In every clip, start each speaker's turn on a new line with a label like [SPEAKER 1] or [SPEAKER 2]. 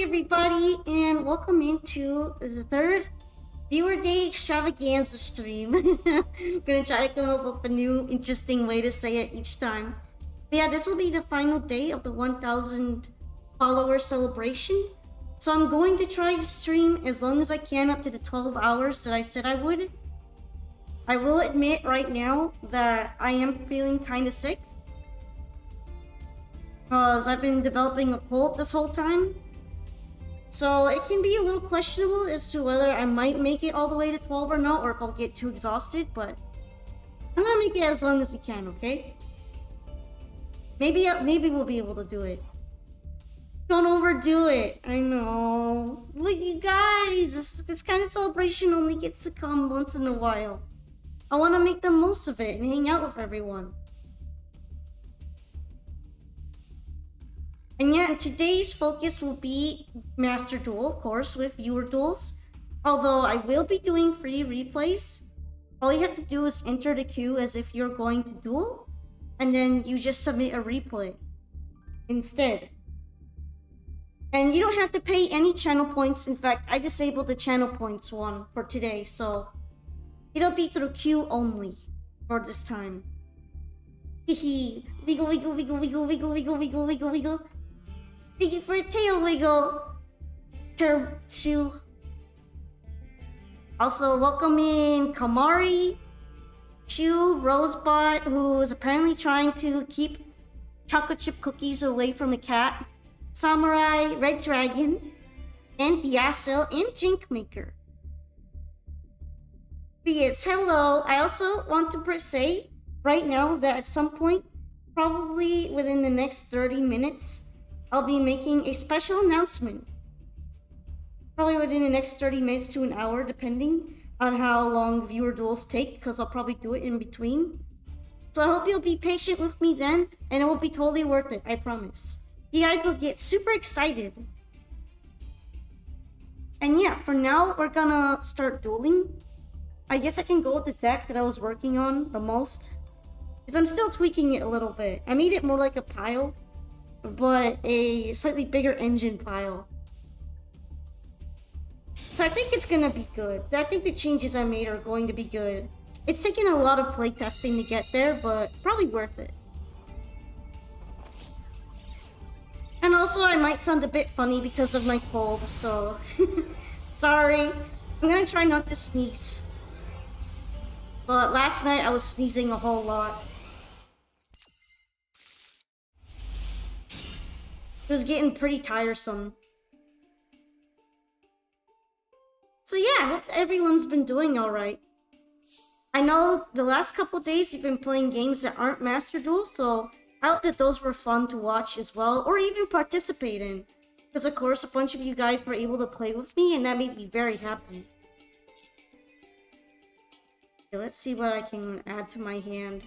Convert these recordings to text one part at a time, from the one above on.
[SPEAKER 1] everybody, and welcome into the third Viewer Day Extravaganza stream. I'm gonna try to come up with a new, interesting way to say it each time. But yeah, this will be the final day of the 1,000 follower celebration. So I'm going to try to stream as long as I can up to the 12 hours that I said I would. I will admit right now that I am feeling kind of sick, because I've been developing a cold this whole time. So it can be a little questionable as to whether I might make it all the way to 12 or not, or if I'll get too exhausted, but I'm gonna make it as long as we can, okay? Maybe we'll be able to do it. Don't overdo it. I know. Look, you guys, this kind of celebration only gets to come once in a while. I want to make the most of it and hang out with everyone. And yeah, today's focus will be Master Duel, of course, with viewer duels. Although I will be doing free replays. All you have to do is enter the queue as if you're going to duel, and then you just submit a replay instead. And you don't have to pay any channel points. In fact, I disabled the channel points one for today, so it'll be through queue only for this time. Hehe. Wiggle, wiggle, wiggle, wiggle, wiggle, wiggle, wiggle, wiggle, wiggle. Thank you for a tail wiggle. Turb shoe. Also, welcome in Kamari, Shu, Rosebud, who is apparently trying to keep chocolate chip cookies away from the cat, Samurai, Red Dragon, and Diacel, and Jinkmaker. But yes, hello. I also want to say right now that at some point, probably within the next 30 minutes, I'll be making a special announcement. Probably within the next 30 minutes to an hour, depending on how long viewer duels take, because I'll probably do it in between. So I hope you'll be patient with me then, and it will be totally worth it, I promise. You guys will get super excited. And yeah, for now, we're gonna start dueling. I guess I can go with the deck that I was working on the most, because I'm still tweaking it a little bit. I made it more like a pile, but a slightly bigger engine pile. So I think it's gonna be good. I think the changes I made are going to be good. It's taken a lot of playtesting to get there, but probably worth it. And also, I might sound a bit funny because of my cold, so sorry. I'm gonna try not to sneeze. But last night I was sneezing a whole lot. It was getting pretty tiresome. So yeah, I hope everyone's been doing alright. I know the last couple days you've been playing games that aren't Master Duel, so I hope that those were fun to watch as well, or even participate in. Because of course a bunch of you guys were able to play with me, and that made me very happy. Okay, let's see what I can add to my hand.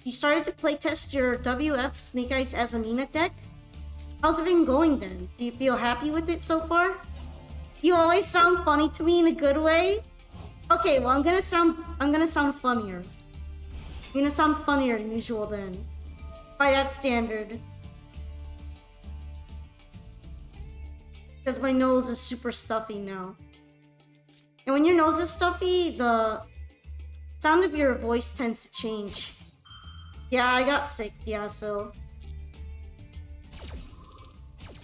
[SPEAKER 1] You started to playtest your WF Snake Eyes Azamina deck? How's it been going then? Do you feel happy with it so far? You always sound funny to me in a good way? Okay, well I'm gonna sound funnier. I'm gonna sound funnier than usual then. By that standard. Because my nose is super stuffy now. And when your nose is stuffy, the sound of your voice tends to change. Yeah, I got sick, yeah, so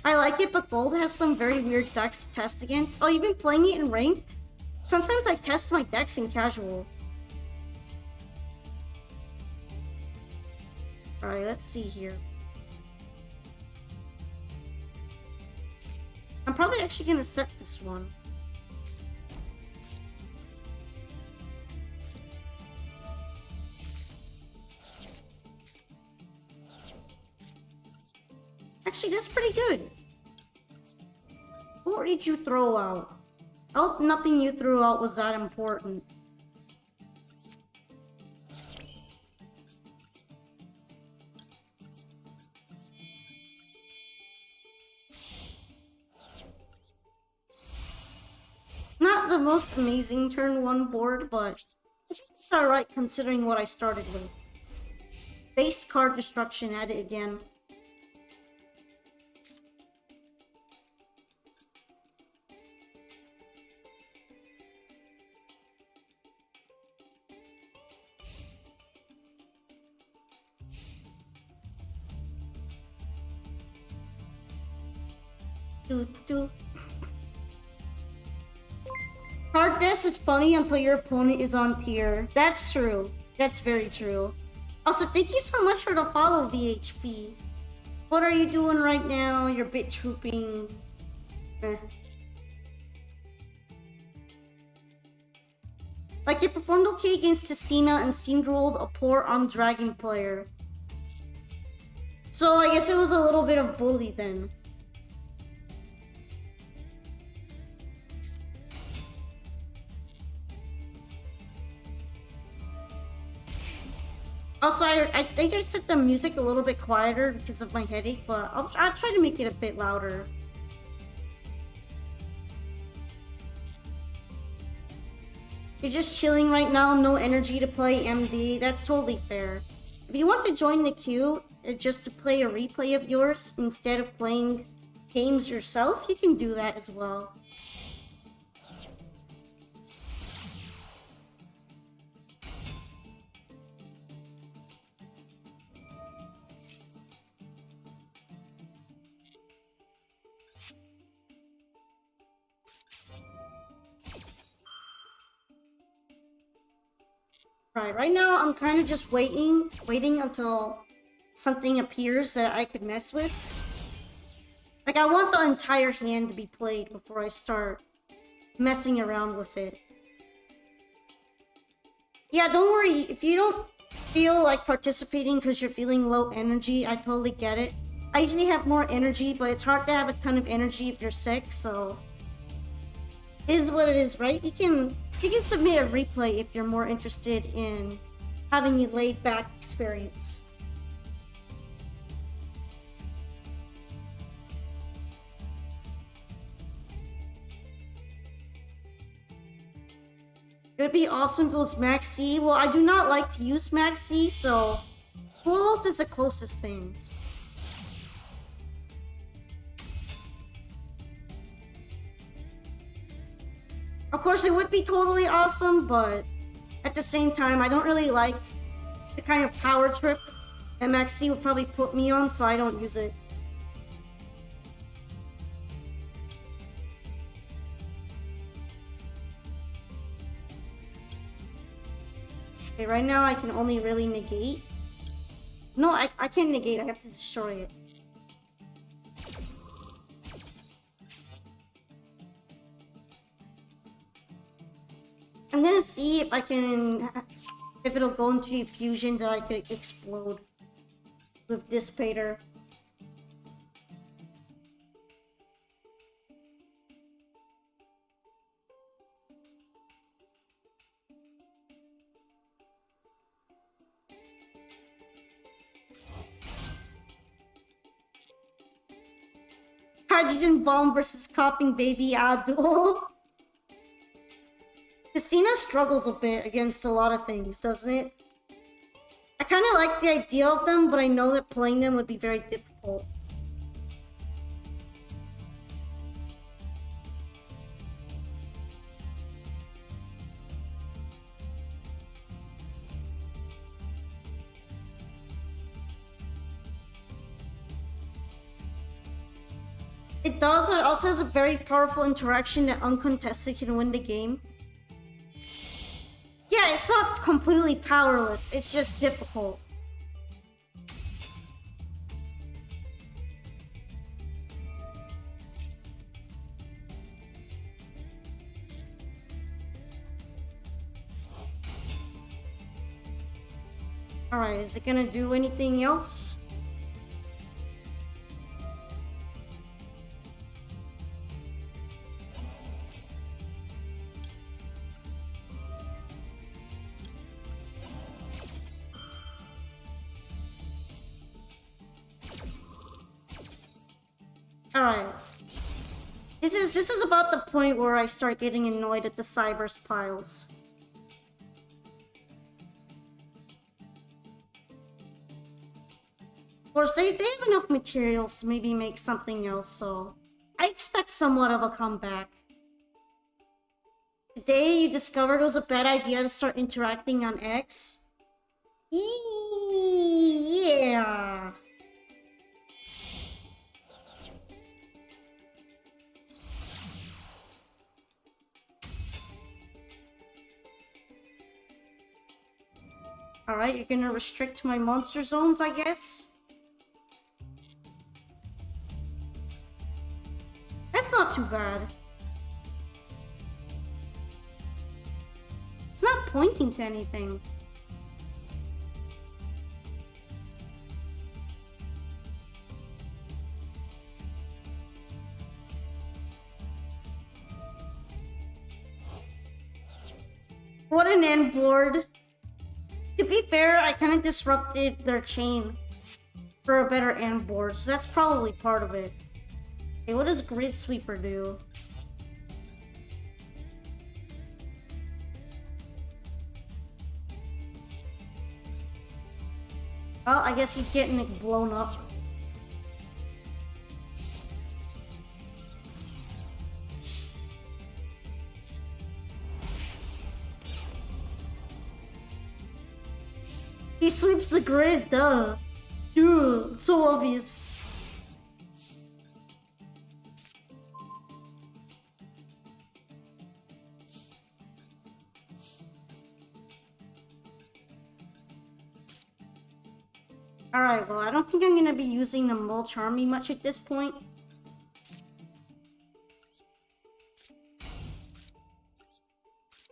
[SPEAKER 1] I like it, but Gold has some very weird decks to test against. Oh, you've been playing it in Ranked? Sometimes I test my decks in Casual. Alright, let's see here. I'm probably actually gonna set this one. Actually, that's pretty good. What did you throw out? I hope nothing you threw out was that important. Not the most amazing turn 1 board, but it's alright considering what I started with. Base card destruction at it again. Do, do. Hard death is funny until your opponent is on tier. That's true. That's very true. Also, thank you so much for the follow, VHP. What are you doing right now? You're bit trooping. Eh. Like, you performed okay against Testina and steamrolled a poor armed dragon player. So I guess it was a little bit of bully then. Also, I think I set the music a little bit quieter because of my headache, but I'll try to make it a bit louder. You're just chilling right now, no energy to play MD. That's totally fair. If you want to join the queue just to play a replay of yours instead of playing games yourself, you can do that as well. Right now I'm kind of just waiting until something appears that I could mess with. Like, I want the entire hand to be played before I start messing around with it. Yeah, don't worry, if you don't feel like participating because you're feeling low energy, I totally get it. I usually have more energy, but it's hard to have a ton of energy if you're sick, so it is what it is, right? You can submit a replay if you're more interested in having a laid-back experience. It would be awesome if it was Max C. Well, I do not like to use Max C, so Duels is the closest thing. Of course, it would be totally awesome, but at the same time, I don't really like the kind of power trip that Max C would probably put me on, so I don't use it. Okay, right now I can only really negate. No, I can't negate, I have to destroy it. I'm gonna see if I can, if it'll go into the fusion that I could explode with Dissipator. Hydrogen bomb versus coughing baby Duel. Christina struggles a bit against a lot of things, doesn't it? I kind of like the idea of them, but I know that playing them would be very difficult. It does, it also has a very powerful interaction that uncontested can win the game. Yeah, it's not completely powerless, it's just difficult. Alright, is it gonna do anything else? Alright. This is about the point where I start getting annoyed at the Cybers piles. Of course, they have enough materials to maybe make something else, so I expect somewhat of a comeback. Today you discovered it was a bad idea to start interacting on X? Yeah. Alright, you're gonna restrict my monster zones, I guess? That's not too bad. It's not pointing to anything. What an end board. To be fair, I kind of disrupted their chain for a better end board, so that's probably part of it. Okay, what does Grid Sweeper do? Well, I guess he's getting it blown up. He sweeps the grid, duh. Dude, so obvious. Alright, well, I don't think I'm gonna be using the Mulch Army much at this point.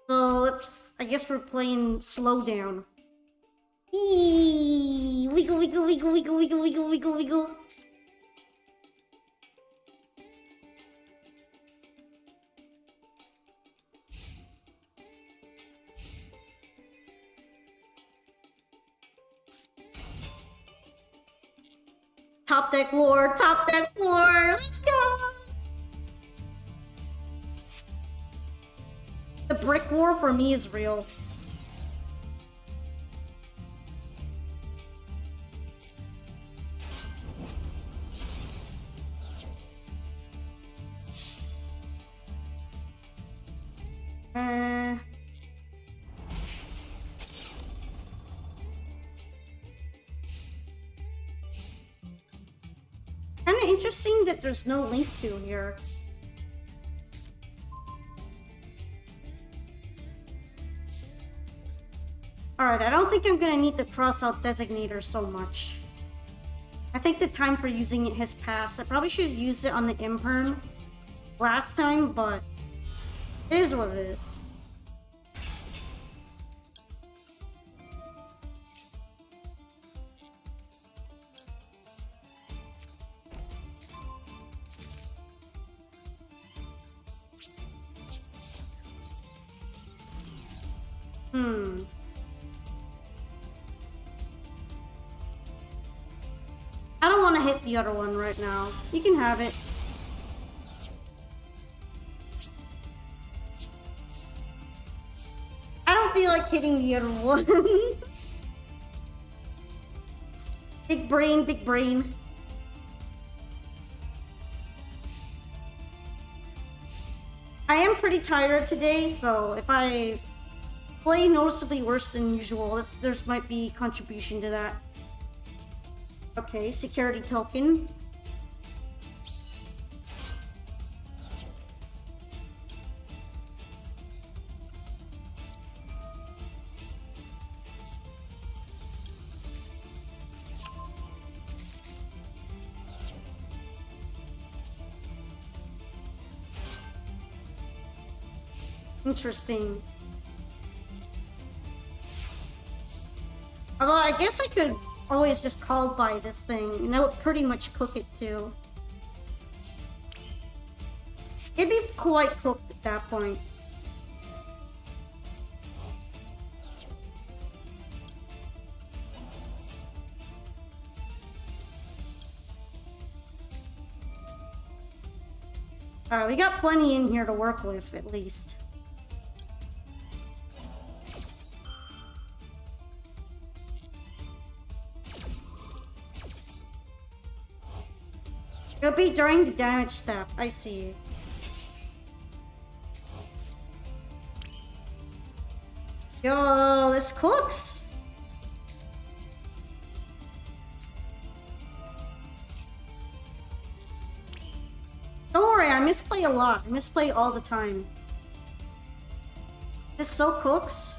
[SPEAKER 1] So I guess we're playing Slowdown. Eee, wiggle, wiggle, wiggle, wiggle, wiggle, wiggle, wiggle, wiggle. Top deck war, let's go! The brick war for me is real. Kinda interesting that there's no link to here. Alright, I don't think I'm gonna need to cross out Designator so much. I think the time for using it has passed. I probably should have used it on the Imperm last time, but it is what it is. I don't want to hit the other one right now. You can have it. I don't feel like hitting the other one. Big brain, big brain. I am pretty tired today, so if I play noticeably worse than usual, there's might be contribution to that. Okay, security token. Interesting. Although I guess I could always just call by this thing, and that would pretty much cook it too. It'd be quite cooked at that point. Alright, we got plenty in here to work with, at least. It'll be during the damage step. I see. Yo, this cooks. Don't worry, I misplay a lot. I misplay all the time. This so cooks.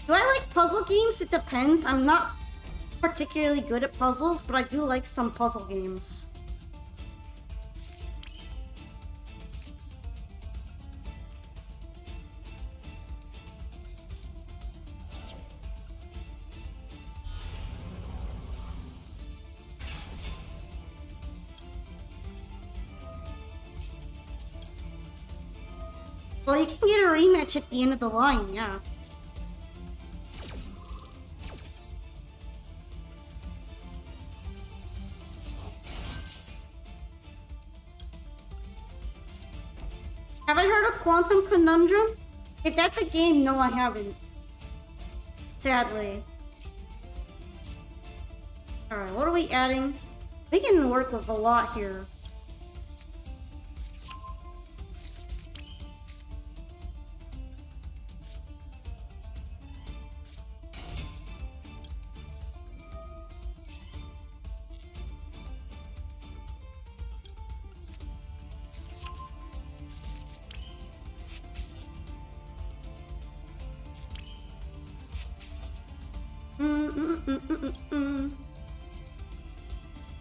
[SPEAKER 1] Do I like puzzle games? It depends. I'm not particularly good at puzzles, but I do like some puzzle games. Well, you can get a rematch at the end of the line, yeah. Have I heard of Quantum Conundrum? If that's a game, no, I haven't. Sadly. Alright, what are we adding? We can work with a lot here.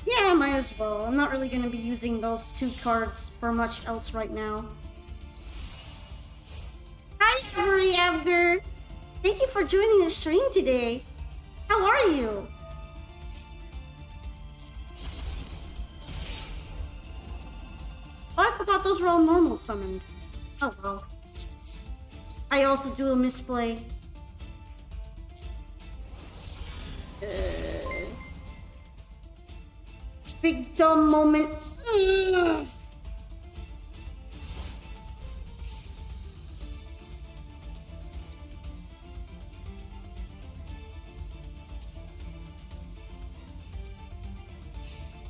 [SPEAKER 1] Yeah, might as well. I'm not really going to be using those 2 cards for much else right now. Hi, Avery Avger! Thank you for joining the stream today. How are you? Oh, I forgot those were all normal summoned. Oh well. I also do a misplay. Big dumb moment.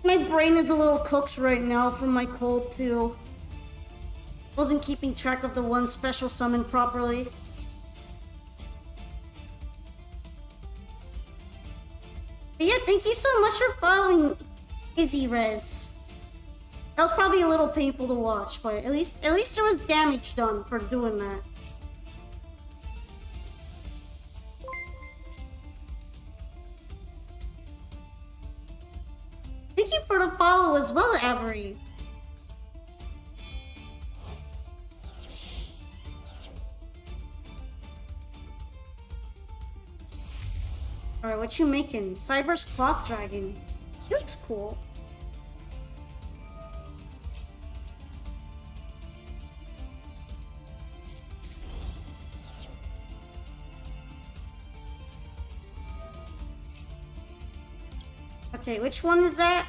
[SPEAKER 1] My brain is a little cooked right now from my cold too. Wasn't keeping track of the one special summon properly. But yeah, thank you so much for following Izzy Rez. That was probably a little painful to watch, but at least there was damage done for doing that. Thank you for the follow as well, Avery. Alright, what you making? Cyber's Clock Dragon. He looks cool. Okay, which one is that?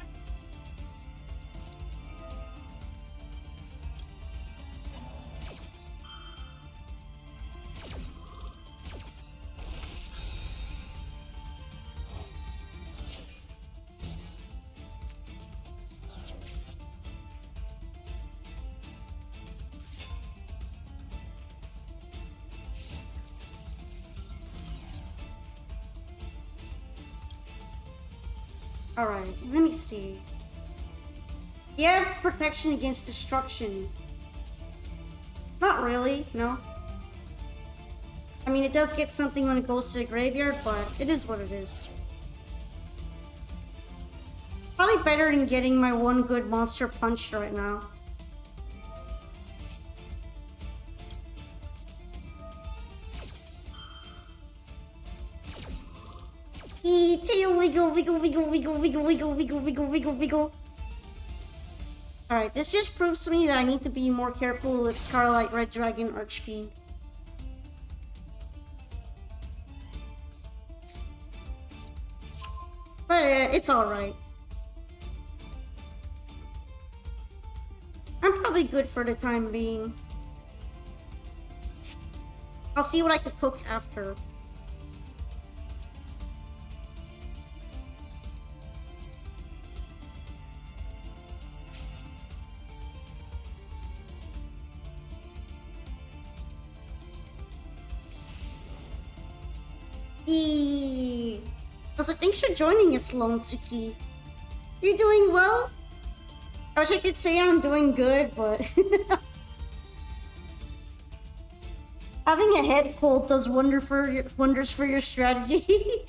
[SPEAKER 1] Alright, let me see. You have protection against destruction. Not really, no. I mean, it does get something when it goes to the graveyard, but it is what it is. Probably better than getting my one good monster punched right now. Tail wiggle, wiggle, wiggle, wiggle, wiggle, wiggle, wiggle, wiggle, wiggle, wiggle. Alright, this just proves to me that I need to be more careful with Scarlet Red Dragon Archfiend. But it's alright. I'm probably good for the time being. I'll see what I could cook after. Also, thanks for joining us, Lone Tsuki. You're doing well? I wish I could say I'm doing good, but... Having a head cold does wonders for your strategy.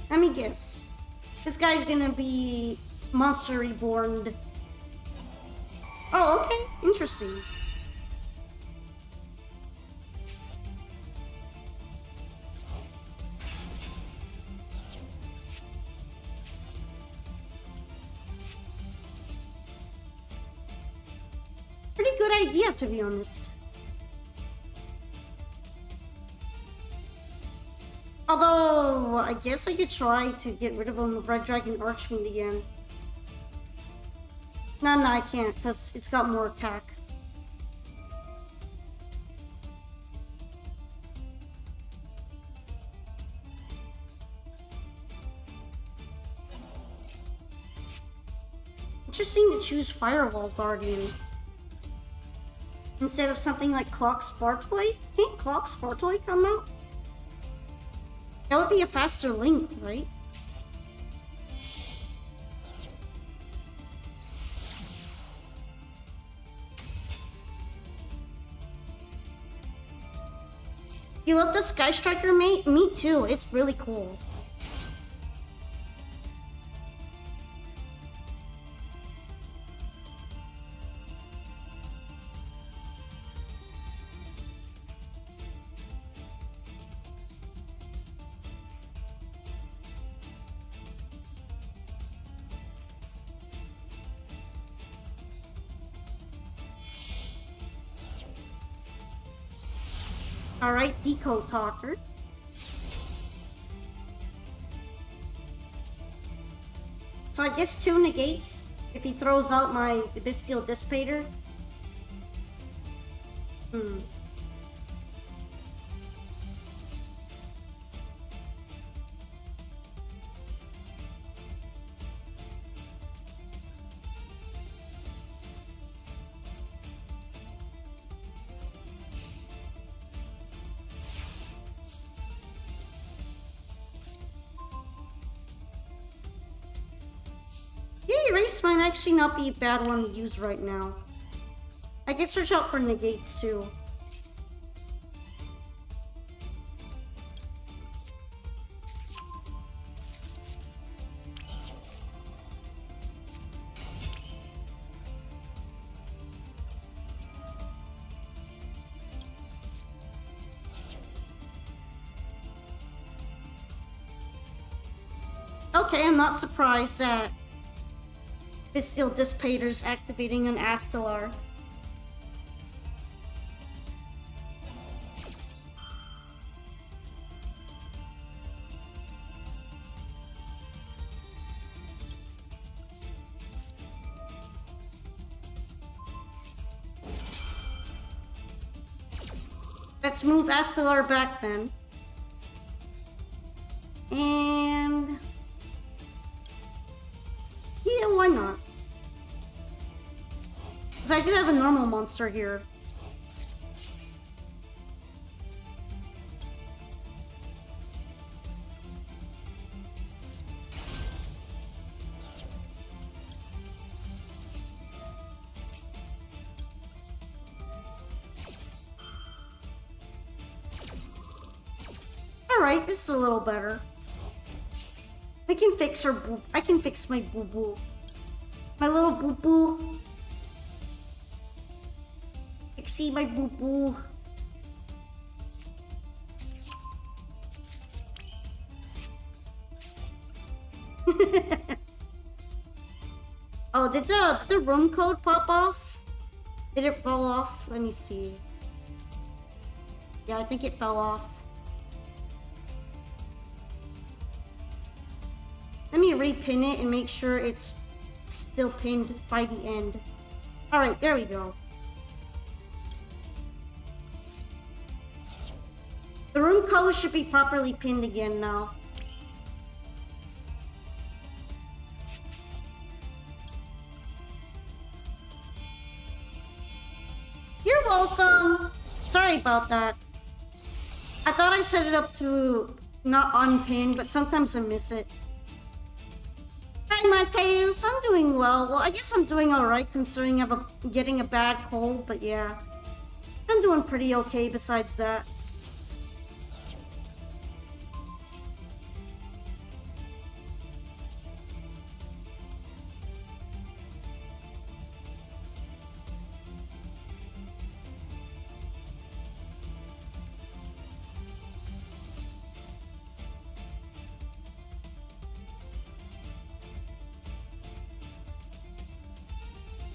[SPEAKER 1] Let me guess. This guy's gonna be Monster Reborn. Oh, okay. Interesting. Pretty good idea, to be honest. Although, I guess I could try to get rid of him with Red Dragon Archfiend again. No, I can't, because it's got more attack. Interesting to choose Firewall Guardian instead of something like Clock Spartoy. Can't Clock Spartoy come out? That would be a faster link, right? You love the Sky Striker, mate? Me too. It's really cool. Alright, Decode Talker. So I guess 2 negates if he throws out my Bestial Dissipator. Erase might actually not be a bad one to use right now. I could search out for negates too. Okay, I'm not surprised that Bestial Dissipator's activating on Astellar. Let's move Astellar back then. And yeah, why not? Because I do have a normal monster here. Alright, this is a little better. I can fix her boo. I can fix my boo-boo. My little boo-boo. See my boo-boo. Oh, did the room code pop off? Did it fall off? Let me see. Yeah, I think it fell off. Let me repin it and make sure it's still pinned by the end. Alright, there we go. The room code should be properly pinned again now. You're welcome! Sorry about that. I thought I set it up to not unpin, but sometimes I miss it. Hi, Mateus. I'm doing well. Well, I guess I'm doing alright considering I'm getting a bad cold, but yeah. I'm doing pretty okay besides that.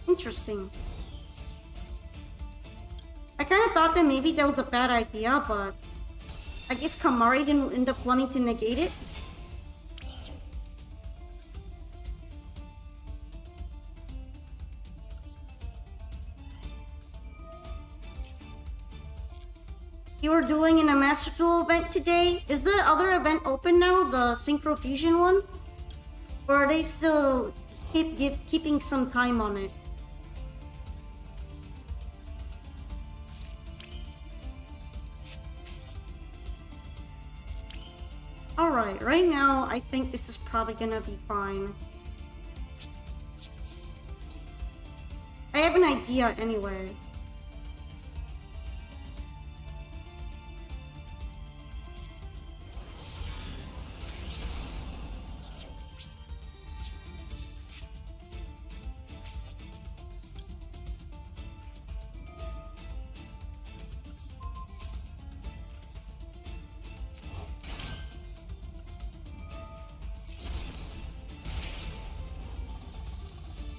[SPEAKER 1] Interesting. I kind of thought that maybe that was a bad idea, but I guess Kamari didn't end up wanting to negate it. You were doing in a Master Duel event today. Is the other event open now, the Synchro Fusion one? Or are they still keeping some time on it? Alright, right now I think this is probably gonna be fine. I have an idea anyway.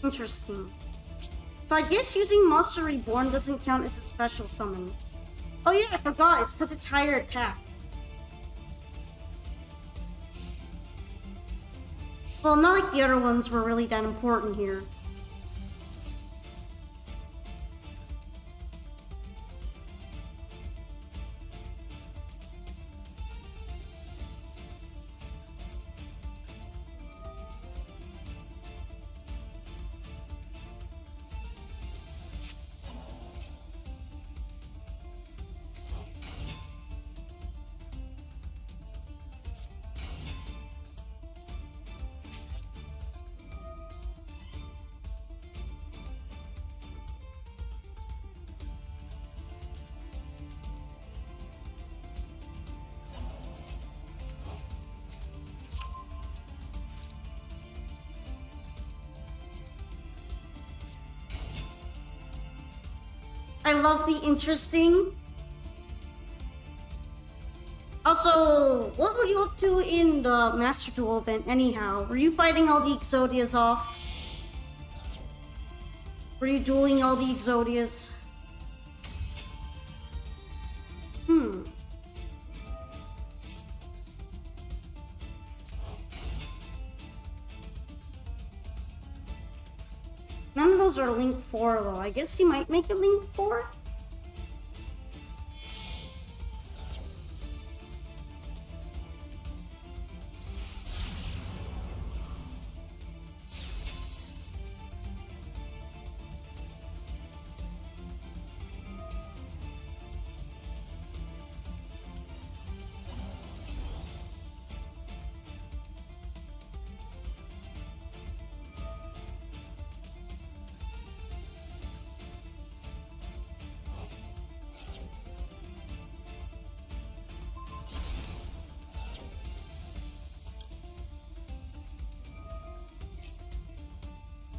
[SPEAKER 1] Interesting. So I guess using Monster Reborn doesn't count as a special summon. Oh yeah, I forgot. It's because it's higher attack. Well, not like the other ones were really that important here. I love the interesting. Also, what were you up to in the Master Duel event anyhow? Were you fighting all the Exodias off? Were you dueling all the Exodias? None of those are Link 4 though. I guess he might make a Link 4?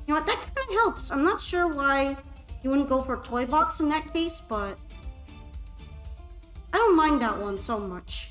[SPEAKER 1] You know what, that kind of helps. I'm not sure why you wouldn't go for Toy Box in that case, but I don't mind that one so much.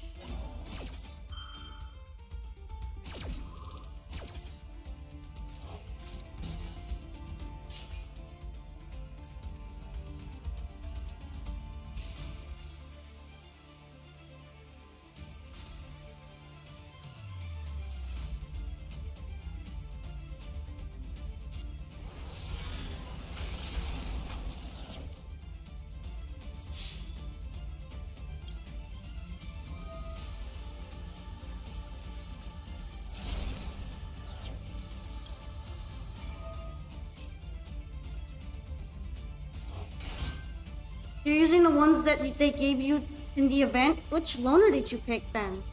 [SPEAKER 1] You're using the ones that they gave you in the event? Which loner did you pick then?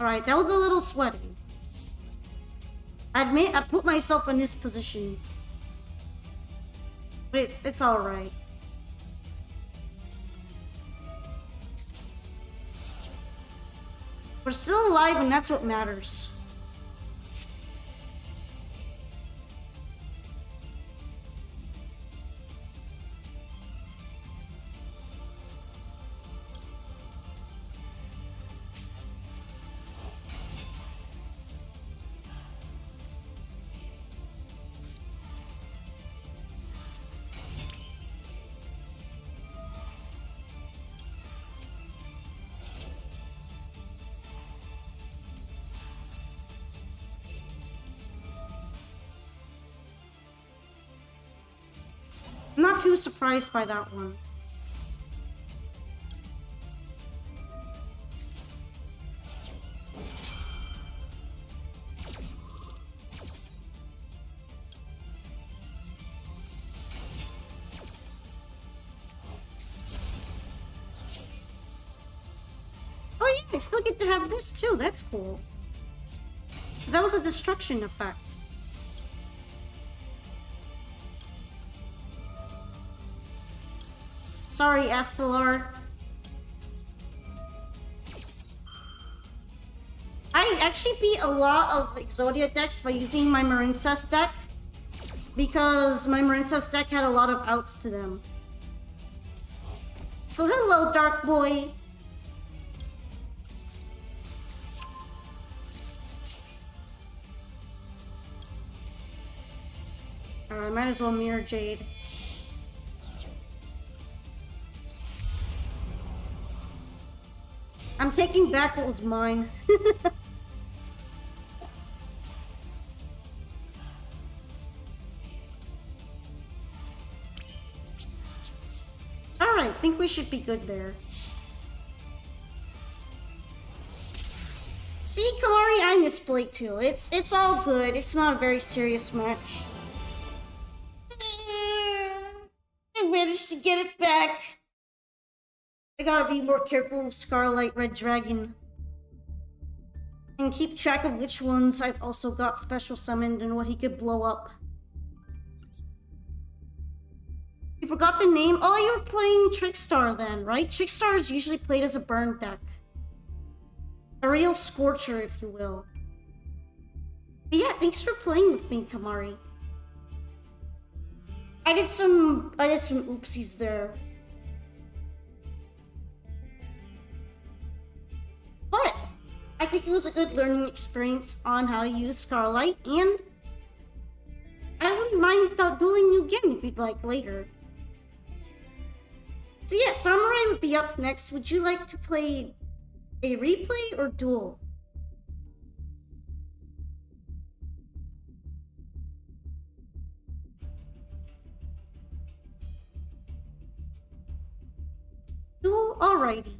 [SPEAKER 1] Alright, that was a little sweaty. I admit I put myself in this position. But it's alright. We're still alive and that's what matters. I'm not too surprised by that one. Oh yeah, I still get to have this too. That's cool. 'Cause that was a destruction effect. Sorry, Astelar. I actually beat a lot of Exodia decks by using my Marincess deck because my Marincess deck had a lot of outs to them. So hello, Dark Boy. Alright, might as well Mirror Jade. I'm taking back what was mine. Alright, think we should be good there. See, Kamari, I misplayed too. It's all good. It's not a very serious match. I managed to get it back. I gotta be more careful of Scarlet Red Dragon. And keep track of which ones I've also got special summoned and what he could blow up. You forgot the name? Oh, you were playing Trickstar then, right? Trickstar is usually played as a burn deck. A real scorcher, if you will. But yeah, thanks for playing with me, Kamari. I did some oopsies there. But I think it was a good learning experience on how to use Scarlight, and I wouldn't mind dueling you again if you'd like later. So yeah, Samurai would be up next. Would you like to play a replay or duel? Duel? Alrighty.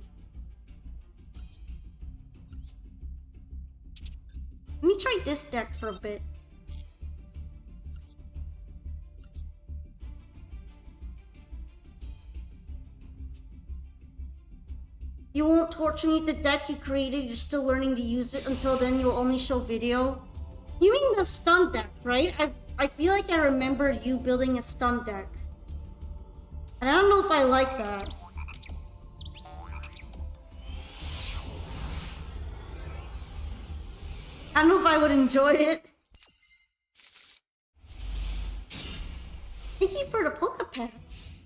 [SPEAKER 1] Let me try this deck for a bit. You won't torture me the deck you created, you're still learning to use it. Until then, you'll only show video. You mean the stun deck, right? I feel like I remember you building a stun deck. And I don't know if I like that. I don't know if I would enjoy it. Thank you for the polka pads.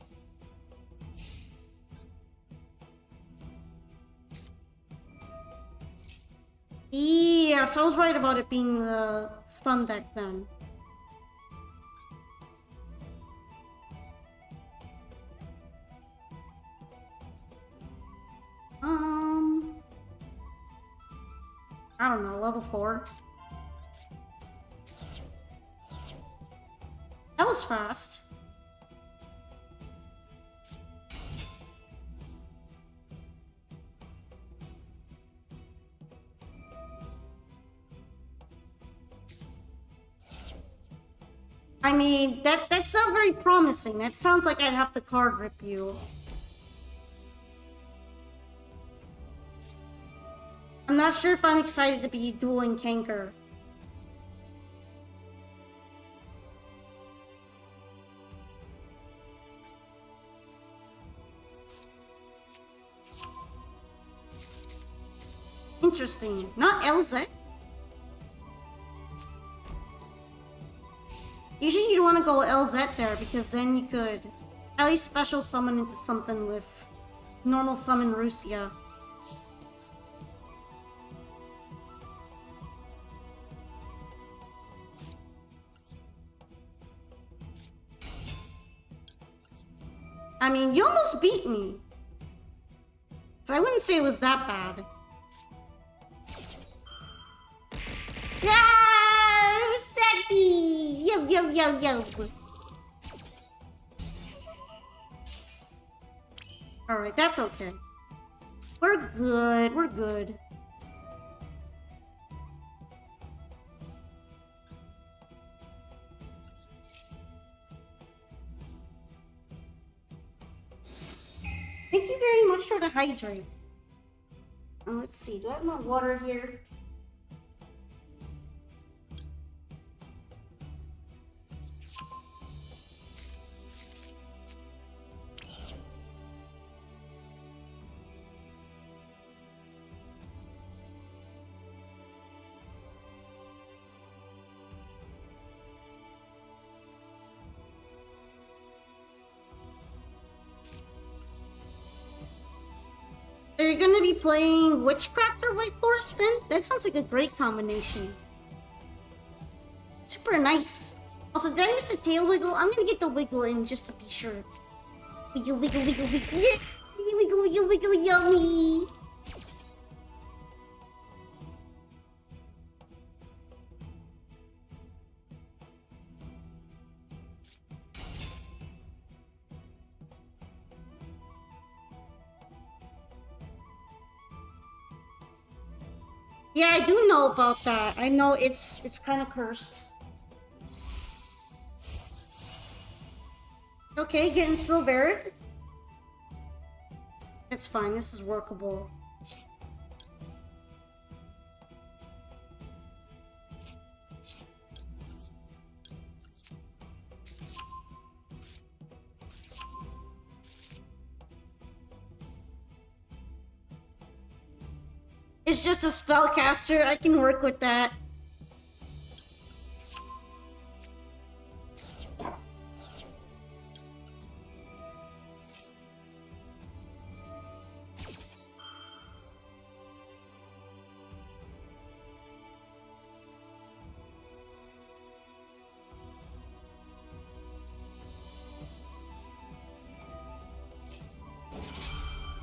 [SPEAKER 1] Yeah, so I was right about it being the stun deck then. I don't know, level 4. That was fast. I mean, that's not very promising. That sounds like I'd have to card rip you. I'm I'm not sure if I'm excited to be dueling Kanker. Interesting. Not LZ. Usually you'd want to go LZ there because then you could at least special summon into something with normal summon Rusia. I mean, you almost beat me. So I wouldn't say it was that bad. Yeah! Stacky! Yo, yo, yo, yo. Alright, that's okay. We're good, we're good. Thank you very much for the hydrate. And let's see, do I have my water here? Are you gonna be playing Witchcraft or White Forest then? That sounds like a great combination. Super nice. Also, did I miss a tail wiggle? I'm gonna get the wiggle in just to be sure. Wiggle, wiggle, wiggle, wiggle. Yeah! Wiggle, wiggle, wiggle, yummy! Yeah, I do know about that. I know it's kind of cursed. Okay, getting Silveric. That's fine. This is workable. It's just a spellcaster. I can work with that.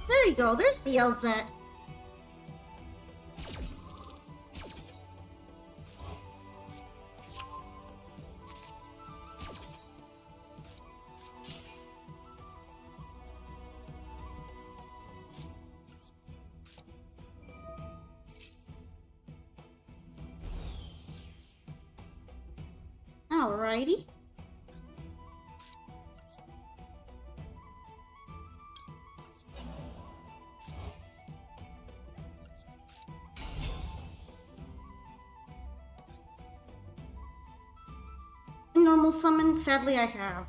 [SPEAKER 1] There you go. There's the LZ. Alrighty. Normal summon, sadly I have.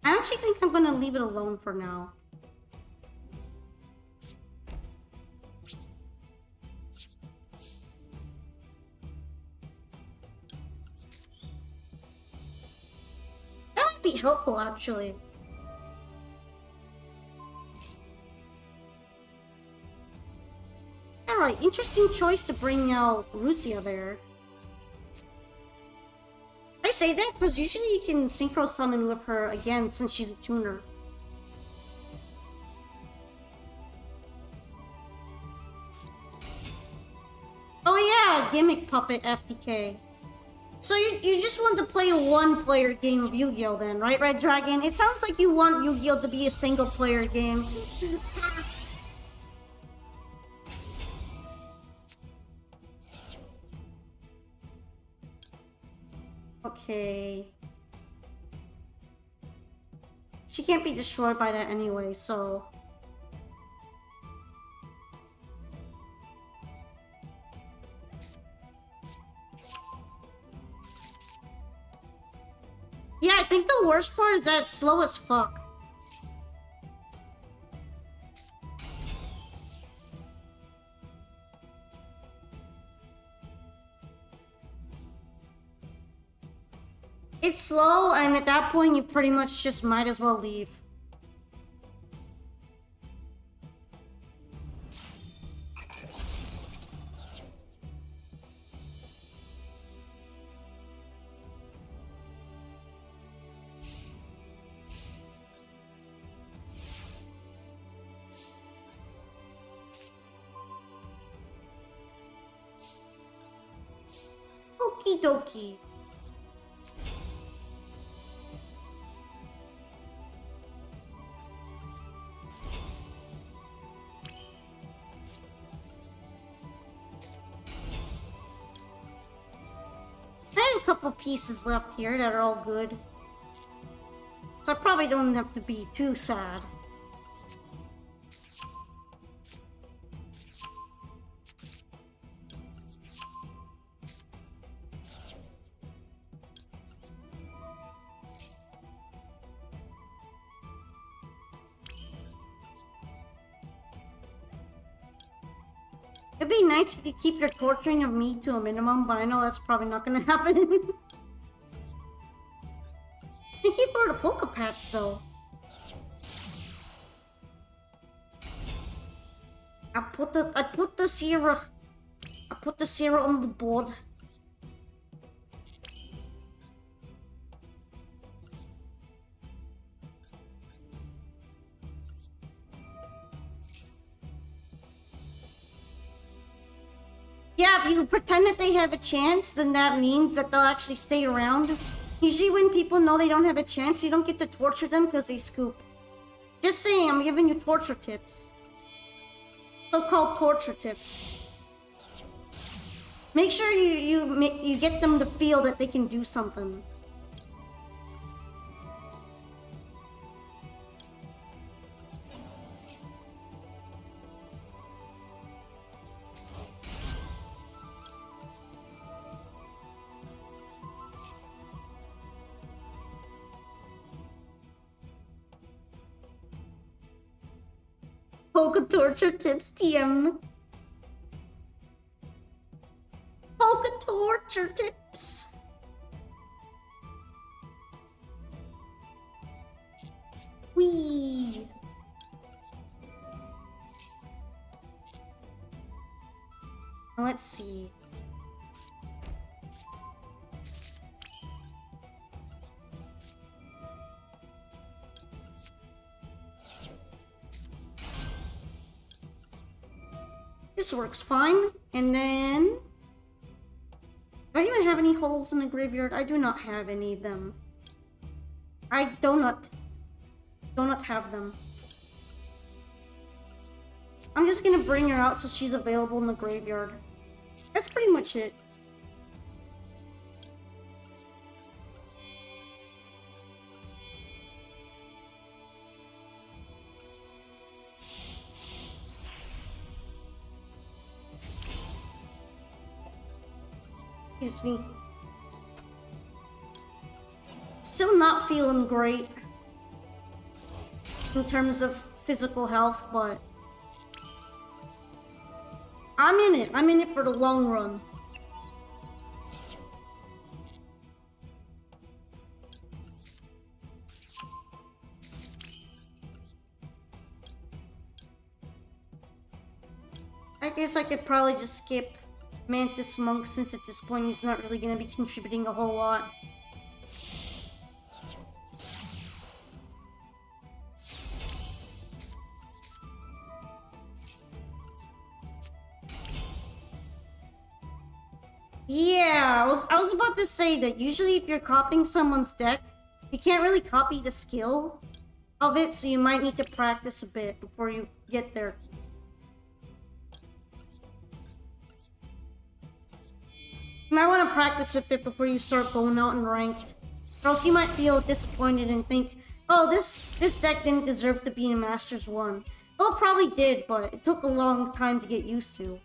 [SPEAKER 1] I actually think I'm gonna leave it alone for now. That might be helpful, actually. Alright, interesting choice to bring out Rusia there. I say that because usually you can synchro summon with her again since she's a tuner. Oh yeah, Gimmick Puppet FTK. So you just want to play a one-player game of Yu-Gi-Oh then, right, Red Dragon? It sounds like you want Yu-Gi-Oh to be a single-player game. Okay. She can't be destroyed by that anyway, so... Yeah, I think the worst part is that it's slow as fuck. It's slow, and at that point, you pretty much just might as well leave. Okie dokie. I have a couple pieces left here that are all good. So I probably don't have to be too sad. It'd be nice if you keep your torturing of me to a minimum, but I know that's probably not gonna happen. Thank you for the polka pats, though. I put the zero on the board. Yeah, if you pretend that they have a chance, then that means that they'll actually stay around. Usually when people know they don't have a chance, you don't get to torture them because they scoop. Just saying, I'm giving you torture tips. So-called torture tips. Make sure you get them to feel that they can do something. Polka torture tips, TM. Polka torture tips. Wee. Let's see. This works fine. And then... do I even have any holes in the graveyard? I do not have any of them. I do not have them. I'm just gonna bring her out so she's available in the graveyard. That's pretty much it. Excuse me. Still not feeling great in terms of physical health, but I'm in it. I'm in it for the long run. I guess I could probably just skip Mantis Monk, since at this point he's not really going to be contributing a whole lot. Yeah, I was about to say that usually if you're copying someone's deck, you can't really copy the skill of it, so you might need to practice a bit before you get there. You might want to practice with it before you start going out in ranked. Or else you might feel disappointed and think Oh, this deck didn't deserve to be in Masters 1. Well, it probably did, but it took a long time to get used to.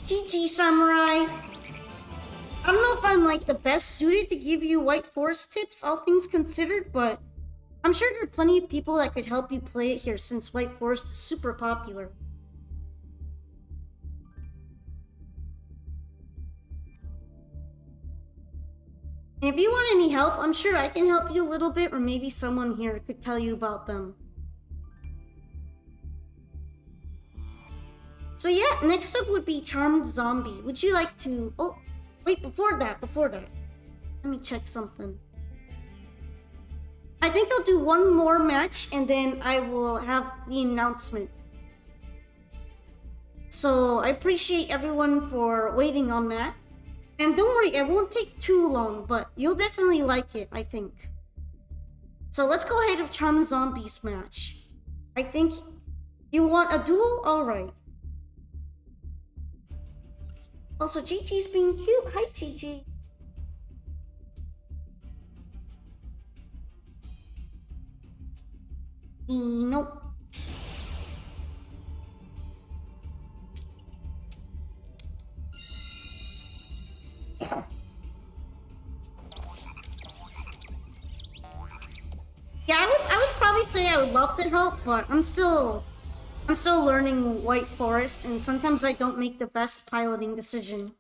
[SPEAKER 1] GG, Samurai! I don't know if I'm like the best suited to give you White Forest tips, all things considered, but I'm sure there are plenty of people that could help you play it here since White Forest is super popular. And if you want any help, I'm sure I can help you a little bit, or maybe someone here could tell you about them. So yeah, next up would be Charmed Zombie. Would you like to... Oh, wait, before that. Let me check something. I think I'll do one more match and then I will have the announcement. So I appreciate everyone for waiting on that. And don't worry, it won't take too long, but you'll definitely like it, I think. So let's go ahead with Charmed Zombies match. I think you want a duel? Alright. Also, Gigi's being cute. Hi, Gigi. Nope. Yeah, I would probably say I would love to help, but I'm still learning White Forest, and sometimes I don't make the best piloting decision.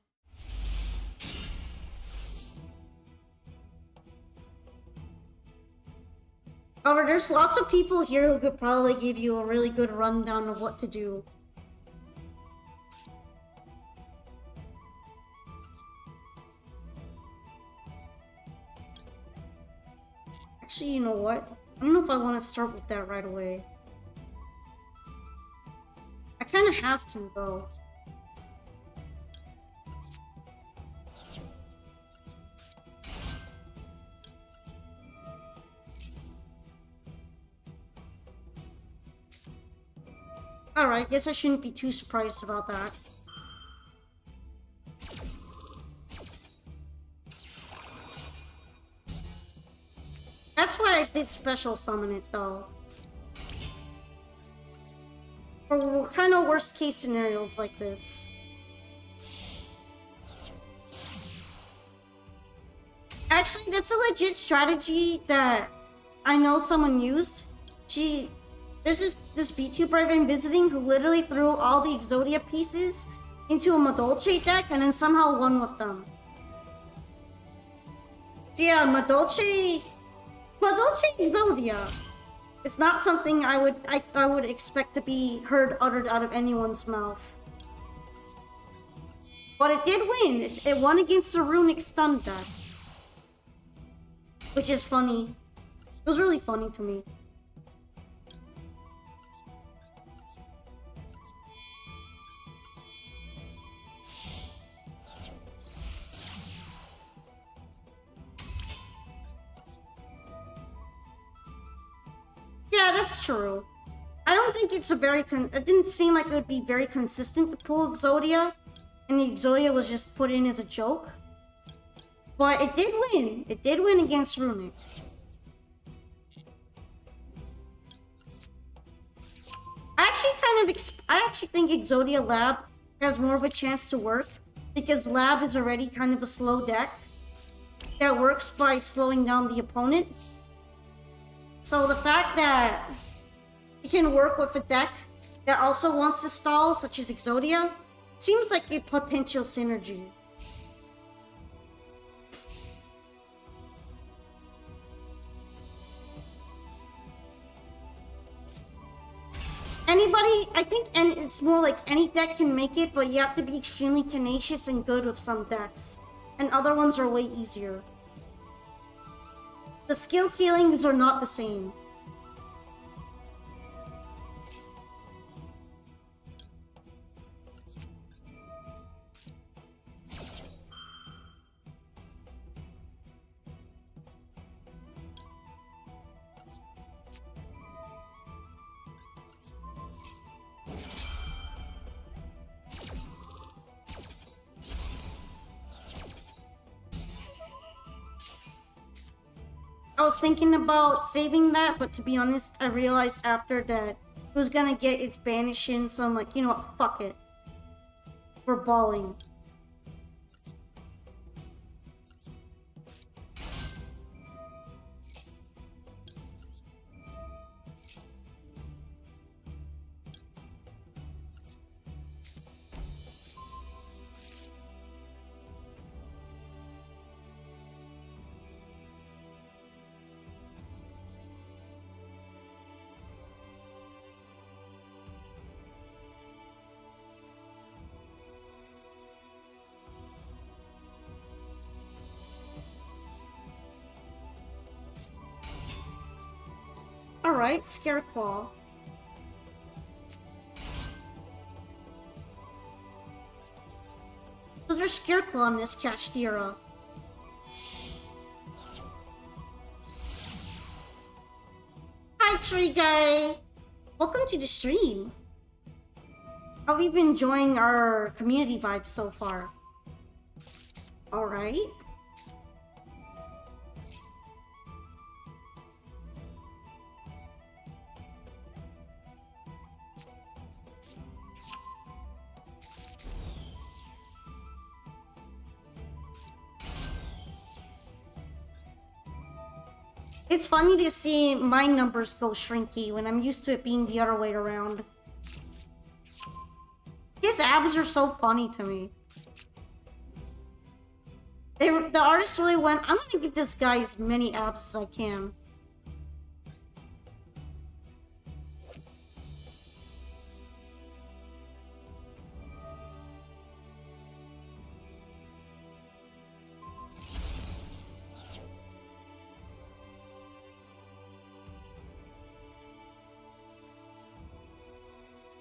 [SPEAKER 1] However, there's lots of people here who could probably give you a really good rundown of what to do. Actually, you know what? I don't know if I want to start with that right away. I kind of have to, though. Alright, guess I shouldn't be too surprised about that. That's why I did special summon it, though. For kind of worst case scenarios like this. Actually, that's a legit strategy that I know someone used. There's this VTuber I've been visiting who literally threw all the Exodia pieces into a Madolche deck and then somehow won with them. So yeah, Madolche Exodia. It's not something I would expect to be heard uttered out of anyone's mouth. But it did win. It won against the Runic Stun deck. Which is funny. It was really funny to me. Yeah, that's true. I don't think it's a very it didn't seem like it would be very consistent to pull Exodia, and the Exodia was just put in as a joke. But it did win. It did win against Runic. I actually think Exodia Lab has more of a chance to work because Lab is already kind of a slow deck that works by slowing down the opponent. So the fact that it can work with a deck that also wants to stall, such as Exodia, seems like a potential synergy. I think, and it's more like any deck can make it, but you have to be extremely tenacious and good with some decks, and other ones are way easier. The skill ceilings are not the same. I was thinking about saving that, but to be honest, I realized after that it was gonna get its banishing, so I'm like, you know what, fuck it. We're balling. Alright, Scareclaw. So there's Scareclaw in this Kashtira. Hi, Tree Guy! Welcome to the stream. How have you been enjoying our community vibes so far? Alright. It's funny to see my numbers go shrinky when I'm used to it being the other way around. His abs are so funny to me. The artist really went, I'm gonna give this guy as many abs as I can.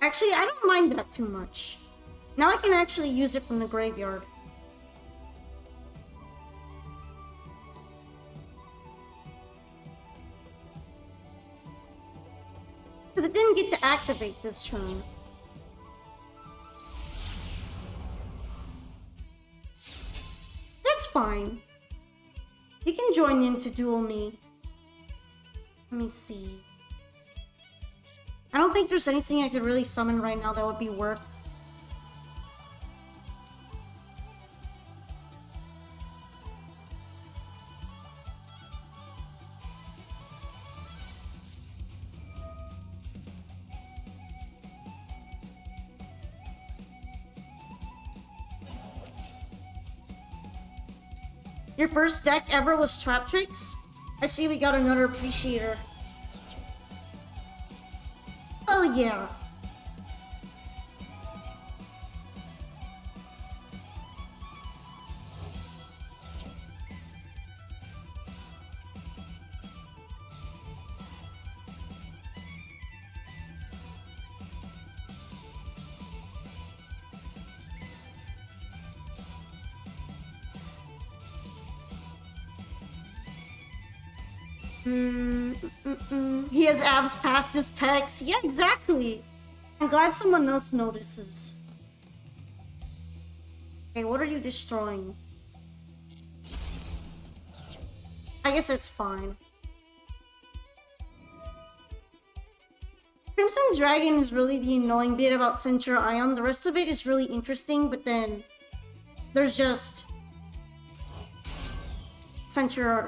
[SPEAKER 1] Actually, I don't mind that too much. Now I can actually use it from the graveyard. Because it didn't get to activate this turn. That's fine. You can join in to duel me. Let me see. I don't think there's anything I could really summon right now that would be worth. Your first deck ever was Trap Tricks? I see we got another appreciator. Oh yeah. He has abs past his pecs. Yeah, exactly. I'm glad someone else notices. Okay, what are you destroying? I guess it's fine. Crimson Dragon is really the annoying bit about Centaur Ion. The rest of it is really interesting, but then there's just Centaur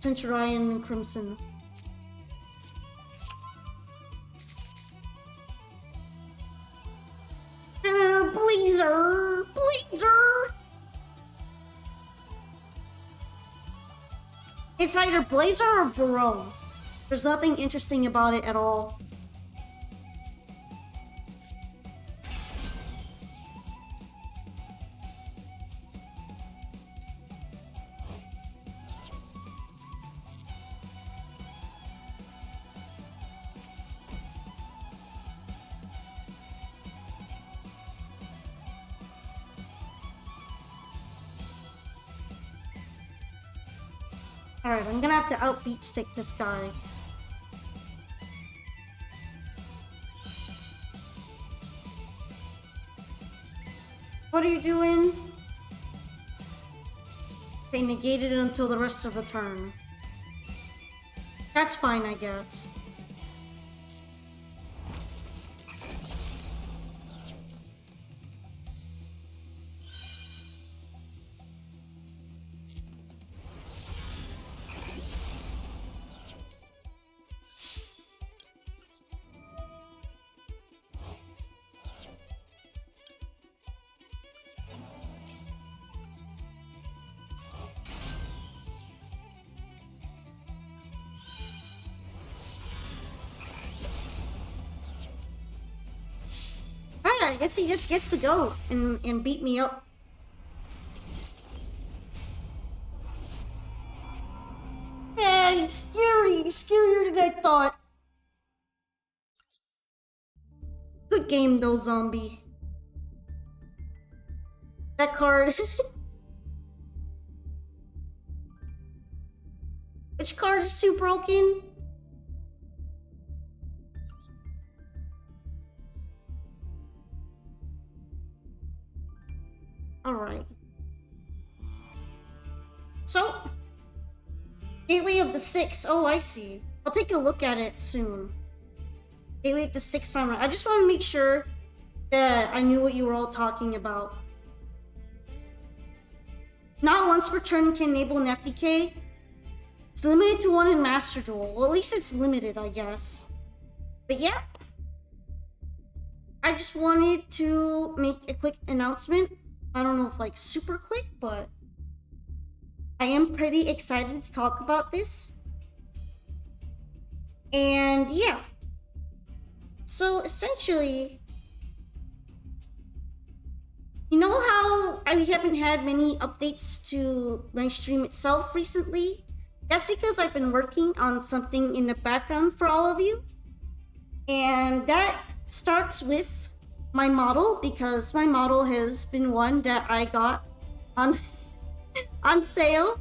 [SPEAKER 1] Ion and Crimson. Blazer! It's either Blazer or Barone. There's nothing interesting about it at all. Alright, I'm gonna have to outbeat stick this guy. What are you doing? They negated it until the rest of the turn. That's fine, I guess. Alright, I guess he just gets to go and beat me up. Yeah, he's scary. Scarier than I thought. Good game though, zombie. That card. Which card is too broken? Alright. So, Gateway of the Six. Oh, I see. I'll take a look at it soon. Gateway of the Six Samurai. I just want to make sure that I knew what you were all talking about. Not once per turn can enable an FDK. It's limited to one in Master Duel. Well, at least it's limited, I guess. But yeah. I just wanted to make a quick announcement. I don't know if like super quick, but I am pretty excited to talk about this. And yeah. So essentially, you know how I haven't had many updates to my stream itself recently? That's because I've been working on something in the background for all of you. And that starts with my model, because my model has been one that I got on on sale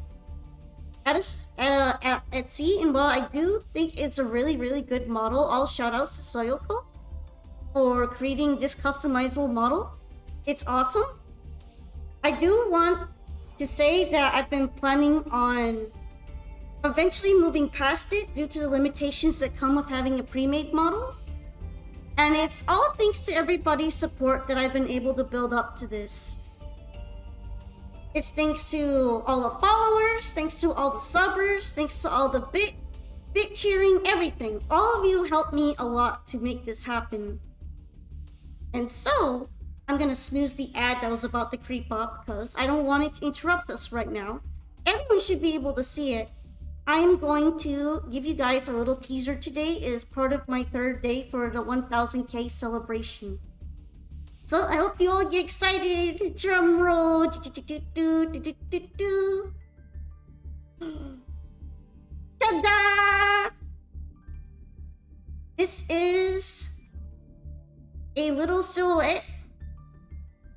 [SPEAKER 1] at Etsy. And while I do think it's a really, really good model, all shout outs to Soyoko for creating this customizable model. It's awesome. I do want to say that I've been planning on eventually moving past it due to the limitations that come with having a pre-made model. And it's all thanks to everybody's support that I've been able to build up to this. It's thanks to all the followers, thanks to all the subbers, thanks to all the bit cheering, everything. All of you helped me a lot to make this happen. And so, I'm gonna snooze the ad that was about to creep up because I don't want it to interrupt us right now. Everyone should be able to see it. I'm going to give you guys a little teaser today as part of my third day for the 1000k celebration. So I hope you all get excited. Drum roll. Ta-da! This is a little silhouette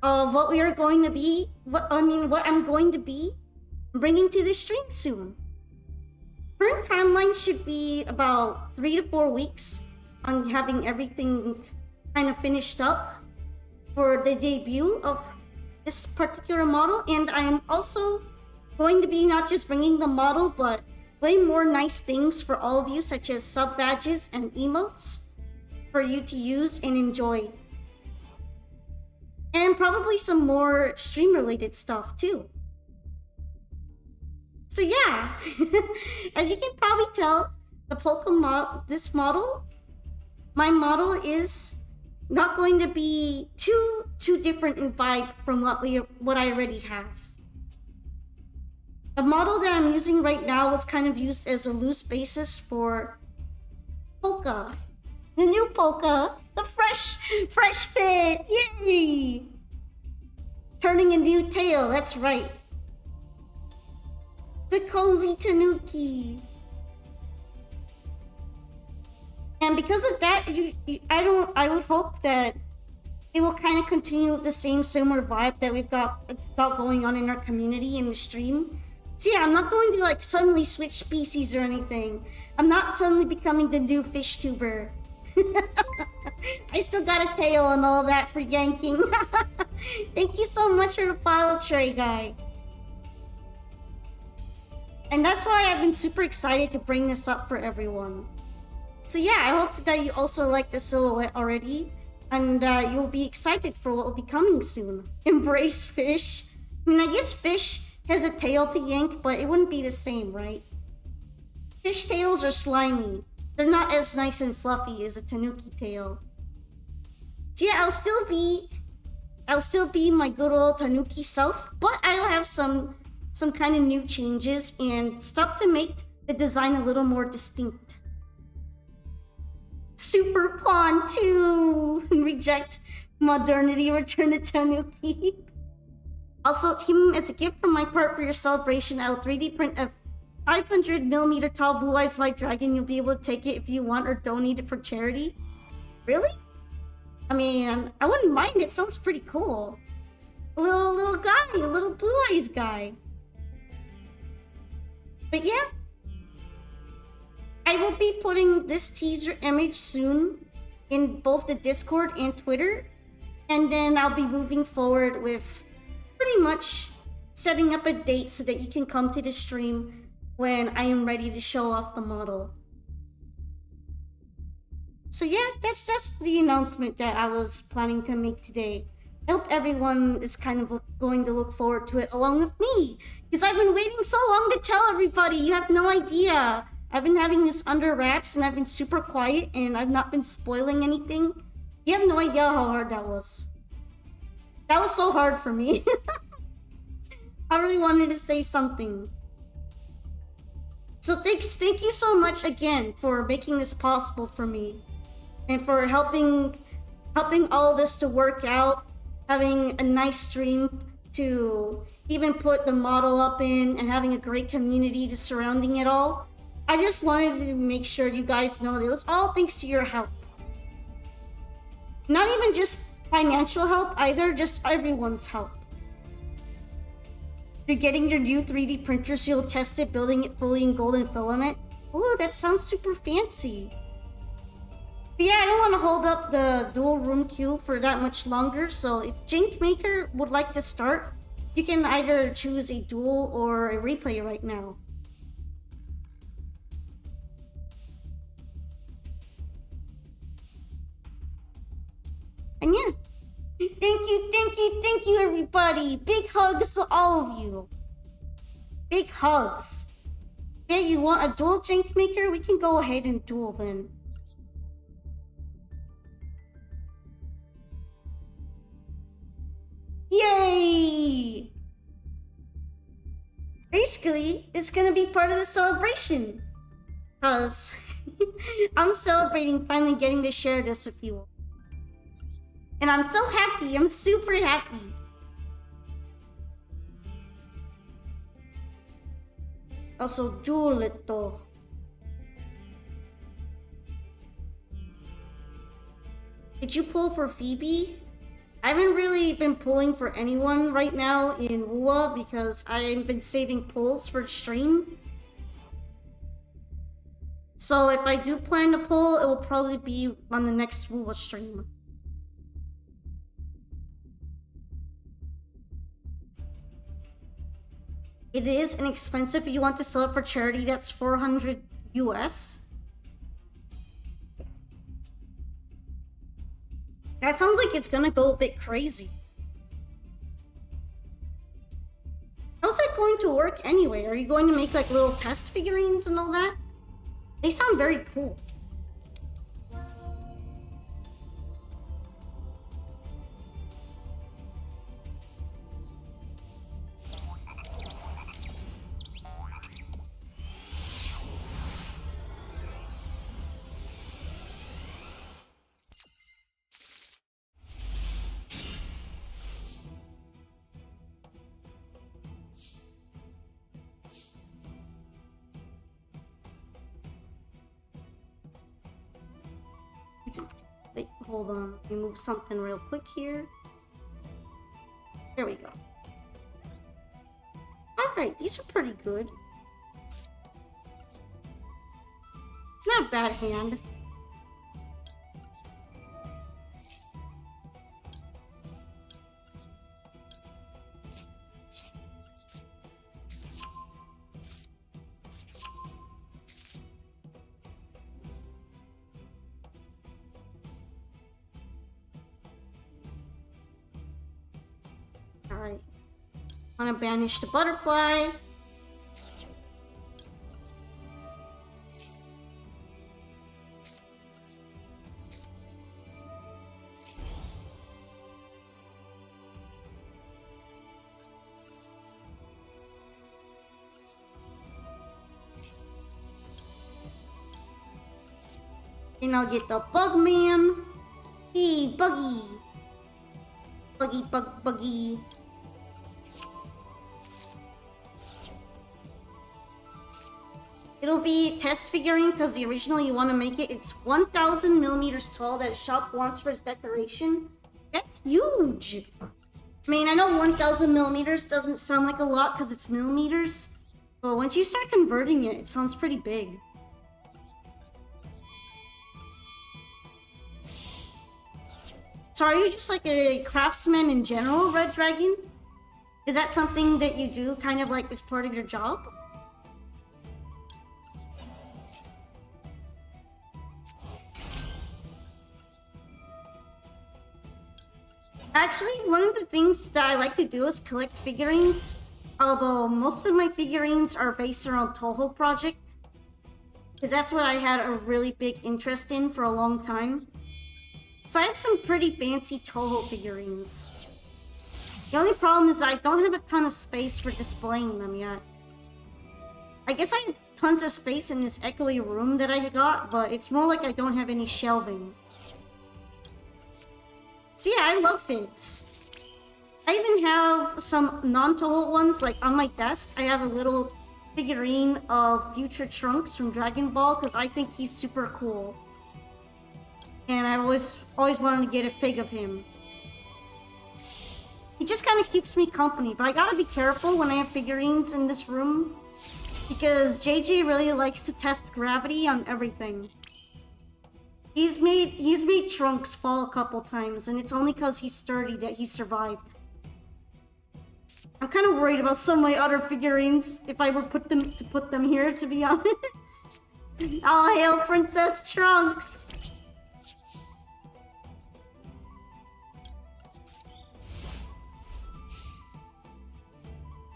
[SPEAKER 1] of what we are going to be, what I'm going to be bringing to the stream soon. Current timeline should be about 3 to 4 weeks on having everything kind of finished up for the debut of this particular model. And I am also going to be not just bringing the model, but way more nice things for all of you, such as sub badges and emotes for you to use and enjoy. And probably some more stream related stuff too. So yeah, as you can probably tell, this model, my model is not going to be too different in vibe from what I already have. The model that I'm using right now was kind of used as a loose basis for Polka, the new Polka, the fresh fit, yay! Turning a new tail, that's right. The cozy tanuki. And because of that, I would hope that it will kind of continue with the similar vibe that we've got going on in our community in the stream. So yeah, I'm not going to like suddenly switch species or anything. I'm not suddenly becoming the new fish tuber. I still got a tail and all that for yanking. Thank you so much for the follow, Cherry Guy. And that's why I've been super excited to bring this up for everyone. So yeah, I hope that you also like the silhouette already, and you'll be excited for what will be coming soon. Embrace fish. I mean, I guess fish has a tail to yank, but it wouldn't be the same, right? Fish tails are slimy. They're not as nice and fluffy as a tanuki tail. So yeah, I'll still be my good old tanuki self, but I'll have some kind of new changes and stuff to make the design a little more distinct. Super Pawn 2! Reject modernity, return to tanuki. Also, Tim, as a gift from my part for your celebration, I'll 3D print a 500mm tall blue eyes white dragon. You'll be able to take it if you want or donate it for charity. Really? I mean, I wouldn't mind. It sounds pretty cool. A little guy, a little blue eyes guy. But yeah, I will be putting this teaser image soon in both the Discord and Twitter, and then I'll be moving forward with pretty much setting up a date so that you can come to the stream when I am ready to show off the model. So yeah, that's the announcement that I was planning to make today. I hope everyone is kind of going to look forward to it along with me, because I've been waiting so long to tell everybody. You have no idea. I've been having this under wraps and I've been super quiet and I've not been spoiling anything. You have no idea how hard that was. That was so hard for me. I really wanted to say something. So thank you so much again for making this possible for me, and for helping all this to work out, having a nice stream to even put the model up in, and having a great community to surrounding it all. I just wanted to make sure you guys know that it was all thanks to your help. Not even just financial help either, just everyone's help. You're getting your new 3D printer, so you'll test it, building it fully in golden filament. Ooh, that sounds super fancy. But yeah, I don't want to hold up the dual room queue for that much longer, so if Jink Maker would like to start, you can either choose a duel or a replay right now. And yeah, thank you everybody. Big hugs to all of you. Big hugs. Yeah, you want a duel, Jink Maker? We can go ahead and duel then. Yay! Basically, it's gonna be part of the celebration. Cause I'm celebrating finally getting to share this with you. And I'm so happy, I'm super happy. Also, duel it though. Did you pull for Phoebe? I haven't really been pulling for anyone right now in WUA because I've been saving pulls for stream. So if I do plan to pull, it will probably be on the next WUA stream. It is inexpensive. If you want to sell it for charity, that's 400 US. That sounds like it's gonna go a bit crazy. How's that going to work anyway? Are you going to make like little test figurines and all that? They sound very cool. Wait, hold on. Let me move something real quick here. There we go. Alright, these are pretty good. Not a bad hand. Alright. I'm gonna banish the butterfly. And I'll get the Bugman. Hey, Buggy. Buggy. It'll be test figurine because the original you want to make it. It's 1,000 millimeters tall that shop wants for its decoration. That's huge. I mean, I know 1,000 millimeters doesn't sound like a lot because it's millimeters, but once you start converting it, it sounds pretty big. So are you just like a craftsman in general, Red Dragon? Is that something that you do kind of like as part of your job? Actually, one of the things that I like to do is collect figurines. Although most of my figurines are based around Toho Project. Because that's what I had a really big interest in for a long time. So I have some pretty fancy Toho figurines. The only problem is I don't have a ton of space for displaying them yet. I guess I have tons of space in this echoey room that I got, but it's more like I don't have any shelving. So yeah, I love figs. I even have some non-Toho ones, like on my desk. I have a little figurine of Future Trunks from Dragon Ball because I think he's super cool. And I've always wanted to get a fig of him. He just kind of keeps me company, but I gotta be careful when I have figurines in this room because JJ really likes to test gravity on everything. He's made Trunks fall a couple times, and it's only because he's sturdy that he survived. I'm kind of worried about some of my other figurines if I were to put them here, to be honest. All hail Princess Trunks!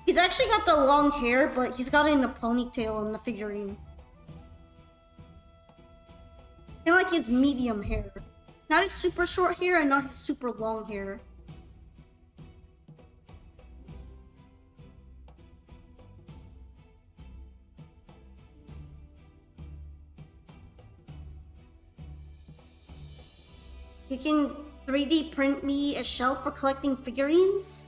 [SPEAKER 1] He's actually got the long hair, but he's got it in a ponytail in the figurine. I like his medium hair. Not his super short hair and not his super long hair. You can 3D print me a shelf for collecting figurines?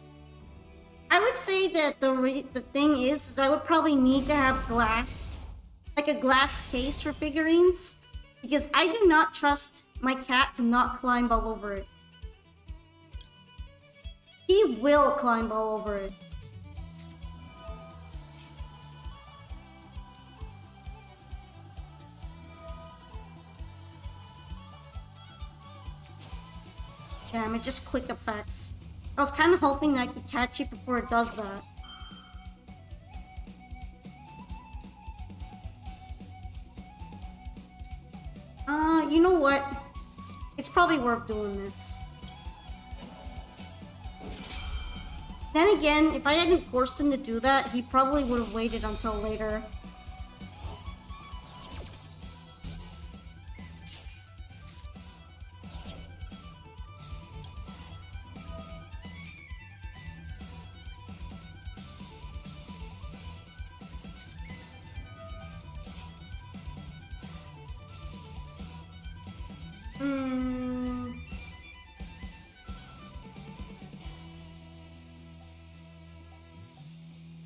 [SPEAKER 1] I would say that the thing is I would probably need to have glass. Like a glass case for figurines. Because I do not trust my cat to not climb all over it. He will climb all over it. Damn, it just quick effects. I was kind of hoping that I could catch it before it does that. You know what? It's probably worth doing this. Then again, if I hadn't forced him to do that, he probably would have waited until later.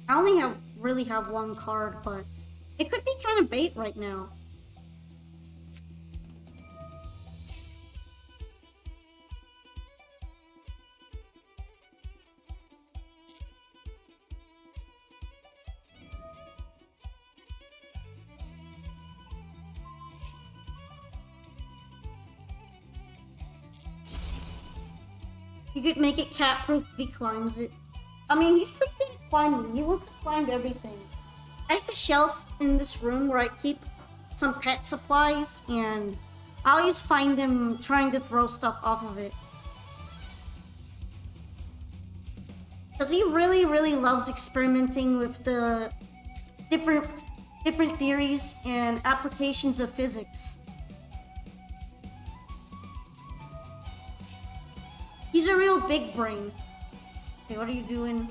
[SPEAKER 1] I only really have one card, but it could be kind of bait right now. You could make it cat-proof if he climbs it. I mean, he's pretty good at climbing. He wants to climb everything. I have a shelf in this room where I keep some pet supplies, and I always find him trying to throw stuff off of it. Because he really, really loves experimenting with the different different theories and applications of physics. He's a real big brain. Okay, what are you doing?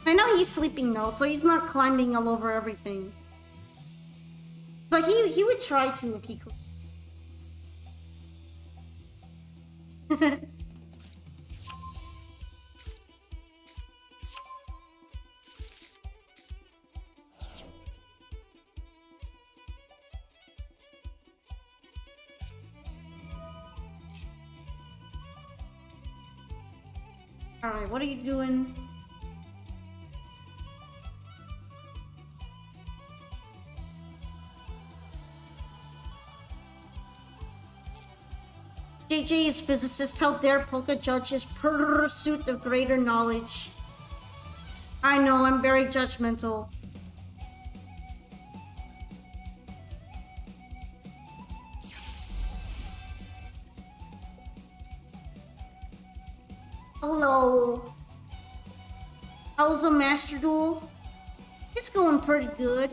[SPEAKER 1] I know he's sleeping though, so he's not climbing all over everything. But he would try to if he could. Alright, what are you doing? JJ is physicist. How dare Polka judge his pursuit of greater knowledge? I know, I'm very judgmental. Hello. How's the Master Duel? It's going pretty good.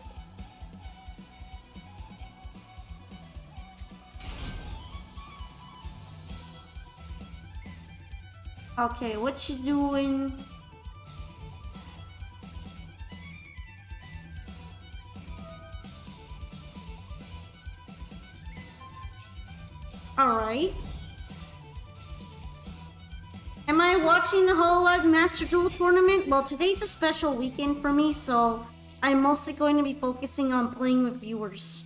[SPEAKER 1] Okay, what you doing? Alright. Am I watching the Hololive Master Duel tournament? Well, today's a special weekend for me, so I'm mostly going to be focusing on playing with viewers.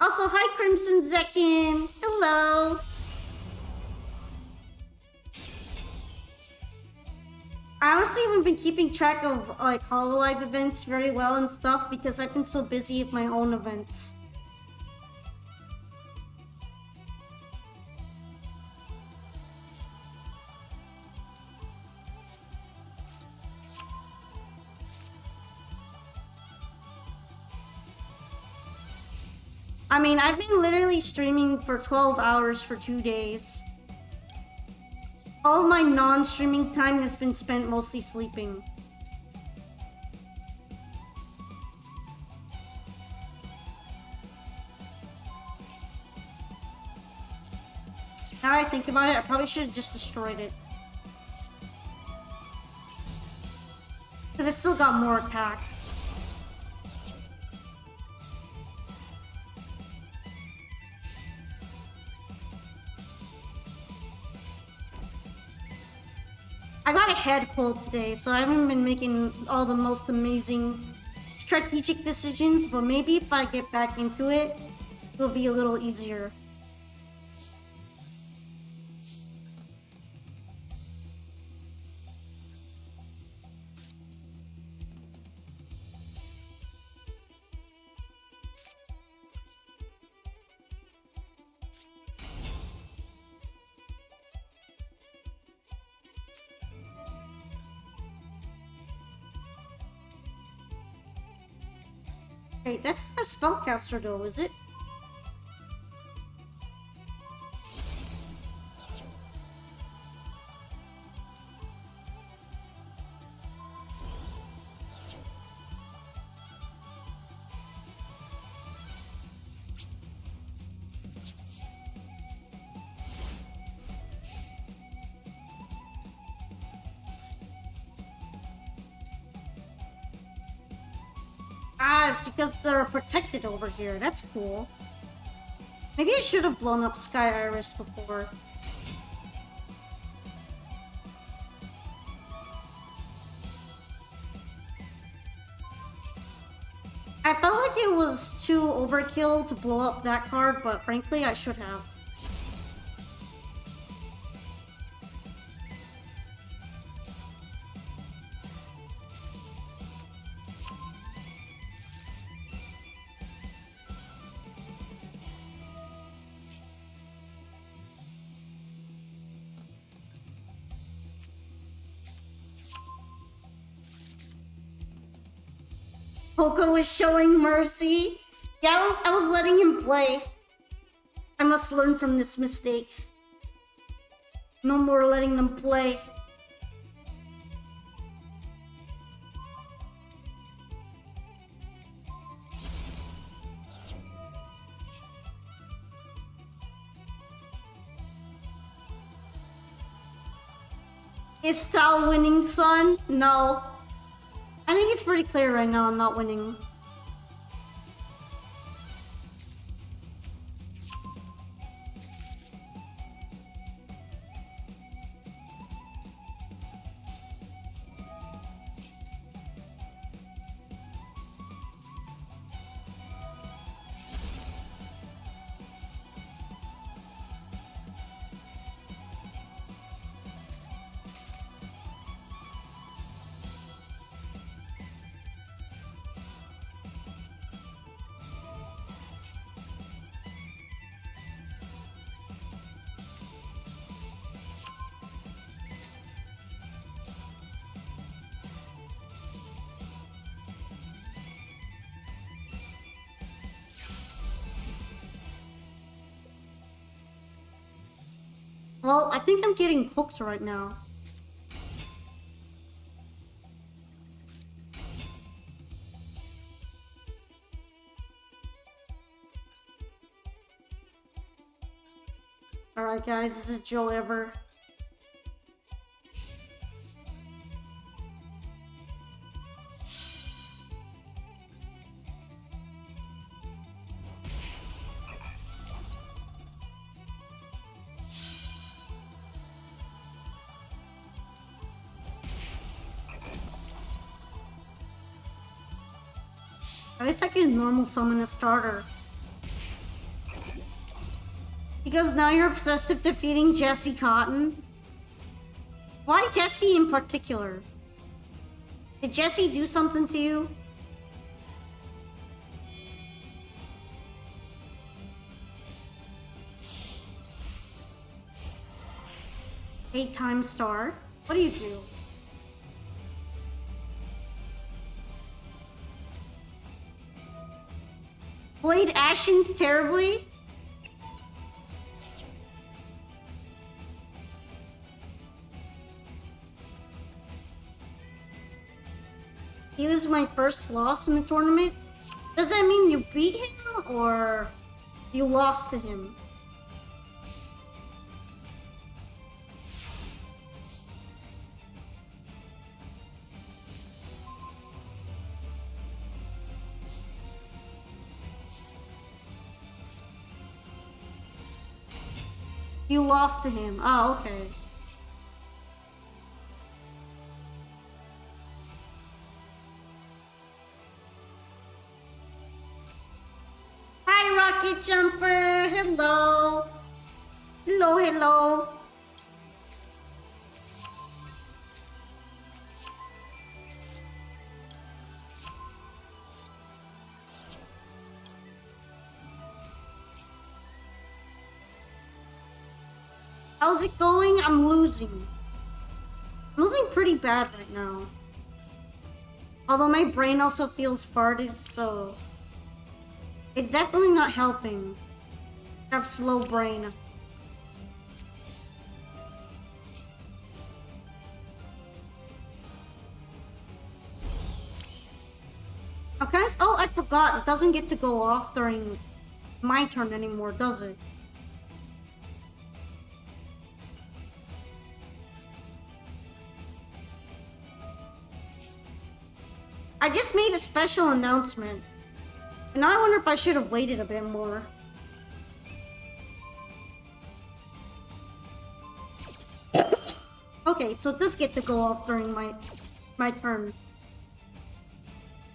[SPEAKER 1] Also, hi Crimson Zekin! Hello! I honestly haven't been keeping track of like Hololive events very well and stuff because I've been so busy with my own events. I mean, I've been literally streaming for 12 hours for 2 days. All my non-streaming time has been spent mostly sleeping. Now I think about it, I probably should have just destroyed it. Because it still got more attack. I got a head cold today, so I haven't been making all the most amazing strategic decisions, but maybe if I get back into it, it'll be a little easier. Hey, that's not a spellcaster though, is it? Ah, it's because they're protected over here. That's cool. Maybe I should have blown up Sky Iris before. I felt like it was too overkill to blow up that card, but frankly, I should have. Poco was showing mercy. Yeah, I was letting him play. I must learn from this mistake. No more letting them play. Is Tal winning, son? No. I think it's pretty clear right now I'm not winning. Well, I think I'm getting hooked right now. Alright guys, this is Joe Ever. At least I can normal summon a starter. Because now you're obsessed with defeating Jesse Cotton. Why Jesse in particular? Did Jesse do something to you? 8-time star? What do you do? Played Ashen terribly? He was my first loss in the tournament. Does that mean you beat him or you lost to him? You lost to him. Oh, okay. Hi, Rocket Jumper. Hello. Hello, hello. How's it going? I'm losing. I'm losing pretty bad right now. Although my brain also feels farted, so it's definitely not helping. I have slow brain. Okay. Oh, I forgot. It doesn't get to go off during my turn anymore, does it? I just made a special announcement. And now I wonder if I should have waited a bit more. Okay, so it does get to go off during my turn.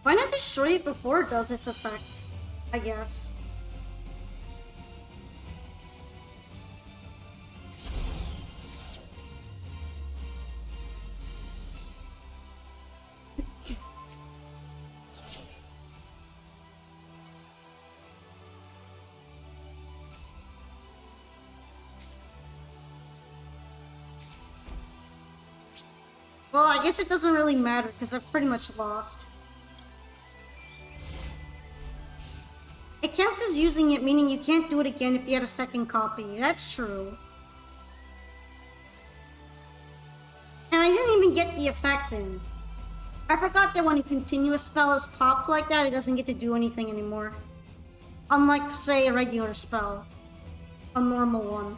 [SPEAKER 1] Why not destroy it before it does its effect? I guess. Well, I guess it doesn't really matter because I've pretty much lost. It counts as using it, meaning you can't do it again if you had a second copy. That's true. And I didn't even get the effect in. I forgot that when a continuous spell is popped like that, it doesn't get to do anything anymore. Unlike, say, a regular spell. A normal one.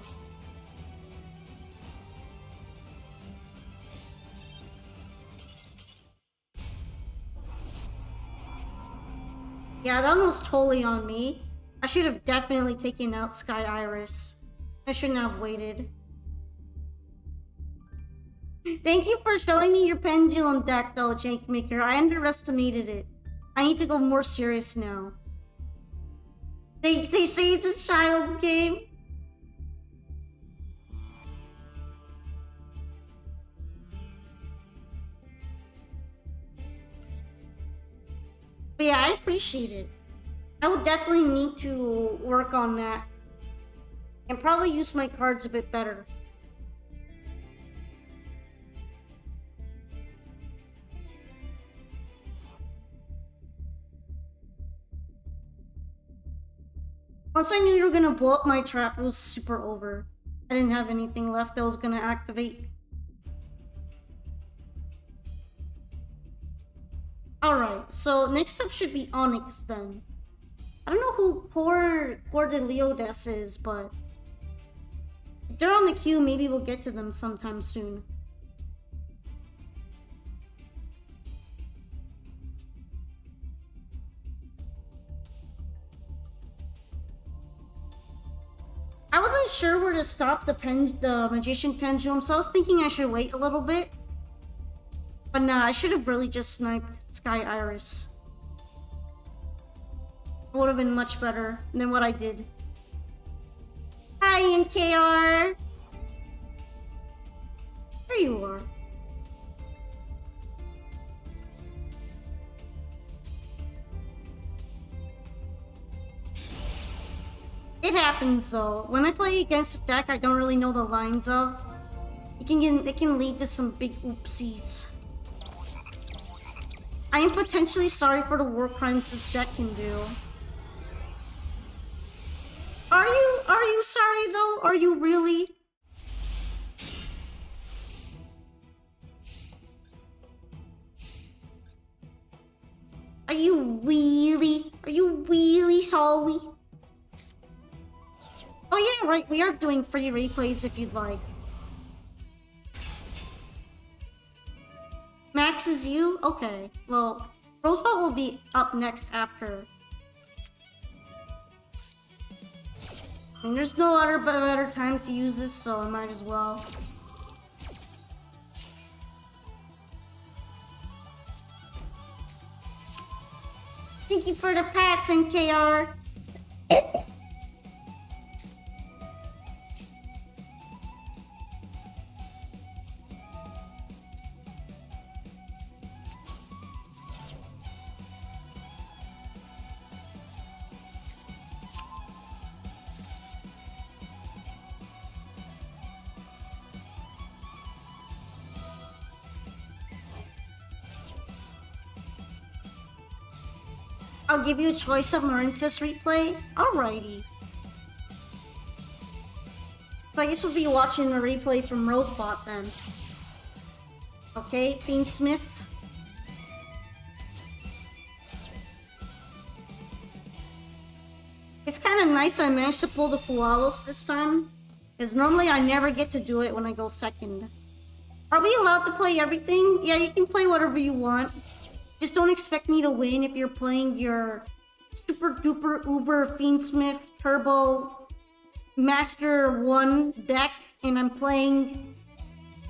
[SPEAKER 1] Yeah, that one was totally on me. I should have definitely taken out Sky Iris. I shouldn't have waited. Thank you for showing me your pendulum deck though, Jake Maker. I underestimated it. I need to go more serious now. They say it's a child's game. But yeah, I appreciate it. I would definitely need to work on that. And probably use my cards a bit better. Once I knew you were gonna blow up my trap, it was super over. I didn't have anything left that was gonna activate. Alright, so next up should be Onyx then. I don't know who Cor de Leodes is, but if they're on the queue, maybe we'll get to them sometime soon. I wasn't sure where to stop the Magician Pendulum, so I was thinking I should wait a little bit. But nah, I should have really just sniped Sky Iris. It would have been much better than what I did. Hi, NKR! There you are. It happens though. When I play against a deck I don't really know the lines of, it can lead to some big oopsies. I am potentially sorry for the war crimes this deck can do. Are you sorry though? Are you really? Are you really sorry? Oh yeah, right, we are doing free replays if you'd like. Max is you? Okay, well, Rosebud will be up next after. I mean, there's no other better time to use this, so I might as well. Thank you for the pats, NKR. I'll give you a choice of Marincess replay. Alrighty. So I guess we'll be watching a replay from Rosebot then. Okay, Fiendsmith. It's kind of nice I managed to pull the Fualos this time, because normally I never get to do it when I go second. Are we allowed to play everything? Yeah, you can play whatever you want. Just don't expect me to win if you're playing your super duper uber Fiendsmith Turbo Master 1 deck and I'm playing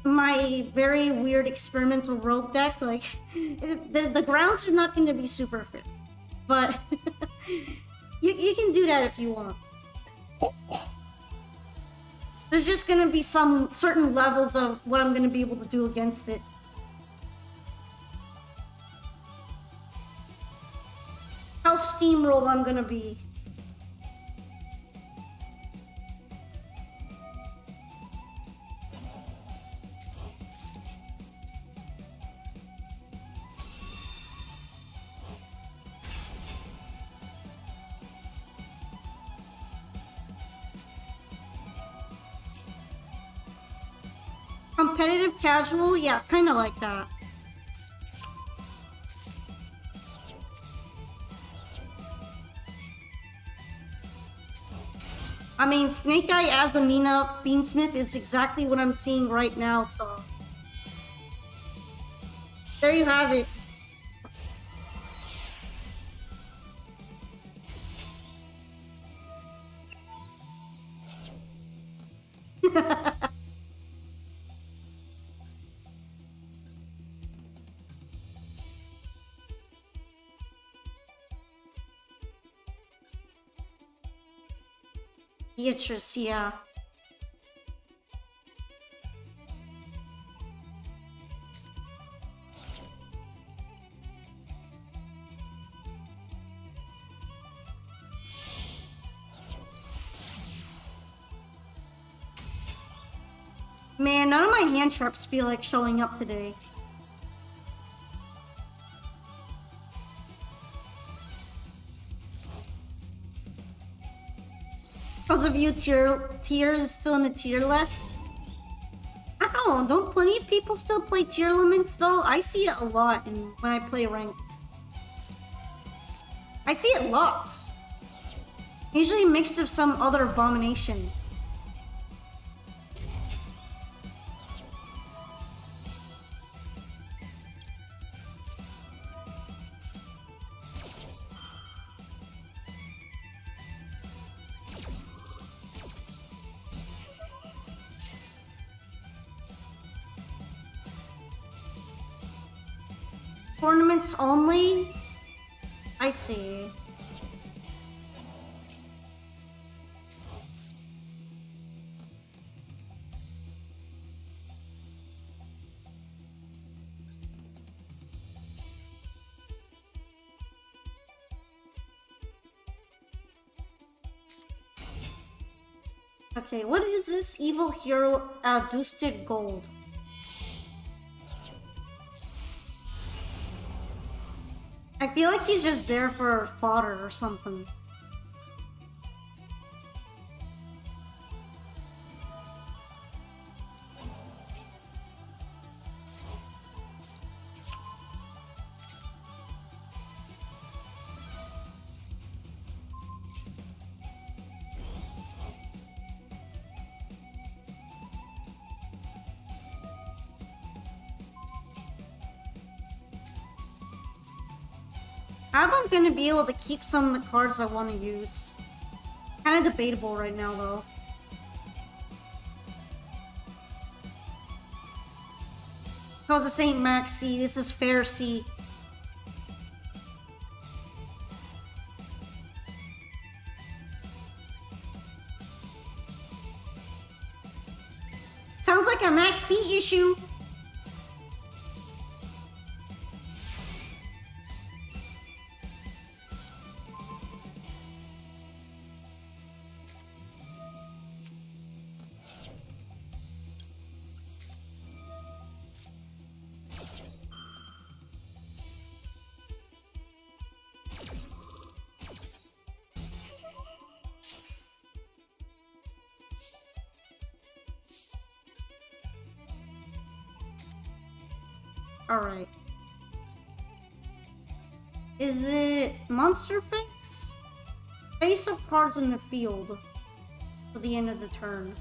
[SPEAKER 1] my very weird experimental rogue deck, like the grounds are not going to be super fit, but you can do that if you want. There's just going to be some certain levels of what I'm going to be able to do against it. How steamrolled I'm going to be. Competitive casual? Yeah, kind of like that. I mean, Snake Eye Azamina Beansmith is exactly what I'm seeing right now, so... There you have it. Beatrice, yeah. Man, none of my hand traps feel like showing up today. Because of you, tiers is still in the tier list. I don't know, don't plenty of people still play tier limits though? I see it a lot when I play ranked. I see it lots. Usually mixed with some other abomination. Tournaments only? I see. Okay, what is this evil hero Adusted Gold? I feel like he's just there for fodder or something. How am I gonna be able to keep some of the cards I want to use? Kind of debatable right now, though. Because this ain't Max C, this is Fair C. Sounds like a Max C issue. Alright. Is it Monster Face? Face up cards in the field for the end of the turn.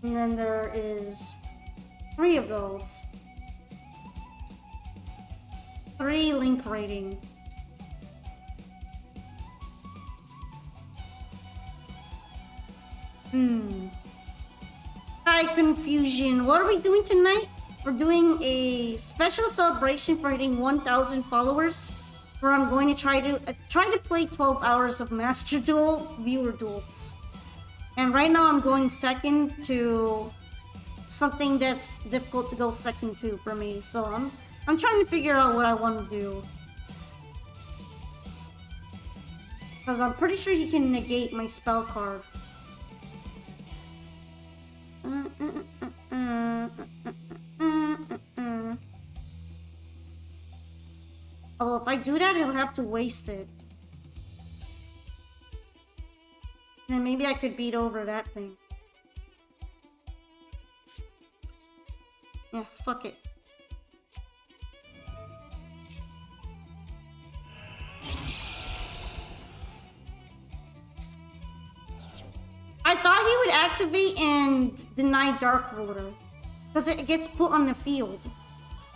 [SPEAKER 1] And then there is 3 of those. 3 link rating. Hi, Confusion. What are we doing tonight? We're doing a special celebration for hitting 1,000 followers, where I'm going to try to play 12 hours of Master Duel viewer duels. And right now I'm going second to something that's difficult to go second to for me. So I'm trying to figure out what I want to do. Because I'm pretty sure he can negate my spell card. Although if I do that, he'll have to waste it. Then maybe I could beat over that thing. Yeah, fuck it. I thought he would activate and deny Dark Ruler, because it gets put on the field.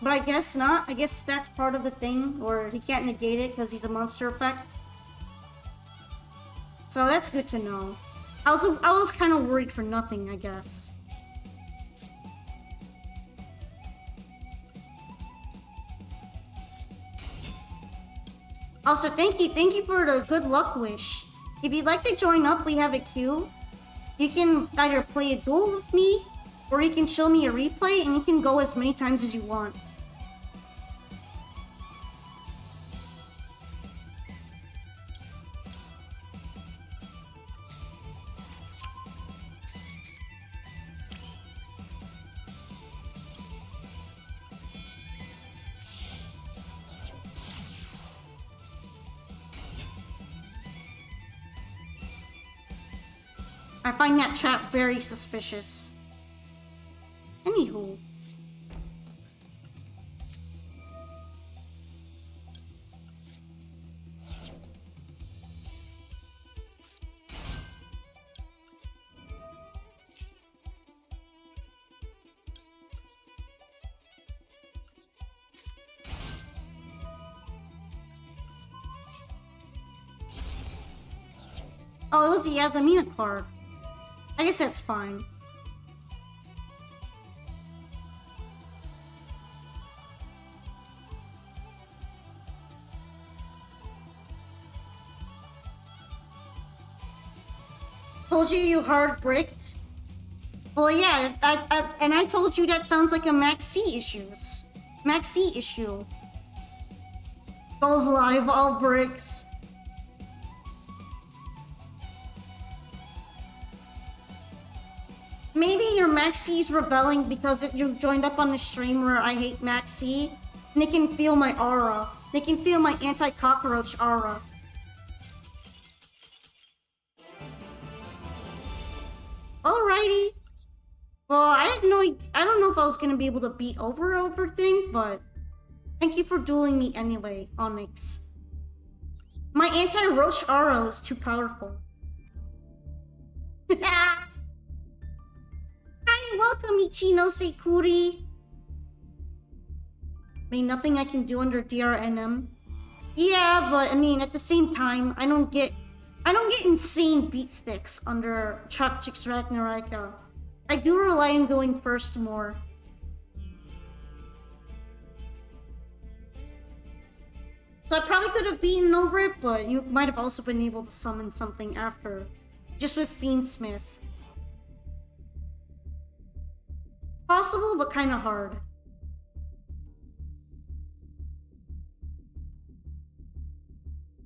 [SPEAKER 1] But I guess not. I guess that's part of the thing, or he can't negate it because he's a monster effect. So that's good to know. I was kind of worried for nothing, I guess. Also, thank you for the good luck wish. If you'd like to join up, we have a queue. You can either play a duel with me, or you can show me a replay, and you can go as many times as you want. I find that trap very suspicious. Anywho. Oh, it was the Yasmina card. I guess that's fine. Told you hard bricked? Well, yeah, I told you that sounds like a Max C issues. Max C issue. Goes live, all bricks. Maybe your Maxi's rebelling because you joined up on the stream where I hate Maxi, and they can feel my aura. They can feel my anti-cockroach aura. Alrighty. Well, I don't know if I was gonna be able to beat over thing, but thank you for dueling me anyway, Onyx. My anti-roach aura is too powerful. Hi, welcome Ichino Seikuri. I mean, nothing I can do under DRNM. Yeah, but I mean, at the same time, I don't get insane beat sticks under Traptrix Ragnaraka. I do rely on going first more. So I probably could have beaten over it, but you might have also been able to summon something after. Just with Fiendsmith. Possible, but kind of hard.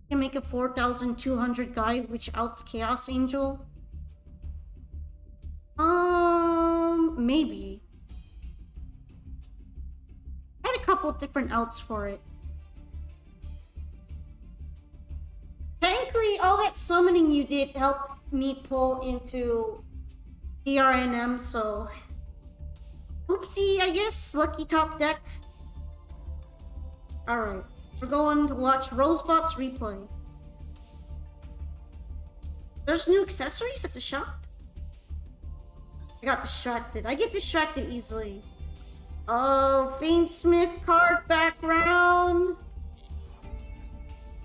[SPEAKER 1] Can make a 4,200 guy, which outs Chaos Angel. Maybe. I had a couple different outs for it. Thankfully, all that summoning you did helped me pull into DRNM, so... Oopsie, I guess. Lucky top deck. Alright. We're going to watch Rosebot's replay. There's new accessories at the shop? I got distracted. I get distracted easily. Oh, Fiendsmith card background.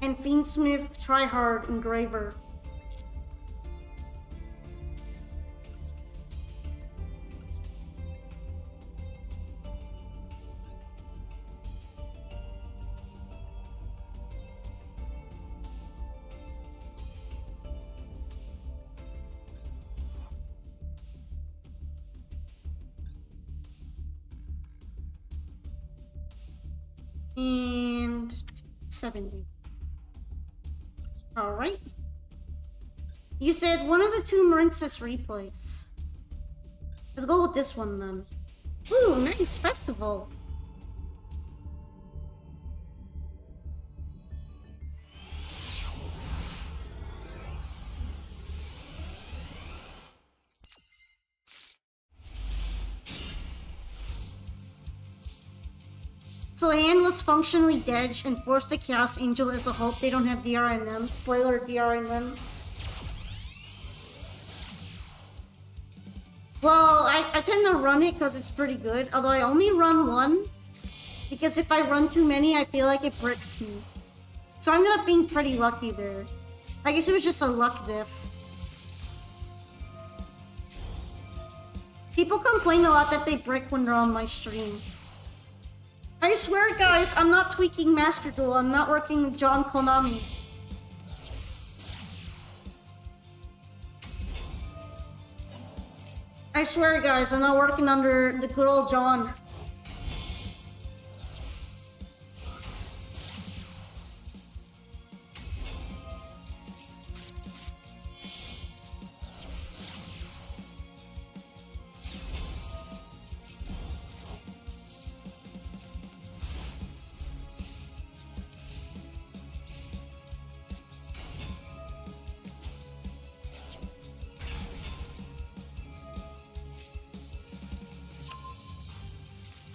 [SPEAKER 1] And Fiendsmith Tryhard engraver. And 70. Alright. You said one of the two Marincess replays. Let's go with this one then. Ooh, nice festival. So hand was functionally dead and forced the Chaos Angel as a hope they don't have DRNM. Spoiler, DRNM. Well, I tend to run it because it's pretty good. Although I only run one. Because if I run too many, I feel like it bricks me. So I ended up being pretty lucky there. I guess it was just a luck diff. People complain a lot that they brick when they're on my stream. I swear, guys, I'm not tweaking Master Duel. I'm not working with John Konami. I swear, guys, I'm not working under the good old John.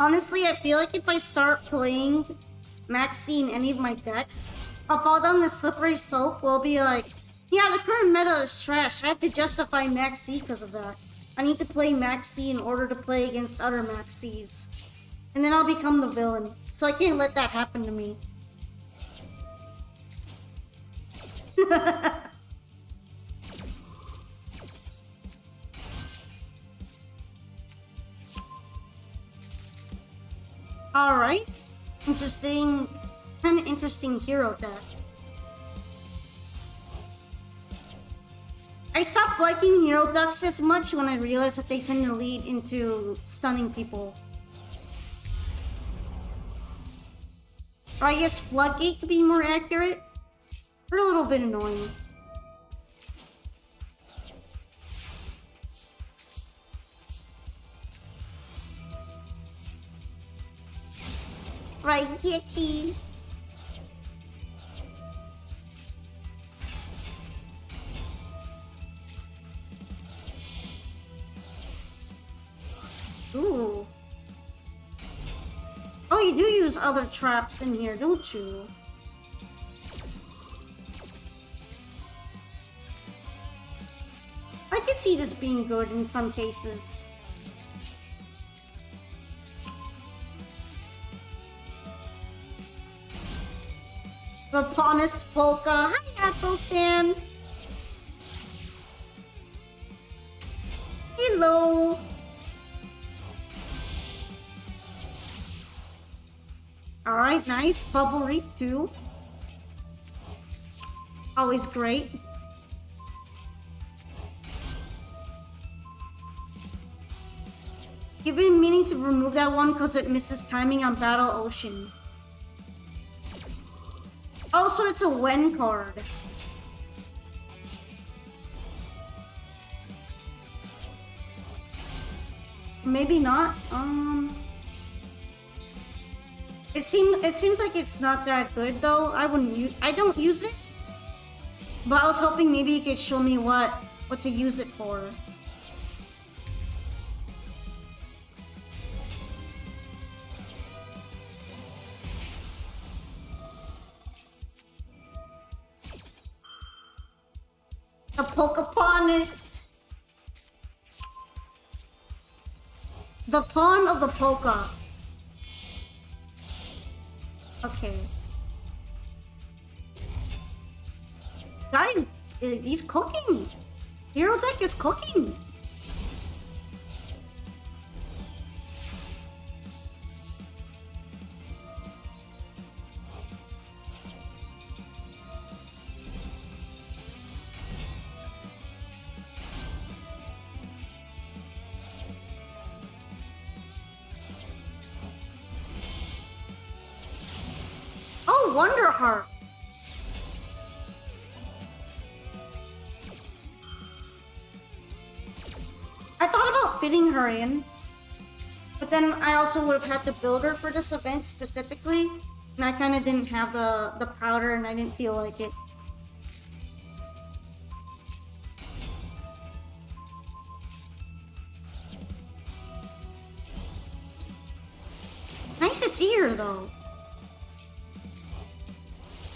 [SPEAKER 1] Honestly, I feel like if I start playing Maxi in any of my decks, I'll fall down the slippery slope. We'll be like, yeah, the current meta is trash. I have to justify Maxi because of that. I need to play Maxi in order to play against other Maxis. And then I'll become the villain. So I can't let that happen to me. Alright. Interesting. Kind of interesting hero deck. I stopped liking hero decks as much when I realized that they tend to lead into stunning people. Or I guess Floodgate to be more accurate. They're a little bit annoying. Right, Kitty. Ooh. Oh, you do use other traps in here, don't you? I could see this being good in some cases. The Pawnist Polka. Hi, Applestan. Hello. Alright, nice. Bubble Reef too. Always great. You've been meaning to remove that one because it misses timing on Battle Ocean. Also, it's a when card. Maybe not. It seems like it's not that good though. I don't use it. But I was hoping maybe you could show me what to use it for. The Pokepawnist. The pawn of the Poka. Okay. Guys, he's cooking. Hero deck is cooking. Oh, Wonder Heart. I thought about fitting her in, but then I also would have had to build her for this event specifically, and I kind of didn't have the powder, and I didn't feel like it. Nice to see her, though.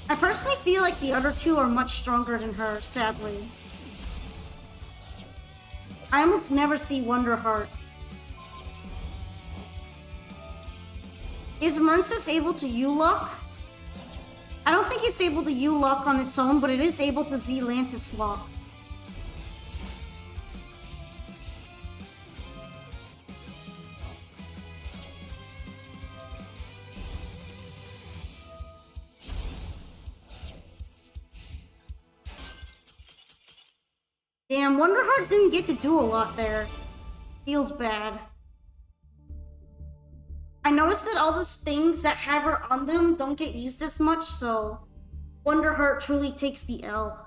[SPEAKER 1] I personally feel like the other two are much stronger than her, sadly. I almost never see Wonder Heart. Is Merncess able to U-Lock? I don't think it's able to U-Lock on its own, but it is able to Z-Lantis lock. Damn, Wonder Heart didn't get to do a lot there. Feels bad. I noticed that all those things that have her on them don't get used as much, so Wonder Heart truly takes the L.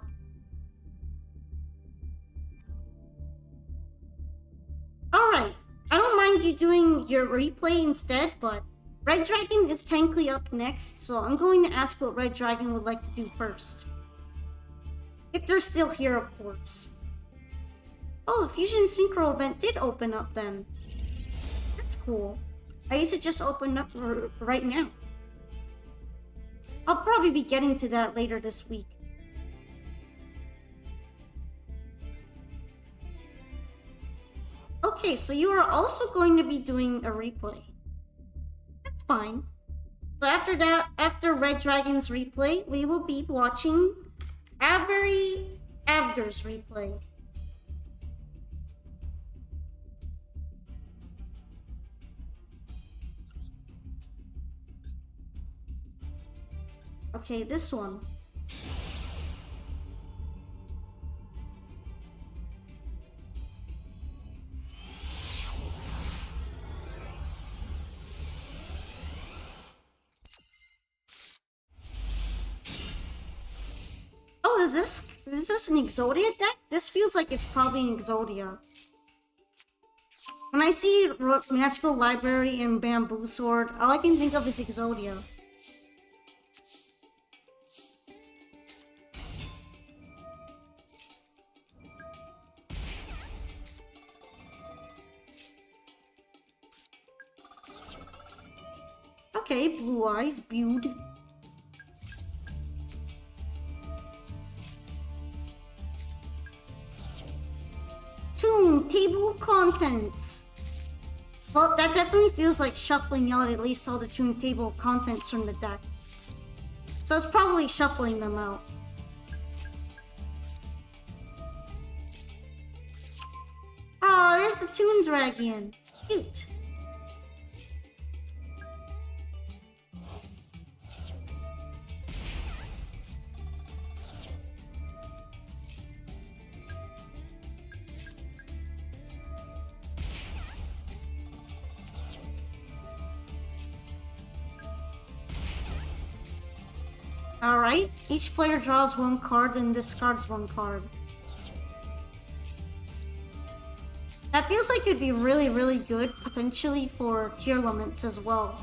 [SPEAKER 1] Alright, I don't mind you doing your replay instead, but Red Dragon is technically up next, so I'm going to ask what Red Dragon would like to do first. If they're still here, of course. Oh, the Fusion Synchro event did open up then. That's cool. I guess it just opened up right now. I'll probably be getting to that later this week. Okay, so you are also going to be doing a replay. That's fine. So after that, after Red Dragon's replay, we will be watching Avgar's replay. Okay, this one. Oh, is this an Exodia deck? This feels like it's probably an Exodia. When I see Magical Library and Bamboo Sword, all I can think of is Exodia. Okay, Blue Eyes, Bude. Toon Table Contents. Well, that definitely feels like shuffling out at least all the Toon Table Contents from the deck. So it's probably shuffling them out. Oh, there's the Toon Dragon. Cute. Alright, each player draws one card and discards one card. That feels like it'd be really, really good, potentially for tier limits as well.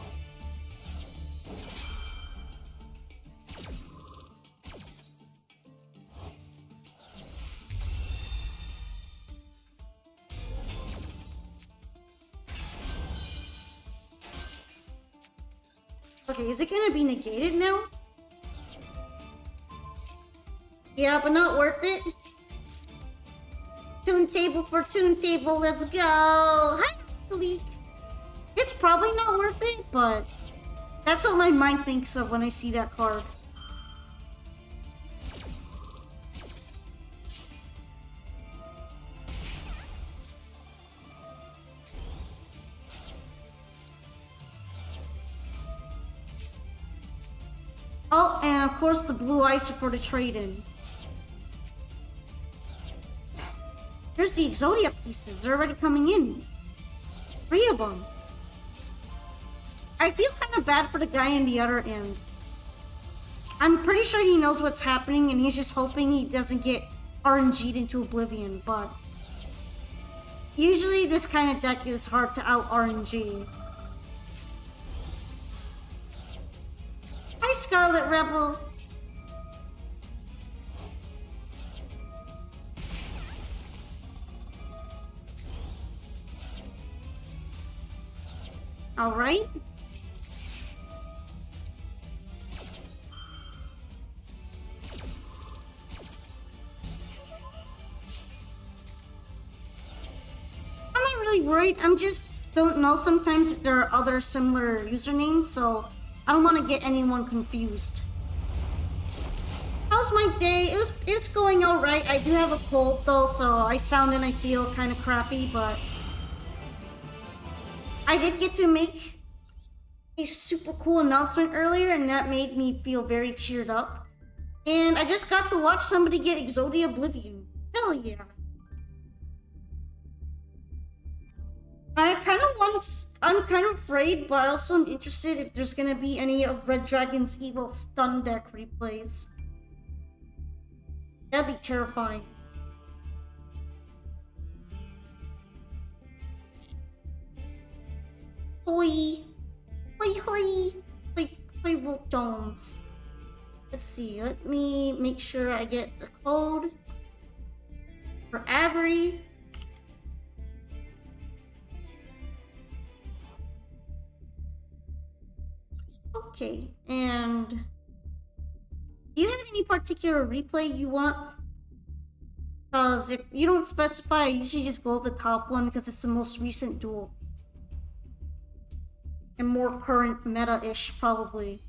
[SPEAKER 1] Okay, is it gonna be negated now? Yeah, but not worth it. Toon Table for Toon Table, let's go! Hi, Leak! It's probably not worth it, but That's what my mind thinks of when I see that card. Oh, and of course the blue ice for the trade-in. There's the Exodia pieces. They're already coming in. 3 of them. I feel kind of bad for the guy in the other end. I'm pretty sure he knows what's happening and he's just hoping he doesn't get RNG'd into oblivion, but usually this kind of deck is hard to out RNG. Hi, Scarlet Rebel. All right. I'm not really worried. I'm just don't know. Sometimes there are other similar usernames, so I don't want to get anyone confused. How's my day? It's going all right. I do have a cold though, so I sound and I feel kind of crappy, but I did get to make a super cool announcement earlier, and that made me feel very cheered up. And I just got to watch somebody get Exodia Oblivion. Hell yeah. I'm kind of afraid, but I also am interested if there's gonna be any of Red Dragon's evil stun deck replays. That'd be terrifying. Hoi! Hoi hoi! Hoi Wolf Jones. Let's see, let me make sure I get the code for Avery. Okay, and do you have any particular replay you want? Because if you don't specify, I usually just go with the top one because it's the most recent duel. And more current meta-ish, probably.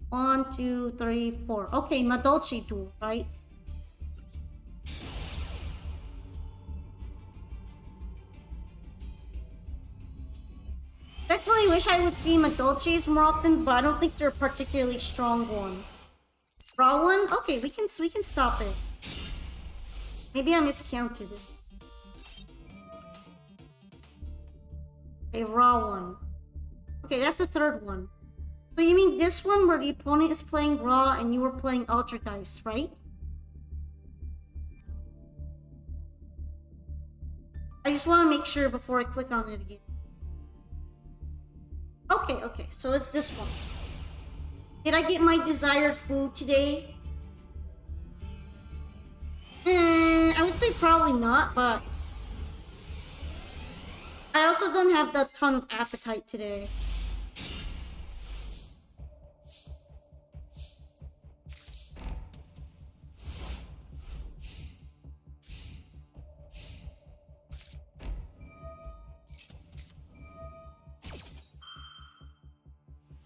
[SPEAKER 1] 1, 2, 3, 4. Okay, Madolche duel, right? Definitely wish I would see Madolches more often, but I don't think they're a particularly strong one. Raw one? Okay, we can stop it. Maybe I miscounted it. Okay, raw one. Okay, that's the third one. So you mean this one where the opponent is playing raw and you were playing Altergeist, right? I just want to make sure before I click on it again. Okay, so it's this one. Did I get my desired food today? I would say probably not, but I also don't have that ton of appetite today.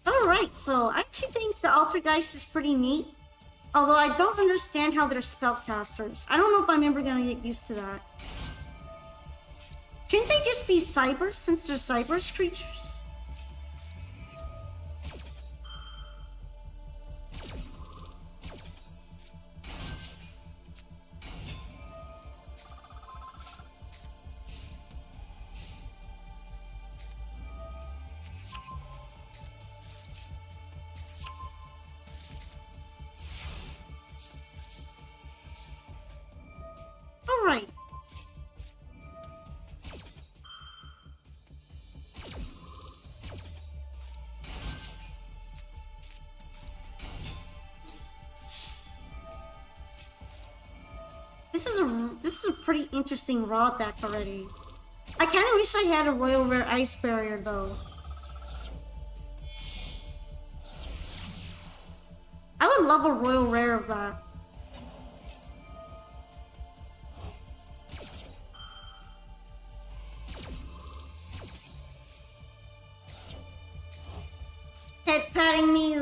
[SPEAKER 1] Alright, so I actually think the Altergeist is pretty neat. Although I don't understand how they're spellcasters. I don't know if I'm ever gonna get used to that. Shouldn't they just be cybers since they're cybers creatures? Alright. This is a pretty interesting raw deck already. I kind of wish I had a Royal Rare Ice Barrier though. I would love a Royal Rare of that.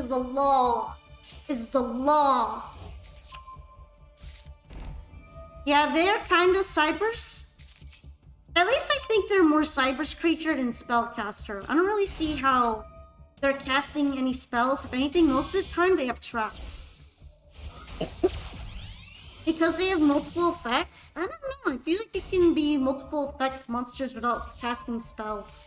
[SPEAKER 1] is the law. Is the law. Yeah, they're kind of cybers. At least I think they're more cybers creature than spellcaster. I don't really see how they're casting any spells. If anything, most of the time they have traps. Because they have multiple effects? I don't know. I feel like it can be multiple effect monsters without casting spells.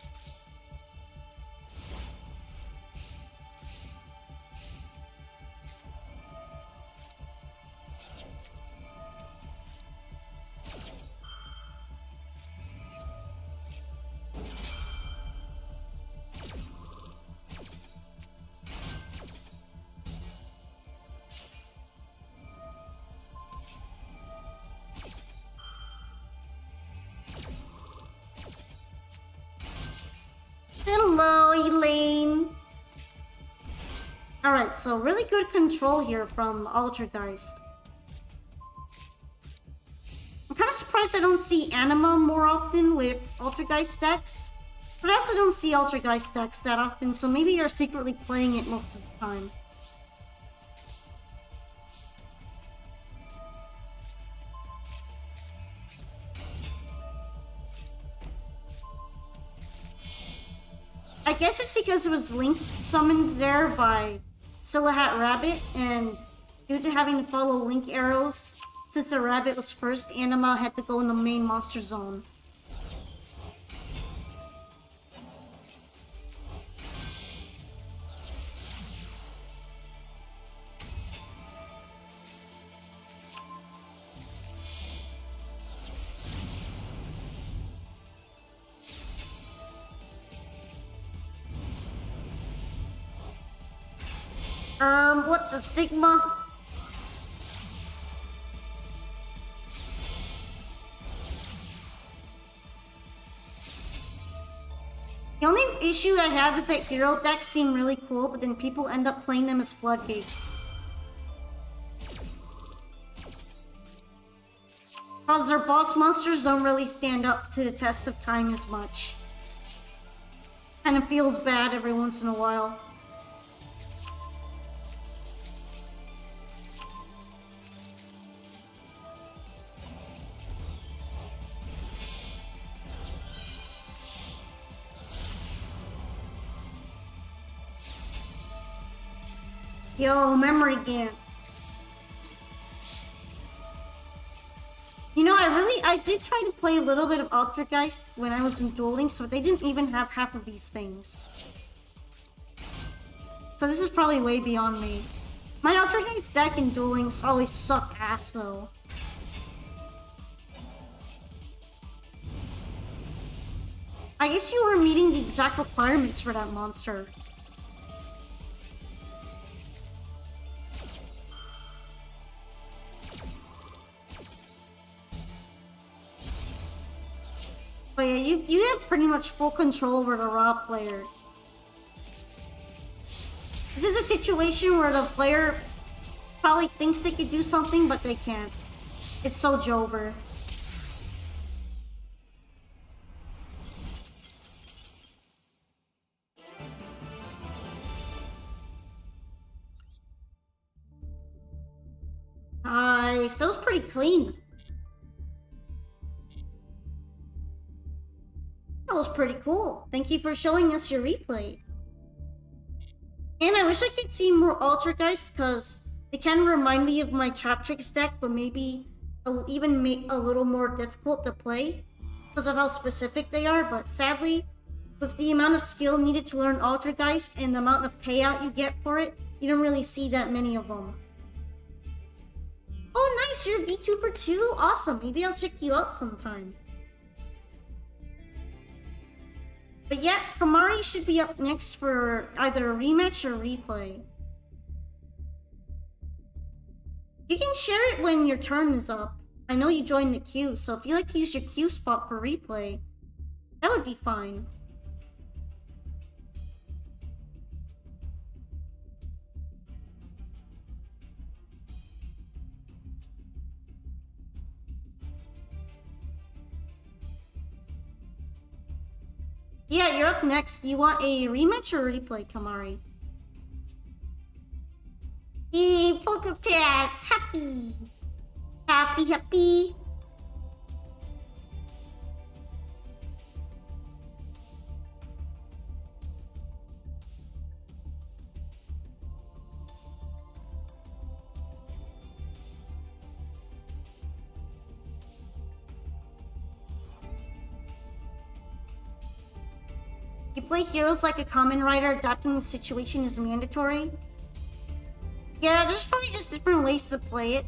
[SPEAKER 1] Hello, Elaine. Alright, so really good control here from Altergeist. I'm kind of surprised I don't see Anima more often with Altergeist decks. But I also don't see Altergeist decks that often, so maybe you're secretly playing it most of the time. I guess it's because it was linked summoned there by Silahat Rabbit, and due to having to follow link arrows, since the rabbit was first, Anima had to go in the main monster zone. What the Sigma? The only issue I have is that hero decks seem really cool, but then people end up playing them as floodgates. Cause their boss monsters don't really stand up to the test of time as much. Kind of feels bad every once in a while. Yo, memory game. You know, I did try to play a little bit of Altergeist when I was in Duel Links, but they didn't even have half of these things. So this is probably way beyond me. My Altergeist deck in Duel Links always sucked ass, though. I guess you were meeting the exact requirements for that monster. But yeah, you have pretty much full control over the raw player. This is a situation where the player probably thinks they could do something, but they can't. It's so Jover. Nice, that was pretty clean. That was pretty cool. Thank you for showing us your replay. And I wish I could see more Altergeist, because they kind of remind me of my Trap Tricks deck, but maybe even a little more difficult to play because of how specific they are. But sadly, with the amount of skill needed to learn Altergeist and the amount of payout you get for it, you don't really see that many of them. Oh nice, you're a VTuber too? Awesome, maybe I'll check you out sometime. But yeah, Kamari should be up next for either a rematch or a replay. You can share it when your turn is up. I know you joined the queue, so if you like to use your queue spot for replay, that would be fine. Yeah, you're up next. You want a rematch or replay, Kamari? Yay, polka pets! Happy! Happy, happy! You play heroes like a common writer, adapting the situation is mandatory. Yeah, there's probably just different ways to play it.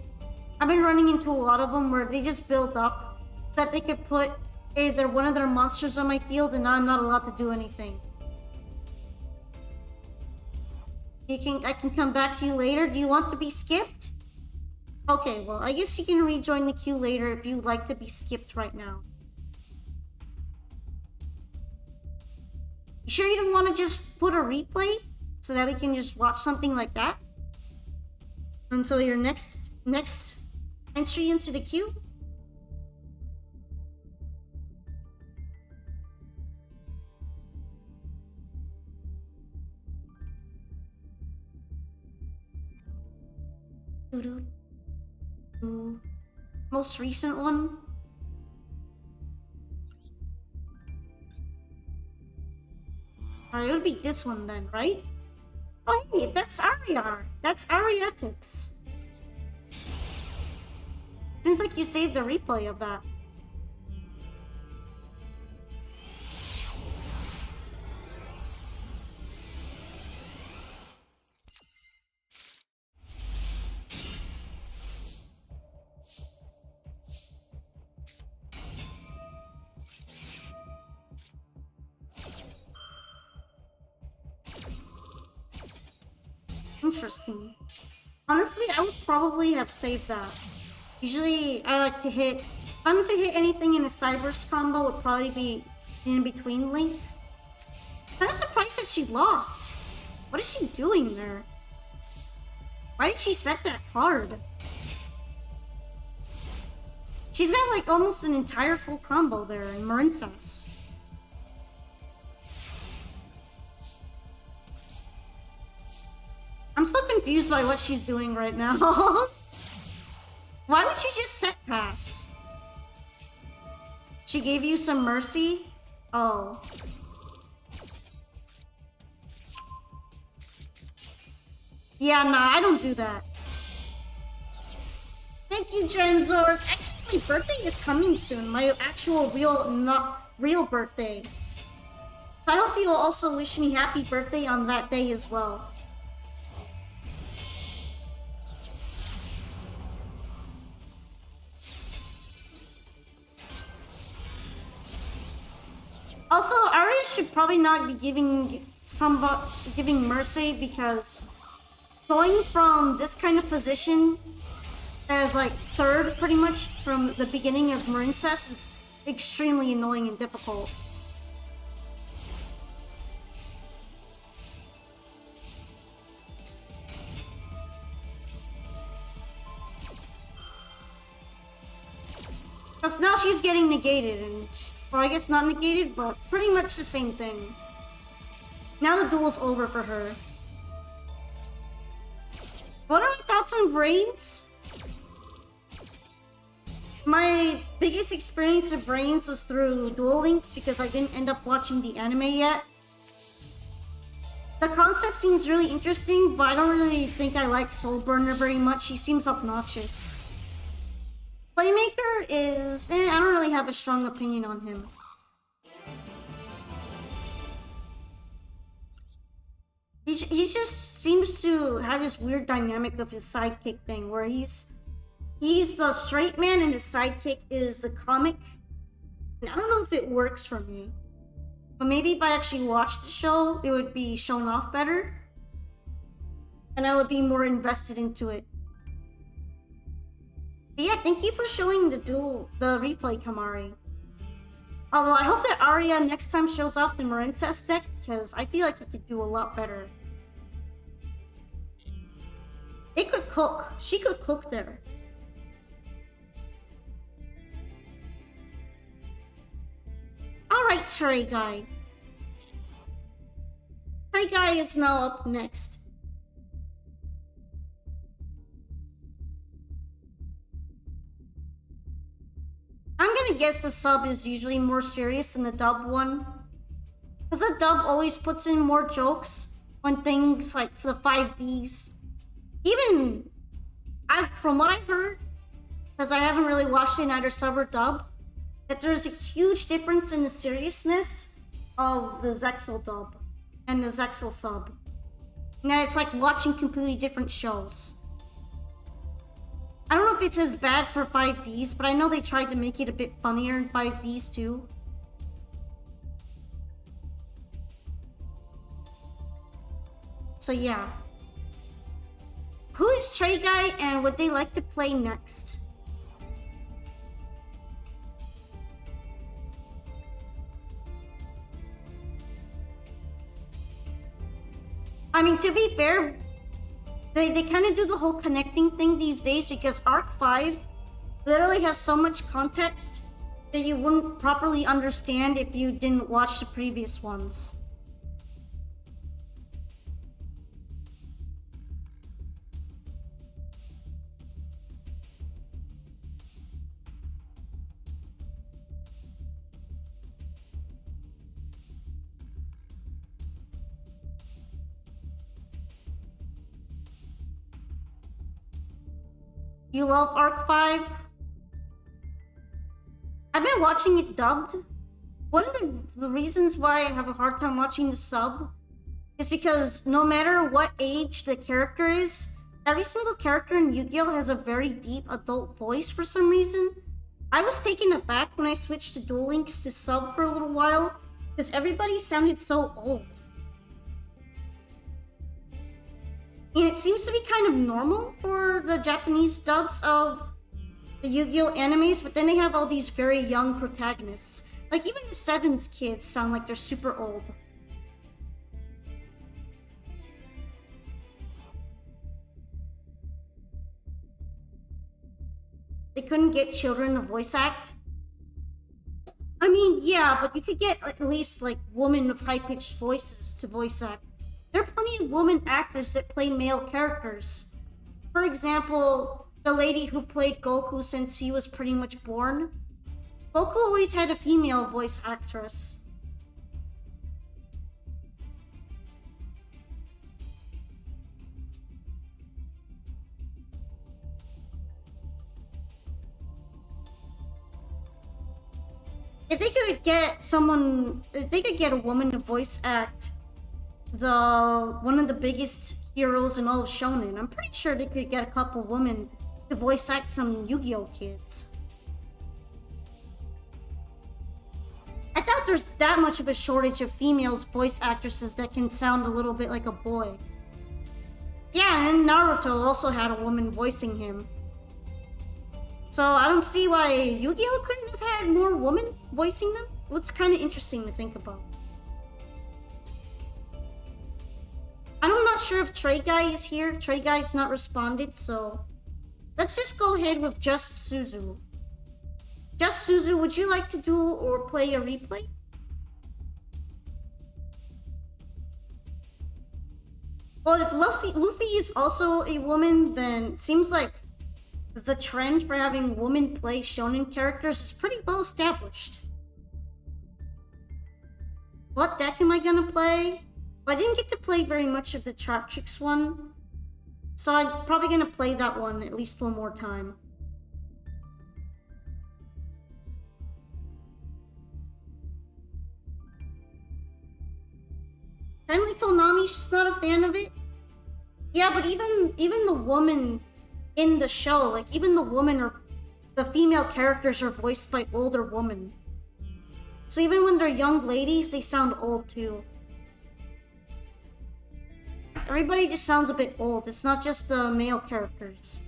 [SPEAKER 1] I've been running into a lot of them where they just build up so that they could put either one of their monsters on my field and now I'm not allowed to do anything. I can come back to you later. Do you want to be skipped? Okay, well, I guess you can rejoin the queue later if you'd like to be skipped right now. You sure you don't want to just put a replay so that we can just watch something like that until your next entry into the queue? Most recent one. Alright, it would be this one then, right? Oh hey, that's Ariar. That's Ariatics. Seems like you saved the replay of that. Interesting. Honestly, I would probably have saved that. Usually, I like to hit... If I'm to hit anything in a Cybers combo, it would probably be in between Link. I'm kind of surprised that she lost. What is she doing there? Why did she set that card? She's got like almost an entire full combo there in Marincess. I'm so confused by what she's doing right now. Why would you just set pass? She gave you some mercy? Oh. Yeah, nah, I don't do that. Thank you, Drenzors. Actually, my birthday is coming soon. My actual real birthday. I hope you'll also wish me happy birthday on that day as well. Also, Arya should probably not be giving mercy because going from this kind of position as like third pretty much from the beginning of Marincess is extremely annoying and difficult. Because now she's getting negated and... Or I guess not negated, but pretty much the same thing. Now the duel's over for her. What are my thoughts on Vrains? My biggest experience of Vrains was through Duel Links because I didn't end up watching the anime yet. The concept seems really interesting, but I don't really think I like Soulburner very much. He seems obnoxious. Playmaker is... I don't really have a strong opinion on him. He just seems to have this weird dynamic of his sidekick thing, where he's the straight man and his sidekick is the comic. And I don't know if it works for me. But maybe if I actually watched the show, it would be shown off better. And I would be more invested into it. But yeah, thank you for showing the replay, Kamari. Although I hope that Arya next time shows off the Marincess deck, because I feel like it could do a lot better. It could cook. She could cook there. Alright, Trey Guy. Trey Guy is now up next. I'm gonna guess the sub is usually more serious than the dub one. Because the dub always puts in more jokes on things like the 5Ds. Even, from what I've heard, because I haven't really watched it in either sub or dub, that there's a huge difference in the seriousness of the Zexal dub and the Zexal sub. Now it's like watching completely different shows. I don't know if it's as bad for 5Ds, but I know they tried to make it a bit funnier in 5Ds too. So yeah. Who is Trey Guy and would they like to play next? I mean, to be fair, they kind of do the whole connecting thing these days because Arc 5 literally has so much context that you wouldn't properly understand if you didn't watch the previous ones. You love Arc 5? I've been watching it dubbed. One of the reasons why I have a hard time watching the sub is because no matter what age the character is, every single character in Yu-Gi-Oh! Has a very deep adult voice for some reason. I was taken aback when I switched to Duel Links to sub for a little while because everybody sounded so old. And it seems to be kind of normal for the Japanese dubs of the Yu-Gi-Oh! Animes, but then they have all these very young protagonists. Like, even the Sevens kids sound like they're super old. They couldn't get children to voice act? I mean, yeah, but you could get at least, like, women of high-pitched voices to voice act. There are plenty of women actors that play male characters. For example, the lady who played Goku since he was pretty much born. Goku always had a female voice actress. If they could get a woman to voice act one of the biggest heroes in all of Shonen, I'm pretty sure they could get a couple women to voice act some Yu-Gi-Oh! Kids. I doubt there's that much of a shortage of females voice actresses that can sound a little bit like a boy. Yeah, and Naruto also had a woman voicing him. So I don't see why Yu-Gi-Oh! Couldn't have had more women voicing them. It's kind of interesting to think about. I'm not sure if Trey Guy is here. Trey Guy's not responded, so let's just go ahead with Just Suzu. Just Suzu, would you like to do or play a replay? Well, if Luffy is also a woman, then it seems like the trend for having women play shonen characters is pretty well established. What deck am I gonna play? I didn't get to play very much of the Traptrix one, so I'm probably gonna play that one at least one more time. Apparently Konami's just not a fan of it. Yeah, but even the woman in the show, like even the female characters are voiced by older women. So even when they're young ladies, they sound old too. Everybody just sounds a bit old. It's not just the male characters.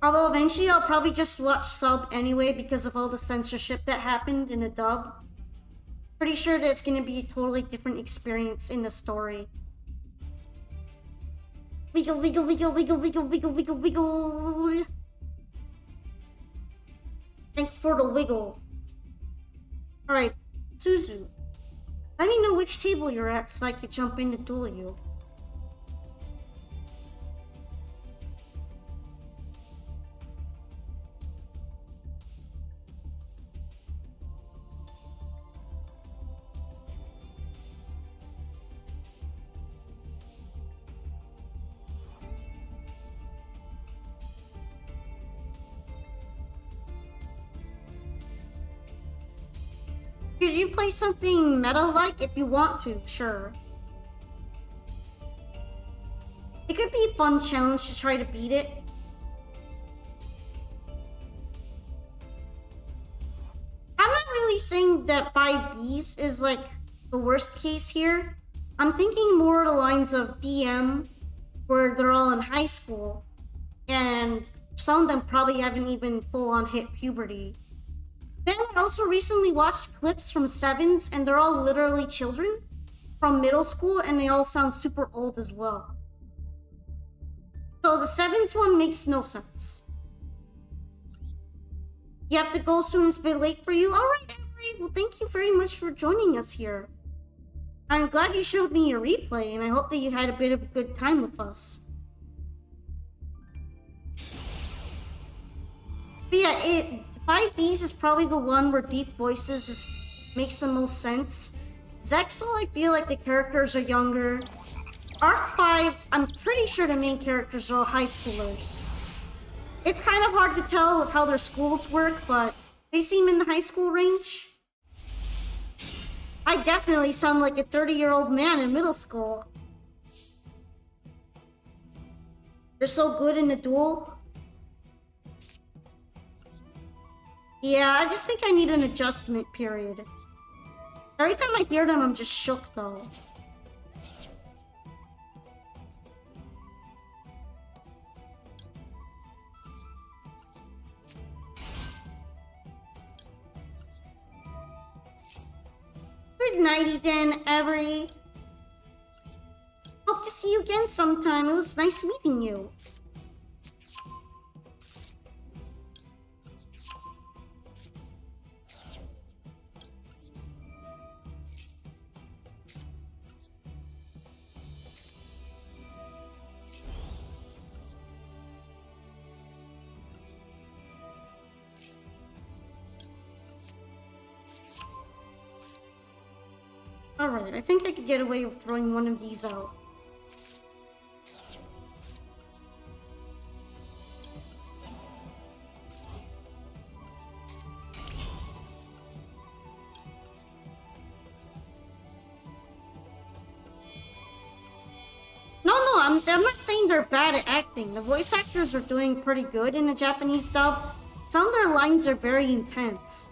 [SPEAKER 1] Although eventually I'll probably just watch sub anyway because of all the censorship that happened in the dub. Pretty sure that it's gonna be a totally different experience in the story. Wiggle, wiggle, wiggle, wiggle, wiggle, wiggle, wiggle, wiggle. Thank for the wiggle. Alright, Suzu. Let me know which table you're at so I could jump in to duel you. Could you play something meta-like if you want to? Sure. It could be a fun challenge to try to beat it. I'm not really saying that 5Ds is like the worst case here. I'm thinking more the lines of DM, where they're all in high school, and some of them probably haven't even full-on hit puberty. Then I also recently watched clips from Sevens, and they're all literally children from middle school, and they all sound super old as well. So the Sevens one makes no sense. You have to go soon, it's a bit late for you? Alright, Avery, well thank you very much for joining us here. I'm glad you showed me your replay, and I hope that you had a bit of a good time with us. But yeah, 5Ds is probably the one where deep voices makes the most sense. Zexel, I feel like the characters are younger. Arc 5, I'm pretty sure the main characters are all high schoolers. It's kind of hard to tell with how their schools work, but they seem in the high school range. I definitely sound like a 30-year-old man in middle school. You're so good in the duel. Yeah, I just think I need an adjustment period. Every time I hear them, I'm just shook though. Good nighty then, Avery. Hope to see you again sometime. It was nice meeting you. Alright, I think I could get away with throwing one of these out. No, I'm not saying they're bad at acting. The voice actors are doing pretty good in the Japanese dub. Some of their lines are very intense.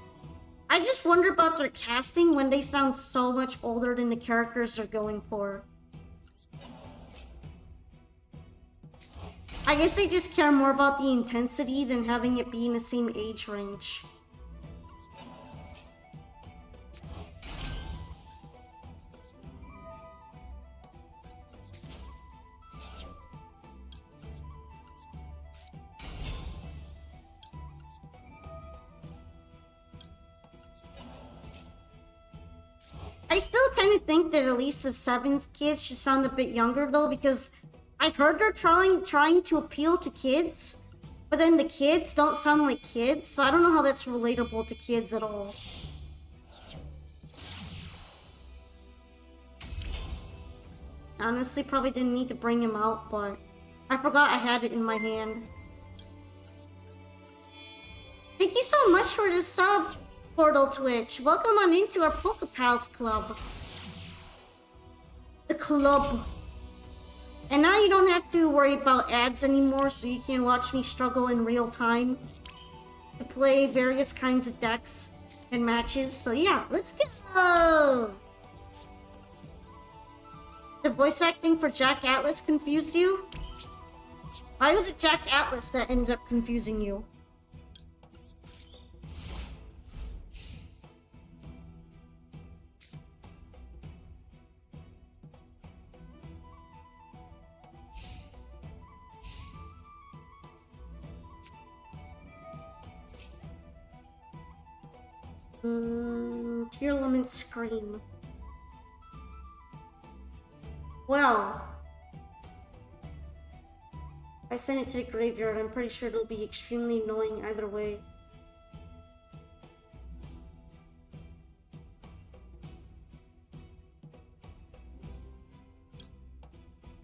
[SPEAKER 1] I just wonder about their casting when they sound so much older than the characters they're going for. I guess they just care more about the intensity than having it be in the same age range. I still kind of think that at least the Sevens kids should sound a bit younger though, because I heard they're trying to appeal to kids, but then the kids don't sound like kids, so I don't know how that's relatable to kids at all. Honestly, probably didn't need to bring him out, but I forgot I had it in my hand. Thank you so much for the sub, Portal Twitch. Welcome on into our Pokepals Club. The club. And now you don't have to worry about ads anymore, so you can watch me struggle in real time to play various kinds of decks and matches. So yeah, let's go! The voice acting for Jack Atlas confused you? Why was it Jack Atlas that ended up confusing you? Pure Lemon Scream. Well, I send it to the graveyard. I'm pretty sure it'll be extremely annoying either way.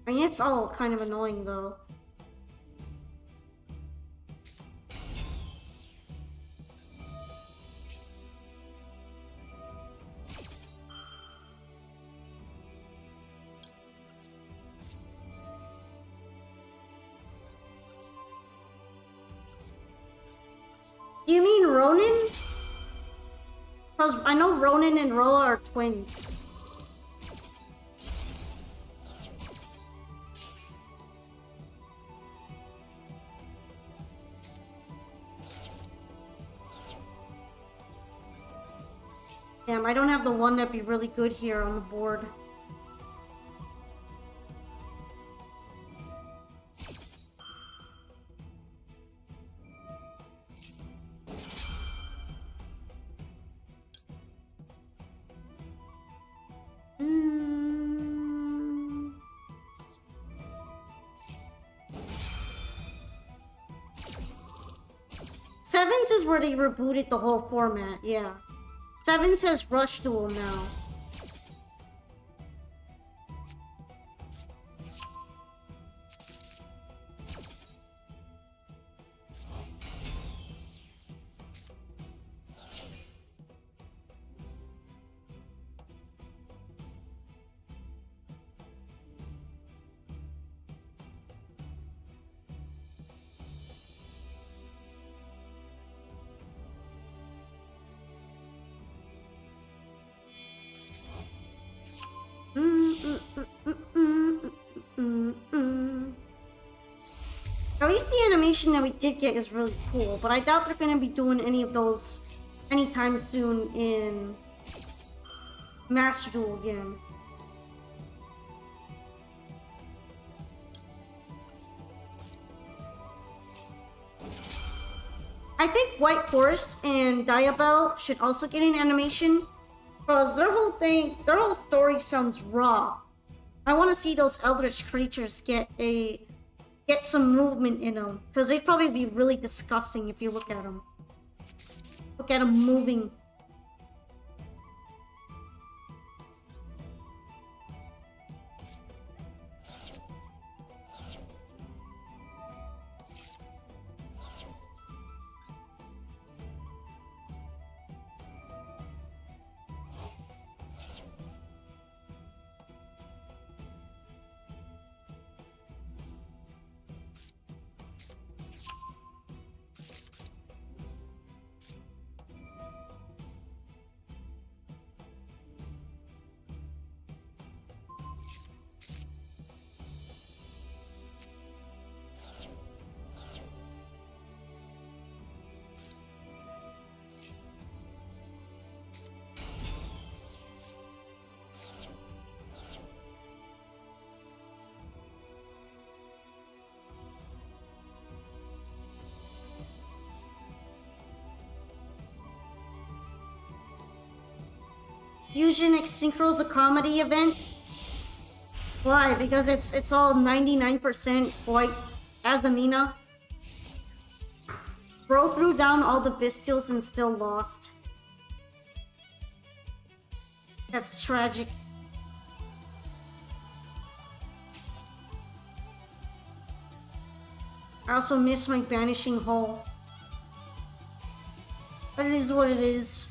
[SPEAKER 1] I mean, it's all kind of annoying though. Do you mean Ronin? Because I know Ronin and Rolla are twins. Damn, I don't have the one that'd be really good here on the board. Sevens is where they rebooted the whole format, yeah. Sevens has Rush Duel now. At least the animation that we did get is really cool, but I doubt they're gonna be doing any of those anytime soon in Master Duel again. I think White Forest and Diabell should also get an animation, because their whole story sounds raw. I want to see those eldritch creatures get some movement in them, because they'd probably be really disgusting if you look at them. Look at them moving. Fusion X Synchro's a comedy event? Why? Because it's all 99% white Azamina. Bro threw down all the bestials and still lost. That's tragic. I also miss my Banishing Hole. But it is what it is.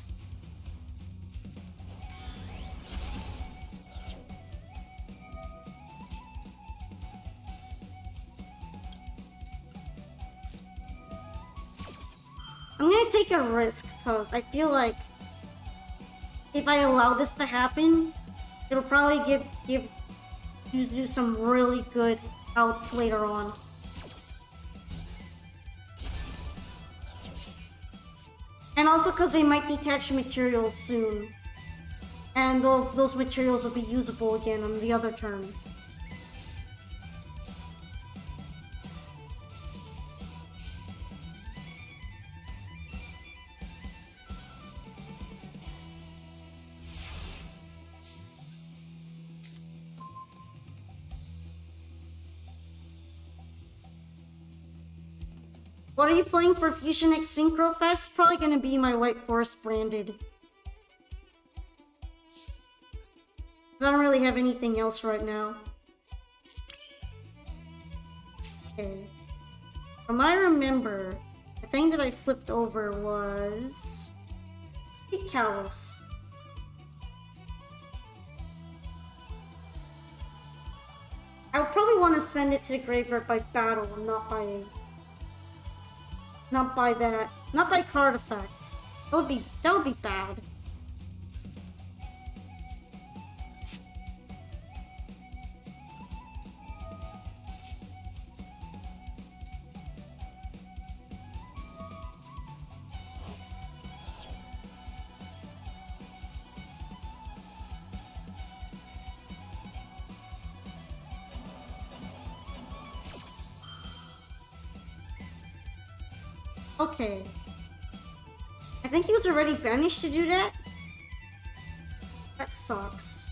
[SPEAKER 1] I'm gonna take a risk, because I feel like if I allow this to happen, it'll probably give you some really good outs later on. And also because they might detach materials soon. And those materials will be usable again on the other turn. What are you playing for Fusion X Synchro Fest? Probably gonna be my White Forest branded. I don't really have anything else right now. Okay. From what I remember, the thing that I flipped over was... Kalos. I would probably want to send it to the graveyard by battle and not by... Not by card effect. That would be bad. Okay. I think he was already banished to do that. That sucks.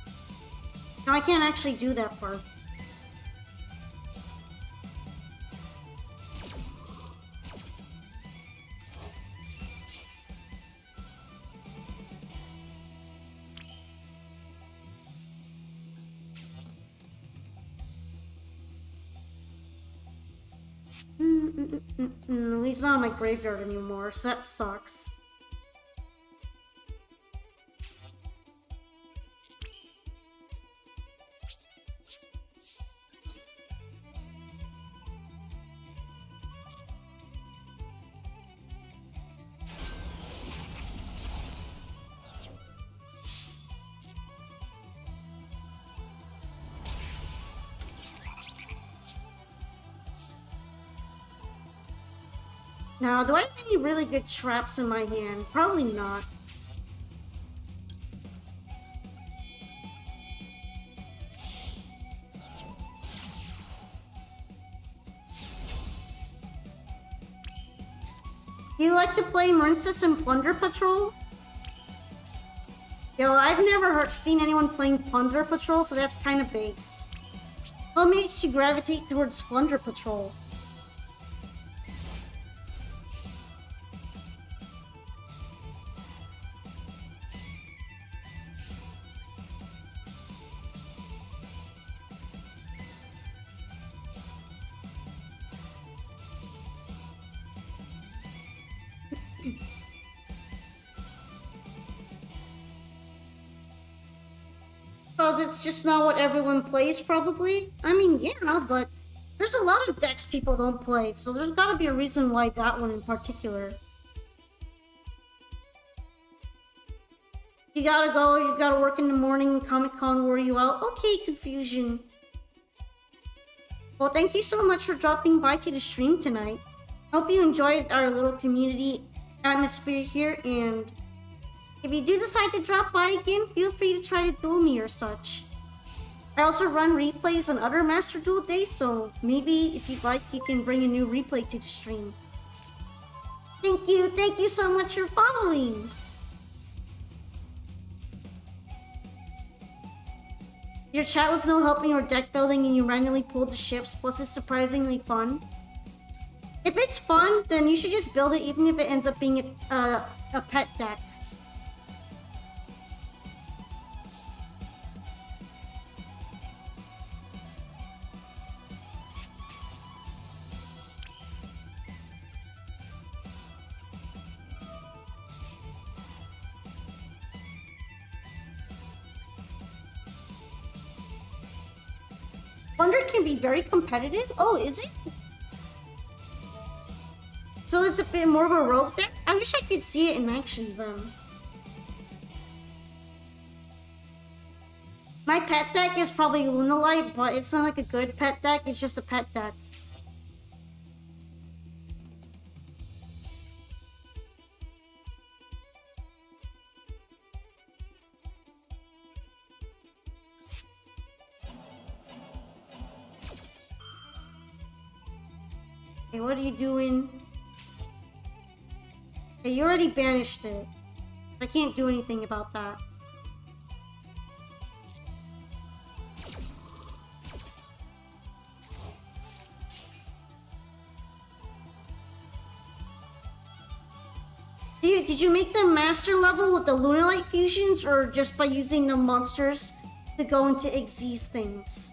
[SPEAKER 1] Now I can't actually do that part. He's not in my graveyard anymore, so that sucks. Now, do I have any really good traps in my hand? Probably not. Do you like to play Marincess and Plunder Patrol? Yo, I've never seen anyone playing Plunder Patrol, so that's kind of based. What makes you gravitate towards Plunder Patrol? Because it's just not what everyone plays, probably? I mean, yeah, but there's a lot of decks people don't play, so there's gotta be a reason why that one in particular. You gotta go, you gotta work in the morning, Comic-Con wore you out. Okay, Confusion. Well, thank you so much for dropping by to the stream tonight. Hope you enjoyed our little community atmosphere here, and if you do decide to drop by again, feel free to try to duel me or such. I also run replays on other Master Duel days, so maybe if you'd like, you can bring a new replay to the stream. Thank you so much for following! Your chat was no helping or deck building and you randomly pulled the ships, plus it's surprisingly fun. If it's fun, then you should just build it even if it ends up being a pet deck. Wonder can be very competitive? Oh, is it? So it's a bit more of a rogue deck? I wish I could see it in action then. My pet deck is probably Lunalight, but it's not like a good pet deck, it's just a pet deck. Hey, what are you doing? Hey, you already banished it. I can't do anything about that. Did you make the master level with the Lunalite fusions, or just by using the monsters to go into Xyz things?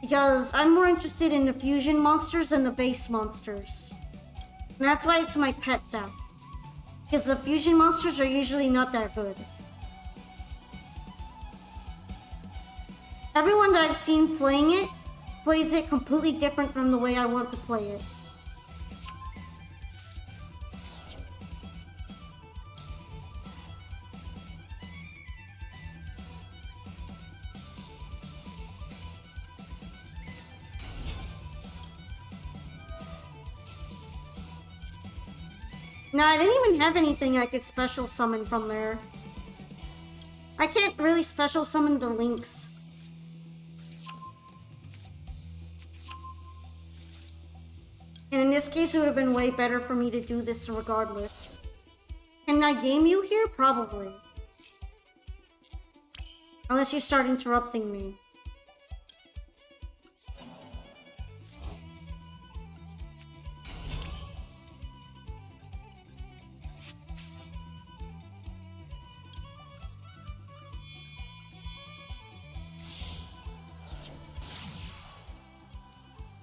[SPEAKER 1] Because I'm more interested in the fusion monsters than the base monsters. And that's why it's my pet deck. Because the fusion monsters are usually not that good. Everyone that I've seen playing it plays it completely different from the way I want to play it. Nah, I didn't even have anything I could special summon from there. I can't really special summon the links. And in this case, it would have been way better for me to do this regardless. Can I game you here? Probably. Unless you start interrupting me.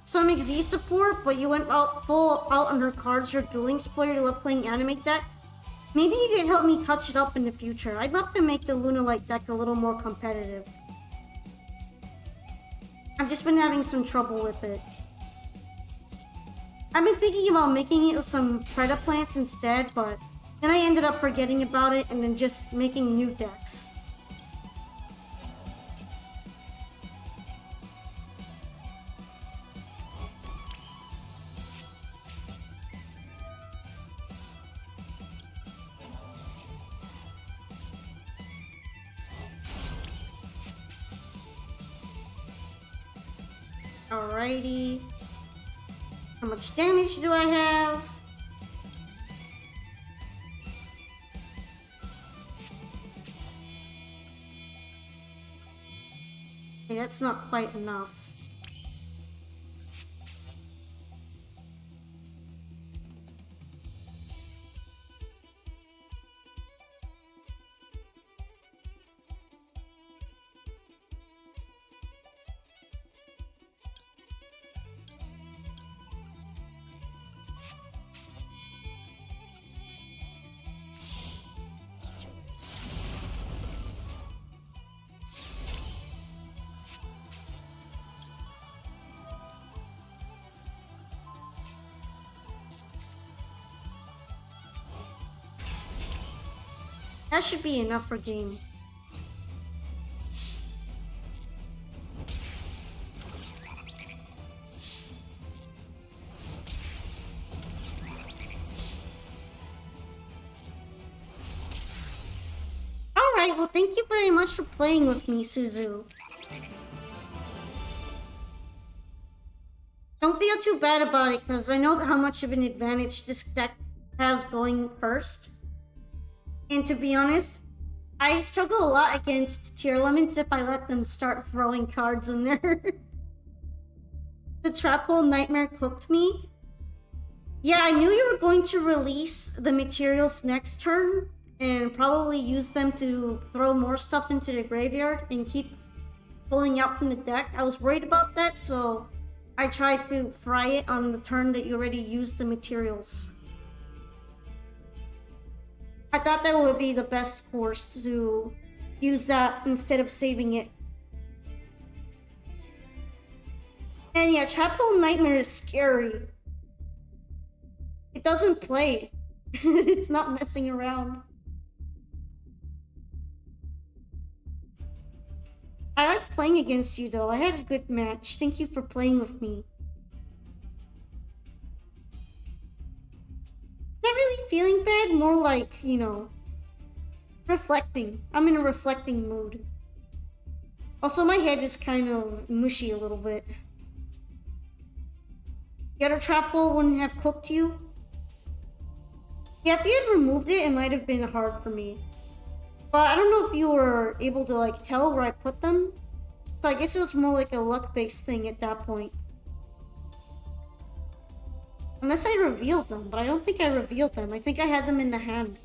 [SPEAKER 1] So I'm Xyz support, but you went full out on her cards or dueling spoiler. You love playing animate deck. Maybe you could help me touch it up in the future. I'd love to make the Lunalite deck a little more competitive. I've just been having some trouble with it. I've been thinking about making it with some Predaplants instead, but then I ended up forgetting about it and then just making new decks. Alrighty. How much damage do I have? Okay, that's not quite enough. That should be enough for game. Alright, well thank you very much for playing with me, Suzu. Don't feel too bad about it, because I know how much of an advantage this deck has going first. And to be honest, I struggle a lot against tier limits if I let them start throwing cards in there. The Trap Hole Nightmare cooked me. Yeah, I knew you were going to release the materials next turn and probably use them to throw more stuff into the graveyard and keep pulling out from the deck. I was worried about that, so I tried to fry it on the turn that you already used the materials. I thought that would be the best course to use that instead of saving it. And yeah, Trap Hole Nightmare is scary. It doesn't play. It's not messing around. I like playing against you though. I had a good match. Thank you for playing with me. Not really feeling bad, more like, you know, reflecting. I'm in a reflecting mood. Also, my head is kind of mushy a little bit. The other trap hole wouldn't have cooked you? Yeah, if you had removed it, it might have been hard for me. But I don't know if you were able to, like, tell where I put them. So I guess it was more like a luck-based thing at that point. Unless I revealed them, but I don't think I revealed them. I think I had them in the hand.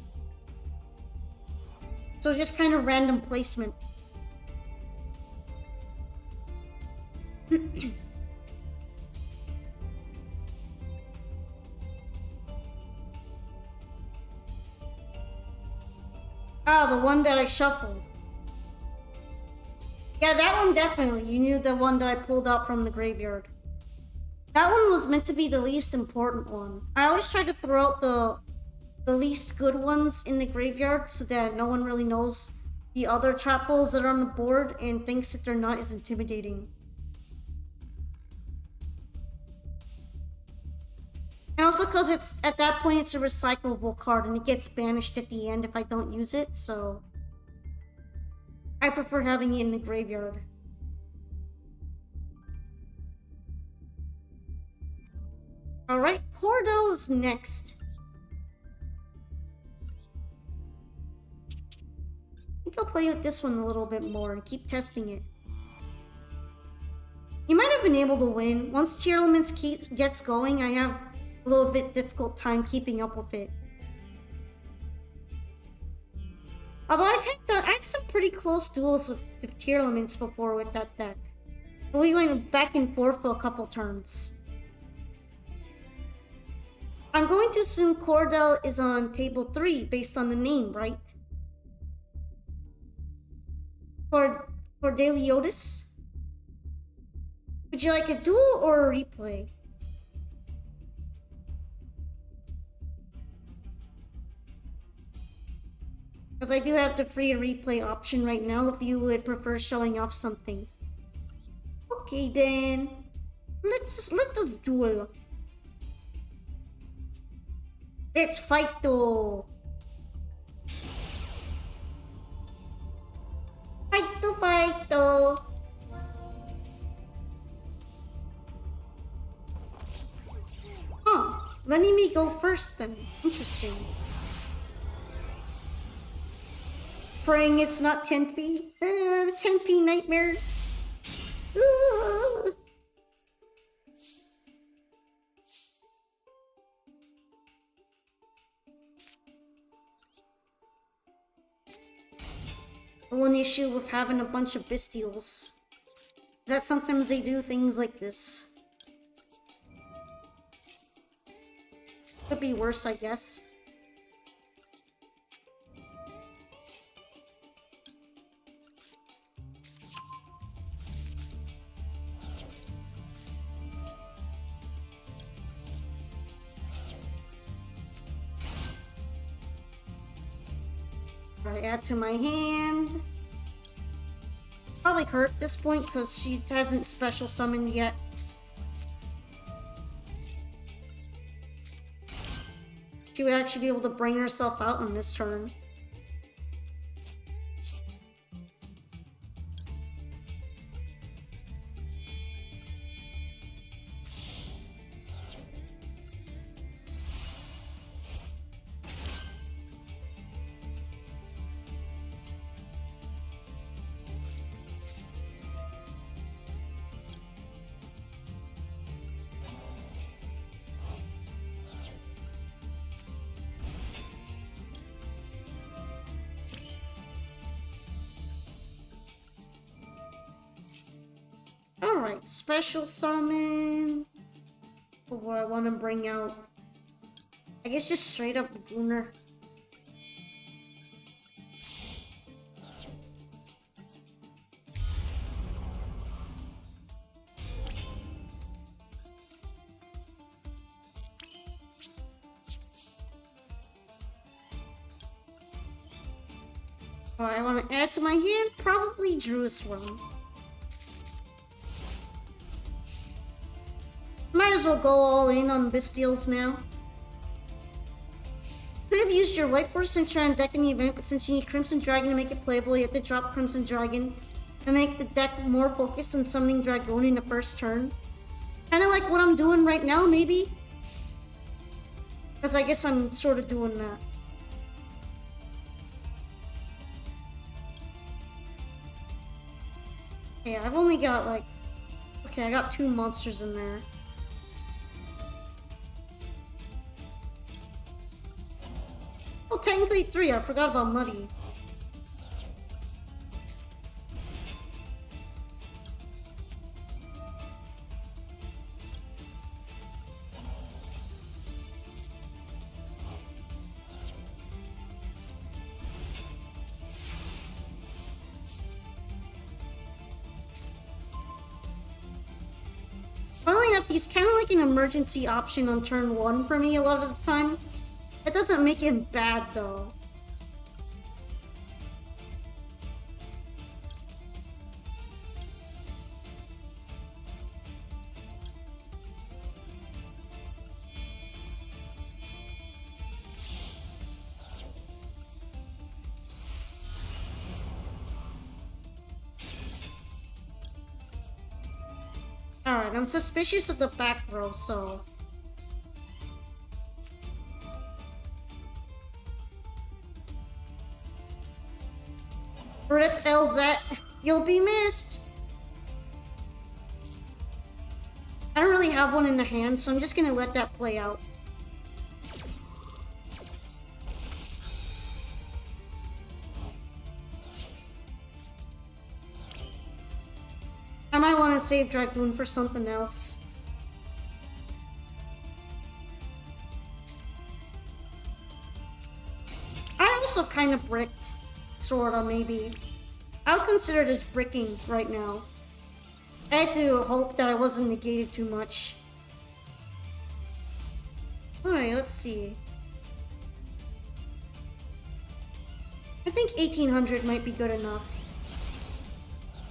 [SPEAKER 1] So it's just kind of random placement. Ah, the one that I shuffled. Yeah, that one definitely. You knew the one that I pulled out from the graveyard. That one was meant to be the least important one. I always try to throw out the least good ones in the graveyard so that no one really knows the other trap holes that are on the board and thinks that they're not as intimidating. And also because it's at that point it's a recyclable card and it gets banished at the end if I don't use it, so I prefer having it in the graveyard. Alright, Cordell is next. I think I'll play with this one a little bit more and keep testing it. You might have been able to win. Once Tier Elements gets going, I have a little bit difficult time keeping up with it. Although I've had some pretty close duels with the Tier Elements before with that deck. But we went back and forth for a couple turns. I'm going to assume Cordell is on table 3 based on the name, right? Cordeliotis? Would you like a duel or a replay? Because I do have the free replay option right now if you would prefer showing off something. Okay then. Let us duel. Let's fight though. Fight though. Huh. Letting me go first then. Interesting. Praying it's not 10 feet. The 10 feet nightmares. One issue with having a bunch of bestials is that sometimes they do things like this. Could be worse, I guess. I add to my hand. Probably hurt at this point because she hasn't special summoned yet. She would actually be able to bring herself out on this turn. Alright, special summon. Or I want to bring out, I guess just straight up Gunnar. Alright, I want to add to my hand, probably Jerusalem. Might as well go all in on Bestials now. Could have used your White Force Centurion deck in the event, but since you need Crimson Dragon to make it playable, you have to drop Crimson Dragon and make the deck more focused on summoning Dragon in the first turn. Kinda like what I'm doing right now, maybe? Because I guess I'm sort of doing that. Yeah, I've only got like... Okay, I got 2 monsters in there. Oh, technically 3. I forgot about Muddy. enough, he's kind of like an emergency option on turn 1 for me a lot of the time. That doesn't make him bad, though. Alright, I'm suspicious of the back row, so... Rip LZ, you'll be missed! I don't really have one in the hand, so I'm just gonna let that play out. I might want to save Dragoon for something else. I also kind of bricked. Sorta, maybe. I would consider this bricking right now. I had to hope that I wasn't negated too much. Alright, let's see. I think 1800 might be good enough.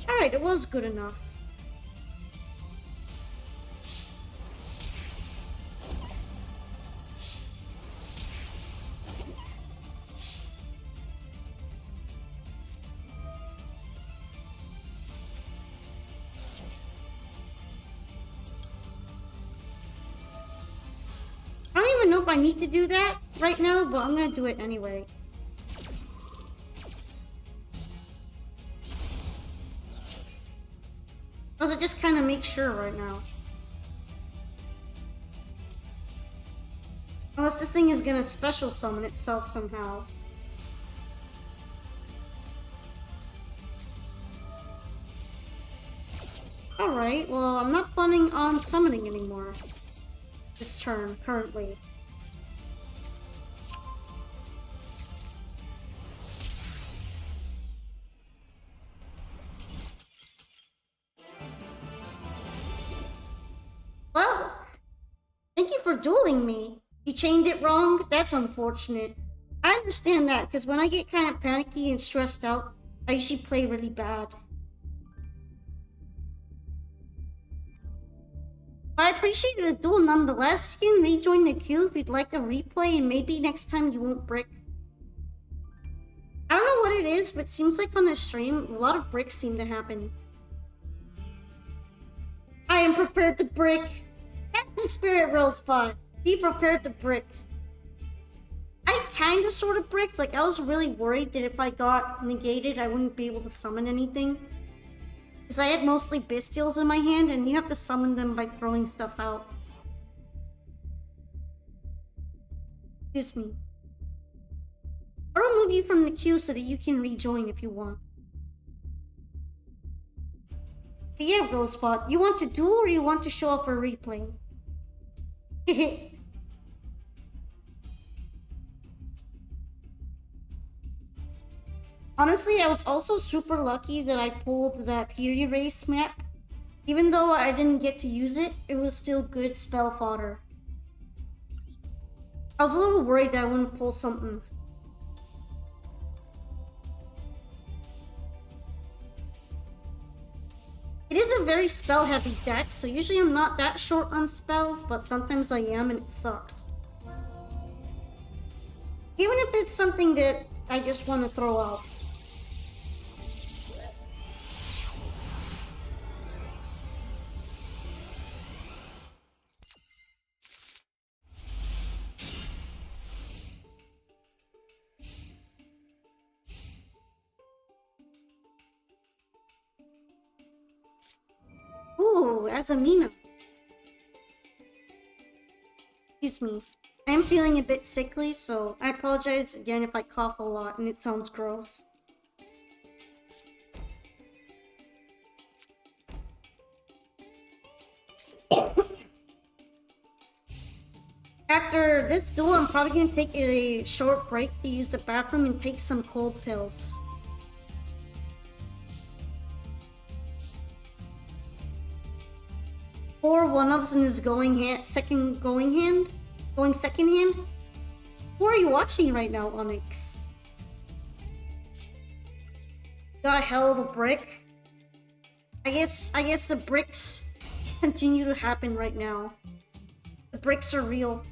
[SPEAKER 1] Alright, it was good enough. I don't even know if I need to do that right now, but I'm gonna do it anyway. I'll just kind of make sure right now. Unless this thing is gonna special summon itself somehow. Alright, well, I'm not planning on summoning anymore. This turn, currently. Well, thank you for dueling me. You chained it wrong? That's unfortunate. I understand that, because when I get kind of panicky and stressed out, I usually play really bad. But I appreciate the duel nonetheless. You can rejoin the queue if you'd like a replay, and maybe next time you won't brick. I don't know what it is, but it seems like on the stream, a lot of bricks seem to happen. I am prepared to brick. That's the spirit, Rosebud. Be prepared to brick. I kind of sort of bricked. Like, I was really worried that if I got negated, I wouldn't be able to summon anything. Because I had mostly Bestials in my hand, and you have to summon them by throwing stuff out. Excuse me. I'll remove you from the queue so that you can rejoin if you want. But yeah, Rosebud, you want to duel or you want to show up for a replay? Honestly, I was also super lucky that I pulled that period race map. Even though I didn't get to use it, it was still good spell fodder. I was a little worried that I wouldn't pull something. It is a very spell-heavy deck, so usually I'm not that short on spells, but sometimes I am and it sucks. Even if it's something that I just want to throw out. Ooh, Azamina. Excuse me. I am feeling a bit sickly, so I apologize again if I cough a lot and it sounds gross. After this duel, I'm probably gonna take a short break to use the bathroom and take some cold pills. one-ups in his going second hand. Who are you watching right now, Onyx? Got a hell of a brick. I guess the bricks continue to happen right now. The bricks are real.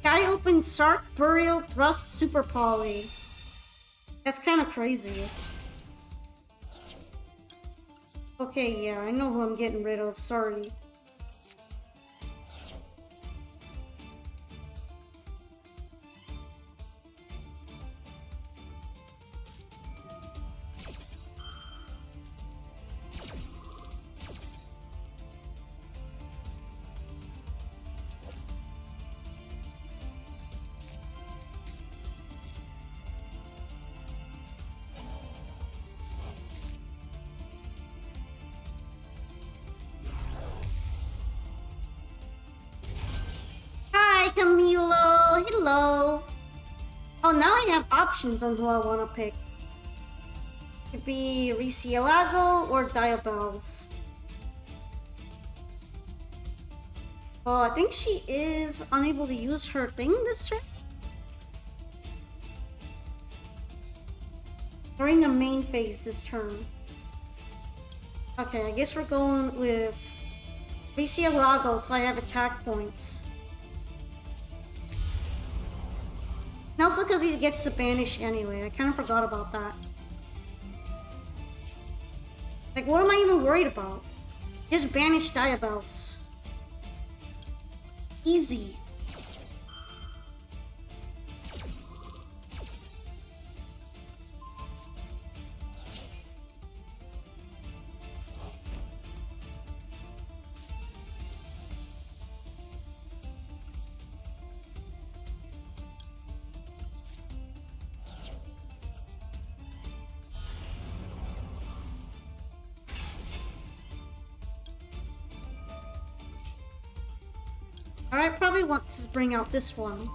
[SPEAKER 1] Guy opened Sark, Burial, Thrust, Super Poly. That's kind of crazy. Okay, yeah, I know who I'm getting rid of. Sorry. Hi, Camilo. Hello. Oh, now I have options on who I want to pick. Could be Ricielago or Diabels. Oh, I think she is unable to use her thing this turn. During the main phase this turn. Okay, I guess we're going with Ricielago, so I have attack points. And also because he gets to banish anyway. I kind of forgot about that. Like, what am I even worried about? Just banish Diabels. Easy. Alright, probably want to bring out this one.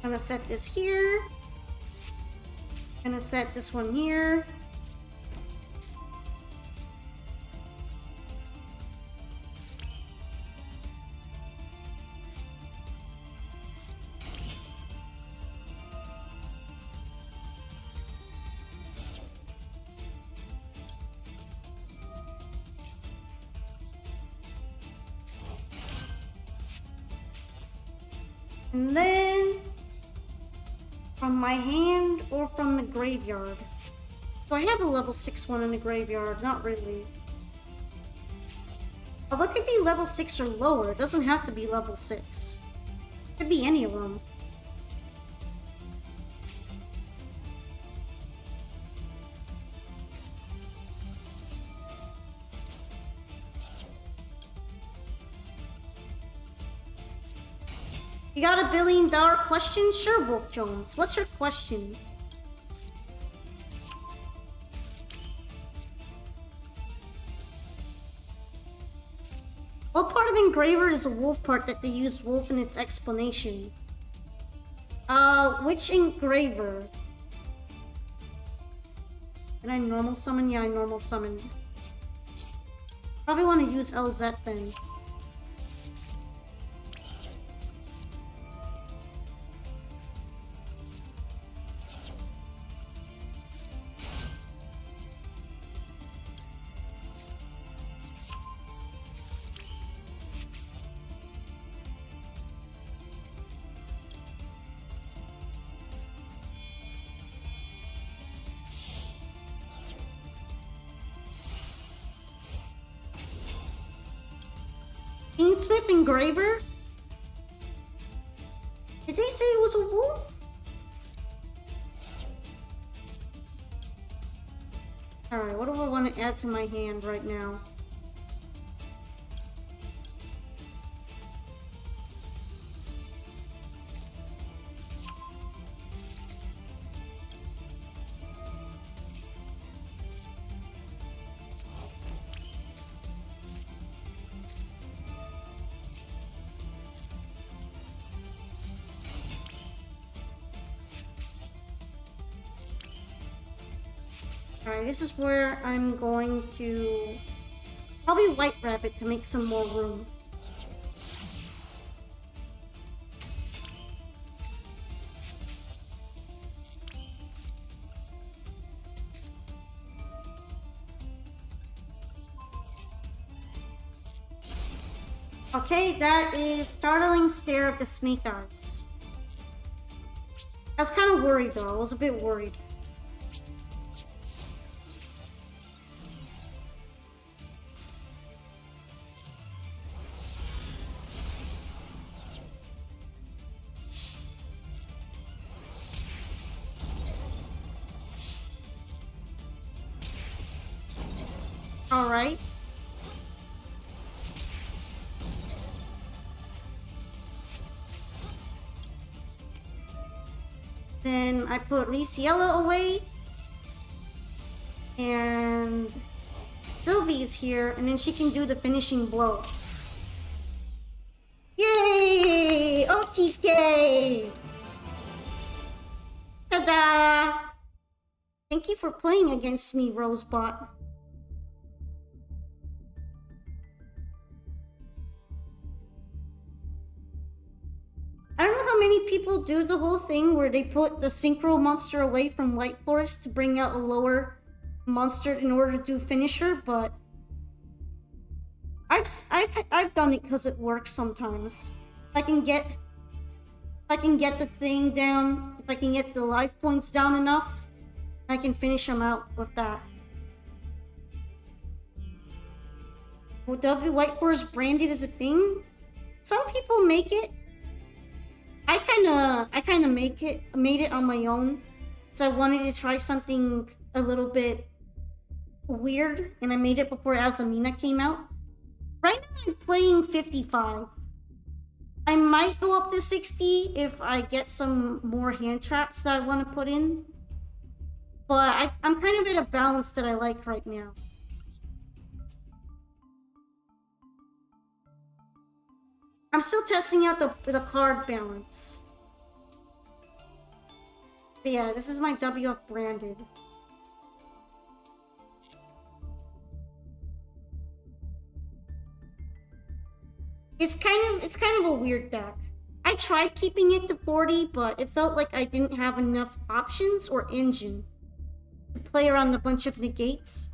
[SPEAKER 1] Gonna set this here. Gonna set this one here. And then from my hand or from the graveyard. So I have a level 6 one in the graveyard, not really. Although it could be level 6 or lower, it doesn't have to be level 6. It could be any of them. You got $1 billion question? Sure, Wolf Jones. What's your question? What part of Engraver is the wolf part that they used wolf in its explanation? Which Engraver? Can I normal summon? Yeah, I normal summon. Probably want to use LZ then. Smith Engraver? Did they say it was a wolf? Alright, what do I want to add to my hand right now? Alright, this is where I'm going to probably White Rabbit to make some more room. Okay, that is Startling Stare of the Snake Eyes. I was kind of worried though, I was a bit worried. Alright. Then I put Riciella away. And Sylvie is here, and then she can do the finishing blow. Yay! OTK! Ta-da! Thank you for playing against me, Rosebot. I don't know how many people do the whole thing where they put the synchro monster away from White Forest to bring out a lower monster in order to do finisher, but I've done it because it works sometimes. If I can get the thing down, if I can get the life points down enough, I can finish them out with that. Will W White Forest branded as a thing? Some people make it. I kind of made it on my own, so I wanted to try something a little bit weird, and I made it before Azamina came out. Right now I'm playing 55. I might go up to 60 if I get some more hand traps that I want to put in, but I'm kind of at a balance that I like right now. I'm still testing out the card balance. But yeah, this is my WF branded. It's kind of a weird deck. I tried keeping it to 40, but it felt like I didn't have enough options or engine to play around a bunch of negates.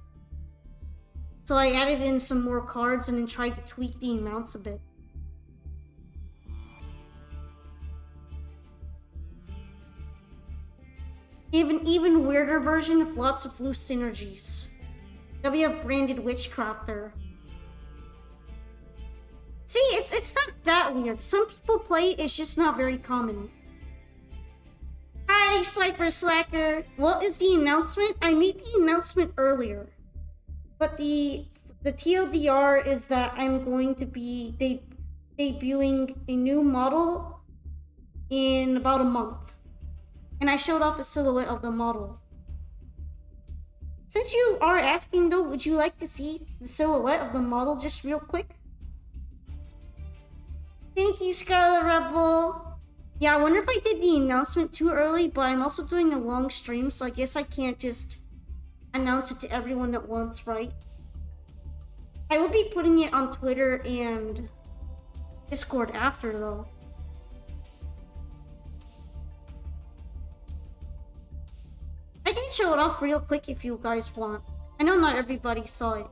[SPEAKER 1] So I added in some more cards and then tried to tweak the amounts a bit. Even weirder version with lots of loose synergies. WF branded Witchcrafter. See, it's not that weird. Some people play it, it's just not very common. Hi, Slifer Slacker. What is the announcement? I made the announcement earlier. But the TLDR is that I'm going to be debuting a new model in about a month. And I showed off a silhouette of the model. Since you are asking though, would you like to see the silhouette of the model just real quick? Thank you, Scarlet Rebel. Yeah, I wonder if I did the announcement too early, but I'm also doing a long stream, so I guess I can't just announce it to everyone at once, right? I will be putting it on Twitter and Discord after, though. I can show it off real quick if you guys want. I know not everybody saw it.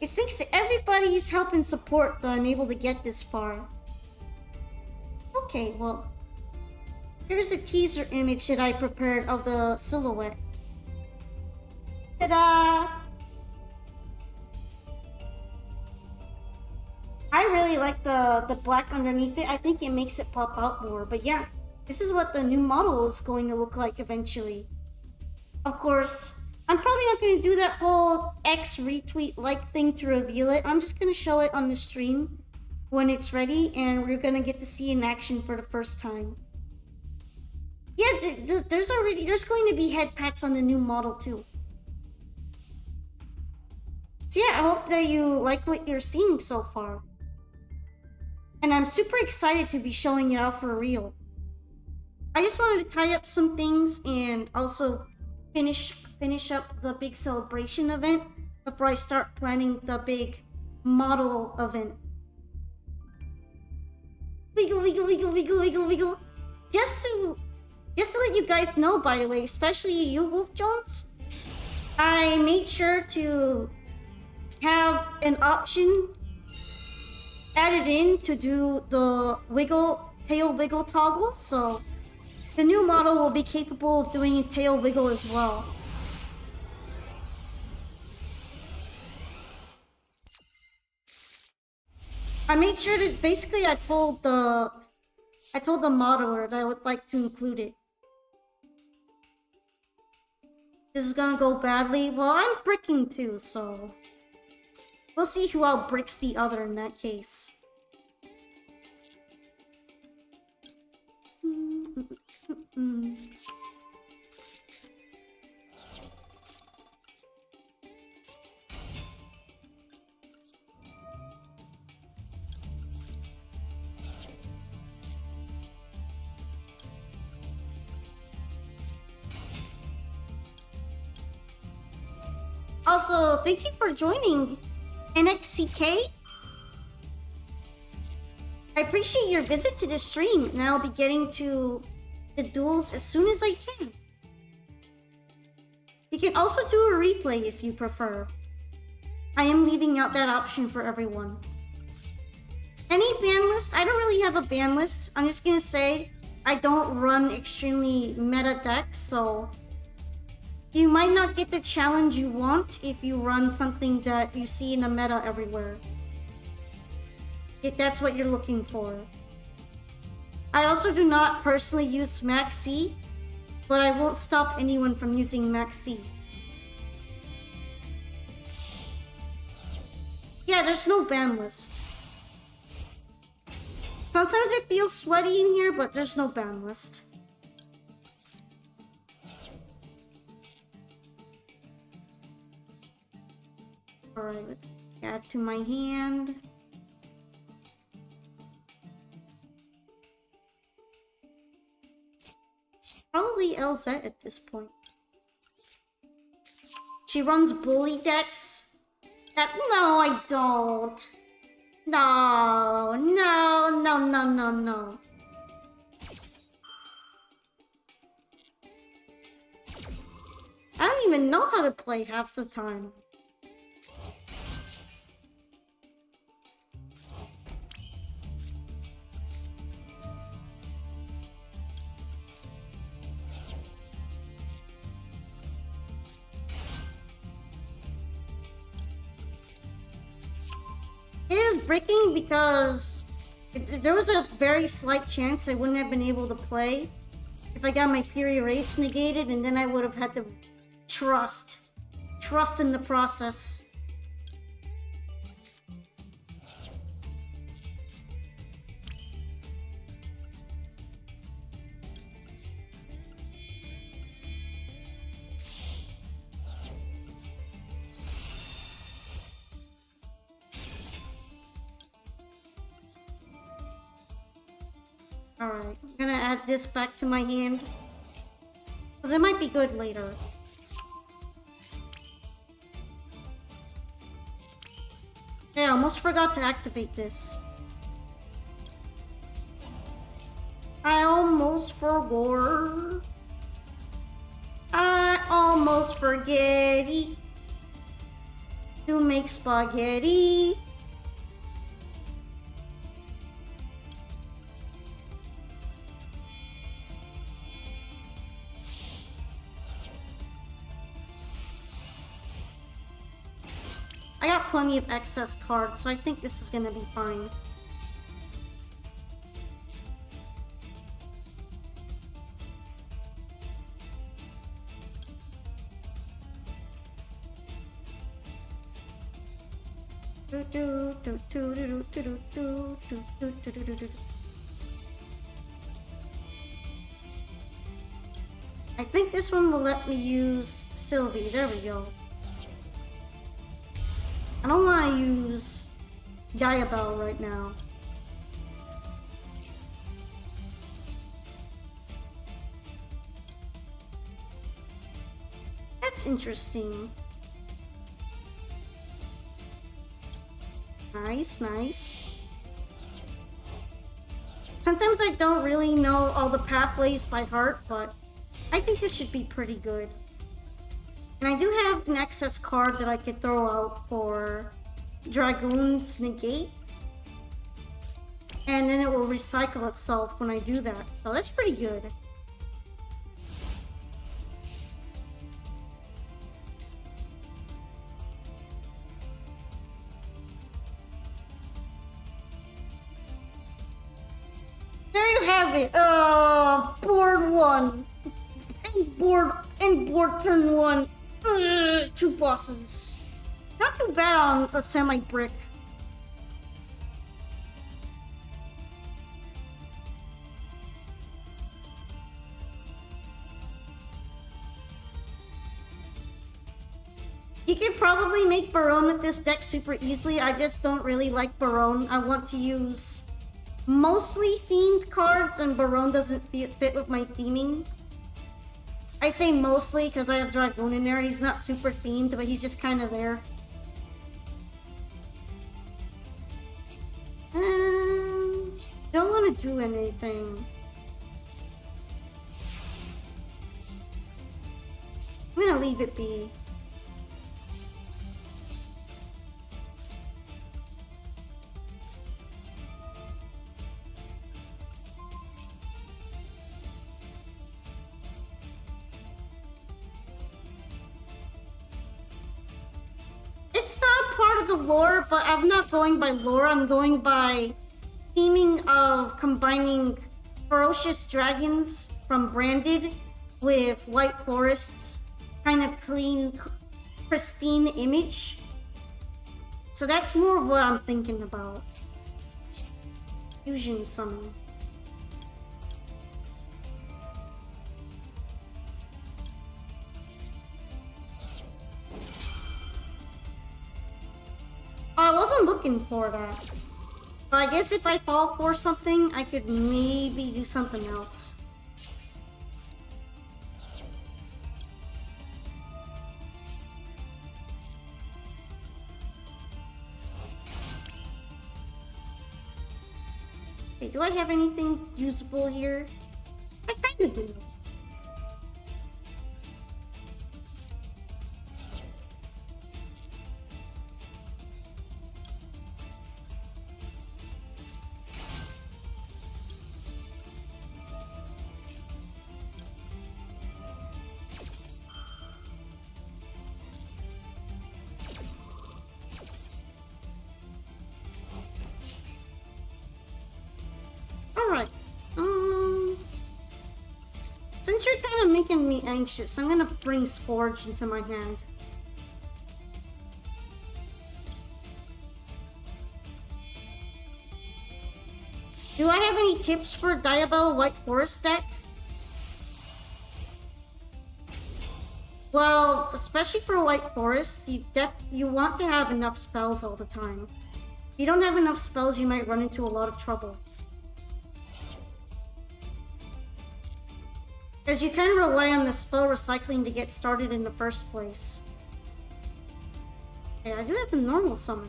[SPEAKER 1] It's thanks to everybody's help and support that I'm able to get this far. Okay, well, here's a teaser image that I prepared of the silhouette. Ta-da! I really like the black underneath it. I think it makes it pop out more, but yeah. This is what the new model is going to look like eventually. Of course, I'm probably not going to do that whole X retweet like thing to reveal it. I'm just going to show it on the stream when it's ready, and we're going to get to see in action for the first time. Yeah, there's going to be head pats on the new model too. So yeah, I hope that you like what you're seeing so far. And I'm super excited to be showing it out for real. I just wanted to tie up some things and also finish up the big celebration event before I start planning the big model event. Wiggle, wiggle, wiggle, wiggle, wiggle, wiggle. Just to let you guys know, by the way, especially you, Wolf Jones, I made sure to have an option added in to do the tail wiggle toggle, so the new model will be capable of doing a tail wiggle as well. I made sure to basically I told the modeler that I would like to include it. This is gonna go badly. Well, I'm bricking too, so we'll see who outbricks the other in that case. Also, thank you for joining, NXCK. I appreciate your visit to the stream, and I'll be getting to the duels as soon as I can. You can also do a replay if you prefer. I am leaving out that option for everyone. Any ban list? I don't really have a ban list. I'm just gonna say I don't run extremely meta decks, so you might not get the challenge you want if you run something that you see in the meta everywhere. If that's what you're looking for. I also do not personally use Max C, but I won't stop anyone from using Max C. Yeah, there's no ban list. Sometimes it feels sweaty in here, but there's no ban list. Alright, let's add to my hand. Probably LZ at this point. She runs bully decks? No, I don't. No. I don't even know how to play half the time. It is breaking because there was a very slight chance I wouldn't have been able to play if I got my Fury Race negated, and then I would have had to trust in the process. Alright, I'm gonna add this back to my hand, because it might be good later. Yeah, I almost forgot to activate this. I almost forgot. I almost forget to make spaghetti. I got plenty of excess cards, so I think this is gonna be fine. I think this one will let me use Sylvie. There we go. I don't want to use Diabell right now. That's interesting. Nice, nice. Sometimes I don't really know all the pathways by heart, but I think this should be pretty good. And I do have an excess card that I could throw out for Dragoon's Negate. And then it will recycle itself when I do that. So that's pretty good. There you have it. Board 1. And board turn 1. 2 bosses. Not too bad on a semi-brick. You could probably make Barone with this deck super easily. I just don't really like Barone. I want to use mostly themed cards, and Barone doesn't fit with my theming. I say mostly because I have Dragoon in there. He's not super themed, but he's just kind of there. Don't want to do anything. I'm gonna leave it be. It's not part of the lore, but I'm not going by lore. I'm going by theming of combining ferocious dragons from Branded with White Forest's kind of clean, pristine image. So that's more of what I'm thinking about. Fusion summon. I wasn't looking for that. But I guess if I fall for something, I could maybe do something else. Okay, do I have anything usable here? I kinda do. Alright. Since you're kind of making me anxious, I'm gonna bring Scourge into my hand. Do I have any tips for Diabell White Forest deck? Well, especially for White Forest, you want to have enough spells all the time. If you don't have enough spells, you might run into a lot of trouble. Because you can rely on the spell recycling to get started in the first place. Okay, I do have the normal summon.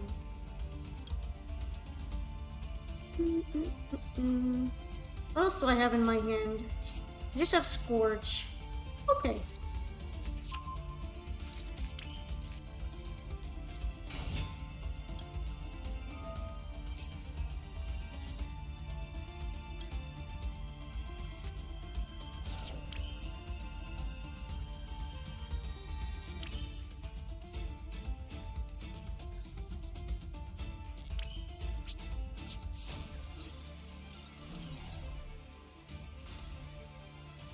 [SPEAKER 1] What else do I have in my hand? I just have Scourge. Okay.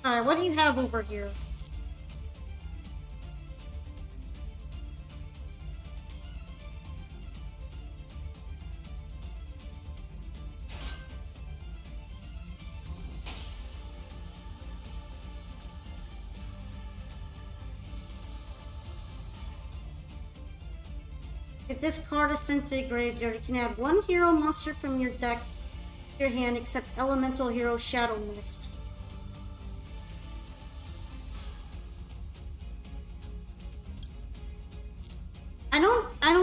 [SPEAKER 1] Alright, what do you have over here? If this card is sent to the graveyard, you can add one hero monster from your deck to your hand except Elemental Hero Shadow Mist.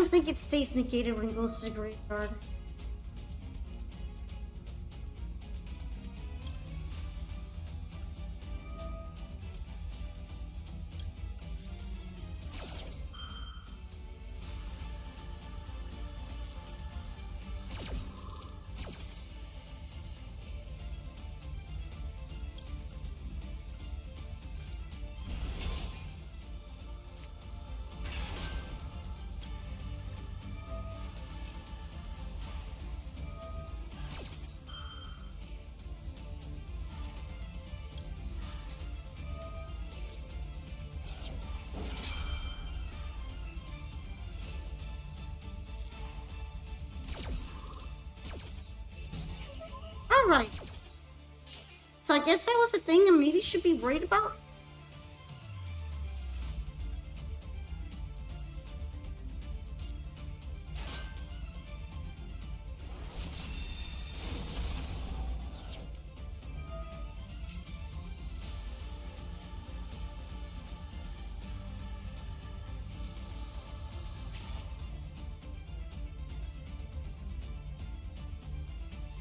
[SPEAKER 1] don't think it stays negated when it goes to the graveyard. Alright. So I guess that was a thing I maybe should be worried about.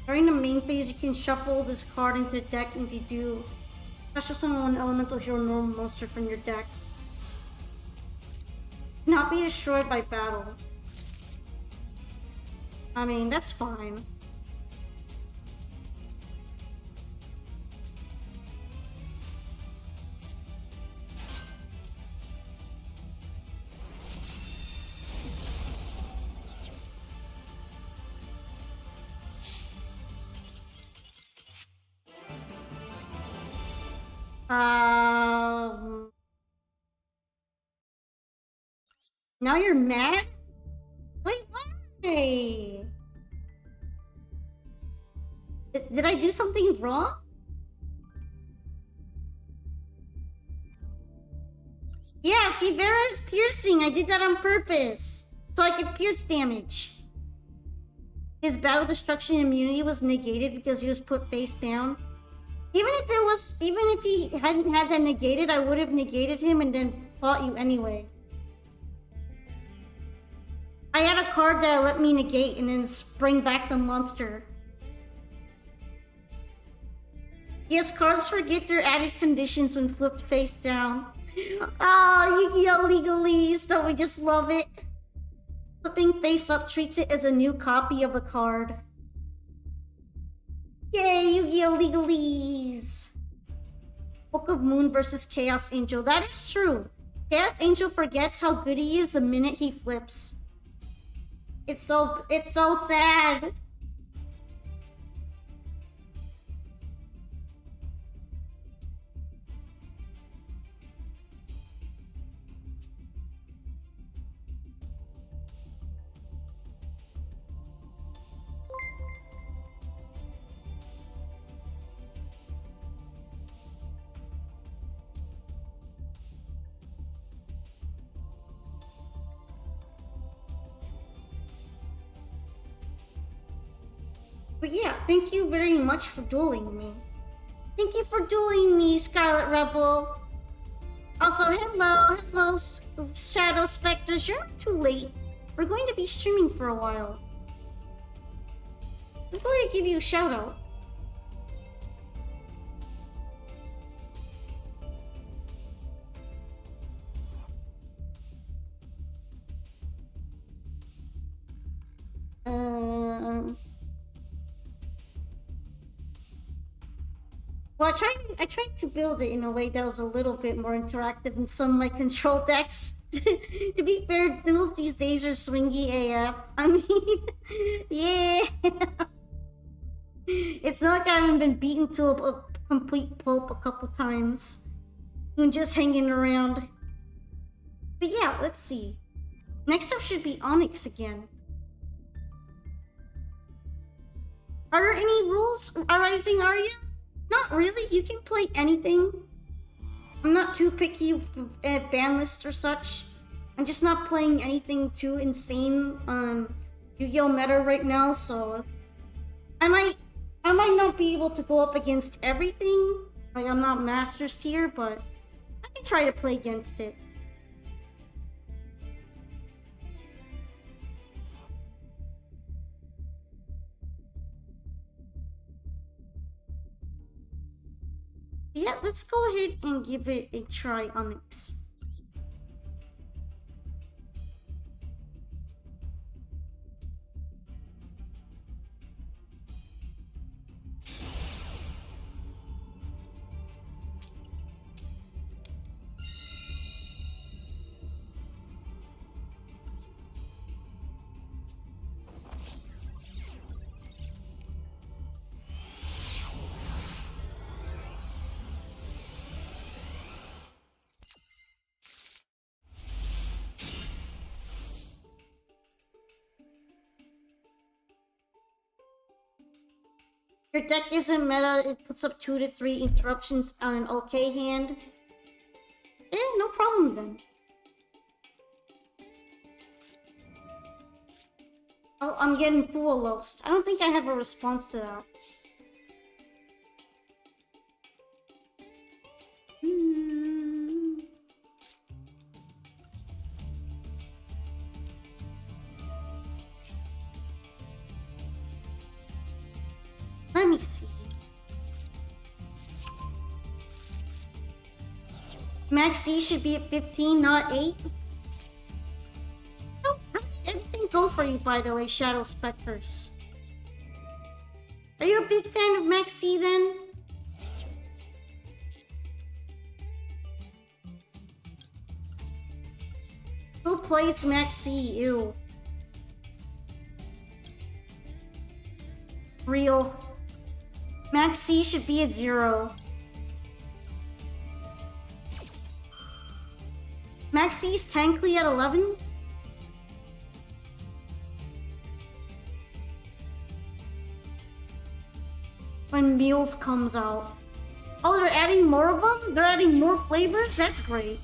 [SPEAKER 1] During the main phase, you can shuffle this card into the deck if you do special summon one elemental hero normal monster from your deck. Not be destroyed by battle. I mean, that's fine. Now you're mad? Wait, why? Did I do something wrong? Yeah, see, Vera is piercing. I did that on purpose. So I could pierce damage. His battle destruction immunity was negated because he was put face down. Even if he hadn't had that negated, I would have negated him and then fought you anyway. I had a card that let me negate and then bring back the monster. Yes, cards forget their added conditions when flipped face down. Oh, Yu-Gi-Oh! Legalese, so we just love it. Flipping face up treats it as a new copy of the card. Yay, Yu-Gi-Oh! Legalese! Book of Moon versus Chaos Angel. That is true. Chaos Angel forgets how good he is the minute he flips. It's so sad. But yeah, thank you very much for dueling me. Thank you for dueling me, Scarlet Rebel. Also, hello, Shadow Specters. You're not too late. We're going to be streaming for a while. I'm going to give you a shout out. Well, I tried to build it in a way that was a little bit more interactive than some of my control decks. To be fair, duels these days are swingy AF. I mean, yeah. It's not like I haven't been beaten to a complete pulp a couple times. I'm just hanging around. But yeah, let's see. Next up should be Onyx again. Are there any rules arising, Arya? Not really, you can play anything. I'm not too picky with ban list or such. I'm just not playing anything too insane on Yu-Gi-Oh! Meta right now, so I might not be able to go up against everything. Like, I'm not Masters tier, but I can try to play against it. Yeah, let's go ahead and give it a try, Onyx. Your deck isn't meta, it puts up 2 to 3 interruptions on an okay hand. No problem then. Oh, I'm getting full lost. I don't think I have a response to that. Let me see. Max C should be at 15, not 8. Oh, everything go for you, by the way, Shadow Specters. Are you a big fan of Max C then? Who plays Max C? Ew. Real. Max C should be at 0. Max C's Tankly at 11? When Meals comes out. Oh, they're adding more of them? They're adding more flavors? That's great.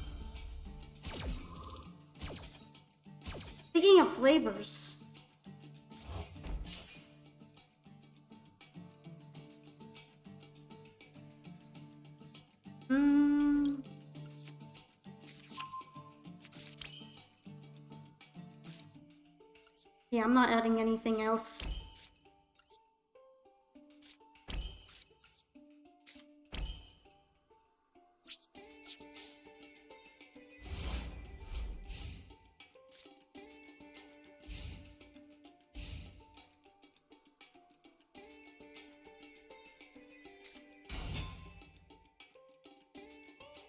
[SPEAKER 1] Speaking of flavors. Yeah, I'm not adding anything else.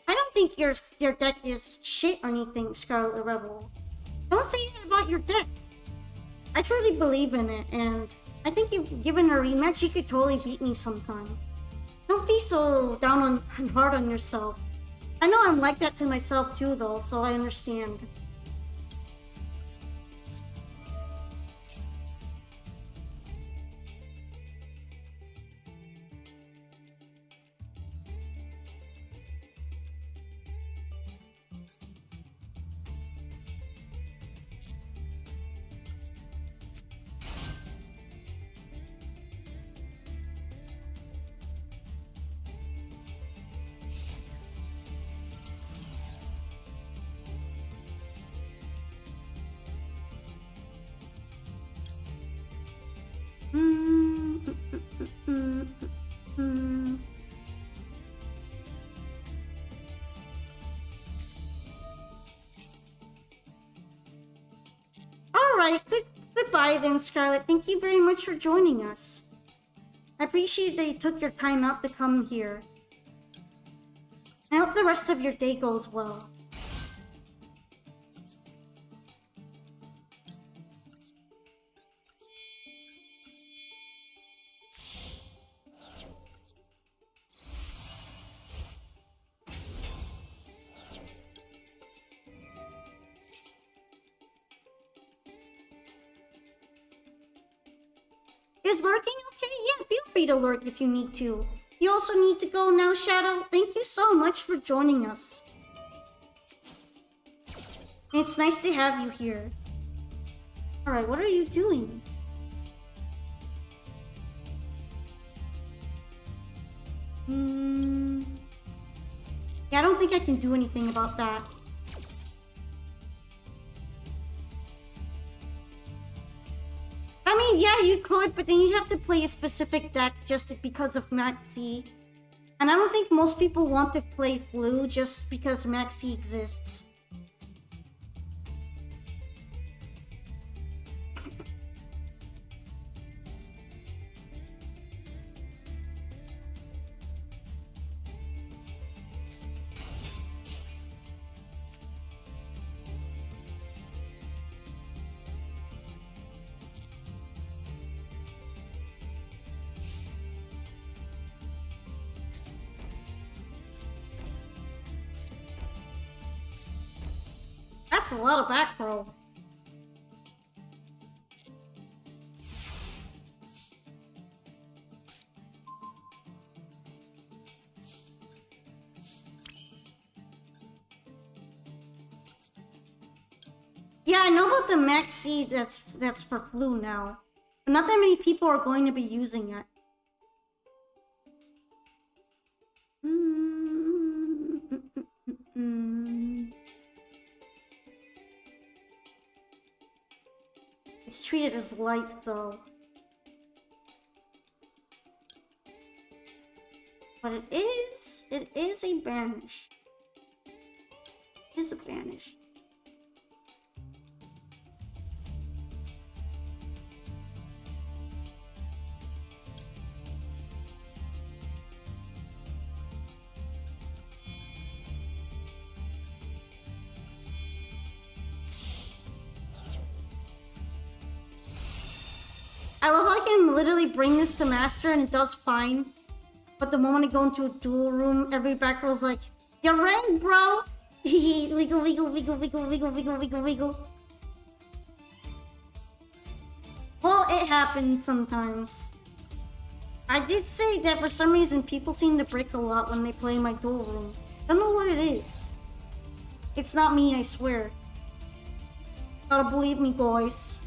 [SPEAKER 1] I don't think your deck is shit or anything, Scarlet Rebel. Don't say that about your deck. I truly believe in it, and I think if given a rematch, you could totally beat me sometime. Don't be so down on and hard on yourself. I know I'm like that to myself too, though, so I understand. Alright, goodbye then, Scarlet. Thank you very much for joining us. I appreciate that you took your time out to come here. I hope the rest of your day goes well. Is lurking okay? Yeah, feel free to lurk if you need to. You also need to go now, Shadow. Thank you so much for joining us. It's nice to have you here. Alright, what are you doing? Yeah, I don't think I can do anything about that. I mean, yeah, you could, but then you'd have to play a specific deck just because of Maxi. And I don't think most people want to play Flu just because Maxi exists. That's a lot of back row. Yeah, I know about the Maxi that's for Flu now. But not that many people are going to be using it. It's treated as light though. But it is a banish. It is a banish. I love how I can literally bring this to Master and it does fine. But the moment I go into a duel room, every back row's like, "You're ranked, bro!" Wiggle, wiggle, wiggle, wiggle, wiggle, wiggle, wiggle, wiggle. Well, it happens sometimes. I did say that for some reason people seem to break a lot when they play my duel room. Don't know what it is. It's not me, I swear. Gotta believe me, guys.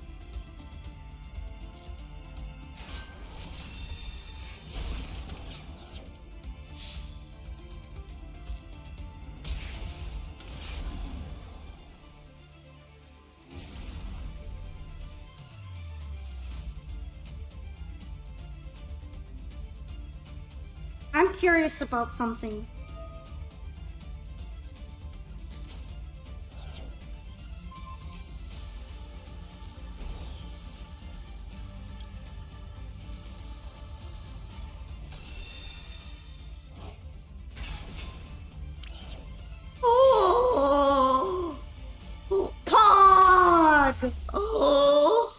[SPEAKER 1] I'm curious about something. Oh, pod! Oh.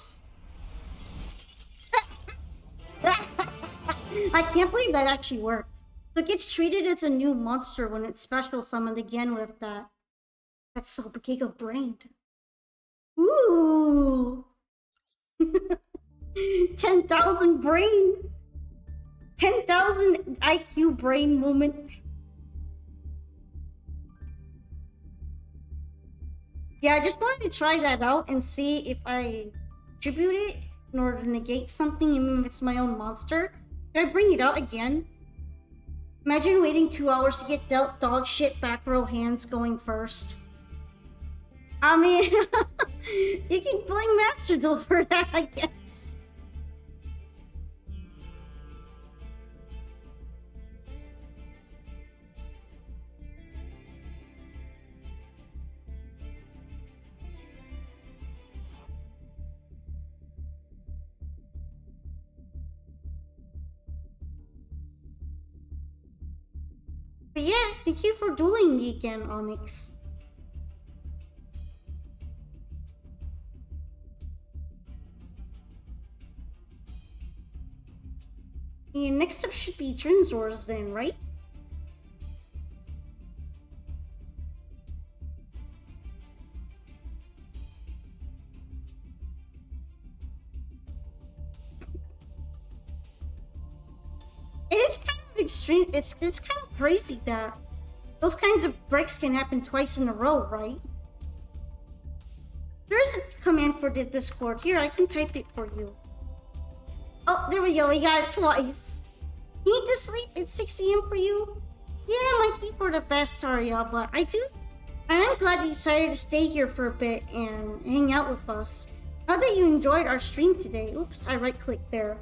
[SPEAKER 1] I can't believe that actually worked. So it gets treated as a new monster when it's special summoned again with that. That's so giga brained. Ooh! 10,000 brain! 10,000 IQ brain moment. Yeah, I just wanted to try that out and see if I tribute it in order to negate something, even if it's my own monster. Can I bring it out again? Imagine waiting 2 hours to get dealt dog shit back row hands going first. I mean, you can blame Master Duel for that, I guess. But yeah, thank you for dueling me again, Onyx. And next up should be Drinzors then, right? It is kind of extreme. It's kind of crazy that those kinds of breaks can happen twice in a row, right? There is a command for the Discord. Here, I can type it for you. Oh, there we go. We got it twice. You need to sleep at 6 a.m. for you? Yeah, it might be for the best, Arya, but I am glad you decided to stay here for a bit and hang out with us. Now that you enjoyed our stream today. Oops, I right-clicked there.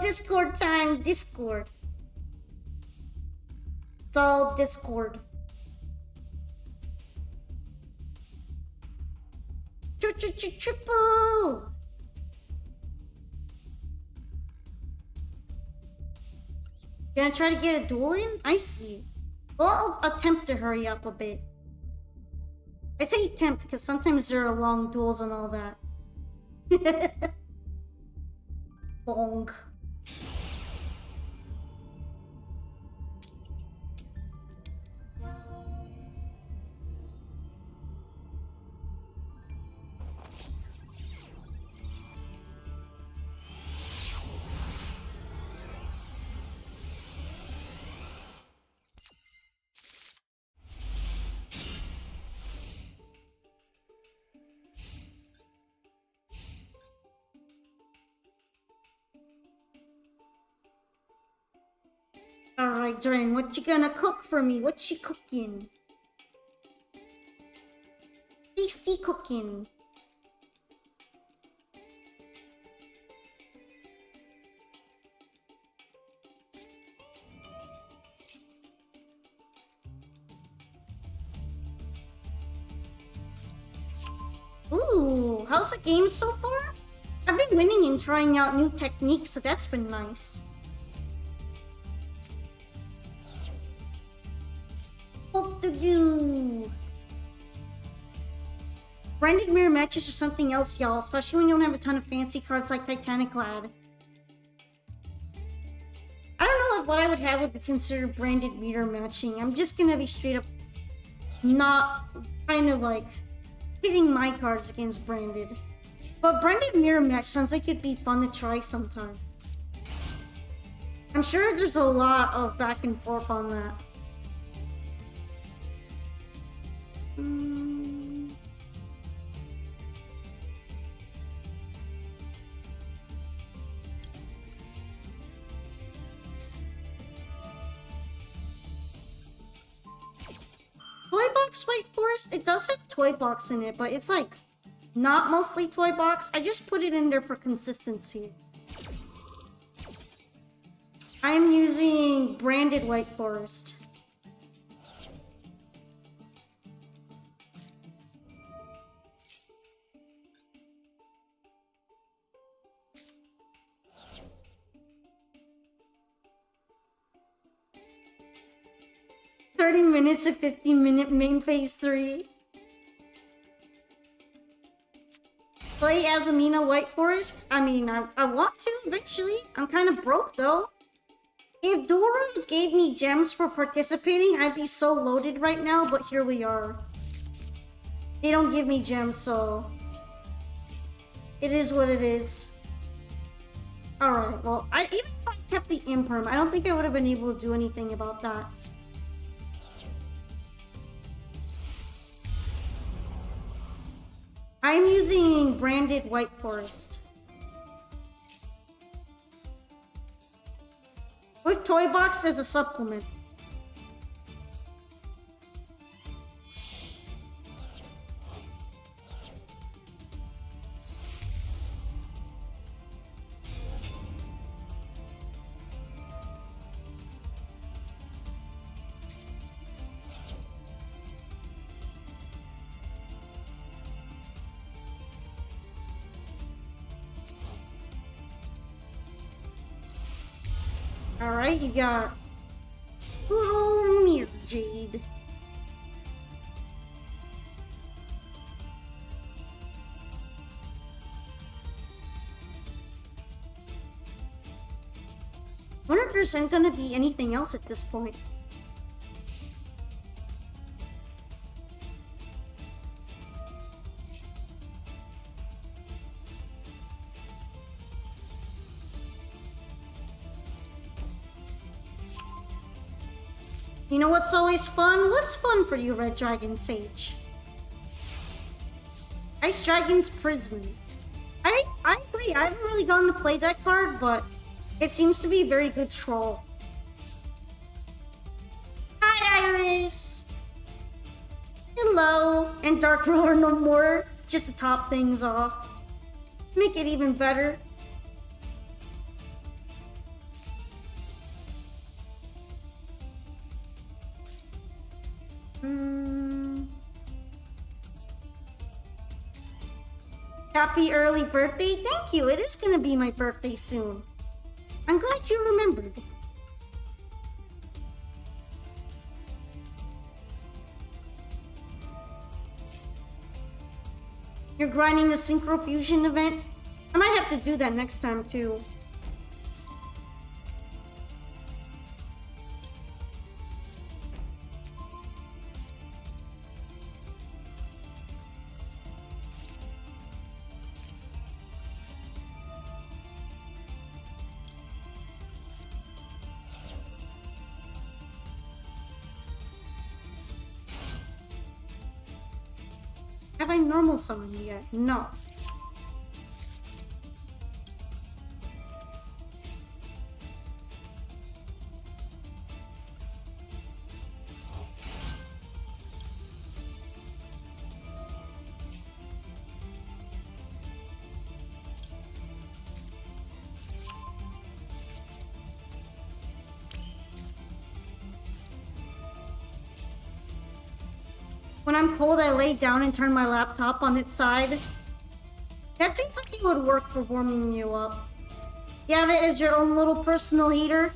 [SPEAKER 1] Discord time. Discord. It's all Discord. Triple. Gonna try to get a duel in? I see. Well, I'll attempt to hurry up a bit. I say attempt because sometimes there are long duels and all that. Long. Alright, Dren, what you gonna cook for me? What you cooking? Tasty cooking. Ooh, how's the game so far? I've been winning and trying out new techniques, so that's been nice. Poke the goo. Branded mirror matches are something else, y'all, especially when you don't have a ton of fancy cards like Titanic Lad. I don't know if what I would have would be considered branded mirror matching. I'm just gonna be straight up not kind of like hitting my cards against branded. But branded mirror match sounds like it'd be fun to try sometime. I'm sure there's a lot of back and forth on that. Toy Box White Forest? It does have Toy Box in it, but it's like not mostly Toy Box. I just put it in there for consistency. I'm using branded White Forest. Minutes of 50-minute main phase 3. Play Azamina White Forest? I mean, I want to eventually. I'm kind of broke though. If Duel Rooms gave me gems for participating, I'd be so loaded right now, but here we are. They don't give me gems, so it is what it is. Alright, well, even if I kept the imperm, I don't think I would have been able to do anything about that. I'm using branded White Forest. With Toy Box as a supplement. Alright, you got good old Mirror Jade. Wonder if there's gonna be anything else at this point. You know what's always fun? What's fun for you, Red Dragon Sage? Ice Dragon's Prison. I agree. I haven't really gotten to play that card, but it seems to be a very good troll. Hi, Iris! Hello! And Dark Ruler no more, just to top things off. Make it even better. Mm. Happy early birthday. Thank you. It is gonna be my birthday soon. I'm glad you remembered. You're grinding the Synchro Fusion event? I might have to do that next time too. Have I normal summoned yet? No. When I'm cold, I lay down and turn my laptop on its side. That seems like it would work for warming you up. You have it as your own little personal heater.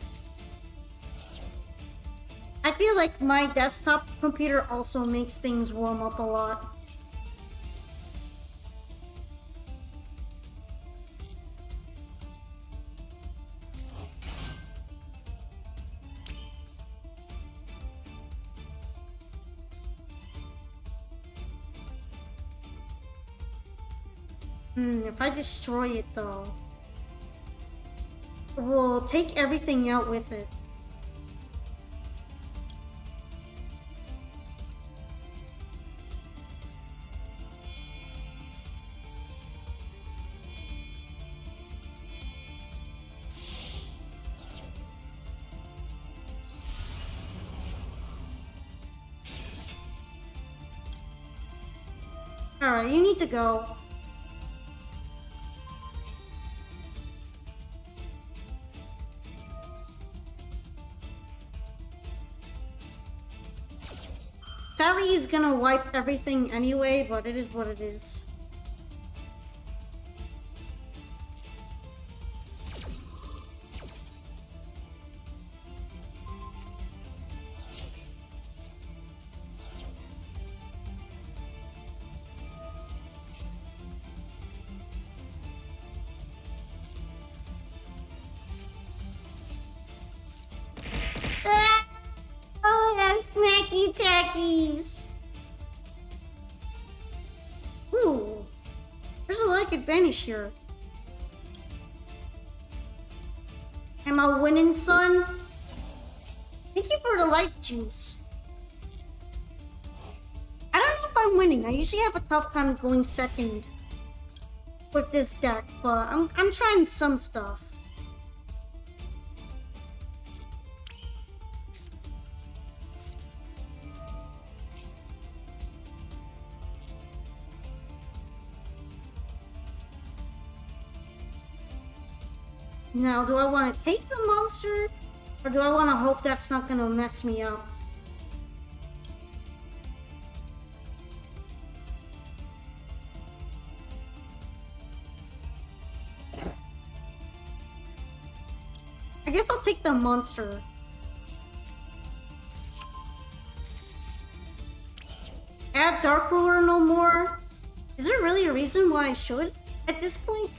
[SPEAKER 1] I feel like my desktop computer also makes things warm up a lot. If I destroy it though, we'll take everything out with it. Alright, you need to go. Sally is gonna wipe everything anyway, but it is what it is. Snacky tackies. Ooh, there's a lot I could banish here. Am I winning, son? Thank you for the life juice. I don't know if I'm winning. I usually have a tough time going second with this deck, but I'm trying some stuff. Now, do I want to take the monster, or do I want to hope that's not going to mess me up? I guess I'll take the monster. Add Dark Ruler no more? Is there really a reason why I should at this point?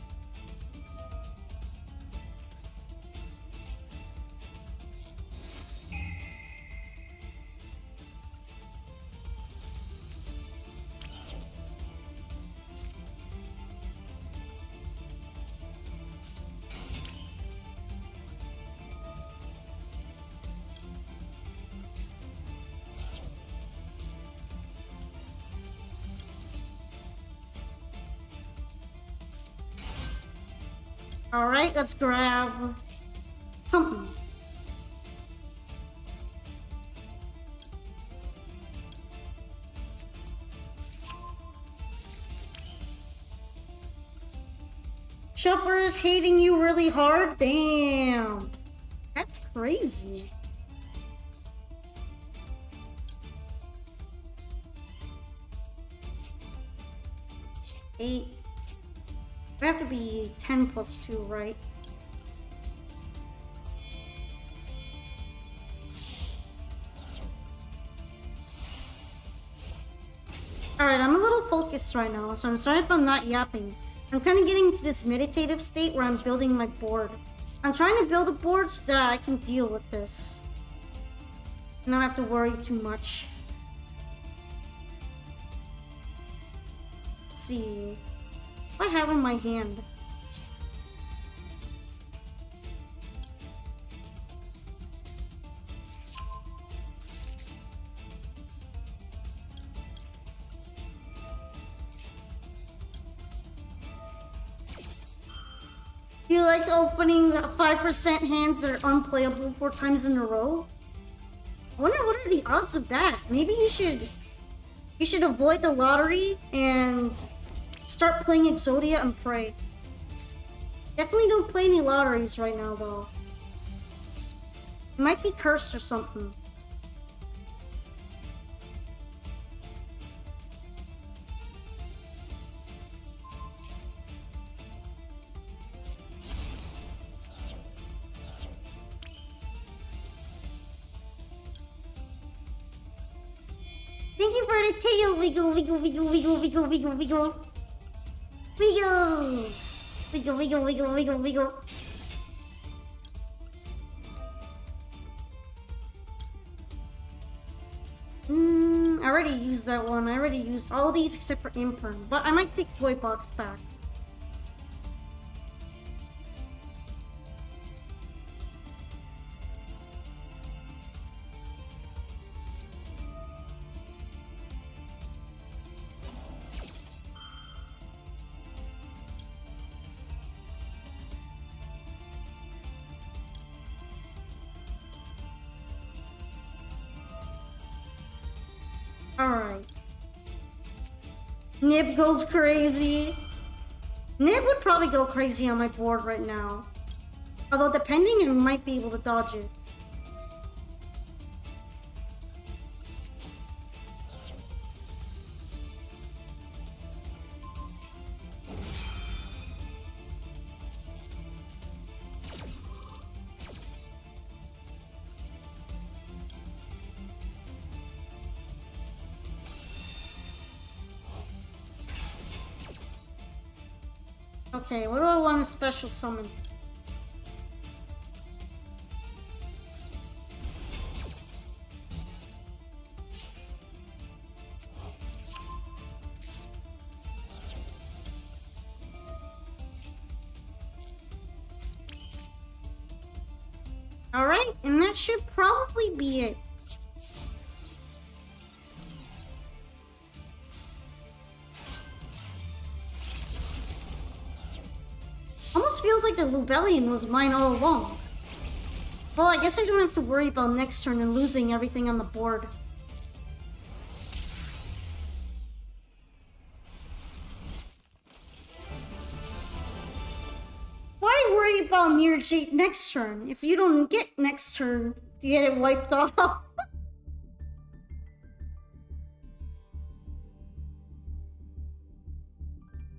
[SPEAKER 1] Alright, let's grab something. Shuffler is hating you really hard? Damn. That's crazy. 8. We have to be 10 plus 2, right? Alright, I'm a little focused right now, so I'm sorry if I'm not yapping. I'm kind of getting into this meditative state where I'm building my board. I'm trying to build a board so that I can deal with this. And not have to worry too much. Let's see. What do I have in my hand? You like opening 5% hands that are unplayable 4 times in a row? I wonder what are the odds of that? Maybe you should avoid the lottery and start playing Exodia and pray. Definitely don't play any lotteries right now though. It might be cursed or something. Thank you for the tail, wiggle, wiggle, wiggle, wiggle, wiggle, wiggle, wiggle. Wiggles! Wiggle, wiggle, wiggle, wiggle, wiggle. I already used that one. I already used all these except for Imperm. But I might take Toy Box back. Alright. Nib goes crazy. Nib would probably go crazy on my board right now. Although depending, I might be able to dodge it. Okay, what do I want to special summon? Alright, and that should probably be it. Almost feels like the Lubellion was mine all along. Well, I guess I don't have to worry about next turn and losing everything on the board. Why worry about Mirror Jade next turn if you don't get next turn to get it wiped off?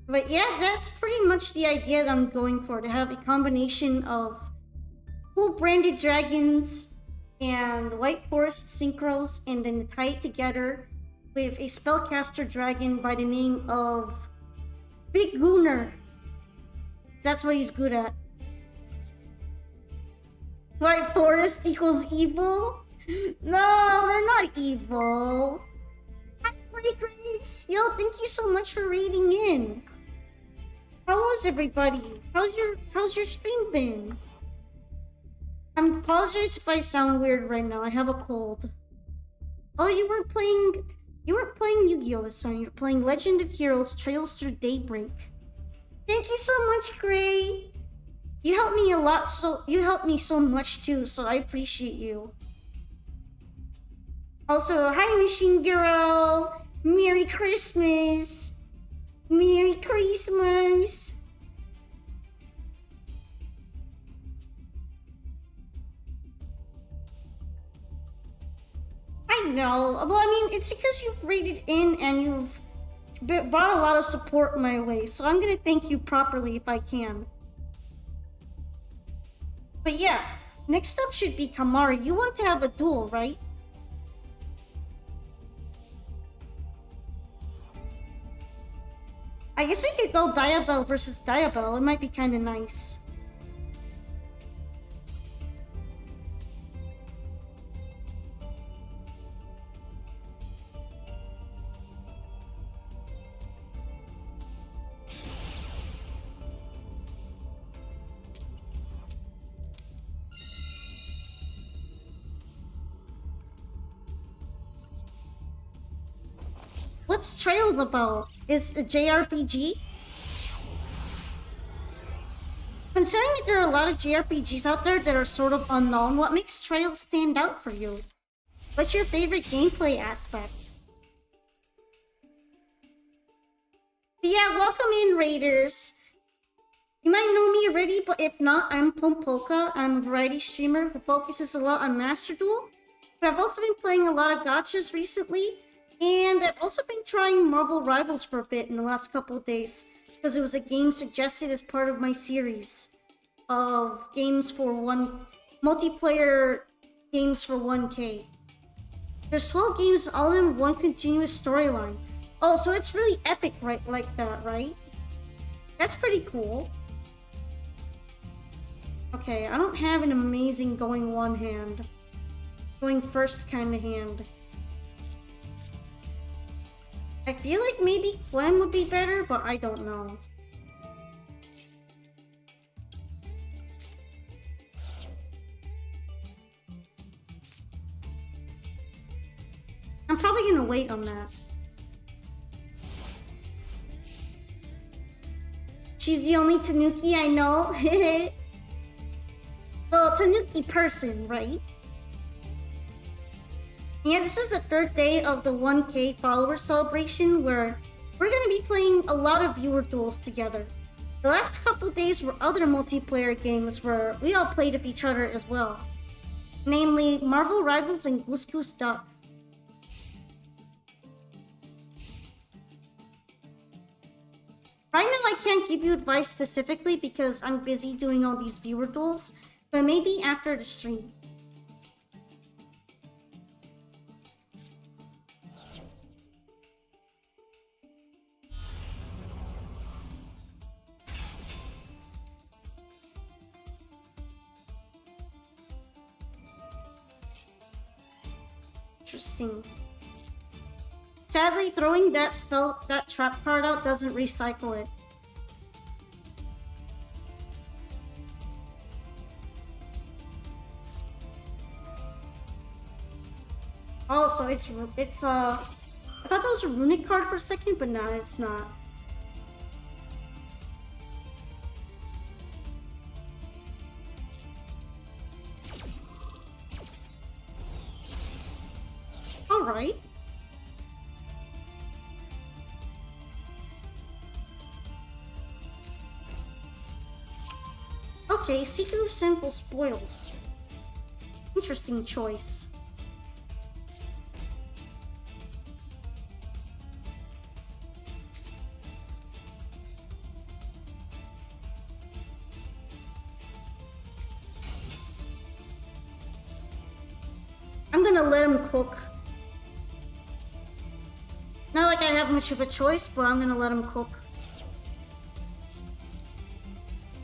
[SPEAKER 1] But yeah, that's pretty much the idea that I'm going for, to have a combination of full branded dragons and White Forest synchros, and then tie it together with a spellcaster dragon by the name of Big Gunner. That's what he's good at. White Forest equals evil? No, they're not evil. Hi, Pretty Grace. Yo, thank you so much for reading in. How was everybody? How's your stream been? I apologize if I sound weird right now. I have a cold. Oh, you weren't playing Yu-Gi-Oh this time. You're playing Legend of Heroes Trails Through Daybreak. Thank you so much, Gray. You helped me a lot, so you helped me so much too, so I appreciate you. Also, hi Machine Girl. Merry Christmas. Merry Christmas! I know. Well, I mean, it's because you've rated in and you've brought a lot of support my way, so I'm gonna thank you properly if I can. But yeah, next up should be Kamari. You want to have a duel, right? I guess we could go Diabell versus Diabell. It might be kind of nice. What's Trails about? Is a JRPG? Considering that there are a lot of JRPGs out there that are sort of unknown, what makes Trails stand out for you? What's your favorite gameplay aspect? But yeah, welcome in, Raiders. You might know me already, but if not, I'm Pompoka. I'm a variety streamer who focuses a lot on Master Duel. But I've also been playing a lot of gachas recently, and I've also been trying Marvel Rivals for a bit in the last couple of days, because it was a game suggested as part of my series of games for multiplayer games for 1K. There's 12 games all in one continuous storyline. Oh, so it's really epic, right? Like that, right? That's pretty cool. Okay, I don't have an amazing going one hand. Going first kind of hand. I feel like maybe Clem would be better, but I don't know. I'm probably gonna wait on that. She's the only Tanuki I know. Well, Tanuki person, right? Yeah, this is the third day of the 1K follower celebration where we're gonna be playing a lot of viewer duels together. The last couple days were other multiplayer games where we all played with each other as well. Namely, Marvel Rivals and Goose Goose Duck. Right now I can't give you advice specifically because I'm busy doing all these viewer duels, but maybe after the stream. Interesting. Sadly, throwing that trap card out doesn't recycle it. Oh, so it's I thought that was a runic card for a second, but no, it's not. All right. Okay, Seeker of Sinful Spoils. Interesting choice. I'm gonna let him cook. Not like I have much of a choice, but I'm gonna let him cook.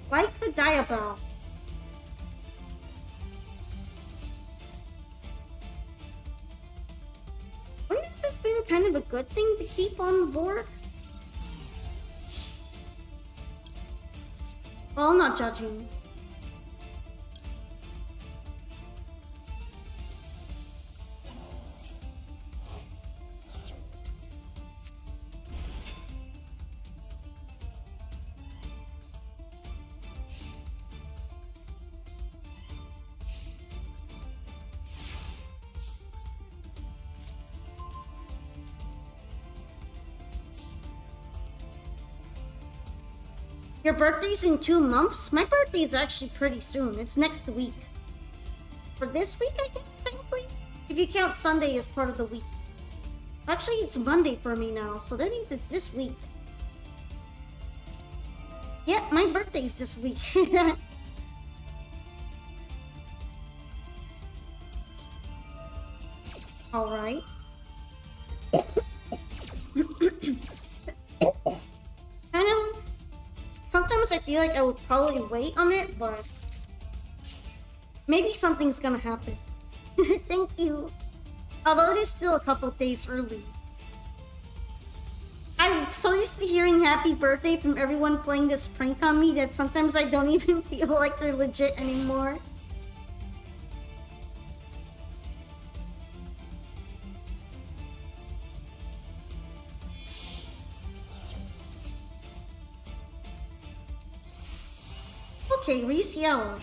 [SPEAKER 1] Like the Diabell. Wouldn't this have been kind of a good thing to keep on the board? Well, I'm not judging. Your birthday's in 2 months? My birthday is actually pretty soon. It's next week. For this week, I guess, technically? If you count Sunday as part of the week. Actually, it's Monday for me now, so that means it's this week. Yeah, my birthday's this week. Alright. Kind of. Sometimes I feel like I would probably wait on it, but maybe something's gonna happen. Thank you. Although it is still a couple days early. I'm so used to hearing happy birthday from everyone playing this prank on me that sometimes I don't even feel like they're legit anymore. Okay, Reese Yellow.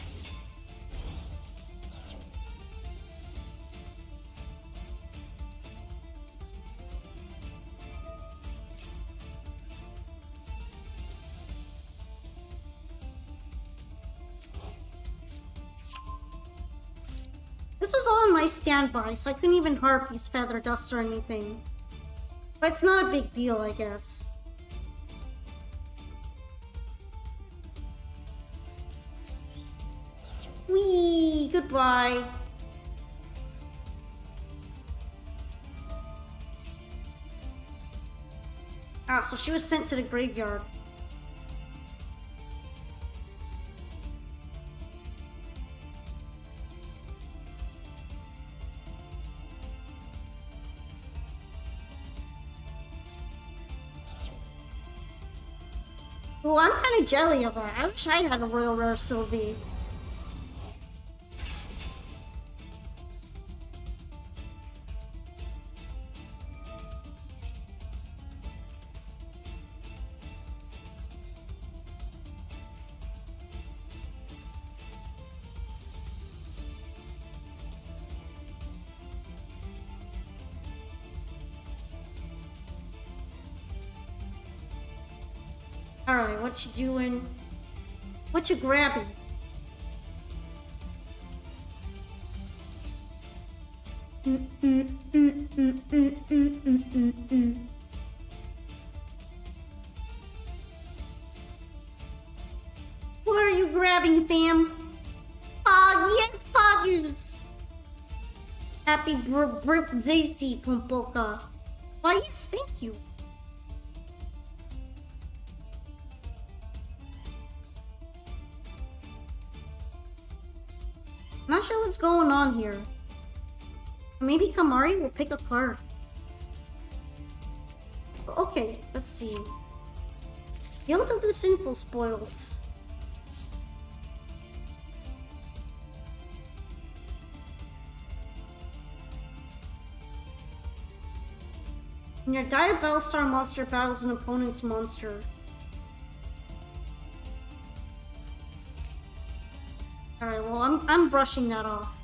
[SPEAKER 1] This was all on my standby, so I couldn't even Harpy's Feather Dust or anything. But it's not a big deal, I guess. Whee! Goodbye. Ah, so she was sent to the graveyard. Oh, I'm kind of jelly of that. I wish I had a Royal Rare Sylvie. Alright, what you doing? What you grabbing? What are you grabbing, fam? Oh, yes, Poggers! Happy birthday, Pumpoka. Why, yes, thank you. I'm not sure what's going on here. Maybe Kamari will pick a card. Okay, let's see. Guild of the Sinful Spoils. When your Dire Battlestar monster battles an opponent's monster. Alright, well, I'm brushing that off.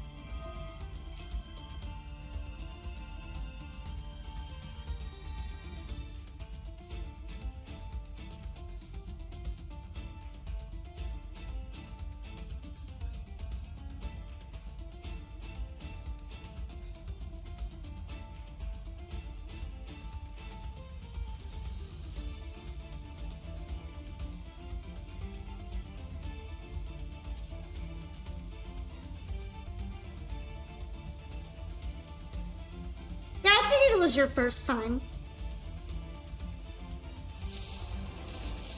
[SPEAKER 1] Was your first time.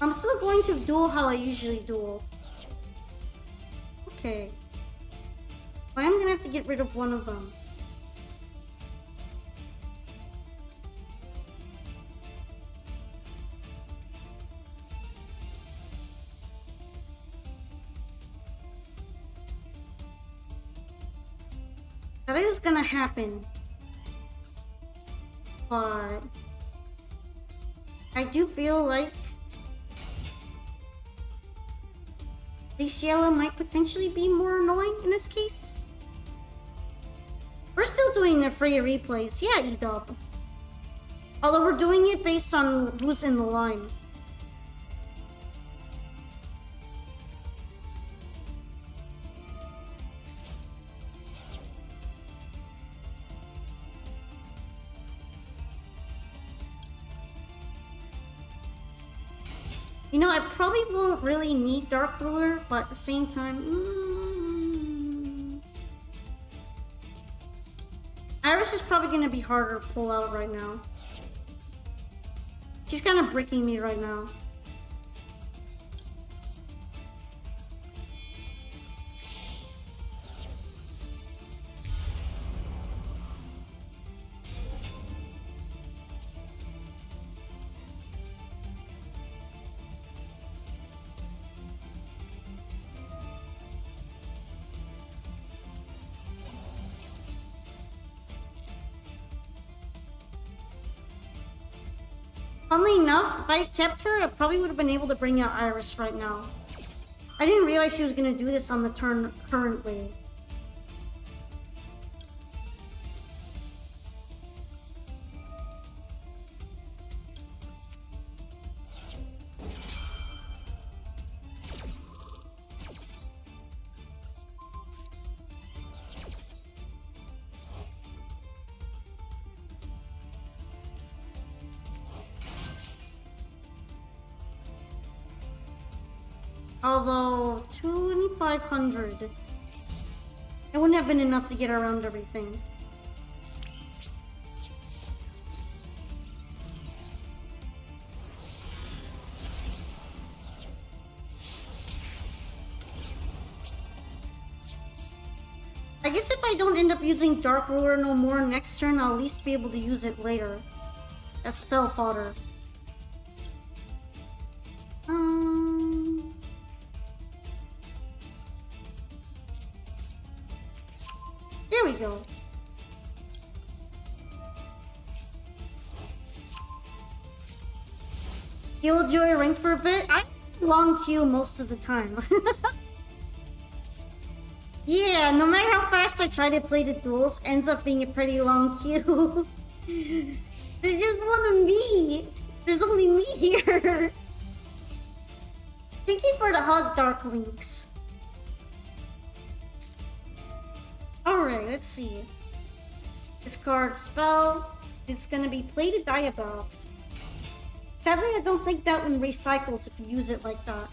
[SPEAKER 1] I'm still going to duel how I usually duel. Okay. Well, I'm gonna have to get rid of one of them. That is gonna happen. But I do feel like Riciela might potentially be more annoying in this case. We're still doing the free replays. Yeah, E-Dub. Although we're doing it based on who's in the line. You know, I probably won't really need Dark Ruler, but at the same time... Iris is probably going to be harder to pull out right now. She's kind of bricking me right now. Funnily enough, if I kept her, I probably would have been able to bring out Iris right now. I didn't realize she was going to do this on the turn currently. Although, 2,500. It wouldn't have been enough to get around everything. I guess if I don't end up using Dark Ruler no more next turn, I'll at least be able to use it later. As spell fodder. Here we go. Killjoy ranked for a bit. I long queue most of the time. Yeah, no matter how fast I try to play the duels, ends up being a pretty long queue. There's just one of me. There's only me here. Thank you for the hug, Dark Links. Alright, let's see. Discard spell. It's gonna be Plated Diabell. Sadly, I don't think that one recycles if you use it like that.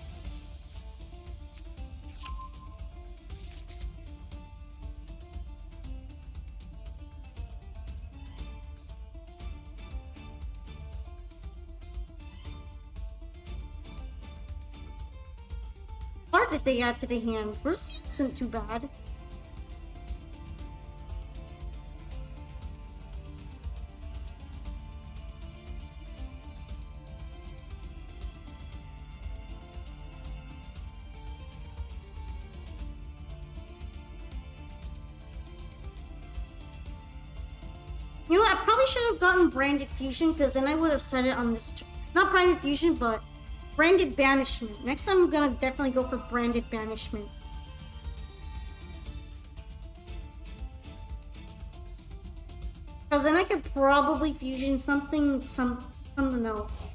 [SPEAKER 1] What did they add to the hand? First isn't too bad. You know, I probably should have gotten Branded Fusion, because then I would have set it on this... Not Branded Fusion, but Branded Banishment. Next time I'm gonna definitely go for Branded Banishment. Because then I could probably fusion something else.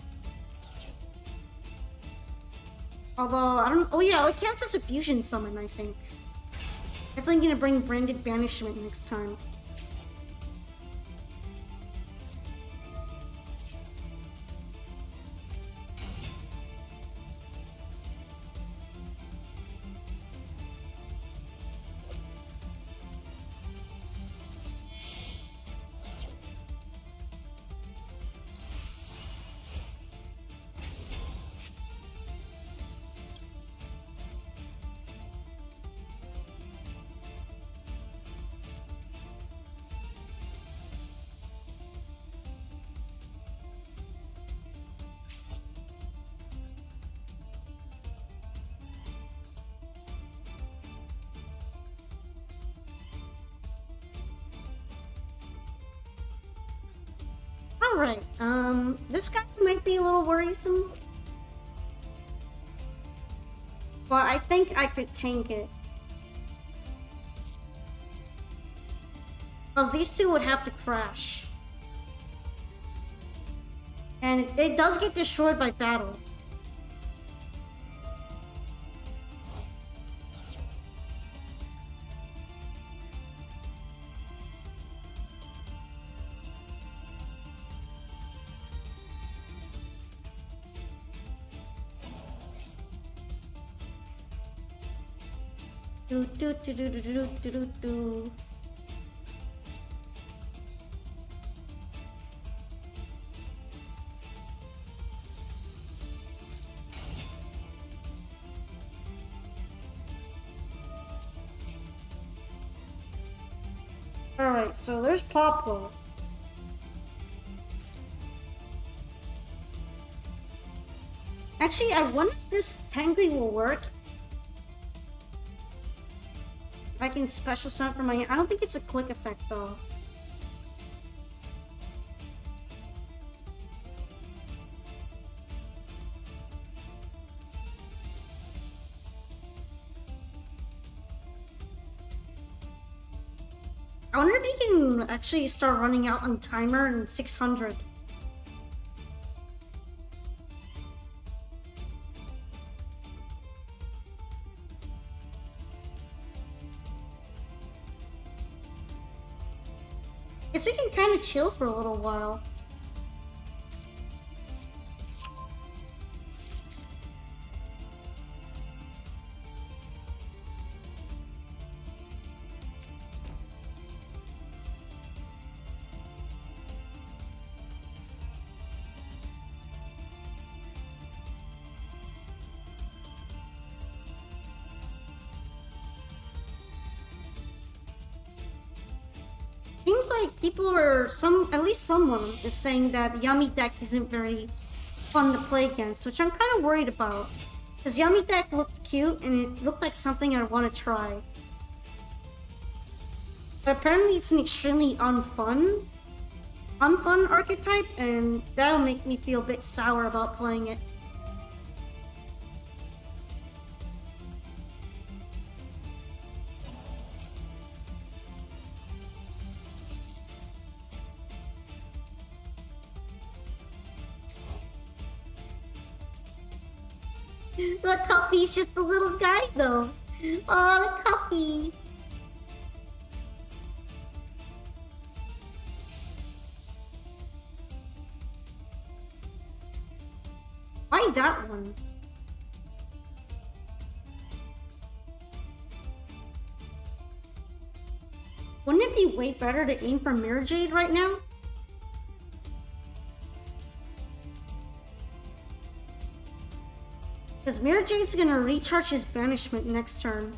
[SPEAKER 1] Although, I don't... Oh yeah, it counts as a fusion summon, I think. Definitely gonna bring Branded Banishment next time. Alright, this guy might be a little worrisome. But I think I could tank it. Because these two would have to crash. And it does get destroyed by battle. Do do do do do do do do do. Alright, so there's Poplar. Actually, I wonder if this Tangly will work. If I can special summon for my... I don't think it's a quick effect, though. I wonder if you can actually start running out on timer in 600. Guess we can kind of chill for a little while. Seems like people are at least someone is saying that the Yami deck isn't very fun to play against, which I'm kind of worried about. Because Yami deck looked cute and it looked like something I want to try. But apparently it's an extremely unfun archetype, and that'll make me feel a bit sour about playing it. The coffee's just a little guy, though. Oh, the coffee. Why that one? Wouldn't it be way better to aim for Mirror Jade right now? Because Mirror Jade's gonna recharge his banishment next turn.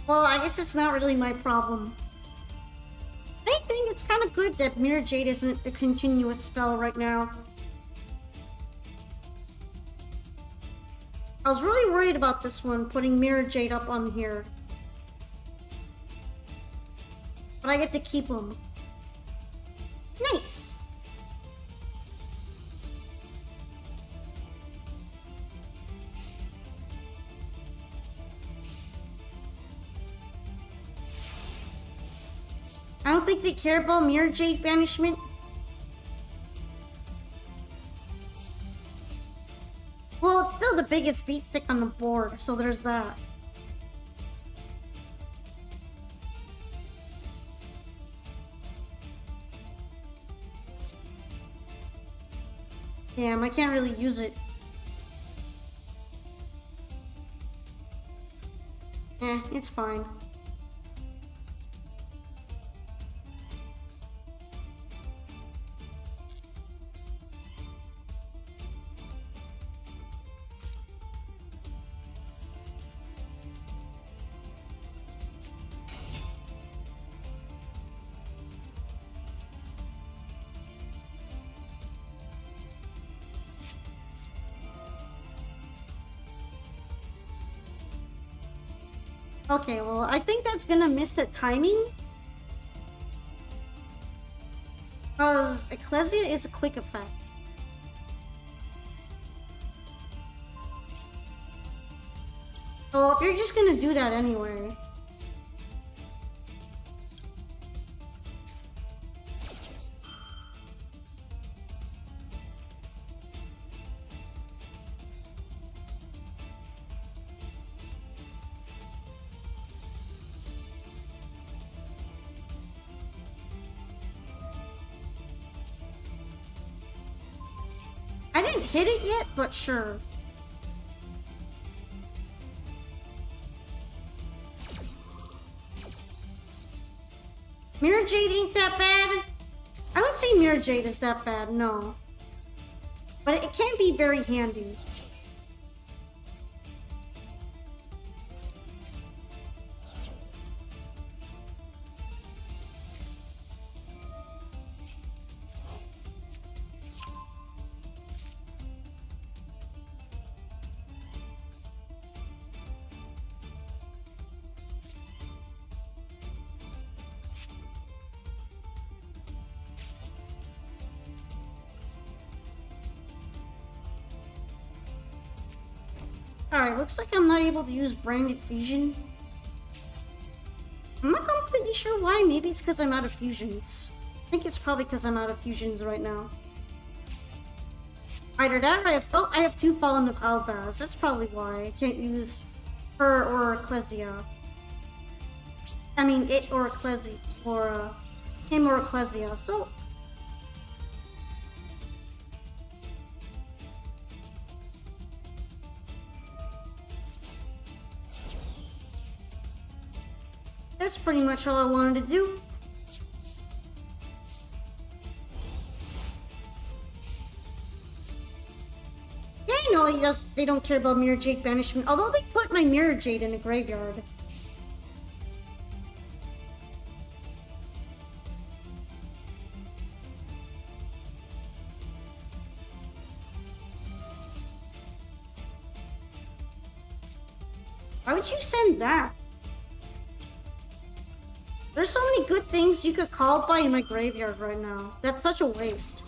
[SPEAKER 1] Well, I guess it's not really my problem. I think it's kind of good that Mirror Jade isn't a continuous spell right now. I was really worried about this one, putting Mirror Jade up on here. But I get to keep him. Nice! I don't think they care about Mirror Jade banishment. Well, it's still the biggest beat stick on the board, so there's that. Damn, I can't really use it. It's fine. Okay, well, I think that's gonna miss the timing. Because Ecclesia is a quick effect. So if you're just gonna do that anyway. I didn't hit it yet, but sure. Mirror Jade ain't that bad. I wouldn't say Mirror Jade is that bad, no. But it can be very handy. Alright, looks like I'm not able to use branded fusion. I'm not completely sure why. Maybe it's because I'm out of fusions. I think it's probably because I'm out of fusions right now. Either that or I have two Fallen of Albaz. That's probably why I can't use her or Ecclesia. I mean, it or Ecclesia, or him or Ecclesia. So that's pretty much all I wanted to do. Yeah, I know they don't care about Mirror Jade banishment, although they put my Mirror Jade in a graveyard. Why would you send that? There's so many good things you could call by in my graveyard right now. That's such a waste.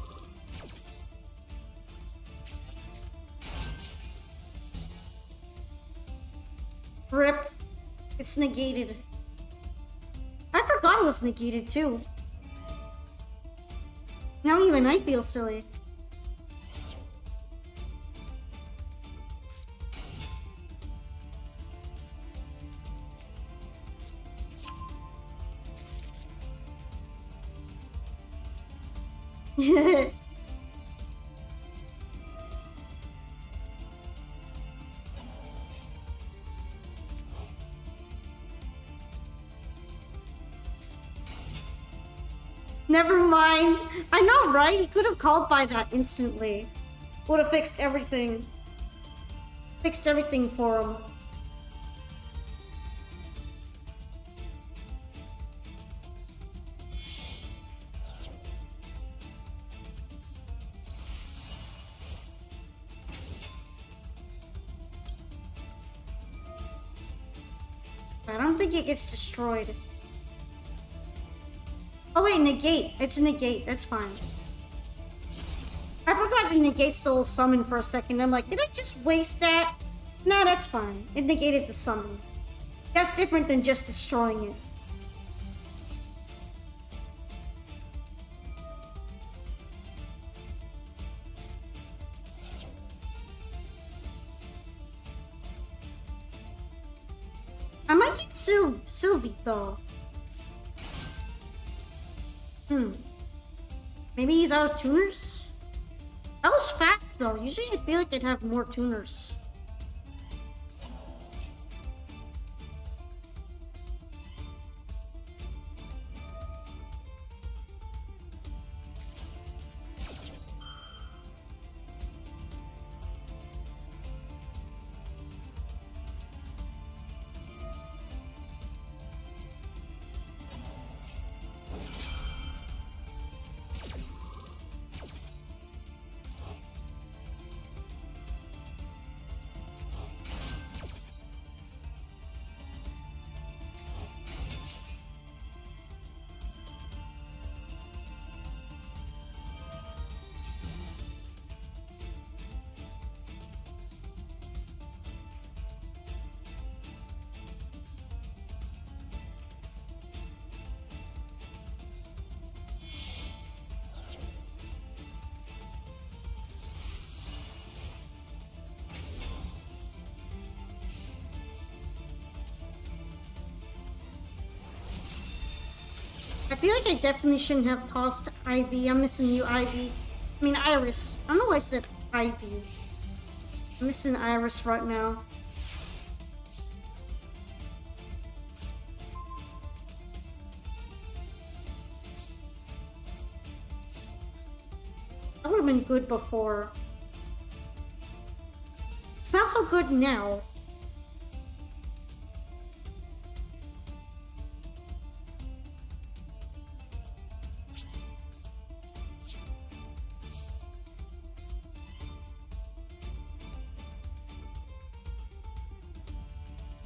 [SPEAKER 1] Rip. It's negated. I forgot it was negated too. Now even I feel silly. Never mind. I know, right? He could have called by that instantly. Would have fixed everything. Fixed everything for him. I don't think it gets destroyed. Oh wait, negate. It's a negate. That's fine. I forgot to negate the whole summon for a second. I'm like, did I just waste that? Nah, that's fine. It negated the summon. That's different than just destroying it. I might get Sylvie though. Maybe he's out of tuners? That was fast though. Usually I feel like I'd have more tuners. I feel like I definitely shouldn't have tossed Ivy. I'm missing you, Ivy. I mean, Iris. I don't know why I said Ivy. I'm missing Iris right now. That would have been good before. It's not so good now.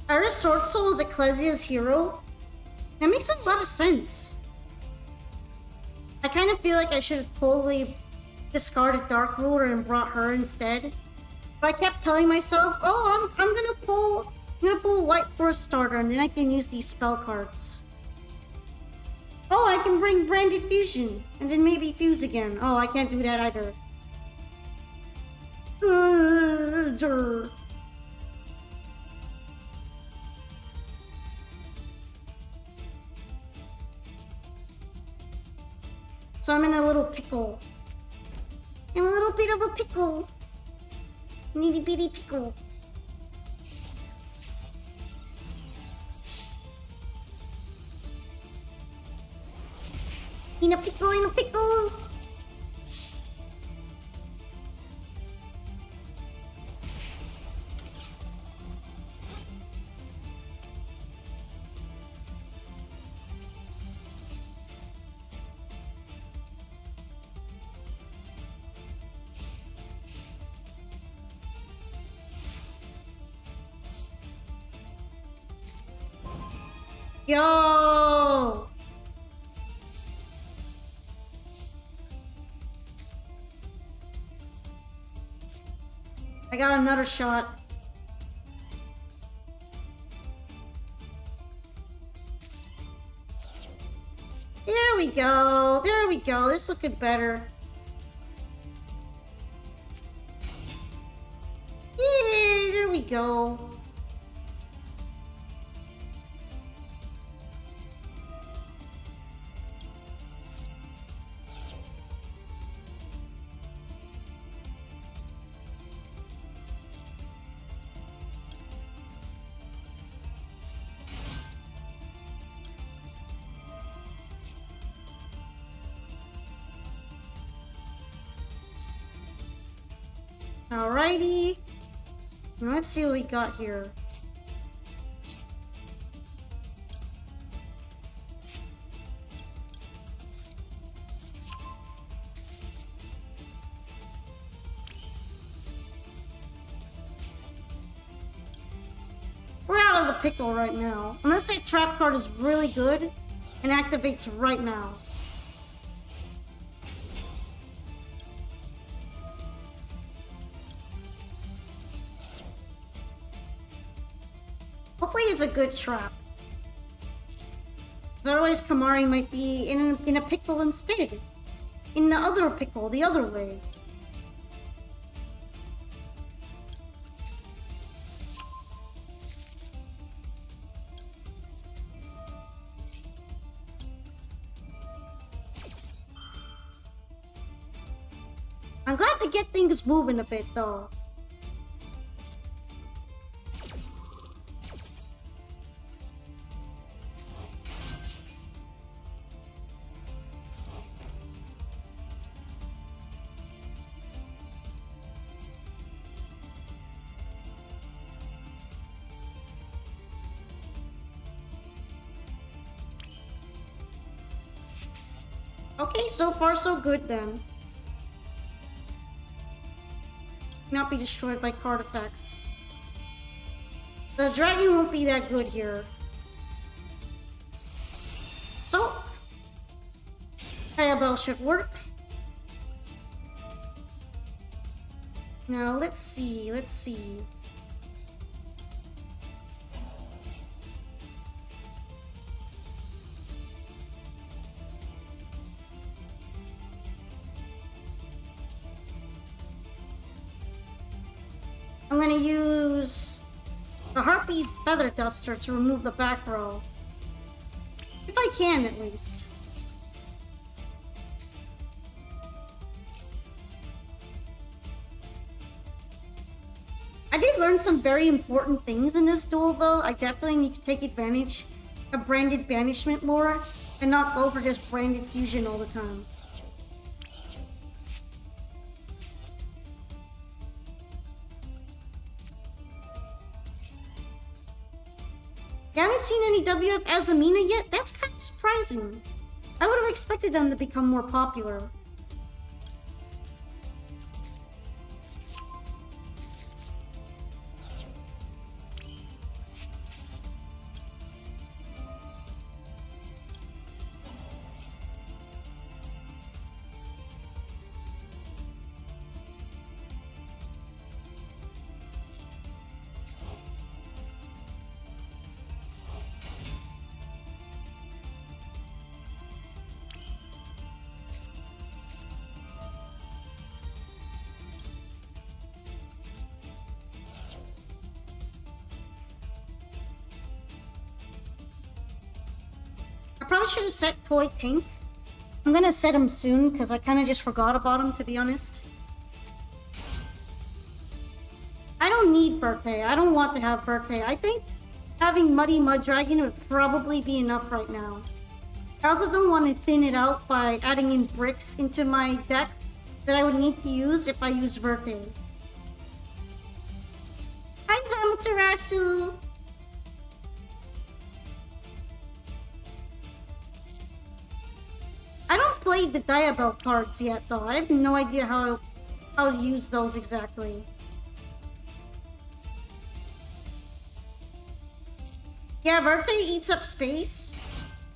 [SPEAKER 1] Iris Sword Soul is Ecclesia's hero? That makes a lot of sense. I kind of feel like I should have totally discarded Dark Ruler and brought her instead. But I kept telling myself, oh, I'm gonna pull White Forest Starter and then I can use these spell cards. Oh, I can bring Branded Fusion and then maybe Fuse again. Oh, I can't do that either. So I'm in a little pickle. I'm a little bit of a pickle. Nitty bitty pickle. In a pickle, in a pickle. Yo! I got another shot. There we go. There we go. This is looking better. Yeah, there we go. Alrighty. Let's see what we got here. We're out of the pickle right now. Unless that trap card is really good and activates right now. Hopefully it's a good trap. Otherwise Kamari might be in a pickle instead. In the other pickle, the other way. I'm glad to get things moving a bit though. Okay, so far so good then. Not be destroyed by card effects. The dragon won't be that good here. So, Diabell should work. Now, let's see. I'm gonna use the Harpy's Feather Duster to remove the back row. If I can, at least. I did learn some very important things in this duel, though. I definitely need to take advantage of branded banishment more and not go for just branded fusion all the time. You haven't seen any WF Azamina yet? That's kind of surprising. I would have expected them to become more popular. I probably should have set Toy Tank. I'm gonna set him soon because I kind of just forgot about him, to be honest. I don't need Birthday. I don't want to have Birthday. I think having Muddy Mud Dragon would probably be enough right now. I also don't want to thin it out by adding in bricks into my deck that I would need to use if I use Birthday. Hi, Zamaterasu! I don't play the Diabell cards yet, though. I have no idea how to use those exactly. Yeah, Verte eats up space,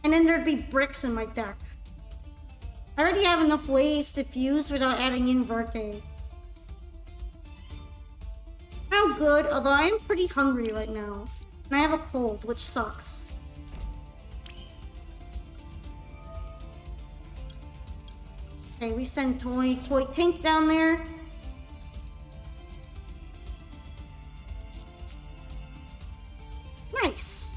[SPEAKER 1] and then there'd be bricks in my deck. I already have enough ways to fuse without adding in Verte. How good, although I am pretty hungry right now. And I have a cold, which sucks. Okay, we send Toy Tank down there. Nice.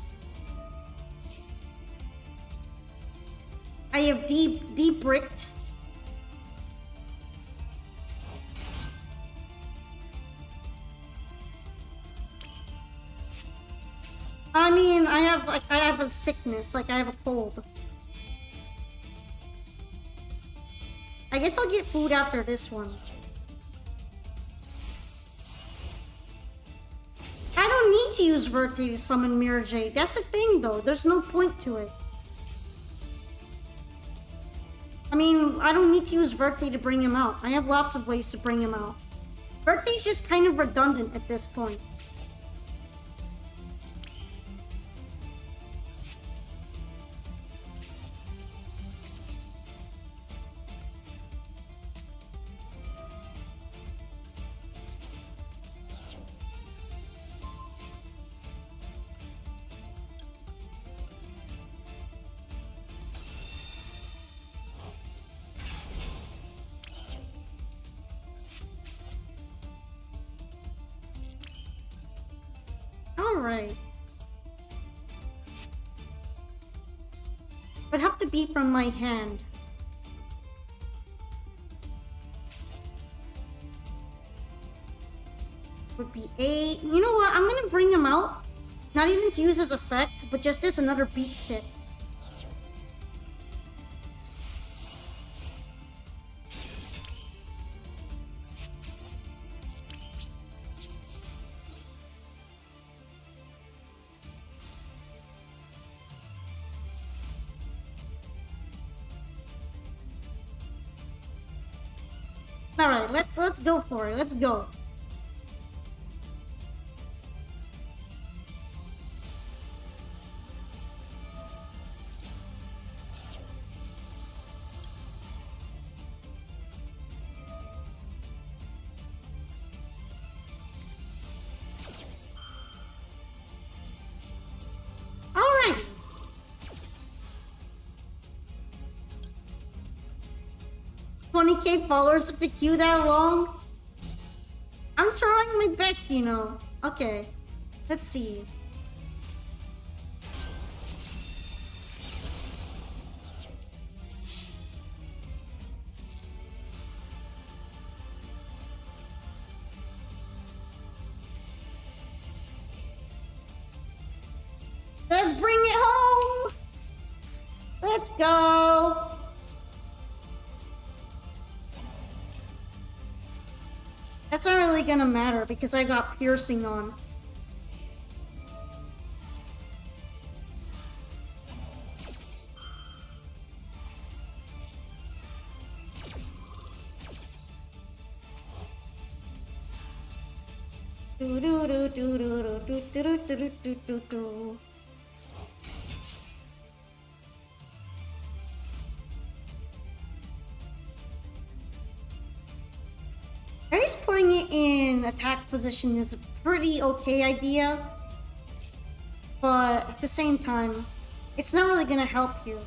[SPEAKER 1] I have de-bricked. I mean, I have a sickness, I have a cold. I guess I'll get food after this one. I don't need to use Verte to summon Mirror Jade. That's the thing, though. There's no point to it. I mean, I don't need to use Verte to bring him out. I have lots of ways to bring him out. Verte's just kind of redundant at this point. Alright. Would have to be from my hand. Would be a... You know what? I'm gonna bring him out. Not even to use as effect, but just as another beat stick. Alright, let's go for it. Let's go. Alrighty. 20k followers if the queue that long? I'm trying my best, you know. Okay, let's see. Let's bring it home! Let's go! That's not really gonna matter because I got piercing on. Do do do do do do do do do do do do. At least putting it in attack position is a pretty okay idea, but at the same time, it's not really gonna help you.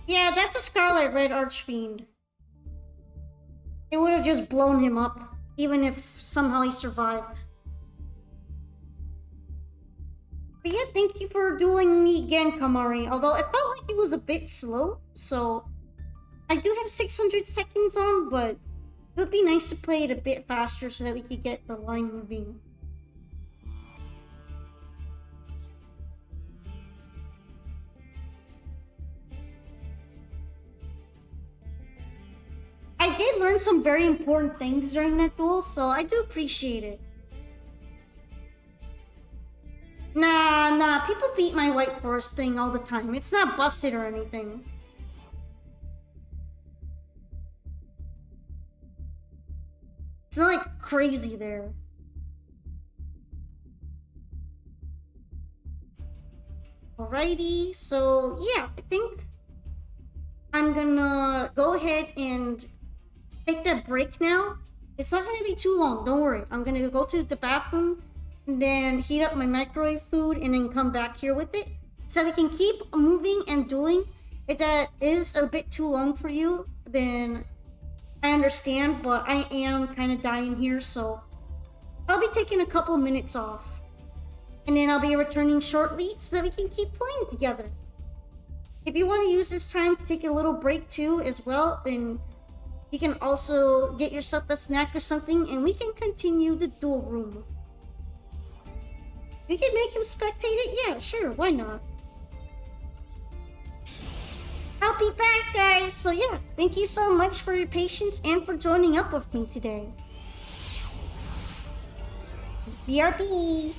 [SPEAKER 1] Yeah, that's a Scarlet Red Archfiend. It would have just blown him up, even if somehow he survived. But yeah, thank you for dueling me again, Kamari. Although it felt like it was a bit slow, so I do have 600 seconds on, but it would be nice to play it a bit faster so that we could get the line moving. I did learn some very important things during that duel, so I do appreciate it. Nah, people beat my White Forest thing all the time. It's not busted or anything. It's not like crazy there. Alrighty, so yeah, I think I'm gonna go ahead and take that break now. It's not gonna be too long, don't worry. I'm gonna go to the bathroom and then heat up my microwave food and then come back here with it so we can keep moving and doing. If that is a bit too long for you, then I understand, but I am kind of dying here, so I'll be taking a couple minutes off. And then I'll be returning shortly so that we can keep playing together. If you want to use this time to take a little break too as well, then you can also get yourself a snack or something and we can continue the duel room. We can make him spectate it? Yeah, sure, why not? I'll be back, guys. So yeah, thank you so much for your patience and for joining up with me today. BRB.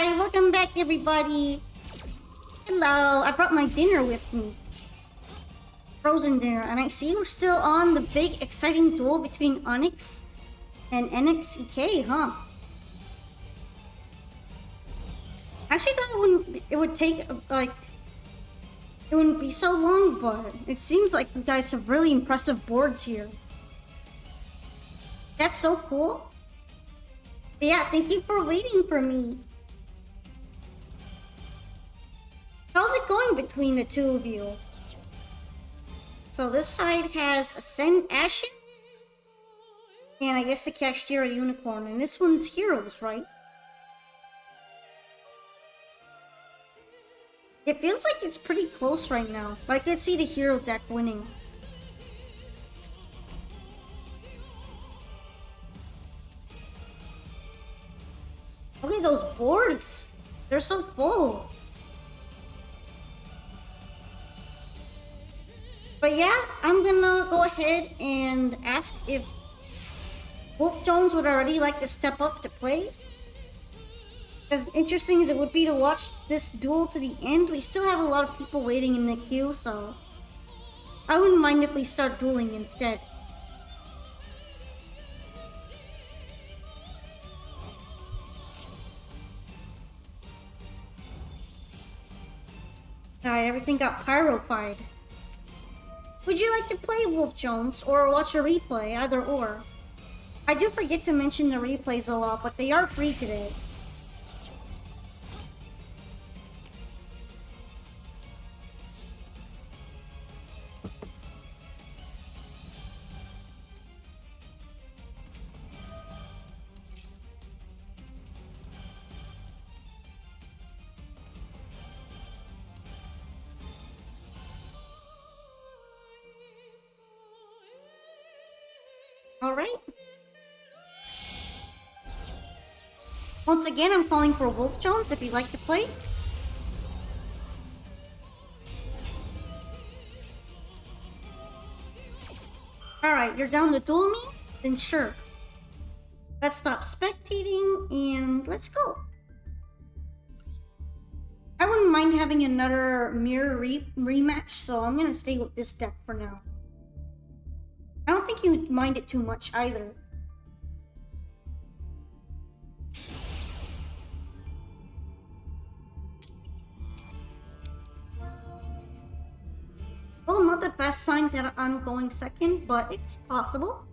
[SPEAKER 1] Hi, welcome back everybody. Hello, I brought my dinner with me. Frozen dinner, and I see we're still on the big exciting duel between Onyx and NXEK, huh? I actually thought it would take like it wouldn't be so long, but it seems like you guys have really impressive boards here. That's so cool. Yeah, thank you for waiting for me. How's it going between the two of you? So this side has Ascend Ashen, and I guess the Cashier Unicorn, and this one's Heroes, right? It feels like it's pretty close right now, but I can see the hero deck winning. Look at those boards. They're so full. But yeah, I'm gonna go ahead and ask if Wolf Jones would already like to step up to play. As interesting as it would be to watch this duel to the end, we still have a lot of people waiting in the queue, so I wouldn't mind if we start dueling instead. Alright, everything got pyrofied. Would you like to play Wolf Jones or watch a replay, either or? I do forget to mention the replays a lot, but they are free today. Alright. Once again, I'm calling for Wolf Jones if you'd like to play. Alright, you're down to duel me? Then sure. Let's stop spectating and let's go. I wouldn't mind having another mirror rematch, so I'm gonna stay with this deck for now. I don't think you'd mind it too much either. Well, not the best sign that I'm going second, but it's possible.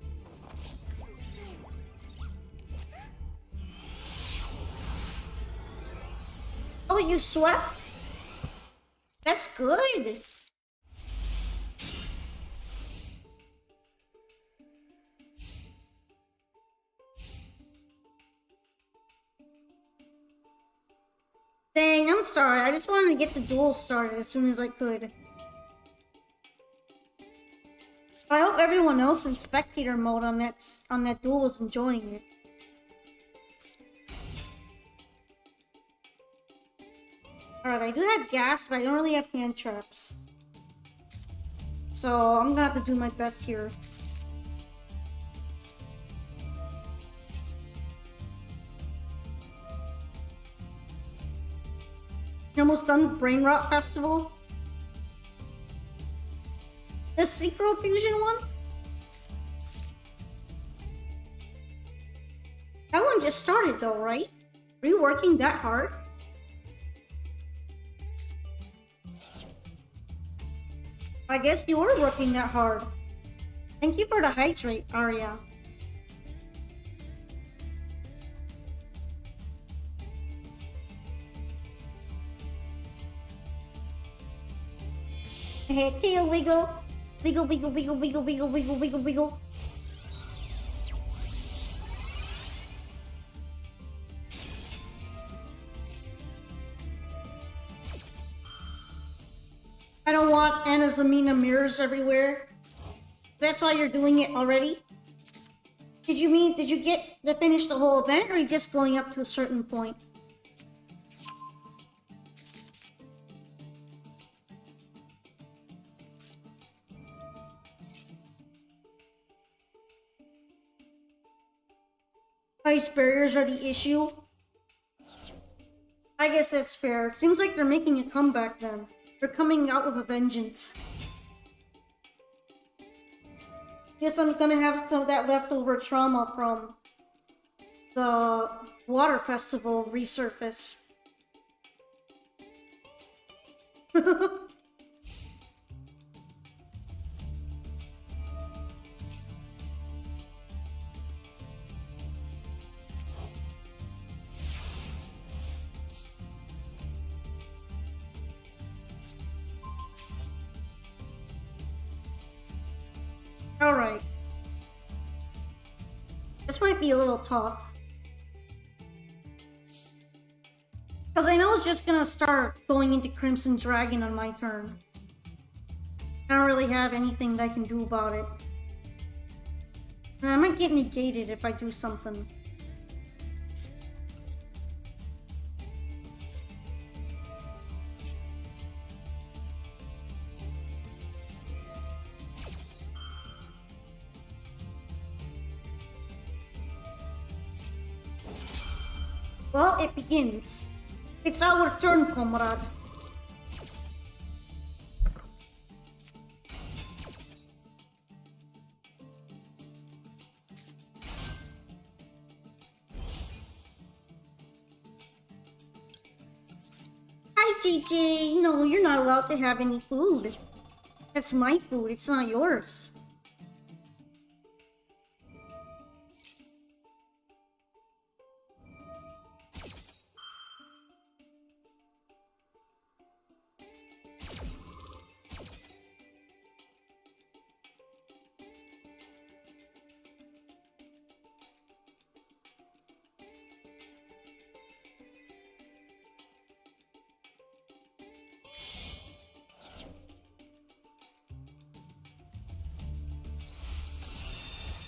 [SPEAKER 1] Oh, you swept? That's good. Dang, I'm sorry. I just wanted to get the duel started as soon as I could. But I hope everyone else in spectator mode on that duel is enjoying it. Alright, I do have gas, but I don't really have hand traps. So I'm gonna have to do my best here. You're almost done Brain Rot Festival? The Synchro Fusion one? That one just started though, right? Are you working that hard? I guess you were working that hard. Thank you for the hydrate, Arya. Hey, tail wiggle. Wiggle, wiggle, wiggle, wiggle, wiggle, wiggle, wiggle, wiggle. I don't want Anazamina mirrors everywhere. That's why you're doing it already? Did you get to finish the whole event, or are you just going up to a certain point? Ice barriers are the issue. I guess that's fair. It seems like they're making a comeback then. They're coming out with a vengeance. Guess I'm gonna have some of that leftover trauma from the water festival resurface. Alright. This might be a little tough. Because I know it's just gonna start going into Crimson Dragon on my turn. I don't really have anything that I can do about it. And I might get negated if I do something. Well, it begins. It's our turn, comrade. Hi, JJ. No, you're not allowed to have any food. That's my food, it's not yours.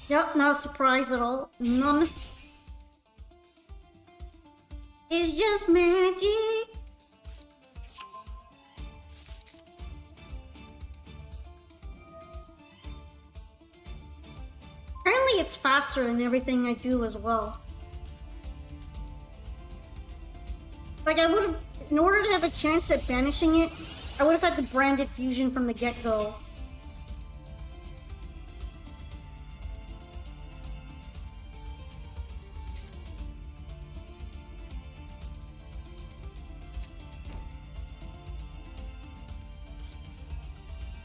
[SPEAKER 1] Yep, not a surprise at all. None. It's just magic. Apparently it's faster in everything I do as well. Like I would have, in order to have a chance at banishing it, I would have had the branded fusion from the get-go.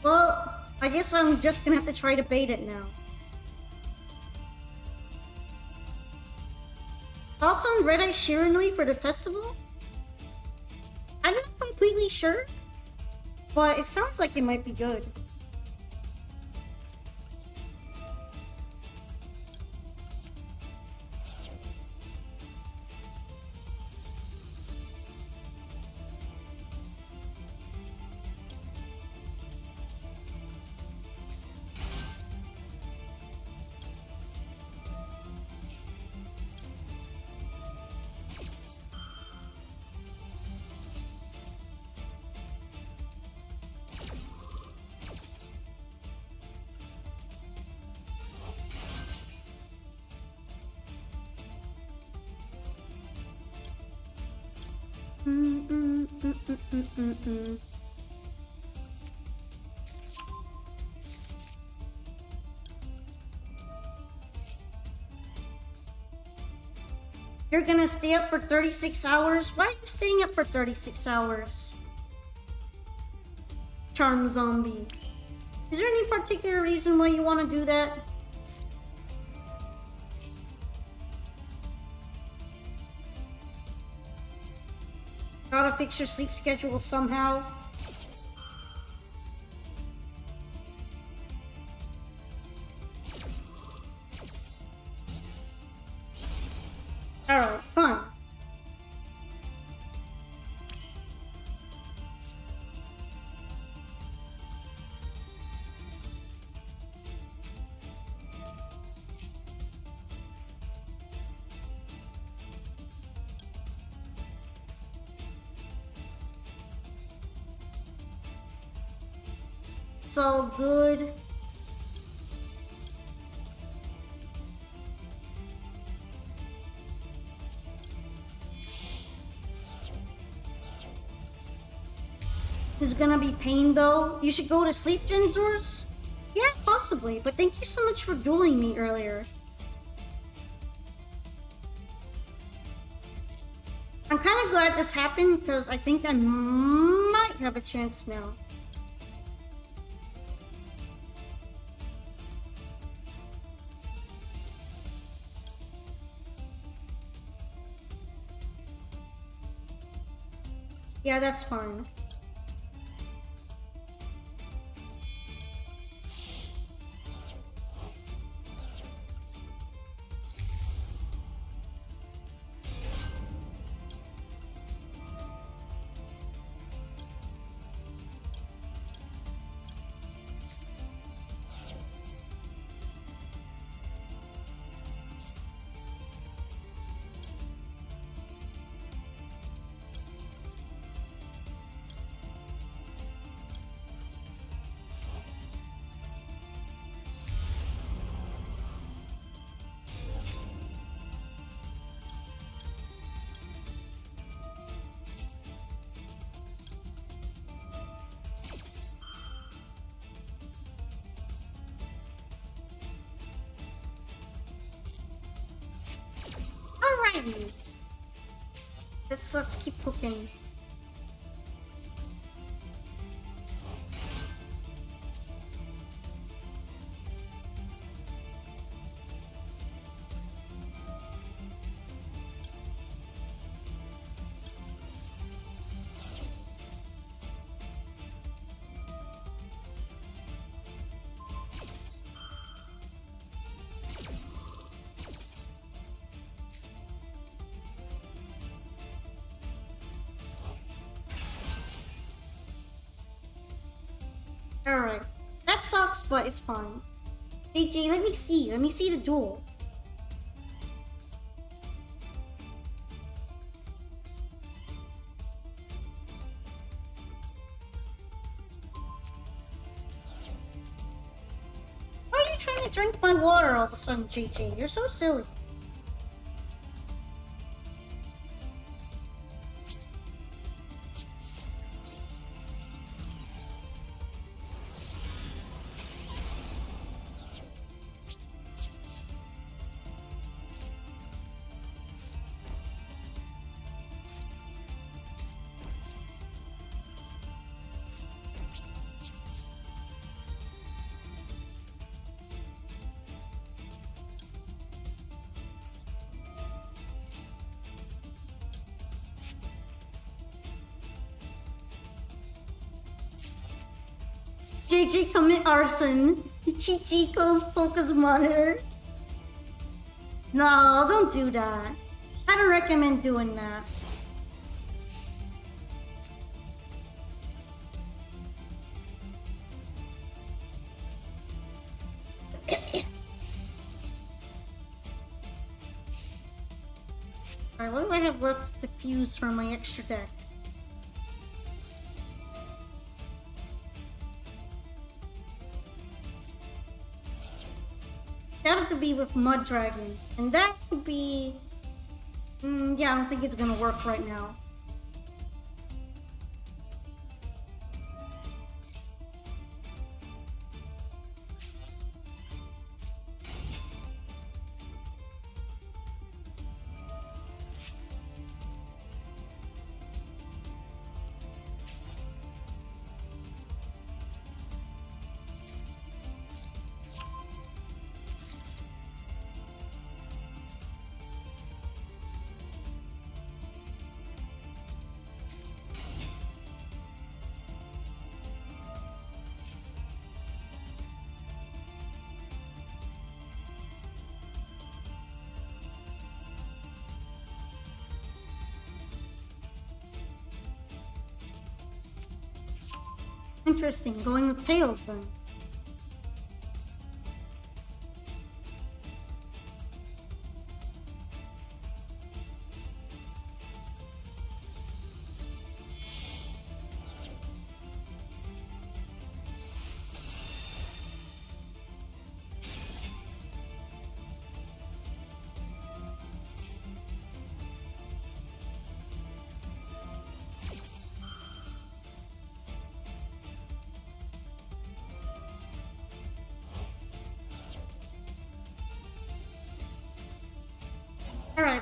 [SPEAKER 1] Well, I guess I'm just gonna have to try to bait it now. Thoughts on Red Eye Shiranui for the festival? I'm not completely sure, but it sounds like it might be good. You're gonna stay up for 36 hours? Why are you staying up for 36 hours? Charm Zombie. Is there any particular reason why you want to do that? Gotta fix your sleep schedule somehow. Alright, fine. It's all good. It's gonna be pain though. You should go to sleep, Genzors? Yeah, possibly, but thank you so much for dueling me earlier. I'm kind of glad this happened because I think I might have a chance now. Yeah, that's fine. Alrighty. Let's keep cooking. Alright. That sucks, but it's fine. AJ, let me see. Let me see the duel. Why are you trying to drink my water all of a sudden, JJ? You're so silly. JJ commit arson. Chichico's focus monitor. No, don't do that. I don't recommend doing that. Alright, what do I have left to fuse from my extra deck? That have to be with Mud Dragon. And that could be... yeah, I don't think it's gonna work right now. Interesting, going with tails then.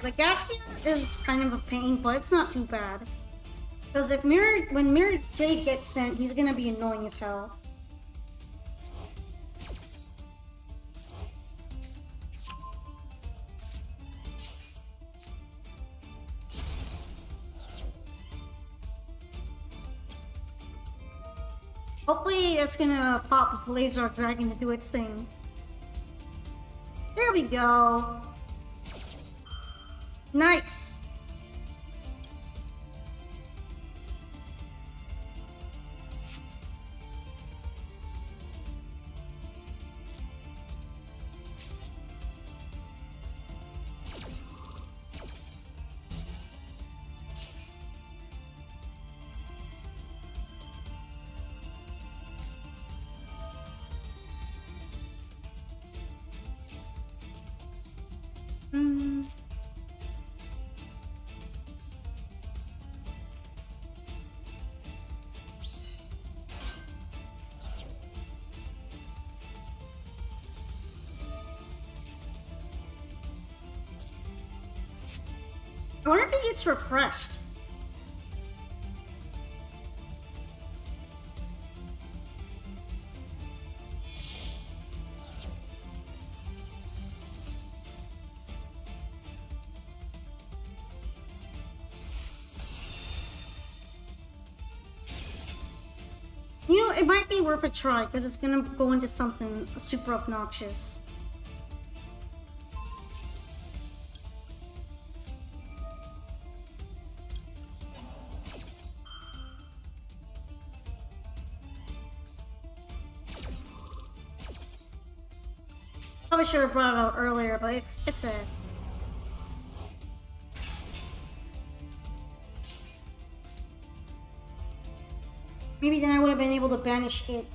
[SPEAKER 1] the gap here is kind of a pain, but it's not too bad. Because when Mirror Jade gets sent, he's gonna be annoying as hell. Hopefully it's gonna pop a Laser Dragon to do its thing. There we go. Nice. I wonder if he gets refreshed. You know, it might be worth a try because it's gonna go into something super obnoxious. Probably should have brought it out earlier, but it's a. Maybe then I would have been able to banish it.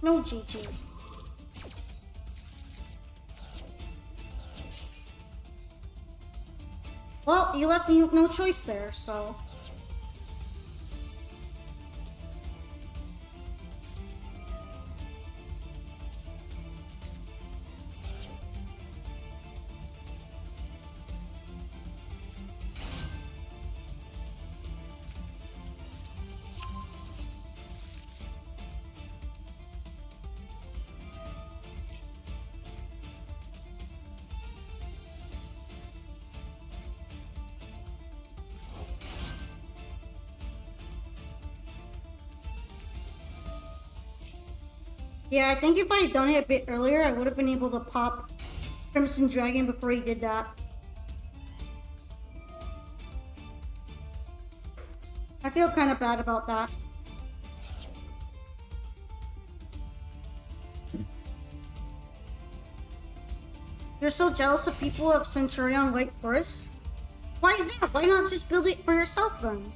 [SPEAKER 1] No GG. Well, you left me with no choice there, so. Yeah, I think if I had done it a bit earlier, I would have been able to pop Crimson Dragon before he did that. I feel kind of bad about that. You're so jealous of people of Centurion White Forest? Why is that? Why not just build it for yourself then?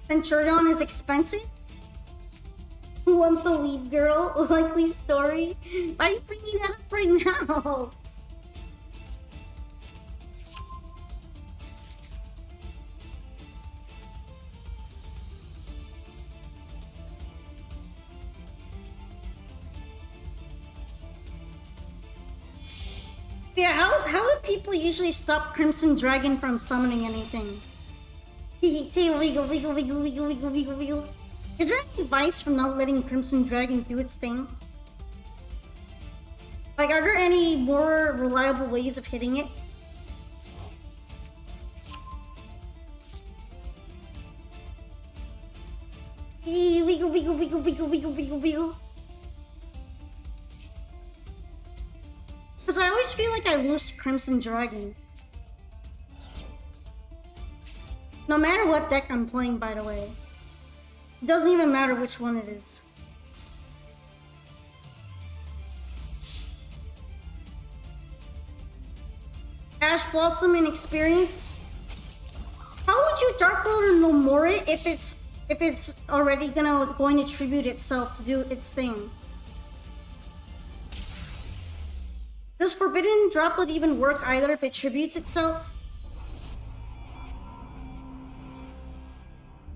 [SPEAKER 1] Centurion is expensive? Who wants a weed girl? Likely story? Why are you bringing that up right now? Yeah, how do people usually stop Crimson Dragon from summoning anything? Tail wiggle, wiggle, wiggle, wiggle, wiggle, wiggle, wiggle. Is there any advice for not letting Crimson Dragon do its thing? Like, are there any more reliable ways of hitting it? Wiggle, wiggle, wiggle, wiggle, wiggle, wiggle, wiggle. Because I always feel like I lose to Crimson Dragon. No matter what deck I'm playing, by the way. It doesn't even matter which one it is. Ash Blossom inexperience. How would you Dark Ruler no more it if it's already going to tribute itself to do its thing? Does Forbidden Droplet even work either if it tributes itself?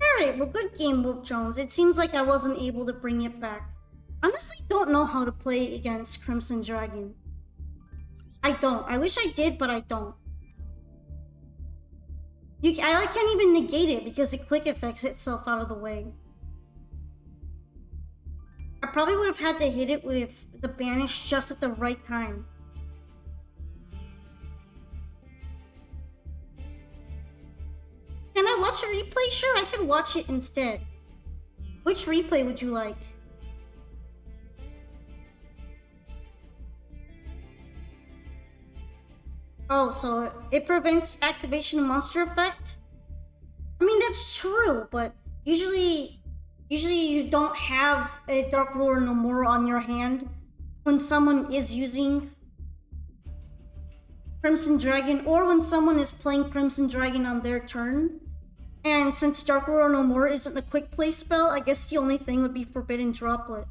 [SPEAKER 1] Alright, well, good game, Wolf Jones. It seems like I wasn't able to bring it back. Honestly, don't know how to play against Crimson Dragon. I don't. I wish I did, but I don't. I can't even negate it because it quick effects itself out of the way. I probably would have had to hit it with the Banish just at the right time. Can I watch a replay? Sure, I can watch it instead. Which replay would you like? Oh, so it prevents activation of monster effect? I mean, that's true, but usually you don't have a Dark Ruler no more on your hand when someone is using Crimson Dragon, or when someone is playing Crimson Dragon on their turn. And since Dark Ruler no more isn't a quick play spell, I guess the only thing would be Forbidden Droplet.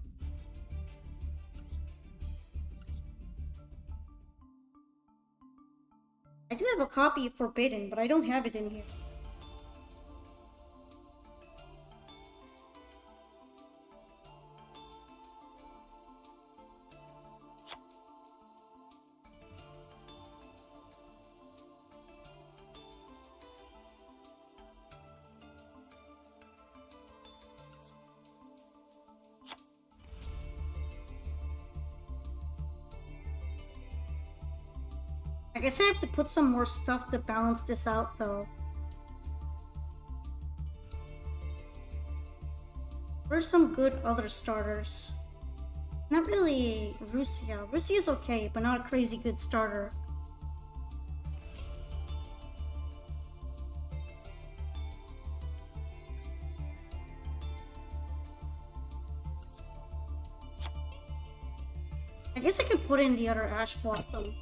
[SPEAKER 1] I do have a copy of Forbidden, but I don't have it in here. I guess I have to put some more stuff to balance this out, though. What are some good other starters? Not really Rusia. Rusia's okay, but not a crazy good starter. I guess I could put in the other Ash Blossom.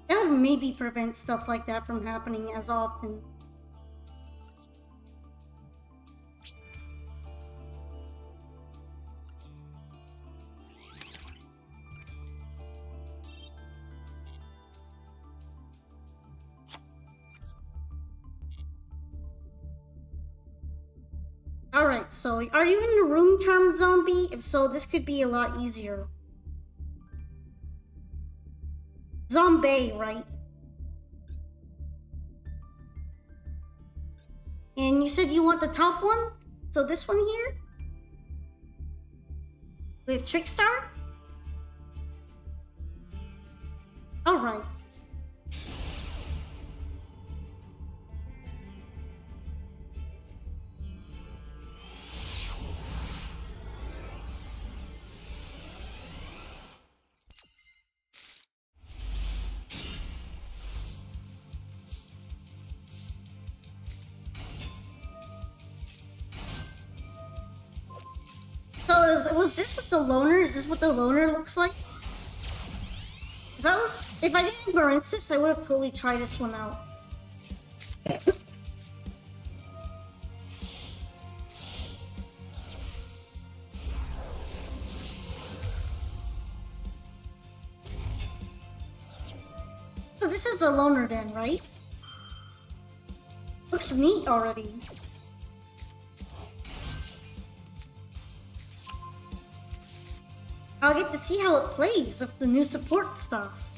[SPEAKER 1] That would maybe prevent stuff like that from happening as often. Alright, so are you in the room, Charmed Zombie? If so, this could be a lot easier. Zombie, right? And you said you want the top one? So this one here? We have Trickstar? Alright. Was this what the loner? Is this what the loner looks like? If I didn't Marinsis, I would have totally tried this one out. So this is a loner then, right? Looks neat already. I'll get to see how it plays with the new support stuff.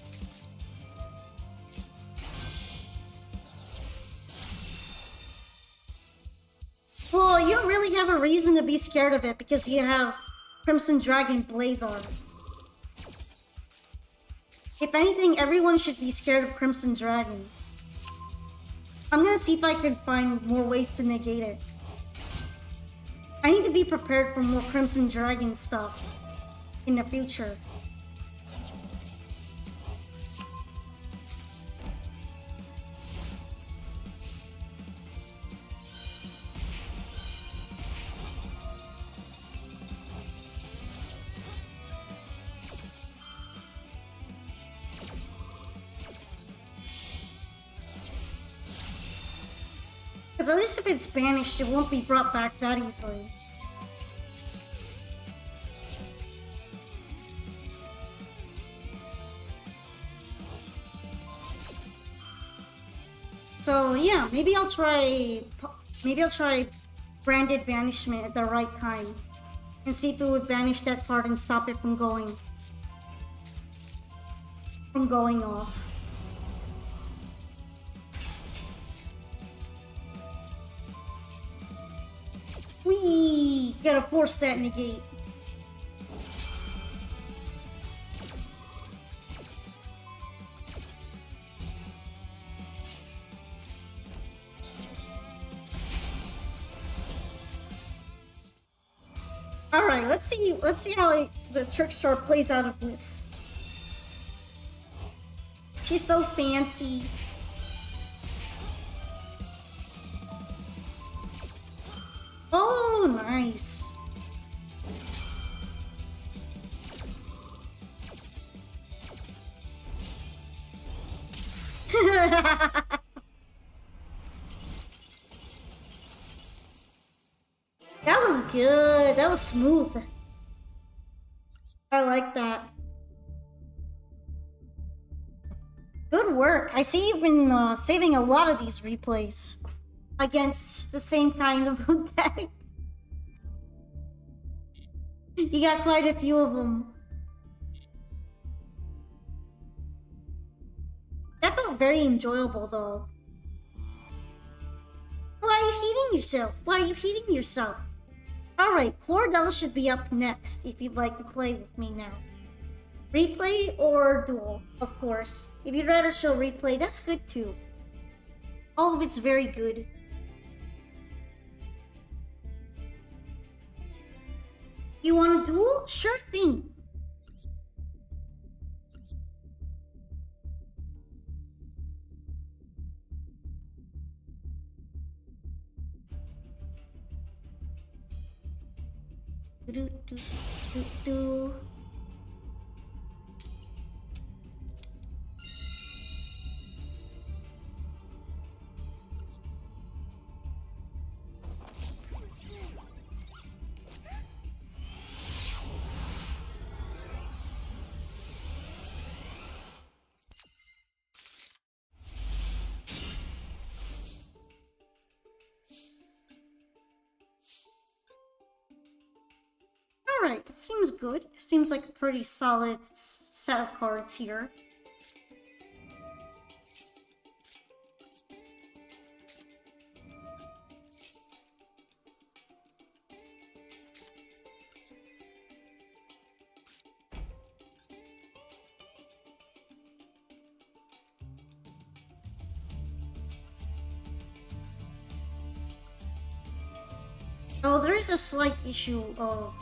[SPEAKER 1] Well, you don't really have a reason to be scared of it because you have Crimson Dragon Blaze on. If anything, everyone should be scared of Crimson Dragon. I'm gonna see if I can find more ways to negate it. I need to be prepared for more Crimson Dragon stuff in the future. Because at least if it's banished, it won't be brought back that easily. So yeah, maybe I'll try branded banishment at the right time and see if it would banish that card and stop it from going off. Whee! Gotta force that negate. Alright, let's see how the Trickstar plays out of this. She's so fancy. Oh, nice. That was good. That was smooth. I like that. Good work. I see you've been saving a lot of these replays against the same kind of deck. You got quite a few of them. That felt very enjoyable, though. Why are you heating yourself? Why are you heating yourself? Alright, Chlordella should be up next if you'd like to play with me now. Replay or duel, of course. If you'd rather show replay, that's good too. All of it's very good. You want a duel? Sure thing. Do, do, do, do. Alright, it seems good. Seems like a pretty solid set of cards here. Oh, there's a slight issue of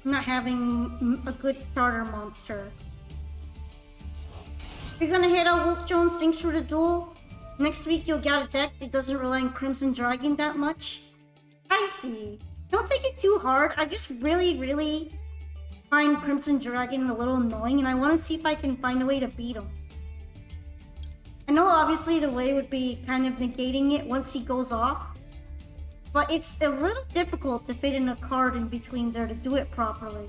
[SPEAKER 1] not having a good starter monster. You're gonna head out Wolf Jones, thanks for the duel. Next week you'll get a deck that doesn't rely on Crimson Dragon that much. I see. Don't take it too hard. I just really find Crimson Dragon a little annoying and I want to see if I can find a way to beat him. I know obviously the way would be kind of negating it once he goes off, but it's a little difficult to fit in a card in between there to do it properly.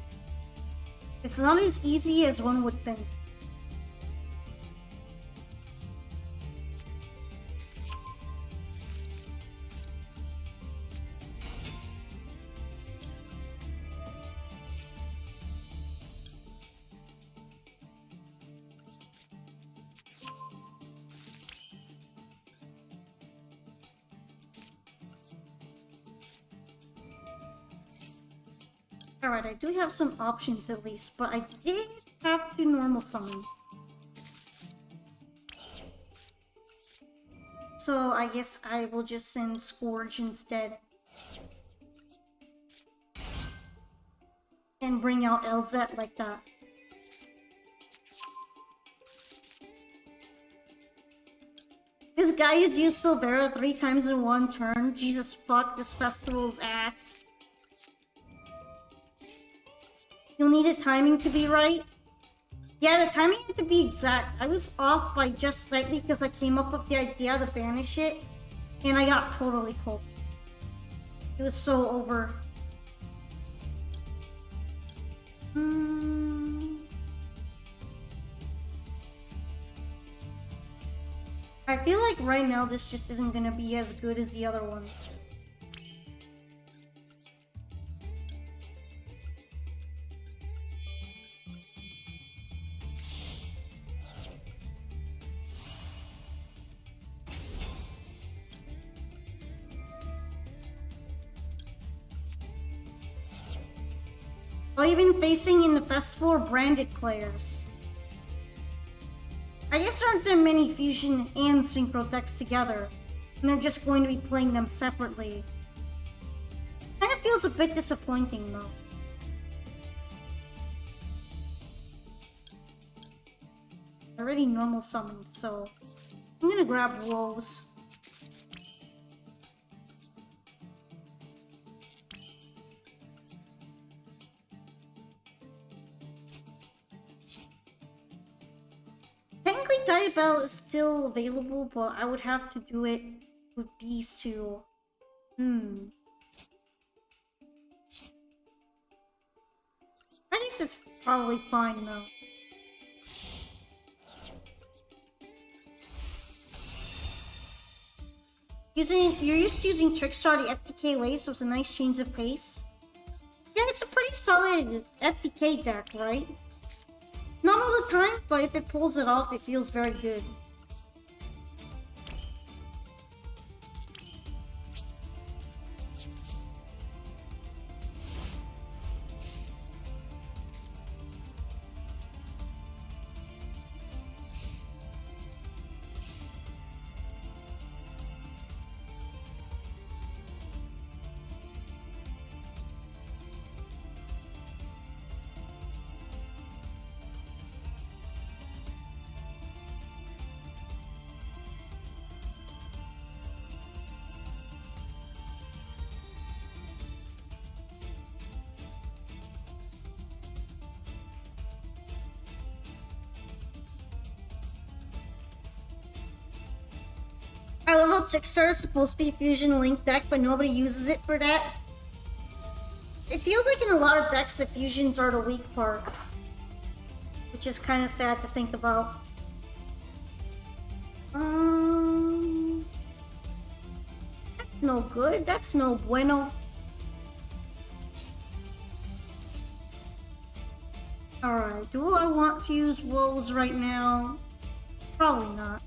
[SPEAKER 1] It's not as easy as one would think. Alright, I do have some options at least, but I did have to normal summon. So I guess I will just send Scourge instead. And bring out Elzet like that. This guy has used Silvera 3 times in one turn. Jesus fuck, this festival's ass. You'll need the timing to be right. Yeah, the timing had to be exact. I was off by just slightly because I came up with the idea to banish it. And I got totally cooked. It was so over. I feel like right now this just isn't gonna be as good as the other ones. All you've been facing in the festival are branded players. I guess there aren't that many fusion and synchro decks together, and they're just going to be playing them separately. Kind of feels a bit disappointing though. I already normal summoned, so I'm gonna grab Woes. Technically, Diabell is still available, but I would have to do it with these two. I guess it's probably fine though. You're used to using Trickstar the FTK way, so it's a nice change of pace. Yeah, it's a pretty solid FTK deck, right? Not all the time, but if it pulls it off, it feels very good. I love how Trickstar is supposed to be a Fusion Link deck, but nobody uses it for that. It feels like in a lot of decks, the fusions are the weak part. Which is kind of sad to think about. That's no good. That's no bueno. Alright, do I want to use Wolves right now? Probably not.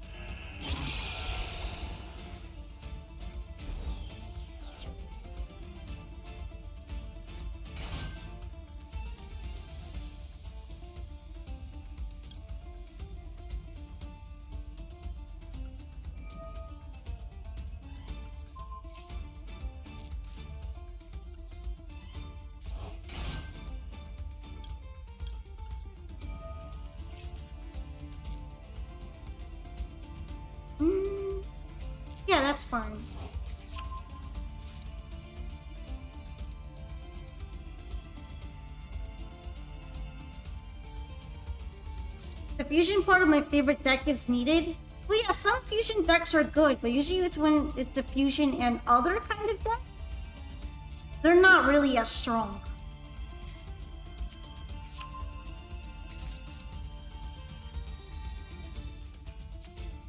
[SPEAKER 1] Yeah, that's fine. The fusion part of my favorite deck is needed. Well, yeah, some fusion decks are good, but usually it's when it's a fusion and other kind of deck. They're not really as strong.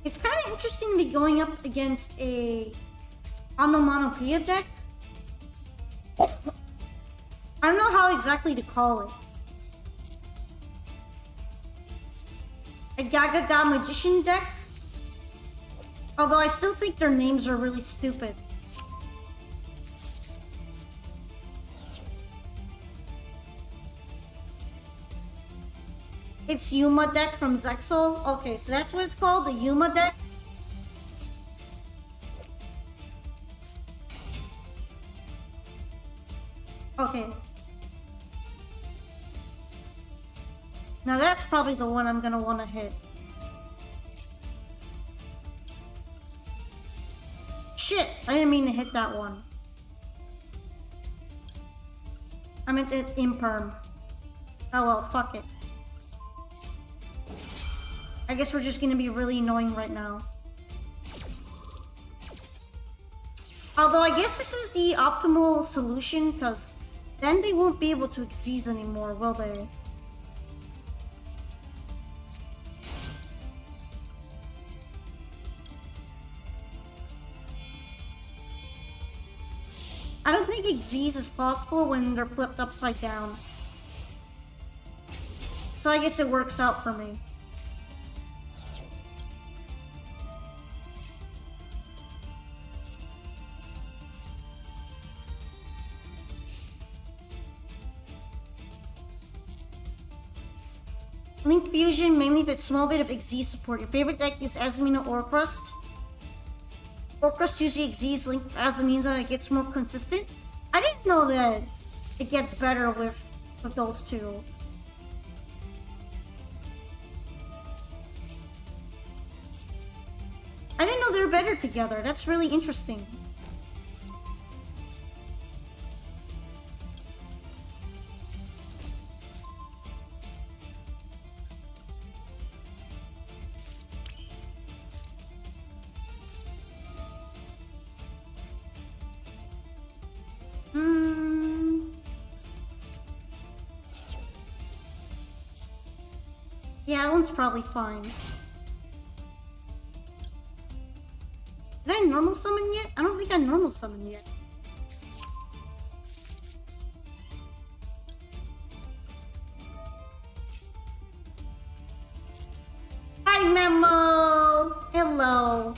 [SPEAKER 1] It's kind of interesting to be going up against a onomatopoeia deck. I don't know how exactly to call it. A Gaga Magician deck. Although I still think their names are really stupid. It's Yuma deck from Zexal. Okay, so that's what it's called, the Yuma deck. Okay. Now that's probably the one I'm gonna want to hit. Shit! I didn't mean to hit that one. I meant to hit imperm. Oh well, fuck it. I guess we're just gonna be really annoying right now. Although I guess this is the optimal solution, because then they won't be able to exceed anymore, will they? I don't think Xyz is possible when they're flipped upside down. So I guess it works out for me. Link Fusion, mainly with small bit of Xyz support. Your favorite deck is Azamina or Crust. Orcrust usually Xyz Link Azamina, it gets more consistent. I didn't know that it gets better with those two. I didn't know they were better together. That's really interesting. Yeah, that one's probably fine. Did I normal summon yet? I don't think I normal summoned yet. Hi, Memo! Hello.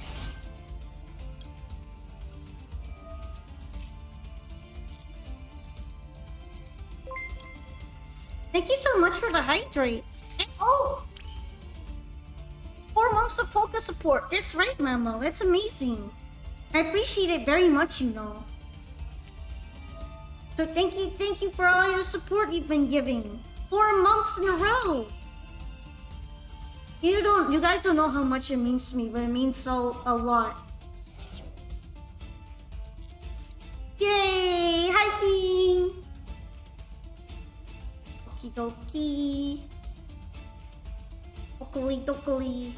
[SPEAKER 1] Thank you so much for the hydrate. And, oh! 4 months of Polka support. That's right, Memo. That's amazing. I appreciate it very much, you know. So thank you for all your support you've been giving. 4 months in a row. You guys don't know how much it means to me, but it means a lot. Yay! Hi, Fiend! Okie dokie. Dokoli dokoli.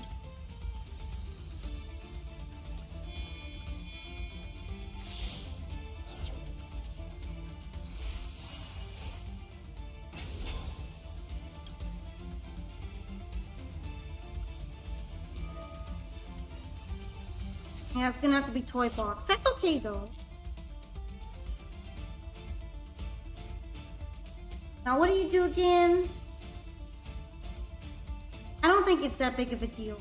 [SPEAKER 1] Yeah, it's gonna have to be toy box. That's okay though. Now what do you do again? I don't think it's that big of a deal.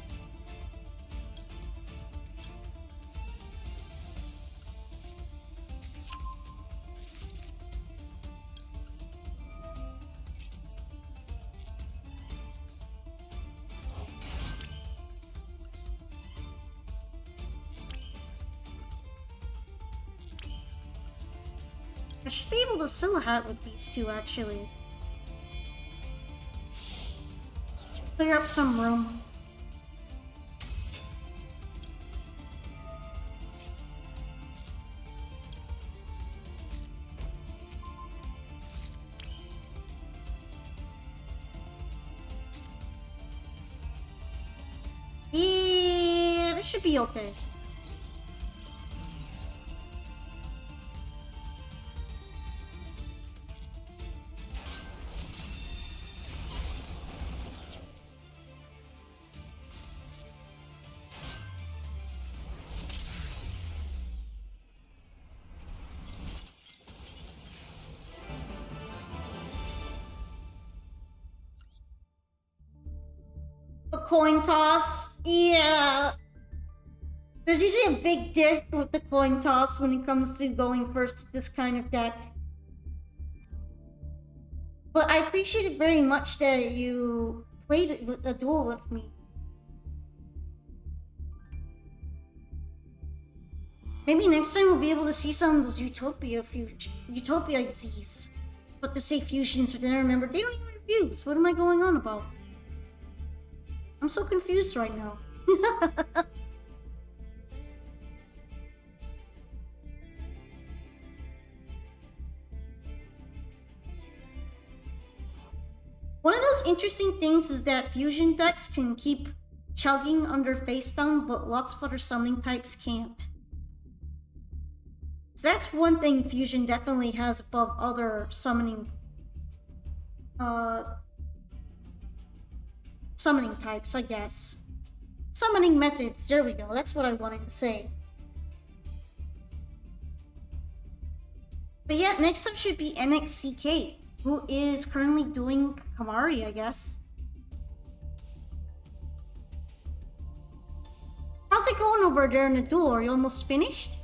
[SPEAKER 1] I should be able to sell a hat with these two, actually. Clear up some room. Yeah, this should be okay. A coin toss? Yeah. There's usually a big diff with the coin toss when it comes to going first to this kind of deck. But I appreciate it very much that you played a duel with me. Maybe next time we'll be able to see some of those Utopia Xyz. But to say fusions, but then I remember they don't even fuse. What am I going on about? I'm so confused right now. One of those interesting things is that fusion decks can keep chugging under face down, but lots of other summoning types can't. So that's one thing fusion definitely has above other uh summoning types, I guess. Summoning methods, there we go, that's what I wanted to say. But yeah, next up should be NXCK, who is currently doing Kamari, I guess. How's it going over there in the duel? Are you almost finished?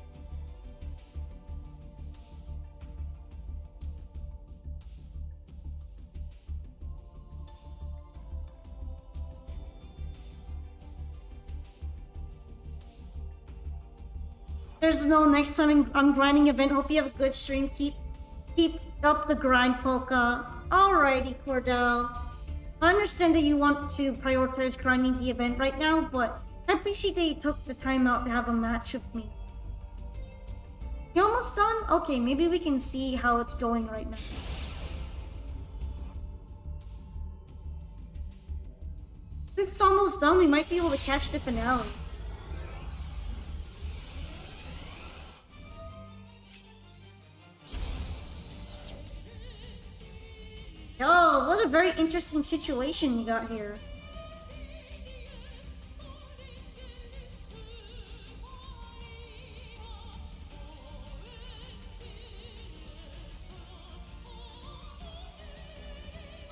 [SPEAKER 1] There's no next time I'm grinding event. Hope you have a good stream. Keep up the grind, Polka. Alrighty, Cordell. I understand that you want to prioritize grinding the event right now, but I appreciate that you took the time out to have a match with me. You're almost done? Okay, maybe we can see how it's going right now. If it's almost done, we might be able to catch the finale. Oh, what a very interesting situation you got here.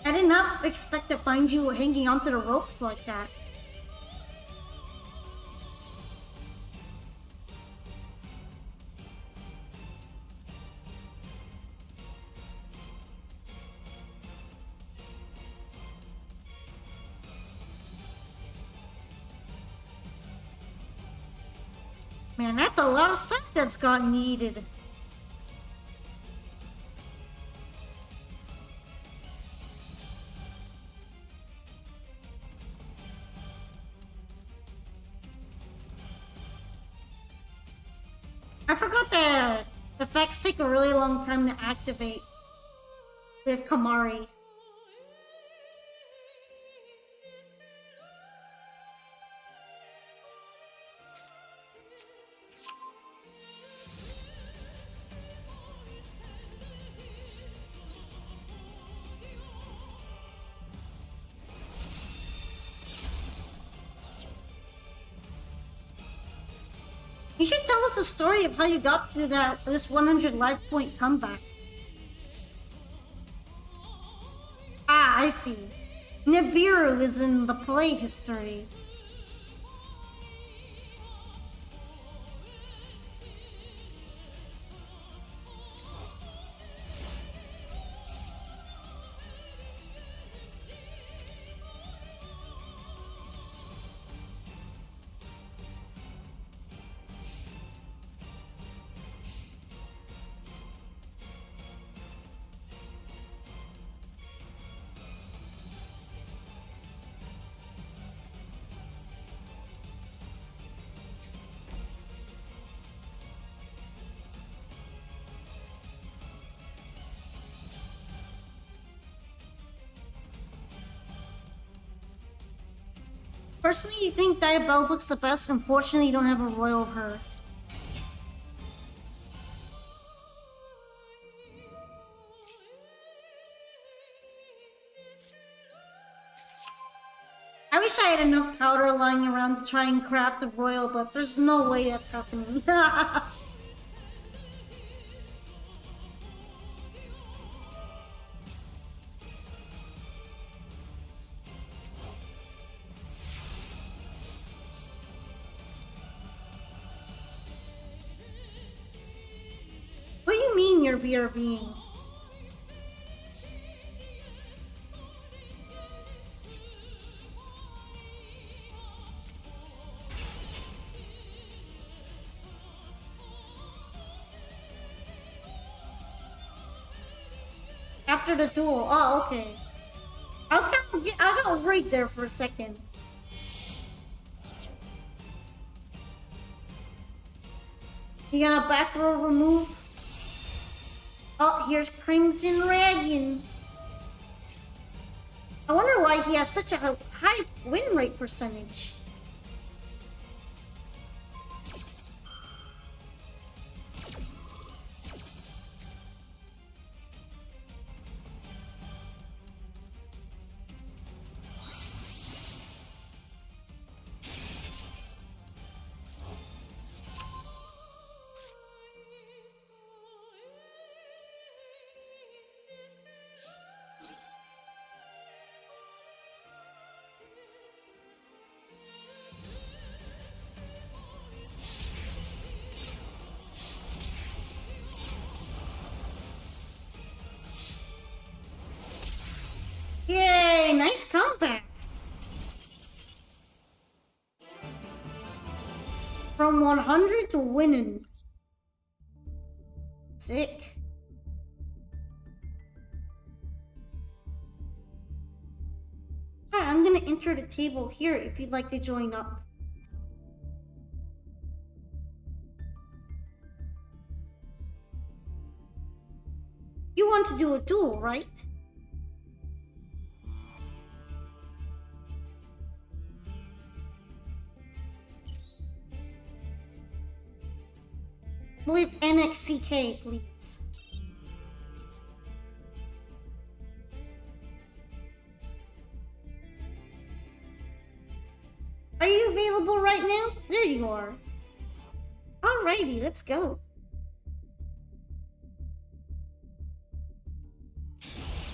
[SPEAKER 1] I did not expect to find you hanging onto the ropes like that. Man, that's a lot of stuff that's gotten needed. I forgot that effects take a really long time to activate with Kamari. You should tell us a story of how you got to this 100 life point comeback. Ah, I see. Nibiru is in the play history. Personally, you think Diabells looks the best. Unfortunately, you don't have a royal of her. I wish I had enough powder lying around to try and craft a royal, but there's no way that's happening. What do you mean you're BRBing? After the duel. Oh, okay. I got worried there for a second. You got a back row remove? Oh, here's Crimson Dragon. I wonder why he has such a high win rate percentage. Yay, nice comeback. From 100 to winning. Sick. Alright, I'm gonna enter the table here if you'd like to join up. You want to do a duel, right? With NXCK, please. Are you available right now? There you are. Alrighty, let's go.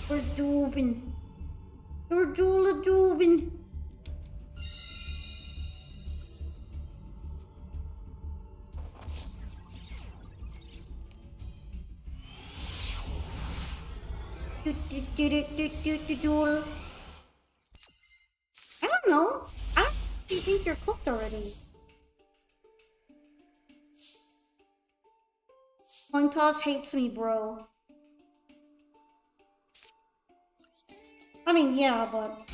[SPEAKER 1] We're doobin'. We're doobin'. Duel. I don't know. I don't you think you're cooked already. Coin toss hates me, bro. I mean, yeah, but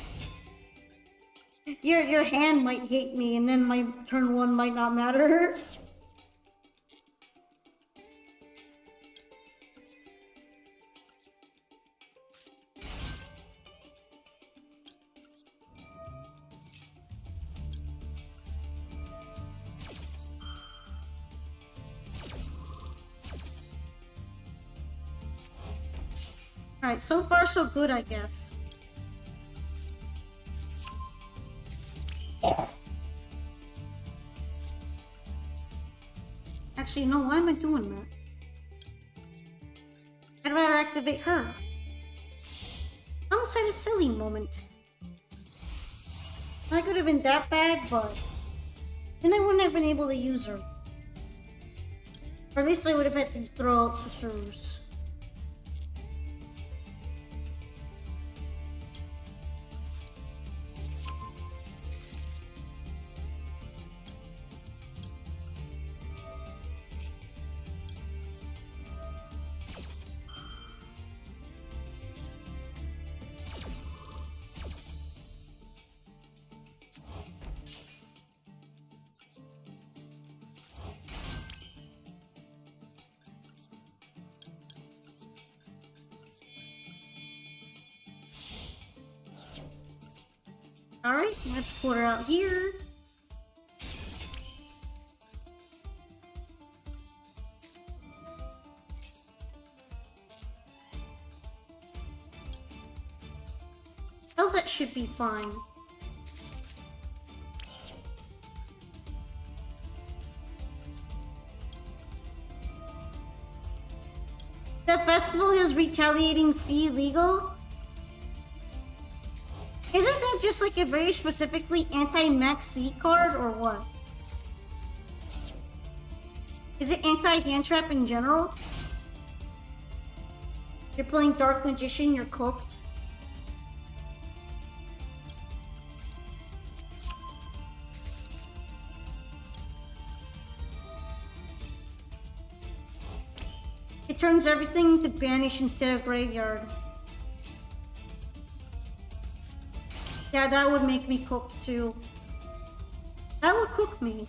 [SPEAKER 1] your hand might hate me, and then my turn 1 might not matter. Alright, so far so good, I guess. Actually, no, why am I doing that? I'd rather activate her. Almost had a silly moment. That could have been that bad, but then I wouldn't have been able to use her. Or at least I would have had to throw out Susurus. Alright, let's put her out here. How's that should be fine. The festival is retaliating C legal? Isn't that just like a very specifically anti-Max C card or what? Is it anti-hand trap in general? You're playing Dark Magician, you're cooked. It turns everything to banish instead of graveyard. Yeah, that would make me cooked too. That would cook me.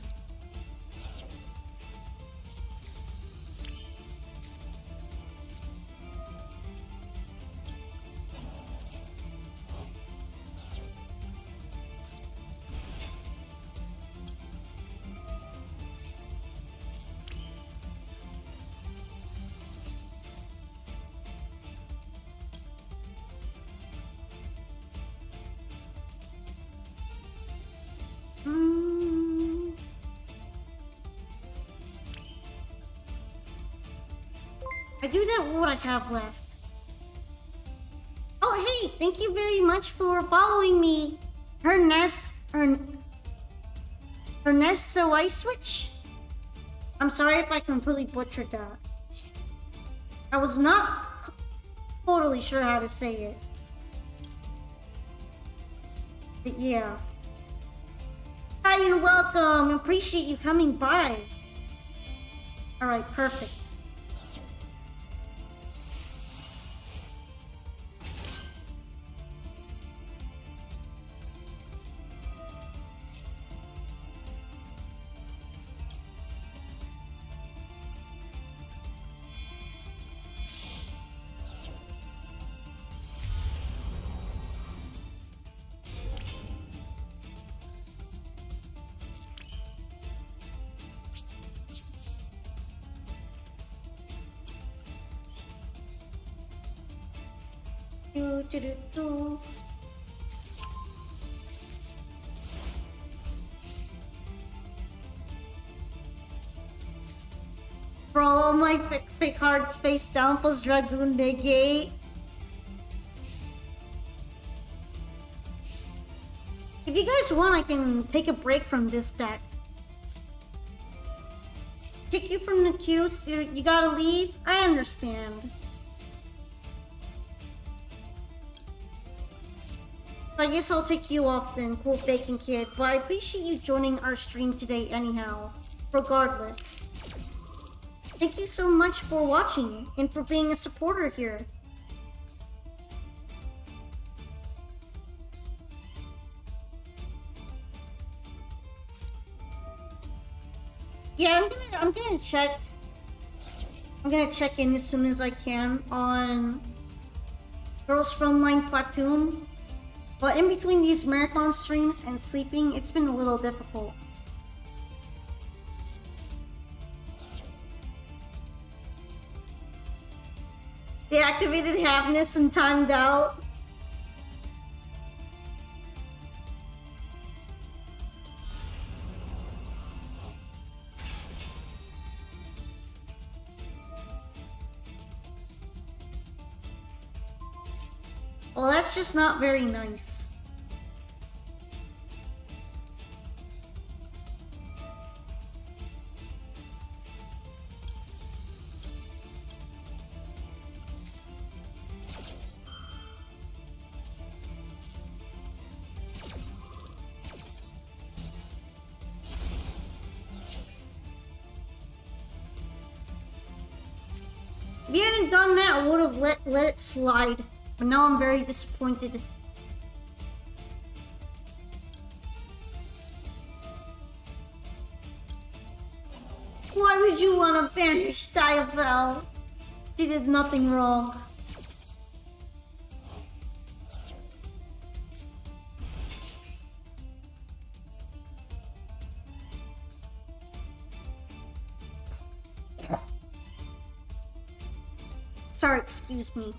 [SPEAKER 1] Mm. I do that what I have left. Oh hey, thank you very much for following me. Ernest so I switch. I'm sorry if I completely butchered that. I was not totally sure how to say it. But yeah. Hi and welcome. Appreciate you coming by. Alright, perfect. Do, do, do, do. Bro, all my fake hearts face down plus Dragoon negate. If you guys want, I can take a break from this deck. Kick you from the queue, so you gotta leave? I understand. I guess I'll take you off then, cool bacon kid, but I appreciate you joining our stream today anyhow, regardless. Thank you so much for watching and for being a supporter here. Yeah, I'm gonna check. I'm gonna check in as soon as I can on Girls Frontline Platoon. But in between these marathon streams and sleeping, it's been a little difficult. They activated Happiness and timed out. Well, that's just not very nice. If you hadn't done that, I would have let it slide. But now I'm very disappointed. Why would you want to banish Diabell? She did nothing wrong. Sorry, excuse me.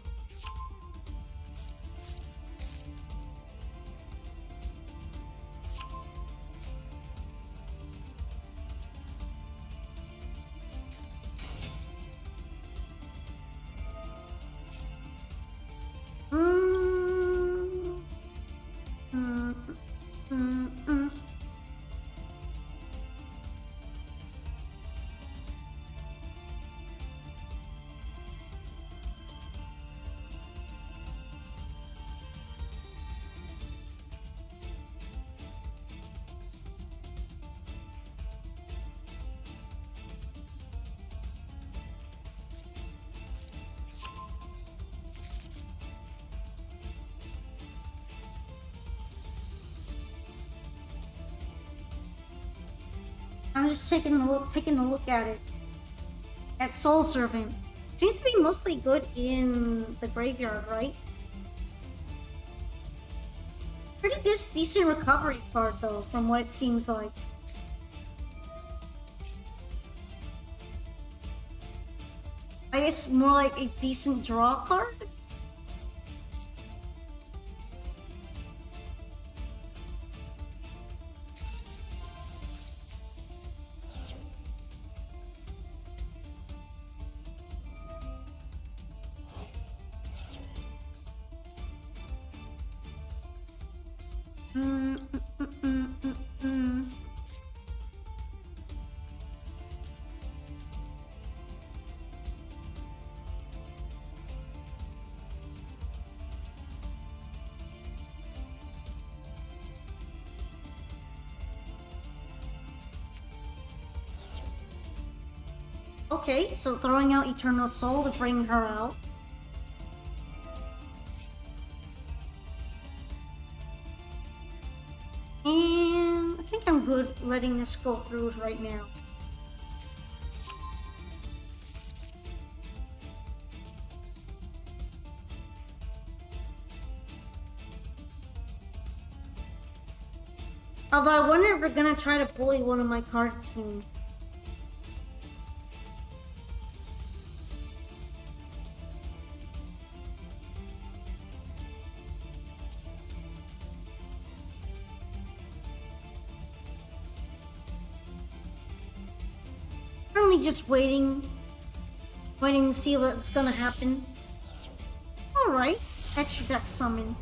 [SPEAKER 1] I'm just taking a look at it. At Soul Servant. Seems to be mostly good in the graveyard, right? Pretty decent recovery card though, from what it seems like. I guess more like a decent draw card? Mm, mm, mm, mm, mm, mm. Okay, so throwing out Eternal Soul to bring her out. And I think I'm good letting this go through right now. Although I wonder if we're gonna try to bully one of my cards soon. Currently just waiting to see what's gonna happen. Alright, extra deck summon.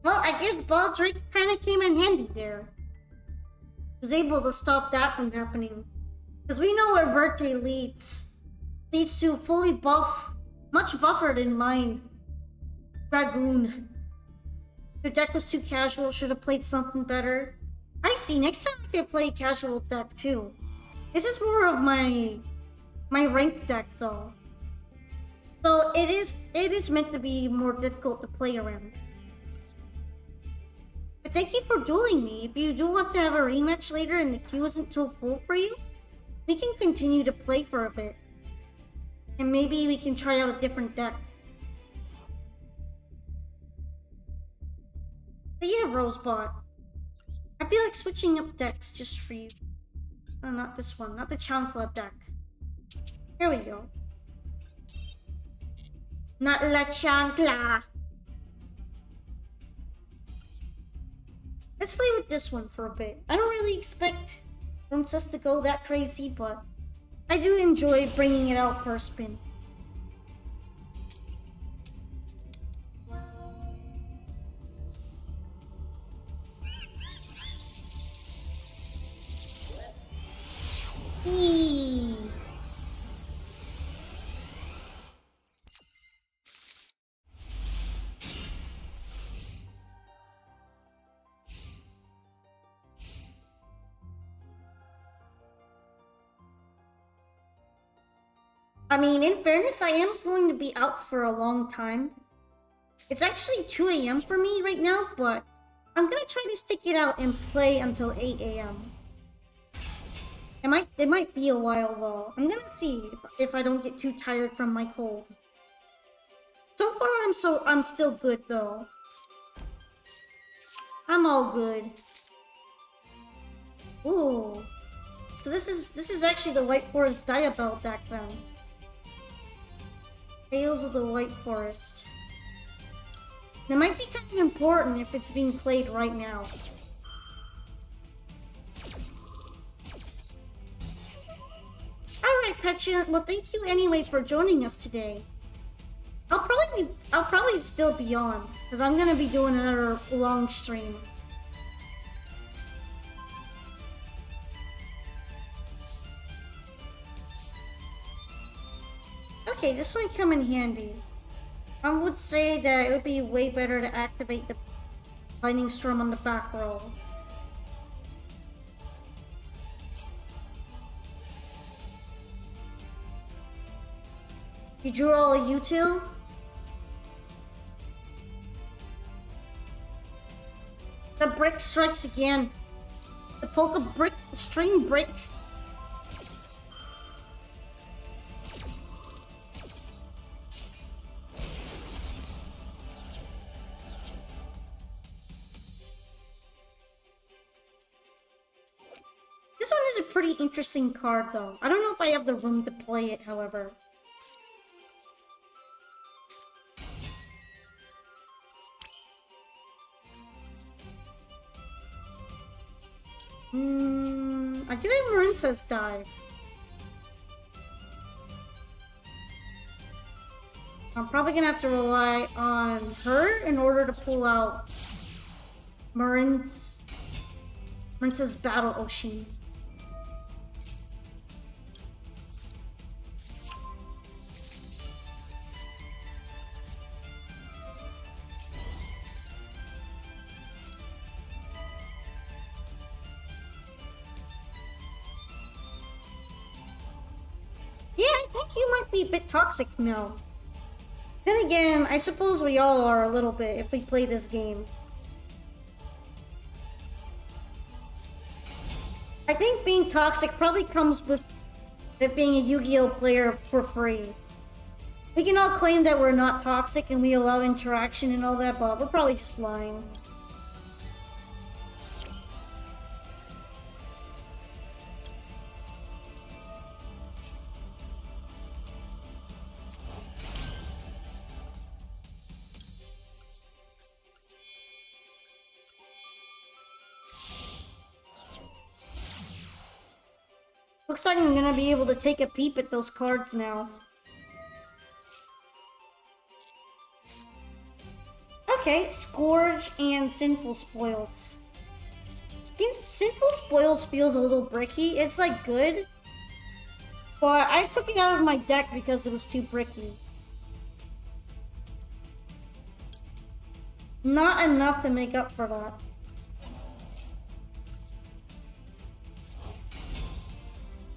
[SPEAKER 1] Well, I guess Baldrick kinda came in handy there. Was able to stop that from happening. Because we know where Verte leads. Leads to fully buff, much buffered in mine. Dragoon. Your deck was too casual, should have played something better. I see, next time I can play a casual deck too. This is more of my ranked deck though. So it is meant to be more difficult to play around. But thank you for dueling me. If you do want to have a rematch later and the queue isn't too full for you, we can continue to play for a bit. And maybe we can try out a different deck. But yeah, Rosebot. I feel like switching up decks just for you. Oh, not this one. Not the Chancla deck. Here we go. Not La Chancla. Let's play with this one for a bit. I don't really expect Princess to go that crazy, but I do enjoy bringing it out per spin. Eee. I mean, in fairness, I am going to be out for a long time. It's actually 2 a.m. for me right now, but I'm gonna try to stick it out and play until 8 a.m. It might be a while though. I'm gonna see if I don't get too tired from my cold. So far, I'm still good though. I'm all good. Ooh. So this is actually the White Forest Diabell deck then. Tales of the White Forest. That might be kind of important if it's being played right now. Alright, Petulant. Well, thank you anyway for joining us today. I'll probably still be on, because I'm gonna be doing another long stream. Okay, this might come in handy. I would say that it would be way better to activate the Lightning Storm on the back row. You drew all a U2? The brick strikes again. The polka brick, string brick. This one is a pretty interesting card though. I don't know if I have the room to play it, however. I do have Marinsa's dive. I'm probably gonna have to rely on her in order to pull out Marinsa's Battle Ocean. Yeah, I think you might be a bit toxic now. Then again, I suppose we all are a little bit if we play this game. I think being toxic probably comes with it being a Yu-Gi-Oh player for free. We can all claim that we're not toxic and we allow interaction and all that, but we're probably just lying. Looks like I'm gonna be able to take a peep at those cards now. Okay, Scourge and Sinful Spoils. Sinful Spoils feels a little bricky. It's like good, but I took it out of my deck because it was too bricky. Not enough to make up for that.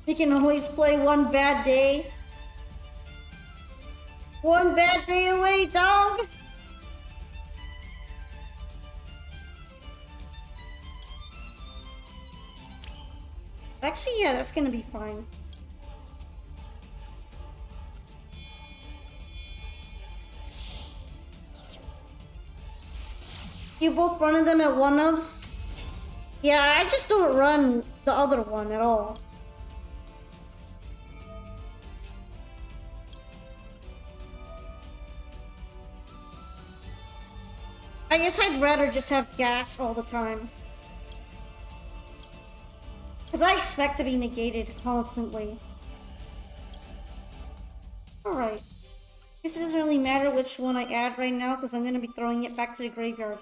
[SPEAKER 1] You can always play one bad day. One bad day away, dog! Actually, yeah, that's gonna be fine. You both running them at one-ofs? Yeah, I just don't run the other one at all. I guess I'd rather just have gas all the time. Because I expect to be negated constantly. Alright. Guess it doesn't really matter which one I add right now because I'm going to be throwing it back to the graveyard.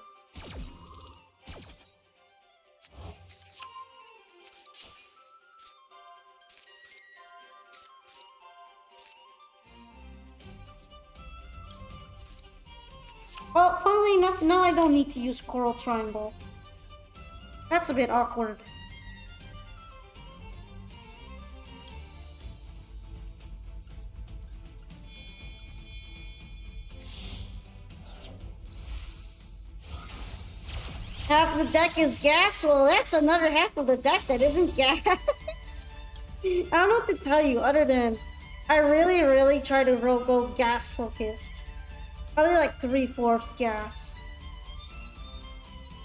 [SPEAKER 1] Well, funnily enough, now I don't need to use Coral Triangle. That's a bit awkward. Half the deck is gas? Well, that's another half of the deck that isn't gas. I don't know what to tell you other than I really try to go gas focused. Probably like 3/4 gas.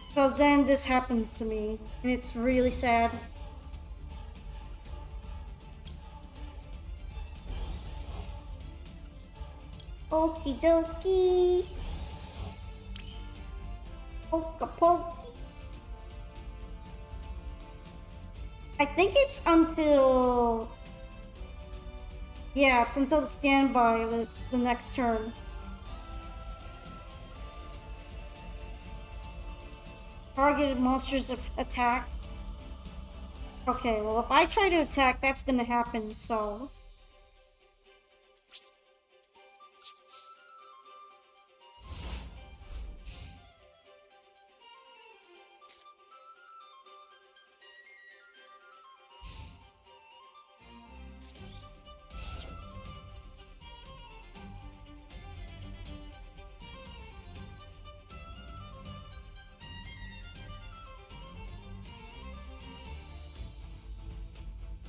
[SPEAKER 1] Because then this happens to me, and it's really sad. Okie dokie. Polka pokey. I think it's until... Yeah, it's until the standby the next turn. Targeted monsters attack. Okay, well if I try to attack, that's gonna happen, so...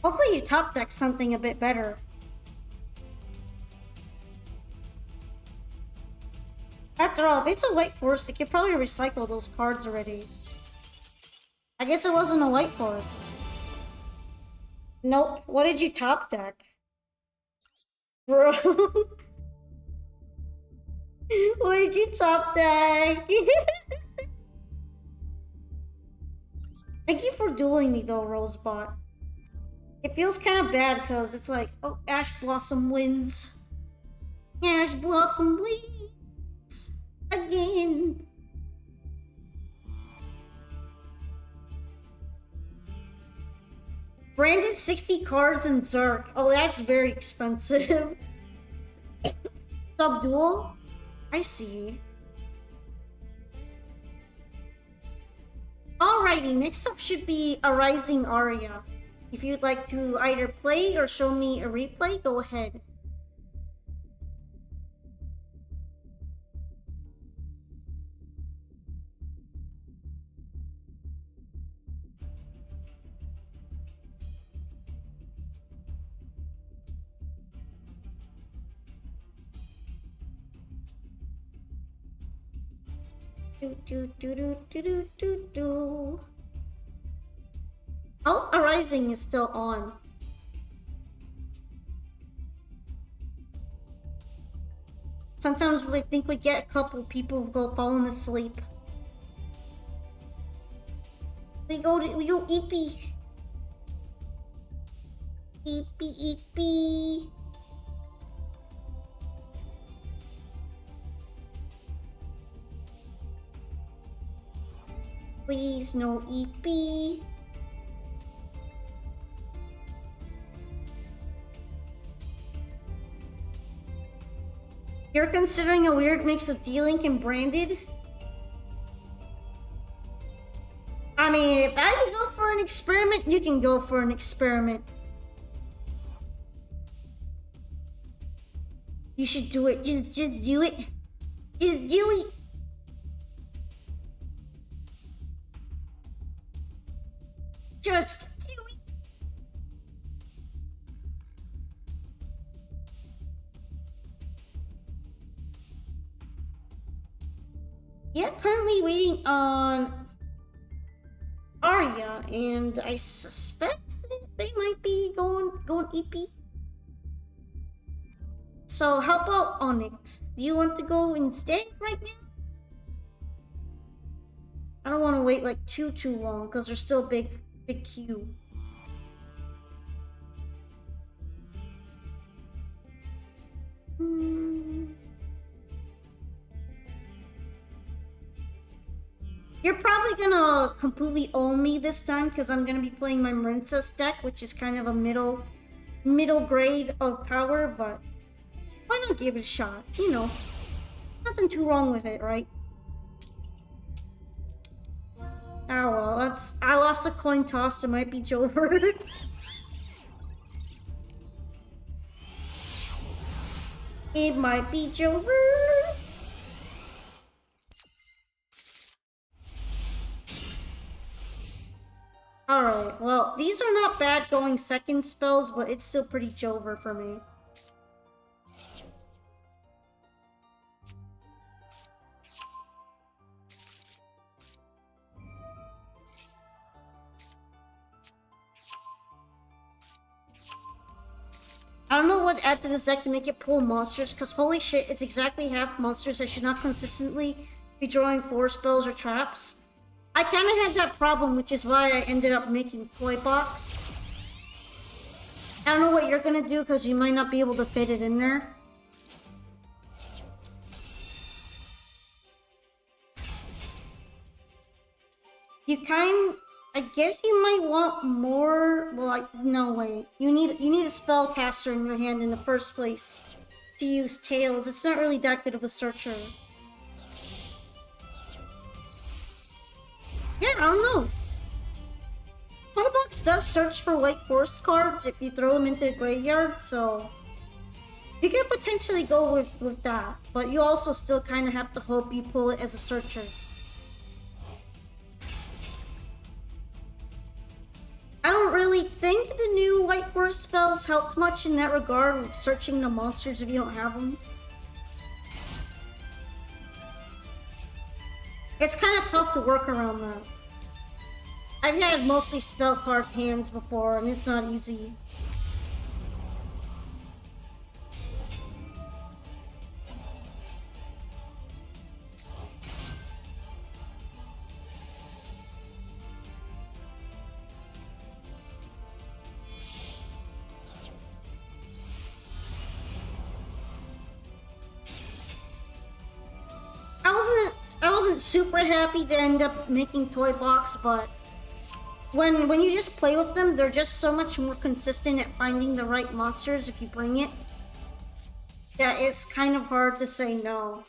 [SPEAKER 1] Hopefully you top deck something a bit better. After all, if it's a white forest, they could probably recycle those cards already. I guess it wasn't a white forest. Nope. What did you top deck? Bro. What did you top deck? Thank you for dueling me though, Rosebot. It feels kind of bad because it's like, oh, Ash Blossom wins. Ash Blossom wins again. Branded 60 cards in Zerk. Oh, that's very expensive. Sub Duel? I see. Alrighty, next up should be a Rising Aria. If you'd like to either play or show me a replay, go ahead. Do. Oh, a Rising is still on. Sometimes we think we get a couple people go falling asleep. We go eepy. Eepy. Please, no EP. You're considering a weird mix of D-Link and Branded? I mean, if I could go for an experiment, you can go for an experiment. You should do it. Just do it. Just do it. Just do it. Yeah, currently waiting on Arya, and I suspect they might be going EP. So how about Onyx? Do you want to go instead right now? I don't want to wait like too long because there's still big queue. You're probably gonna completely own me this time because I'm gonna be playing my Marincess deck, which is kind of a middle grade of power, but why not give it a shot? You know, nothing too wrong with it, right? Oh well, I lost a coin toss. It might be Jover. It might be Jover. Alright, well, these are not bad going second spells, but it's still pretty Jover for me. I don't know what to add to this deck to make it pull monsters, because holy shit, it's exactly half monsters. I should not consistently be drawing 4 spells or traps. I kind of had that problem, which is why I ended up making Toy Box. I don't know what you're gonna do, because you might not be able to fit it in there. I guess you might want more. Well, no wait. You need a spellcaster in your hand in the first place to use Tails. It's not really that good of a searcher. Yeah, I don't know. Toybox does search for white forest cards if you throw them into the graveyard, so you could potentially go with that. But you also still kind of have to hope you pull it as a searcher. I don't really really think the new White Forest spells helped much in that regard with searching the monsters if you don't have them. It's kind of tough to work around that. I've had mostly spell card hands before, and it's not easy. I wasn't super happy to end up making Toy Box, but when you just play with them, they're just so much more consistent at finding the right monsters if you bring it. Yeah, it's kind of hard to say no.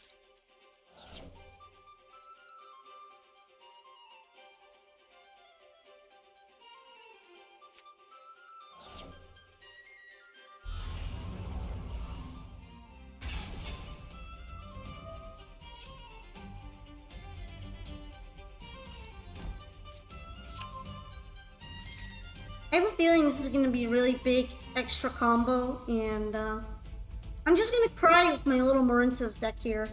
[SPEAKER 1] I have a feeling this is going to be a really big extra combo, and I'm just going to cry with my little Marinsa's deck here.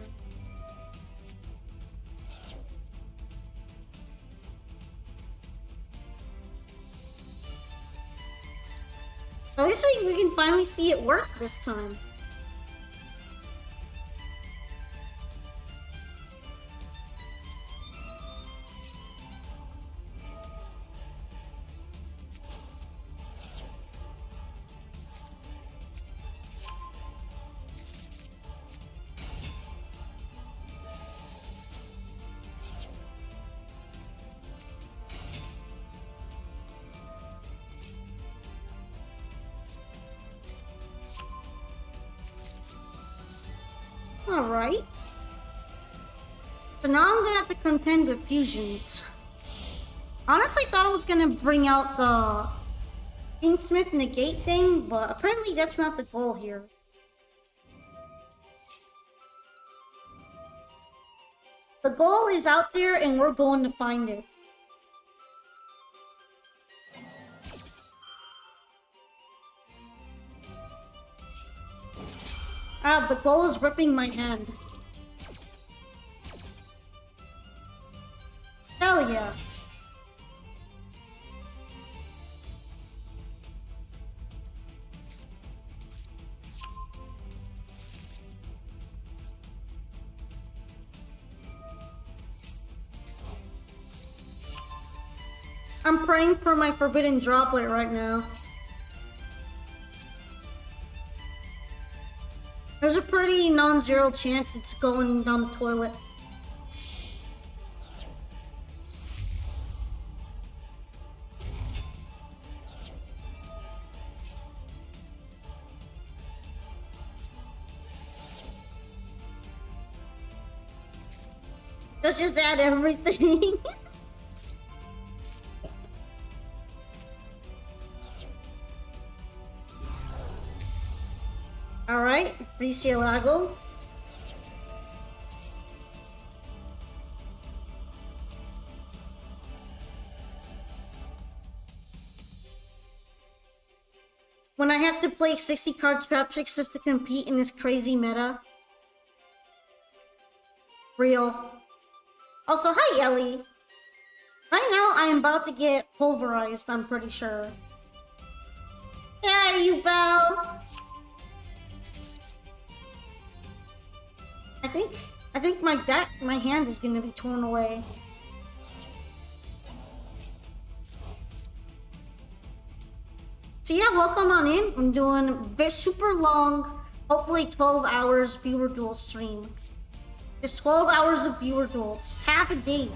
[SPEAKER 1] At least we can finally see it work this time. Alright. So now I'm gonna have to contend with fusions. Honestly, thought I was gonna bring out the Kingsmith negate thing, but apparently that's not the goal here. The goal is out there and we're going to find it. Ah, the goal is ripping my hand. Hell yeah. I'm praying for my forbidden droplet right now. There's a pretty non-zero chance it's going down the toilet. Let's just add everything. Alright, Risielago. When I have to play 60 card trap tricks just to compete in this crazy meta. Real. Also, hi Ellie. Right now I am about to get pulverized, I'm pretty sure. Yeah, you Belle. I think my hand is gonna be torn away. So yeah, welcome on in. I'm doing a super long, hopefully 12 hours viewer duel stream. Just 12 hours of viewer duels, half a day.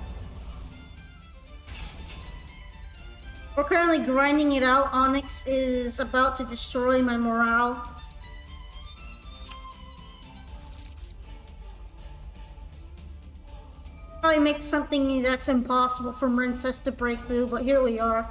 [SPEAKER 1] We're currently grinding it out. Onyx is about to destroy my morale. Probably make something that's impossible for Princess to break through, but here we are.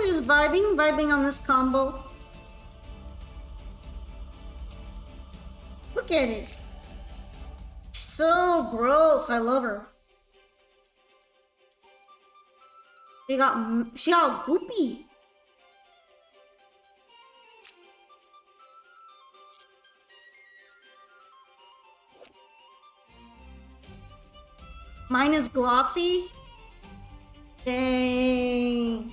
[SPEAKER 1] just vibing on this combo. Look at it. She's so gross. I love her. She got goopy. Mine is glossy. Dang.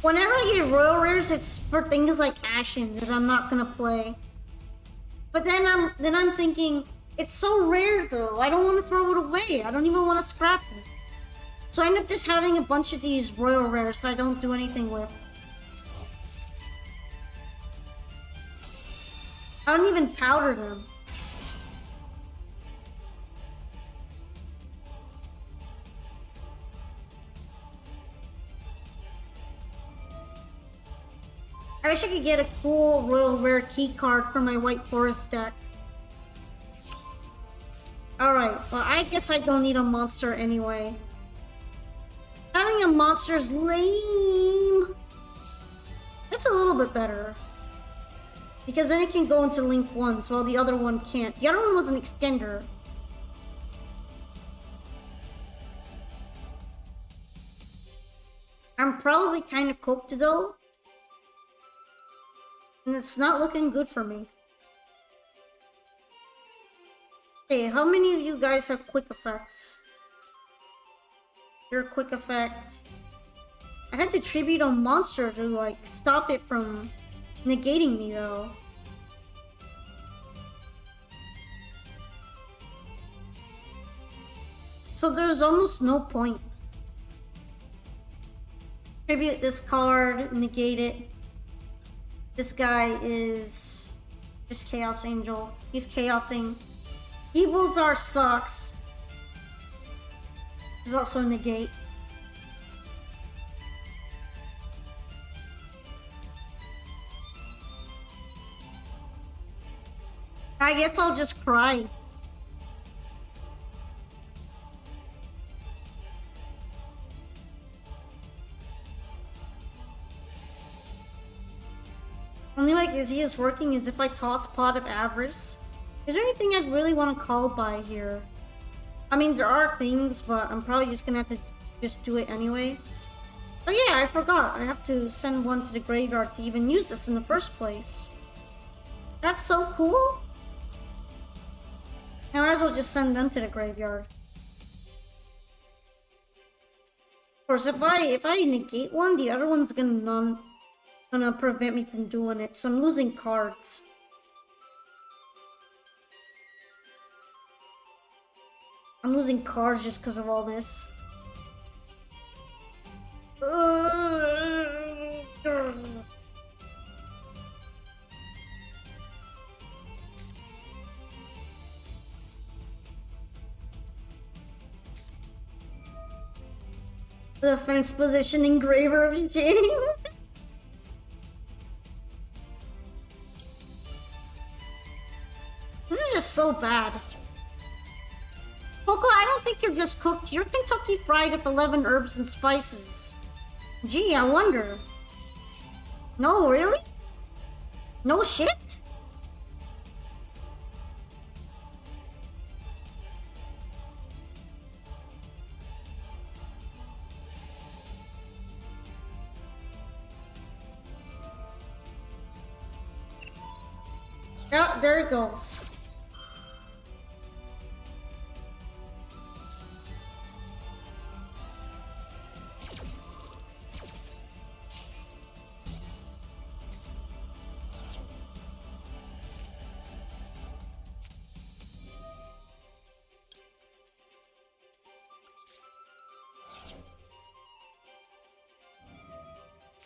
[SPEAKER 1] Whenever I get royal rares, it's for things like Ashen that I'm not gonna play. But then I'm thinking, it's so rare though. I don't want to throw it away. I don't even want to scrap it. So I end up just having a bunch of these royal rares I don't do anything with. I don't even powder them. I wish I could get a cool royal rare key card for my White Forest deck. Alright, well I guess I don't need a monster anyway. Having a monster is lame. That's a little bit better. Because then it can go into Link 1, while the other one can't. The other one was an extender. I'm probably kind of cooked though. And it's not looking good for me. Hey, how many of you guys have quick effects? Your quick effect. I had to tribute a monster to like stop it from negating me though. So there's almost no point. Tribute this card, negate it. This guy is just Chaos Angel. He's chaosing. Evilzar sucks. There's also a negate. I guess I'll just cry. Only way I see this working is if I toss Pot of Avarice. Is there anything I'd really want to call by here? I mean, there are things, but I'm probably just gonna have to just do it anyway. Oh yeah, I forgot. I have to send one to the graveyard to even use this in the first place. That's so cool. I might as well just send them to the graveyard. Of course, if I negate one, the other one's gonna prevent me from doing it, so I'm losing cards. I'm losing cards just because of all this. The fence position engraver of shame. This is just so bad. Coco, I don't think you're just cooked. You're Kentucky Fried with 11 herbs and spices. Gee, I wonder. No, really? No shit? Yeah, there it goes.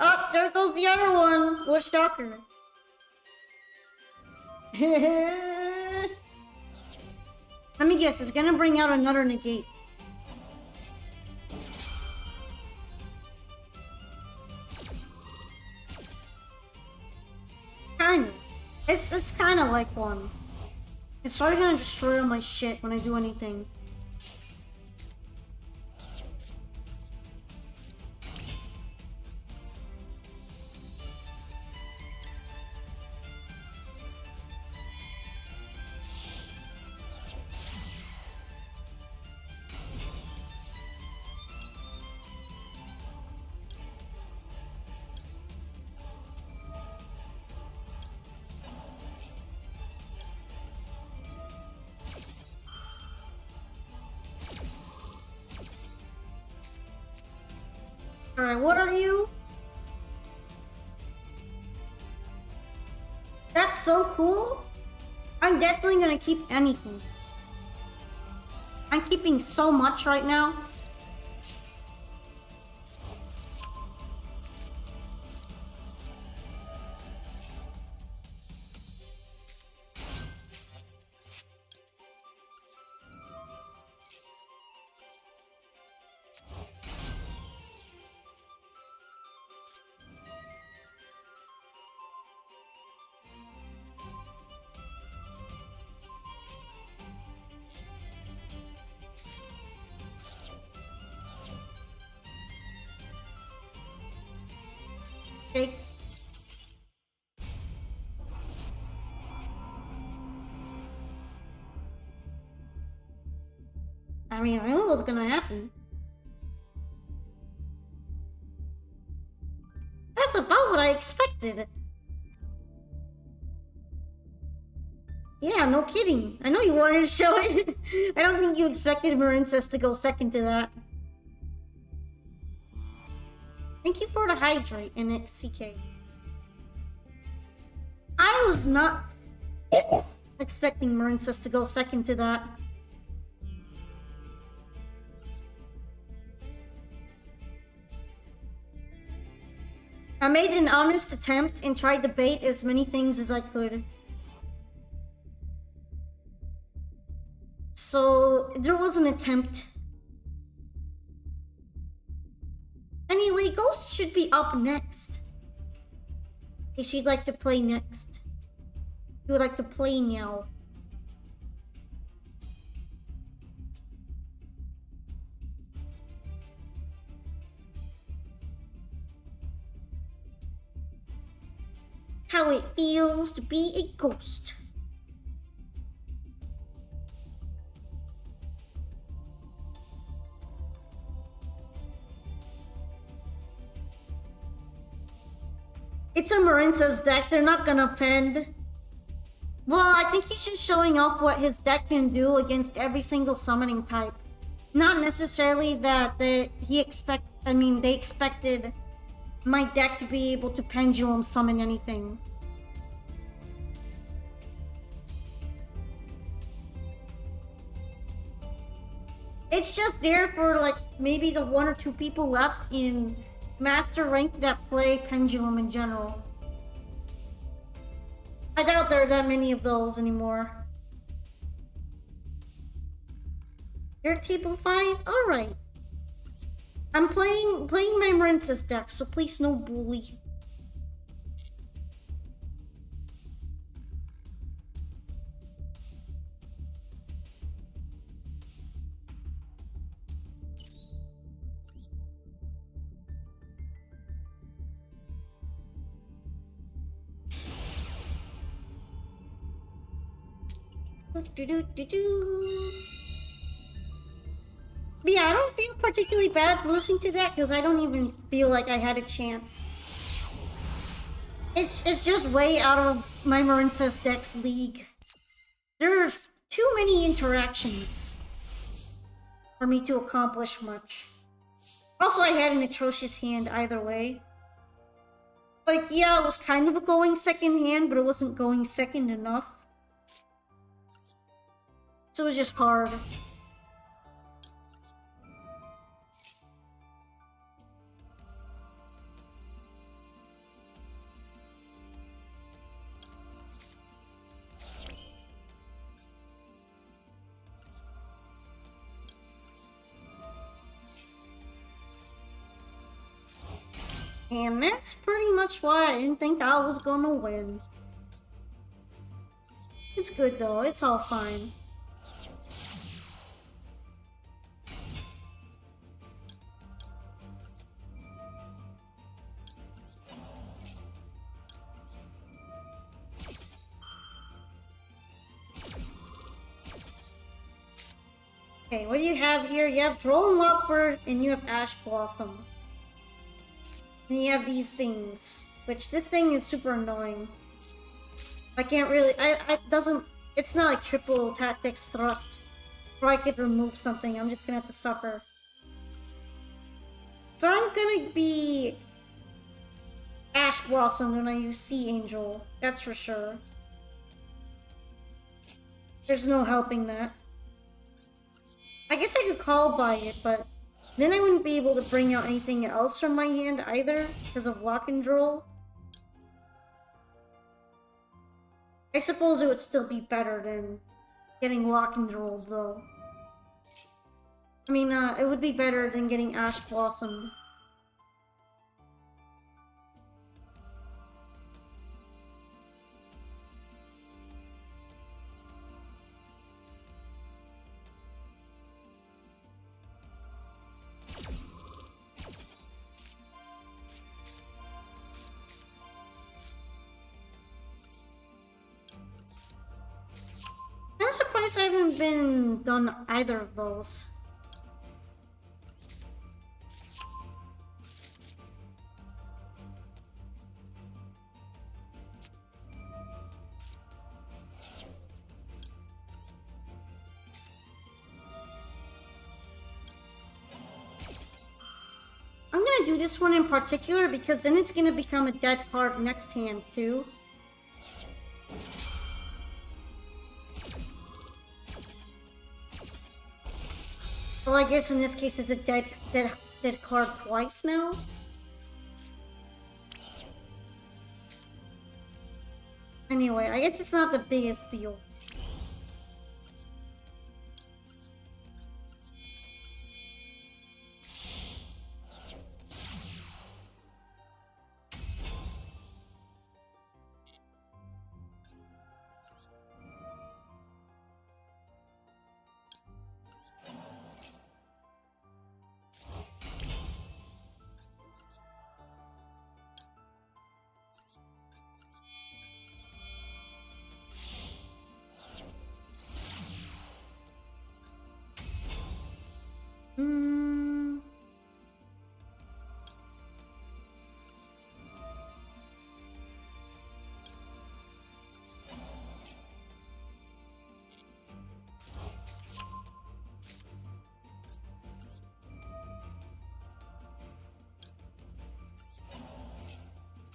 [SPEAKER 1] Oh, there goes the other one. What shocker. Let me guess, it's gonna bring out another negate. Kinda. It's kinda like one. It's already gonna destroy all my shit when I do anything. Alright, what are you? That's so cool. I'm definitely gonna keep anything. I'm keeping so much right now. Okay. I mean, I knew it was gonna happen. That's about what I expected. Yeah, no kidding. I know you wanted to show it. I don't think you expected Marincess to go second to that. Thank you for the hydrate in it, CK. I was not expecting Marincess to go second to that. I made an honest attempt and tried to bait as many things as I could. So, there was an attempt. Anyway, Ghost should be up next. If she'd like to play next. You would like to play now. How it feels to be a ghost. It's a Marincess deck, they're not gonna pen. Well, I think he's just showing off what his deck can do against every single summoning type. Not necessarily that they expected my deck to be able to pendulum summon anything. It's just there for like maybe the 1 or 2 people left in Master Rank that play pendulum in general. I doubt there are that many of those anymore. You're table 5? Alright. I'm playing my Marincess deck, so please no bully. But yeah, I don't feel particularly bad losing to that because I don't even feel like I had a chance. It's just way out of my Marincess deck's league. There's too many interactions for me to accomplish much. Also, I had an atrocious hand either way. Like, yeah, it was kind of a going second hand, but it wasn't going second enough. So it was just hard. And that's pretty much why I didn't think I was gonna win. It's good though, it's all fine. Okay, what do you have here? You have Drone Lockbird and you have Ash Blossom. And you have these things, which this thing is super annoying. I can't really, I doesn't, it's not like triple tactics thrust, where I could remove something, I'm just gonna have to suffer. So I'm gonna be Ash Blossom when I use Sea Angel, that's for sure. There's no helping that. I guess I could call by it, but then I wouldn't be able to bring out anything else from my hand either, because of Lock and Droll. I suppose it would still be better than getting Lock and Droll, though. I mean, it would be better than getting Ash Blossomed. I'm surprised I haven't been done either of those. I'm gonna do this one in particular because then it's gonna become a dead card next hand too. Well, I guess in this case it's a dead card twice now. Anyway, I guess it's not the biggest deal. Hmm.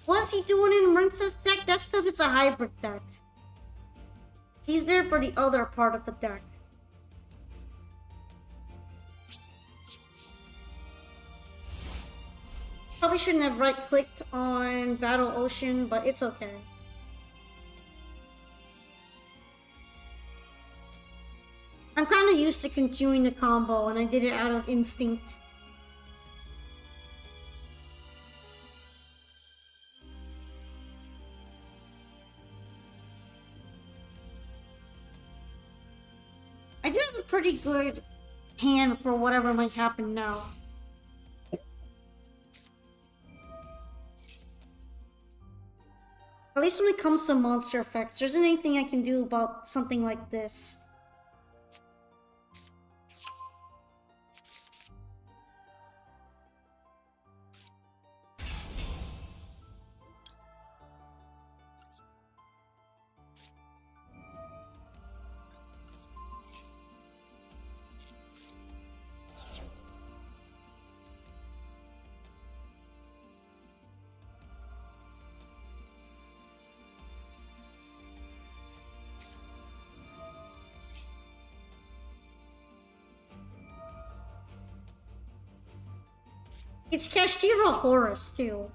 [SPEAKER 1] What's he doing in Rince's deck? That's because it's a hybrid deck. He's there for the other part of the deck. Probably shouldn't have right-clicked on Battle Ocean, but it's okay. I'm kind of used to continuing the combo, and I did it out of instinct. I do have a pretty good hand for whatever might happen now. At least when it comes to monster effects, there isn't anything I can do about something like this. It's Kashtira Horus, too.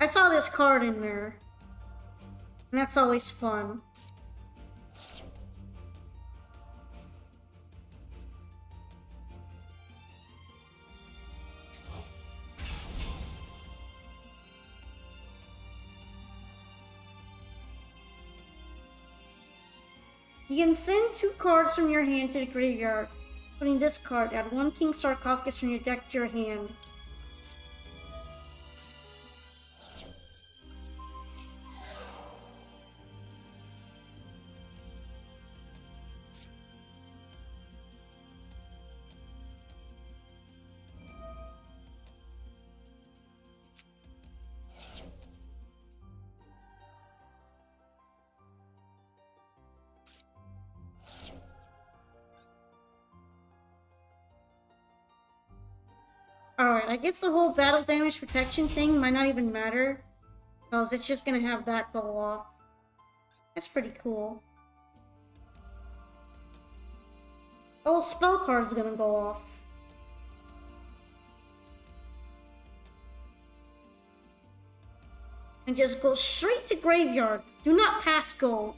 [SPEAKER 1] I saw this card in there. And that's always fun. You can send 2 cards from your hand to the graveyard. Putting this card, add 1 King Sarcophagus from your deck to your hand. Alright, I guess the whole battle damage protection thing might not even matter, because it's just gonna have that go off. That's pretty cool. Oh, spell card's gonna go off. And just go straight to graveyard. Do not pass go.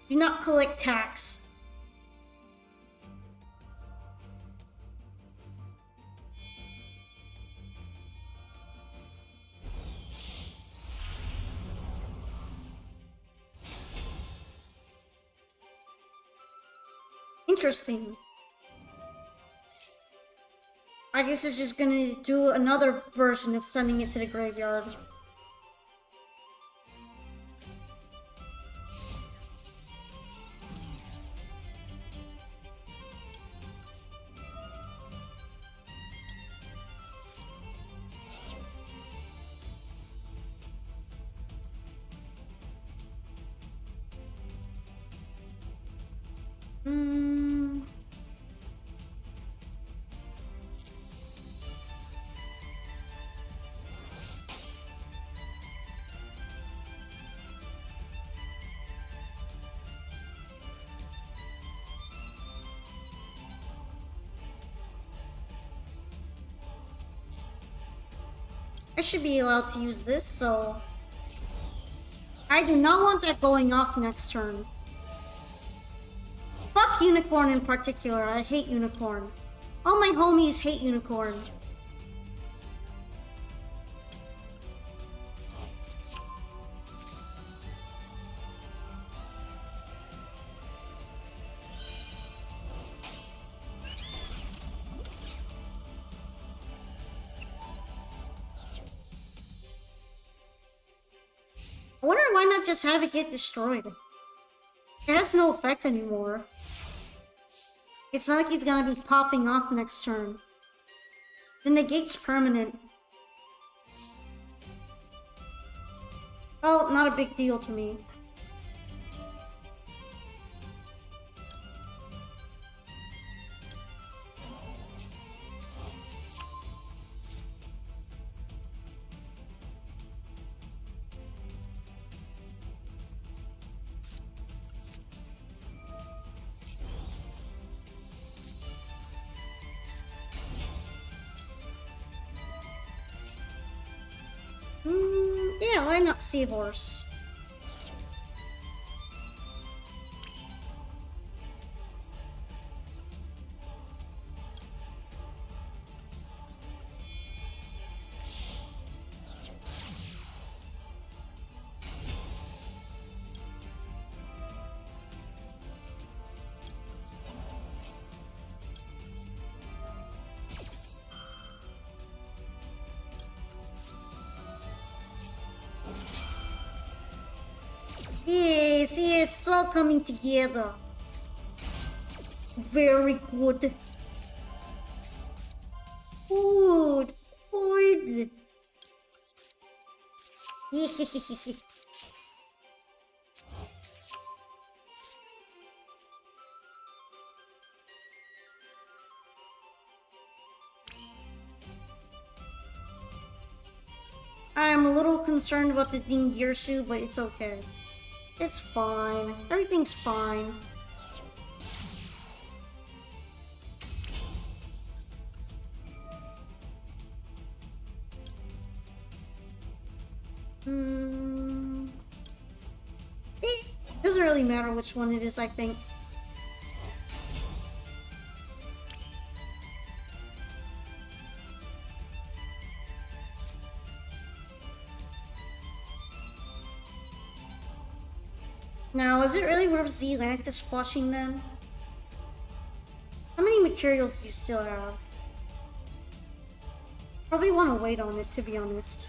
[SPEAKER 1] Do not collect tax. Interesting. I guess it's just gonna do another version of sending it to the graveyard. I should be allowed to use this, so... I do not want that going off next turn. Fuck Unicorn in particular, I hate Unicorn. All my homies hate Unicorn. I wonder why not just have it get destroyed. It has no effect anymore. It's not like he's gonna be popping off next turn. The negate's permanent. Oh, not a big deal to me. Yeah, why not Seahorse? Yes, yes, it's all coming together. Very good. Good, good. I'm a little concerned about the Dingirsu, but it's okay. It's fine. Everything's fine. Doesn't really matter which one it is, I think. Now, is it really worth Zealantis flushing them? How many materials do you still have? Probably want to wait on it, to be honest.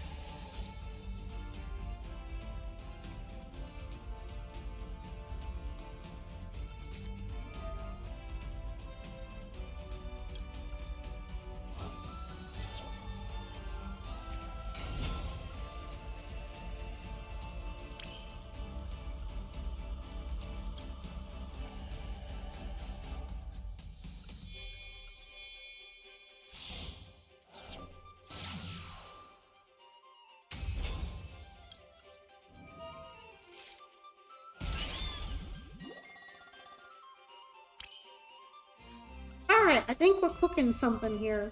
[SPEAKER 1] Alright, I think we're cooking something here.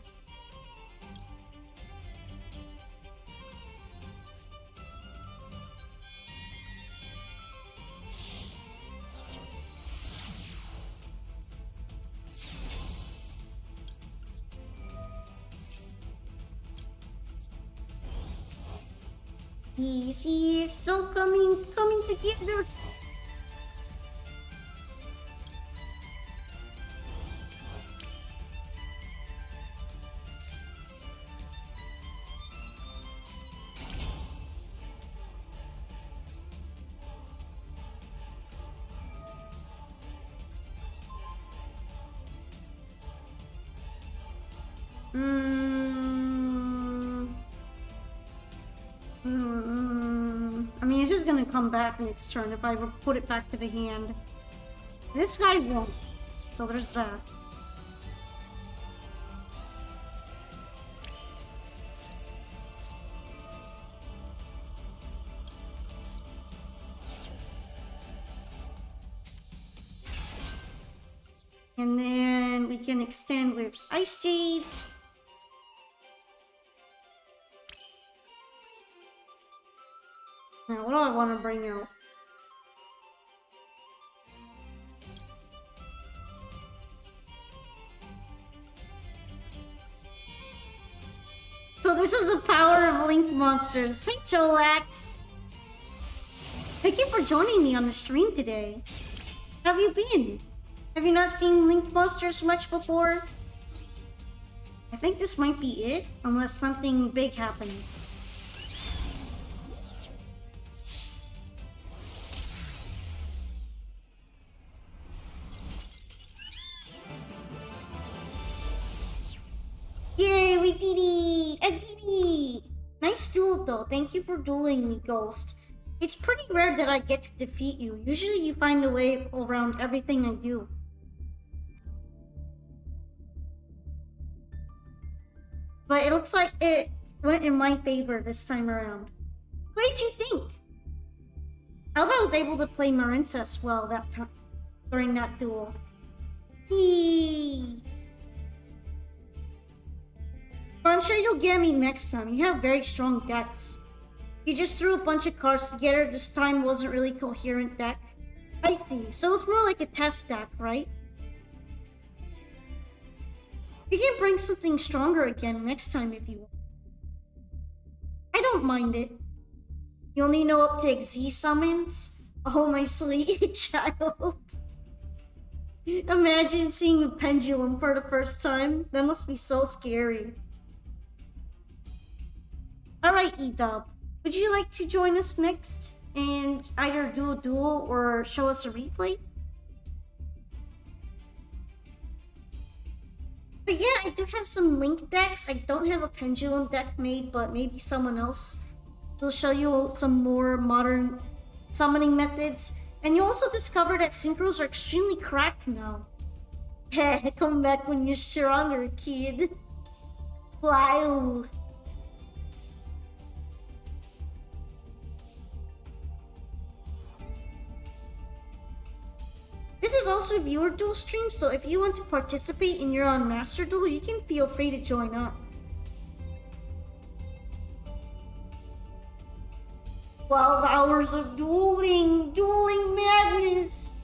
[SPEAKER 1] Easy, it's still coming together. I mean, it's just gonna come back next turn if I put it back to the hand. This guy won't. So there's that. And then we can extend with Ice Jade. Now, what do I want to bring out? So this is the power of Link monsters. Hey, Cholax! Thank you for joining me on the stream today. How have you been? Have you not seen Link monsters much before? I think this might be it, unless something big happens. Yay, we did it! I did it! Nice duel though, thank you for dueling me, Ghost. It's pretty rare that I get to defeat you. Usually you find a way around everything I do. But it looks like it went in my favor this time around. What did you think? Alba was able to play Marinsa as well that time during that duel. Eee. But I'm sure you'll get me next time. You have very strong decks. You just threw a bunch of cards together. This time wasn't really coherent deck. I see. So it's more like a test deck, right? You can bring something stronger again next time if you want. I don't mind it. You only know up to Z summons? Oh, my sweet child. Imagine seeing a pendulum for the first time. That must be so scary. Alright, E-Dub. Would you like to join us next and either do a duel or show us a replay? But yeah, I do have some Link decks. I don't have a Pendulum deck made, but maybe someone else will show you some more modern summoning methods. And you also discover that synchros are extremely cracked now. Heh, come back when you're stronger, kid. Wow. This is also a viewer duel stream, so if you want to participate in your own Master Duel, you can feel free to join up. 12 hours of dueling madness.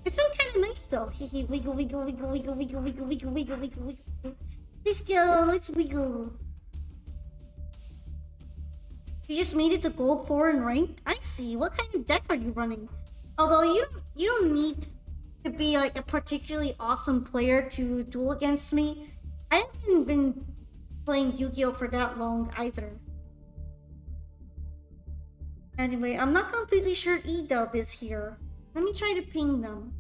[SPEAKER 1] It's been kind of nice though. Hehe, wiggle, wiggle, wiggle, wiggle, wiggle, wiggle, wiggle, wiggle, wiggle, wiggle. Let's go, let's wiggle. You just made it to gold 4 in ranked? I see. What kind of deck are you running? Although you don't need to be like a particularly awesome player to duel against me. I haven't been playing Yu-Gi-Oh for that long either. Anyway, I'm not completely sure E-Dub is here. Let me try to ping them.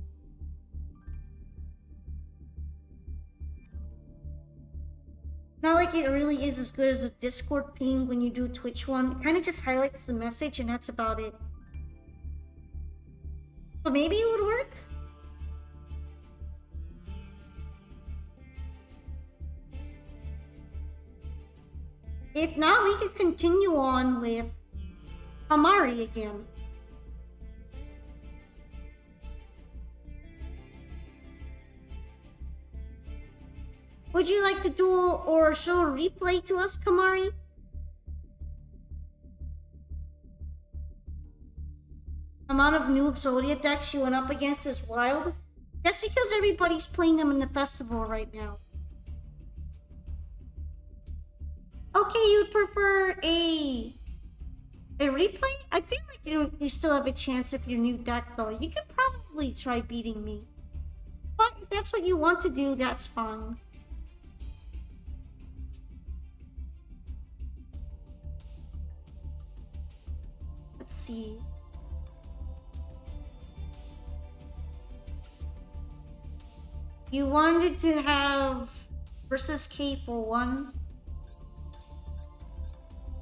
[SPEAKER 1] Not like it really is as good as a Discord ping when you do Twitch one. It kind of just highlights the message and that's about it. But maybe it would work? If not, we could continue on with Amari again. Would you like to duel or show a replay to us, Kamari? Amount of new Exodia decks you went up against is wild. That's because everybody's playing them in the festival right now. Okay, you'd prefer a replay? I feel like you still have a chance if you're new deck though. You could probably try beating me. But if that's what you want to do, that's fine. Let's see. You wanted to have versus K for 1.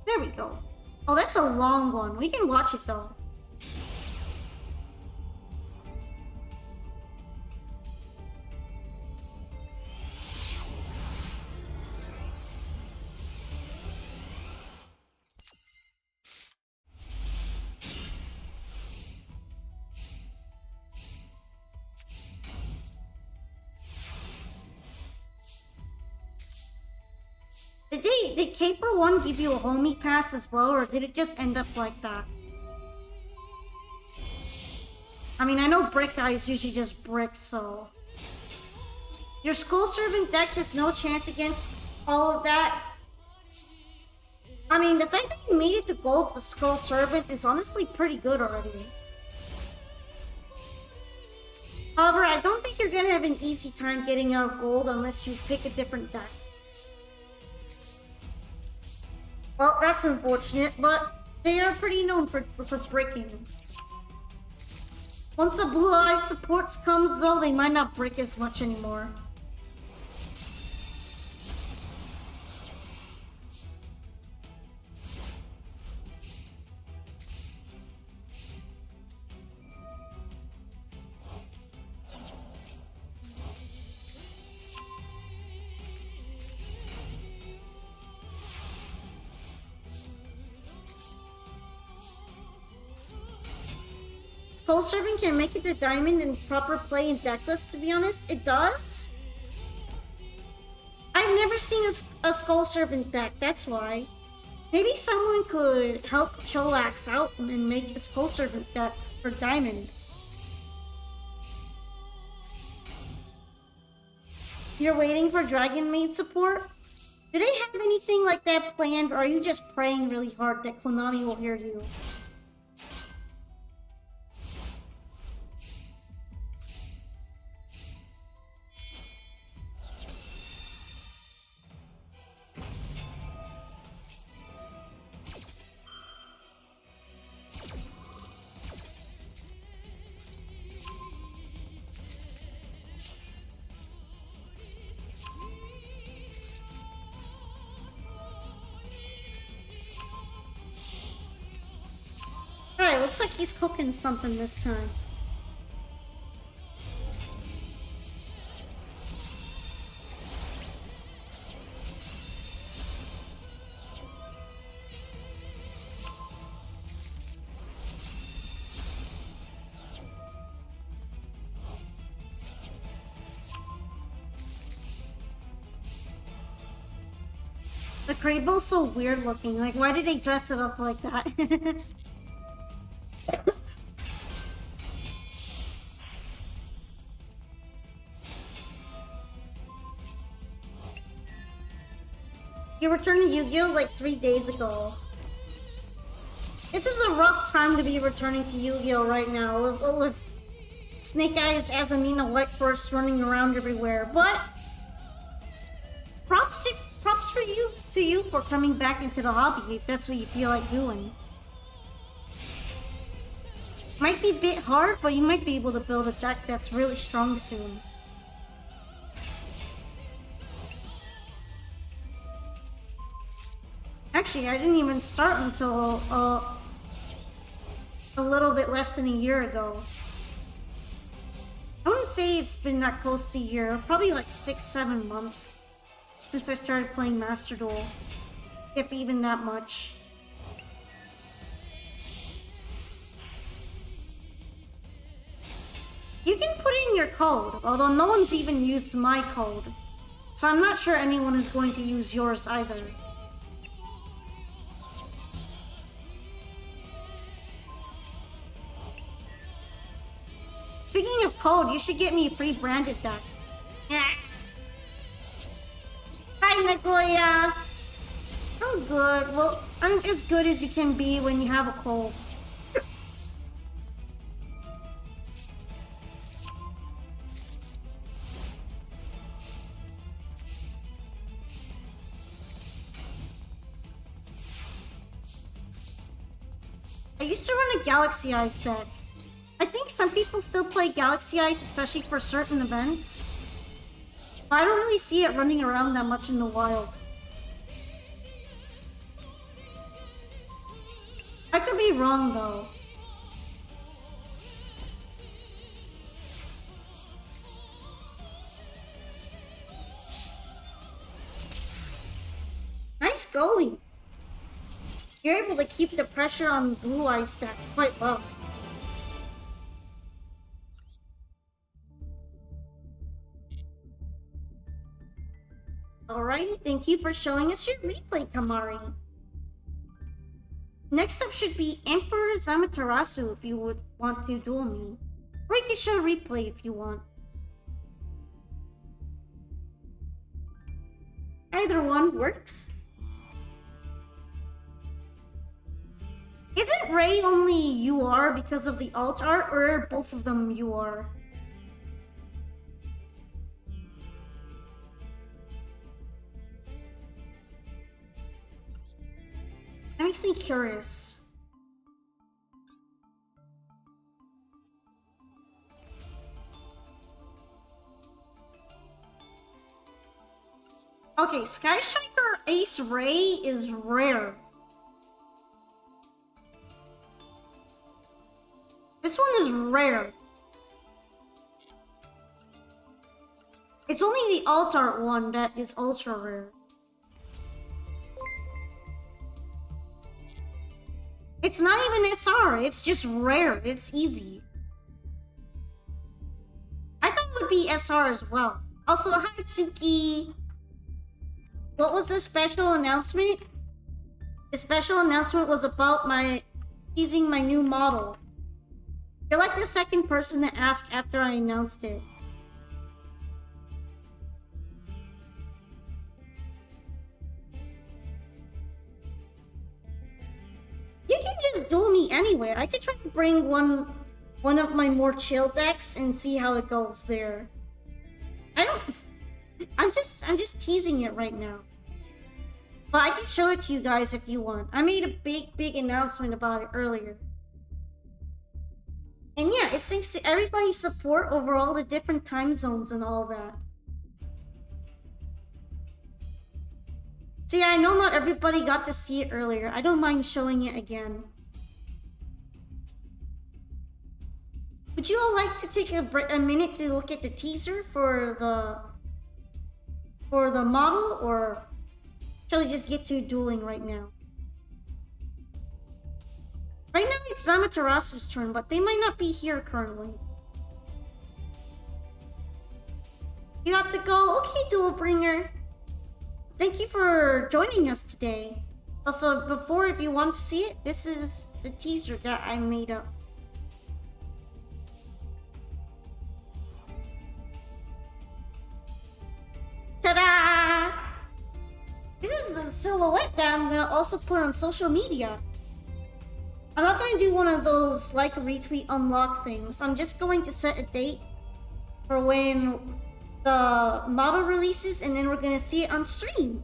[SPEAKER 1] There we go. Oh, that's a long one. We can watch it though. Did K for 1 give you a homie pass as well, or did it just end up like that? I mean, I know Brick Guys usually just bricks, so... Your Skull Servant deck has no chance against all of that. I mean, the fact that you made it to gold with Skull Servant is honestly pretty good already. However, I don't think you're gonna have an easy time getting out of gold unless you pick a different deck. Well, that's unfortunate, but they are pretty known for bricking. Once the Blue Eyes supports comes, though, they might not brick as much anymore. Skull Servant can make it to Diamond in proper play in decklist, to be honest. It does? I've never seen a Skull Servant deck, that's why. Maybe someone could help Cholax out and make a Skull Servant deck for Diamond. You're waiting for Dragon Maid support? Do they have anything like that planned, or are you just praying really hard that Konami will hear you? Alright, looks like he's cooking something this time. The Crable's so weird looking. Like, why did they dress it up like that? You returned to Yu-Gi-Oh! Like 3 days ago. This is a rough time to be returning to Yu-Gi-Oh! Right now, with Snake Eyes as a Nina Whitehorse running around everywhere. But props for you for coming back into the hobby if that's what you feel like doing. Might be a bit hard, but you might be able to build a deck that's really strong soon. Actually, I didn't even start until a little bit less than a year ago. I wouldn't say it's been that close to a year, probably like 6-7 months since I started playing Master Duel, if even that much. You can put in your code, although no one's even used my code, so I'm not sure anyone is going to use yours either. Speaking of code, you should get me a free branded deck. Yeah. Hi, Nagoya! I'm good. Well, I'm as good as you can be when you have a cold. I used to run a Galaxy Eyes deck. I think some people still play Galaxy Eyes, especially for certain events. But I don't really see it running around that much in the wild. I could be wrong though. Nice going. You're able to keep the pressure on the Blue Eyes deck quite well. Alrighty, thank you for showing us your replay, Kamari. Next up should be Emperor Zamaterasu if you would want to duel me. Or you can show replay if you want. Either one works. Isn't Ray only UR because of the alt art, or are both of them UR? That makes me curious. Okay, Sky Striker Ace Ray is rare. This one is rare. It's only the alt art one that is ultra rare. It's not even SR, it's just rare, it's easy. I thought it would be SR as well. Also, hi Tsuki! What was the special announcement? The special announcement was about teasing my new model. You're like the second person to ask after I announced it. You can just duel me anyway. I could try to bring one of my more chill decks and see how it goes there. I'm just teasing it right now. But I can show it to you guys if you want. I made a big announcement about it earlier. And yeah, it's thanks to everybody's support over all the different time zones and all that. So yeah, I know not everybody got to see it earlier. I don't mind showing it again. Would you all like to take a minute to look at the teaser for the model, or shall we just get to dueling right now? Right now it's Zamaterasu's turn, but they might not be here currently. You have to go? Okay, Duel Bringer. Thank you for joining us today. Also, before, if you want to see it, this is the teaser that I made up. Ta-da! This is the silhouette that I'm gonna also put on social media. I'm not gonna do one of those like retweet unlock things. I'm just going to set a date for when the model releases, and then we're gonna see it on stream.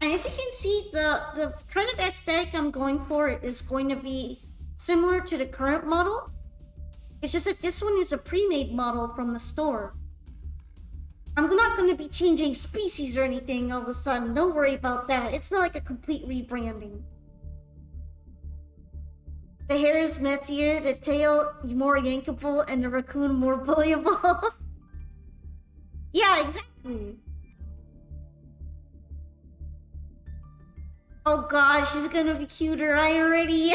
[SPEAKER 1] And as you can see, the kind of aesthetic I'm going for is going to be similar to the current model. It's just that this one is a pre-made model from the store. I'm not going to be changing species or anything all of a sudden. Don't worry about that. It's not like a complete rebranding. The hair is messier, the tail more yankable, and the raccoon more bullyable. Yeah, exactly. Oh gosh, she's gonna be cuter. I already.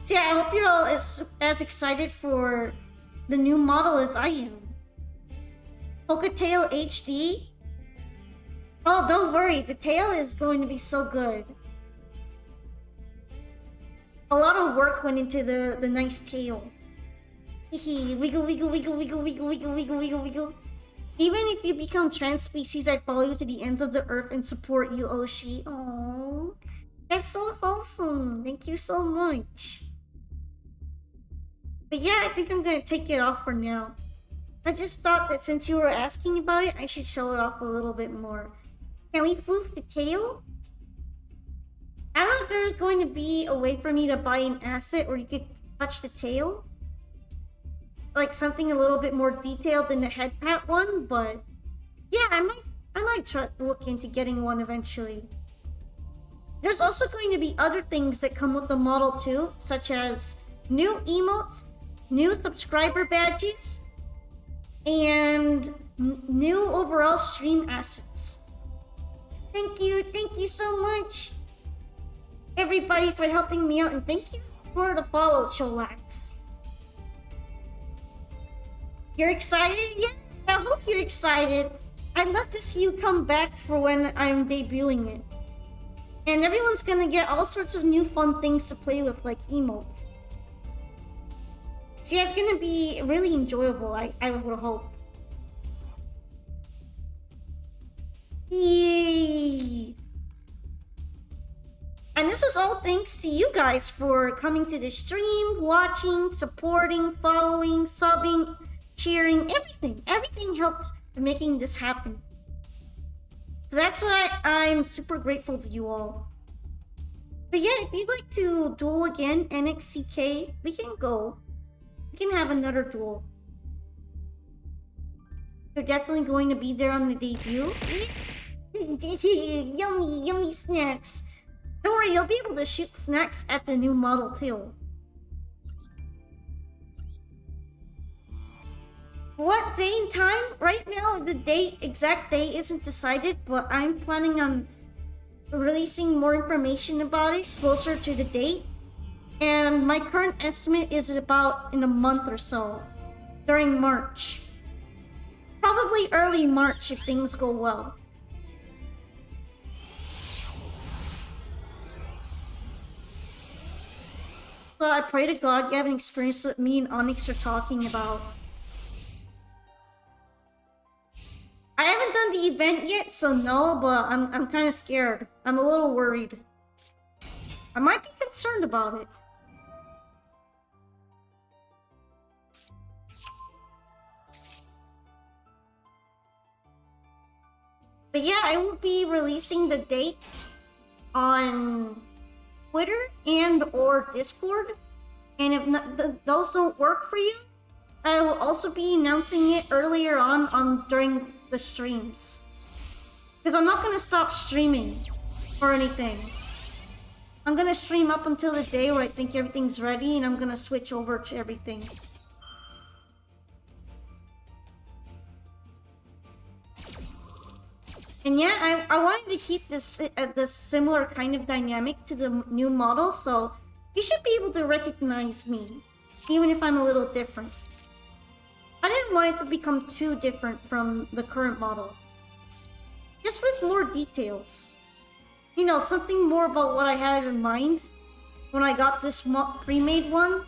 [SPEAKER 1] So yeah, I hope you're all as excited for the new model as I am. Polka-tail HD. Oh, don't worry, the tail is going to be so good. A lot of work went into the nice tail. Hehe, wiggle, wiggle, wiggle, wiggle, wiggle, wiggle, wiggle, wiggle, wiggle. Even if you become trans species, I follow you to the ends of the earth and support you, Oshi. Oh, that's so wholesome. Thank you so much. But yeah, I think I'm gonna take it off for now. I just thought that since you were asking about it, I should show it off a little bit more. Can we floof the tail? I don't know if there's going to be a way for me to buy an asset where you could touch the tail. Like something a little bit more detailed than the head pat one, but yeah, I might try to look into getting one eventually. There's also going to be other things that come with the model too, such as new emotes, new subscriber badges, and new overall stream assets. Thank you so much, everybody, for helping me out, and thank you for the follow, Cholax. You're excited? Yeah, I hope you're excited. I'd love to see you come back for when I'm debuting it. And everyone's gonna get all sorts of new fun things to play with, like emotes. So yeah, it's gonna be really enjoyable, I would hope. Yay! And this was all thanks to you guys for coming to the stream, watching, supporting, following, subbing, cheering, everything. Everything helped in making this happen. So that's why I'm super grateful to you all. But yeah, if you'd like to duel again, NXCK, we can go. We can have another duel. You're definitely going to be there on the debut. Yummy, yummy snacks. Don't worry, you'll be able to shoot snacks at the new model too. What day and time? Right now, the exact date isn't decided, but I'm planning on releasing more information about it closer to the date. And my current estimate is about in a month or so, during March. Probably early March if things go well. Well, I pray to God you haven't experienced what me and Onyx are talking about. I haven't done the event yet, so no, but I'm kind of scared. I'm a little worried. I might be concerned about it. But yeah, I will be releasing the date on Twitter and or Discord. And if those don't work for you, I will also be announcing it earlier on during the streams. Because I'm not going to stop streaming or anything. I'm going to stream up until the day where I think everything's ready, and I'm going to switch over to everything. And yeah, I wanted to keep this similar kind of dynamic to the new model, so you should be able to recognize me, even if I'm a little different. I didn't want it to become too different from the current model. Just with more details. You know, something more about what I had in mind when I got this pre-made one,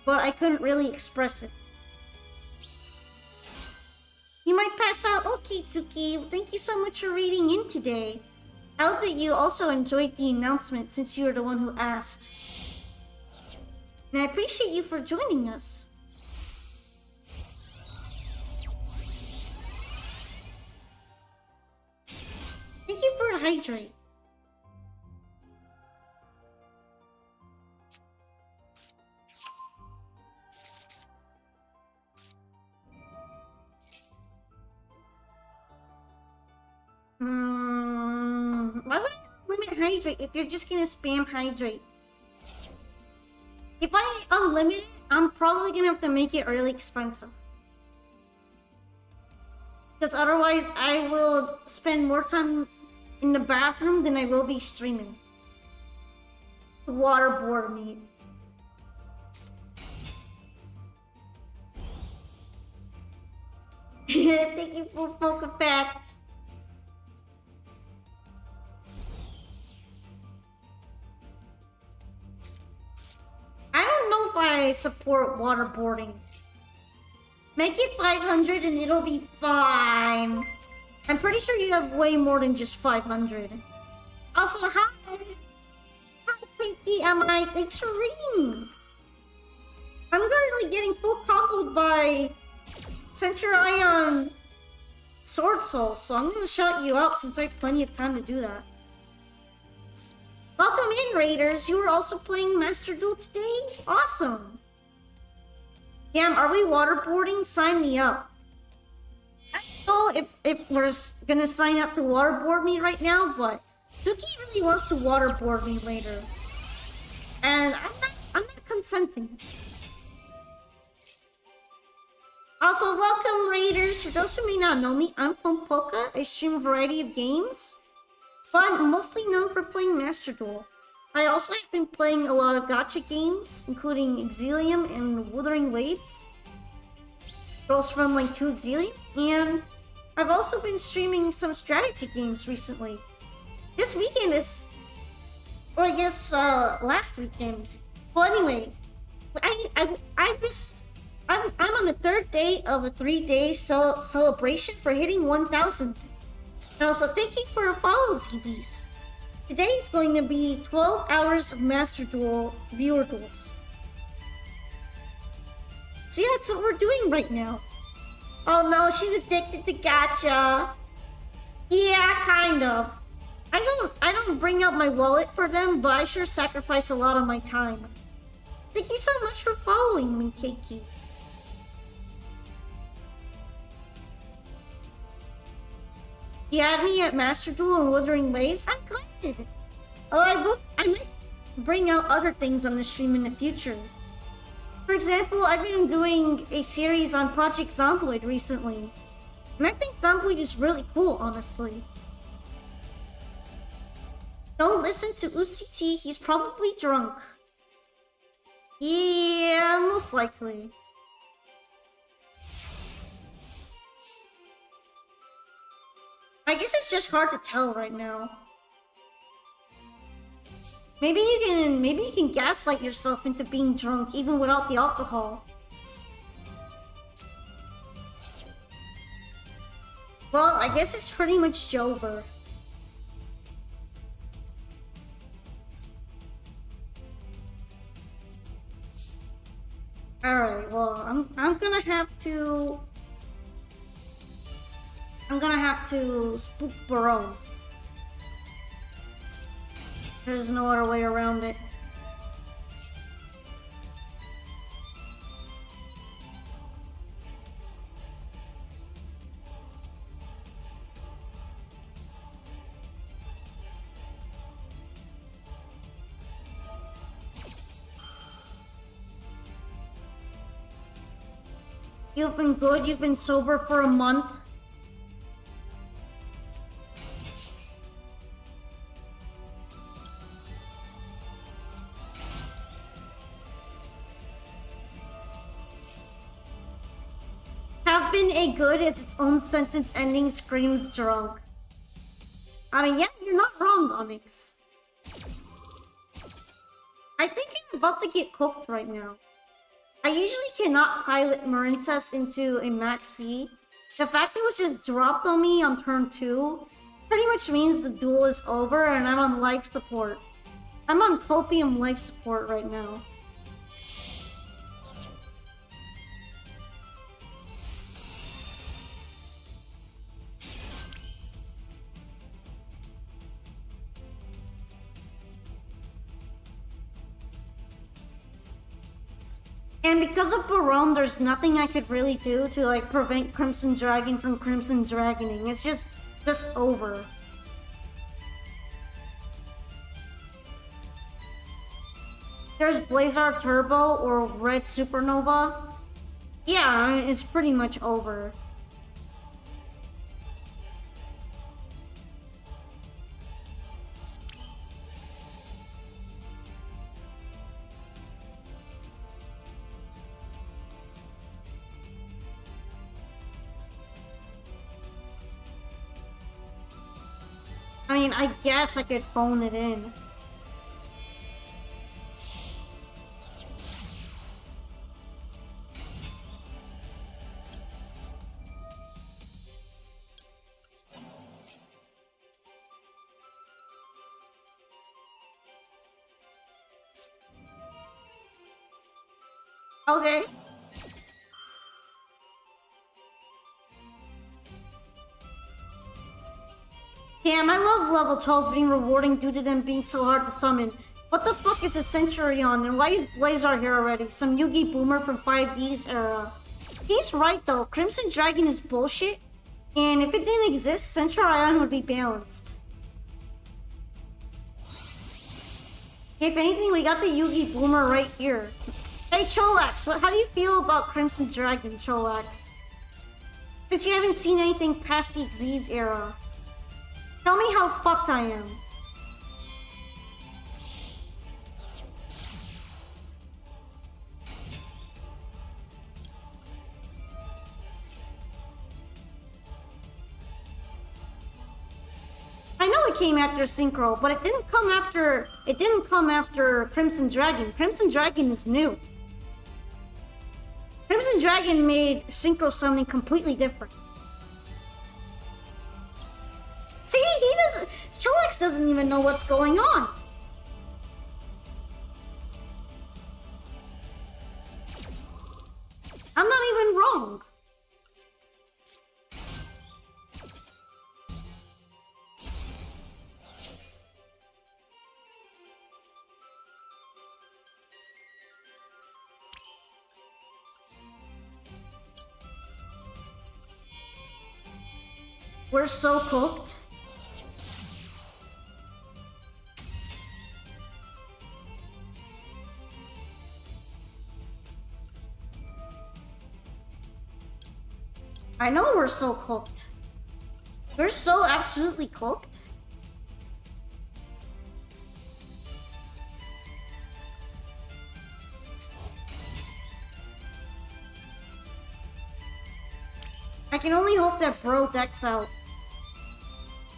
[SPEAKER 1] but I couldn't really express it. You might pass out. Okay, Tsuki. Thank you so much for reading in today. I hope that you also enjoyed the announcement since you were the one who asked. And I appreciate you for joining us. Thank you for the hydrate. Why would I limit hydrate if you're just gonna spam hydrate? If I unlimit it, I'm probably gonna have to make it really expensive. Because otherwise, I will spend more time in the bathroom than I will be streaming. Waterboard me. Thank you for Poke Facts. I don't know if I support waterboarding. Make it 500 and it'll be fine. I'm pretty sure you have way more than just 500. Also, hi! Hi, Pinky, am I? Thanks for reading. I'm currently getting full comboed by Centurion Sword Soul, so I'm gonna shout you out since I have plenty of time to do that. Welcome in, Raiders! You were also playing Master Duel today? Awesome! Damn, are we waterboarding? Sign me up. I don't know if we're gonna sign up to waterboard me right now, but Suki really wants to waterboard me later. And I'm not consenting. Also, welcome, Raiders! For those who may not know me, I'm Pompoka. I stream a variety of games, but I'm mostly known for playing Master Duel. I also have been playing a lot of gacha games, including Exilium and Wuthering Waves. Girls from like 2 Exilium, and I've also been streaming some strategy games recently. This weekend is, or I guess last weekend. Well, anyway, I'm on the 3rd day of a 3-day celebration for hitting 1,000. And also, thank you for the follow, ZBs. Today is going to be 12 hours of Master Duel viewer duels. So yeah, that's what we're doing right now. Oh no, she's addicted to gacha. Yeah, kind of. I don't bring out my wallet for them, but I sure sacrifice a lot of my time. Thank you so much for following me, Keiki. You had me at Master Duel and Wuthering Waves? I'm glad. Oh, I might bring out other things on the stream in the future. For example, I've been doing a series on Project Zomboid recently. And I think Zomboid is really cool, honestly. Don't listen to UCT, he's probably drunk. Yeah, most likely. I guess it's just hard to tell right now. Maybe you can gaslight yourself into being drunk even without the alcohol. Well, I guess it's pretty much Jover. Alright, well, I'm gonna have to spook Barone. There's no other way around it. You've been good? You've been sober for a month? Have been a good as its own sentence ending screams drunk. I mean, yeah, you're not wrong, Onyx. I think I'm about to get cooked right now. I usually cannot pilot Marincess into a Max C The fact it was just dropped on me on turn 2 pretty much means the duel is over and I'm on life support. I'm on copium life support right now. And because of Barone, there's nothing I could really do to like prevent Crimson Dragon from Crimson Dragoning. It's just over. There's Blazar Turbo or Red Supernova. Yeah, it's pretty much over. I mean, I guess I could phone it in. Okay. Damn, I love level 12s being rewarding due to them being so hard to summon. What the fuck is a Centurion and why is Blazar here already? Some Yugi Boomer from 5D's era. He's right though, Crimson Dragon is bullshit. And if it didn't exist, Centurion would be balanced. If anything, we got the Yugi Boomer right here. Hey Cholax, how do you feel about Crimson Dragon, Cholax? But you haven't seen anything past the Xyz era. Tell me how fucked I am. I know it came after Synchro, but it didn't come after Crimson Dragon. Crimson Dragon is new. Crimson Dragon made Synchro summoning completely different. See, Cholax doesn't even know what's going on. I'm not even wrong. We're so cooked. I know we're so cooked. We're so absolutely cooked. I can only hope that Bro decks out.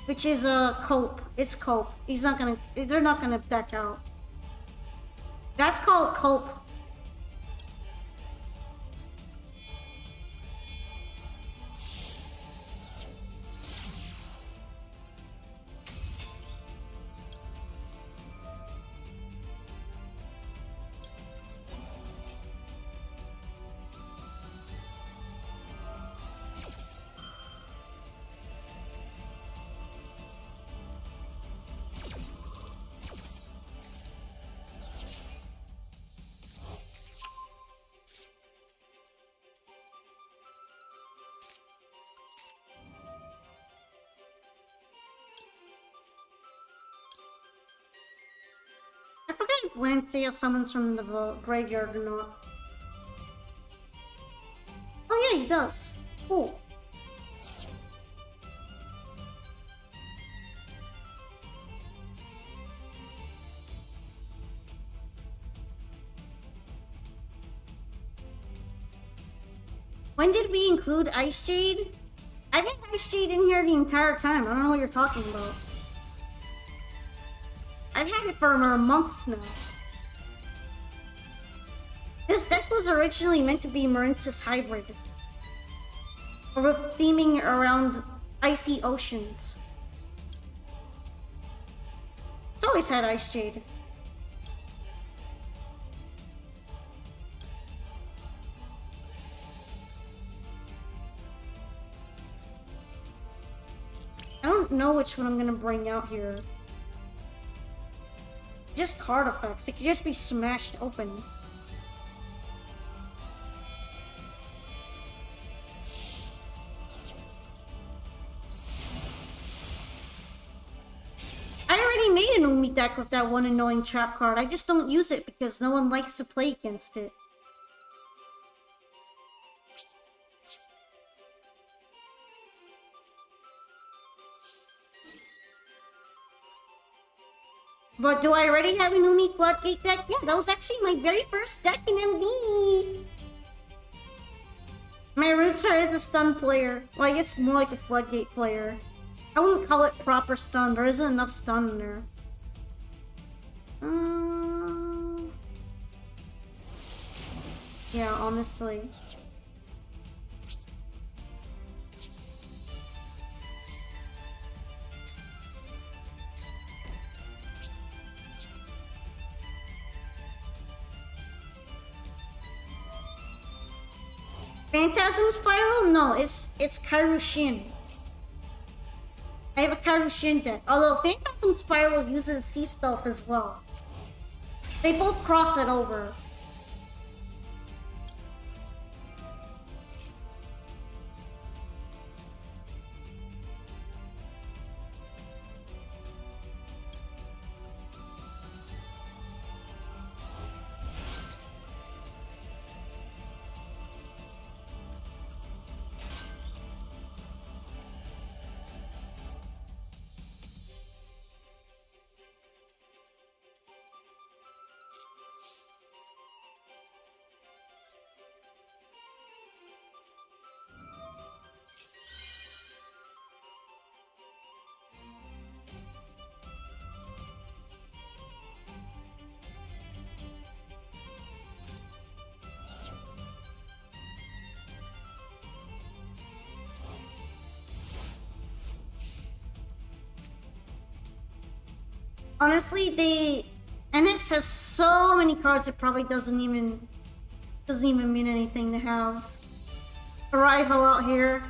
[SPEAKER 1] Which is a cope. It's cope. They're not gonna deck out. That's called cope. I forget if Lancea summons from the graveyard or not. Oh yeah, he does. Cool. When did we include Ice Jade? I've had Ice Jade in here the entire time. I don't know what you're talking about. I've had it for months now. This deck was originally meant to be Marinx's hybrid. Or theming around icy oceans. It's always had Ice Jade. I don't know which one I'm gonna bring out here. Just card effects. It could just be smashed open. I already made an Umi deck with that one annoying trap card. I just don't use it because no one likes to play against it. But do I already have an Umi Floodgate deck? Yeah, that was actually my very first deck in MD. My roots are as a stun player. Well, I guess more like a Floodgate player. I wouldn't call it proper stun. There isn't enough stun in there. Yeah, honestly. Phantasm Spiral? No, it's Kairushin. I have a Kairushin deck. Although Phantasm Spiral uses Sea Stealth as well. They both cross it over. Honestly, the NX has so many cards it probably doesn't even mean anything to have. Arrival out here.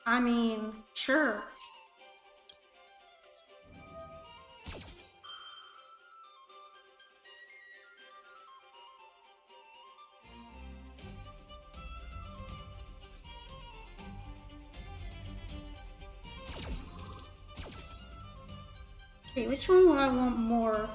[SPEAKER 1] I mean, sure. Okay, which one would I want more?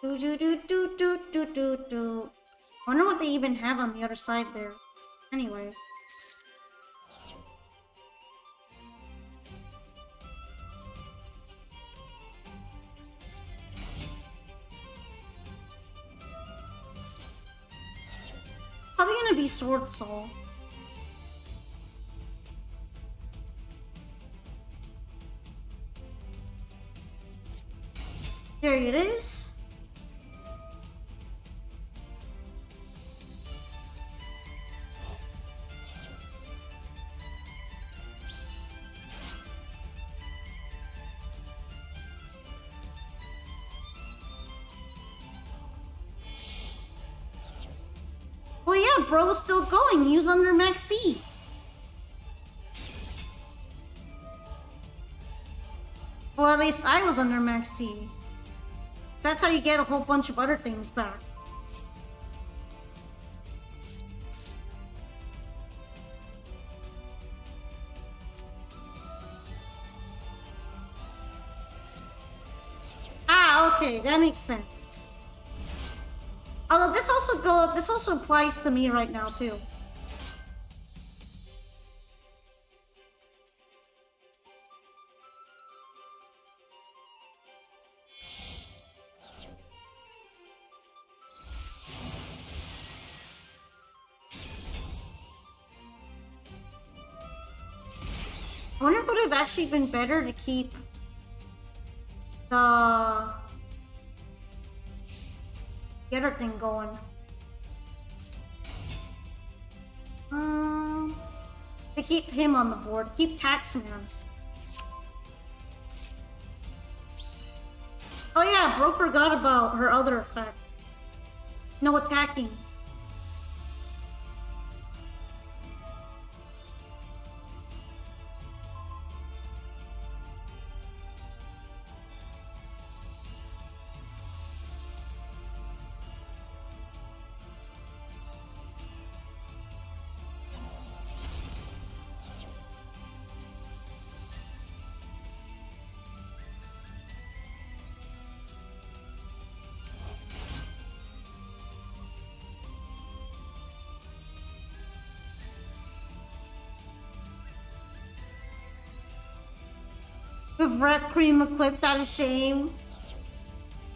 [SPEAKER 1] Do do do do do do do do. I wonder what they even have on the other side there. Anyway. Probably gonna be Sword Soul. There it is. Well, yeah, bro's still going. He was under Max C. Or at least I was under Max C. That's how you get a whole bunch of other things back. Ah, okay, that makes sense. Although this also applies to me right now too. I wonder if it would have actually been better to keep the other thing going. To keep him on the board. Keep Taxman. Oh yeah, bro forgot about her other effect. No attacking. With Red Cream equipped, that is shame.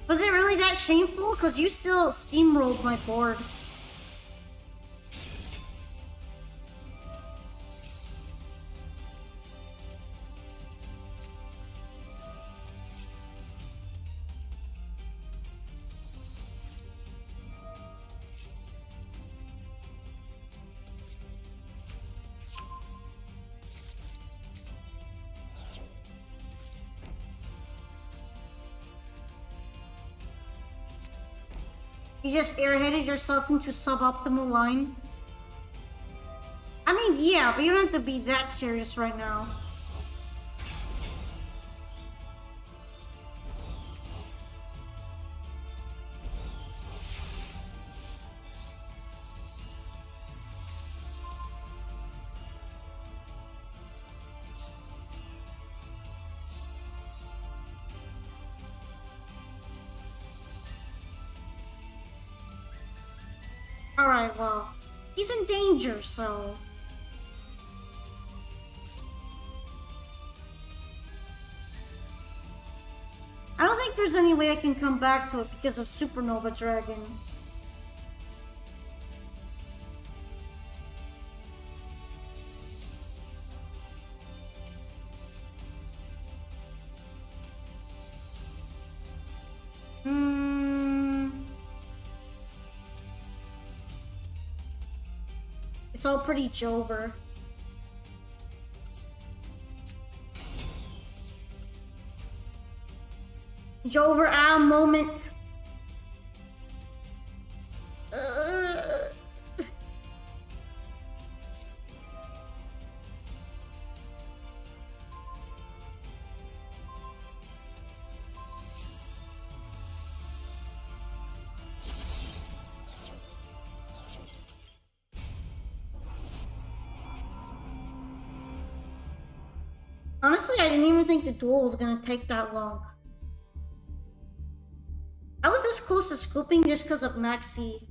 [SPEAKER 1] Was it really that shameful? Because you still steamrolled my board. You just airheaded yourself into suboptimal line? I mean, yeah, but you don't have to be that serious right now. Alright, well, he's in danger, so... I don't think there's any way I can come back to it because of Supernova Dragon. It's all pretty Jover. Jover Al moment. Honestly, I didn't even think the duel was gonna take that long. I was this close close to scooping just because of Maxi.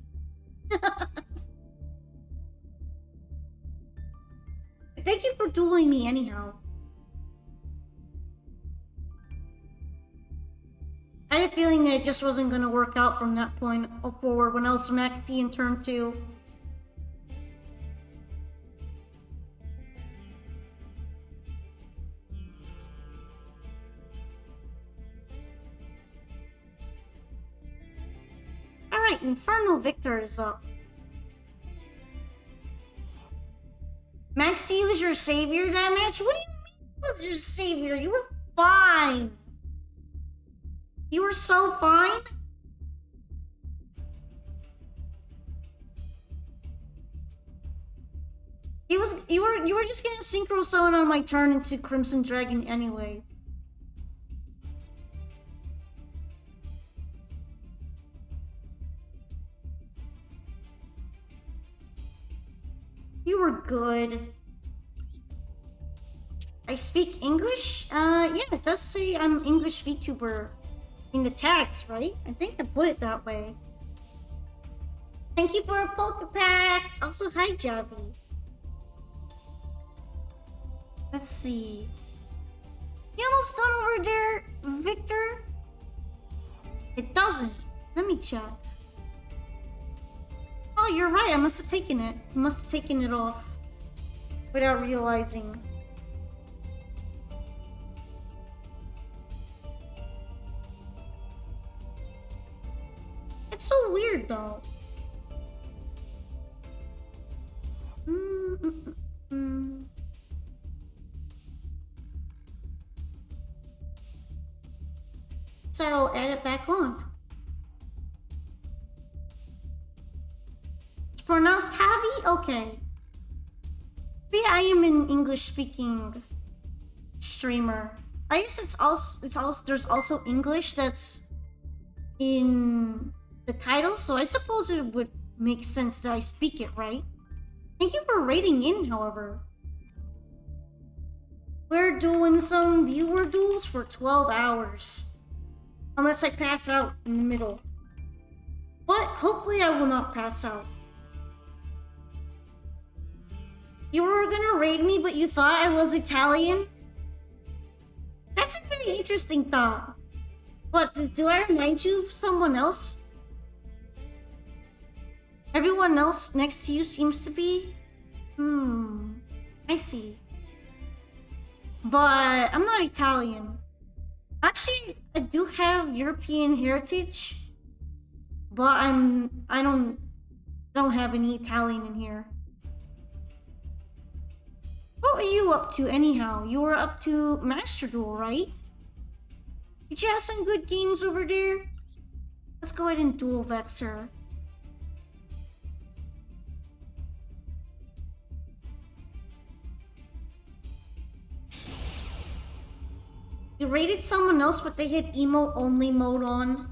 [SPEAKER 1] Thank you for dueling me anyhow. I had a feeling that it just wasn't gonna work out from that point forward when I was Maxi in turn 2. Alright, Inferno Victor is up. Maxi was your savior that match? What do you mean was your savior? You were fine. You were so fine. You were just gonna synchro summon on my turn into Crimson Dragon anyway. You were good. I speak English? Yeah, it does say I'm English VTuber in the tags, right? I think I put it that way. Thank you for a Pokepacks! Also, hi, Javi. Let's see. You almost done over there, Victor? It doesn't. Let me check. Oh, you're right. I must have taken it. I must have taken it off without realizing. It's so weird, though. So I'll add it back on. It's pronounced Tavi? Okay. But yeah, I am an English-speaking streamer. I guess there's also English that's in the title, so I suppose it would make sense that I speak it, right? Thank you for rating in, however. We're doing some viewer duels for 12 hours. Unless I pass out in the middle. But hopefully I will not pass out. You were gonna raid me, but you thought I was Italian? That's a very interesting thought. What, do I remind you of someone else? Everyone else next to you seems to be? I see. But I'm not Italian. Actually, I do have European heritage, but I don't have any Italian in here. What were you up to anyhow? You were up to Master Duel, right? Did you have some good games over there? Let's go ahead and duel Vexer. You rated someone else, but they had emote only mode on.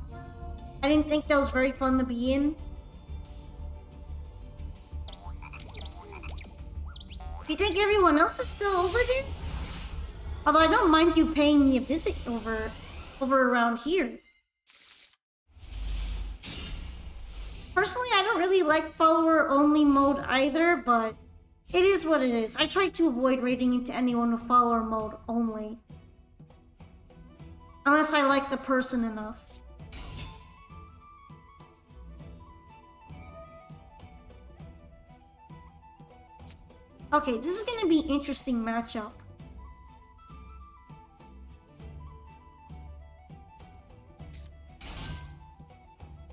[SPEAKER 1] I didn't think that was very fun to be in. Do you think everyone else is still over there? Although I don't mind you paying me a visit over around here. Personally, I don't really like follower only mode either, but it is what it is. I try to avoid raiding into anyone with follower mode only. Unless I like the person enough. Okay, this is gonna be an interesting matchup.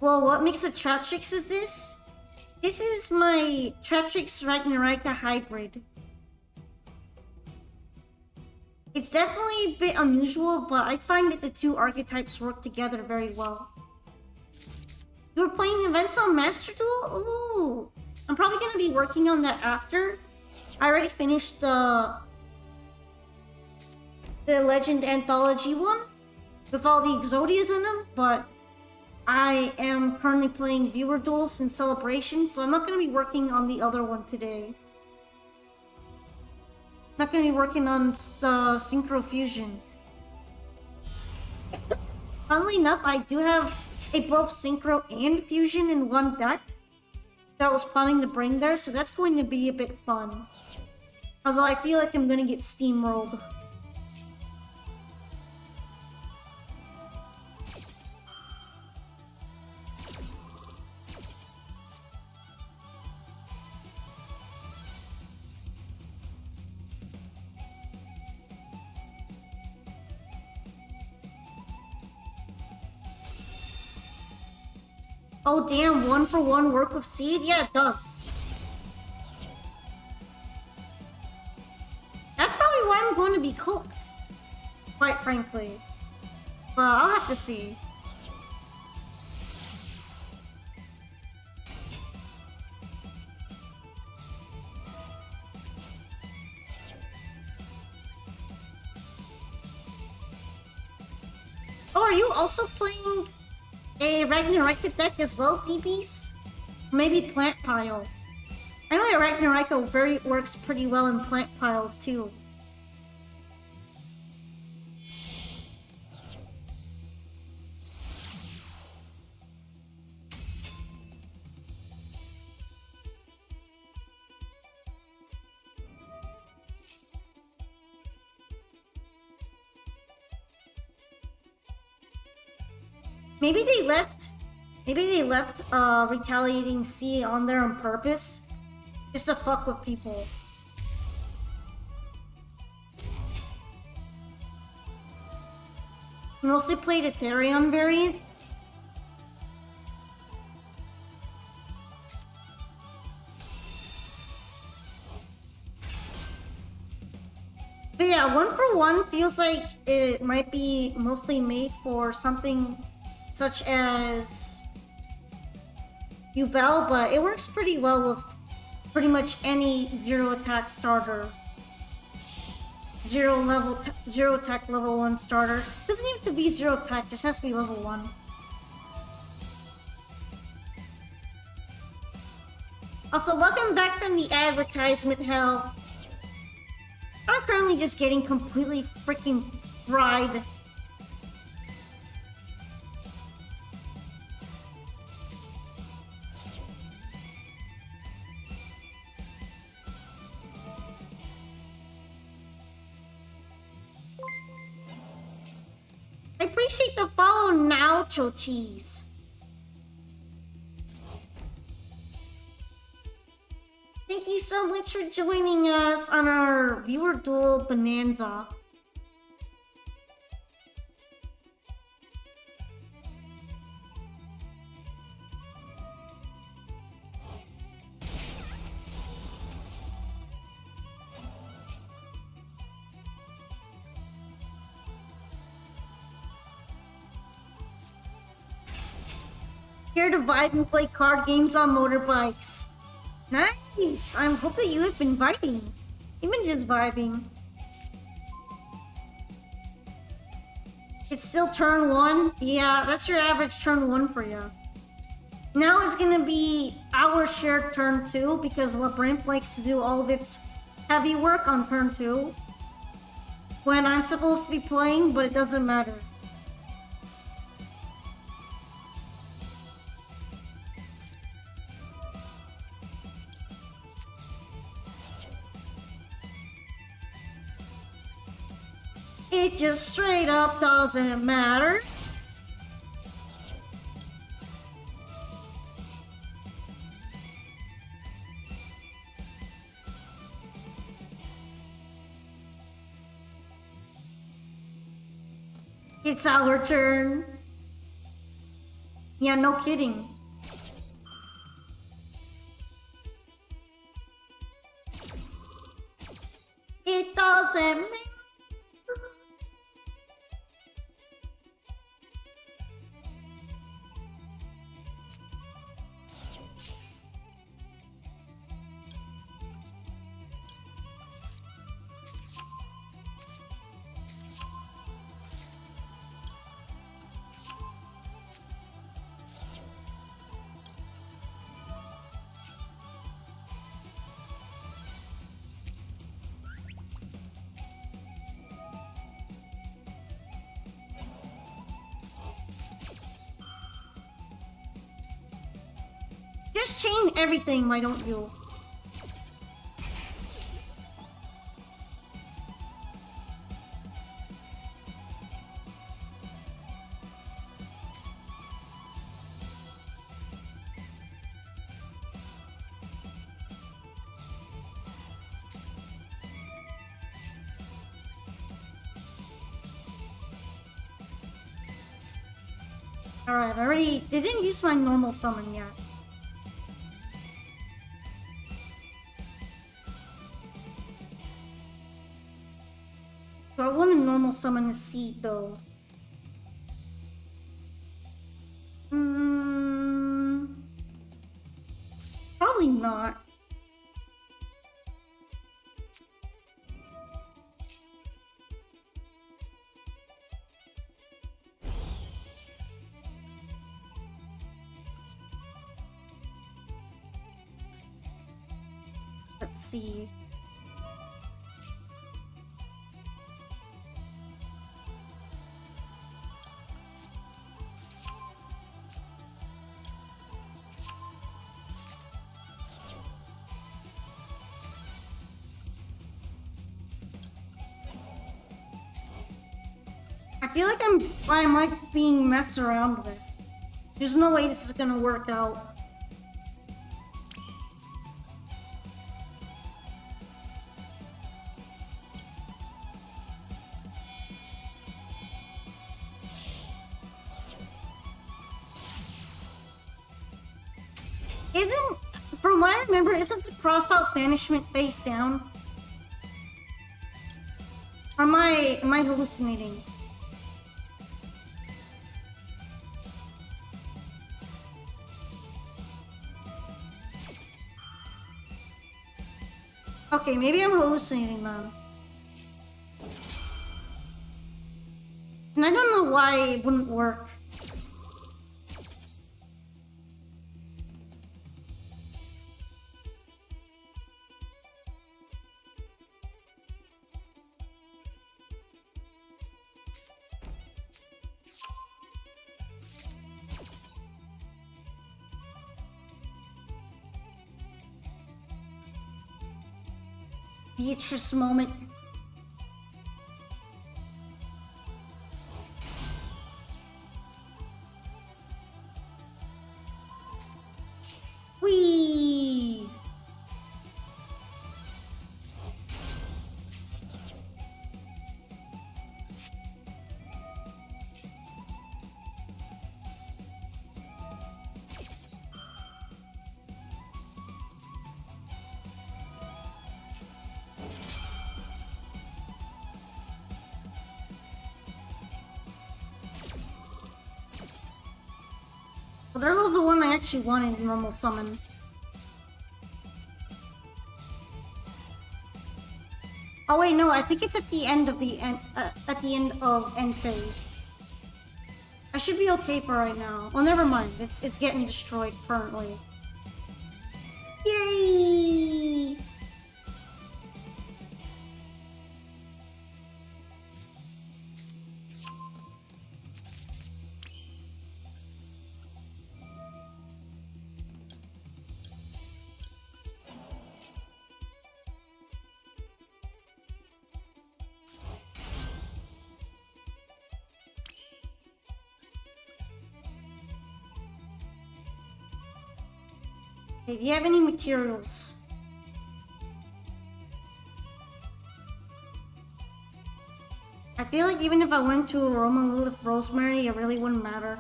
[SPEAKER 1] Well, what mix of Traptrix is this? This is my Traptrix Ragnaraka hybrid. It's definitely a bit unusual, but I find that the two archetypes work together very well. You were playing events on Master Duel? Ooh! I'm probably gonna be working on that after. I already finished the Legend Anthology one with all the Exodias in them, but I am currently playing viewer duels in Celebration, so I'm not gonna be working on the other one today. Not gonna be working on the Synchro Fusion. Funnily enough, I do have a both synchro and fusion in one deck that I was planning to bring there, so that's going to be a bit fun. Although I feel like I'm gonna get steamrolled. Oh damn, 1-for-1 work of seed? Yeah, it does. That's probably why I'm going to be cooked. Quite frankly. Well, I'll have to see. Oh, are you also playing a Ragnarok deck as well, ZBs? Maybe Plant Pile. I know Ragnarok works pretty well in plant piles too. Maybe they left Retaliating Sea on there on purpose. Just to fuck with people. Mostly played Ethereum variant. But yeah, 1-for-1 feels like it might be mostly made for something such as Duel, but it works pretty well with pretty much any zero attack starter. Zero attack level 1 starter. Doesn't even have to be zero attack, just has to be level 1. Also, welcome back from the advertisement hell. I'm currently just getting completely freaking fried. I appreciate the follow now, Cho-Cheese. Thank you so much for joining us on our viewer duel bonanza. Here to vibe and play card games on motorbikes. Nice! I hope that you have been vibing. Even just vibing. It's still turn 1? Yeah, that's your average turn 1 for you. Now it's gonna be our shared turn 2 because Labyrinth likes to do all of its heavy work on turn 2. When I'm supposed to be playing, but it doesn't matter. It just straight up doesn't matter. It's our turn. Yeah, no kidding. It doesn't matter. Just chain everything, why don't you? Alright, I already didn't use my normal summon yet. So I want to normal summon the seed though. Probably not. Let's see. I feel like I'm like being messed around with. There's no way this is gonna work out. From what I remember, isn't the cross-out banishment face down? Or am I hallucinating? Okay, maybe I'm hallucinating then. And I don't know why it wouldn't work. Beatrice moment. Whee! Well, there was the one I actually wanted in normal summon. Oh wait, no, I think it's at the end of end phase. I should be okay for right now. Well, never mind. It's getting destroyed currently. Yay! Hey, do you have any materials? I feel like even if I went to Aroma Lilith Rosemary, it really wouldn't matter.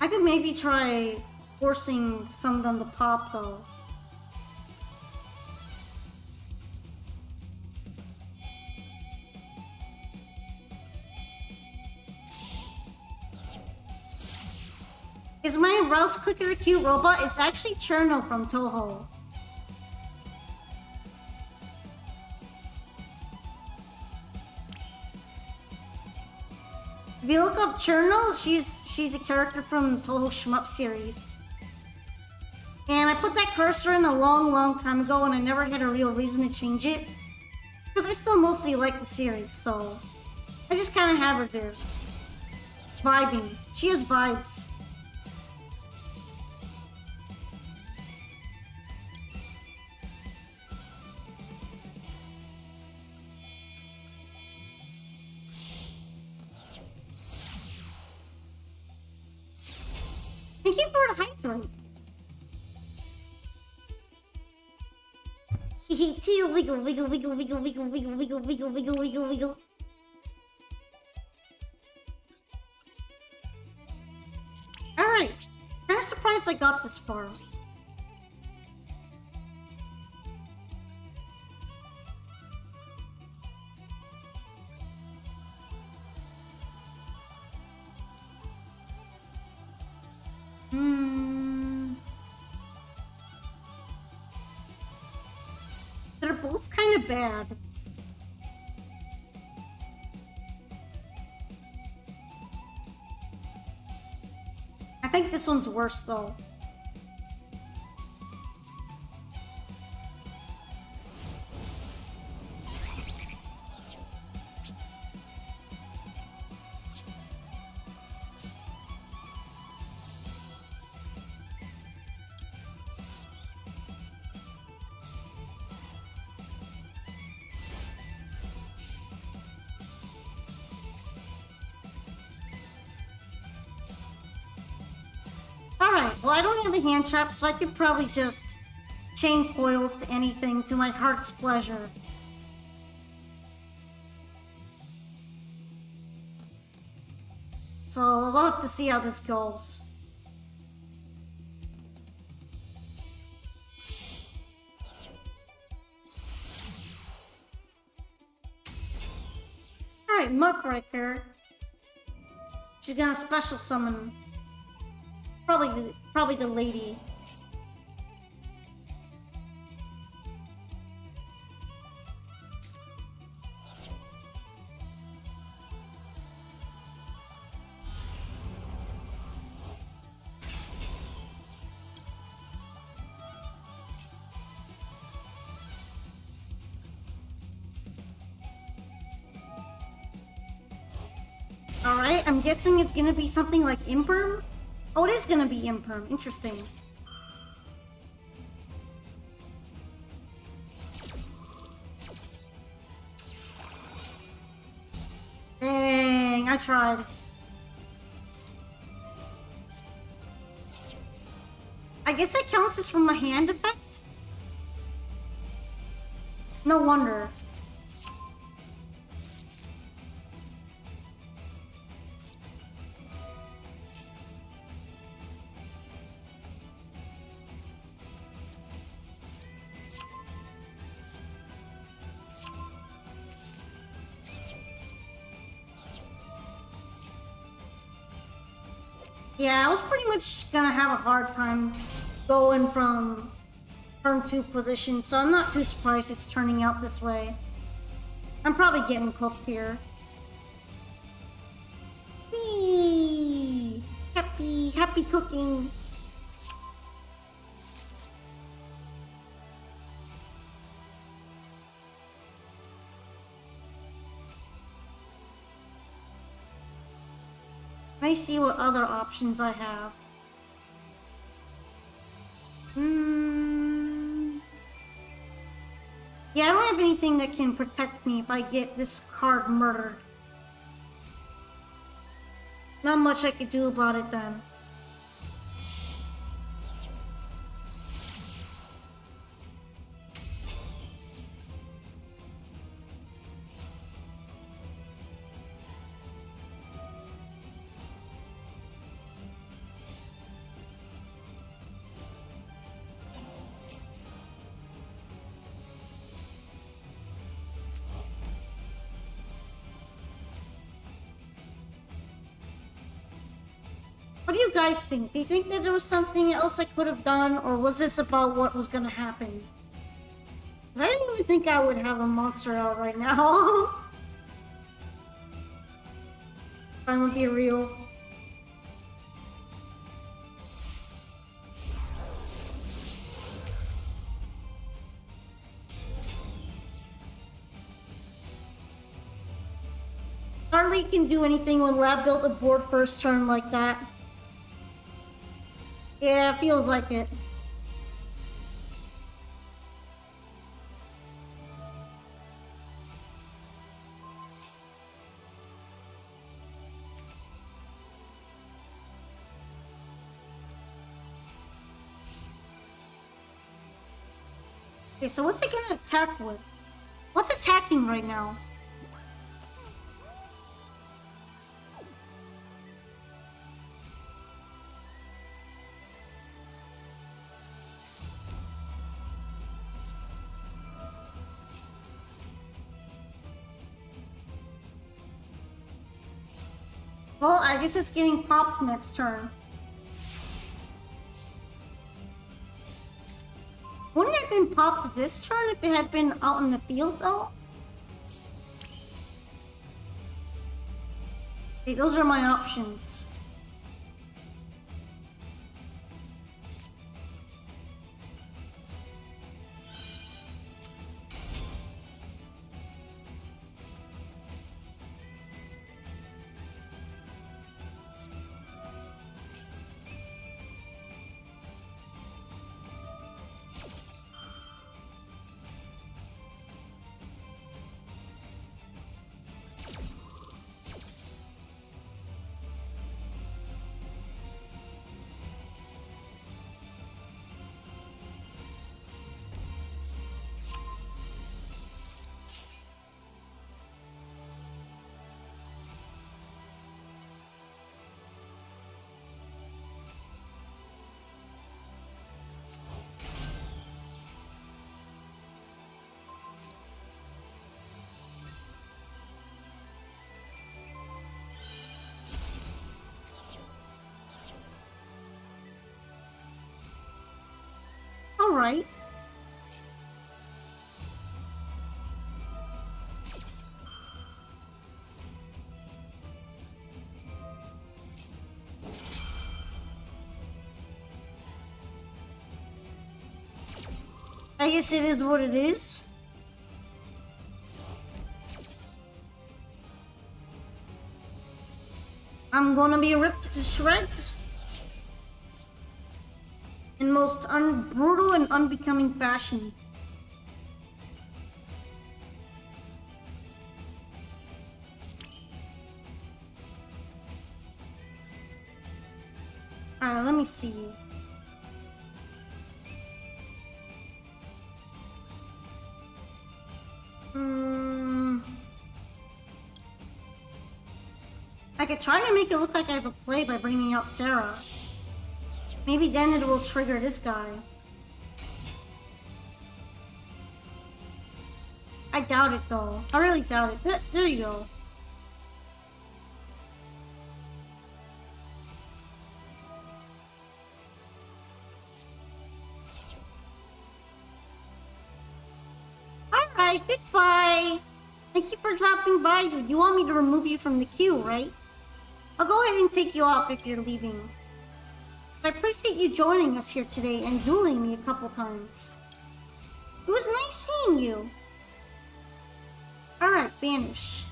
[SPEAKER 1] I could maybe try forcing some of them to pop though. Is my Rouse Clicker a cute robot? It's actually Cherno from Toho. If you look up Cherno, she's a character from Toho Shmup series. And I put that cursor in a long time ago and I never had a real reason to change it. Because I still mostly like the series, so I just kind of have her there. Vibing. She has vibes. Thank you for the hydrate. Teal wiggle, wiggle, wiggle, wiggle, wiggle, wiggle, wiggle, wiggle, wiggle, wiggle, wiggle. Alright. Kinda surprised I got this far. They're both kind of bad. I think this one's worse though. Alright, well I don't have a hand trap, so I could probably just chain coils to anything to my heart's pleasure. So we'll have to see how this goes. Alright, Muckraker. She's gonna special summon. Probably the lady. Alright, I'm guessing it's gonna be something like Imperm? Oh, it is gonna be Imperm. Interesting. Dang, I tried. I guess that counts as from a hand effect? No wonder. Yeah, I was pretty much gonna have a hard time going from turn 2 position, so I'm not too surprised it's turning out this way. I'm probably getting cooked here. Whee! Happy cooking. Let me see what other options I have. Yeah, I don't have anything that can protect me if I get this card murdered. Not much I could do about it then. What do you guys think? Do you think that there was something else I could have done, or was this about what was gonna happen? 'Cause I didn't even think I would have a monster out right now. If I'm gonna be real. Hardly can do anything when Lab built a board first turn like that. Yeah, it feels like it. Okay, so what's it gonna attack with? What's attacking right now? Well, I guess it's getting popped next turn. Wouldn't it have been popped this turn if it had been out in the field, though? Okay, those are my options. Alright. I guess it is what it is. I'm gonna be ripped to shreds. In most brutal and unbecoming fashion. Alright, let me see. I could try to make it look like I have a play by bringing out Sarah. Maybe then it will trigger this guy. I doubt it though. I really doubt it. There you go. Alright, goodbye. Thank you for dropping by, dude. You want me to remove you from the queue, right? I'll go ahead and take you off if you're leaving. I appreciate you joining us here today and dueling me a couple times. It was nice seeing you. Alright, banish.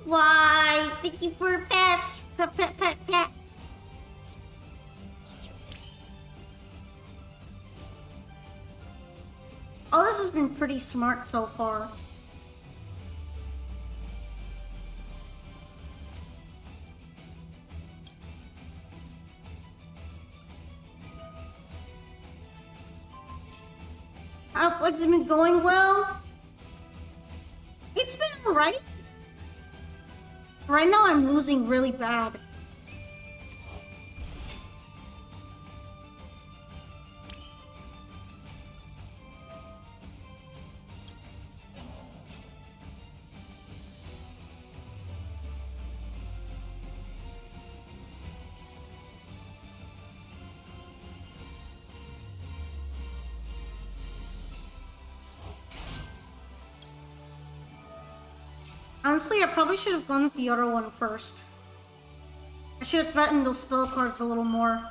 [SPEAKER 1] Why? Thank you for pets. Pet, pet, pet, pet. Oh, this has been pretty smart so far. What's it been going well? It's been alright. Right now I'm losing really bad. Honestly, I probably should have gone with the other one first. I should have threatened those spell cards a little more.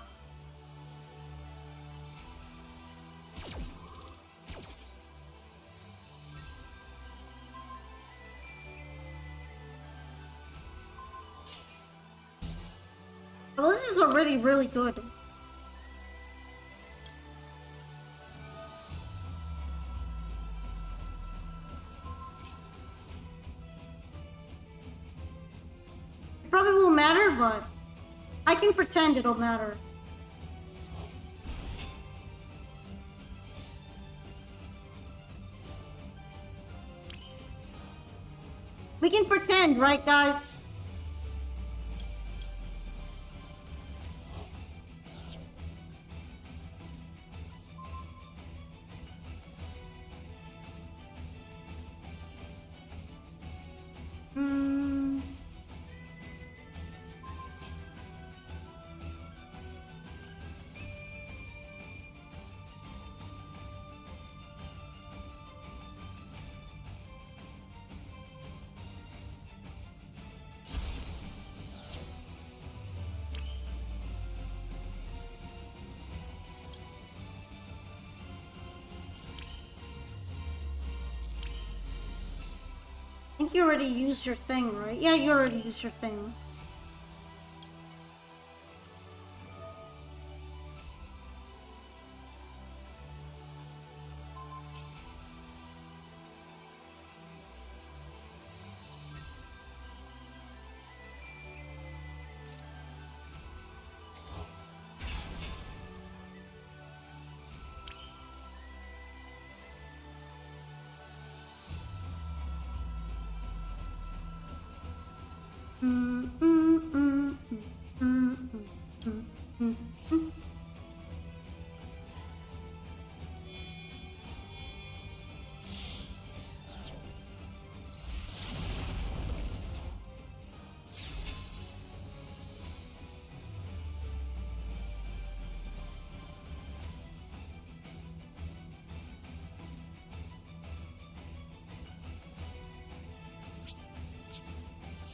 [SPEAKER 1] But this is already really good. Probably won't matter, matter, but I can pretend it'll matter. We can pretend, right, guys? I think you already used your thing, right? Yeah, you already used your thing.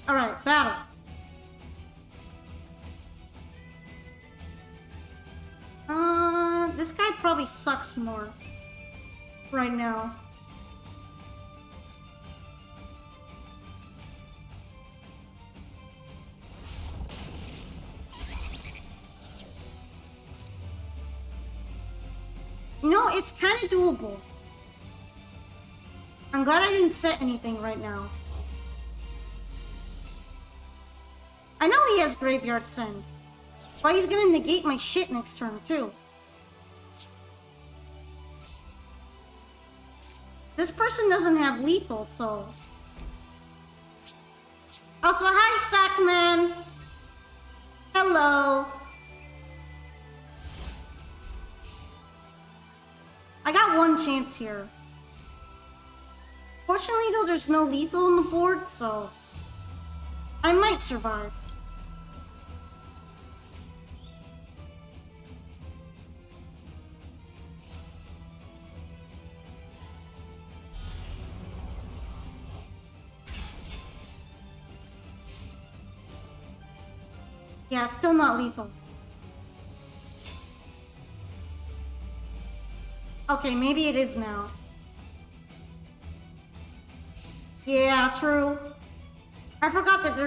[SPEAKER 1] Alright, battle. This guy probably sucks more right now. You know, it's kind of doable. I'm glad I didn't set anything right now. I know he has Graveyard Send, but he's gonna negate my shit next turn, too. This person doesn't have lethal, so... Also, hi, Sackman! Hello! I got one chance here. Fortunately, though, there's no lethal on the board, so... I might survive. Yeah, it's still not lethal. Okay, maybe it is now. Yeah, true. I forgot that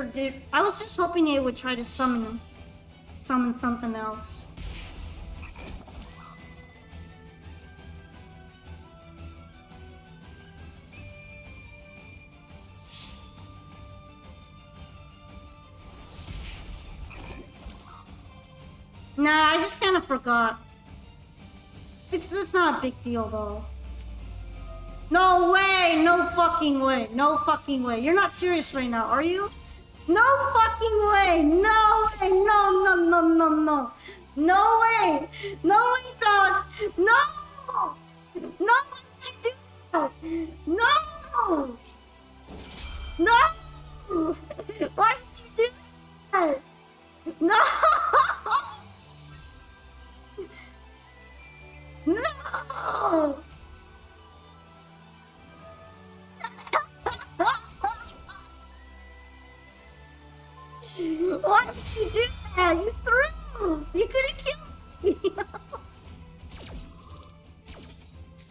[SPEAKER 1] I was just hoping it would try to summon something else. Nah, I just kind of forgot. It's just not a big deal, though. No way! No fucking way! No fucking way! You're not serious right now, are you? No fucking way! No way! No, no, no, no, no! No way! No way, dog! No! No! Why'd you do that? No! No! Why did you do that? No! No! Why did you do that? You threw! You could have killed me!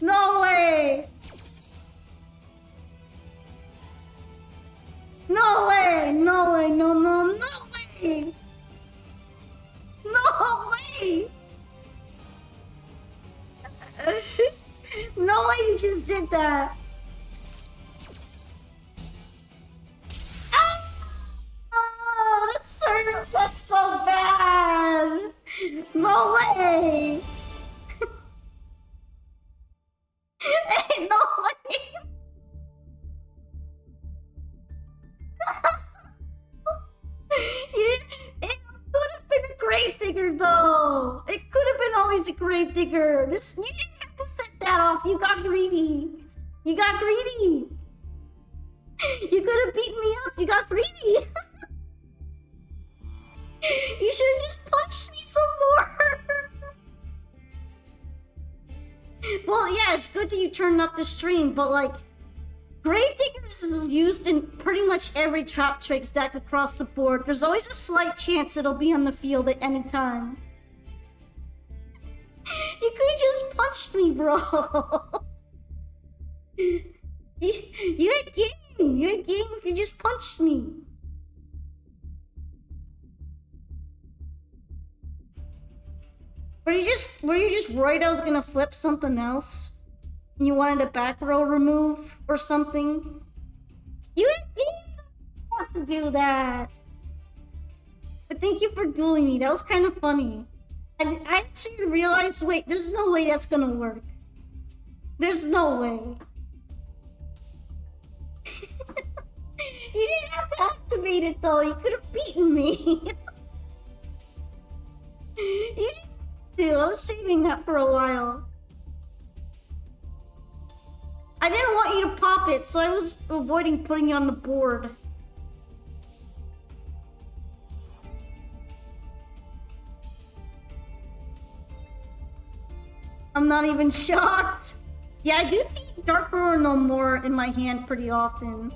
[SPEAKER 1] No way! No way! No way! No, no, no way! No way! No way you just did that! Oh, that's so... No way! Ain't no way! It could have been a gravedigger though! It could have been always a gravedigger! You didn't have to set that off, you got greedy! You got greedy! You could have beaten me up, you got greedy! You should have just punched me some more! Well, yeah, it's good that you turned off the stream, but like, Gravediggers is used in pretty much every Trap Tricks deck across the board. There's always a slight chance it'll be on the field at any time. You could have just punched me, bro. You had game. You had game if you just punched me. Were you just worried I was gonna flip something else? And you wanted a back row remove or something? You didn't have to do that. But thank you for dueling me. That was kind of funny. I actually realized, wait, there's no way that's gonna work. There's no way. You didn't have to activate it though. You could have beaten me. You didn't. Dude, I was saving that for a while. I didn't want you to pop it, so I was avoiding putting it on the board. I'm not even shocked. Yeah, I do see Dark Roar no more in my hand pretty often.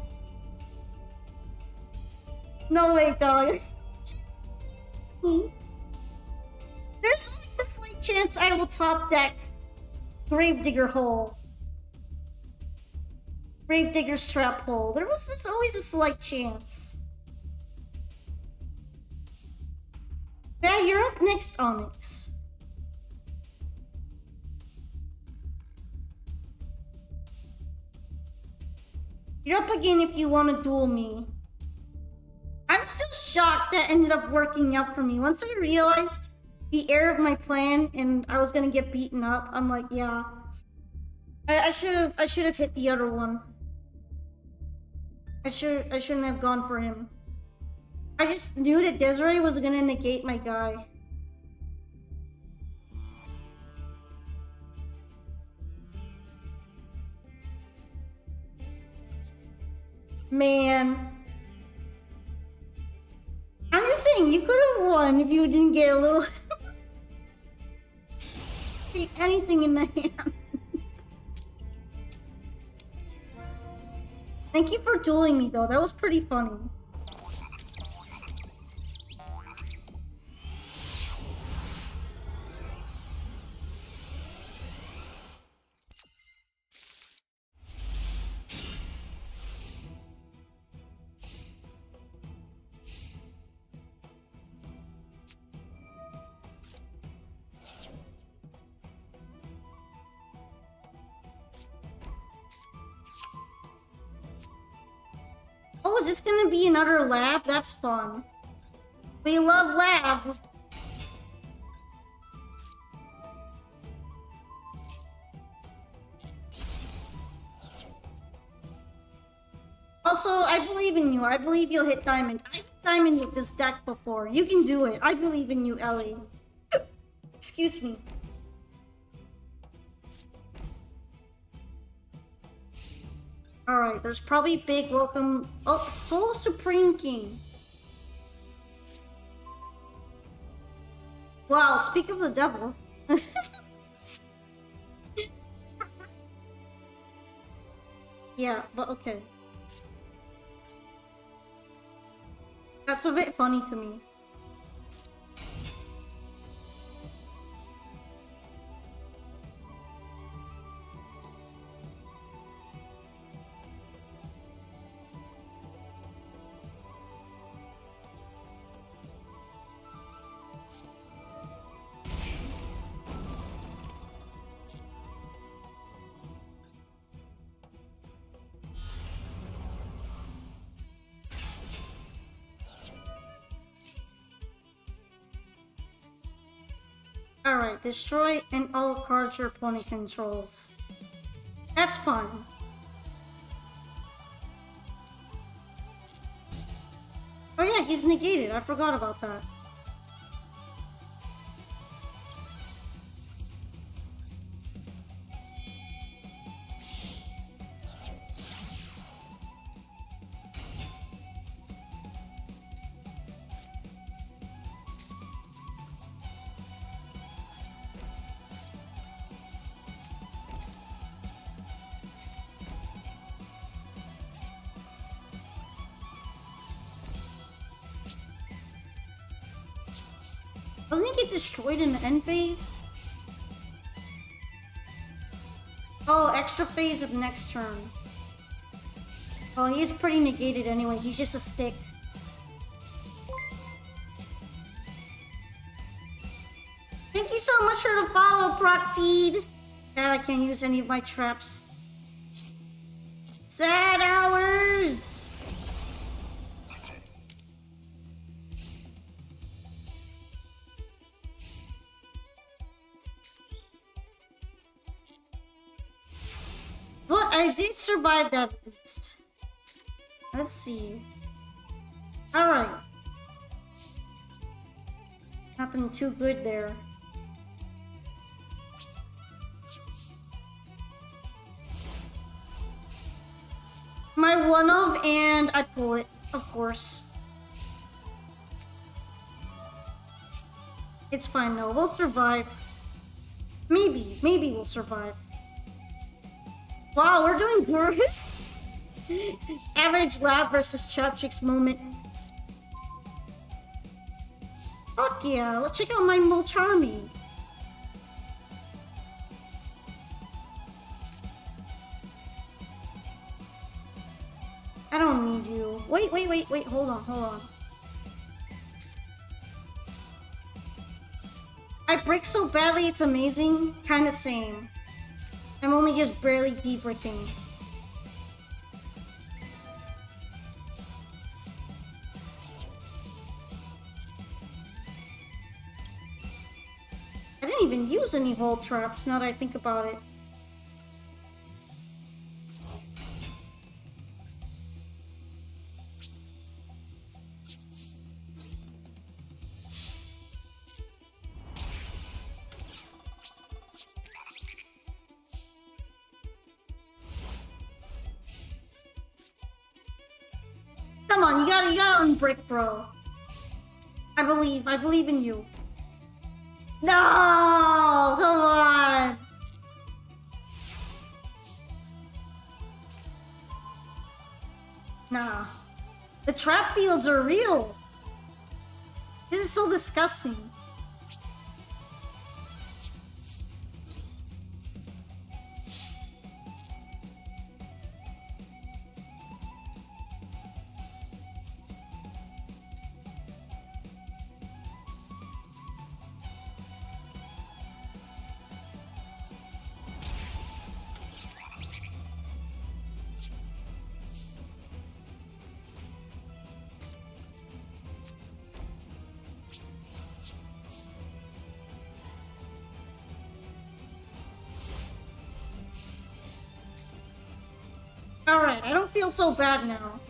[SPEAKER 1] No way, dog. There's always a slight chance I will top deck Gravedigger Hole. Gravedigger's Trap Hole. There was just always a slight chance. Yeah, you're up next, Onyx. You're up again if you want to duel me. I'm still shocked that ended up working out for me. Once I realized the error of my plan and I was gonna get beaten up, I'm like, yeah. I should have hit the other one. I shouldn't have gone for him. I just knew that Desiree was gonna negate my guy. Man. I'm just saying, you could have won if you didn't get a little... anything in the hand. Thank you for dueling me, though. That was pretty funny. Oh, is this gonna be another lab? That's fun. We love lab. Also, I believe in you. I believe you'll hit diamond. I hit diamond with this deck before. You can do it. I believe in you, Ellie. Excuse me. Alright, there's probably big welcome... Oh, Soul Supreme King. Wow, speak of the devil. Yeah, but okay. That's a bit funny to me. Alright, destroy and all cards your opponent controls. That's fun. Oh yeah, he's negated. I forgot about that. Doesn't he get destroyed in the end phase? Oh, extra phase of next turn. Oh, he's pretty negated anyway. He's just a stick. Thank you so much for the follow, Proxied. God, I can't use any of my traps. Sad hours! But I did survive that at least. Let's see. Alright. Nothing too good there. My one of, and I pull it, of course. It's fine though, we'll survive. Maybe we'll survive. Wow, we're doing good. Average lab versus Chapchik's moment. Fuck yeah, let's check out my little Charmy. I don't need you. Wait, hold on. I brick so badly, it's amazing. Kinda same. I'm only just barely de-bricking. I didn't even use any wall traps now that I think about it. Come on, you gotta unbrick, bro. I believe in you. No, come on. Nah, the trap fields are real. This is so disgusting. Alright, I don't feel so bad now.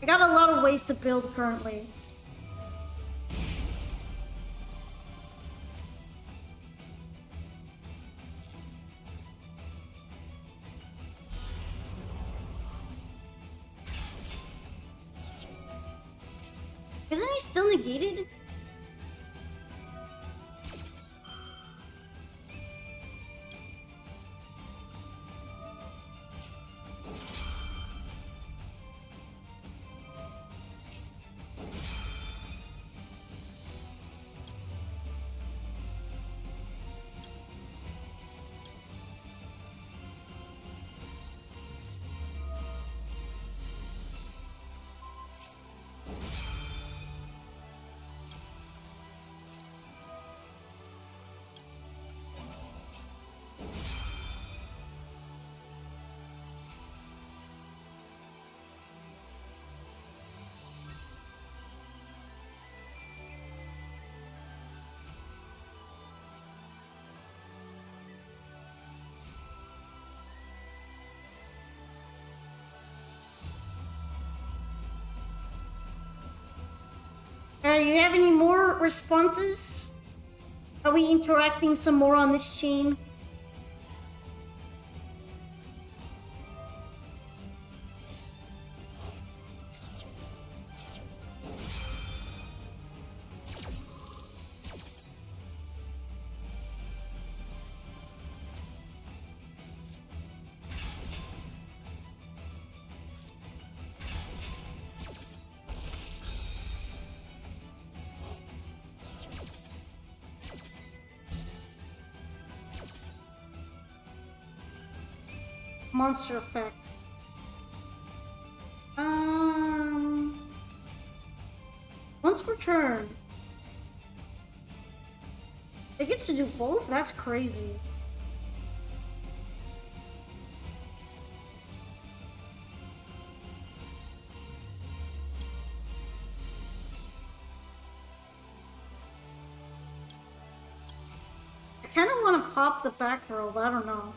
[SPEAKER 1] I got a lot of ways to build currently. Isn't he still negated? Alright, you have any more responses? Are we interacting some more on this chain? Monster effect. Once per turn. It gets to do both? That's crazy. I kind of want to pop the back row, but I don't know.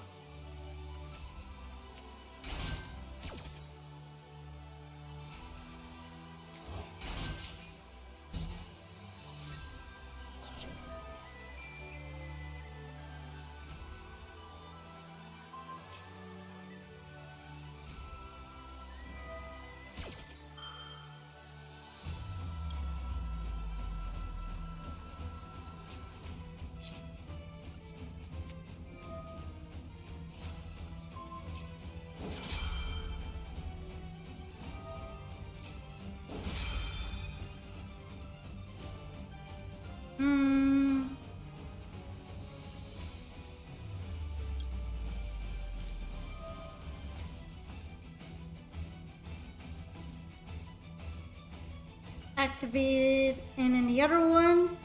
[SPEAKER 1] Activated, and then the other one.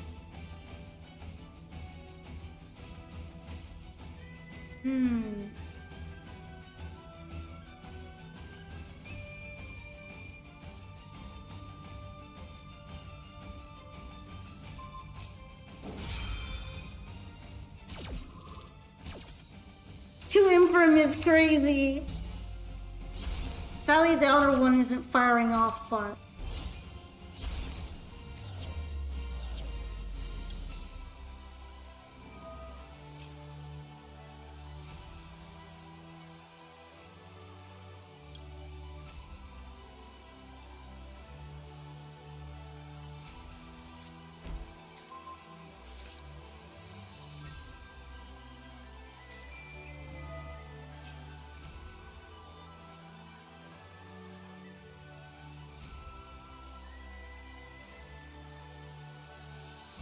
[SPEAKER 1] Two Imprim is crazy. Sadly, the other one isn't firing off, but...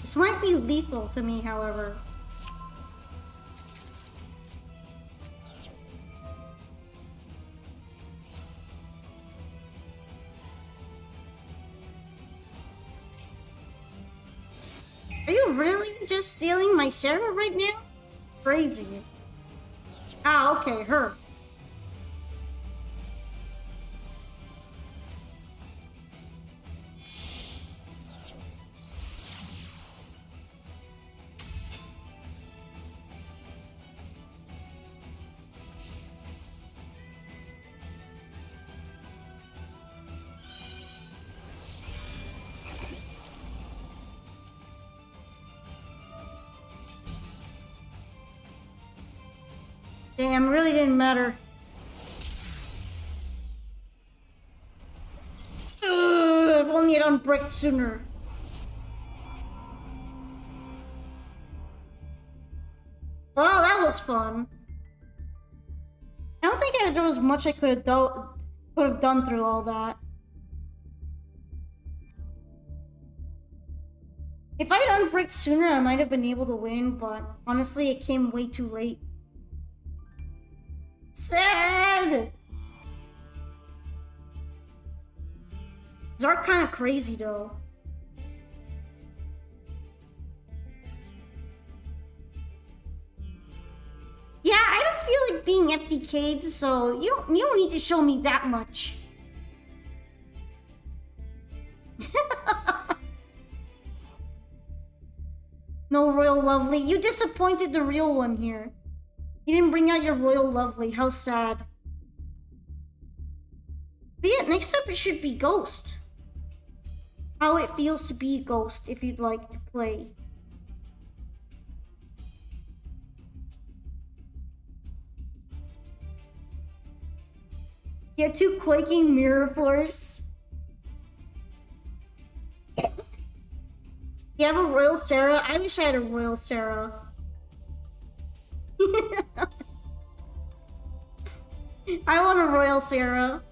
[SPEAKER 1] This might be lethal to me, however. Are you really just stealing my Sarah right now? Crazy. Ah, okay, her. Damn, really didn't matter. If only it unbricked sooner. Well, that was fun. I don't think there was much I could have done through all that. If I had unbricked sooner, I might have been able to win, but honestly, it came way too late. Sad! Zark kind of crazy though. Yeah, I don't feel like being FTK'd, so you don't need to show me that much. No Royal Lovely. You disappointed the real one here. You didn't bring out your Royal Lovely. How sad. But yeah, next up it should be Ghost. how it feels to be a ghost if you'd like to play. Get to quaking mirror force. You have a Royal Sarah? I wish I had a Royal Sarah. I want a Royal Sarah.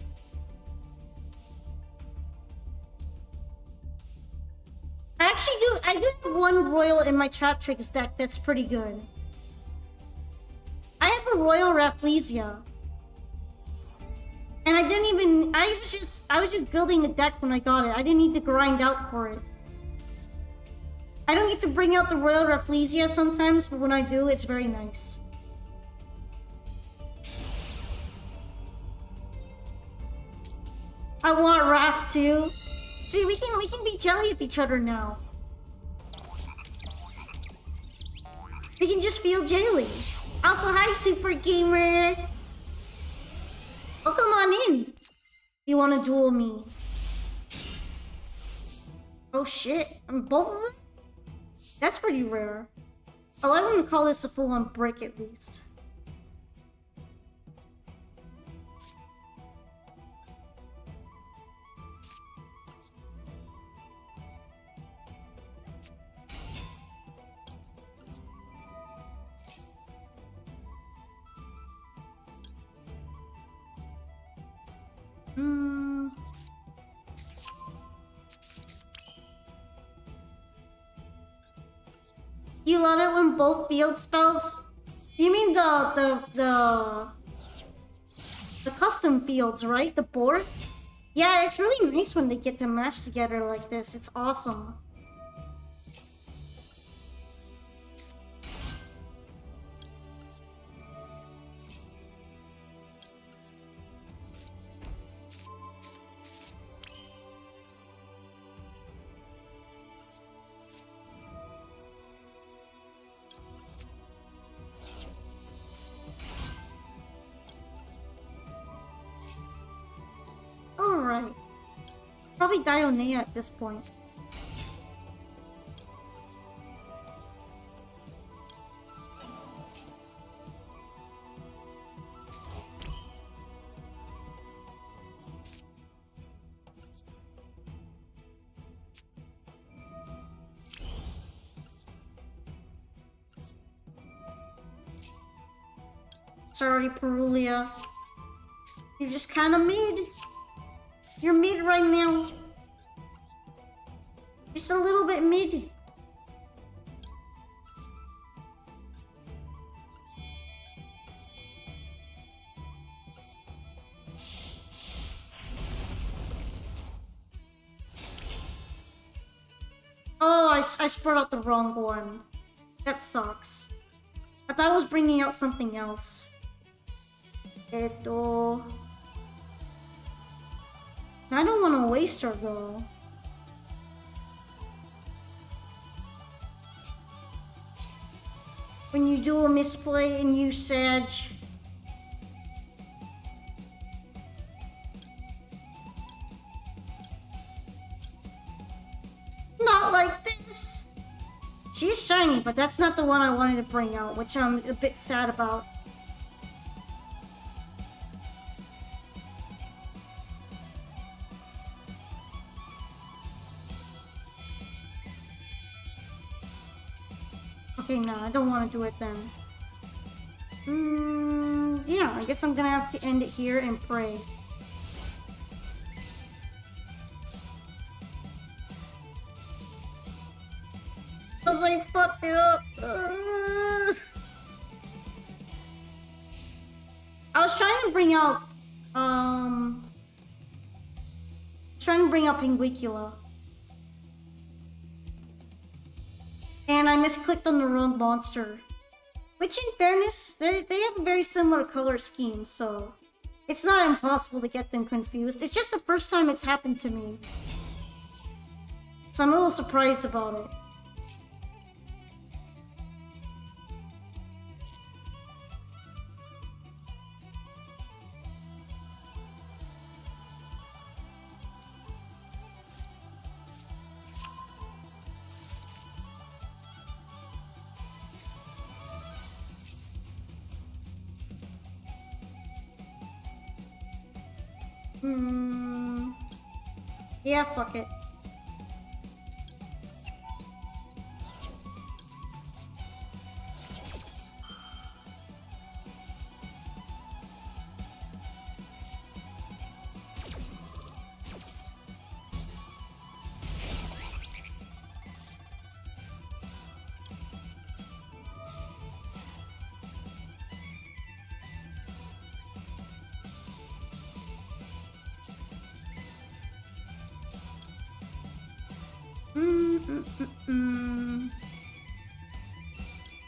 [SPEAKER 1] I do have one Royal in my Trap Tricks deck that's pretty good. I have a Royal Rafflesia. And I was just building a deck when I got it. I didn't need to grind out for it. I don't get to bring out the Royal Rafflesia sometimes, but when I do, it's very nice. I want Raph too. See, we can be jelly of each other now. We can just feel jelly. Also, hi, Super Gamer. Oh, come on in. You want to duel me? Oh shit! Both of them? That's pretty rare. Oh, I wouldn't call this a full-on brick at least. You love it when both field spells? You mean the custom fields, right? The boards? Yeah, it's really nice when they get to match together like this. It's awesome. Alright. Probably Dionea at this point. Sorry, Perulia. You're just kind of mid. You're mid right now. Just a little bit mid. Oh, I spread out the wrong one. That sucks. I thought I was bringing out something else. Eto... I don't want to waste her though. When you do a misplay and you Sag. Not like this. She's shiny, but that's not the one I wanted to bring out, which I'm a bit sad about. Okay, no, I don't want to do it then. Yeah, I guess I'm gonna have to end it here and pray. Cause I fucked it up. I was trying to bring out, Pinguicula. And I misclicked on the wrong monster. Which, in fairness, they have a very similar color scheme, so it's not impossible to get them confused. It's just the first time it's happened to me. So I'm a little surprised about it. Hmm. Yeah, fuck it.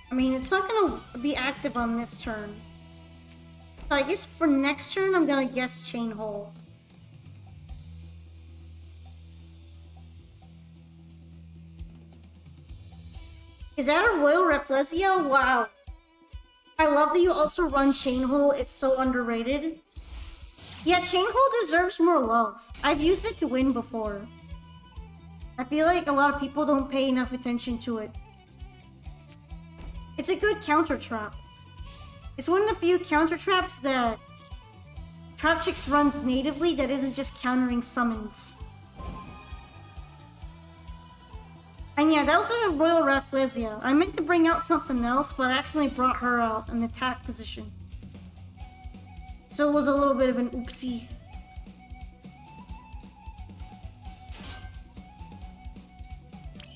[SPEAKER 1] I mean, it's not gonna be active on this turn. So I guess for next turn, I'm gonna guess Chain Hole. Is that a Royal Rafflesia? Wow. I love that you also run Chain Hole. It's so underrated. Yeah, Chain Hole deserves more love. I've used it to win before. I feel like a lot of people don't pay enough attention to it. It's a good counter trap. It's one of the few counter traps that Trapchix runs natively that isn't just countering summons. And yeah, that was a Royal Rafflesia. I meant to bring out something else, but I accidentally brought her out in attack position. So it was a little bit of an oopsie.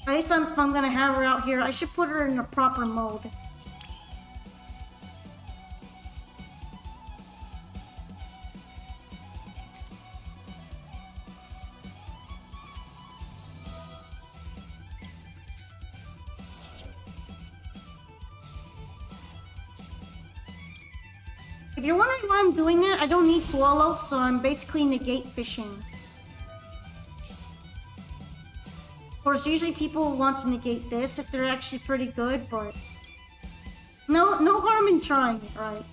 [SPEAKER 1] At least if I'm gonna have her out here, I should put her in a proper mode. If you're wondering why I'm doing that, I don't need Koalo, so I'm basically negate fishing. Of course, usually people want to negate this if they're actually pretty good, but no harm in trying it, right?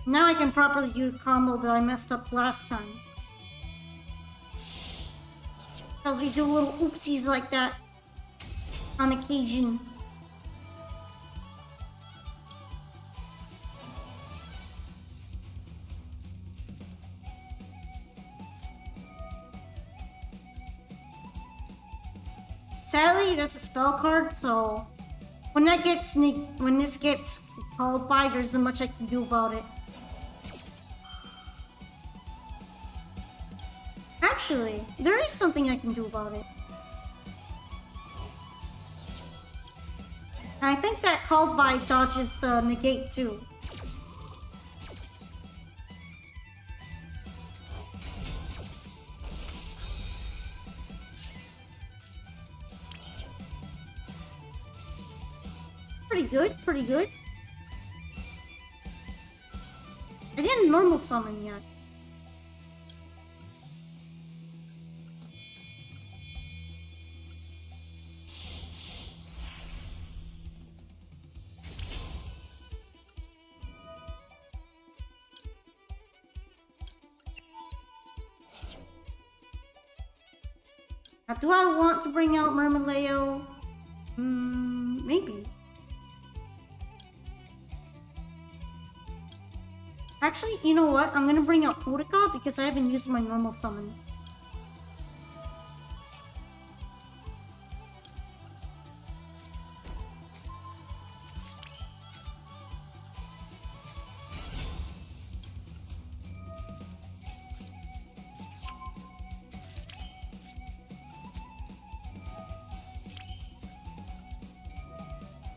[SPEAKER 1] Now I can properly use a combo that I messed up last time. Tells me do little oopsies like that on occasion. Sadly, that's a spell card, so when this gets called by, there's not much I can do about it. Actually, there is something I can do about it. And I think that called by dodges the negate too. Pretty good, pretty good. I didn't normal summon yet. Now, do I want to bring out Mermaleo? Maybe. Actually, you know what? I'm gonna bring out Pudica because I haven't used my normal summon.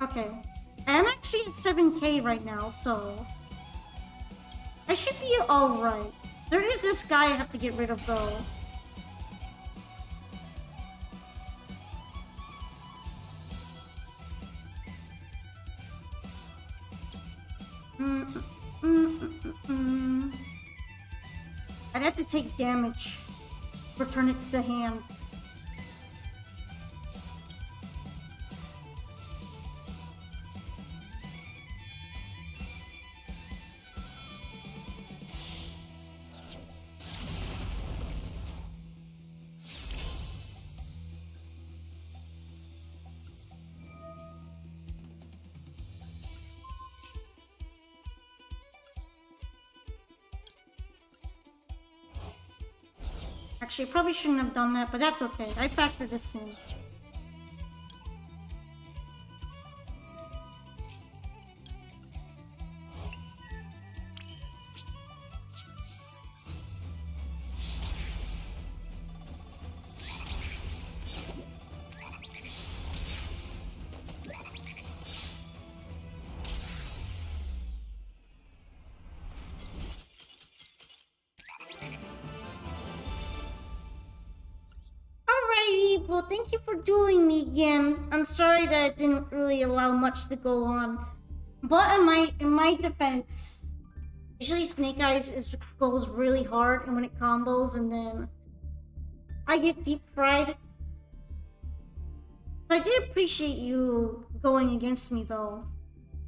[SPEAKER 1] Okay. I'm actually at 7k right now, so I should be alright. There is this guy I have to get rid of though. I'd have to take damage. return it to the hand. Actually, probably shouldn't have done that, but that's okay. I factored this in. Alrighty, well, thank you for dueling me again. I'm sorry that I didn't really allow much to go on. But in my defense, usually Snake Eyes goes really hard, and when it combos, and then I get deep fried. I did appreciate you going against me, though.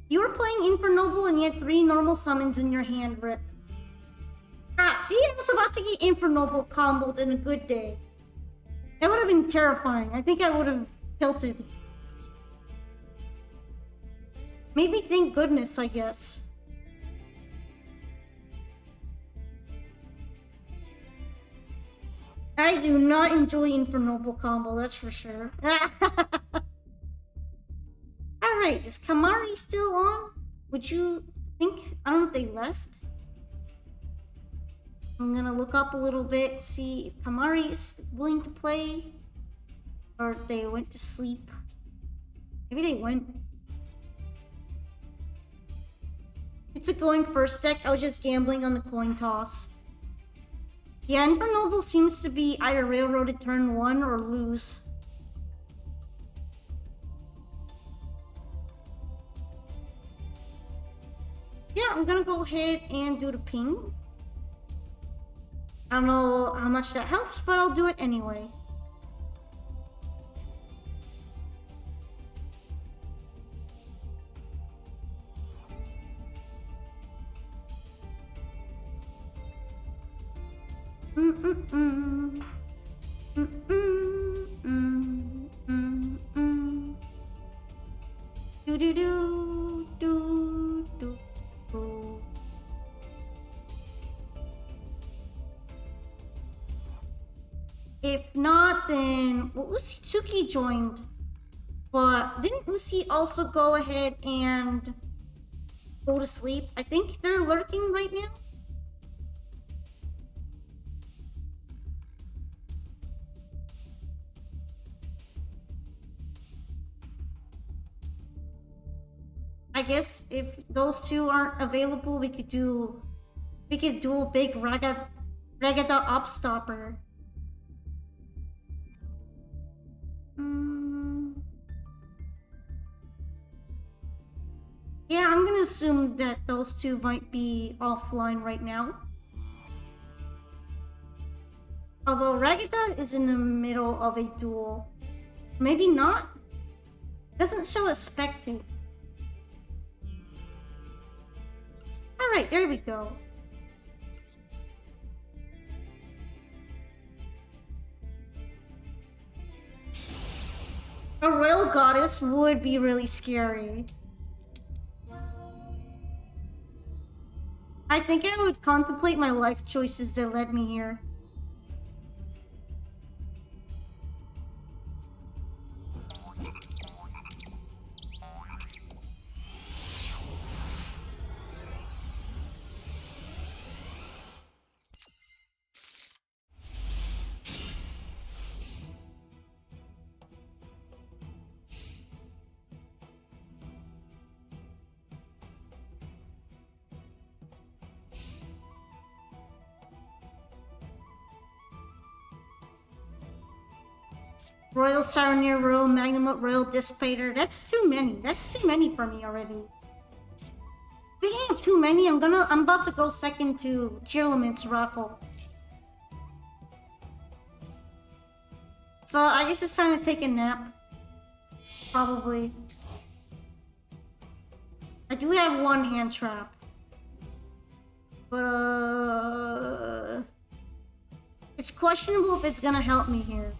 [SPEAKER 1] You were playing Infernoble, and you had 3 normal summons in your hand, Rip. Ah, see, I was about to get Infernoble comboed in a good day. That would have been terrifying. I think I would have tilted. Maybe thank goodness, I guess. I do not enjoy Infernoble combo, that's for sure. Alright, is Kamari still on? Would you think? I don't know if they left. I'm gonna look up a little bit, see if Kamari is willing to play. Or if they went to sleep. Maybe they went. It's a going first deck, I was just gambling on the coin toss. Yeah, Infernoble seems to be either railroaded turn 1 or lose. Yeah, I'm gonna go ahead and do the ping. I don't know how much that helps, but I'll do it anyway. Do do do do do do. If not, then well, Usitsuki joined, but didn't Usi also go ahead and go to sleep? I think they're lurking right now. I guess if those two aren't available, we could do a big Ragata Upstopper. Yeah, I'm gonna assume that those two might be offline right now. Although Ragata is in the middle of a duel. Maybe not? Doesn't show a spectate. Alright, there we go. A royal goddess would be really scary. I think I would contemplate my life choices that led me here. Royal Saronir, Royal Magnamut, Royal Dissipator. That's too many. That's too many for me already. Speaking of too many, I'm about to go second to Kirlament's raffle. So I guess it's time to take a nap. Probably. I do have one hand trap. But, it's questionable if it's gonna help me here.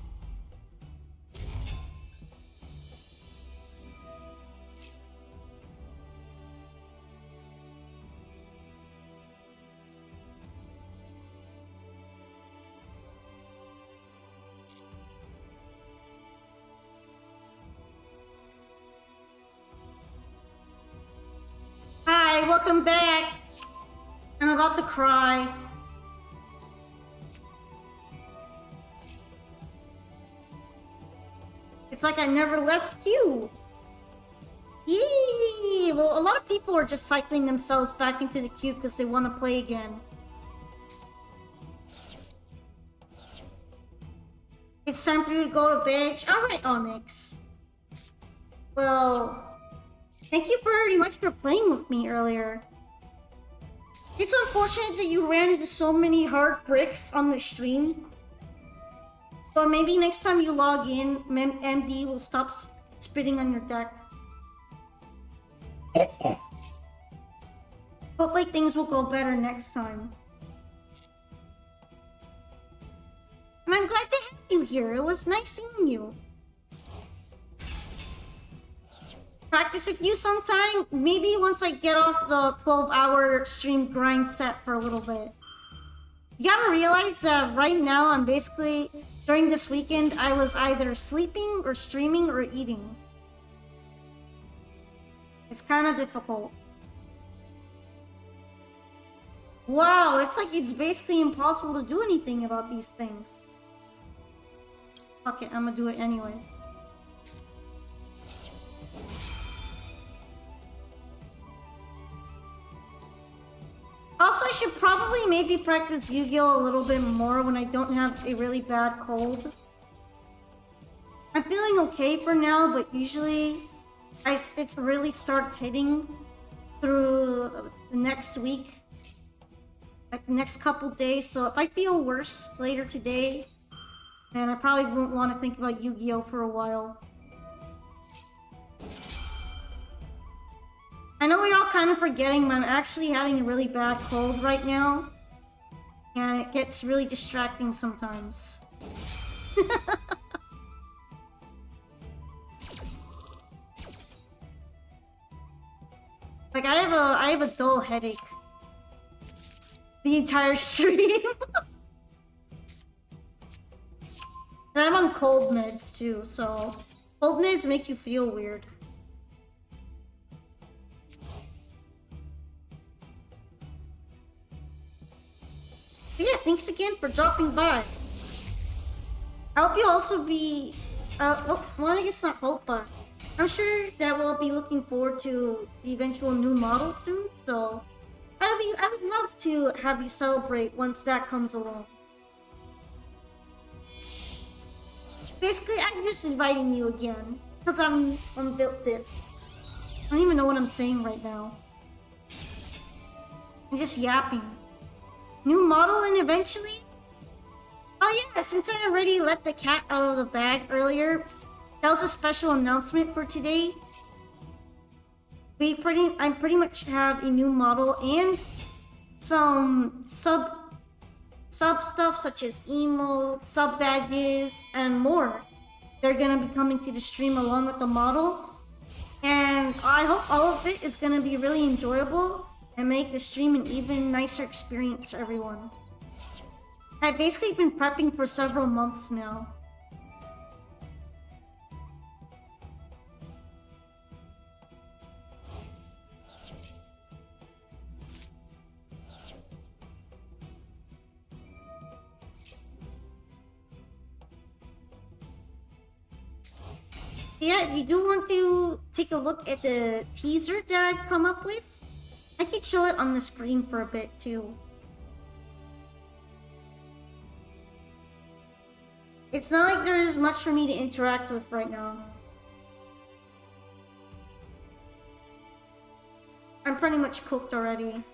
[SPEAKER 1] Hi, welcome back. I'm about to cry. It's like I never left queue. Yee! Well, a lot of people are just cycling themselves back into the queue because they want to play again. It's time for you to go to bed. Alright, Onyx. Well, thank you very much for playing with me earlier. It's unfortunate that you ran into so many hard bricks on the stream. But maybe next time you log in, MD will stop spitting on your deck. Hopefully things will go better next time. And I'm glad to have you here. It was nice seeing you. Practice with you sometime. Maybe once I get off the 12-hour stream grind set for a little bit. You gotta realize that right now I'm basically... During this weekend, I was either sleeping or streaming or eating. It's kind of difficult. Wow, it's like it's basically impossible to do anything about these things. Fuck it, I'm gonna do it anyway. Also, I should probably maybe practice Yu-Gi-Oh! A little bit more when I don't have a really bad cold. I'm feeling okay for now, but usually it really starts hitting through the next week. Like the next couple days, so if I feel worse later today, then I probably won't want to think about Yu-Gi-Oh! For a while. I know we're all kind of forgetting, but I'm actually having a really bad cold right now. And it gets really distracting sometimes. Like I have a dull headache. The entire stream. And I'm on cold meds too, so cold meds make you feel weird. But yeah, thanks again for dropping by. I hope you also be well, I guess not hope, but I'm sure that we'll be looking forward to the eventual new model soon, so I would love to have you celebrate once that comes along. Basically, I'm just inviting you again, because I'm built it. I don't even know what I'm saying right now. I'm just yapping. New model and eventually? Oh yeah, since I already let the cat out of the bag earlier, that was a special announcement for today. I pretty much have a new model and some sub stuff such as emotes, sub badges, and more. They're gonna be coming to the stream along with the model. And I hope all of it is gonna be really enjoyable and make the stream an even nicer experience for everyone. I've basically been prepping for several months now. Yeah, if you do want to take a look at the teaser that I've come up with, I can show it on the screen for a bit too. It's not like there is much for me to interact with right now. I'm pretty much cooked already.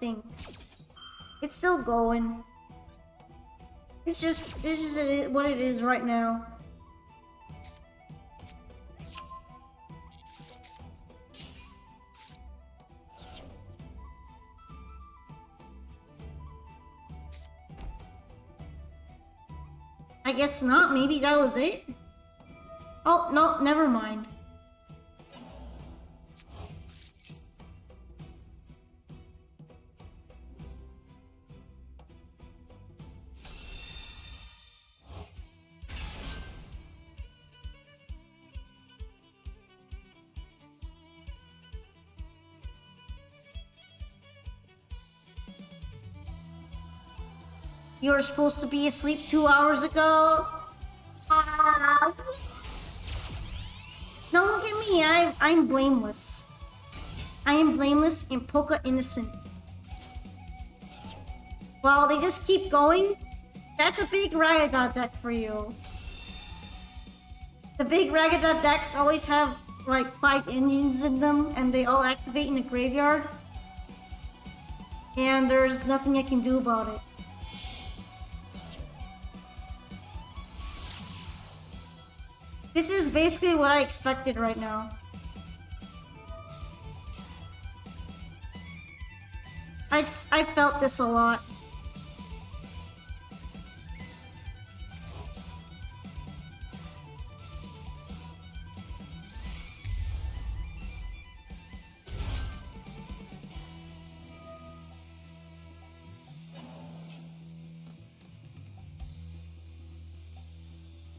[SPEAKER 1] think. It's still going. It's just what it is right now. I guess not. Maybe that was it? Oh, no, never mind. You were supposed to be asleep 2 hours ago. Whoops. Don't look at me. I'm blameless. I am blameless and polka innocent. Well, they just keep going. That's a big Ragaga deck for you. The big Ragaga decks always have like 5 engines in them, and they all activate in the graveyard. And there's nothing I can do about it. This is basically what I expected right now. I've felt this a lot.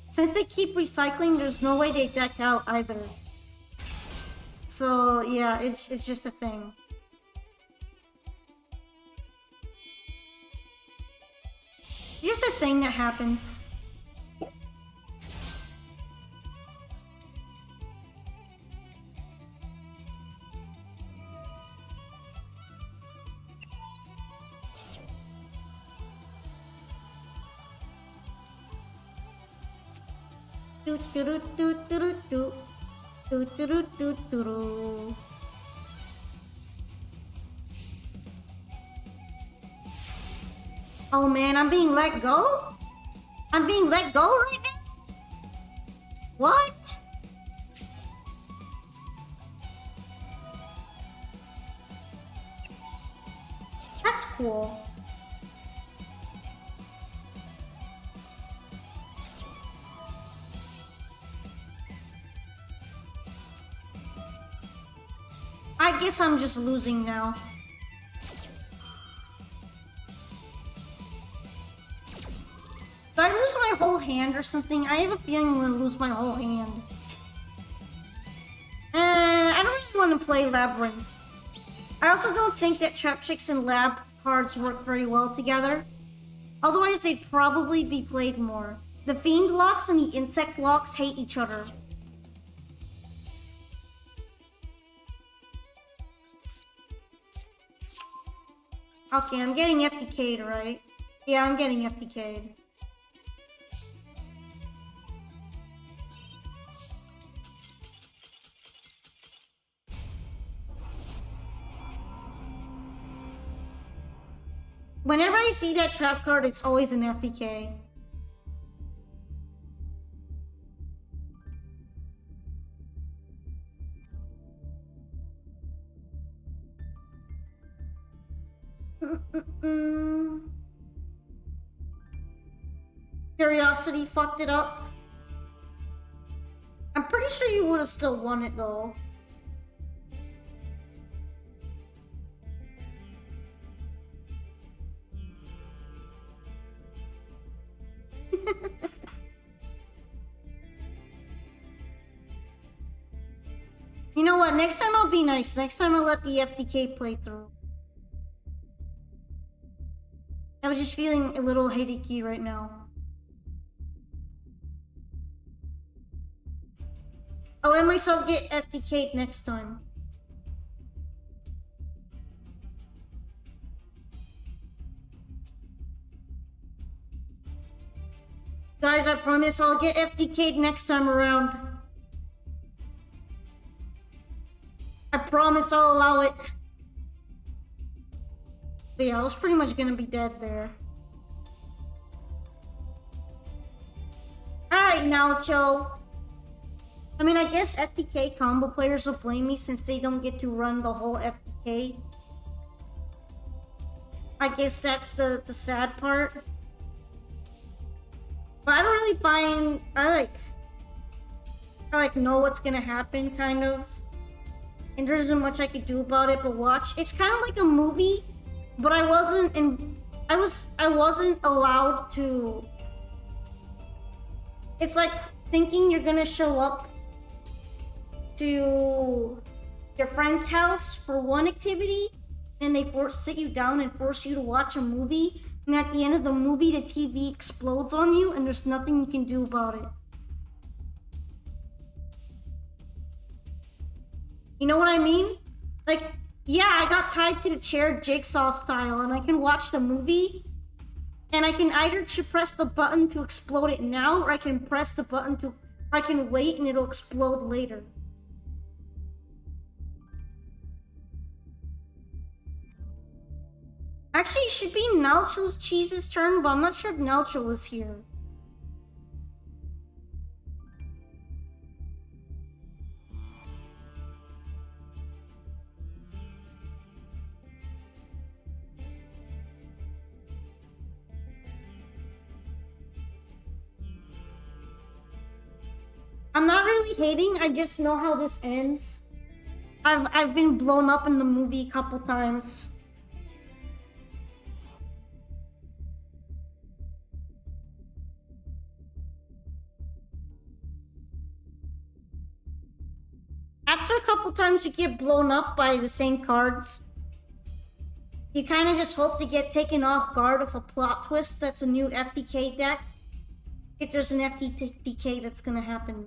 [SPEAKER 1] Since they keep recycling, there's no way they deck out either. So yeah, it's just a thing. Just a thing that happens. Oh man, I'm being let go? I'm being let go right now? What? That's cool. I guess I'm just losing now. Did I lose my whole hand or something? I have a feeling I'm gonna lose my whole hand. I don't really want to play Labyrinth. I also don't think that Trap Chicks and Lab cards work very well together. Otherwise, they'd probably be played more. The Fiend locks and the Insect locks hate each other. Okay, I'm getting FTK'd, right? Yeah, I'm getting FTK'd. Whenever I see that trap card, it's always an FTK. Curiosity fucked it up. I'm pretty sure you would have still won it though. You know what? Next time I'll be nice. Next time I'll let the FTK play through. I was just feeling a little headachy right now. I'll let myself get FTK'd next time. Guys, I promise I'll get FTK'd next time around. I promise I'll allow it. But yeah, I was pretty much gonna be dead there. Alright, Naocho. I mean, I guess FTK combo players will blame me since they don't get to run the whole FTK. I guess that's the sad part. But I don't really find... I know what's gonna happen, kind of. And there isn't much I could do about it but watch. It's kind of like a movie, but I wasn't allowed to... It's like thinking you're gonna show up to your friend's house for one activity, and they sit you down and force you to watch a movie, and at the end of the movie the TV explodes on you and there's nothing you can do about it. You know what I mean? Like, yeah, I got tied to the chair Jigsaw style, and I can watch the movie, and I can either press the button to explode it now, or I can press the button or I can wait and it'll explode later. Actually, it should be Naocho's Cheese's turn, but I'm not sure if Naocho was here. I'm not really hating, I just know how this ends. I've been blown up in the movie a couple times. After a couple times you get blown up by the same cards, you kind of just hope to get taken off guard with a plot twist that's a new FTK deck. If there's an FTK that's gonna happen.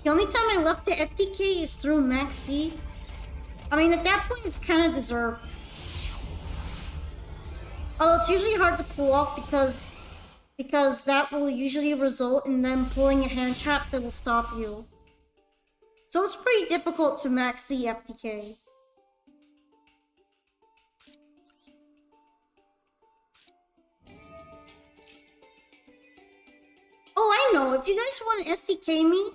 [SPEAKER 1] The only time I left the FTK is through Max C. I mean, at that point, it's kind of deserved. Although it's usually hard to pull off because that will usually result in them pulling a hand trap that will stop you. So it's pretty difficult to Max C FTK. Oh, I know. If you guys want to FTK me,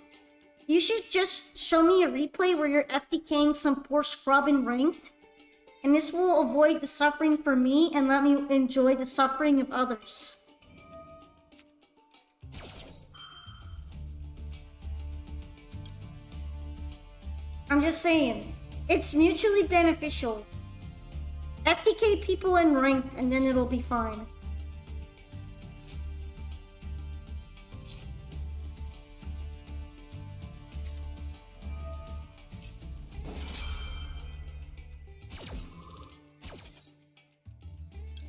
[SPEAKER 1] you should just show me a replay where you're FTKing some poor scrub in ranked. And this will avoid the suffering for me and let me enjoy the suffering of others. I'm just saying, it's mutually beneficial. FTK people in ranked and then it'll be fine.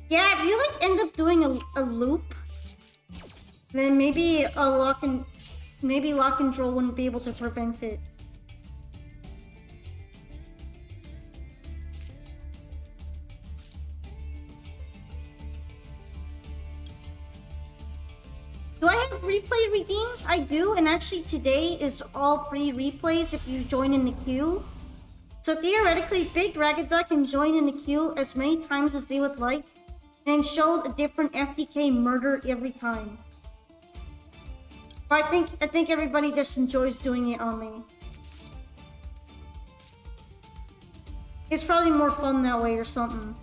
[SPEAKER 1] Yeah, if you like end up doing a loop, then maybe lock and draw wouldn't be able to prevent it. Do I have replay redeems? I do, and actually today is all free replays if you join in the queue. So theoretically, Big Ragged Duck can join in the queue as many times as they would like, and show a different FTK murder every time. But I think everybody just enjoys doing it on me. It's probably more fun that way or something.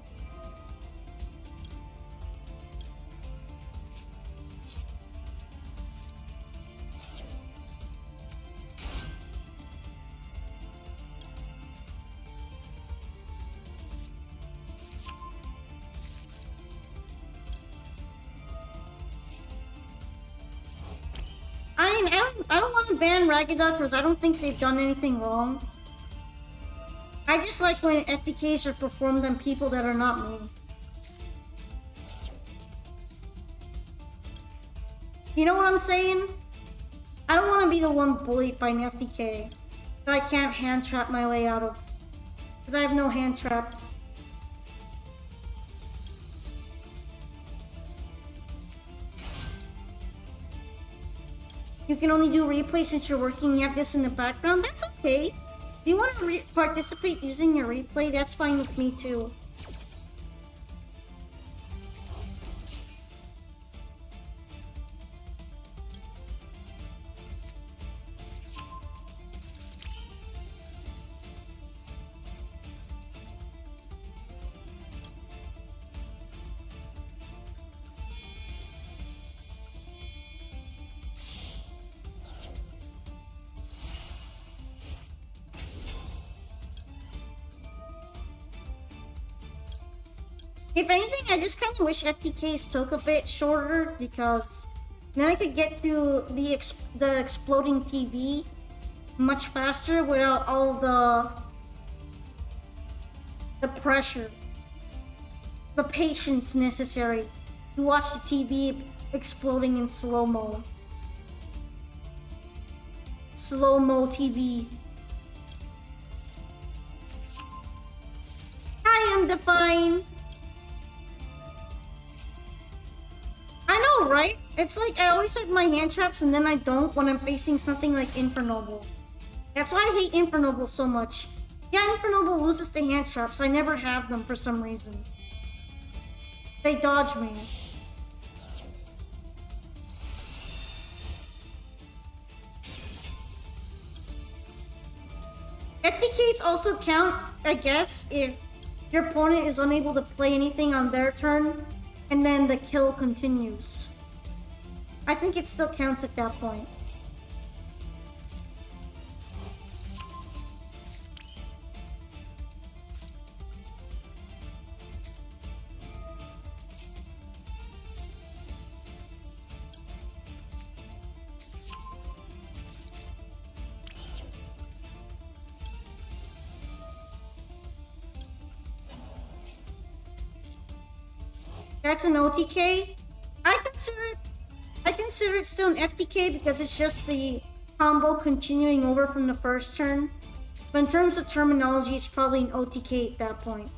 [SPEAKER 1] I don't want to ban Ragged Duck because I don't think they've done anything wrong. I just like when FTKs are performed on people that are not me. You know what I'm saying? I don't want to be the one bullied by an FTK that I can't hand trap my way out of. Because I have no hand trap. You can only do replay since you're working, you have this in the background. That's okay. If you want to participate using your replay, that's fine with me too. If anything, I just kind of wish FTKs took a bit shorter because then I could get to the exploding TV much faster without all the pressure, the patience necessary to watch the TV exploding in slow-mo. Slow-mo TV. Hi, Undefined! I know, right? It's like I always have my hand traps and then I don't when I'm facing something like Infernoble. That's why I hate Infernoble so much. Yeah, Infernoble loses the hand traps. I never have them for some reason. They dodge me. FTKs also count, I guess, if your opponent is unable to play anything on their turn and then the kill continues. I think it still counts at that point. That's an OTK. I consider it still an FTK because it's just the combo continuing over from the first turn. But in terms of terminology, it's probably an OTK at that point.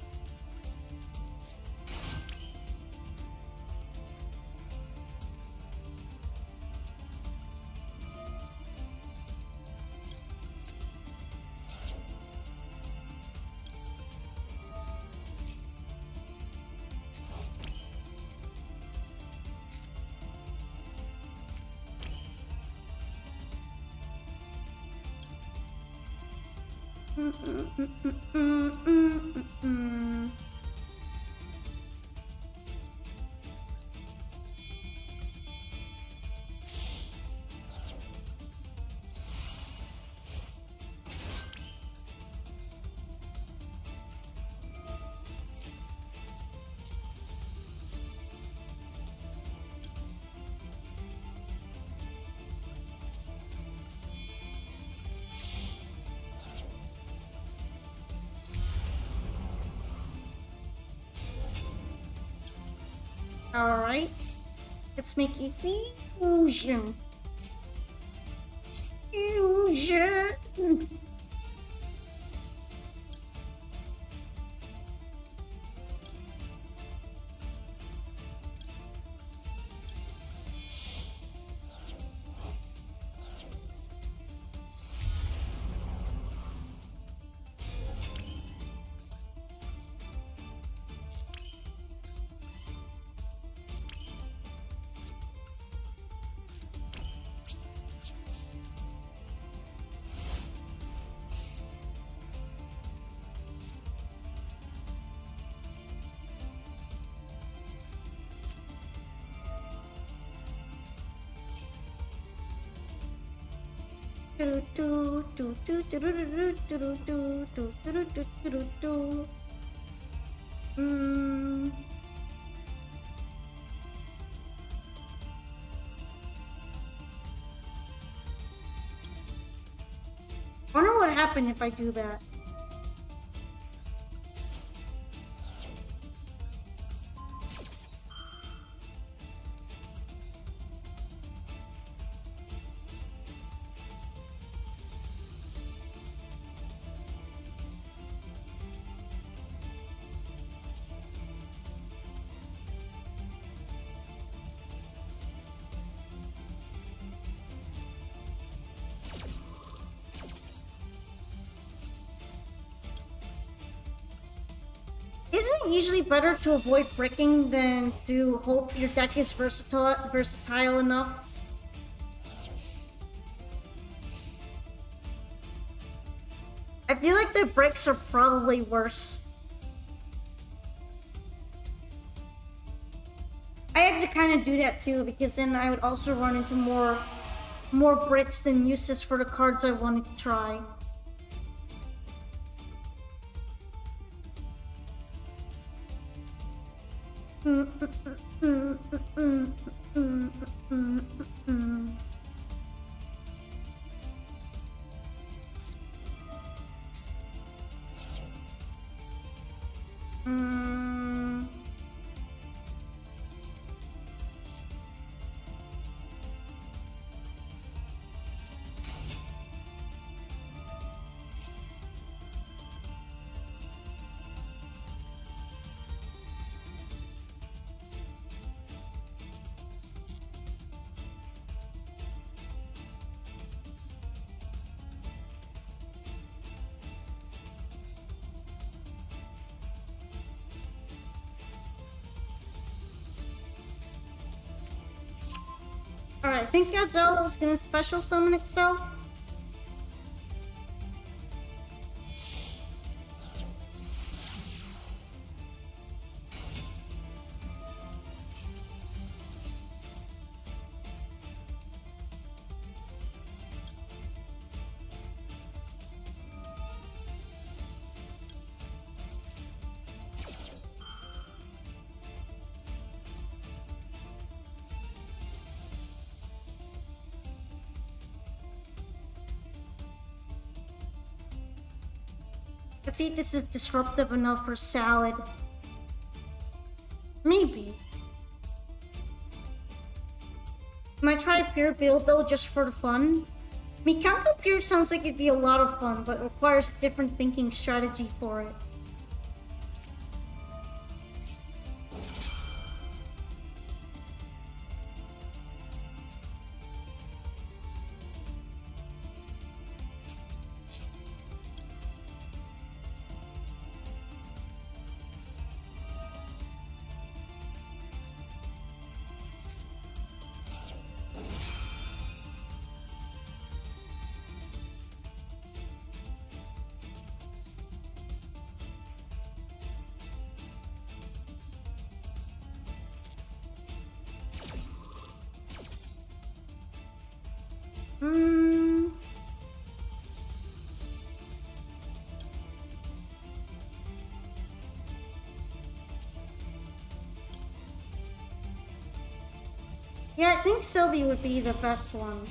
[SPEAKER 1] Alright. Let's make a fusion. Fusion. Wonder what happened if I do that. Isn't it usually better to avoid bricking than to hope your deck is versatile enough? I feel like the bricks are probably worse. I had to kind of do that too because then I would also run into more bricks than uses for the cards I wanted to try. Mm. Alright, I think Gazelle is gonna special summon itself. Let's see if this is disruptive enough for Salad. Maybe. Might try Pure Build though, just for the fun. Mikanko Pure sounds like it'd be a lot of fun, but requires different thinking strategy for it. Hmm. Yeah, I think Sylvie would be the best one.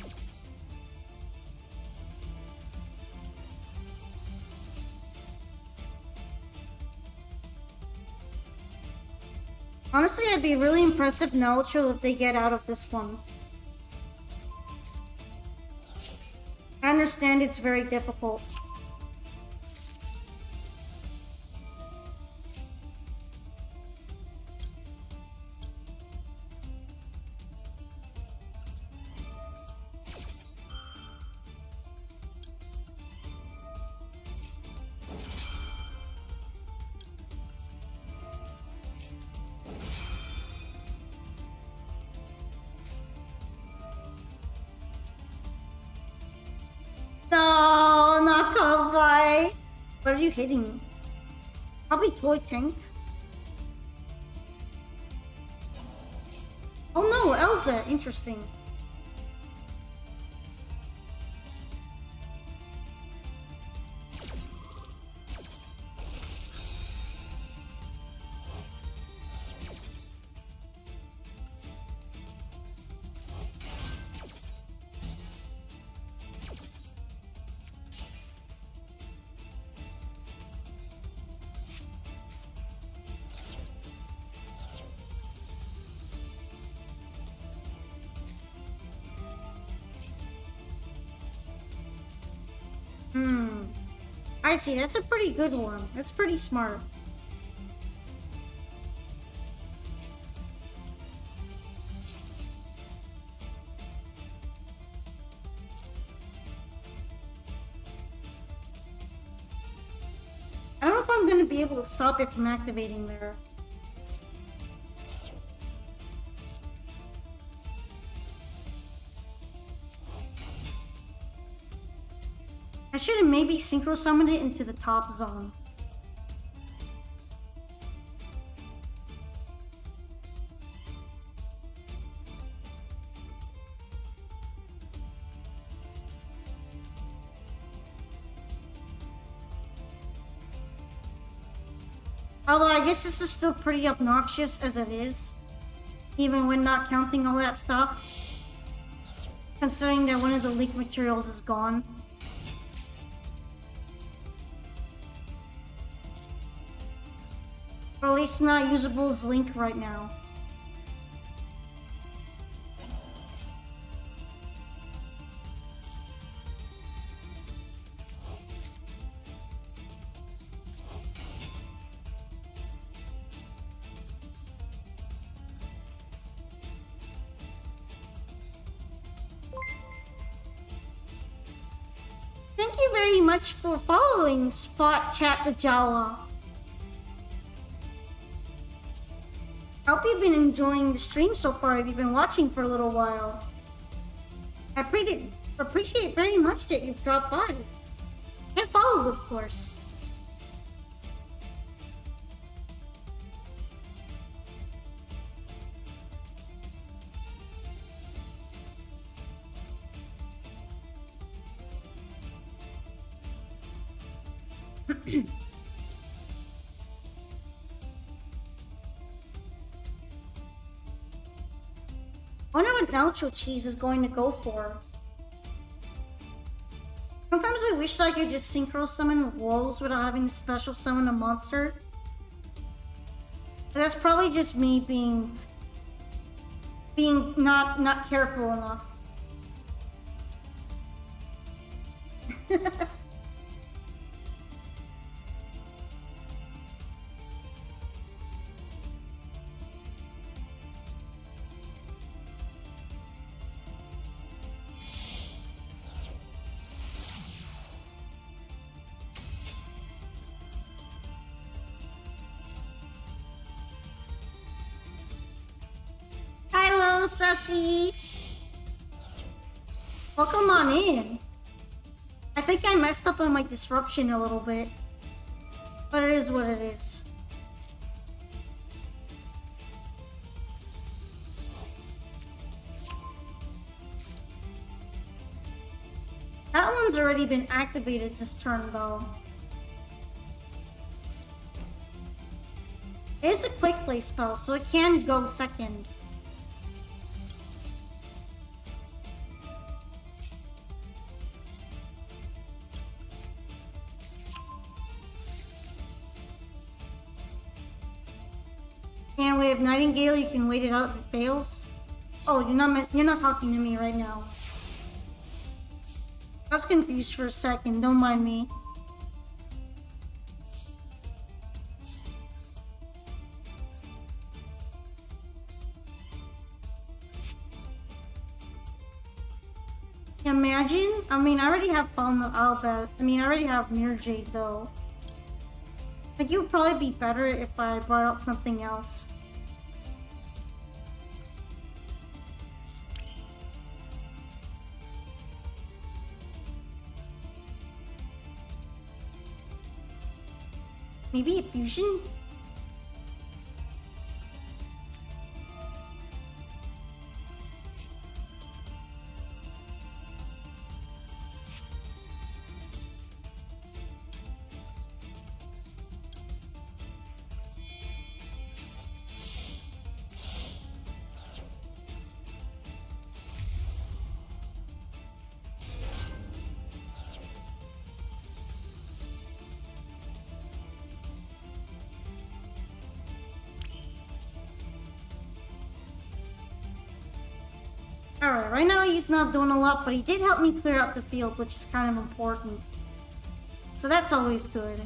[SPEAKER 1] Honestly, I'd be really impressed if Naocho if they get out of this one. I understand it's very difficult. No, not Cowboy. What are you hitting? Probably Toy Tank. Oh no, Elsa. Interesting. I see. That's a pretty good one. That's pretty smart. I don't know if I'm gonna be able to stop it from activating there. I should have maybe synchro summoned it into the top zone. Although I guess this is still pretty obnoxious as it is, even when not counting all that stuff. Considering that one of the leak materials is gone. Or at least not usable as Link right now. Thank you very much for following Spot Chat the Jawa. I hope you've been enjoying the stream so far if you've been watching for a little while. I appreciate very much that you've dropped by. And followed, of course. I wonder what Nacho Cheese is going to go for. Sometimes I wish I could just synchro summon wolves without having to special summon a monster. But that's probably just me being not careful enough. Hello, Sussy! Welcome on in. I think I messed up on my disruption a little bit. But it is what it is. That one's already been activated this turn, though. It is a quick play spell, so it can go second. And we have Nightingale, you can wait it out if it fails. Oh, you're not talking to me right now. I was confused for a second, don't mind me. Imagine? I mean, I already have Fallen of Albet. I mean, I already have Mirror Jade, though. I think it would probably be better if I brought out something else. Maybe a fusion? Alright, right now he's not doing a lot, but he did help me clear out the field, which is kind of important. So that's always good.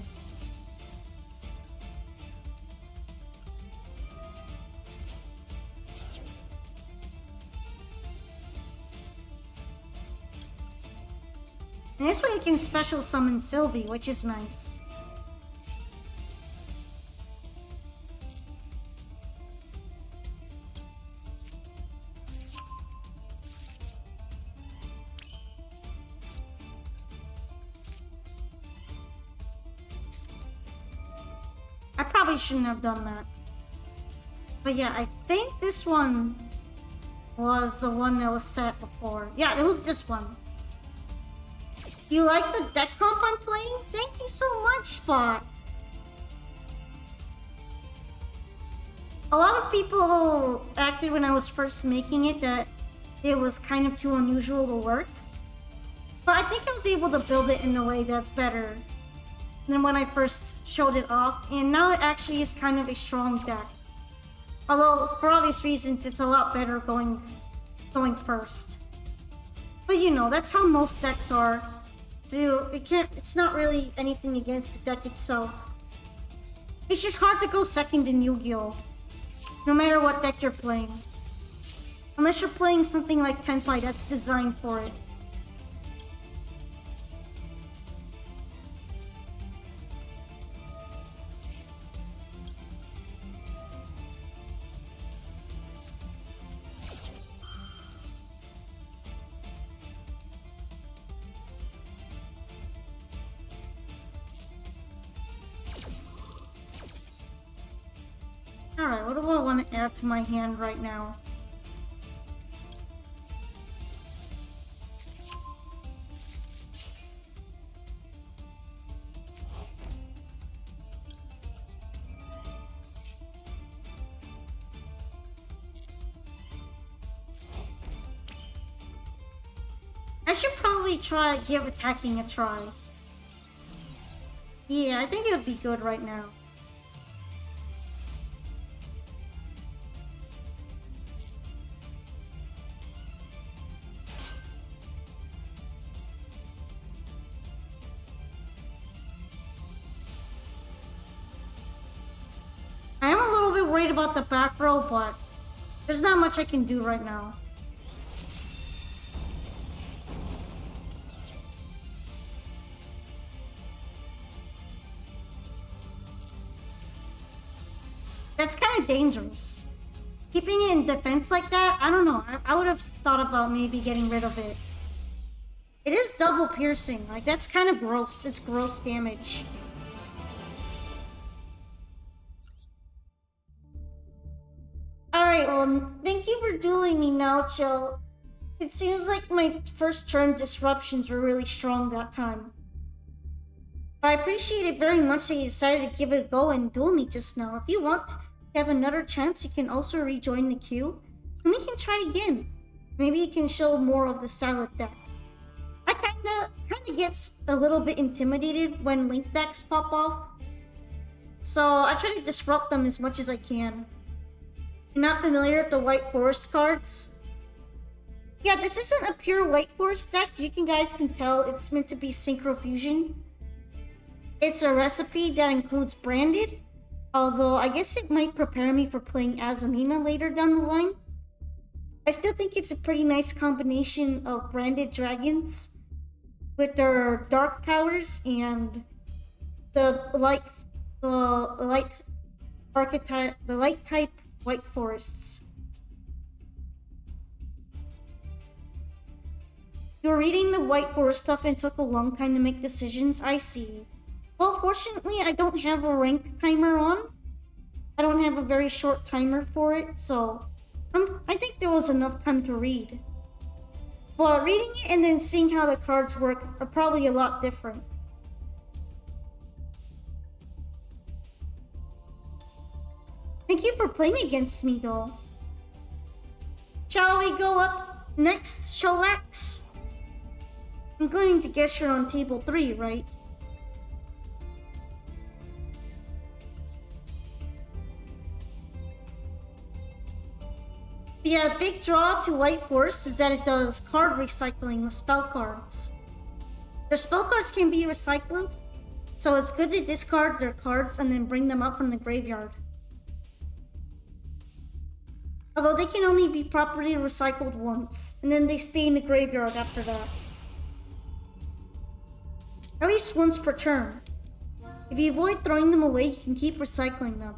[SPEAKER 1] And this way I can special summon Sylvie, which is nice. probably shouldn't have done that. But yeah, I think this one was the one that was set before. Yeah, it was this one. You like the deck comp I'm playing? Thank you so much, Spot. A lot of people acted when I was first making it that it was kind of too unusual to work. But I think I was able to build it in a way that's better than when I first showed it off. And now it actually is kind of a strong deck. Although, for obvious reasons, it's a lot better going first. But you know, that's how most decks are. So it's not really anything against the deck itself. It's just hard to go second in Yu-Gi-Oh! No matter what deck you're playing. Unless you're playing something like Tenpai that's designed for it. Alright, what do I want to add to my hand right now? I should probably give attacking a try. Yeah, I think it would be good right now. I am a little bit worried about the back row, but there's not much I can do right now. That's kind of dangerous. Keeping it in defense like that, I don't know. I would have thought about maybe getting rid of it. It is double piercing. Like, that's kind of gross. It's gross damage. Alright, well, thank you for dueling me now, Chill. It seems like my first turn disruptions were really strong that time. But I appreciate it very much that you decided to give it a go and duel me just now. If you want to have another chance, you can also rejoin the queue. And we can try again. Maybe you can show more of the salad deck. I kinda gets a little bit intimidated when link decks pop off. So I try to disrupt them as much as I can. You're not familiar with the White Forest cards? Yeah, this isn't a pure White Forest deck. You guys can tell it's meant to be Synchro Fusion. It's a recipe that includes Branded, although I guess it might prepare me for playing Azamina later down the line. I still think it's a pretty nice combination of Branded Dragons with their dark powers and the light archetype, the light type White Forests. You were reading the White Forest stuff and took a long time to make decisions? I see. Well, fortunately, I don't have a ranked timer on. I don't have a very short timer for it, so I think there was enough time to read. But reading it and then seeing how the cards work are probably a lot different. Thank you for playing against me, though. Shall we go up next, Sholax? I'm going to guess you're on table 3, right? The big draw to White Forest is that it does card recycling of spell cards. Their spell cards can be recycled, so it's good to discard their cards and then bring them up from the graveyard. Although they can only be properly recycled once, and then they stay in the graveyard after that. At least once per turn. If you avoid throwing them away, you can keep recycling them.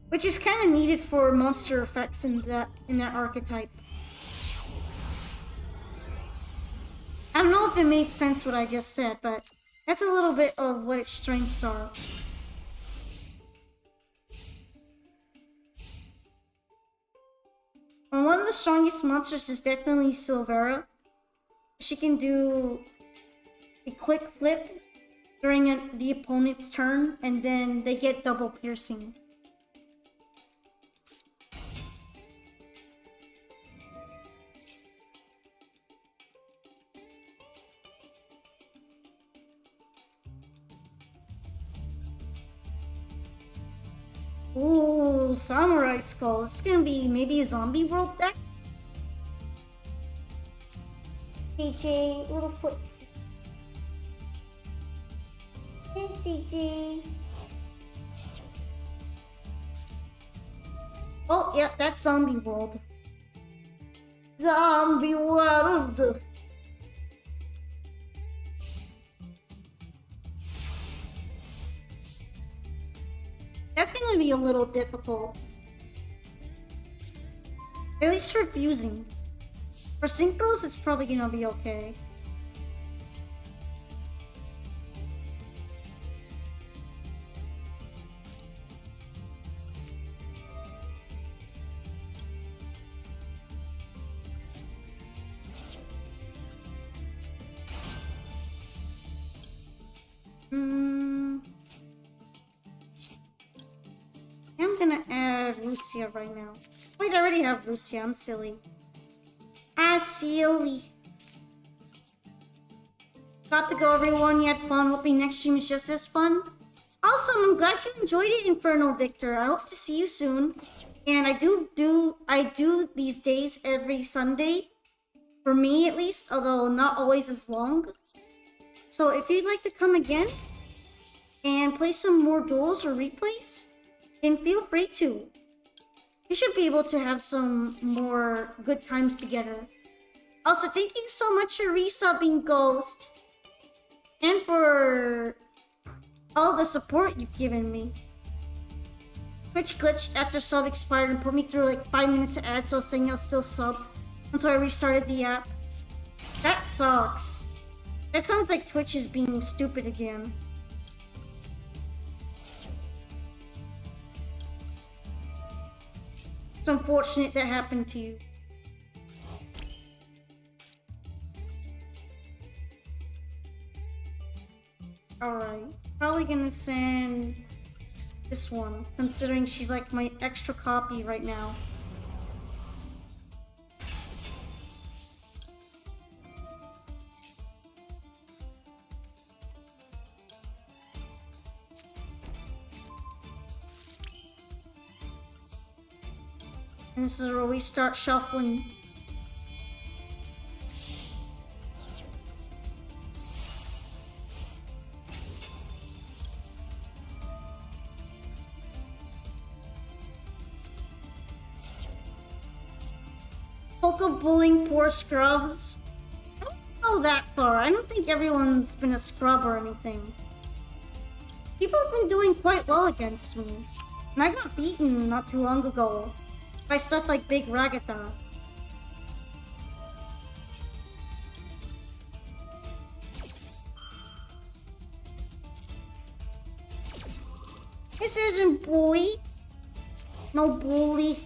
[SPEAKER 1] Which is kind of needed for monster effects in that archetype. I don't know if if it made sense what I just said, but that's a little bit of what its strengths are. And one of the strongest monsters is definitely Silvera. She can do a quick flip during the opponent's turn, and then they get double piercing. Ooh, Samurai Skull. This is gonna be maybe a zombie world deck? JJ, little foot. Hey, JJ. Oh, yeah, that's Zombie World. Zombie World! That's gonna be a little difficult. At least for fusing. For synchros, it's probably gonna be okay. I'm gonna add Rusia right now. Wait, I already have Rusia. I'm silly. Silly. Got to go, everyone. You had fun. Hoping next stream is just as fun. Awesome. I'm glad you enjoyed it, Inferno Victor. I hope to see you soon. And I do these days every Sunday. For me, at least. Although not always as long. So if you'd like to come again and play some more duels or replays, then feel free to. We should be able to have some more good times together. Also, thank you so much for resubbing, Ghost. And for all the support you've given me. Twitch glitched after sub expired and put me through like 5 minutes of ads, so I was saying I'll still sub until I restarted the app. That sucks. That sounds like Twitch is being stupid again. It's unfortunate that happened to you. Alright, probably gonna send this one, considering she's like my extra copy right now. And this is where we start shuffling. Bullying poor scrubs. I don't go that far. I don't think everyone's been a scrub or anything. People have been doing quite well against me. And I got beaten not too long ago by stuff like Big Ragata. This isn't bully. No bully.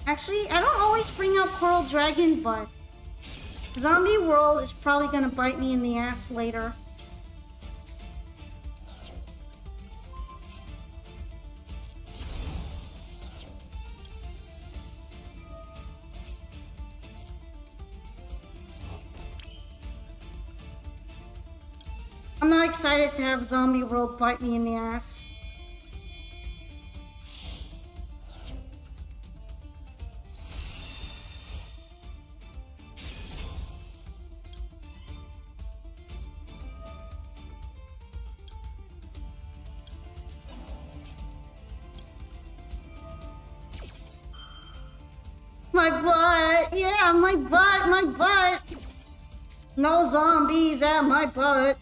[SPEAKER 1] Actually, I don't always bring out Coral Dragon, but Zombie World is probably gonna bite me in the ass later. I'm not excited to have Zombie World bite me in the ass. My butt! Yeah, my butt! My butt! No zombies at my butt.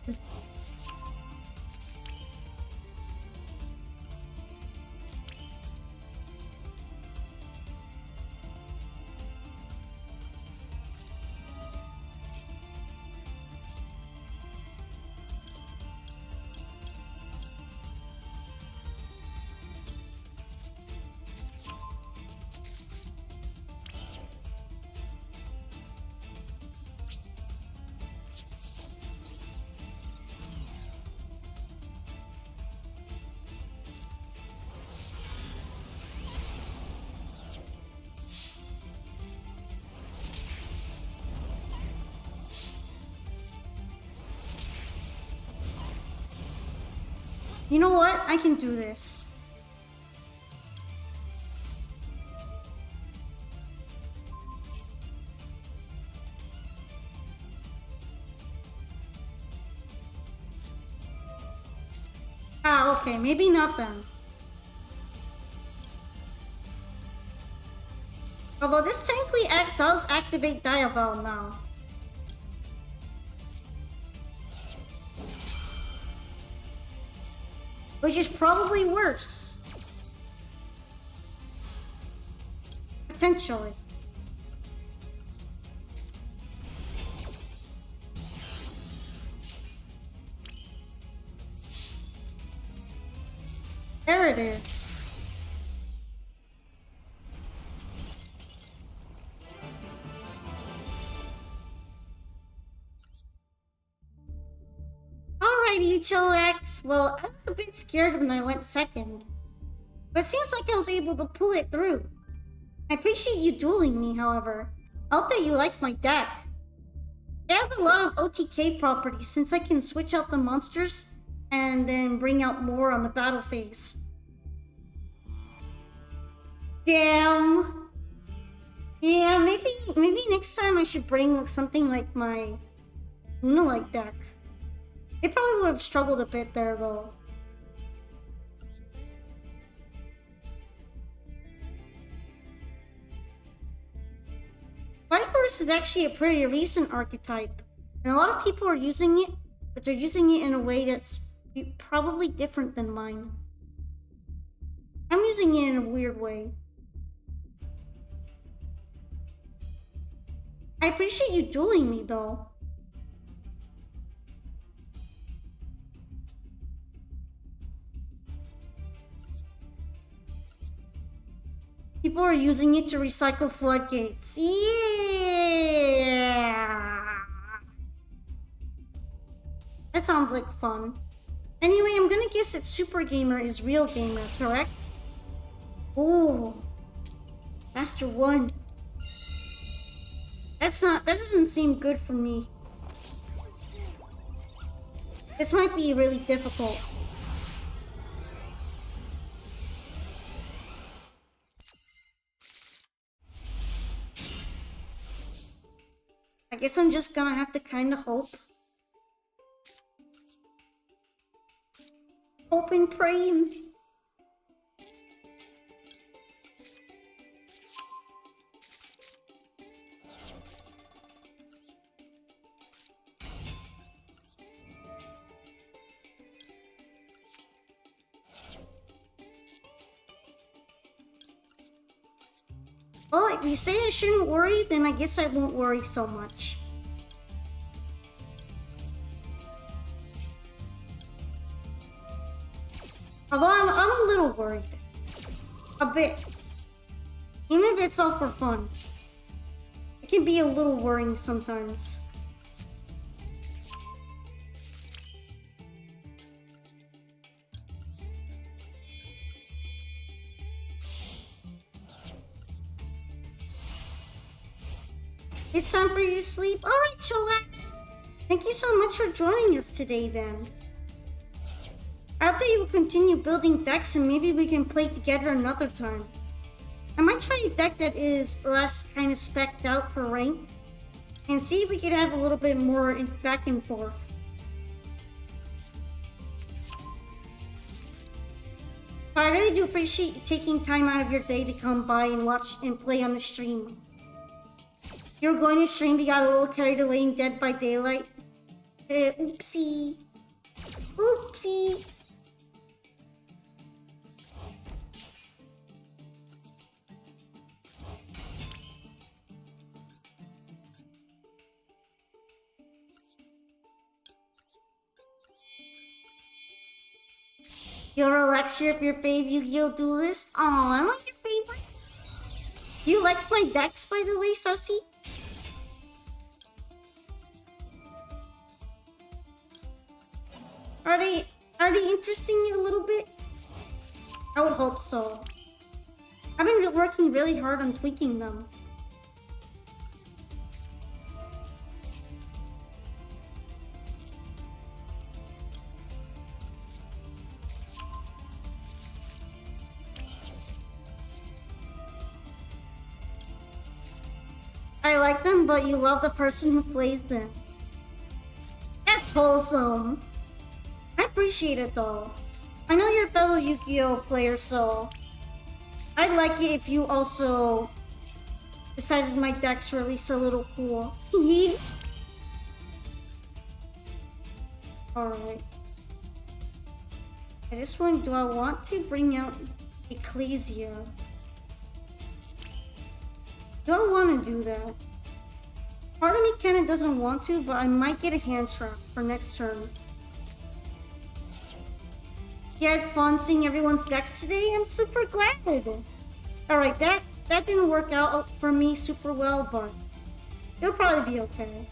[SPEAKER 1] You know what? I can do this. Ah, okay. Maybe not then. Although this technically does activate Diabell now. Which is probably worse. Potentially. There it is. Alrighty, Chillax. Well, I was a bit scared when I went second. But it seems like I was able to pull it through. I appreciate you dueling me, however. I hope that you like my deck. It has a lot of OTK properties since I can switch out the monsters and then bring out more on the battle phase. Damn. Yeah, maybe next time I should bring something like my Lunalite deck. They probably would have struggled a bit there though. Force is actually a pretty recent archetype, and a lot of people are using it, but they're using it in a way that's probably different than mine. I'm using it in a weird way. I appreciate you dueling me though. People are using it to recycle floodgates. Yeah! That sounds like fun. Anyway, I'm gonna guess that Super Gamer is Real Gamer, correct? Oh. Master 1. That doesn't seem good for me. This might be really difficult. I guess I'm just gonna have to kinda hope. Hope and pray. Well, if you say I shouldn't worry, then I guess I won't worry so much. Although I'm a little worried. A bit. Even if it's all for fun. It can be a little worrying sometimes. It's time for you to sleep. Alright, Chillax. Thank you so much for joining us today then. I hope that you will continue building decks and maybe we can play together another time. I might try a deck that is less kind of spec'd out for rank and see if we could have a little bit more back and forth. But I really do appreciate you taking time out of your day to come by and watch and play on the stream. You were going to stream, you got a little carried away in Dead by Daylight. Oopsie. Oopsie. You'll relax your fave Yu-Gi-Oh! Duelist. Aw, am I your favorite? You like my decks, by the way, Sussy? Are they interesting a little bit? I would hope so. I've been working really hard on tweaking them. I like them, but you love the person who plays them. That's wholesome. I appreciate it though. I know you're a fellow Yu-Gi-Oh player, so I'd like it if you also decided my deck's release a little cool. Alright. At this one, do I want to bring out Ecclesia? Do I want to do that? Part of me kinda doesn't want to, but I might get a hand trap for next turn. You had fun seeing everyone's decks today? I'm super glad. Alright, that didn't work out for me super well, but it'll probably be okay.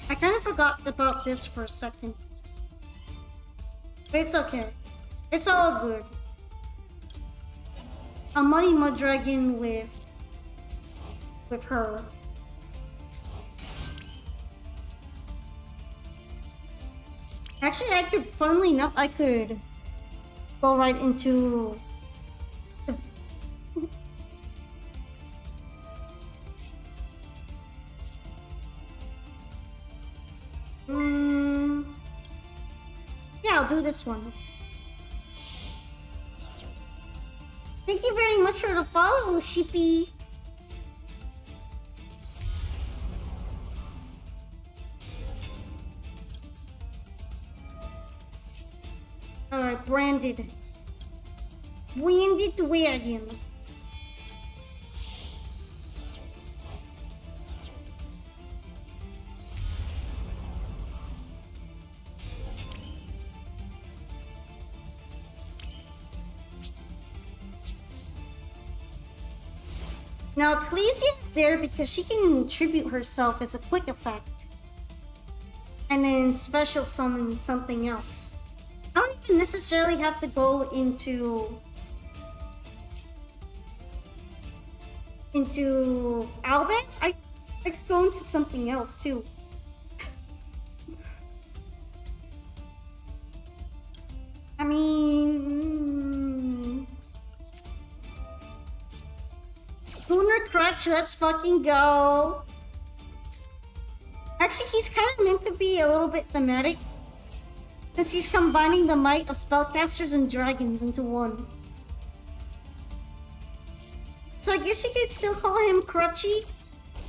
[SPEAKER 1] I kind of forgot about this for a second. But it's okay. It's all good. A Muddy Mud Dragon with her. Actually, funnily enough, I could go right into the yeah, I'll do this one. Thank you very much for the follow, Shippy. Alright, branded wagon. Now, Ecclesia is there because she can tribute herself as a quick effect. And then special summon something else. I don't even necessarily have to go into Albex. I could go into something else too. I mean, Lunar Crutch, let's fucking go. Actually, he's kind of meant to be a little bit thematic, since he's combining the might of spellcasters and dragons into one. So I guess you could still call him Crutchy,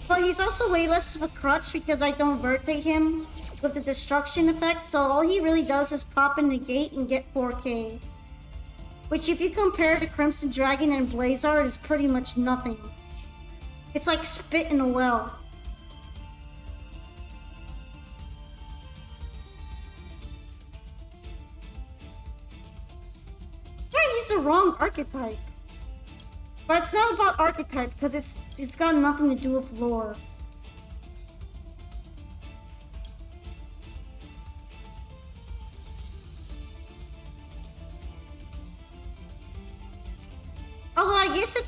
[SPEAKER 1] but he's also way less of a crutch because I don't vertate him with the destruction effect, so all he really does is pop and negate and get 4k. Which if you compare to Crimson Dragon and Blazar is pretty much nothing. It's like spit in a well. Yeah, he's the wrong archetype. But it's not about archetype because it's got nothing to do with lore. Although I guess if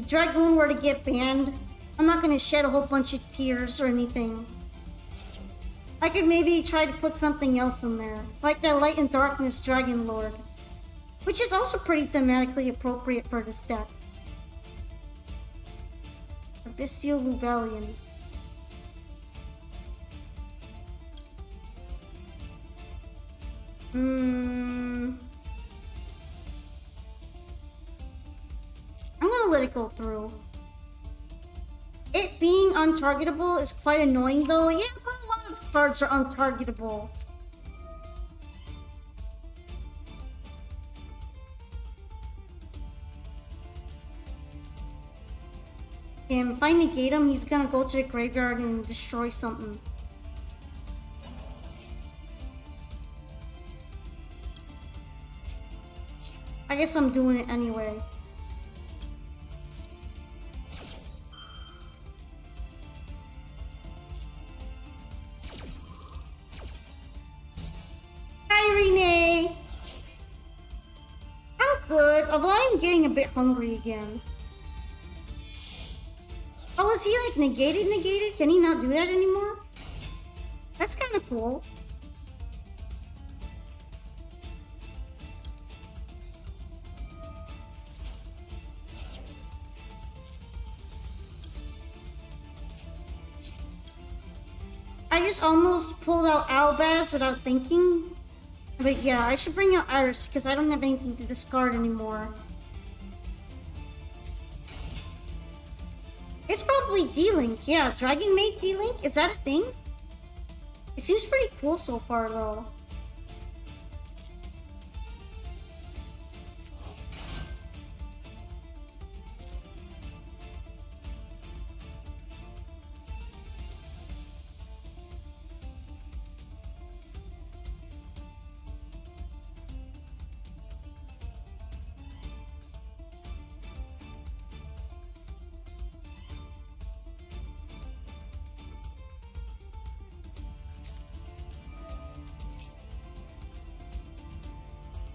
[SPEAKER 1] Dragoon were to get banned, I'm not gonna shed a whole bunch of tears or anything. I could maybe try to put something else in there, like that Light and Darkness Dragon Lord, which is also pretty thematically appropriate for this deck. A Bestial Lubellion. I'm gonna let it go through. It being untargetable is quite annoying though. Yeah, but a lot of cards are untargetable. And if I negate him, he's gonna go to the graveyard and destroy something. I guess I'm doing it anyway. Hi, Renee! I'm good, although I'm getting a bit hungry again. Oh, is he like negated? Can he not do that anymore? That's kind of cool. I just almost pulled out Albaz without thinking. But yeah, I should bring out Iris because I don't have anything to discard anymore. It's probably D-Link. Yeah, Dragon Maid D-Link? Is that a thing? It seems pretty cool so far though.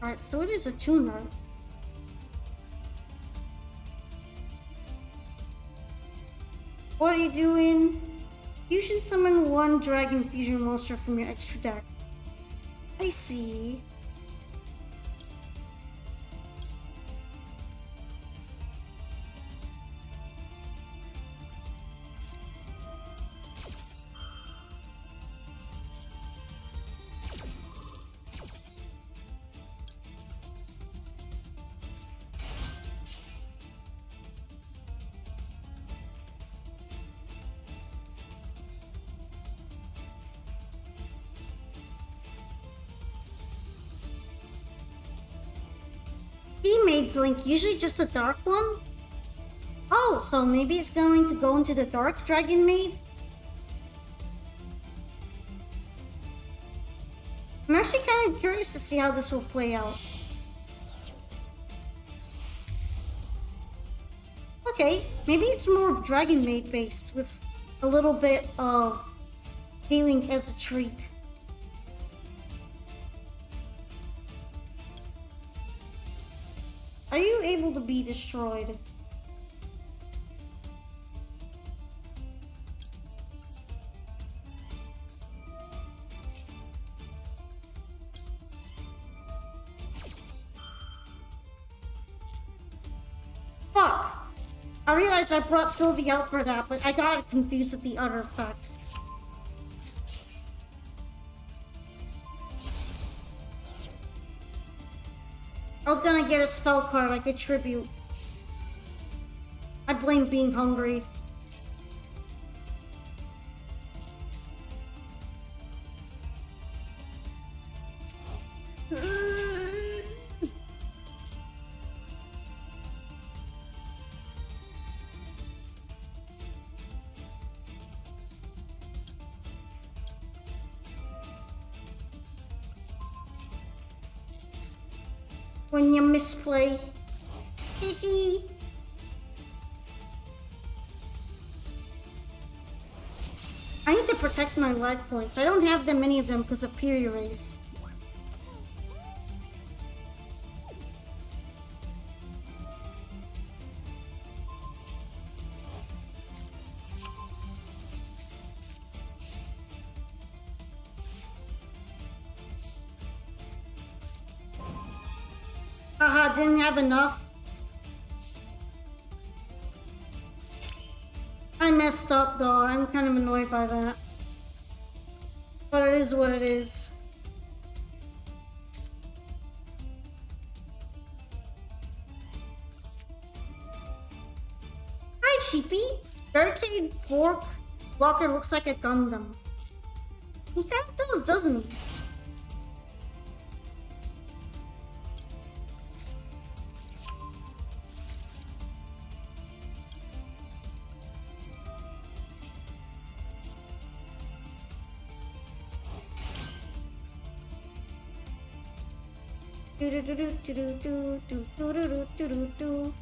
[SPEAKER 1] Alright, so it is a tuner. What are you doing? You should summon one Dragon Fusion monster from your extra deck. I see. Teammates Link, usually just a dark one? Oh, so maybe it's going to go into the dark Dragon Maid? I'm actually kind of curious to see how this will play out. Okay, maybe it's more Dragon Maid based with a little bit of D-Link as a treat. Are you able to be destroyed? Fuck! I realized I brought Sylvie out for that, but I got confused with the other effect. I was gonna get a spell card like a tribute. I blame being hungry. When you misplay. Hehe. I need to protect my life points. I don't have that many of them because of Piri Race. Ah, didn't have enough. I messed up though. I'm kind of annoyed by that. But it is what it is. Hi, Sheepy. Barricade fork blocker looks like a Gundam. He kind of does, doesn't he? Do do do do do do do do do do do do.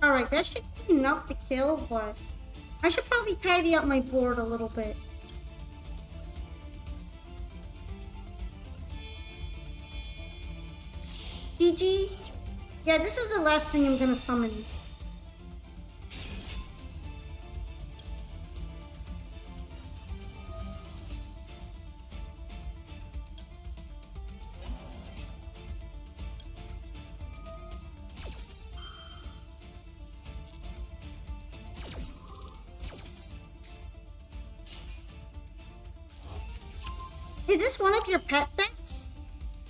[SPEAKER 1] Alright, that should be enough to kill, but I should probably tidy up my board a little bit. GG. Yeah, this is the last thing I'm gonna summon. Is this one of your pet decks?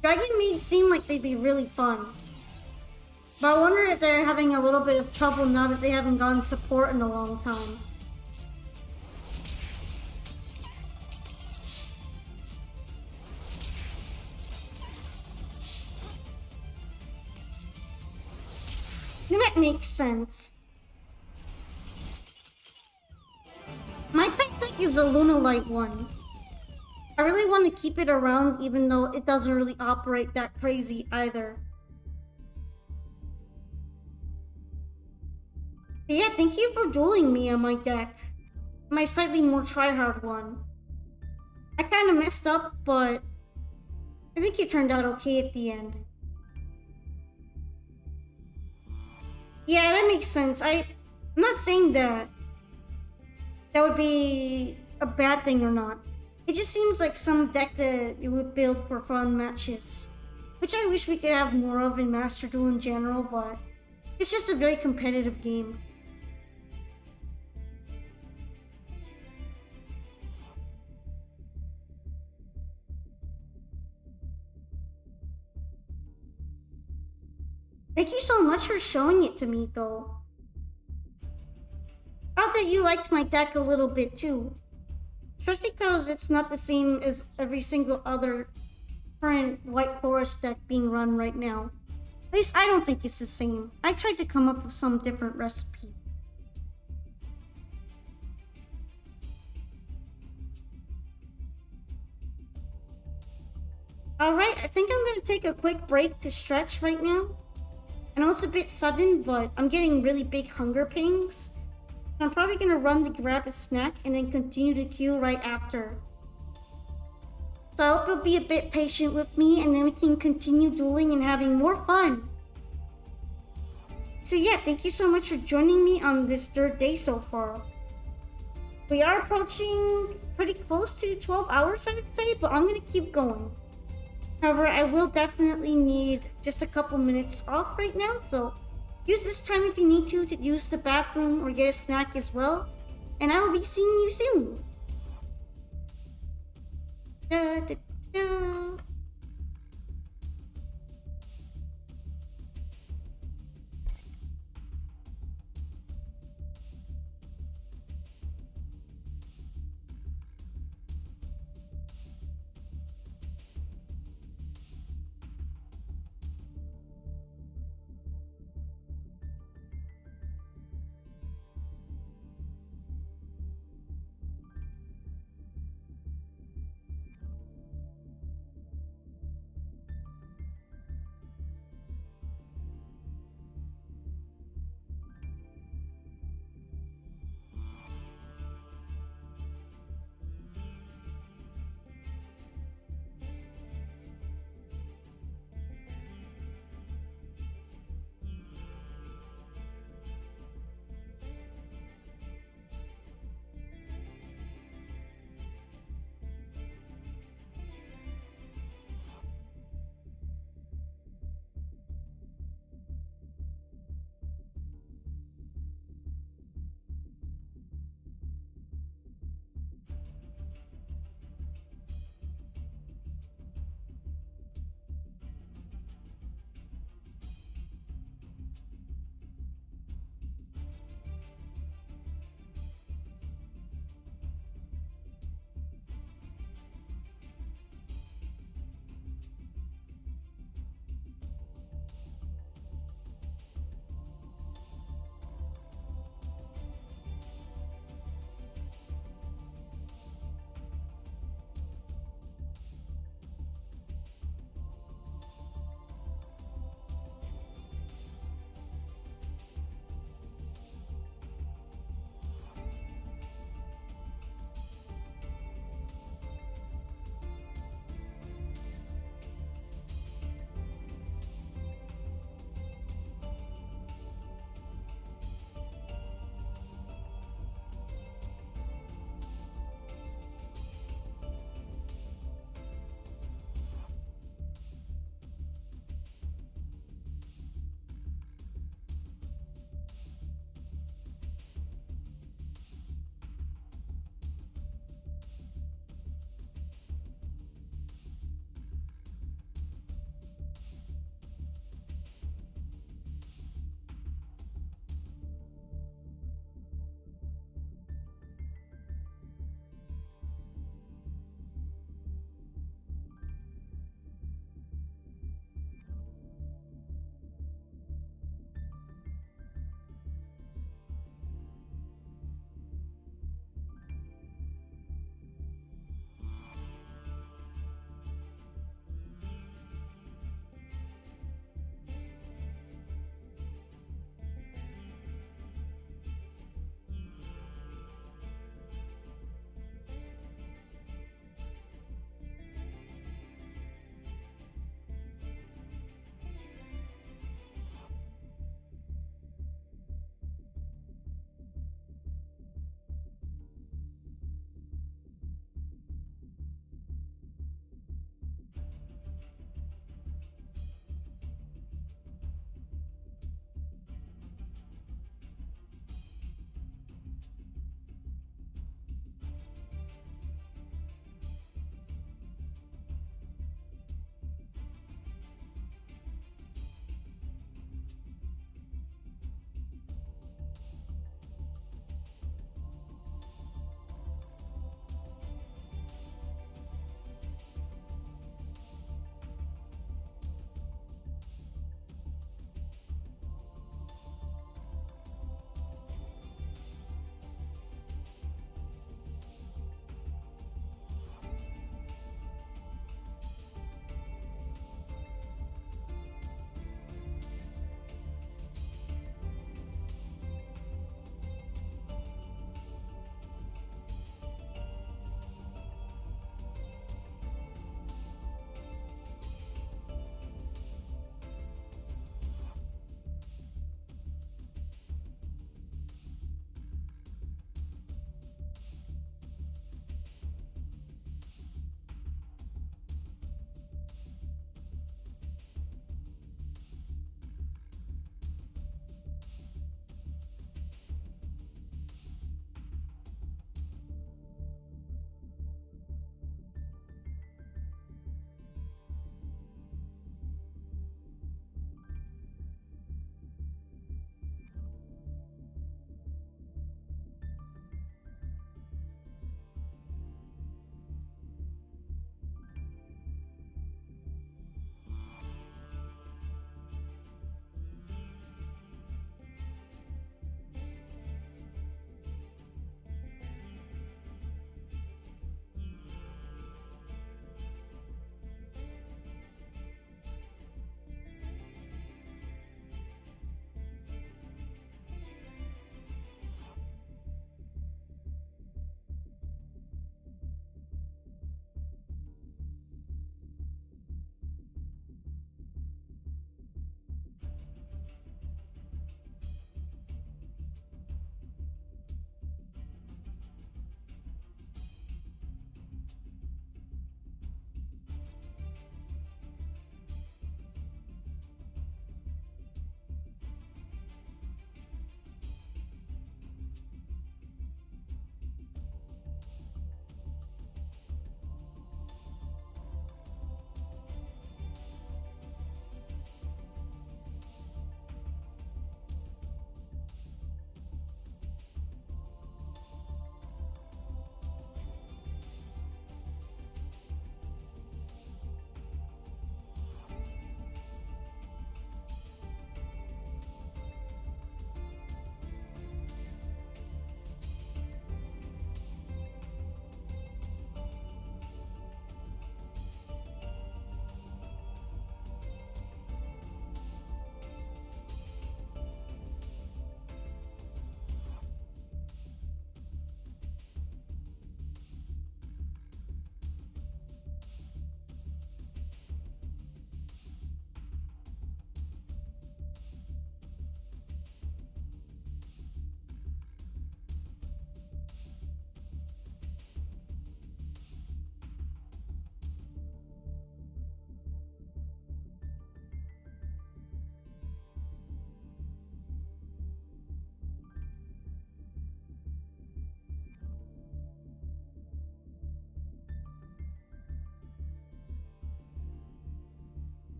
[SPEAKER 1] Dragon Maids seem like they'd be really fun. But I wonder if they're having a little bit of trouble now that they haven't gotten support in a long time. That makes sense. My pet deck is a Lunalite one. I really want to keep it around even though it doesn't really operate that crazy either. But yeah, thank you for dueling me on my deck. My slightly more tryhard one. I kind of messed up, but I think it turned out okay at the end. Yeah, that makes sense. I'm not saying that would be a bad thing or not. It just seems like some deck that you would build for fun matches. Which I wish we could have more of in Master Duel in general, but it's just a very competitive game. Thank you so much for showing it to me, though. Thought that you liked my deck a little bit too. Especially because it's not the same as every single other current White Forest deck being run right now. At least I don't think it's the same. I tried to come up with some different recipe. Alright, I think I'm gonna take a quick break to stretch right now. I know it's a bit sudden, but I'm getting really big hunger pangs. I'm probably gonna run to grab a snack and then continue the queue right after. So I hope you'll be a bit patient with me and then we can continue dueling and having more fun. So yeah, thank you so much for joining me on this third day so far. We are approaching pretty close to 12 hours, I would say, but I'm gonna keep going. However, I will definitely need just a couple minutes off right now, so use this time if you need to use the bathroom or get a snack as well. And I will be seeing you soon. Da, da, da.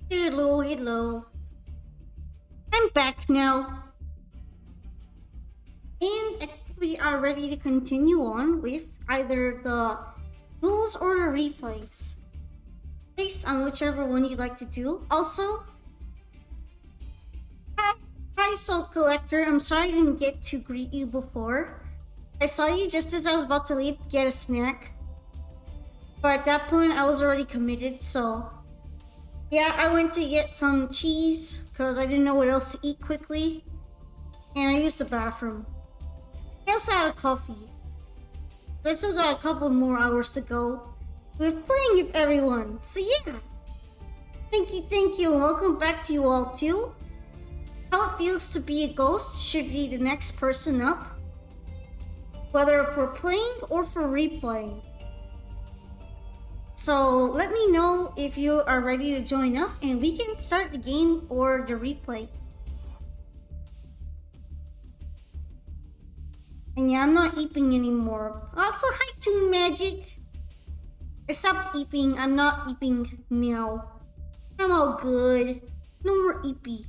[SPEAKER 1] Hello, hello. I'm back now. And I think we are ready to continue on with either the duels or the replays, based on whichever one you'd like to do. Also, hi, hi Soul Collector. I'm sorry I didn't get to greet you before. I saw you just as I was about to leave to get a snack. But at that point, I was already committed, so yeah, I went to get some cheese because I didn't know what else to eat quickly, and I used the bathroom. I also had a coffee. I still got a couple more hours to go with playing with everyone. So yeah, thank you, and welcome back to you all too. How it feels to be a ghost should be the next person up, whether for playing or for replaying. So let me know if you are ready to join up and we can start the game or the replay. And yeah, I'm not eeping anymore. Also, hi Toon Magic. I stopped eeping. I'm not eeping now. I'm all good. No more eepy.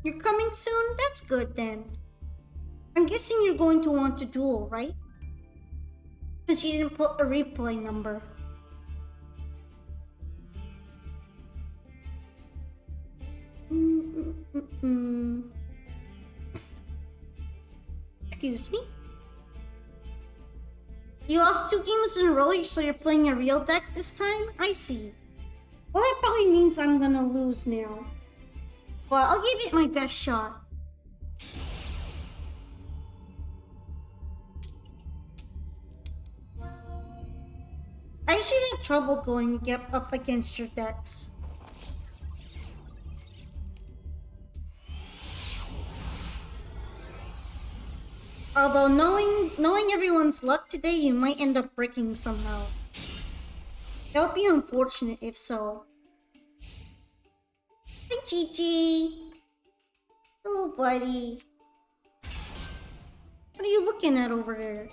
[SPEAKER 1] You're coming soon? That's good then. I'm guessing you're going to want to duel, right? Because you didn't put a replay number. Excuse me? You lost 2 games in a row, so you're playing a real deck this time? I see. Well, that probably means I'm gonna lose now. But I'll give it my best shot. I usually have trouble going up against your decks. Although knowing everyone's luck today, you might end up breaking somehow. That would be unfortunate if so. Hi, Gigi. Hello, buddy. What are you looking at over there?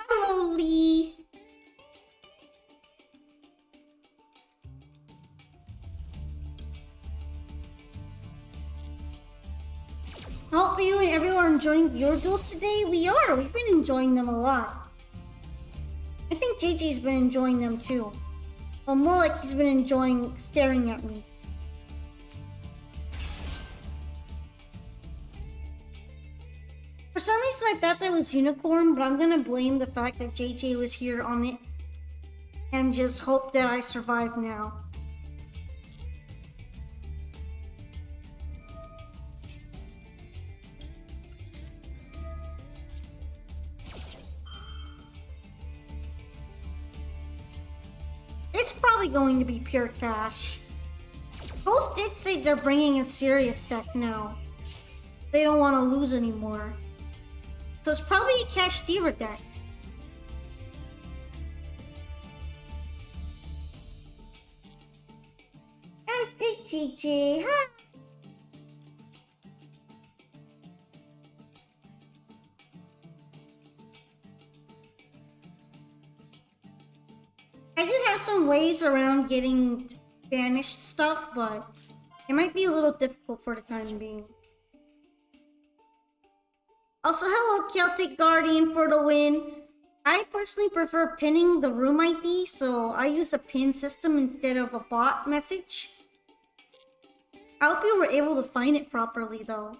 [SPEAKER 1] Hello, Lee. I hope you and everyone are enjoying your duels today. We are. We've been enjoying them a lot. I think JJ's been enjoying them too. Well, more like he's been enjoying staring at me. For some reason, I thought that was Unicorn, but I'm gonna blame the fact that JJ was here on it and just hope that I survive now. It's probably going to be pure cash. Ghost did say they're bringing a serious deck now. They don't want to lose anymore. So it's probably a cash stealer deck. Hi, Big GG. Hi. I do have some ways around getting banished stuff, but it might be a little difficult for the time being. Also, hello Celtic Guardian for the win. I personally prefer pinning the room ID, so I use a pin system instead of a bot message. I hope you were able to find it properly though.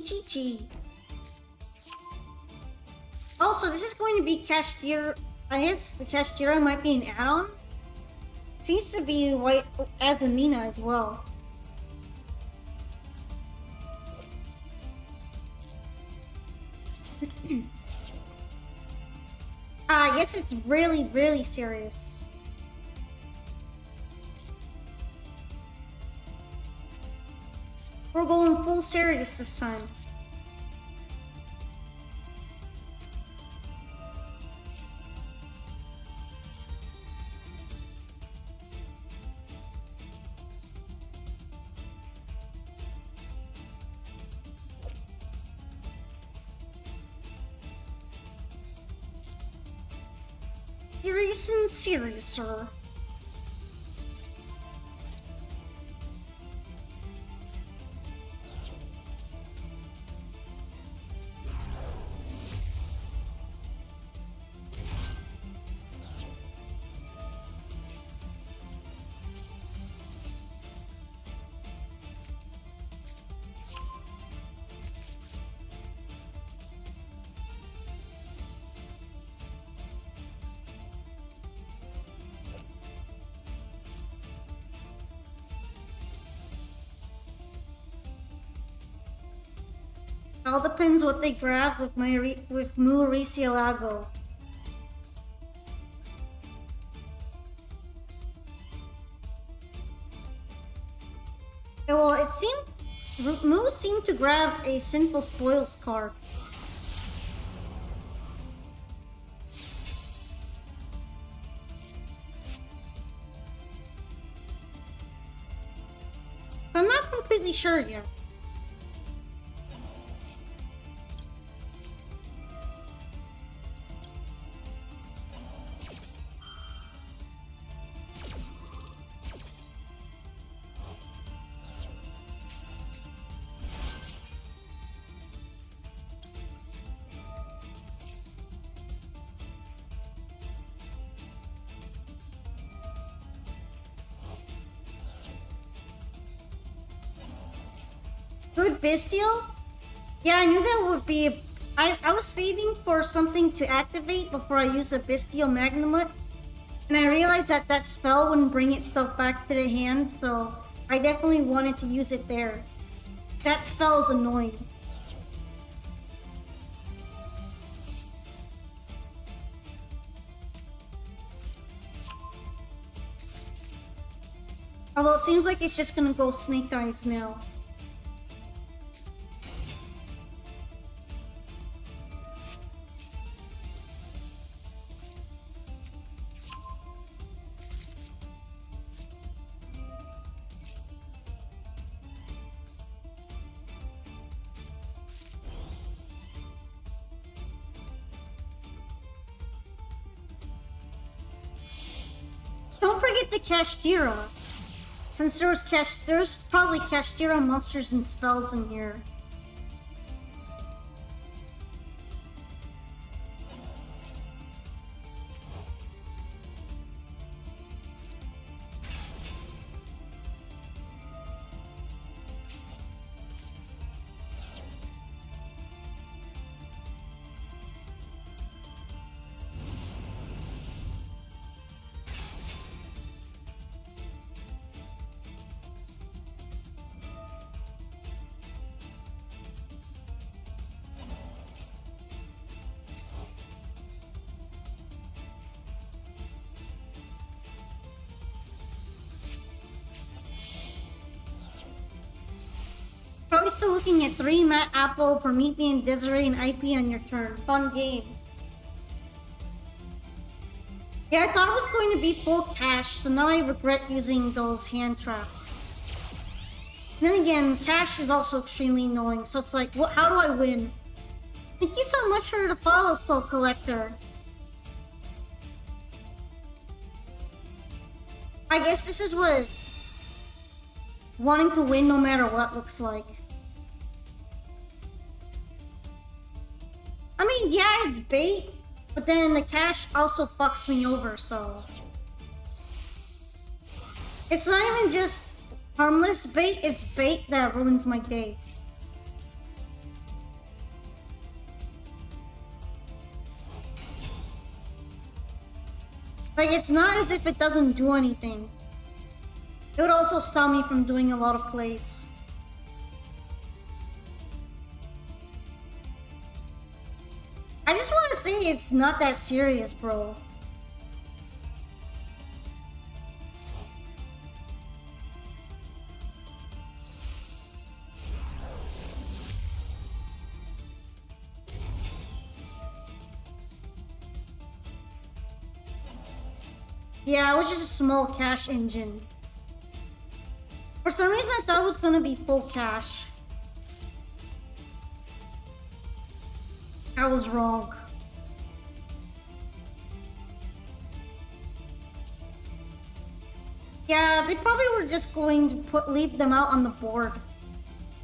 [SPEAKER 1] GG. Also, this is going to be Cashier. I guess the Cashier might be an add-on. Seems to be white as Amina as well. I guess it's really, really serious. We're going full serious this time. Serious and seriouser. All depends what they grab with with Muricielago. Well, it seemed Mu seemed to grab a Sinful Spoils card. I'm not completely sure yet. Good Bestial? Yeah, I knew that would be... I was saving for something to activate before I use a Bestial Magnamut, and I realized that that spell wouldn't bring itself back to the hand, so I definitely wanted to use it there. That spell is annoying. Although it seems like it's just gonna go Snake Eyes now. Don't forget the Kashtira. Since there's probably Kashtira monsters and spells in here. Probably still looking at 3 Matt Apple, Promethean, Desiree, and IP on your turn. Fun game. Yeah, I thought it was going to be full cash, so now I regret using those hand traps. Then again, cash is also extremely annoying, so it's like, how do I win? Thank you so much for the follow, Soul Collector. I guess this is what wanting to win no matter what looks like. I mean, yeah, it's bait, but then the cash also fucks me over, so... It's not even just harmless bait, it's bait that ruins my day. Like, it's not as if it doesn't do anything. It would also stop me from doing a lot of plays. I just want to say it's not that serious, bro. Yeah, it was just a small cash engine. For some reason, I thought it was gonna be full cash. I was wrong. Yeah, they probably were just going to leave them out on the board.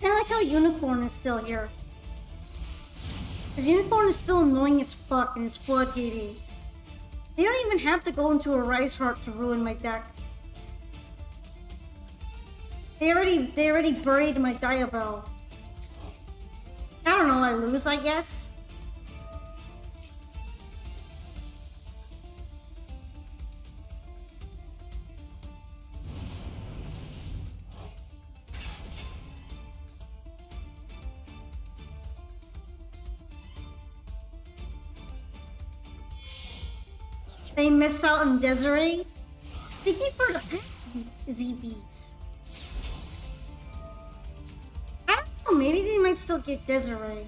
[SPEAKER 1] And I like how Unicorn is still here. Because Unicorn is still annoying as fuck and is floodgating. They don't even have to go into a Rise Heart to ruin my deck. They already buried my Diabell. I don't know, I lose, I guess. They miss out on Desiree. Thank you for the ZBs. I don't know, maybe they might still get Desiree.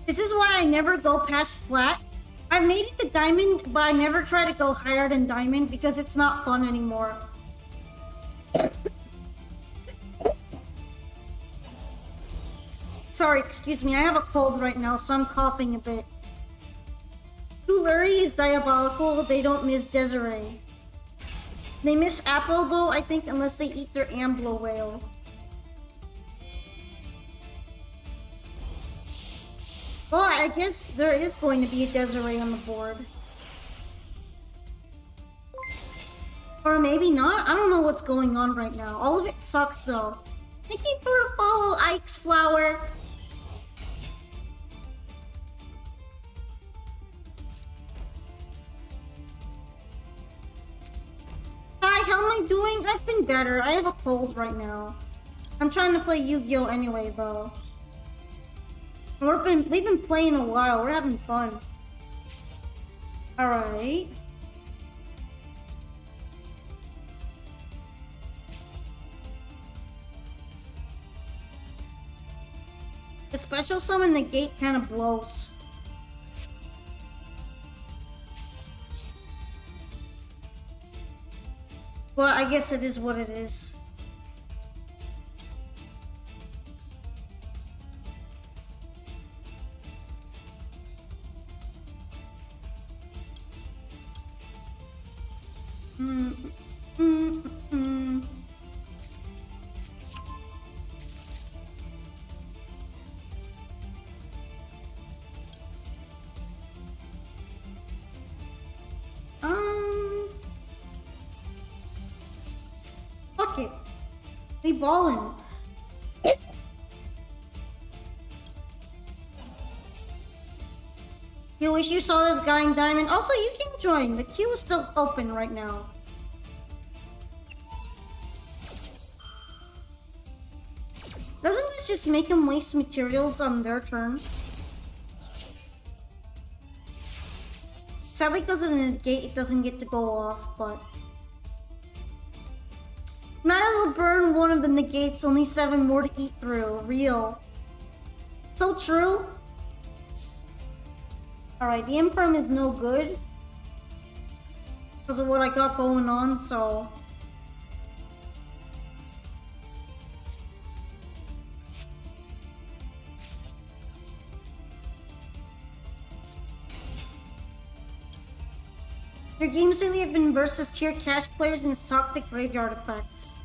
[SPEAKER 1] This is why I never go past flat. I made it to diamond, but I never try to go higher than diamond because it's not fun anymore. Sorry, excuse me, I have a cold right now, so I'm coughing a bit. Tuluri is diabolical, they don't miss Desiree. They miss Apple though, I think, unless they eat their Amblo whale. Well, I guess there is going to be a Desiree on the board. Or maybe not. I don't know what's going on right now. All of it sucks though. Thank you for the follow, Ike's Flower. Hi, how am I doing? I've been better. I have a cold right now. I'm trying to play Yu-Gi-Oh! Anyway though. We've been playing a while. We're having fun. Alright. The special summon negate kind of blows. Well, I guess it is what it is. Fuck it. We ballin'. You wish you saw this guy in Diamond. Also, you can join. The queue is still open right now. Doesn't this just make them waste materials on their turn? Sadly, because of the negate, it doesn't get to go off, but... Might as well burn one of the negates, only 7 more to eat through. Real. So true. Alright, the Imperm is no good. Because of what I got going on, so... Your games lately have been versus tier cash players and its toxic graveyard effects.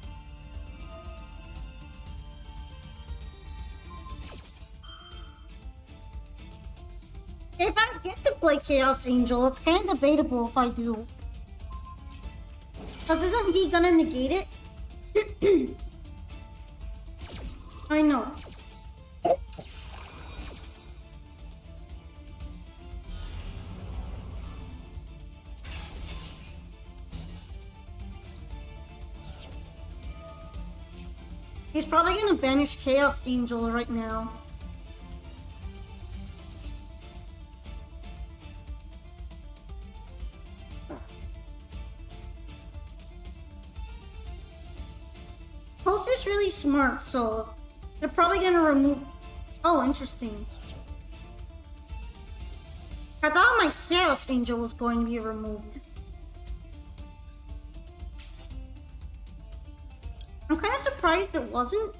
[SPEAKER 1] If I get to play Chaos Angel, it's kind of debatable if I do. Because isn't he gonna negate it? I know. He's probably gonna banish Chaos Angel right now. Host is really smart, so they're probably gonna remove. Oh, interesting. I thought my Chaos Angel was going to be removed. I'm kind of surprised it wasn't.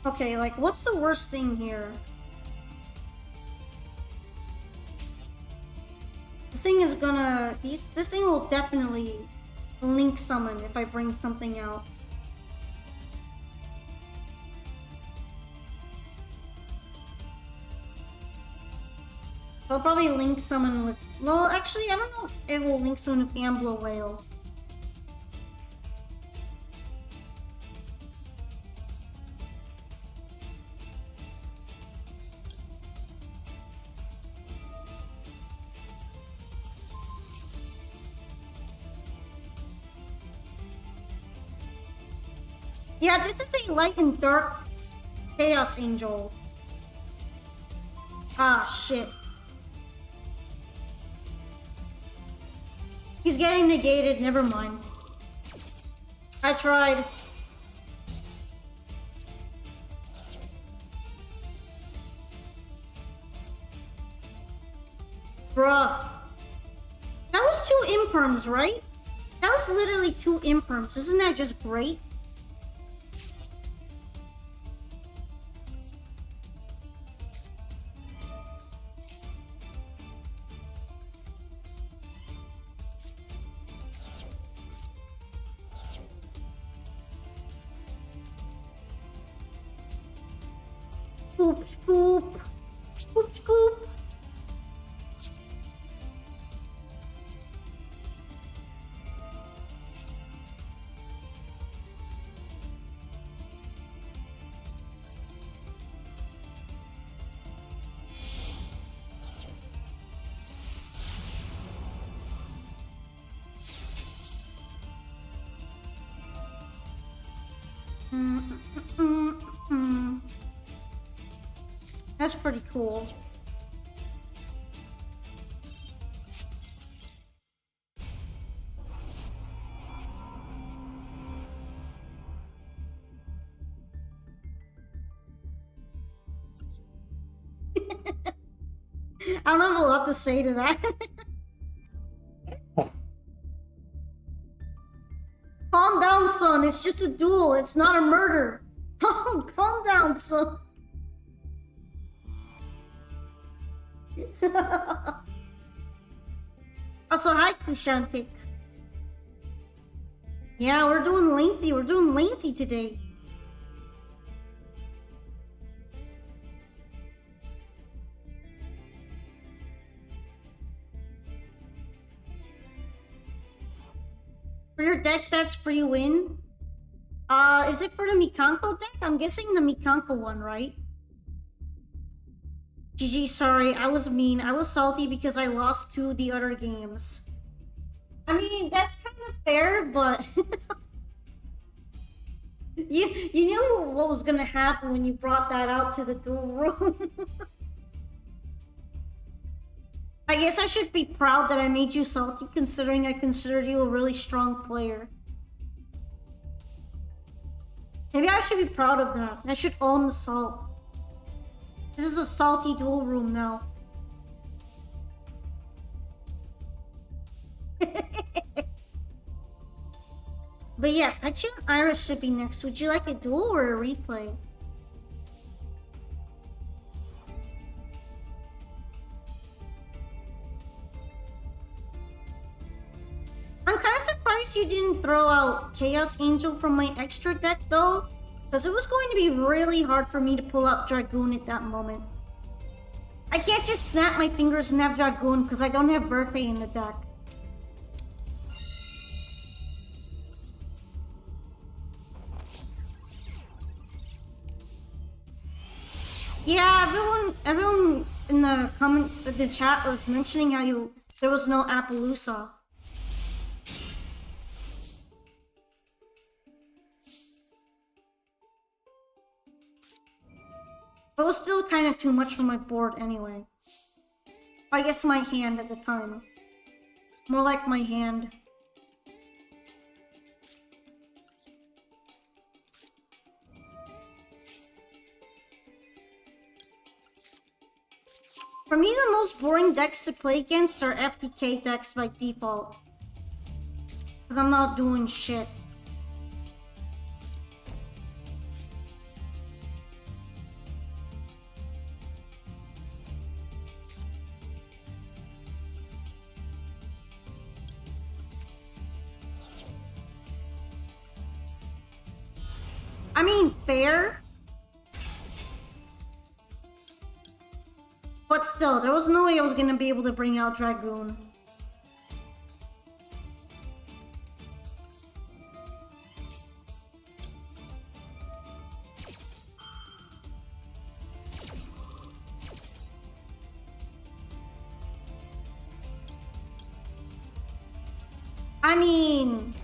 [SPEAKER 1] Okay, like, what's the worst thing here? This thing is gonna... This thing will definitely link summon if I bring something out. I'll probably link summon with... Well, actually, I don't know if it will link summon with Amblo Whale. Yeah, this is a light and dark Chaos Angel. Ah, shit. He's getting negated, never mind. I tried. Bruh. That was 2 imperms, right? That was literally 2 imperms. Isn't that just great? Scoop, scoop. Scoop, scoop. That's pretty cool. I don't have a lot to say to that. Calm down, son. It's just a duel. It's not a murder. Oh, calm down, son. Also, hi, Kushantik. Yeah, we're doing lengthy. We're doing lengthy today. For your deck, that's free win. Is it for the Mikanko deck? I'm guessing the Mikanko one, right? GG, sorry, I was mean. I was salty because I lost 2 the other games. I mean, that's kind of fair, but... you knew what was gonna happen when you brought that out to the duel room. I guess I should be proud that I made you salty, considering I considered you a really strong player. Maybe I should be proud of that. I should own the salt. This is a salty duel room now. But yeah, Pecha and Iris should be next. Would you like a duel or a replay? I'm kind of surprised you didn't throw out Chaos Angel from my extra deck though, because it was going to be really hard for me to pull out Dragoon at that moment. I can't just snap my fingers and have Dragoon because I don't have Verte in the deck. Yeah, everyone in the chat was mentioning how there was no Appaloosa. But it was still kind of too much for my board anyway. I guess my hand at the time. More like my hand. For me, the most boring decks to play against are FTK decks by default. Because I'm not doing shit. I mean, fair. But still, there was no way I was gonna be able to bring out Dragoon. I mean,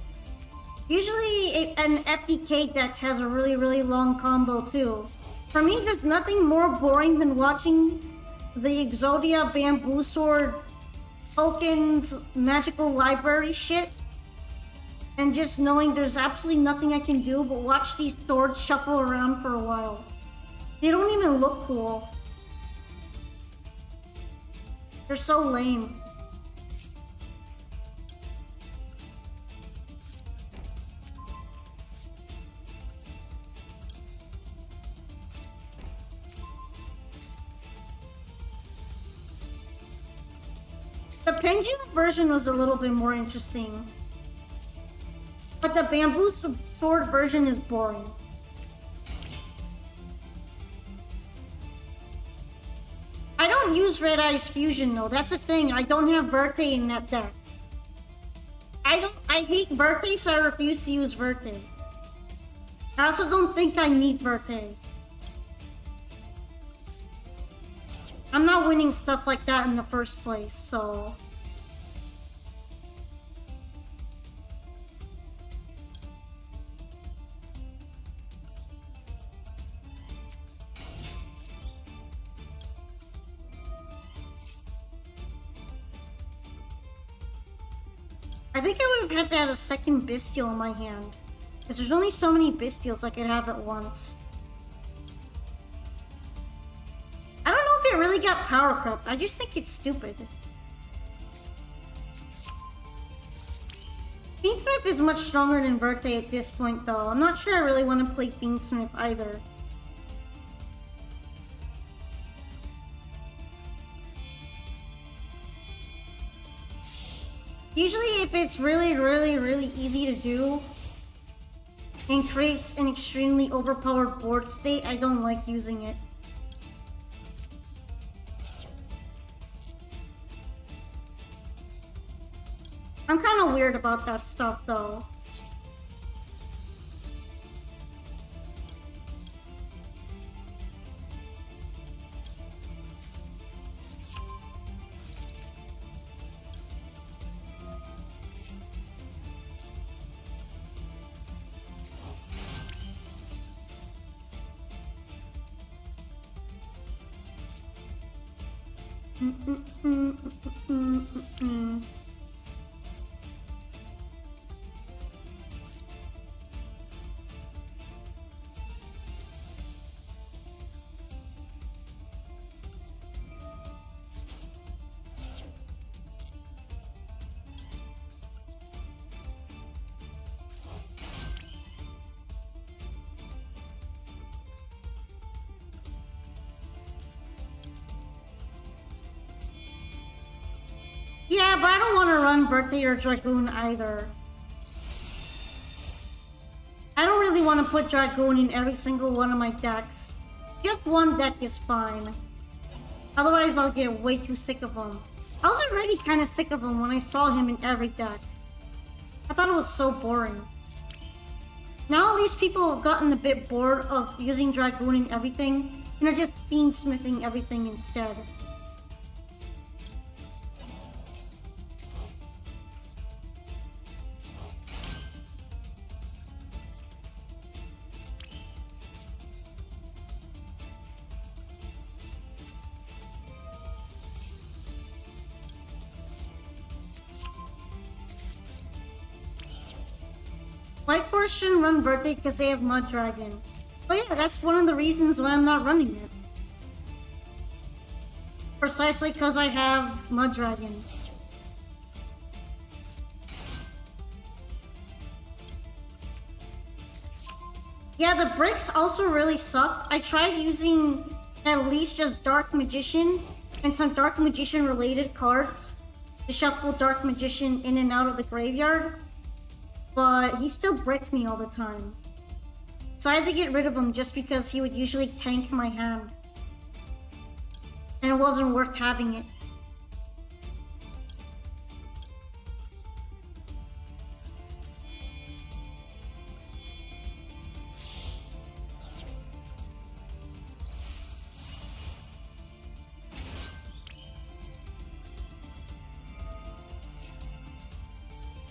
[SPEAKER 1] usually an FDK deck has a really long combo too. For me, there's nothing more boring than watching the Exodia Bamboo Sword tokens magical library shit and just knowing there's absolutely nothing I can do but watch these swords shuffle around for a while. They don't even look cool. They're so lame. The pendulum version was a little bit more interesting. But the bamboo sword version is boring. I don't use Red Eyes Fusion though. That's the thing. I don't have Verte in that deck. I hate Verte, so I refuse to use Verte. I also don't think I need Verte. I'm not winning stuff like that in the first place, so... I think I would have had to have a second Bestial in my hand. Because there's only so many Bestials I could have at once. I don't know if it really got power crept. I just think it's stupid. Fiendsmith is much stronger than Verte at this point though. I'm not sure I really want to play Fiendsmith either. Usually if it's really easy to do and creates an extremely overpowered board state, I don't like using it. I'm kind of weird about that stuff though. Yeah, but I don't want to run Birthday or Dragoon either. I don't really want to put Dragoon in every single one of my decks. Just one deck is fine. Otherwise, I'll get way too sick of him. I was already kind of sick of him when I saw him in every deck. I thought it was so boring. Now at least people have gotten a bit bored of using Dragoon in everything and are just beansmithing everything instead. White Force shouldn't run Birthday because they have Mud Dragon. But yeah, that's one of the reasons why I'm not running it. Precisely because I have Mud Dragon. Yeah, the bricks also really sucked. I tried using at least just Dark Magician and some Dark Magician related cards to shuffle Dark Magician in and out of the graveyard. But he still bricked me all the time. So I had to get rid of him just because he would usually tank my hand. And it wasn't worth having it.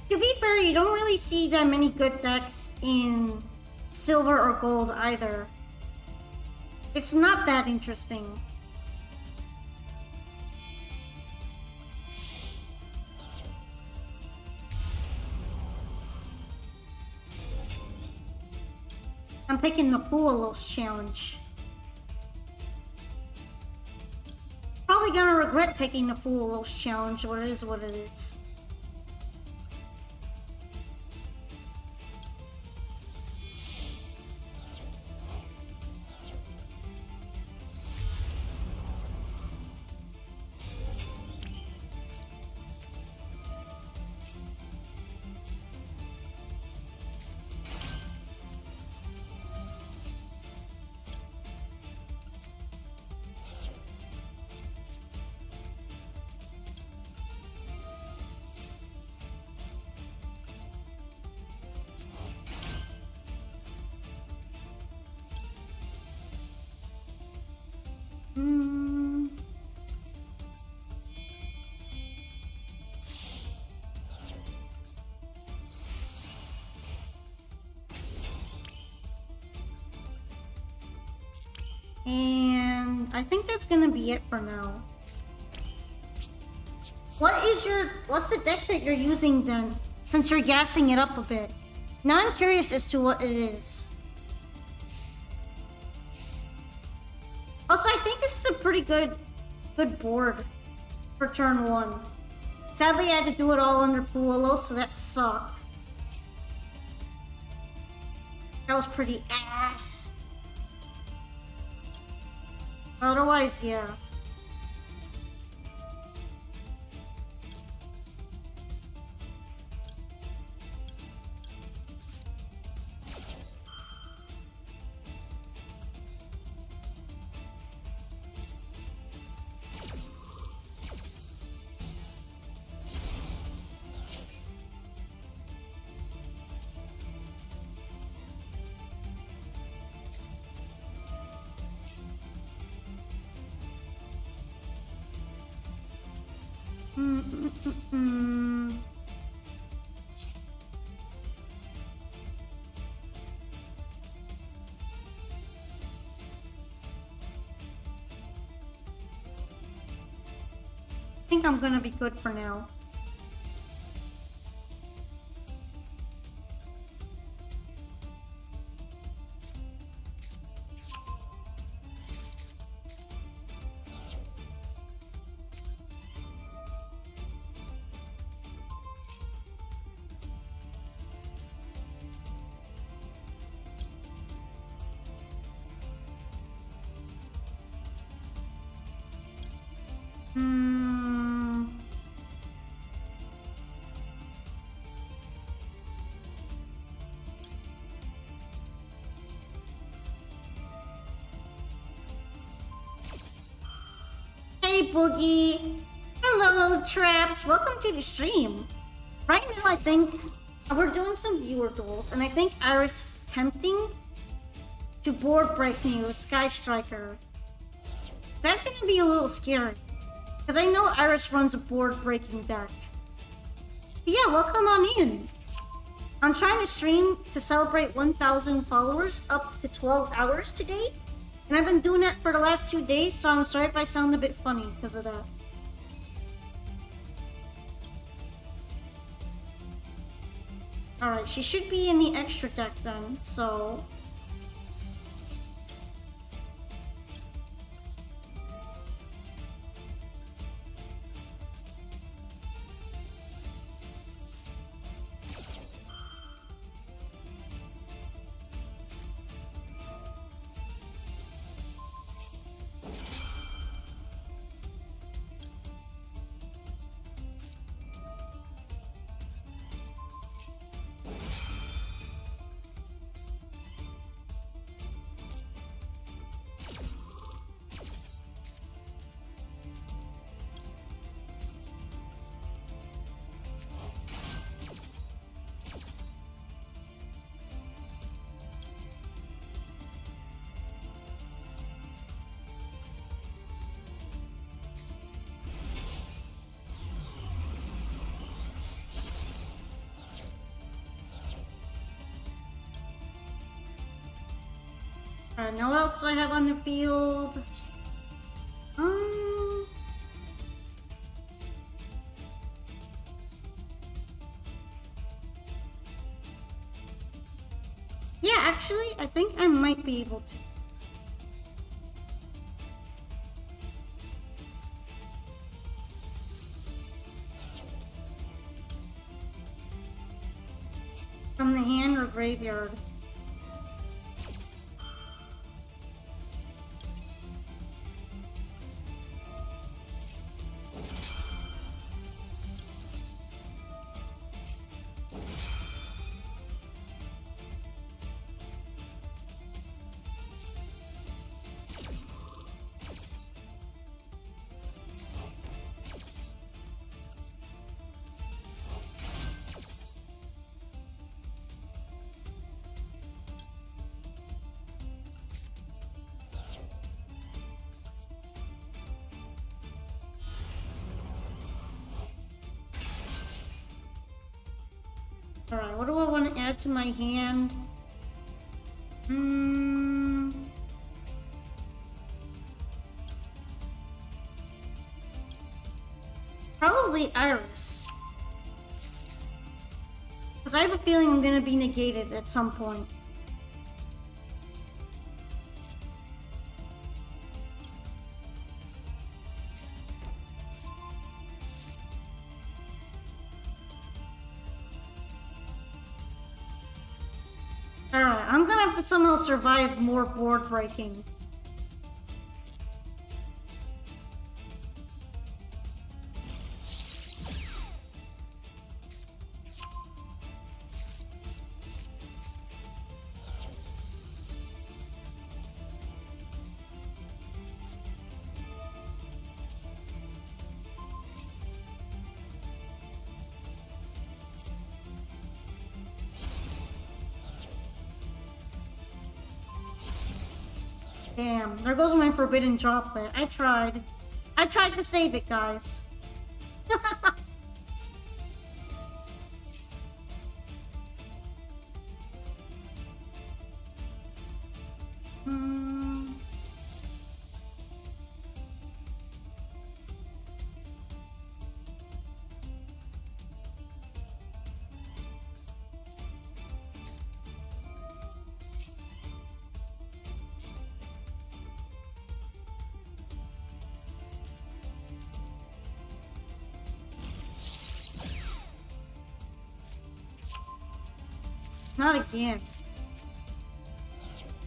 [SPEAKER 1] To be fair, you don't really see that many good decks in silver or gold either. It's not that interesting. I'm taking the Duels challenge. Probably gonna regret taking the Duels challenge, but it is what it is. And I think that's gonna be it for now. What's the deck that you're using then? Since you're gassing it up a bit. Now I'm curious as to what it is. Also, I think this is a pretty good board for turn 1. Sadly, I had to do it all under Puolo, so that sucked. That was pretty ass. Otherwise, yeah. I think I'm gonna be good for now. Hey Boogie! Hello Traps! Welcome to the stream! Right now I think we're doing some viewer duels and I think Iris is tempting to board break me with Sky Striker. That's gonna be a little scary. Because I know Iris runs a board breaking deck. But yeah, welcome on in! I'm trying to stream to celebrate 1,000 followers up to 12 hours today. And I've been doing that for the last 2 days, so I'm sorry if I sound a bit funny because of that. Alright, she should be in the extra deck then, so... Alright, now what else do I have on the field? Yeah, actually, I think I might be able to. From the hand or graveyard. Alright, what do I want to add to my hand? Probably Iris. Because I have a feeling I'm going to be negated at some point. Alright, I'm gonna have to somehow survive more board breaking. Damn, there goes my forbidden droplet. I tried. I tried to save it, guys. Not again.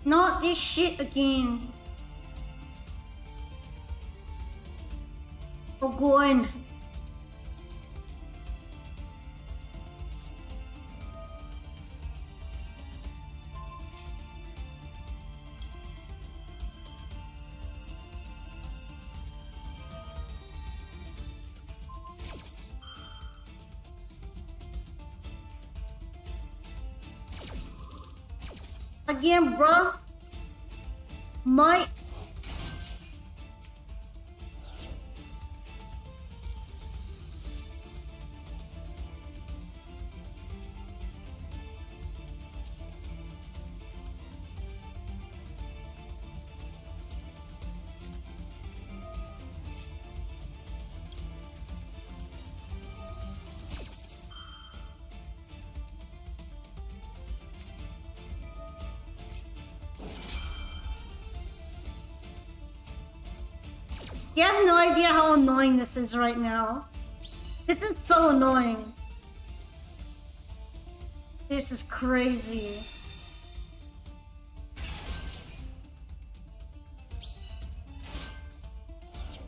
[SPEAKER 1] Not this shit again. Oh, good. Again, bruh. My... You have no idea how annoying this is right now. This is so annoying. This is crazy.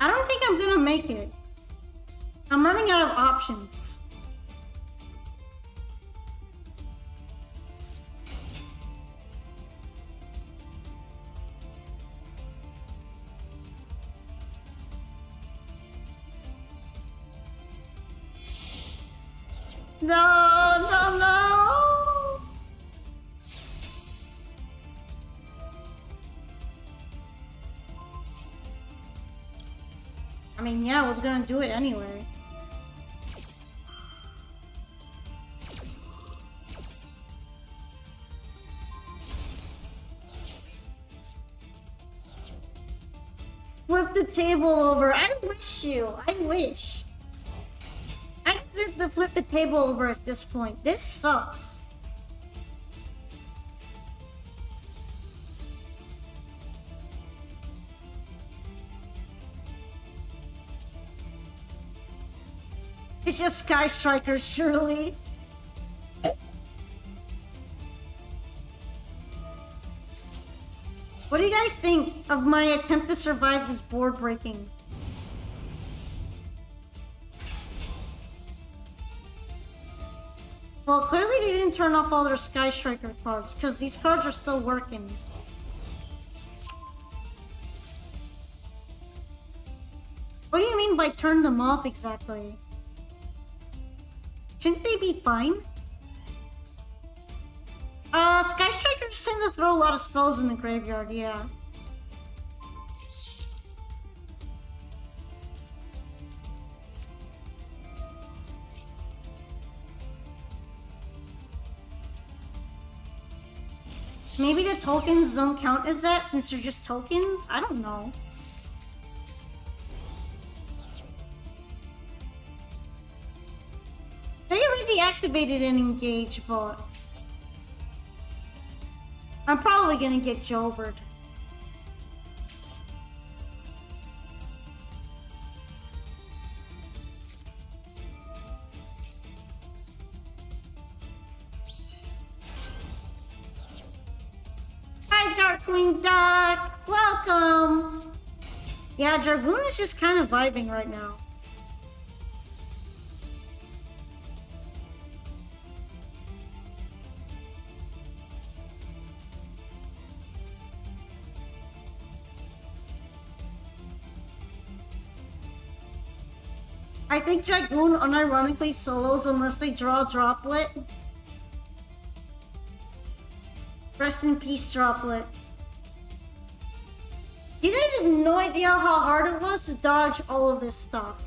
[SPEAKER 1] I don't think I'm gonna make it. I'm running out of options. No, no, no! I mean, yeah, I was gonna do it anyway. Flip the table over. I wish you. I wish. I deserve to flip the table over at this point. This sucks. It's just Sky Strikers, surely. What do you guys think of my attempt to survive this board breaking? Well, clearly they didn't turn off all their Sky Striker cards, because these cards are still working. What do you mean by turn them off exactly? Shouldn't they be fine? Sky Strikers tend to throw a lot of spells in the graveyard, yeah. Maybe the tokens don't count as that since they're just tokens? I don't know. They already activated and engaged, but I'm probably gonna get jovered. Hi, Darkwing Duck! Welcome! Yeah, Dragoon is just kind of vibing right now. I think Dragoon unironically solos unless they draw Droplet. Rest in peace, Droplet. You guys have no idea how hard it was to dodge all of this stuff.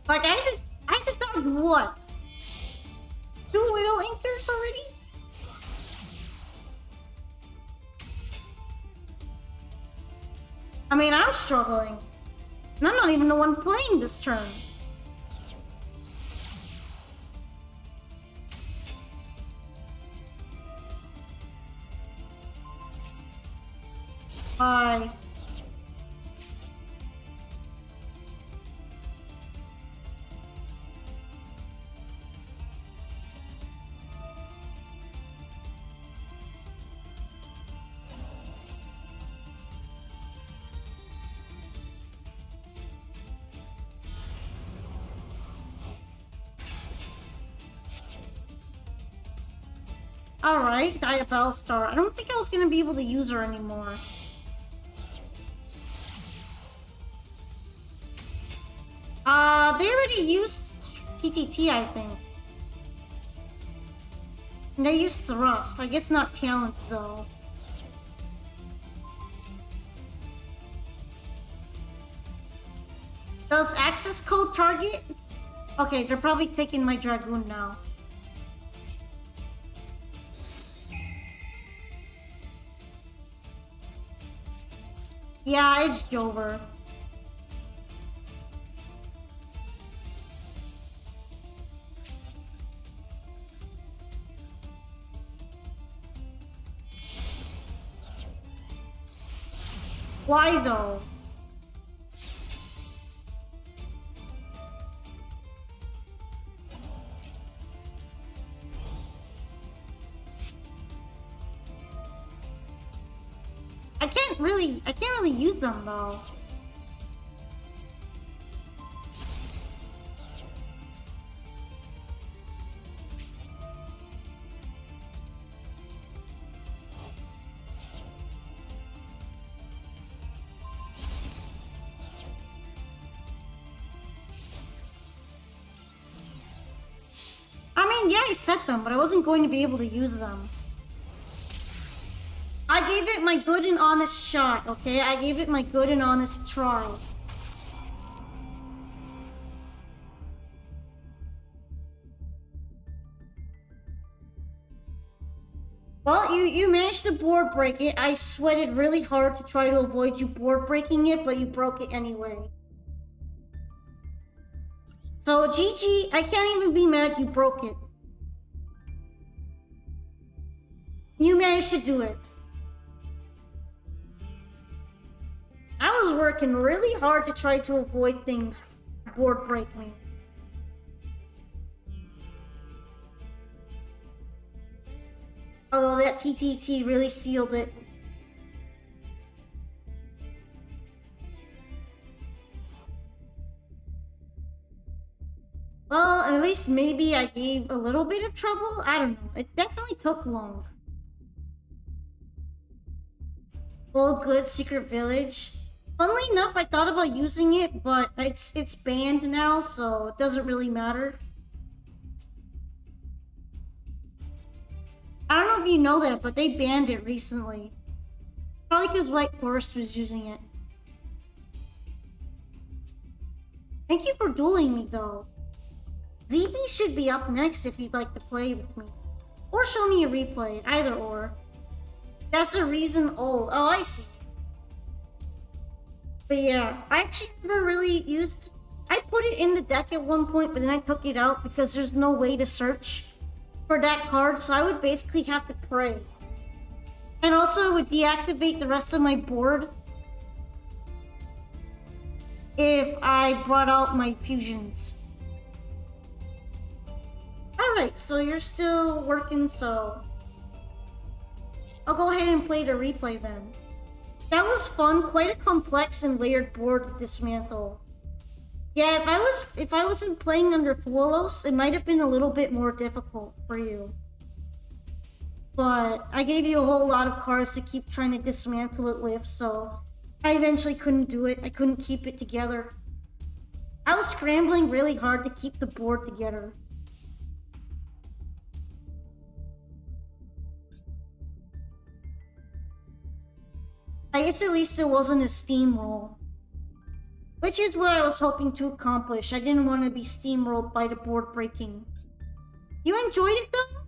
[SPEAKER 1] Like, I had to dodge what? 2 Widow Inkers already? I mean, I'm struggling. And I'm not even the one playing this turn. Bye. Alright, Diabell Star. I don't think I was gonna be able to use her anymore. They already used TTT, I think. And they used Thrust. I guess not Talents, though. Does access code target? Okay, they're probably taking my Dragoon now. Yeah, it's Jover. Why though? I can't really use them though. I mean, yeah, I set them, but I wasn't going to be able to use them. I gave it my good and honest shot, okay? I gave it my good and honest try. Well, you managed to board break it. I sweated really hard to try to avoid you board breaking it, but you broke it anyway. So, GG, I can't even be mad you broke it. You managed to do it. I was working really hard to try to avoid things board break me. Although that TTT really sealed it. Well, at least maybe I gave a little bit of trouble. I don't know. It definitely took long. Well, good Secret Village. Funnily enough, I thought about using it, but it's banned now, so it doesn't really matter. I don't know if you know that, but they banned it recently. Probably because White Forest was using it. Thank you for dueling me, though. ZB should be up next if you'd like to play with me. Or show me a replay, either or. That's a reason old. Oh, I see. But yeah, I actually never really used... I put it in the deck at one point, but then I took it out because there's no way to search for that card, so I would basically have to pray. And also, it would deactivate the rest of my board if I brought out my fusions. Alright, so you're still working, so... I'll go ahead and play the replay then. That was fun, quite a complex and layered board to dismantle. Yeah, if I wasn't playing under Thuolos, it might have been a little bit more difficult for you. But I gave you a whole lot of cards to keep trying to dismantle it with, so I eventually couldn't do it. I couldn't keep it together. I was scrambling really hard to keep the board together. I guess at least it wasn't a steamroll. Which is what I was hoping to accomplish. I didn't want to be steamrolled by the board breaking. You enjoyed it though?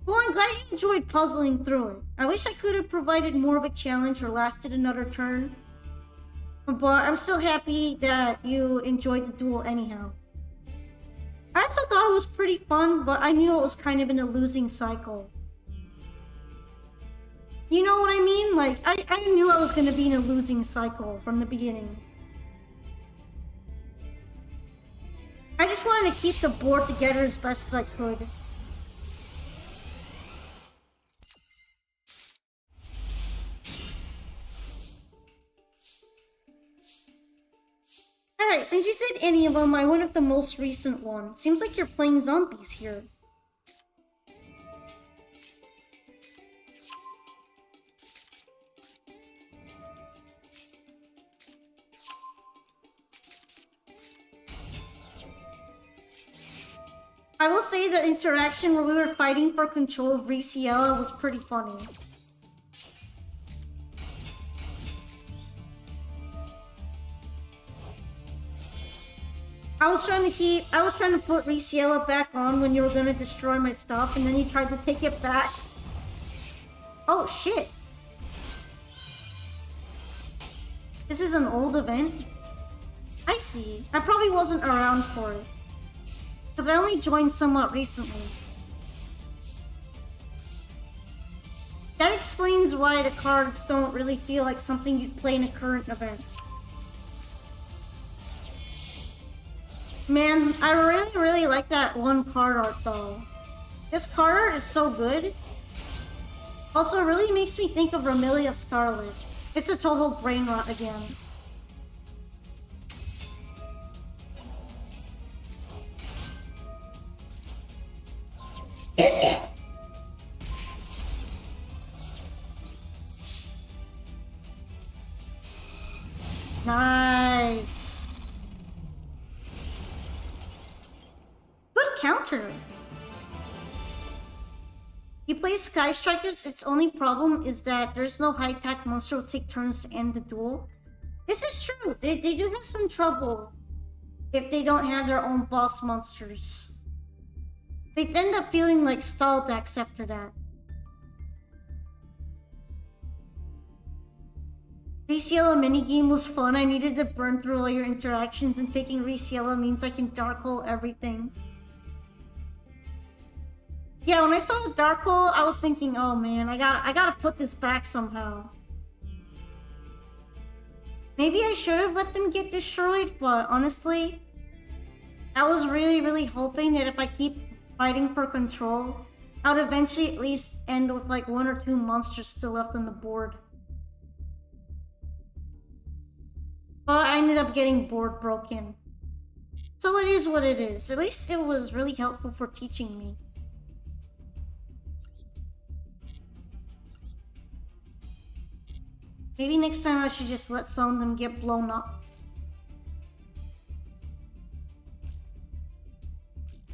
[SPEAKER 1] Well, I'm glad you enjoyed puzzling through it. I wish I could have provided more of a challenge or lasted another turn. But I'm still happy that you enjoyed the duel anyhow. I also thought it was pretty fun, but I knew it was kind of in a losing cycle. You know what I mean? Like, I knew I was going to be in a losing cycle from the beginning. I just wanted to keep the board together as best as I could. Alright, since you said any of them, I went with the most recent one. Seems like you're playing zombies here. I will say the interaction where we were fighting for control of Riciella was pretty funny. I was trying to put Riciella back on when you were gonna destroy my stuff, and then you tried to take it back. Oh shit. This is an old event? I see. I probably wasn't around for it. Because I only joined somewhat recently. That explains why the cards don't really feel like something you'd play in a current event. Man, I really like that one card art though. This card art is so good. Also, it really makes me think of Ramilia Scarlet. It's a total brain rot again. Nice. Good counter. You play Sky Strikers, its only problem is that there's no high-tech monster to take turns to end the duel. This is true. They do have some trouble if they don't have their own boss monsters. They end up feeling like stall decks after that. Riciella minigame was fun. I needed to burn through all your interactions, and taking Riciella means I can dark hole everything. Yeah, when I saw the dark hole, I was thinking, oh man, I gotta put this back somehow. Maybe I should have let them get destroyed, but honestly, I was really hoping that if I keep fighting for control, I would eventually at least end with like 1 or 2 monsters still left on the board. But I ended up getting board broken. So it is what it is. At least it was really helpful for teaching me. Maybe next time I should just let some of them get blown up.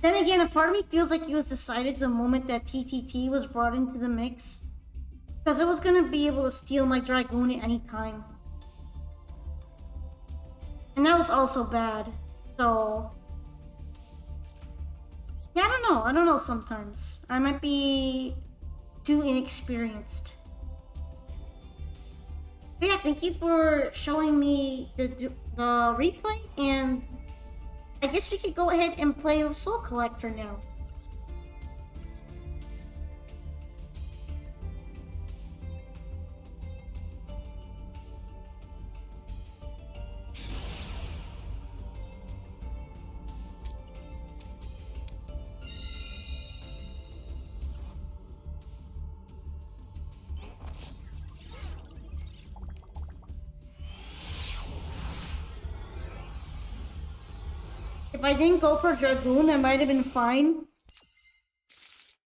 [SPEAKER 1] Then again, a part of me feels like it was decided the moment that TTT was brought into the mix. Because it was going to be able to steal my Dragoon at any time. And that was also bad. So... yeah, I don't know sometimes. I might be too inexperienced. But yeah, thank you for showing me the replay, and I guess we could go ahead and play with Soul Collector now. If I didn't go for Dragoon, I might have been fine.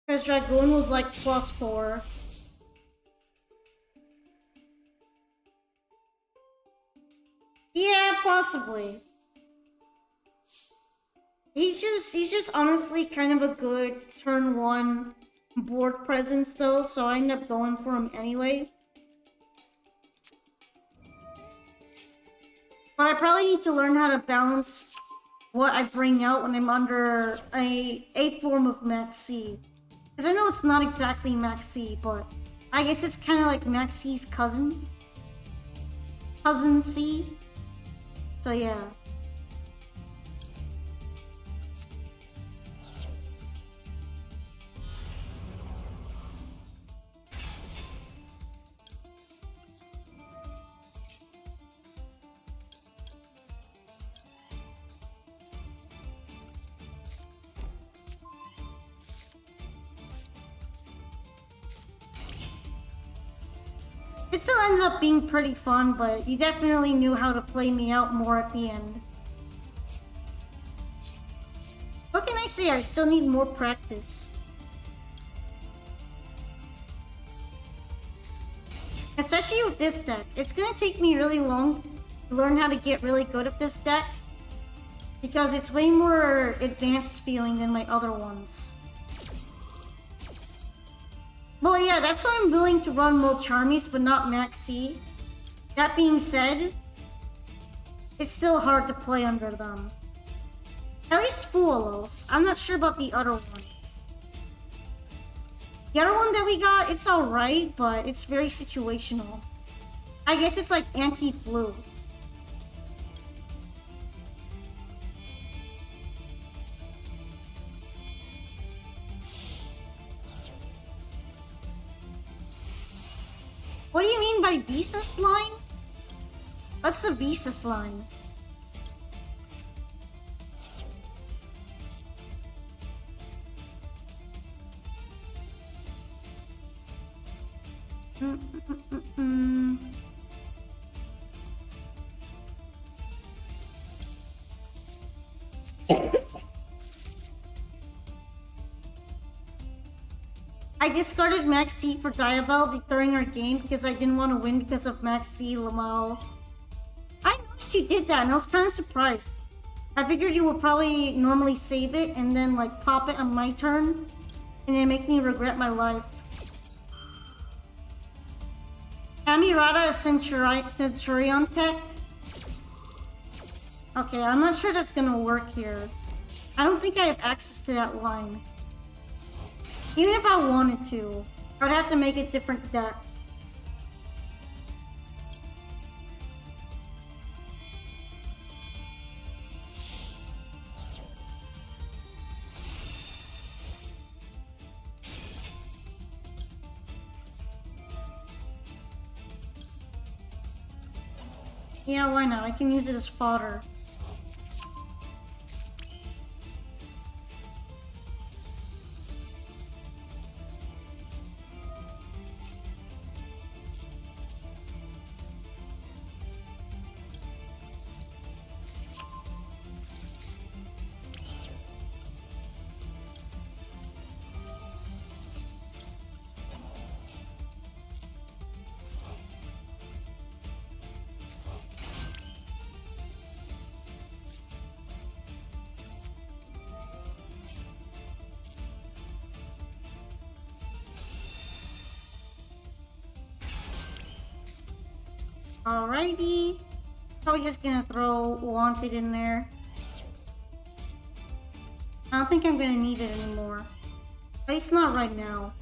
[SPEAKER 1] Because Dragoon was like +4. Yeah, possibly. He's just honestly kind of a good turn 1 board presence though, so I end up going for him anyway. But I probably need to learn how to balance what I bring out when I'm under a form of Max C. Because I know it's not exactly Max C, but I guess it's kind of like Max C's cousin. Cousin C. So yeah. It still ended up being pretty fun, but you definitely knew how to play me out more at the end. What can I say? I still need more practice. Especially with this deck. It's gonna take me really long to learn how to get really good at this deck. because it's way more advanced feeling than my other ones. Well, yeah, that's why I'm willing to run Molcharmies but not Max C. That being said, it's still hard to play under them. At least Fuolos. I'm not sure about the other one. The other one that we got, it's alright, but it's very situational. I guess it's like anti-flu. What do you mean by Visas line? What's the Visas line? I discarded Max C for Diabell during our game because I didn't want to win because of Max C, Lamau. I noticed you did that and I was kind of surprised. I figured you would probably normally save it and then like pop it on my turn and then make me regret my life. Amirata is Centurion tech? Okay, I'm not sure that's gonna work here. I don't think I have access to that line. Even if I wanted to, I'd have to make a different deck. Yeah, why not? I can use it as fodder. Alrighty. Probably just gonna throw Wanted in there. I don't think I'm gonna need it anymore. At least not right now.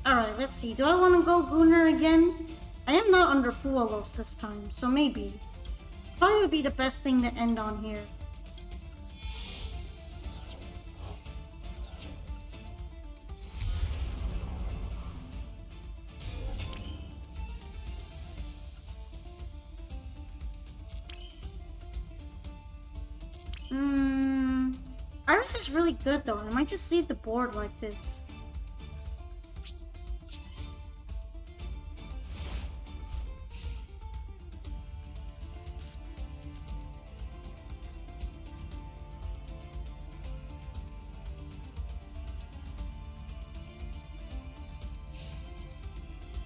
[SPEAKER 1] Alright, let's see. Do I want to go Gunnar again? I am not under Fuolos this time, so maybe. Probably would be the best thing to end on here. Iris is really good though. I might just leave the board like this.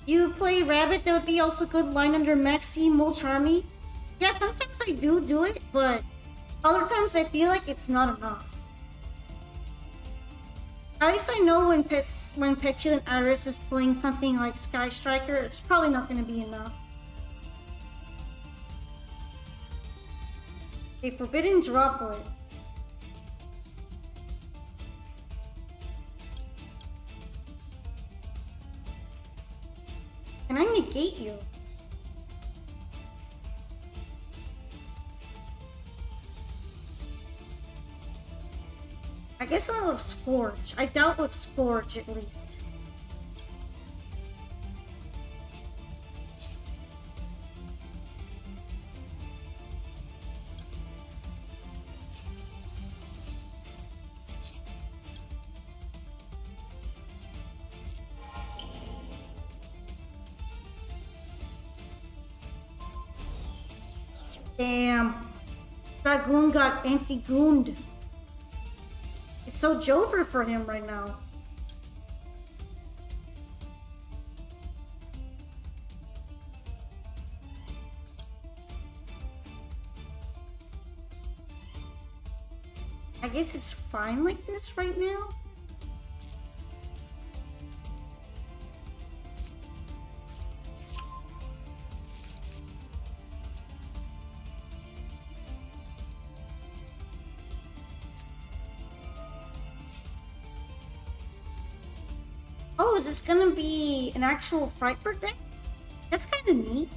[SPEAKER 1] You play Rabbit, that would be also good line under Maxi Molcharmy. Yeah, sometimes I do it, but other times I feel like it's not enough. At least I know when Petulant Iris is playing something like Sky Striker, it's probably not going to be enough. A forbidden droplet. Can I negate you? I guess I'll have Scourge. I doubt with Scourge at least. Damn. Dragoon got anti-gooned. It's so Jover for him right now. I guess it's fine like this right now. Oh, is this gonna be an actual Frightford deck? That's kind of neat.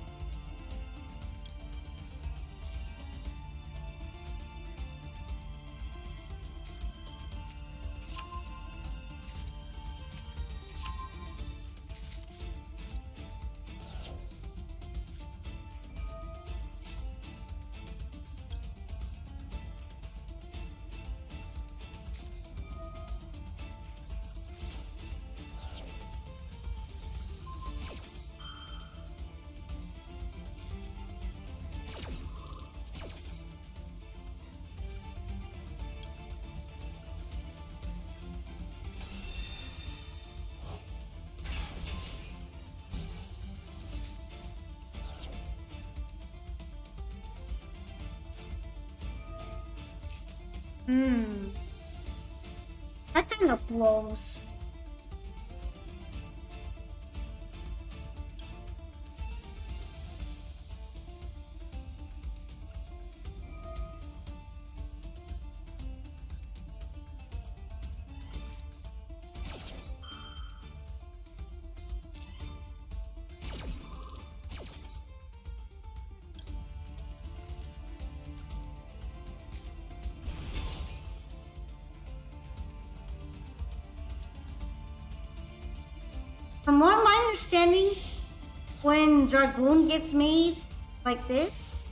[SPEAKER 1] That kind of blows. From what my understanding, when Dragoon gets made like this,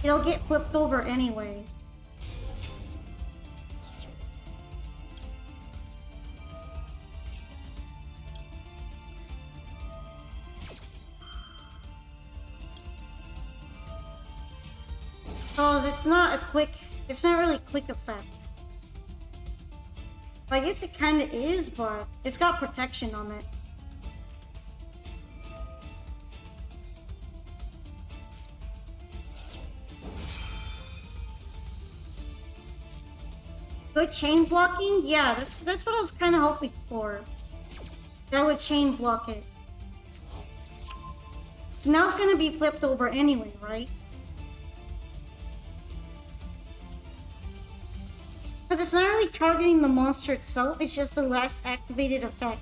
[SPEAKER 1] it'll get flipped over anyway. Because it's not really quick effect. I guess it kind of is, but it's got protection on it. Good chain blocking? Yeah, that's what I was kind of hoping for. That would chain block it. So now it's going to be flipped over anyway, right? Because it's not really targeting the monster itself, it's just the last activated effect.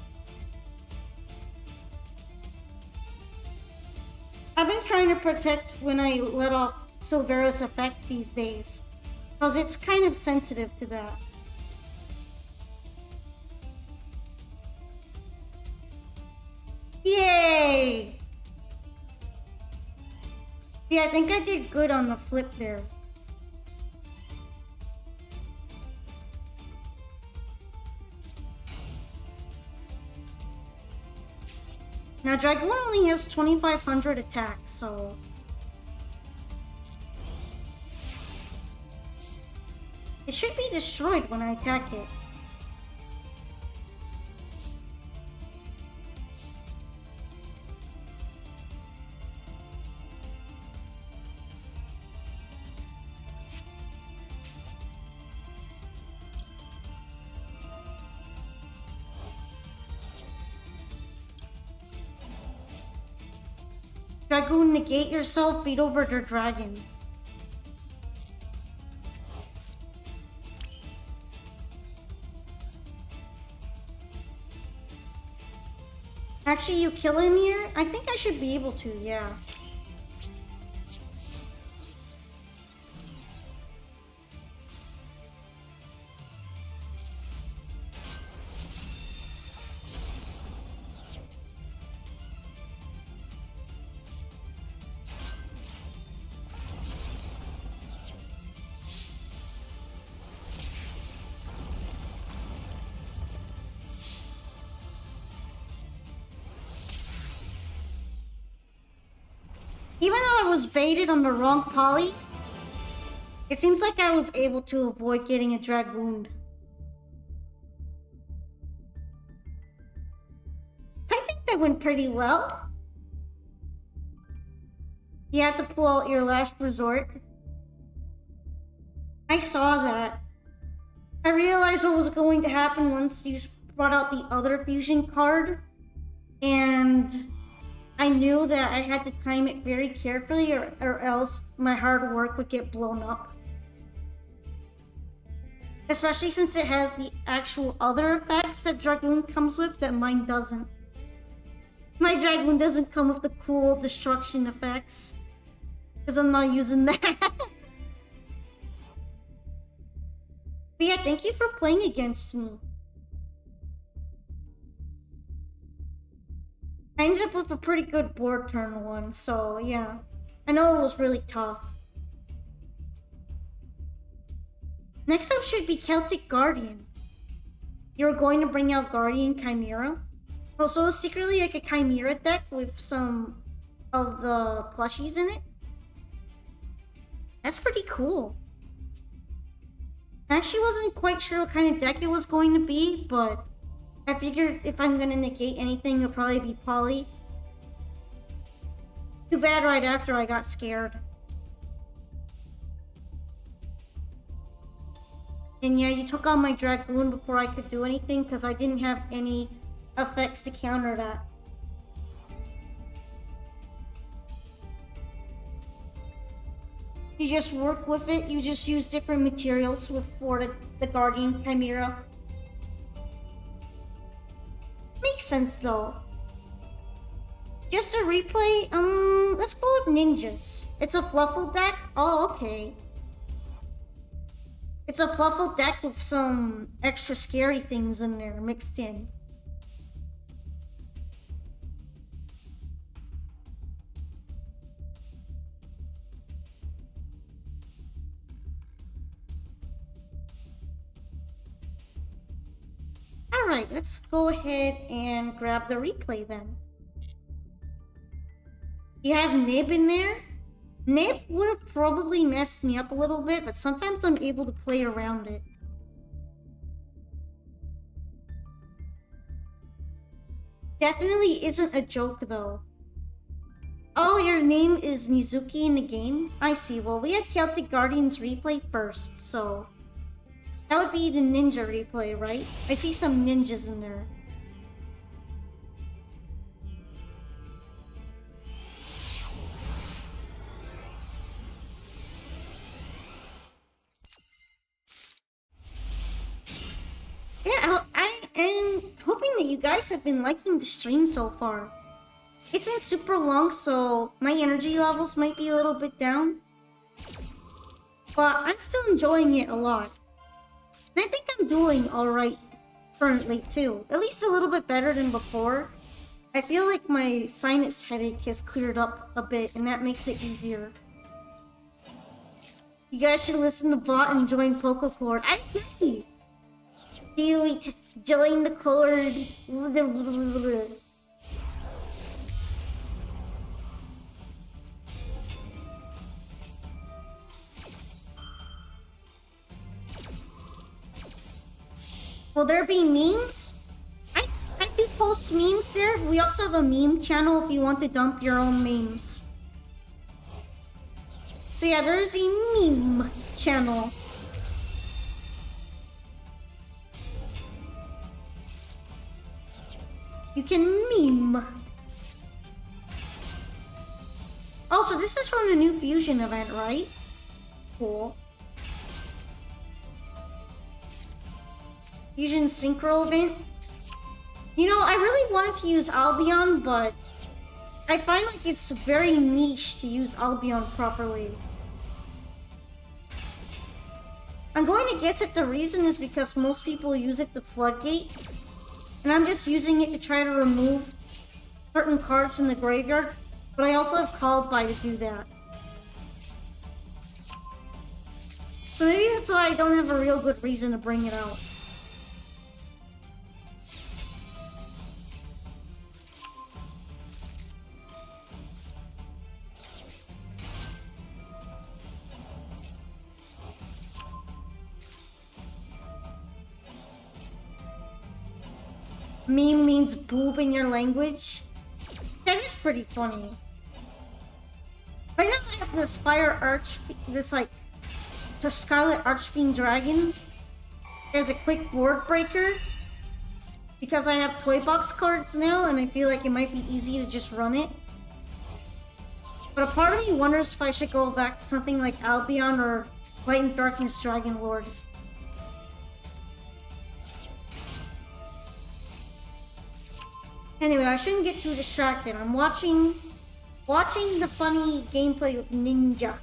[SPEAKER 1] I've been trying to protect when I let off Silvera's effect these days, because it's kind of sensitive to that. Yay! Yeah, I think I did good on the flip there. Now, Dragoon only has 2,500 attack, so... it should be destroyed when I attack it. Dragoon, negate yourself, beat over their dragon. Actually, you kill him here? I think I should be able to, yeah. Even though I was baited on the wrong poly, it seems like I was able to avoid getting a Dragoon. So I think that went pretty well. You have to pull out your last resort. I saw that. I realized what was going to happen once you brought out the other fusion card. And I knew that I had to time it very carefully or else my hard work would get blown up. Especially since it has the actual other effects that Dragoon comes with that mine doesn't. My Dragoon doesn't come with the cool destruction effects. Because I'm not using that. But yeah, thank you for playing against me. I ended up with a pretty good board turn one, so yeah. I know it was really tough. Next up should be Celtic Guardian. You're going to bring out Guardian Chimera. Also, secretly like a Chimera deck with some of the plushies in it. That's pretty cool. I actually wasn't quite sure what kind of deck it was going to be, but I figured if I'm gonna negate anything, it'll probably be Poly. Too bad right after I got scared. And yeah, you took out my Dragoon before I could do anything because I didn't have any effects to counter that. You just work with it, you just use different materials for the Guardian Chimera. Makes sense though. Just a replay, let's go with ninjas. It's a Fluffle deck? Oh, okay. It's a Fluffle deck with some extra scary things in there mixed in. Alright, let's go ahead and grab the replay then. You have Nib in there. Nib would have probably messed me up a little bit, but sometimes I'm able to play around it. Definitely isn't a joke though. Oh, your name is Mizuki in the game? I see. Well, we had Celtic Guardians replay first, so that would be the ninja replay, right? I see some ninjas in there. Yeah, I'm hoping that you guys have been liking the stream so far. It's been super long, so my energy levels might be a little bit down. But I'm still enjoying it a lot. And I think I'm doing alright currently too. At least a little bit better than before. I feel like my sinus headache has cleared up a bit and that makes it easier. You guys should listen to Bot and join Pokecord. I agree! Do it! Join the cord! Will there be memes? I do post memes there. We also have a meme channel if you want to dump your own memes. So yeah, there's a meme channel. You can meme. Also, this is from the new Fusion event, right? Cool. Fusion Synchro event. You know, I really wanted to use Albion, but I find like it's very niche to use Albion properly. I'm going to guess that the reason is because most people use it to floodgate, and I'm just using it to try to remove certain cards from the graveyard, but I also have called by to do that. So maybe that's why I don't have a real good reason to bring it out. Meme means boob in your language. That is pretty funny. Right now I have this the Scarlet Archfiend Dragon as a quick board breaker because I have toy box cards now and I feel like it might be easy to just run it. But a part of me wonders if I should go back to something like Albion or Light and Darkness Dragon Lord. Anyway, I shouldn't get too distracted. I'm watching the funny gameplay with Ninja.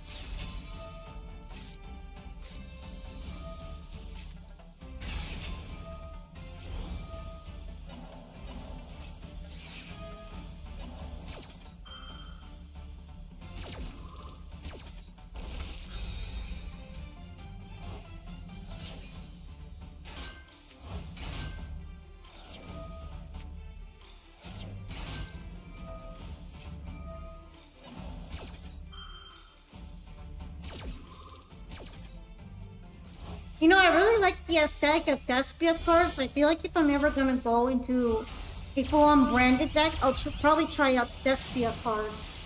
[SPEAKER 1] You know, I really like the aesthetic of Despia cards. I feel like if I'm ever gonna go into a full-on branded deck, I'll probably try out Despia cards.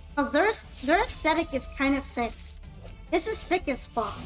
[SPEAKER 1] Because their aesthetic is kind of sick. This is sick as fuck.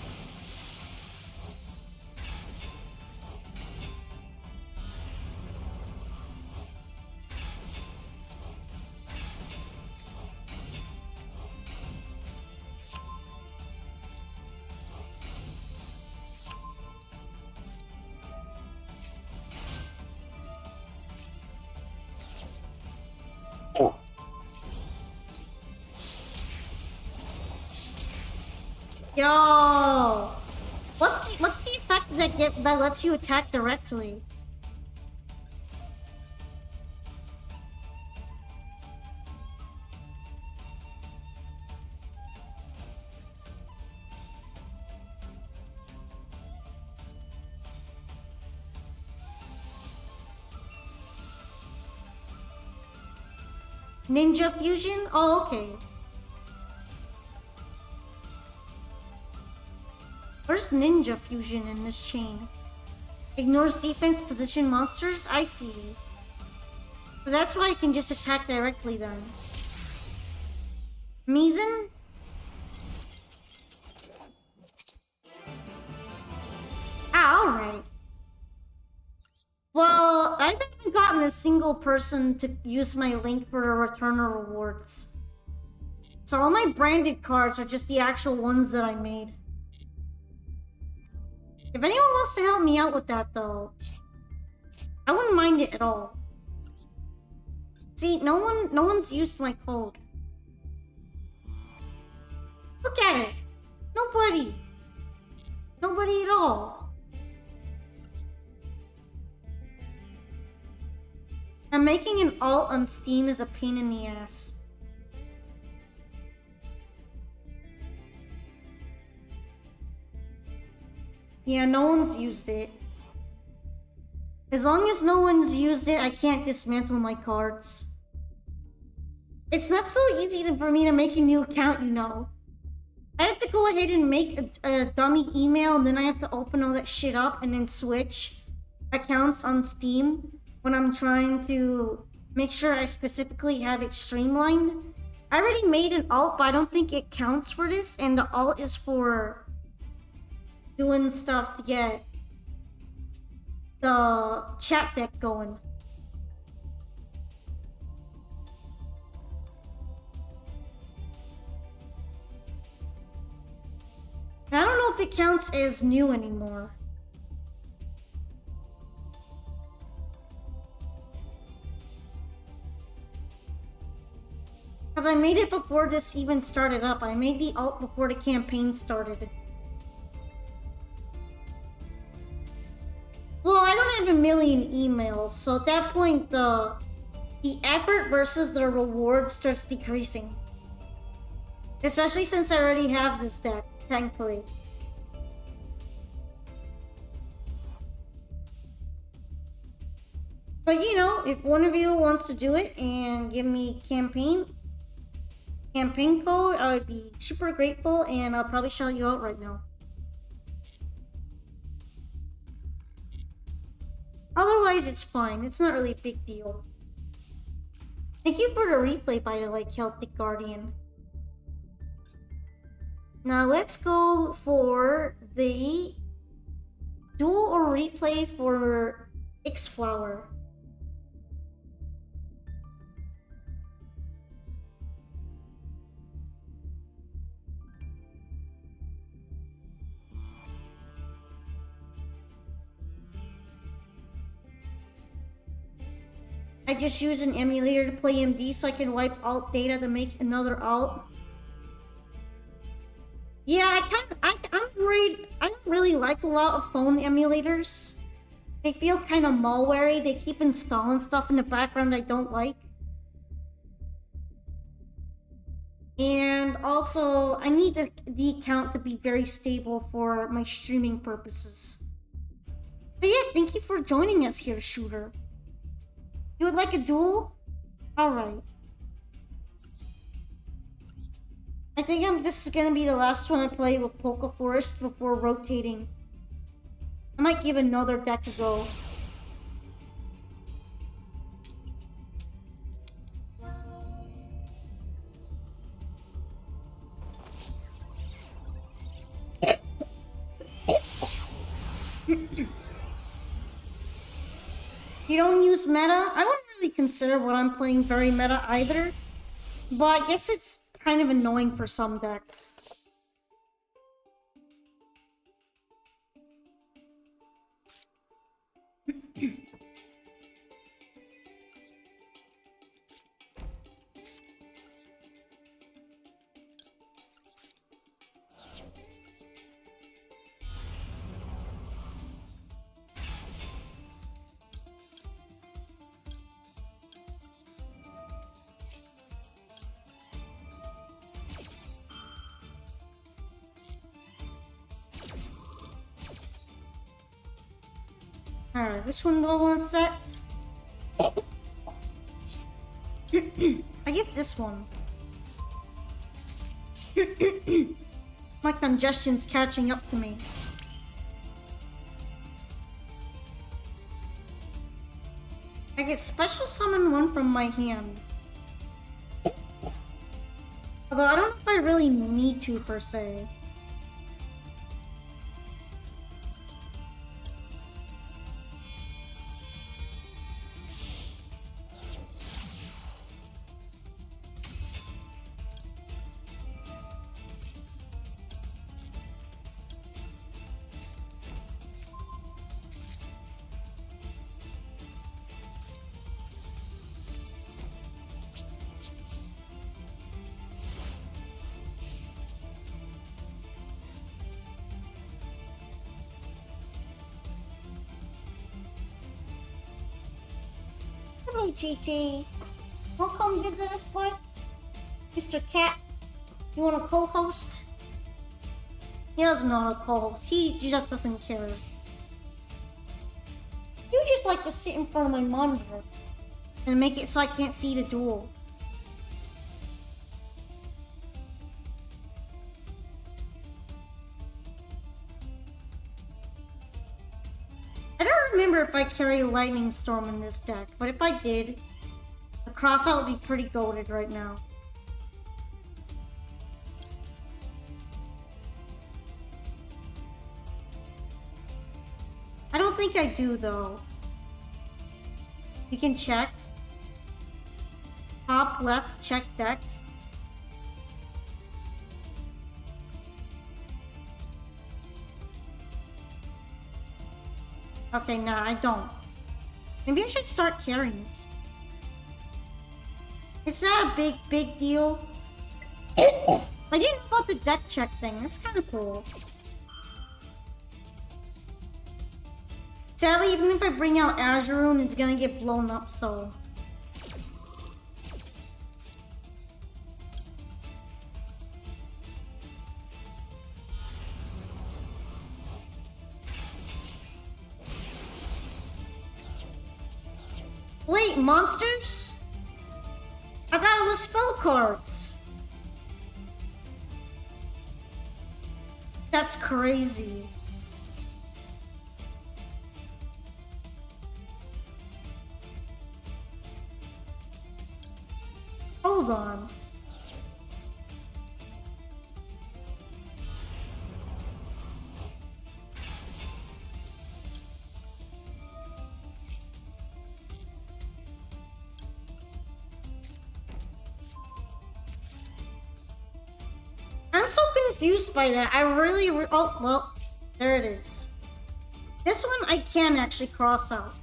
[SPEAKER 1] Yo, what's the effect that lets you attack directly? Ninja fusion? Oh, okay. Where's Ninja Fusion in this chain? Ignores defense position monsters? I see. So that's why I can just attack directly then. Mizen? Ah, alright. Well, I haven't gotten a single person to use my link for the returner rewards. So all my branded cards are just the actual ones that I made. If anyone wants to help me out with that, though, I wouldn't mind it at all. See, no one's used my code. Look at it. Nobody. Nobody at all. And making an alt on Steam is a pain in the ass. Yeah, no one's used it. As long as no one's used it, I can't dismantle my cards. It's not so easy for me to make a new account, you know. I have to go ahead and make a dummy email, and then I have to open all that shit up and then switch accounts on Steam when I'm trying to make sure I specifically have it streamlined. I already made an alt, but I don't think it counts for this, and the alt is for doing stuff to get the chat deck going. And I don't know if it counts as new anymore. I made it before this even started up. I made the alt before the campaign started. Well, I don't have a million emails, so at that point, the effort versus the reward starts decreasing. Especially since I already have this deck, thankfully. But you know, if one of you wants to do it and give me campaign code, I would be super grateful, and I'll probably shout you out right now. Otherwise, it's fine. It's not really a big deal. Thank you for the replay, by the way, Celtic Guardian. Now let's go for the duel or replay for X-Flower. I just use an emulator to play MD so I can wipe alt data to make another alt. Yeah, I'm worried. I don't really like a lot of phone emulators. They feel kind of malware-y. They keep installing stuff in the background I don't like. And also, I need the account to be very stable for my streaming purposes. But yeah, thank you for joining us here, Shooter. You would like a duel? Alright. I think this is gonna be the last one I play with Polka Forest before rotating. I might give another deck a go. You don't use meta? I wouldn't really consider what I'm playing very meta either. But I guess it's kind of annoying for some decks. Alright, which one do I want to set? I guess this one. My congestion's catching up to me. I get special summon one from my hand. Although I don't know if I really need to per se. Hello, Chi-Chi. Wanna come visit us, bud? Mr. Cat, you want a co-host? He doesn't know a co-host. He just doesn't care. You just like to sit in front of my monitor and make it so I can't see the duel. I don't remember if I carry Lightning Storm in this deck, but if I did, the crossout would be pretty goated right now. I don't think I do, though. We can check. Top left, check deck. Okay, nah, I don't. Maybe I should start carrying it. It's not a big deal. I didn't know about the deck check thing. That's kind of cool. Sadly, even if I bring out Azuroon, it's gonna get blown up, so... Wait, monsters? I thought it was spell cards. That's crazy. Hold on. I'm so confused by that. I really oh, well, there it is. This one I can actually cross out.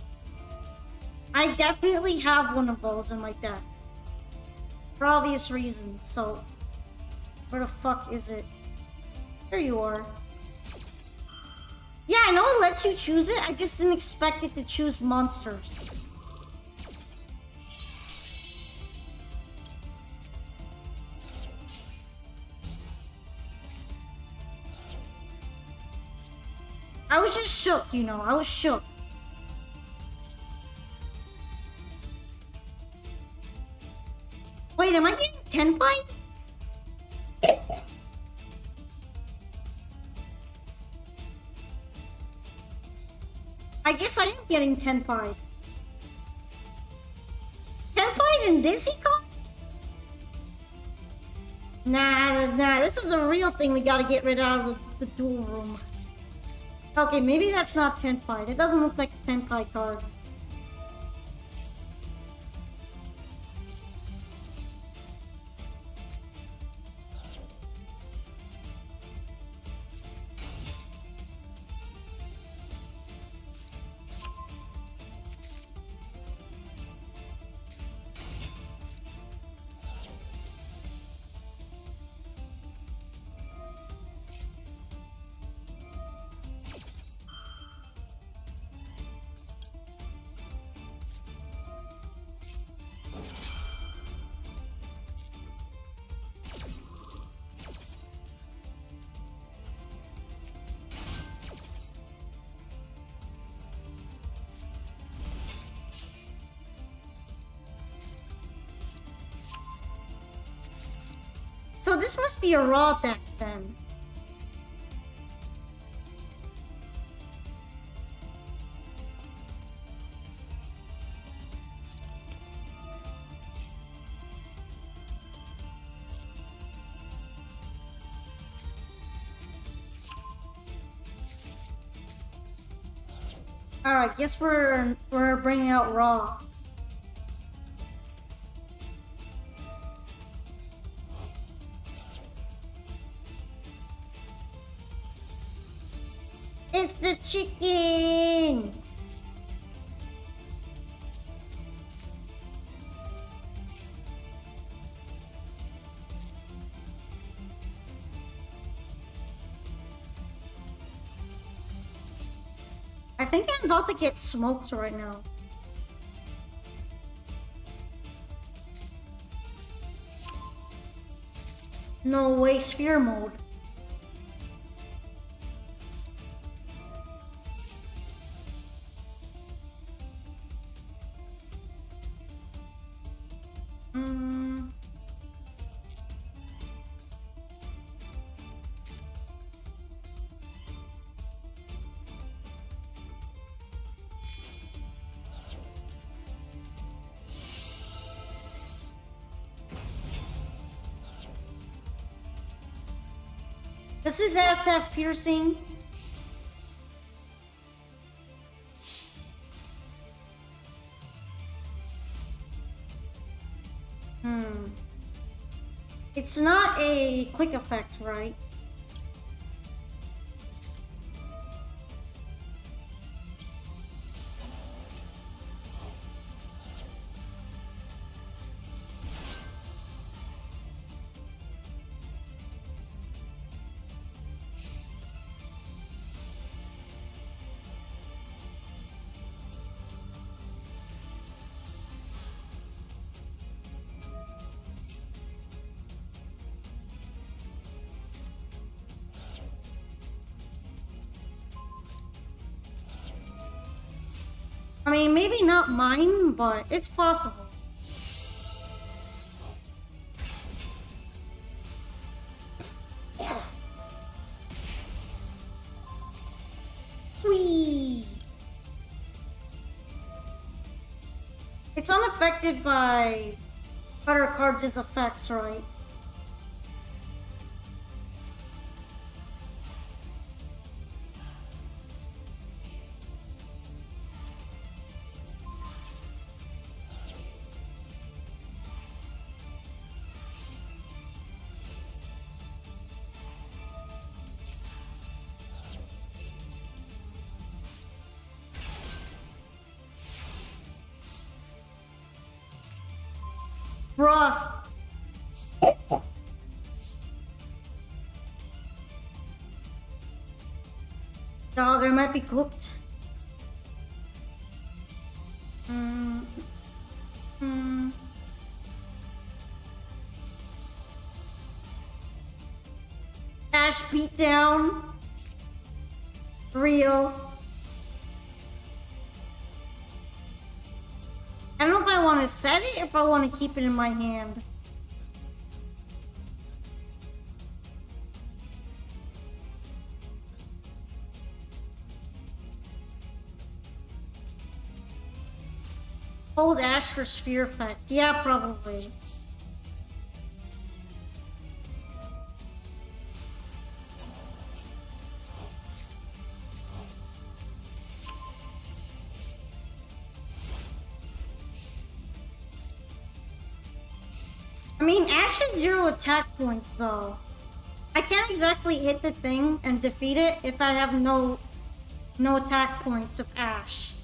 [SPEAKER 1] I definitely have one of those in my deck. For obvious reasons, so... Where the fuck is it? There you are. Yeah, I know it lets you choose it, I just didn't expect it to choose monsters. I was just shook, you know, I was shook. Wait, am I getting 10 fight? I guess I am getting 10 fight. 10 fight in this econ? Nah, this is the real thing we gotta get rid out of the duel room. Okay, maybe that's not 10 fight. It doesn't look like a 10 fight card. So this must be a raw deck then. Alright, guess we're bringing out raw. It's the chicken! I think I'm about to get smoked right now. No way, sphere mode. Does his ass have piercing? It's not a quick effect, right? mean, maybe not mine, but it's possible. Whee! It's unaffected by other cards' effects, right? Bruh. Dog, I might be cooked. Ash beatdown. Real. I don't know if I want to set it or if I want to keep it in my hand. Hold Ash for sphere effect. Yeah, probably. I mean, Ash has 0 attack points, though. I can't exactly hit the thing and defeat it if I have no attack points of Ash.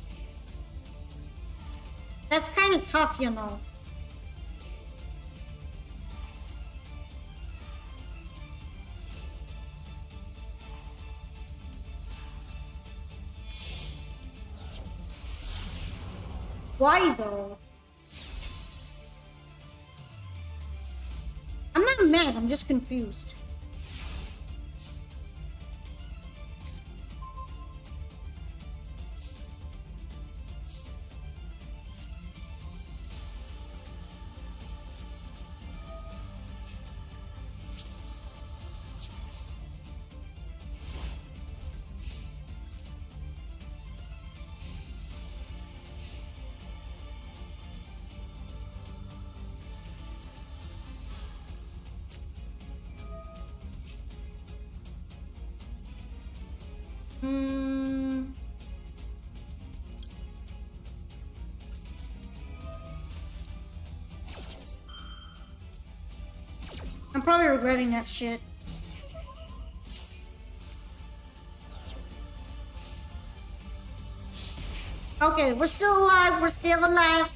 [SPEAKER 1] That's kind of tough, you know. Why, though? I'm not mad, I'm just confused. I'm probably regretting that shit. Okay, we're still alive, we're still alive.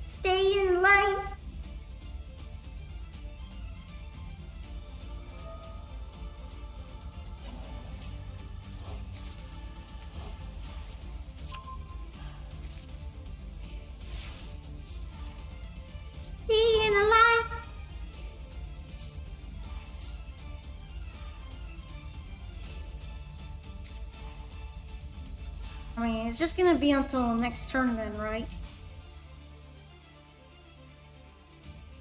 [SPEAKER 1] Staying alive. Staying alive. I mean, it's just gonna be until next turn then, right?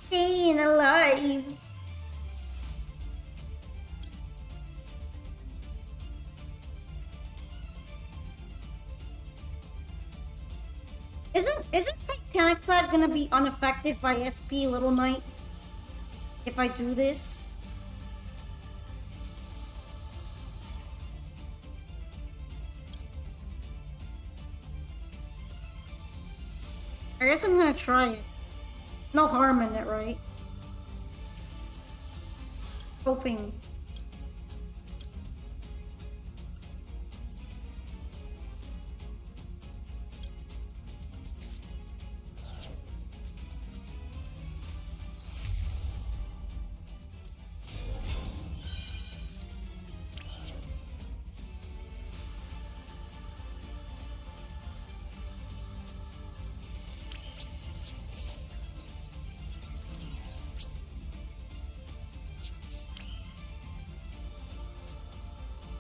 [SPEAKER 1] Staying alive. Isn't Titaniclad gonna be unaffected by SP Little Knight if I do this? I guess I'm gonna try it. No harm in it, right? Hoping.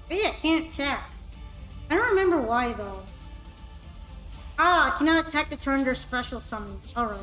[SPEAKER 1] But yeah, can't attack. I don't remember why though. Ah, I cannot attack the turn they're special summon. Alright.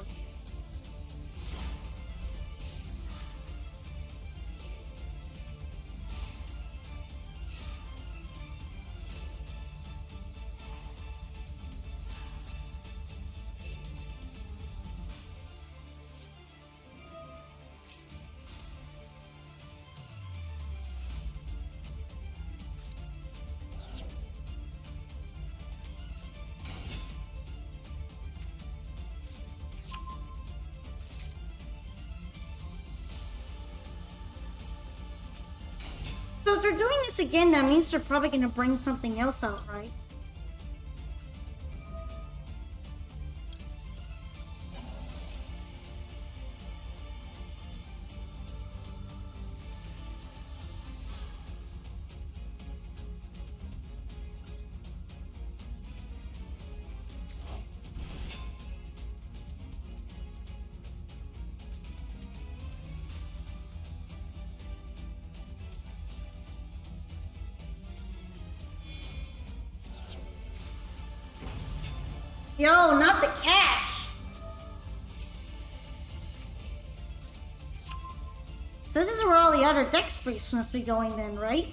[SPEAKER 1] So if they're doing this again, that means they're probably gonna bring something else out, right? Yo, not the cash! So this is where all the other deck space must be going then, right?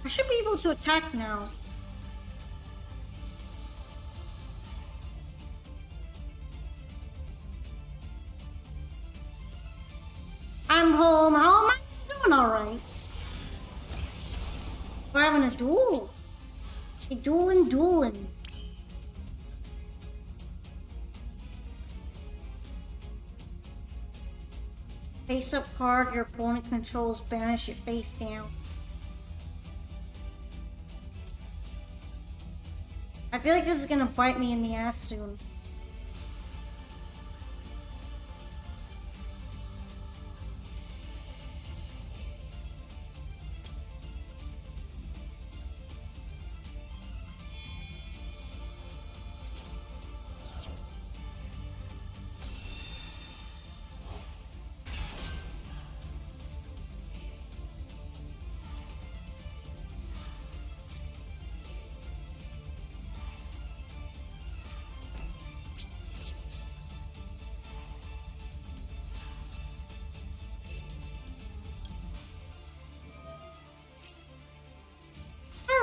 [SPEAKER 1] I should be able to attack now. I'm home. How am I doing alright? We're having a duel. A dueling. Face up card your opponent controls, banish it face down. I feel like this is gonna bite me in the ass soon.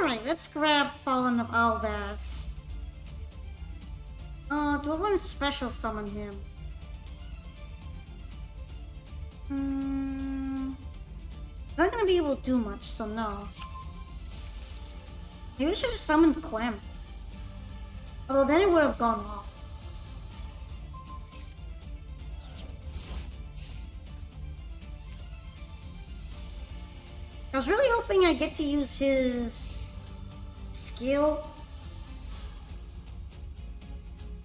[SPEAKER 1] Alright, let's grab Fallen of Albaz. Do I want to special summon him? Not gonna be able to do much, so no. Maybe I should have summoned Quem. Although then it would have gone off. I was really hoping I get to use his skill.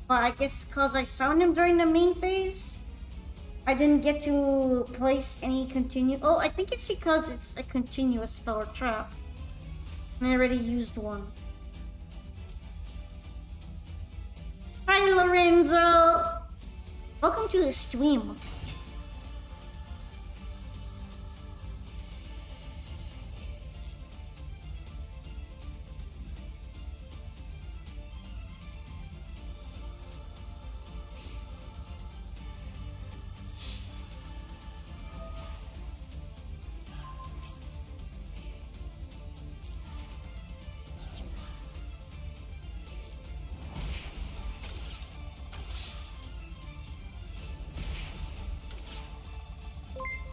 [SPEAKER 1] But I guess because I summoned him during the main phase, I didn't get to place any Oh, I think it's because it's a continuous spell or trap. And I already used one. Hi, Lorenzo! Welcome to the stream.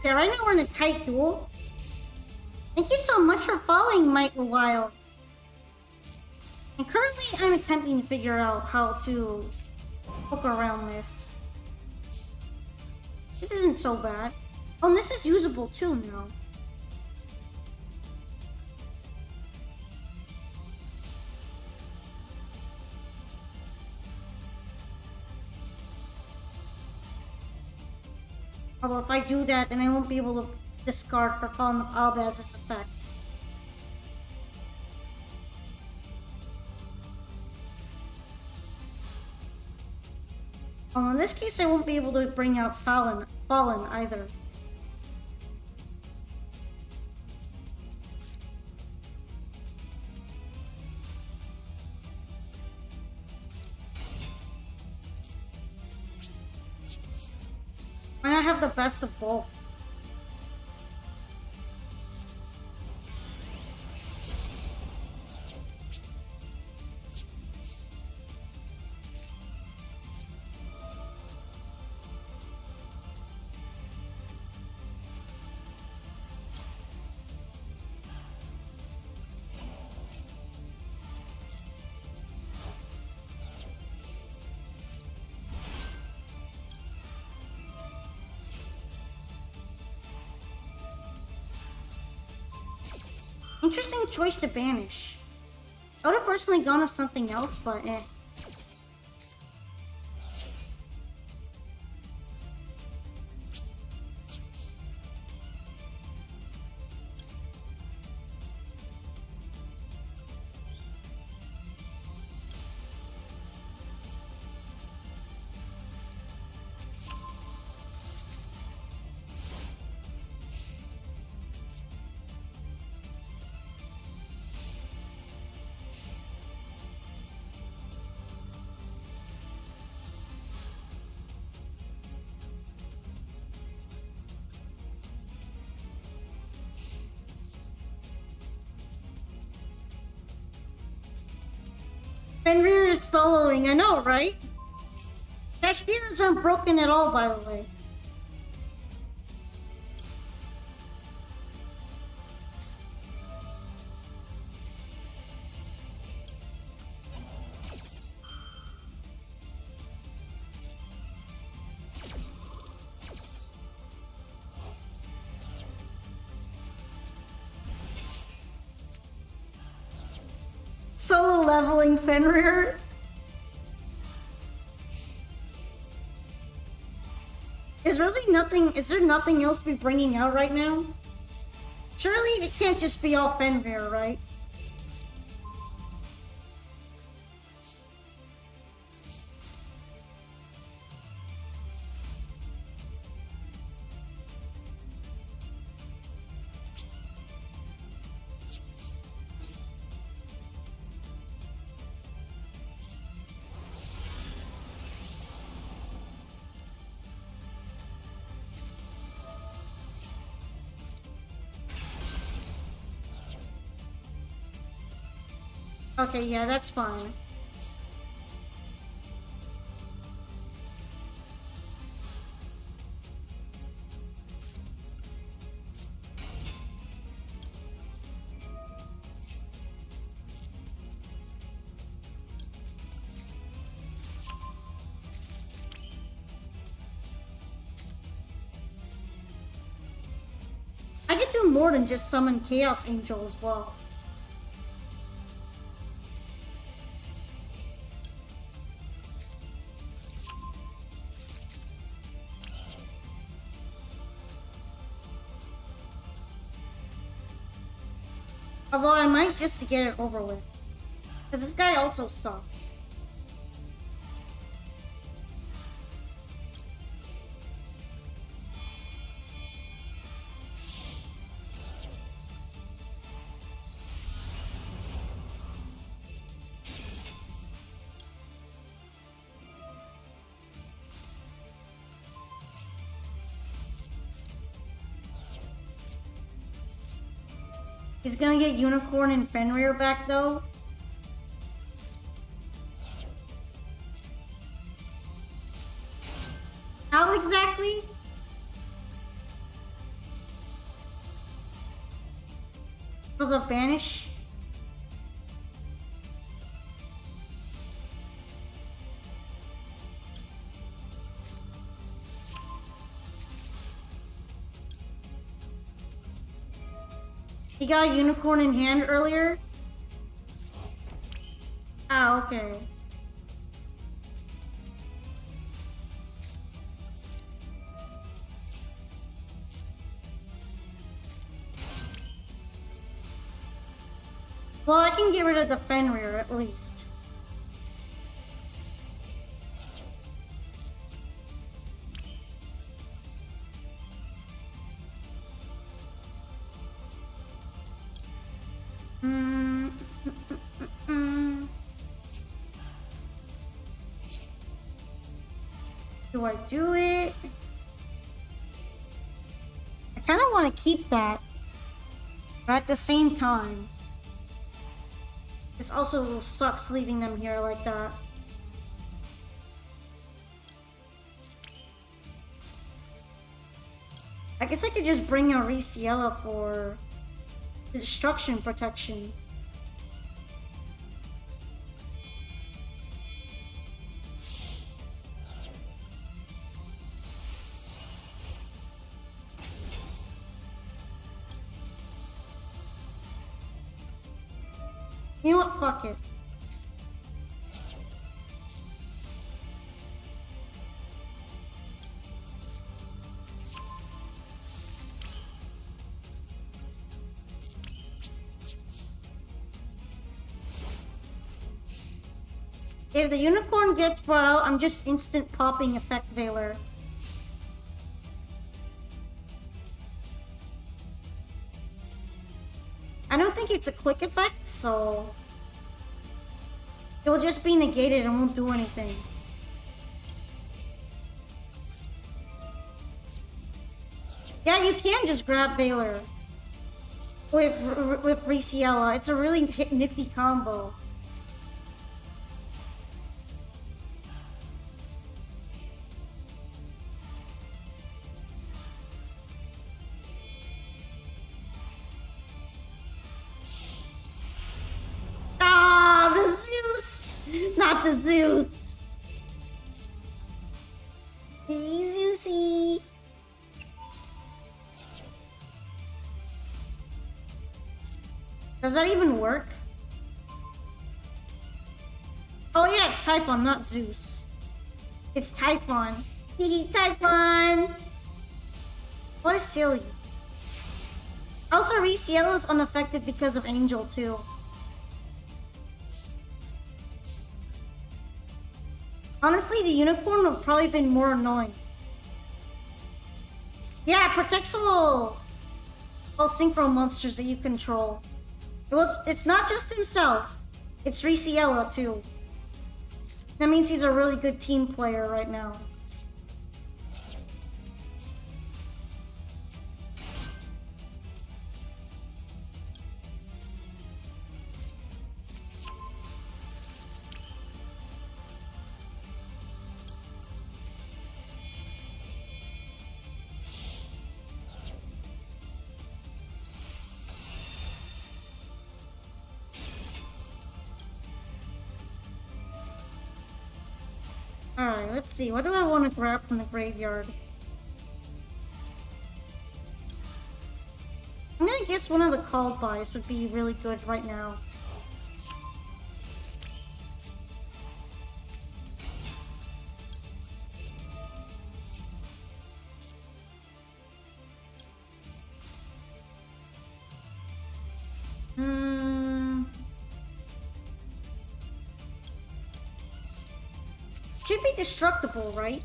[SPEAKER 1] Yeah, right now we're in a tight duel. Thank you so much for following Michael Wild. And currently I'm attempting to figure out how to poke around this. This isn't so bad. Oh, and this is usable too now. Although if I do that, then I won't be able to discard for Fallen of Albaz's effect. Well, in this case, I won't be able to bring out Fallen either. Why not have the best of both? Interesting choice to banish. I would have personally gone with something else, but eh. Fenrir is soloing, I know, right? Cashiers aren't broken at all, by the way. Solo leveling Fenrir. Is there nothing else to be bringing out right now? Surely it can't just be all Fenrir, right? Okay, yeah, that's fine. I could do more than just summon Chaos Angel as well. Although I might just to get it over with. Because this guy also sucks. He's gonna get Unicorn and Fenrir back though. How exactly? Because of Banish? He got a unicorn in hand earlier? Ah, okay. Well, I can get rid of the Fenrir at least. Do I do it? I kind of want to keep that, but at the same time, this also sucks leaving them here like that. I guess I could just bring a Riciella for the destruction protection. You know what? Fuck it. If the unicorn gets brought out, I'm just instant popping Effect Veiler. I don't think it's a quick effect, so it'll just be negated and won't do anything. Yeah, you can just grab Veiler with Riciella. It's a really nifty combo. Not the Zeus! Hey, Zeusy! Does that even work? Oh yeah, it's Typhon, not Zeus. It's Typhon. Hehe, Typhon! What is silly? Also, Riciella is unaffected because of Angel too. Honestly, the unicorn would probably been more annoying. Yeah, it protects all synchro monsters that you control. It's not just himself. It's Riciella too. That means he's a really good team player right now. Alright, let's see. What do I want to grab from the graveyard? I'm gonna guess one of the called buys would be really good right now. Should be destructible, right?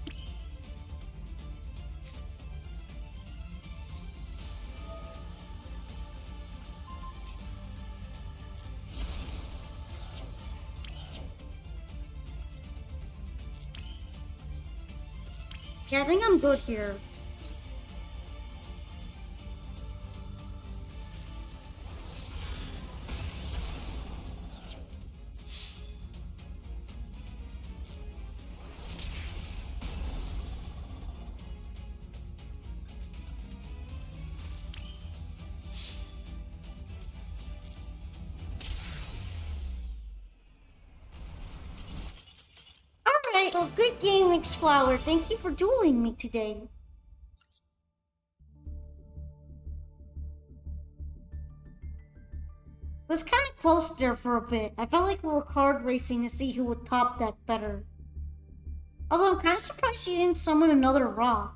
[SPEAKER 1] Yeah, I think I'm good here. Alright, well, good game, Mixflower. Thank you for dueling me today. close there for a bit. I felt like we were card racing to see who would top deck better. Although I'm kind of surprised she didn't summon another Ra.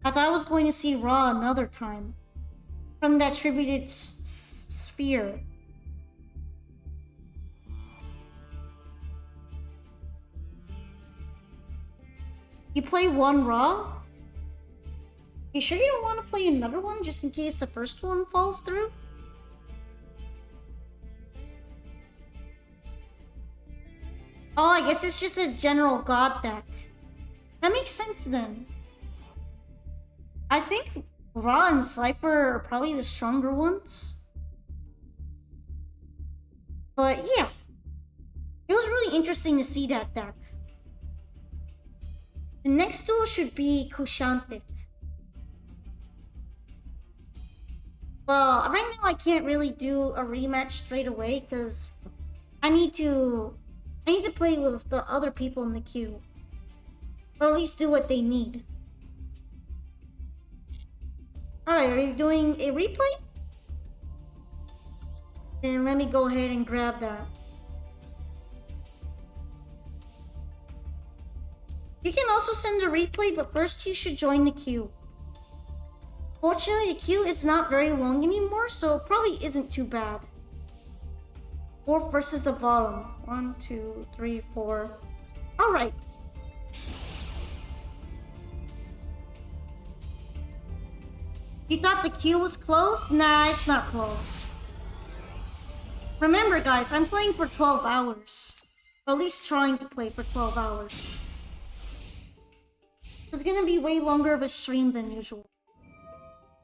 [SPEAKER 1] I thought I was going to see Ra another time. From that tributed sphere. You play one Ra? You sure you don't want to play another one just in case the first one falls through? Oh, I guess it's just a general god deck. That makes sense then. I think Ra and Cypher are probably the stronger ones. But yeah. It was really interesting to see that deck. The next duel should be Kushantik. Well, right now I can't really do a rematch straight away because I need to play with the other people in the queue. Or at least do what they need. Alright, are you doing a replay? Then let me go ahead and grab that. You can also send a replay, but first you should join the queue. Fortunately, the queue is not very long anymore, so it probably isn't too bad. 4 versus the bottom. 1, 2, 3, 4. Alright. You thought the queue was closed? Nah, it's not closed. Remember guys, I'm playing for 12 hours. Or at least trying to play for 12 hours. It's gonna be way longer of a stream than usual.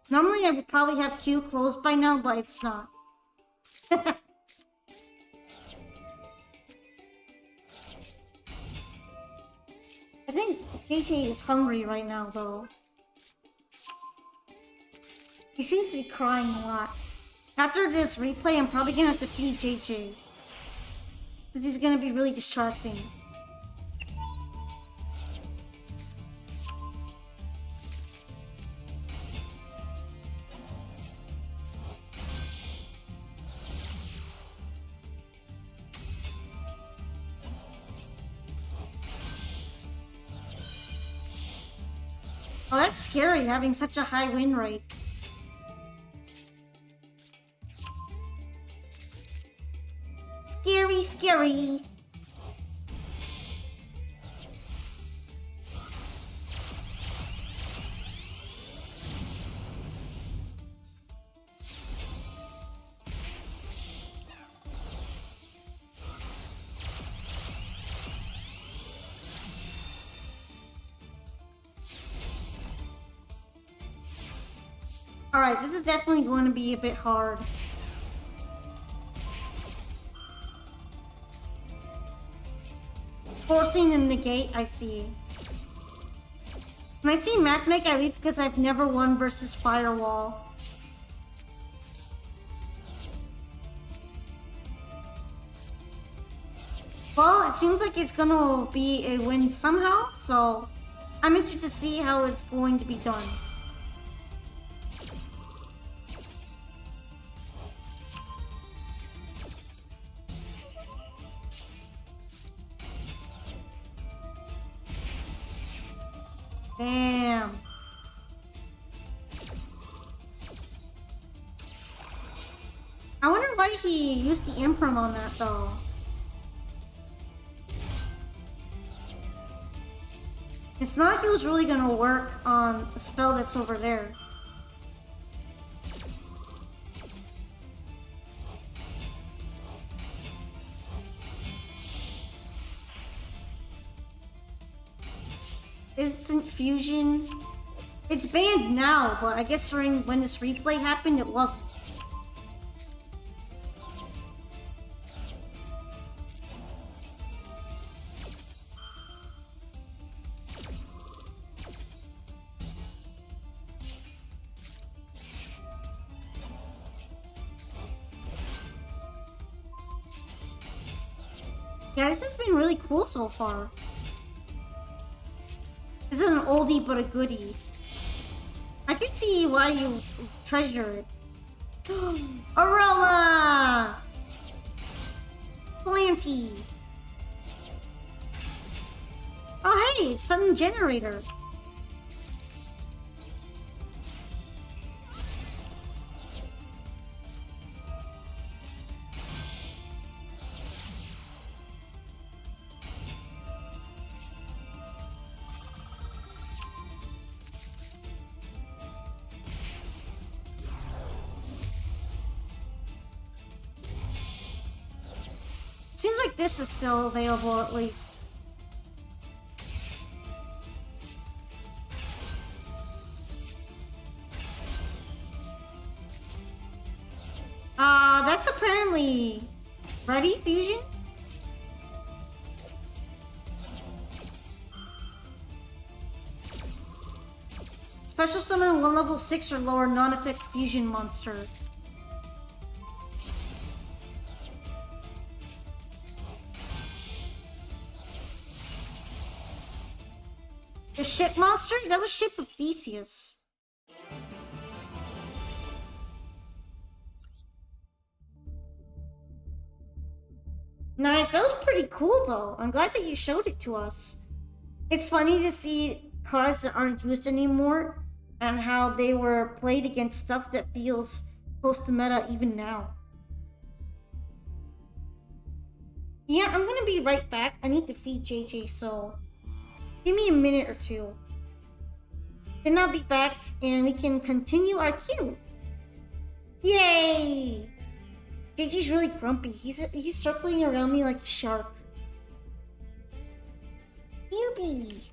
[SPEAKER 1] Normally I would probably have queue closed by now, but it's not. I think JJ is hungry right now though. He seems to be crying a lot. After this replay, I'm probably gonna have to feed JJ. Because he's gonna be really distracting. Oh, that's scary, having such a high win rate. Scary, scary. Alright, this is definitely going to be a bit hard. Forcing a negate, I see. When I see map make, I leave because I've never won versus Firewall. Well, it seems like it's gonna be a win somehow, so I'm interested to see how it's going to be done. Damn. I wonder why he used the Imprim on that though. It's not like it was really gonna work on the spell that's over there. Instant fusion. It's banned now, but I guess during when this replay happened, it wasn't. Yeah, this has been really cool so far. This is an oldie but a goodie. I can see why you treasure it. Aroma! Plenty. Oh hey, it's some generator. Seems like this is still available at least. That's apparently ready, Fusion? Special summon one level 6 or lower non-effect fusion monster. The ship monster? That was Ship of Theseus. Nice, that was pretty cool though. I'm glad that you showed it to us. It's funny to see cards that aren't used anymore and how they were played against stuff that feels close to meta even now. Yeah, I'm gonna be right back. I need to feed JJ, so give me a minute or two. Then I'll be back and we can continue our queue. Yay! JJ's really grumpy. He's circling around me like a shark. Here, baby.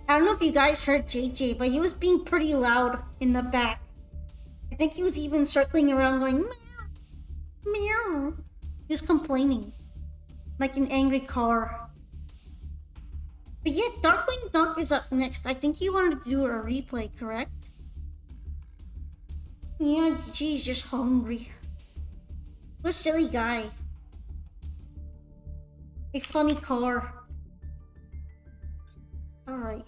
[SPEAKER 1] I don't know if you guys heard JJ, but he was being pretty loud in the back. I think he was even circling around going, meow, meow. He was complaining. Like an angry car. But yeah, Darkwing Duck is up next. I think you wanted to do a replay, correct? Yeah, he's just hungry. What a silly guy. A funny car. Alright.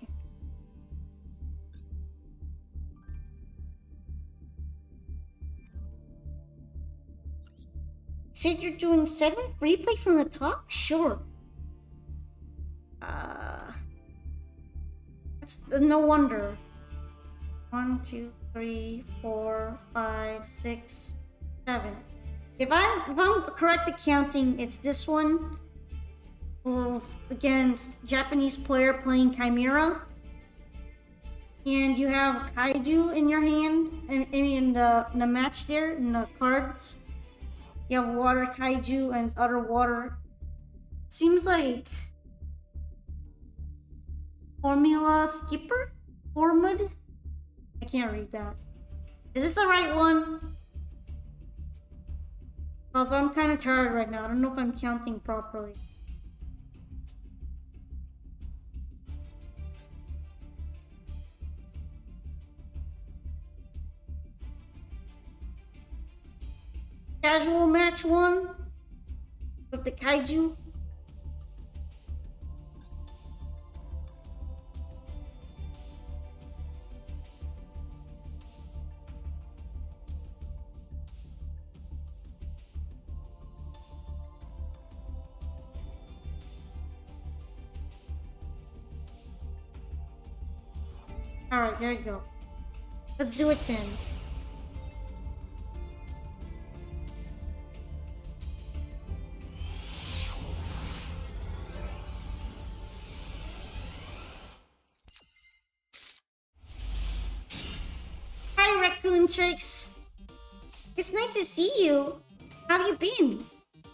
[SPEAKER 1] Said you're doing 7 replay from the top? Sure. That's no wonder. 1, 2, 3, 4, 5, 6, 7. If I'm correct at counting, it's this one against Japanese player playing Chimera. And you have Kaiju in your hand, in the match there, in the cards. You have Water Kaiju and other water. Seems like Formula Skipper? Formud? I can't read that. Is this the right one? Also, I'm kind of tired right now. I don't know if I'm counting properly. Casual match 1 with the Kaiju. Alright, there you go. Let's do it then. Hi, Raccoon Chicks! It's nice to see you! How have you been?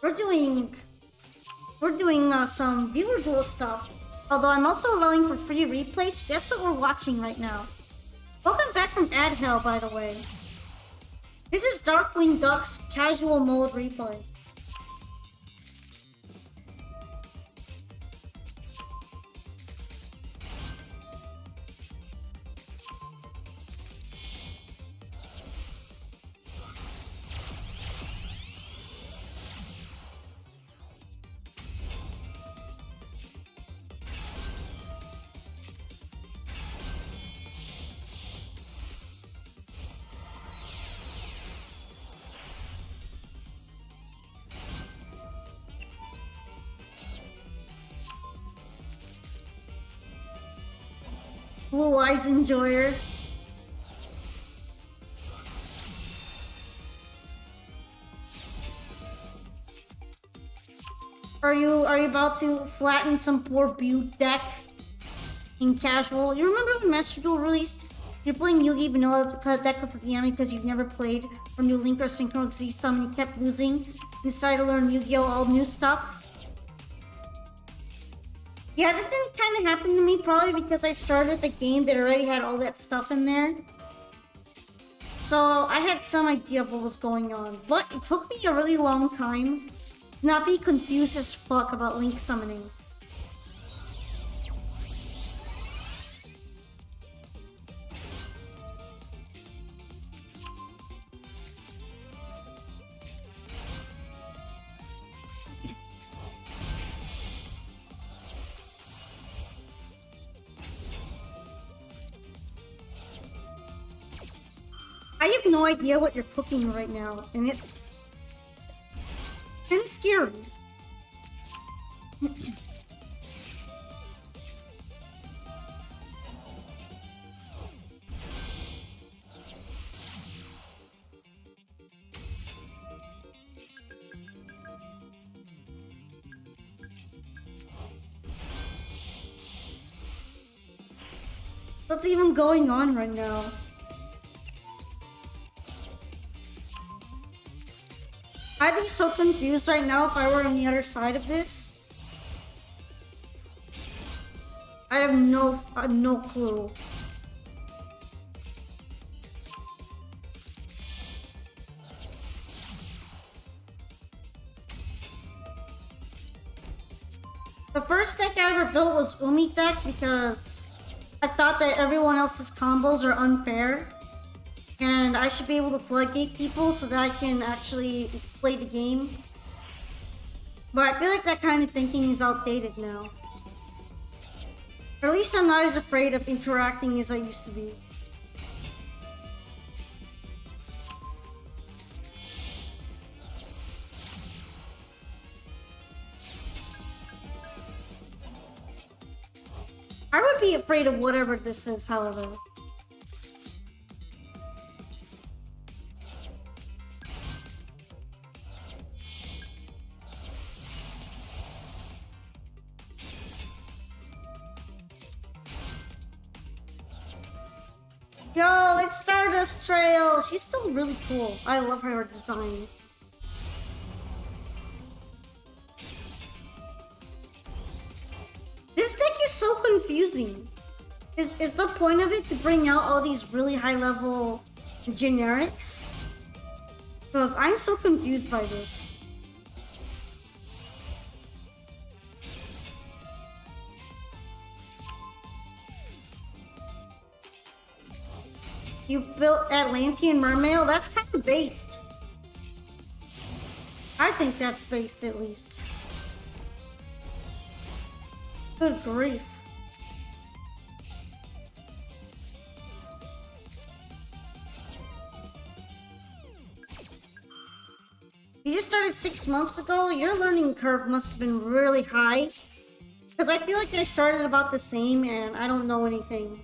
[SPEAKER 1] We're doing some viewer duel stuff. Although I'm also allowing for free replays, that's what we're watching right now. Welcome back from Ad Hell, by the way. This is Darkwing Duck's casual mode replay. Blue Eyes Enjoyer. Are you about to flatten some poor Butte deck in casual? You remember when Master Duel released? You're playing Yugi Vanilla deck of the enemy because you've never played or New Link or Synchro X and you kept losing and decided to learn Yu-Gi-Oh! All new stuff. Yeah, that didn't kind of happen to me, probably because I started the game that already had all that stuff in there. So I had some idea of what was going on, but it took me a really long time to not be confused as fuck about Link summoning. I have no idea what you're cooking right now, and it's kind of scary. What's even going on right now? I'd be so confused right now if I were on the other side of this. I have no clue. The first deck I ever built was Umi deck because I thought that everyone else's combos are unfair. And I should be able to floodgate people so that I can actually play the game. But I feel like that kind of thinking is outdated now. Or at least I'm not as afraid of interacting as I used to be. I would be afraid of whatever this is, however. Yo, it's Stardust Trail! She's still really cool. I love her design. This deck is so confusing. Is the point of it to bring out all these really high-level generics? Because I'm so confused by this. You built Atlantean Mermail? That's kind of based. I think that's based, at least. Good grief. You just started 6 months ago? Your learning curve must have been really high. Because I feel like I started about the same and I don't know anything.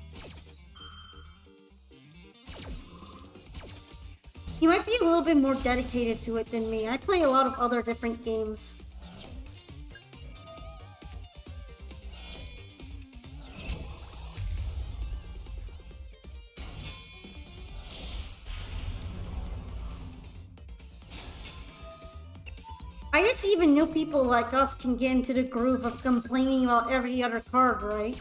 [SPEAKER 1] You might be a little bit more dedicated to it than me. I play a lot of other different games. I guess even new people like us can get into the groove of complaining about every other card, right?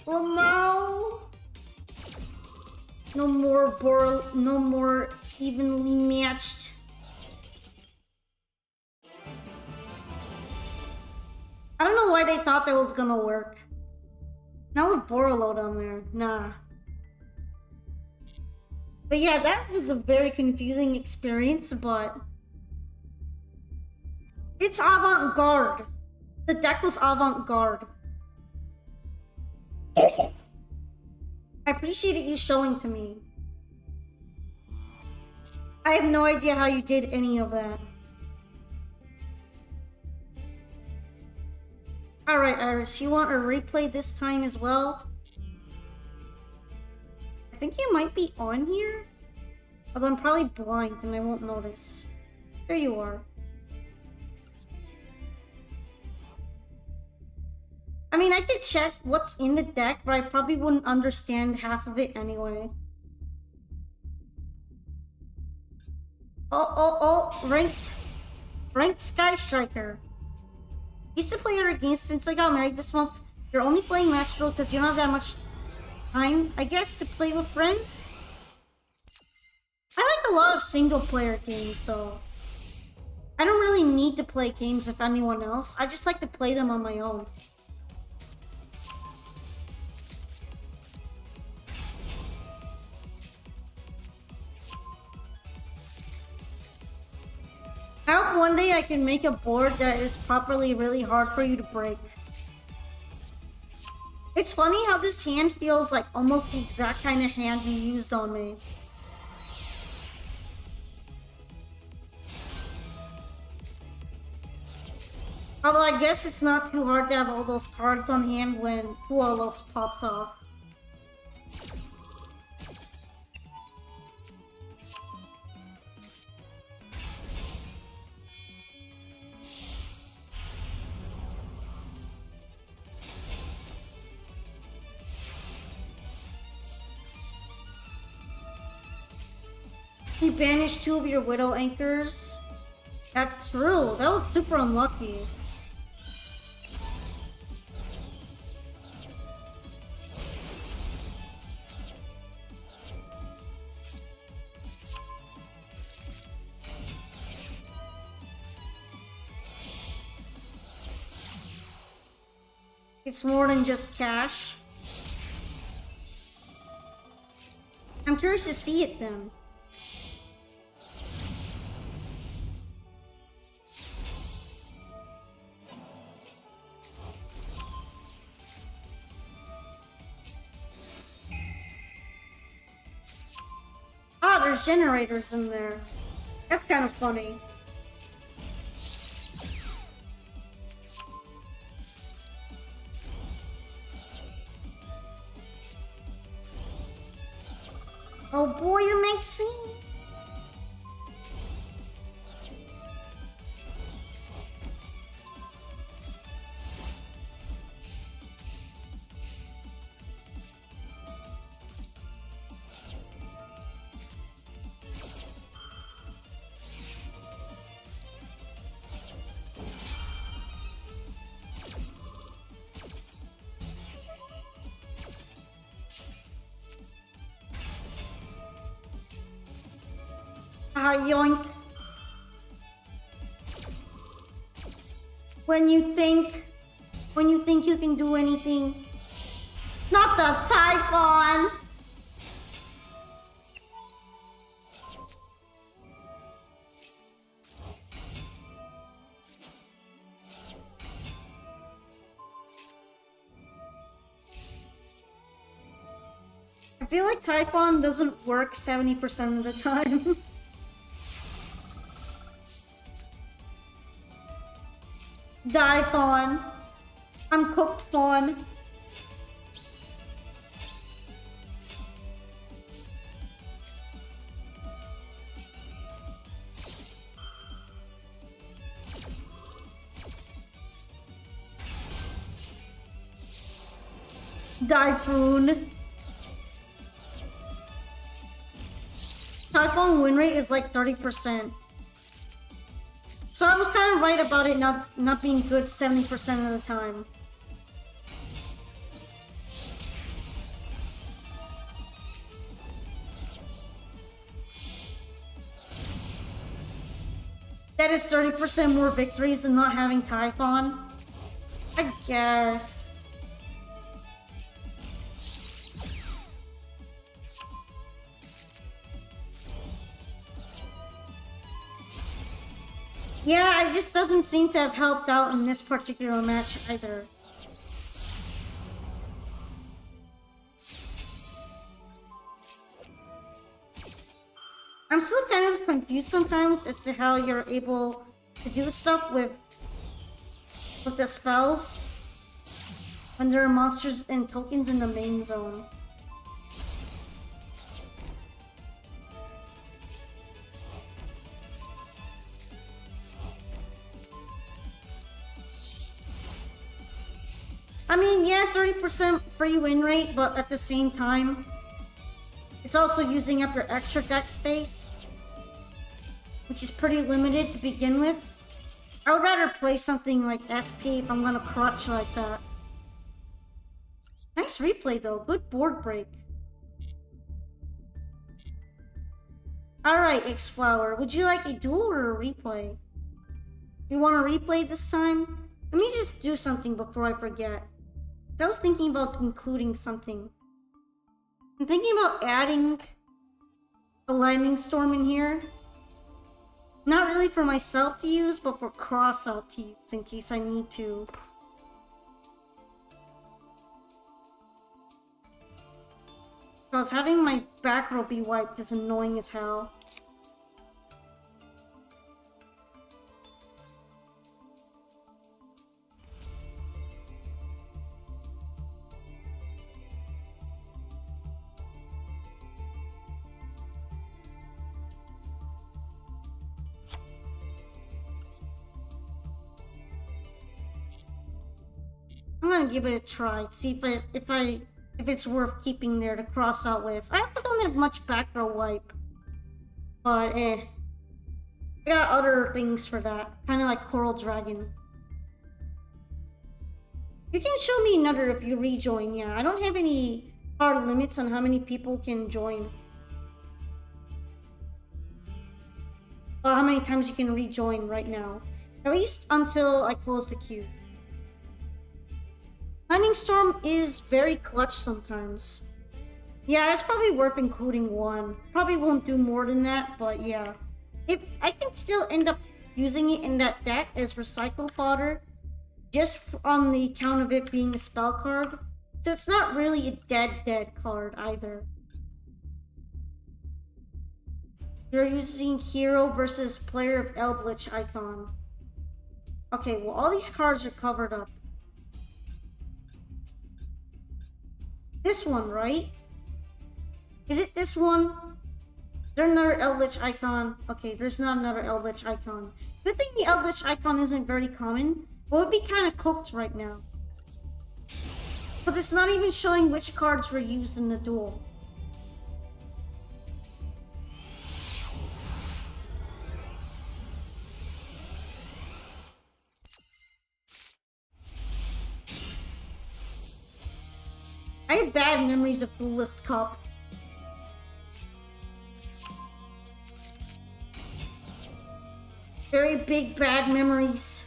[SPEAKER 1] Lamau! No more evenly matched. I don't know why they thought that was gonna work. Not with Borolo down there, nah. But yeah, that was a very confusing experience, but... It's avant-garde. The deck was avant-garde. I appreciated you showing to me. I have no idea how you did any of that. Alright, Iris, you want a replay this time as well? I think you might be on here? Although I'm probably blind and I won't notice. There you are. I mean, I could check what's in the deck, but I probably wouldn't understand half of it anyway. Oh, ranked Sky Striker. Used to play other games since I got married this month. You're only playing Master Duel because you don't have that much time, I guess, to play with friends. I like a lot of single-player games, though. I don't really need to play games with anyone else. I just like to play them on my own. I hope one day I can make a board that is properly really hard for you to break. It's funny how this hand feels like almost the exact kind of hand you used on me. Although I guess it's not too hard to have all those cards on hand when Fualos pops off. You banished 2 of your Widow Anchors. That's true. That was super unlucky. It's more than just cash. I'm curious to see it then. Ah, there's generators in there. That's kind of funny. Oh boy, Maxine! Yoink. When you think you can do anything. Not the Typhon! I feel like Typhon doesn't work 70% of the time. Typhon. I'm cooked, Fawn. Typhoon. Typhoon win rate is like 30%. So I was kind of right about it not being good 70% of the time. That is 30% more victories than not having Typhon. I guess. Yeah, it just doesn't seem to have helped out in this particular match either. I'm still kind of confused sometimes as to how you're able to do stuff with the spells when there are monsters and tokens in the main zone. I mean, yeah, 30% free win rate, but at the same time, it's also using up your extra deck space, which is pretty limited to begin with. I would rather play something like SP if I'm gonna crutch like that. Nice replay though, good board break. Alright, X-Flower, would you like a duel or a replay? You want a replay this time? Let me just do something before I forget. I was thinking about including something. I'm thinking about adding a lightning storm in here. Not really for myself to use, but for cross-out to use in case I need to. Because having my back row be wiped is annoying as hell. I'm gonna give it a try, see if it's worth keeping there to cross out with. I also don't have much back row wipe, but I got other things for that, kind of like Coral Dragon. You can show me another if you rejoin. Yeah, I don't have any hard limits on how many people can join. Well, how many times you can rejoin right now, at least until I close the queue. Lightning Storm is very clutch sometimes. Yeah, it's probably worth including one. Probably won't do more than that, but yeah. If I can still end up using it in that deck as recycle fodder, just on the account of it being a spell card. So it's not really a dead card either. You're using hero versus player of Eldritch icon. Okay, well all these cards are covered up. This one, right? Is it this one? Is there another Eldritch icon? Okay, there's not another Eldritch icon. Good thing the Eldritch icon isn't very common. But it would be kind of cooked right now. Because it's not even showing which cards were used in the duel. I have bad memories of Duelist Cup. Very big bad memories.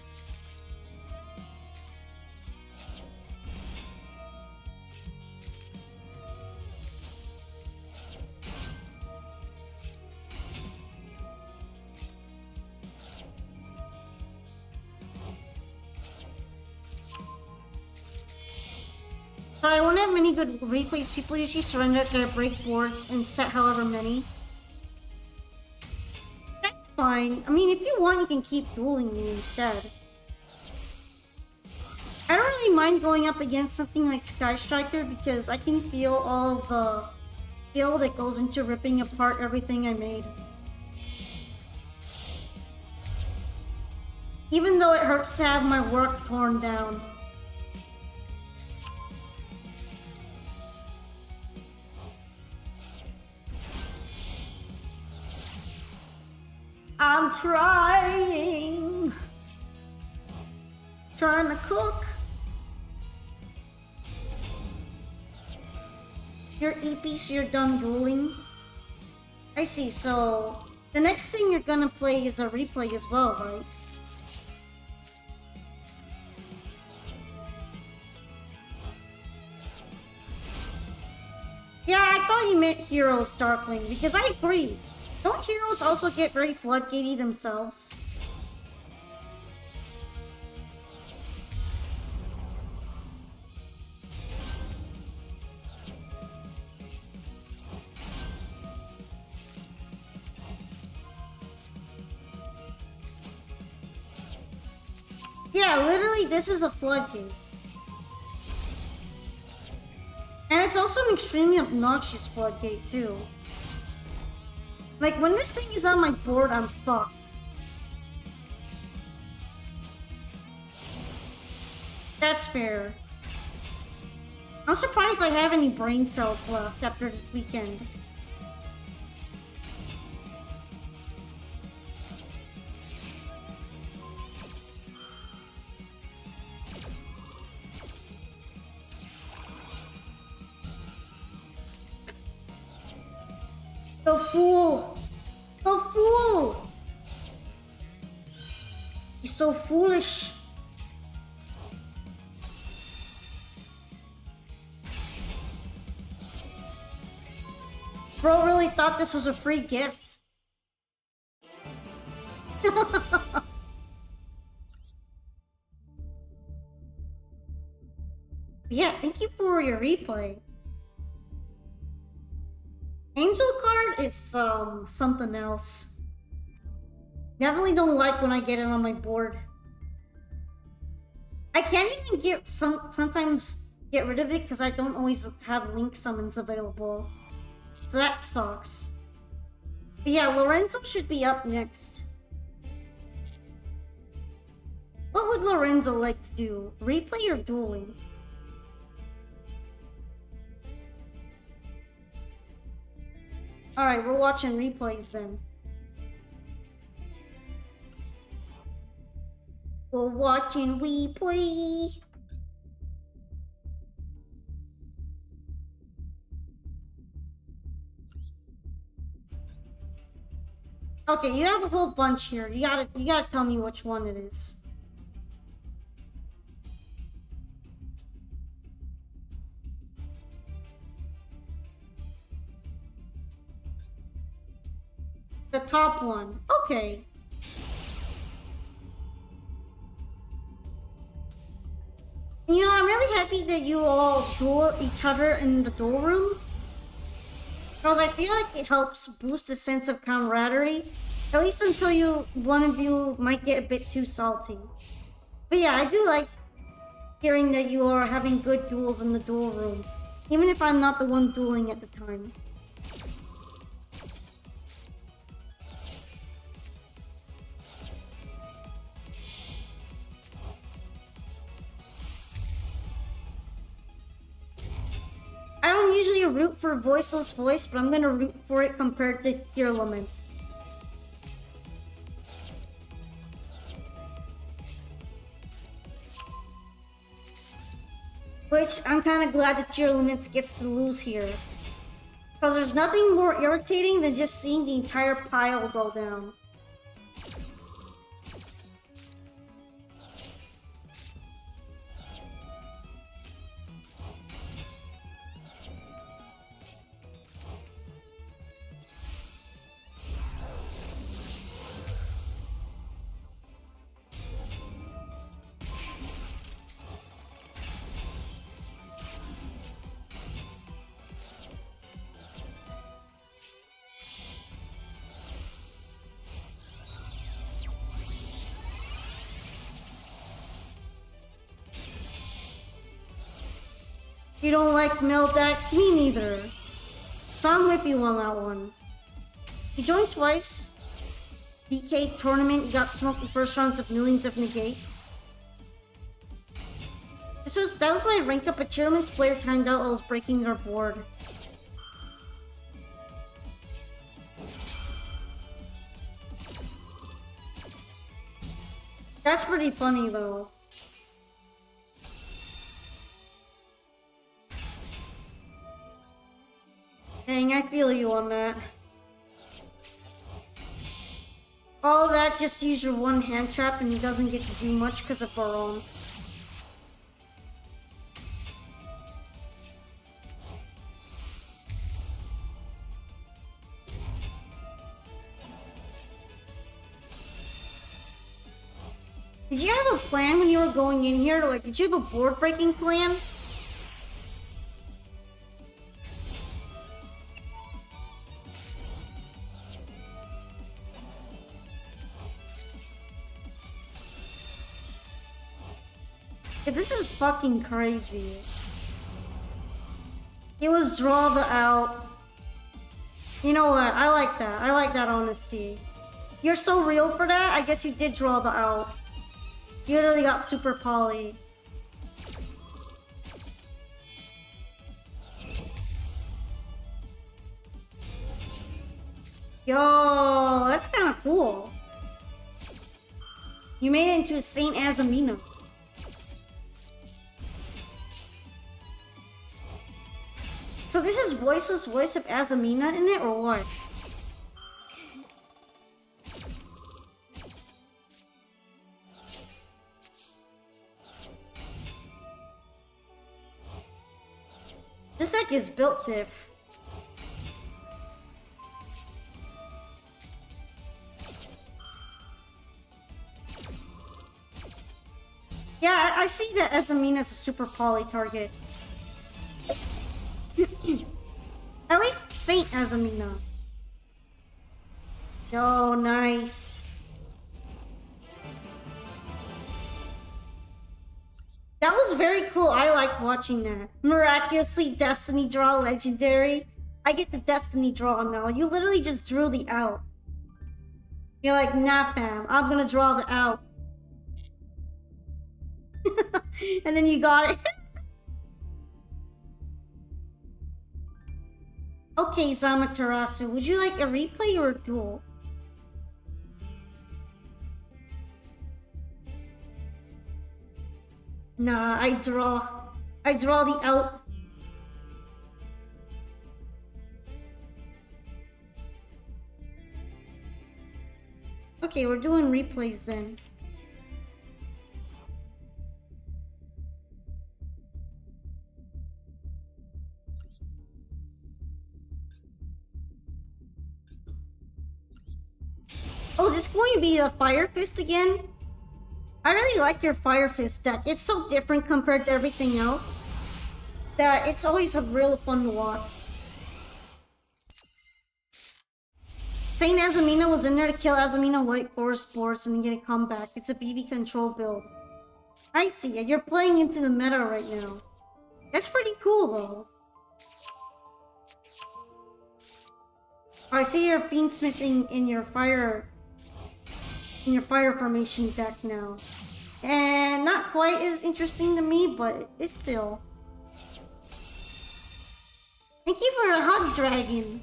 [SPEAKER 1] I won't have many good replays. People usually surrender their break boards and set however many. That's fine. I mean, if you want, you can keep dueling me instead. I don't really mind going up against something like Sky Striker because I can feel all of the skill that goes into ripping apart everything I made. Even though it hurts to have my work torn down. I'm trying to cook. You're EP, so you're done dueling. I see, so the next thing you're gonna play is a replay as well, right? Yeah, I thought you meant Heroes, Darkling, because I agree. Don't heroes also get very floodgatey themselves? Yeah, literally, this is a floodgate. And it's also an extremely obnoxious floodgate, too. Like, when this thing is on my board, I'm fucked. That's fair. I'm surprised I have any brain cells left after this weekend. The fool! The fool! He's so foolish. Bro really thought this was a free gift. Yeah, thank you for your replay. Angel card is something else. Definitely don't like when I get it on my board. I can't even sometimes get rid of it because I don't always have link summons available. So that sucks. But yeah, Lorenzo should be up next. What would Lorenzo like to do? Replay or dueling? Alright, we're watching replays then. We're watching replay. Okay, you have a whole bunch here. You gotta tell me which one it is. The top one. Okay. You know, I'm really happy that you all duel each other in the duel room. Because I feel like it helps boost a sense of camaraderie. At least until one of you might get a bit too salty. But yeah, I do like hearing that you are having good duels in the duel room. Even if I'm not the one dueling at the time. I don't usually root for Voiceless Voice, but I'm gonna root for it compared to Tier Lament. Which I'm kinda glad that Tier Limits gets to lose here. Because there's nothing more irritating than just seeing the entire pile go down. You don't like Meldax? Me neither. So I'm with you on that one. You joined twice. DK tournament, you got smoked in first rounds of millions of negates. That was my rank up achievements. Player timed out, I was breaking their board. That's pretty funny though. Dang, I feel you on that. All that just use your one hand trap and he doesn't get to do much because of Baron. Did you have a plan when you were going in here? Like, did you have a board breaking plan? This is fucking crazy. It was draw the out. You know what? I like that. I like that honesty. You're so real for that. I guess you did draw the out. You literally got super poly. Yo, that's kind of cool. You made it into a Saint Azamina. So this is voiceless voice of Azamina in it, or what? This deck is built diff. Yeah, I see that Azamina as a super poly target. At least Saint Azamina. Oh, nice. That was very cool. I liked watching that. Miraculously, Destiny draw legendary. I get the Destiny draw now. You literally just drew the out. You're like, nah fam, I'm gonna draw the out. And then you got it. Okay, Zamaterasu, would you like a replay or a duel? Nah, I draw the out. Okay, we're doing replays then. Oh, is this going to be a Fire Fist again? I really like your Fire Fist deck. It's so different compared to everything else that it's always a real fun to watch. Saint Azamina was in there to kill Azamina White Forest boards and then get a comeback. It's a BB control build. I see it. You're playing into the meta right now. That's pretty cool though. I see you're fiendsmithing in your fire formation deck now. And not quite as interesting to me, but it's still. Thank you for a hug, Dragon.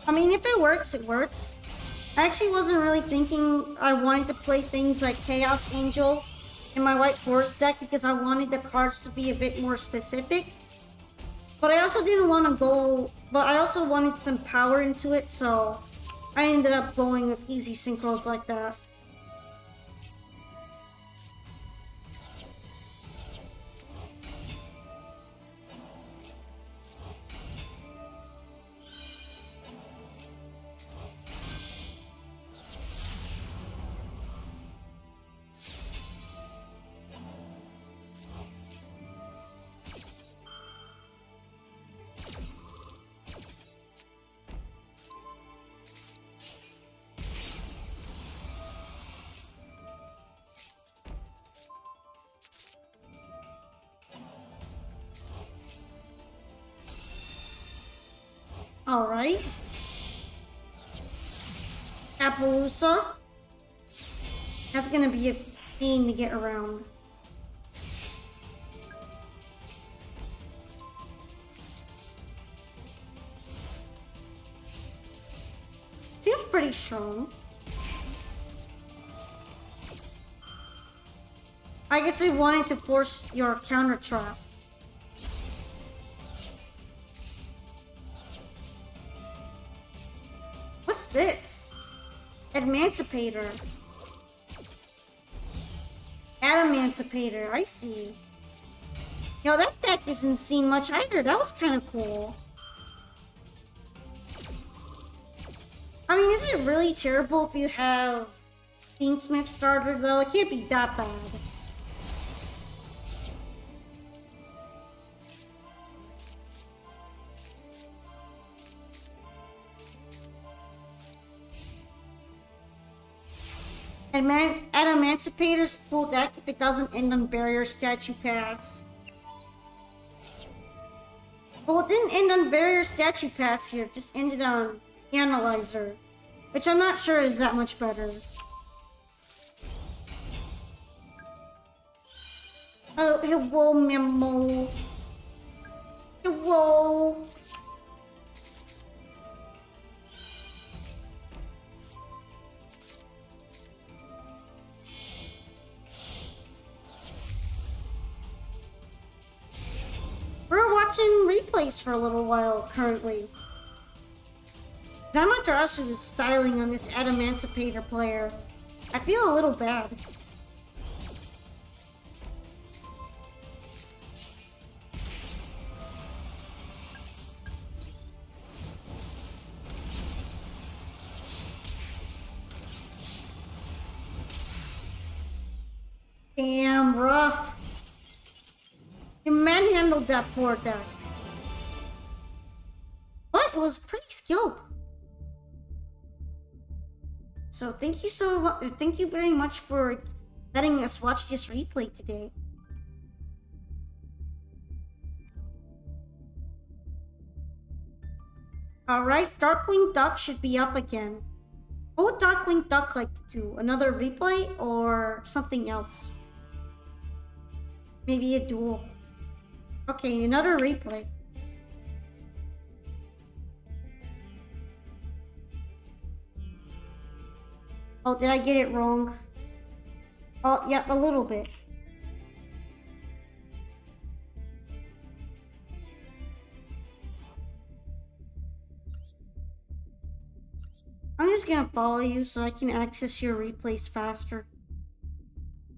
[SPEAKER 1] I mean, if it works, it works. I actually wasn't really thinking I wanted to play things like Chaos Angel in my White Forest deck because I wanted the cards to be a bit more specific. But I also didn't want to go... But I also wanted some power into it, so... I ended up going with easy synchros like that. Alright. Appaloosa. That's gonna be a pain to get around. Seems pretty strong. I guess they wanted to force your counter trap. What's this? Emancipator. Emancipator, I see. Yo, that deck isn't seen much either. That was kind of cool. I mean, is it really terrible if you have Fiendsmith starter, though? It can't be that bad. At Emancipator's full deck if it doesn't end on Barrier Statue Pass. Well, it didn't end on Barrier Statue Pass here, it just ended on Analyzer, which I'm not sure is that much better. Oh, hello, Memo. Hello. We're watching replays for a little while currently. Amaterasu is styling on this Emancipator player. I feel a little bad. Damn rough. You manhandled that poor deck. But it was pretty skilled. So thank you very much for letting us watch this replay today. Alright, Darkwing Duck should be up again. What would Darkwing Duck like to do? Another replay or something else? Maybe a duel. Okay, another replay. Oh, did I get it wrong? Oh, yeah, a little bit. I'm just gonna follow you so I can access your replays faster.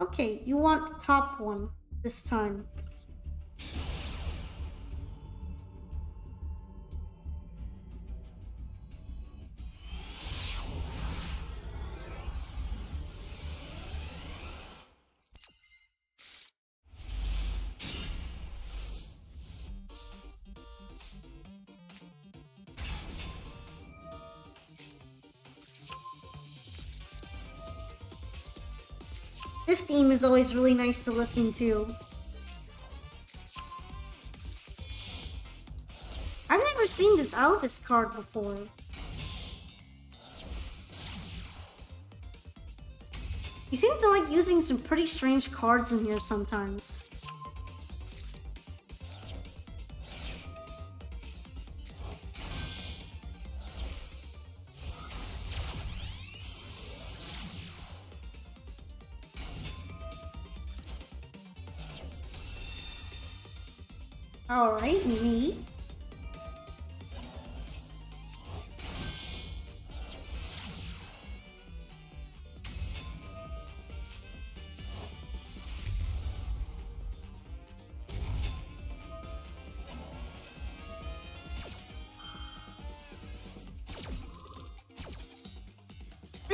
[SPEAKER 1] Okay, you want the top one this time. This theme is always really nice to listen to. I've never seen this Alvis card before. You seem to like using some pretty strange cards in here sometimes. Alright, me.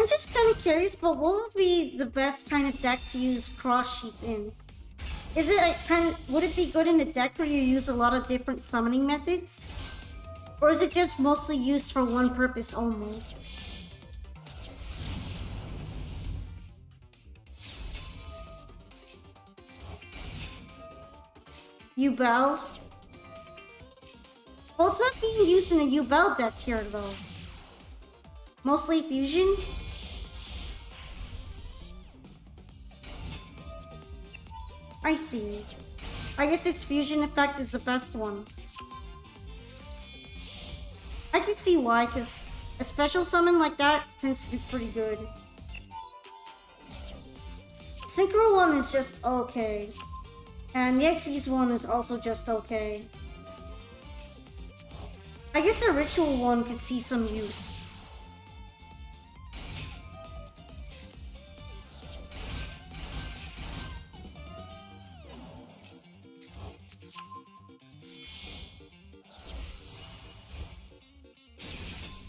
[SPEAKER 1] I'm just kind of curious, but what would be the best kind of deck to use Cross Sheep in? Is it like would it be good in a deck where you use a lot of different summoning methods? Or is it just mostly used for one purpose only? Duel? Well, it's not being used in a Duel deck here, though. Mostly fusion? I see. I guess its fusion effect is the best one. I could see why, because a special summon like that tends to be pretty good. Synchro one is just okay. And the Xyz one is also just okay. I guess the ritual one could see some use.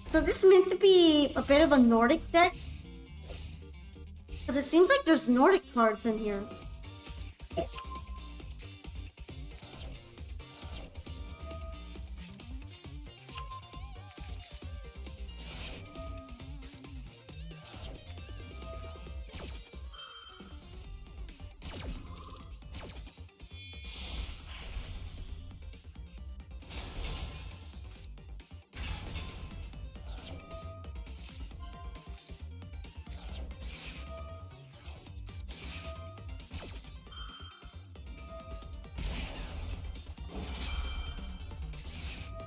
[SPEAKER 1] So this is meant to be a bit of a Nordic deck? Because it seems like there's Nordic cards in here.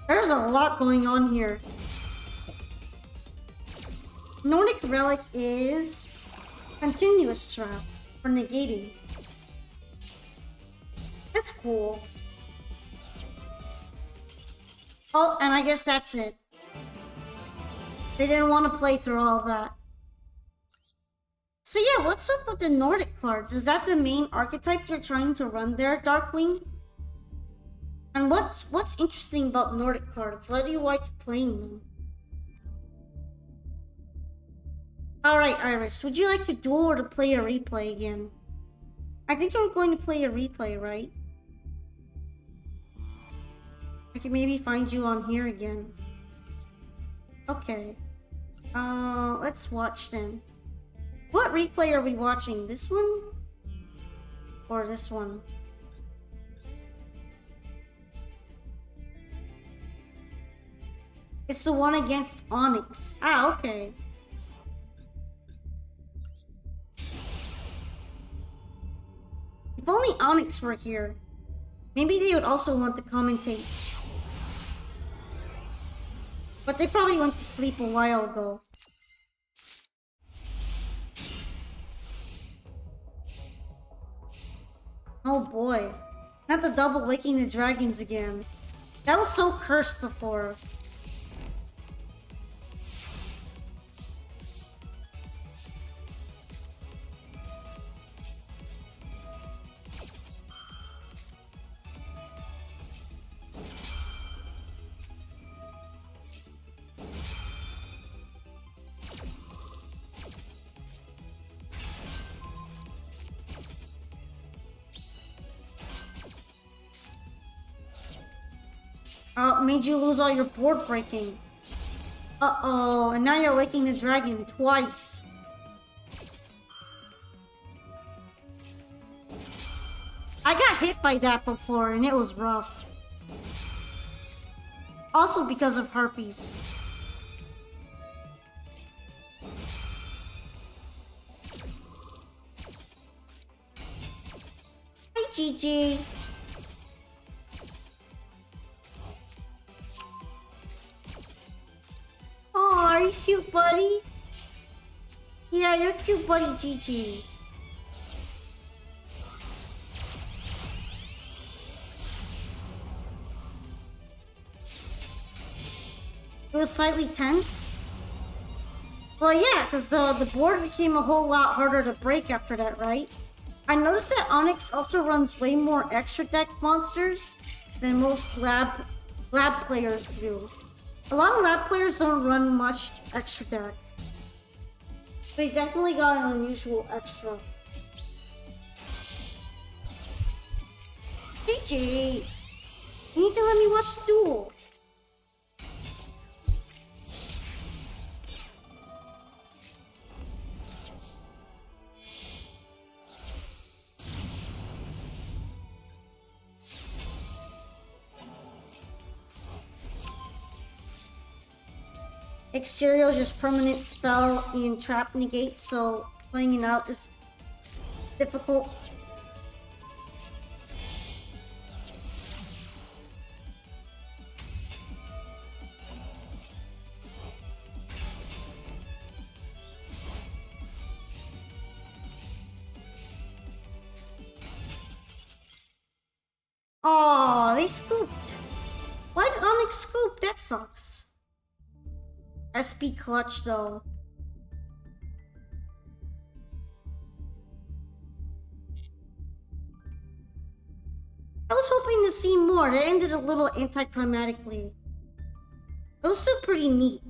[SPEAKER 1] There's a lot going on here. Nordic Relic is Continuous Trap for negating. That's cool. Oh, and I guess that's it. They didn't want to play through all that. So yeah, what's up with the Nordic cards? Is that the main archetype you're trying to run there, Darkwing? And what's interesting about Nordic cards? Why do you like playing them? Alright, Iris, would you like to duel or to play a replay again? I think you were going to play a replay, right? I can maybe find you on here again. Okay. Let's watch then. What replay are we watching? This one? Or this one? It's the one against Onyx. Ah, okay. If only Onyx were here. Maybe they would also want to commentate. But they probably went to sleep a while ago. Oh boy. Not the double waking the dragons again. That was so cursed before. Made you lose all your board breaking. Uh-oh, and now you're waking the dragon twice. I got hit by that before and it was rough. Also because of herpes. Hi, Gigi. Aw, you're cute, buddy. Yeah, you're cute, buddy, Gigi. It was slightly tense. Well, yeah, because the board became a whole lot harder to break after that, right? I noticed that Onyx also runs way more extra deck monsters than most lab players do. A lot of lab players don't run much extra deck. But he's definitely got an unusual extra. JJ, you need to let me watch the duel. Exterior just permanent spell and trap negate, so playing it out is difficult. Aw, they scooped. Why did Onyx scoop? That sucks. SP clutch though. I was hoping to see more. That ended a little anticlimactically. It was still pretty neat.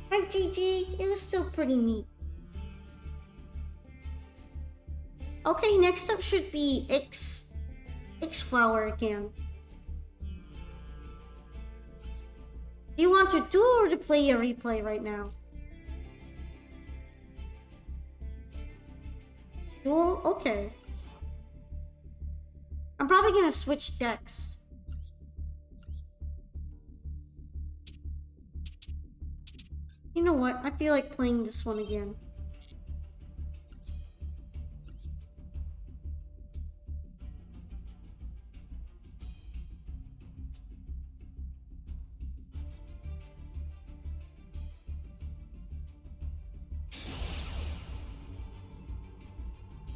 [SPEAKER 1] Right, GG? It was still pretty neat. Okay, next up should be X Flower again. Do you want to duel or to play a replay right now? Duel? Okay. I'm probably gonna switch decks. You know what? I feel like playing this one again.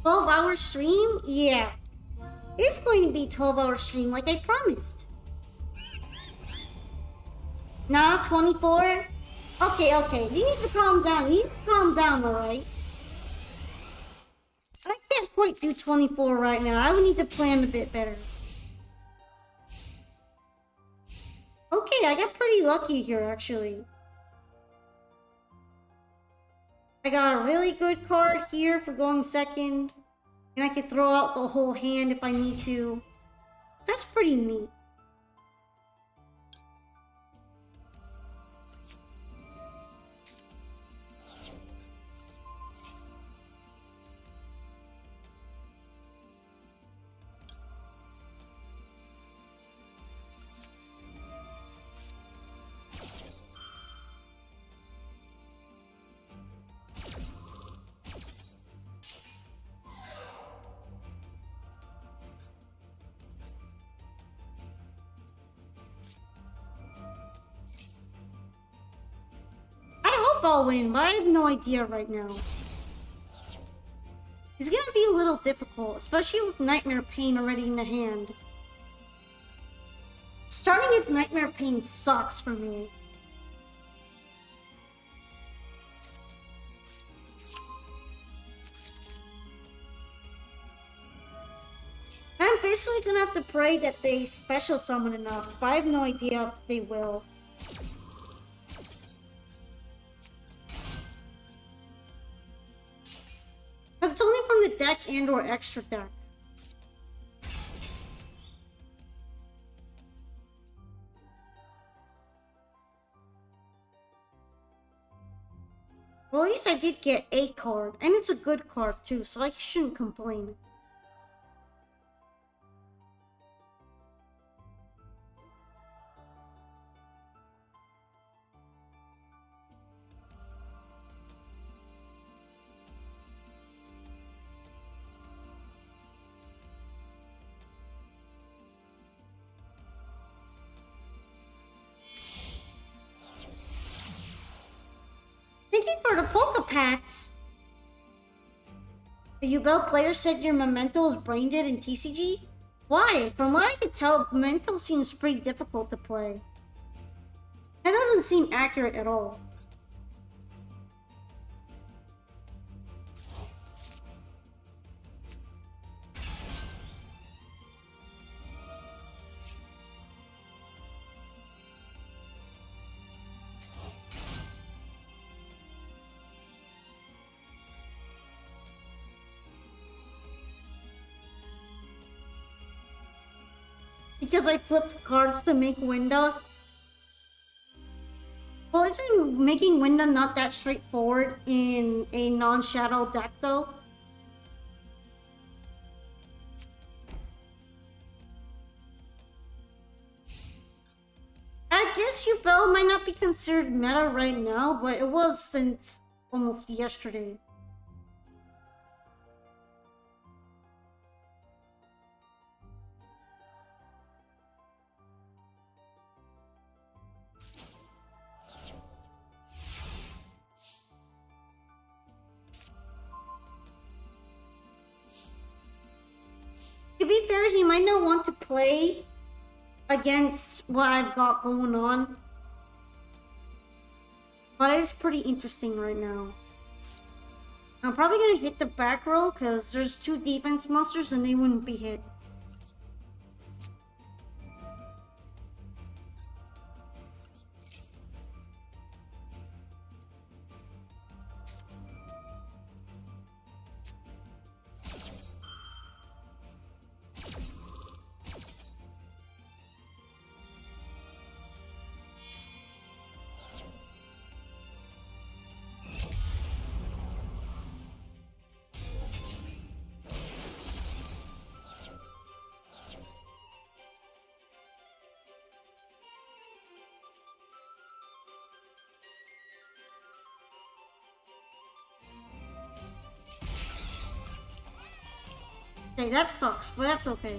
[SPEAKER 1] $12-hour stream? Yeah. It's going to be 12-hour stream like I promised. Nah, 24? Okay. You need to calm down. Alright? I can't quite do 24 right now. I would need to plan a bit better. Okay, I got pretty lucky here, actually. I got a really good card here for going second. And I can throw out the whole hand if I need to. That's pretty neat. I'll win, but I have no idea right now. It's gonna be a little difficult, especially with Nightmare Pain already in the hand. Starting with Nightmare Pain sucks for me. I'm basically gonna have to pray that they special summon enough, but I have no idea if they will. Because it's only from the deck and or extra deck. Well, at least I did get a card, and it's a good card too, so I shouldn't complain. Thank you for the polka pats! The Ubel player said your Memento is brain dead in TCG? Why? From what I could tell, Memento seems pretty difficult to play. That doesn't seem accurate at all. because I flipped cards to make Winda. Well, isn't making Winda not that straightforward in a non-shadow deck, though? I guess Yubel might not be considered meta right now, but it was since almost yesterday. To be fair, he might not want to play against what I've got going on. But it's pretty interesting right now. I'm probably gonna hit the back row because there's 2 defense monsters and they wouldn't be hit. Okay, that sucks, but that's okay.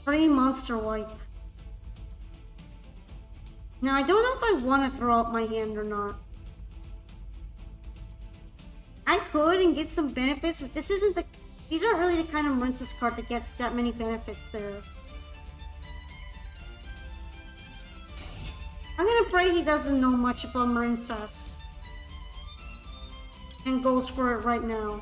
[SPEAKER 1] Free monster wipe. Now, I don't know if I want to throw out my hand or not. I could and get some benefits, but this isn't the... These aren't really the kind of Marincess card that gets that many benefits there. I'm gonna pray he doesn't know much about Marincess. And goes for it right now.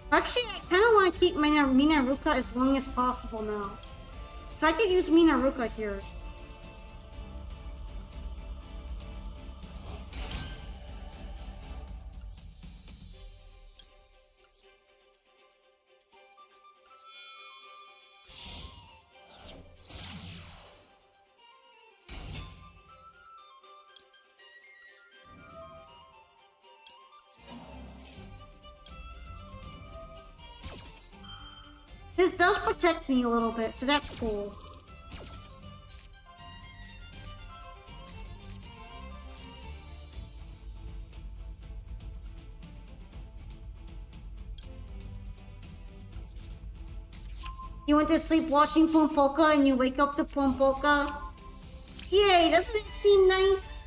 [SPEAKER 1] Actually, I kind of want to keep Minaruka as long as possible now. So I could use Minaruka here. This does protect me a little bit, so that's cool. You went to sleep watching Pompoka and you wake up to Pompoka. Yay, doesn't it seem nice?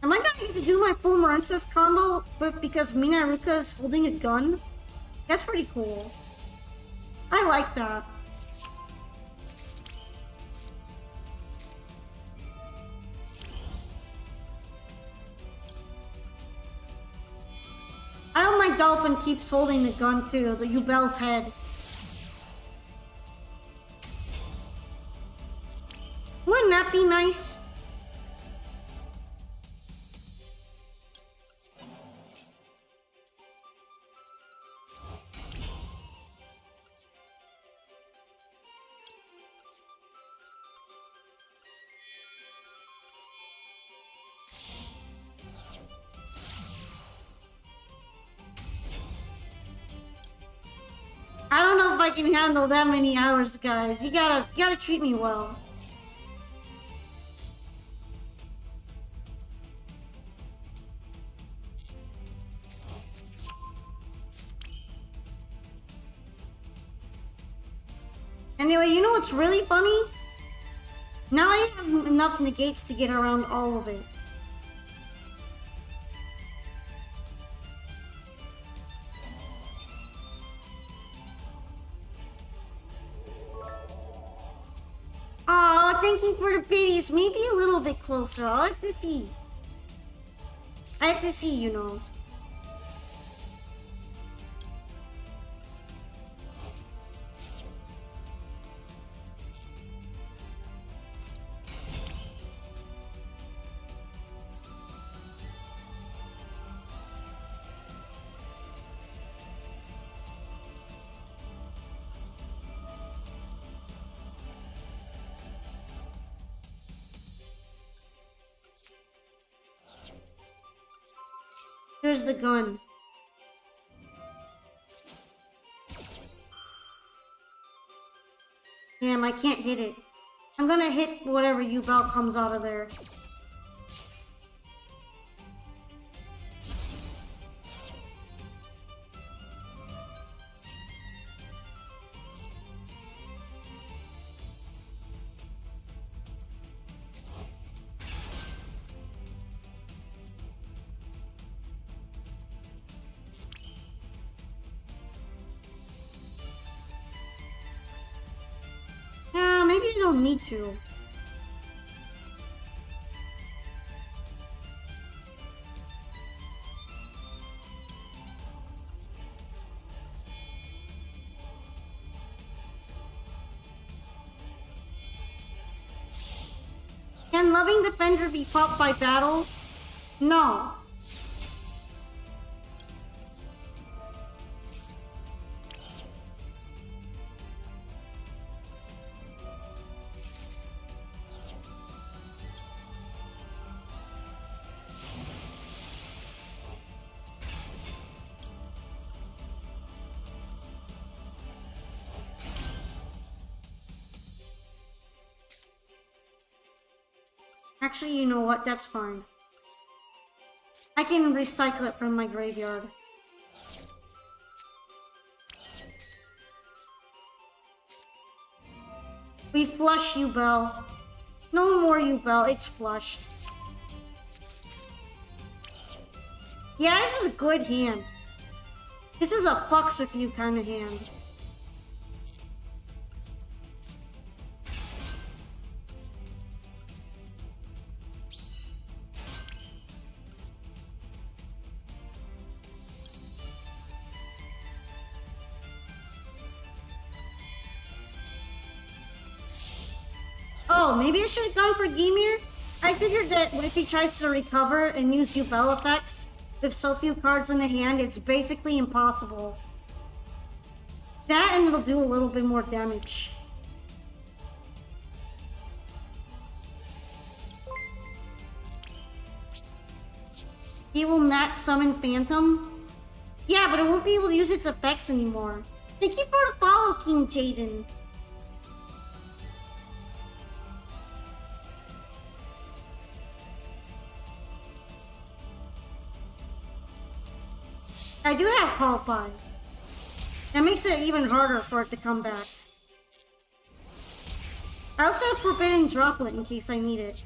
[SPEAKER 1] Am I gonna get to do my full Marincess combo but because Minaruka is holding a gun? That's pretty cool. I like that. I hope my dolphin keeps holding the gun too, the Yubel's head. Wouldn't that be nice? I don't know if I can handle that many hours, guys. You gotta treat me well. Anyway, you know what's really funny? Now I have enough negates to get around all of it. Oh, thank you for the biddies. Maybe a little bit closer. I'll have to see. I have to see, you know. Here's the gun. Damn, I can't hit it. I'm gonna hit whatever U-Belt comes out of there. Maybe I don't need to. Can Loving Defender be popped by battle? No. Actually, you know what? That's fine. I can recycle it from my graveyard. We flush you, Bell. No more you, Bell. It's flushed. Yeah, this is a good hand. This is a fucks with you kind of hand. Oh, maybe I should have gone for Gimir? I figured that if he tries to recover and use Yubel effects with so few cards in the hand, it's basically impossible. That and it'll do a little bit more damage. He will not summon Phantom? Yeah, but it won't be able to use its effects anymore. Thank you for the follow, King Jaden. I do have Call By. That makes it even harder for it to come back. I also have Forbidden Droplet in case I need it.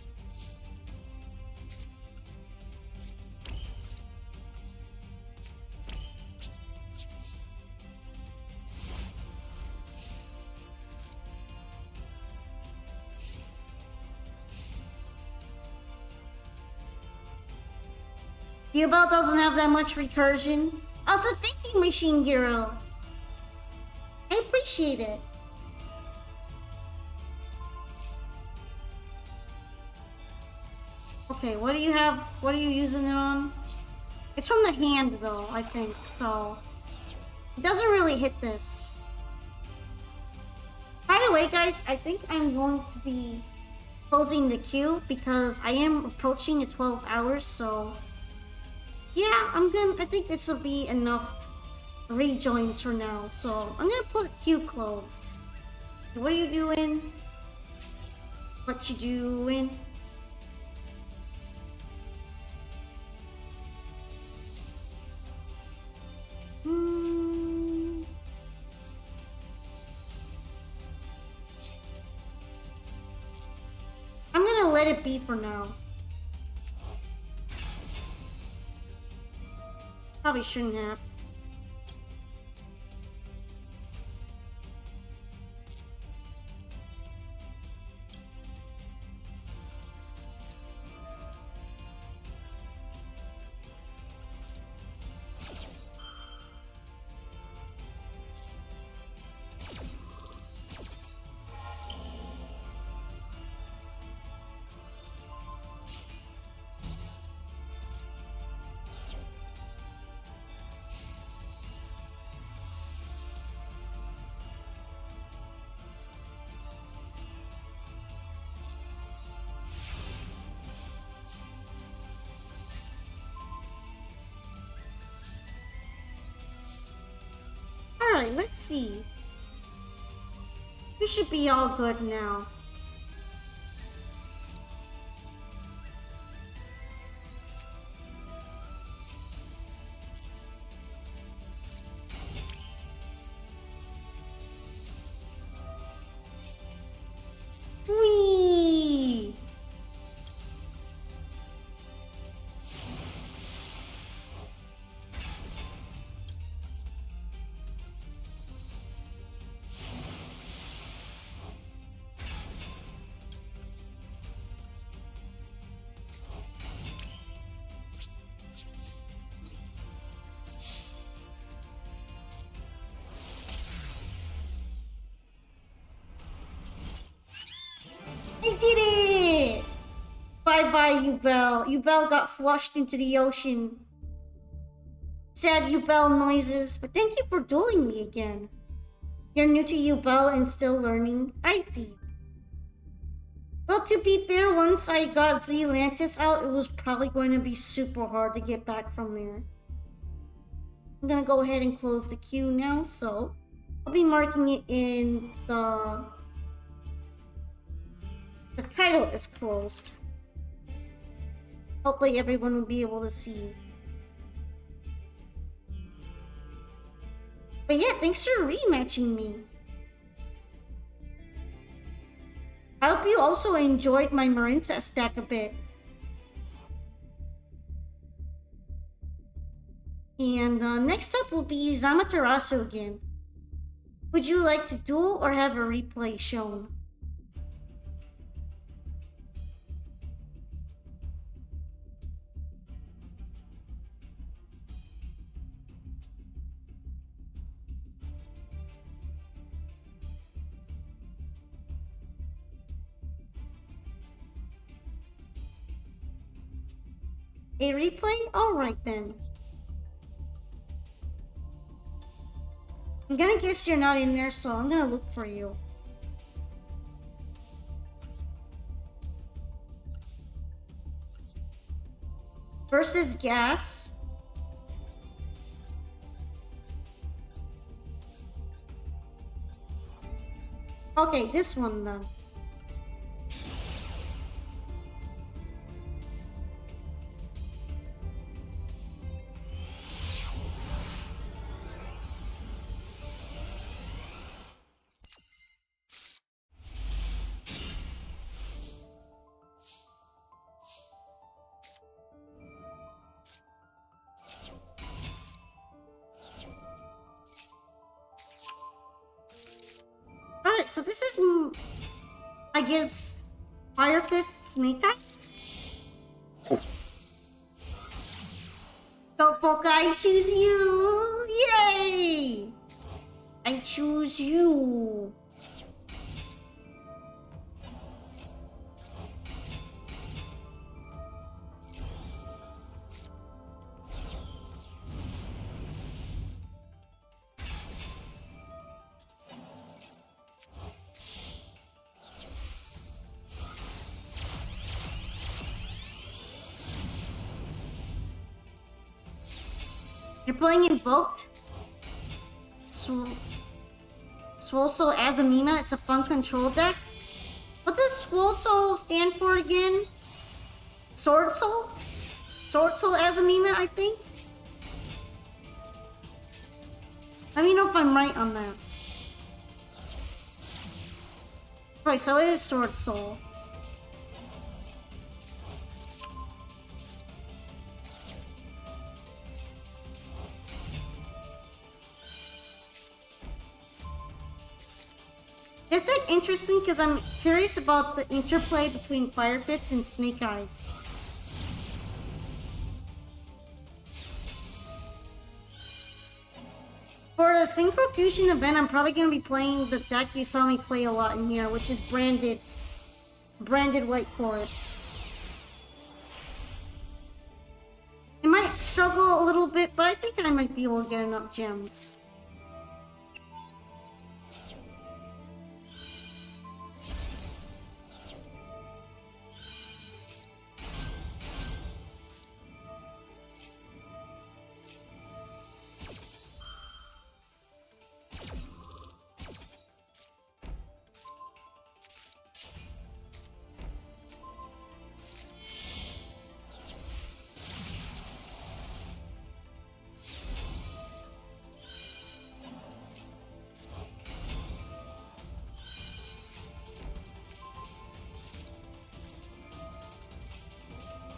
[SPEAKER 1] Yubel doesn't have that much recursion. Also, thank you, Machine Girl. I appreciate it. Okay, what do you have? What are you using it on? It's from the hand, though, I think, so... It doesn't really hit this. By the way, guys, I think I'm going to be closing the queue because I am approaching the 12 hours, so... Yeah, I think this will be enough rejoins for now, so I'm gonna put queue closed. What are you doing? What you doing? let it be for now. Probably shouldn't have. Alright, let's see. We should be all good now. Whee! I did it! Bye-bye, Ubel. Ubel got flushed into the ocean. Sad Ubel noises, but thank you for dueling me again. You're new to Ubel and still learning? I see. Well, to be fair, once I got Zealantis out, it was probably going to be super hard to get back from there. I'm gonna go ahead and close the queue now, so I'll be marking it in the title is closed. Hopefully everyone will be able to see. But yeah, thanks for rematching me. I hope you also enjoyed my Marinsa stack a bit. And next up will be Zamaterasu again. Would you like to duel or have a replay shown? A replay? Alright then. I'm gonna guess you're not in there, so I'm gonna look for you. Versus gas. Okay, this one then. Alright, so this is, I guess, Fire Fist Snake Eyes? Go Poka, I choose you! Yay! I choose you! You're playing Invoked? Swolso Azamina, it's a fun control deck. What does Swolso stand for again? Sword Soul? Sword Soul Azamina, I think? Let me know if I'm right on that. Okay, so it is Sword Soul. This deck interests me because I'm curious about the interplay between Fire Fist and Snake Eyes. For the Synchro Fusion event, I'm probably going to be playing the deck you saw me play a lot in here, which is branded White Forest. It might struggle a little bit, but I think I might be able to get enough gems.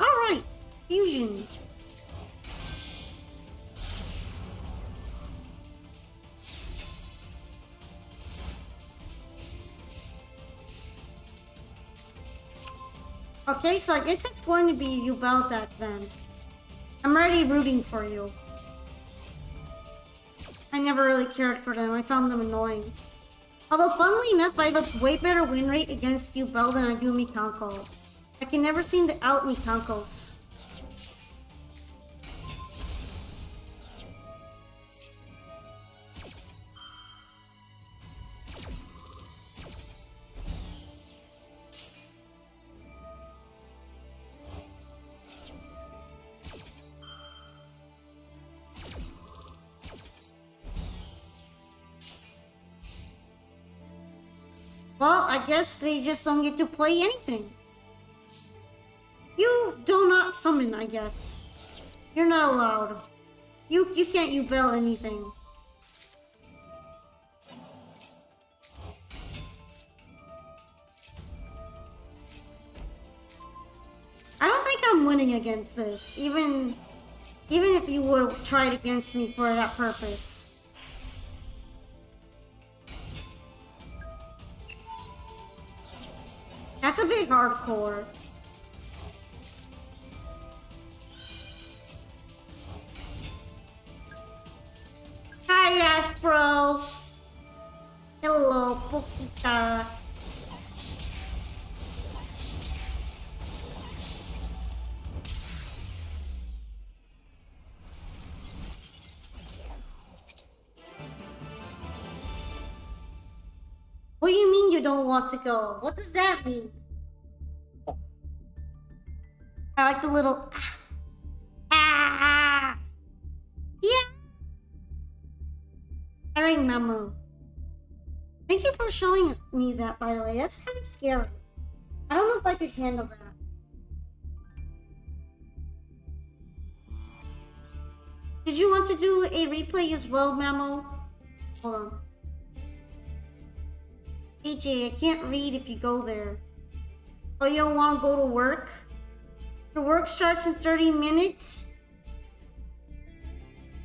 [SPEAKER 1] Alright, Fusion. Okay, so I guess it's going to be Yubel deck then. I'm already rooting for you. I never really cared for them. I found them annoying. Although, funnily enough, I have a way better win rate against Yubel than I do Mikanko. I can never seem to out Mikankos. Well, I guess they just don't get to play anything. You do not summon, I guess. You're not allowed. You can't Yubel anything. I don't think I'm winning against this, even if you would have tried against me for that purpose. That's a bit hardcore. Hi, Aspro. Hello, Pokita. What do you mean you don't want to go? What does that mean? I like the little yeah. Alright, Memu. Thank you for showing me that, by the way. That's kind of scary. I don't know if I could handle that. Did you want to do a replay as well, Memo? Hold on. AJ, I can't read if you go there. Oh, you don't want to go to work? Your work starts in 30 minutes?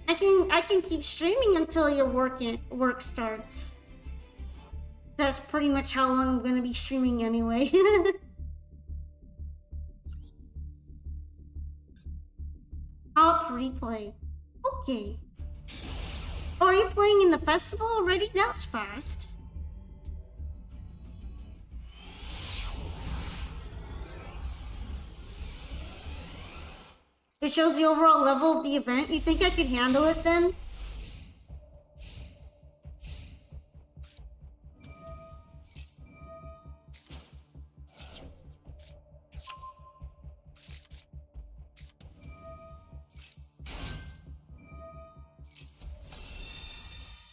[SPEAKER 1] I can keep streaming until your work starts. That's pretty much how long I'm gonna be streaming anyway. Top replay. Okay. Oh, are you playing in the festival already? That was fast. It shows the overall level of the event. You think I could handle it then?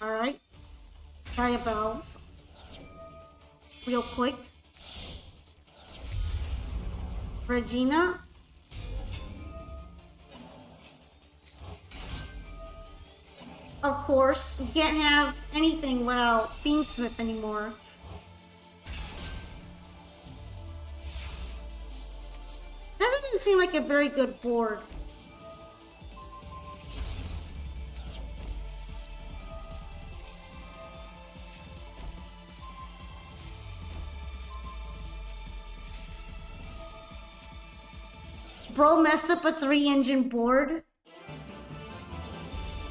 [SPEAKER 1] Alright. Gaia Bells. Real quick. Regina. Of course, you can't have anything without Beansmith anymore. That doesn't seem like a very good board. Bro messed up a 3-engine board.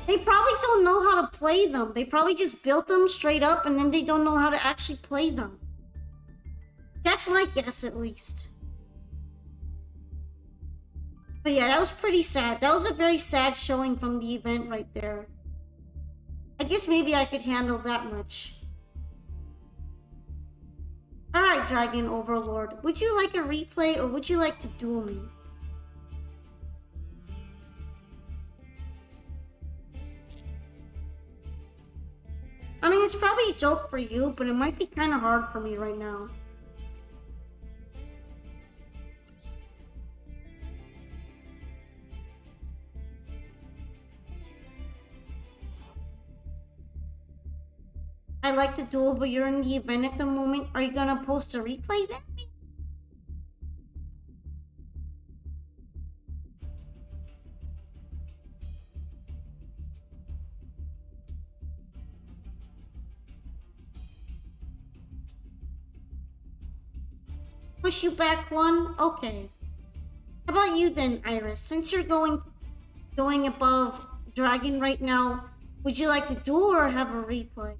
[SPEAKER 1] They probably don't know how to play them. They probably just built them straight up and then they don't know how to actually play them. That's my guess, at least. But yeah, that was pretty sad. That was a very sad showing from the event right there. I guess maybe I could handle that much. Alright, Dragon Overlord. Would you like a replay or would you like to duel me? I mean, it's probably a joke for you, but it might be kind of hard for me right now. I like to duel, but you're in the event at the moment. Are you gonna post a replay then? Push you back one? Okay. How about you then, Iris? Since you're going above Dragon right now, would you like to duel or have a replay?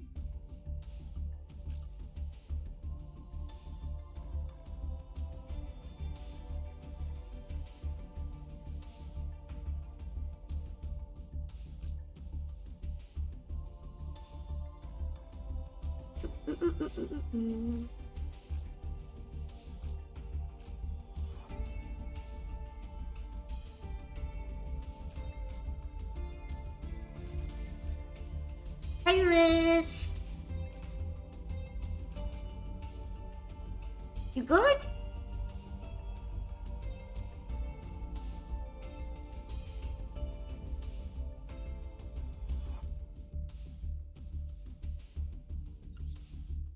[SPEAKER 1] Iris! You good?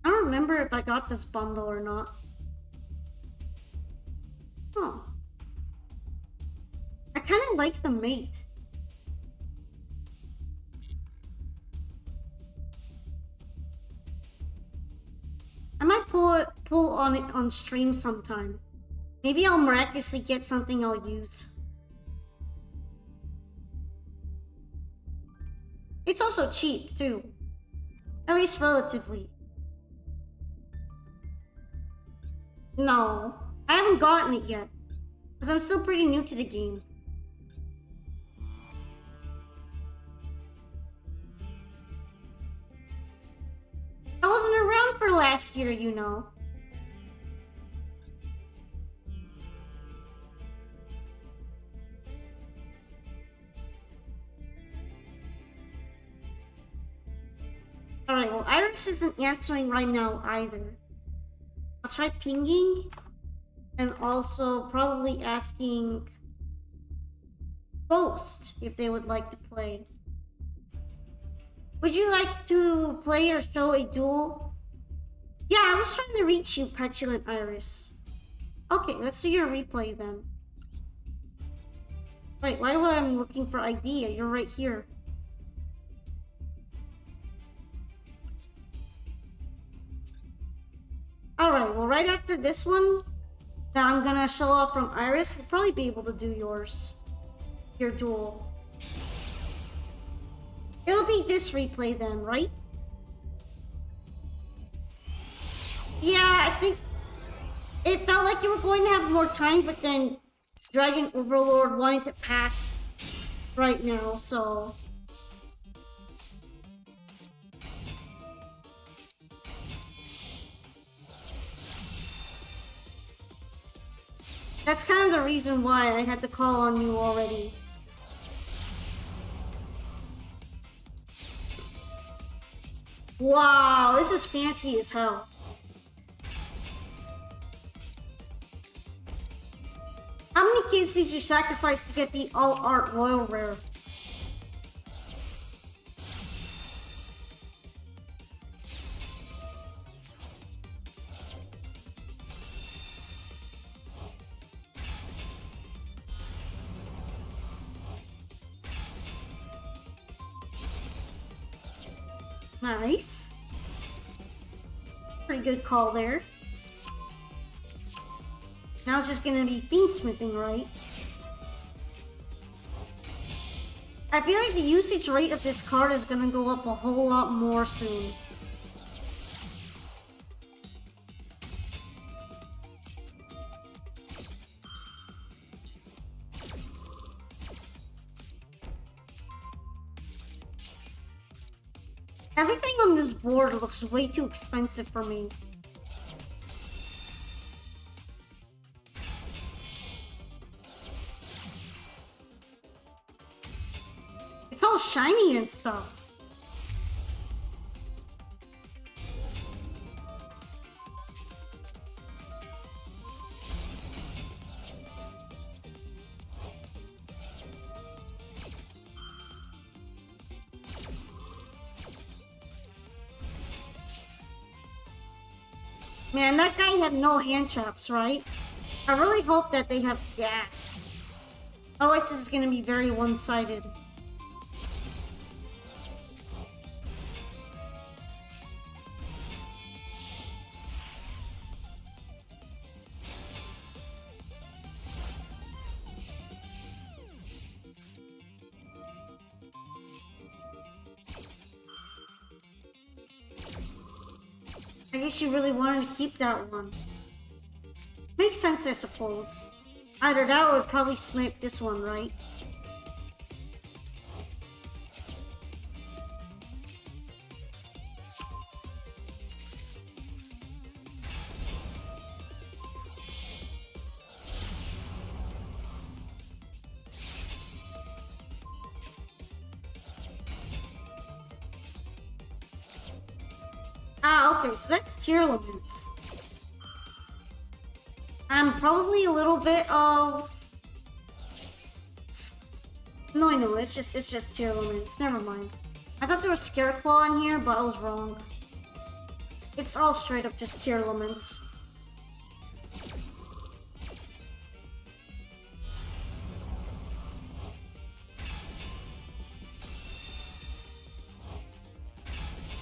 [SPEAKER 1] I don't remember if I got this bundle or not. Huh. I kind of like the mate. I might pull on it on stream sometime. Maybe I'll miraculously get something I'll use. It's also cheap too. At least relatively. No, I haven't gotten it yet. Because I'm still pretty new to the game. I wasn't around for last year, you know. Alright, well, Iris isn't answering right now either. I'll try pinging and also probably asking Ghost if they would like to play. Would you like to play or show a duel? Yeah, I was trying to reach you, Petulant Iris. Okay, let's do your replay then. Wait, why do I'm looking for idea? You're right here. Alright, well right after this one that I'm gonna show off from Iris, we'll probably be able to do yours. Your duel. It'll be this replay then, right? Yeah, I think it felt like you were going to have more time, but then Dragon Overlord wanted to pass right now, so... That's kind of the reason why I had to call on you already. Wow, this is fancy as hell. How many kids did you sacrifice to get the All Art Royal Rare? Nice. Pretty good call there. Now it's just gonna be fiend smithing, right? I feel like the usage rate of this card is gonna go up a whole lot more soon. Everything on this board looks way too expensive for me. It's all shiny and stuff. Man, that guy had no hand traps, right? I really hope that they have gas. Otherwise, this is gonna be very one-sided. I guess you really wanted to keep that one. Makes sense, I suppose. Either that or would probably snipe this one, right? Ah, okay, so that's tier limits. And probably a little bit of... No, I know, it's just tier limits. Never mind. I thought there was Scareclaw in here, but I was wrong. It's all straight up just tier limits.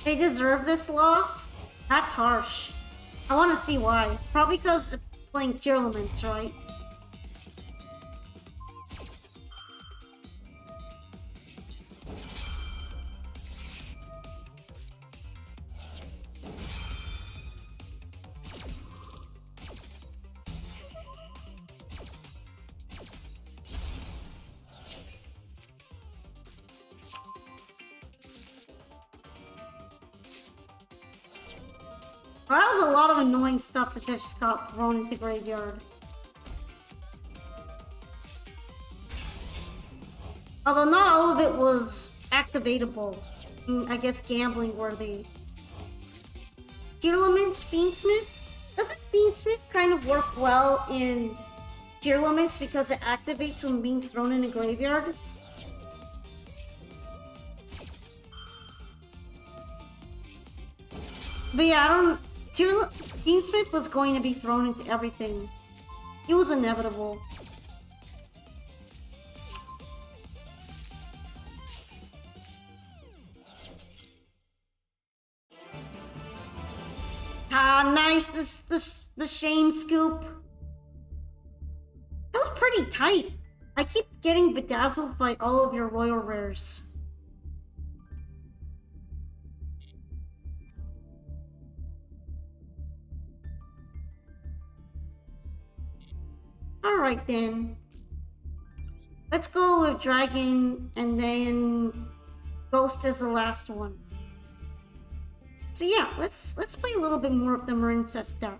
[SPEAKER 1] They deserve this loss? That's harsh. I want to see why. Probably because of playing tier limits, right? Well, that was a lot of annoying stuff that just got thrown into graveyard. Although not all of it was activatable. I guess gambling worthy. Tier limits, Fiendsmith? Doesn't Fiendsmith kind of work well in tier limits because it activates when being thrown in a graveyard? But yeah, I don't... Fiendsmith was going to be thrown into everything. It was inevitable. Ah, nice. The shame scoop. That was pretty tight. I keep getting bedazzled by all of your royal rares. Alright then. Let's go with Dragon and then Ghost as the last one. So yeah, let's play a little bit more of the Marincess deck.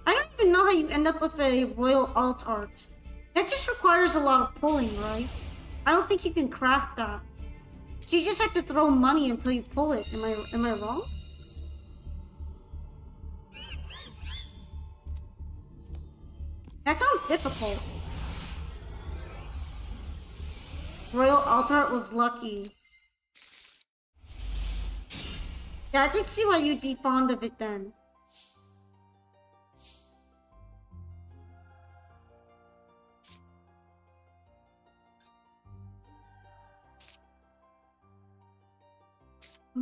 [SPEAKER 1] I don't even know how you end up with a Royal Alt Art. That just requires a lot of pulling, right? I don't think you can craft that. So you just have to throw money until you pull it. Am I wrong? That sounds difficult. Royal Alt Art was lucky. Yeah, I can see why you'd be fond of it then. I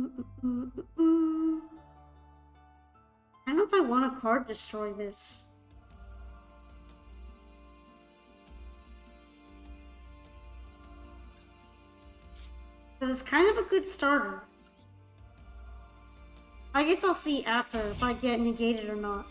[SPEAKER 1] don't know if I want to card destroy this. Because it's kind of a good starter. I guess I'll see after if I get negated or not.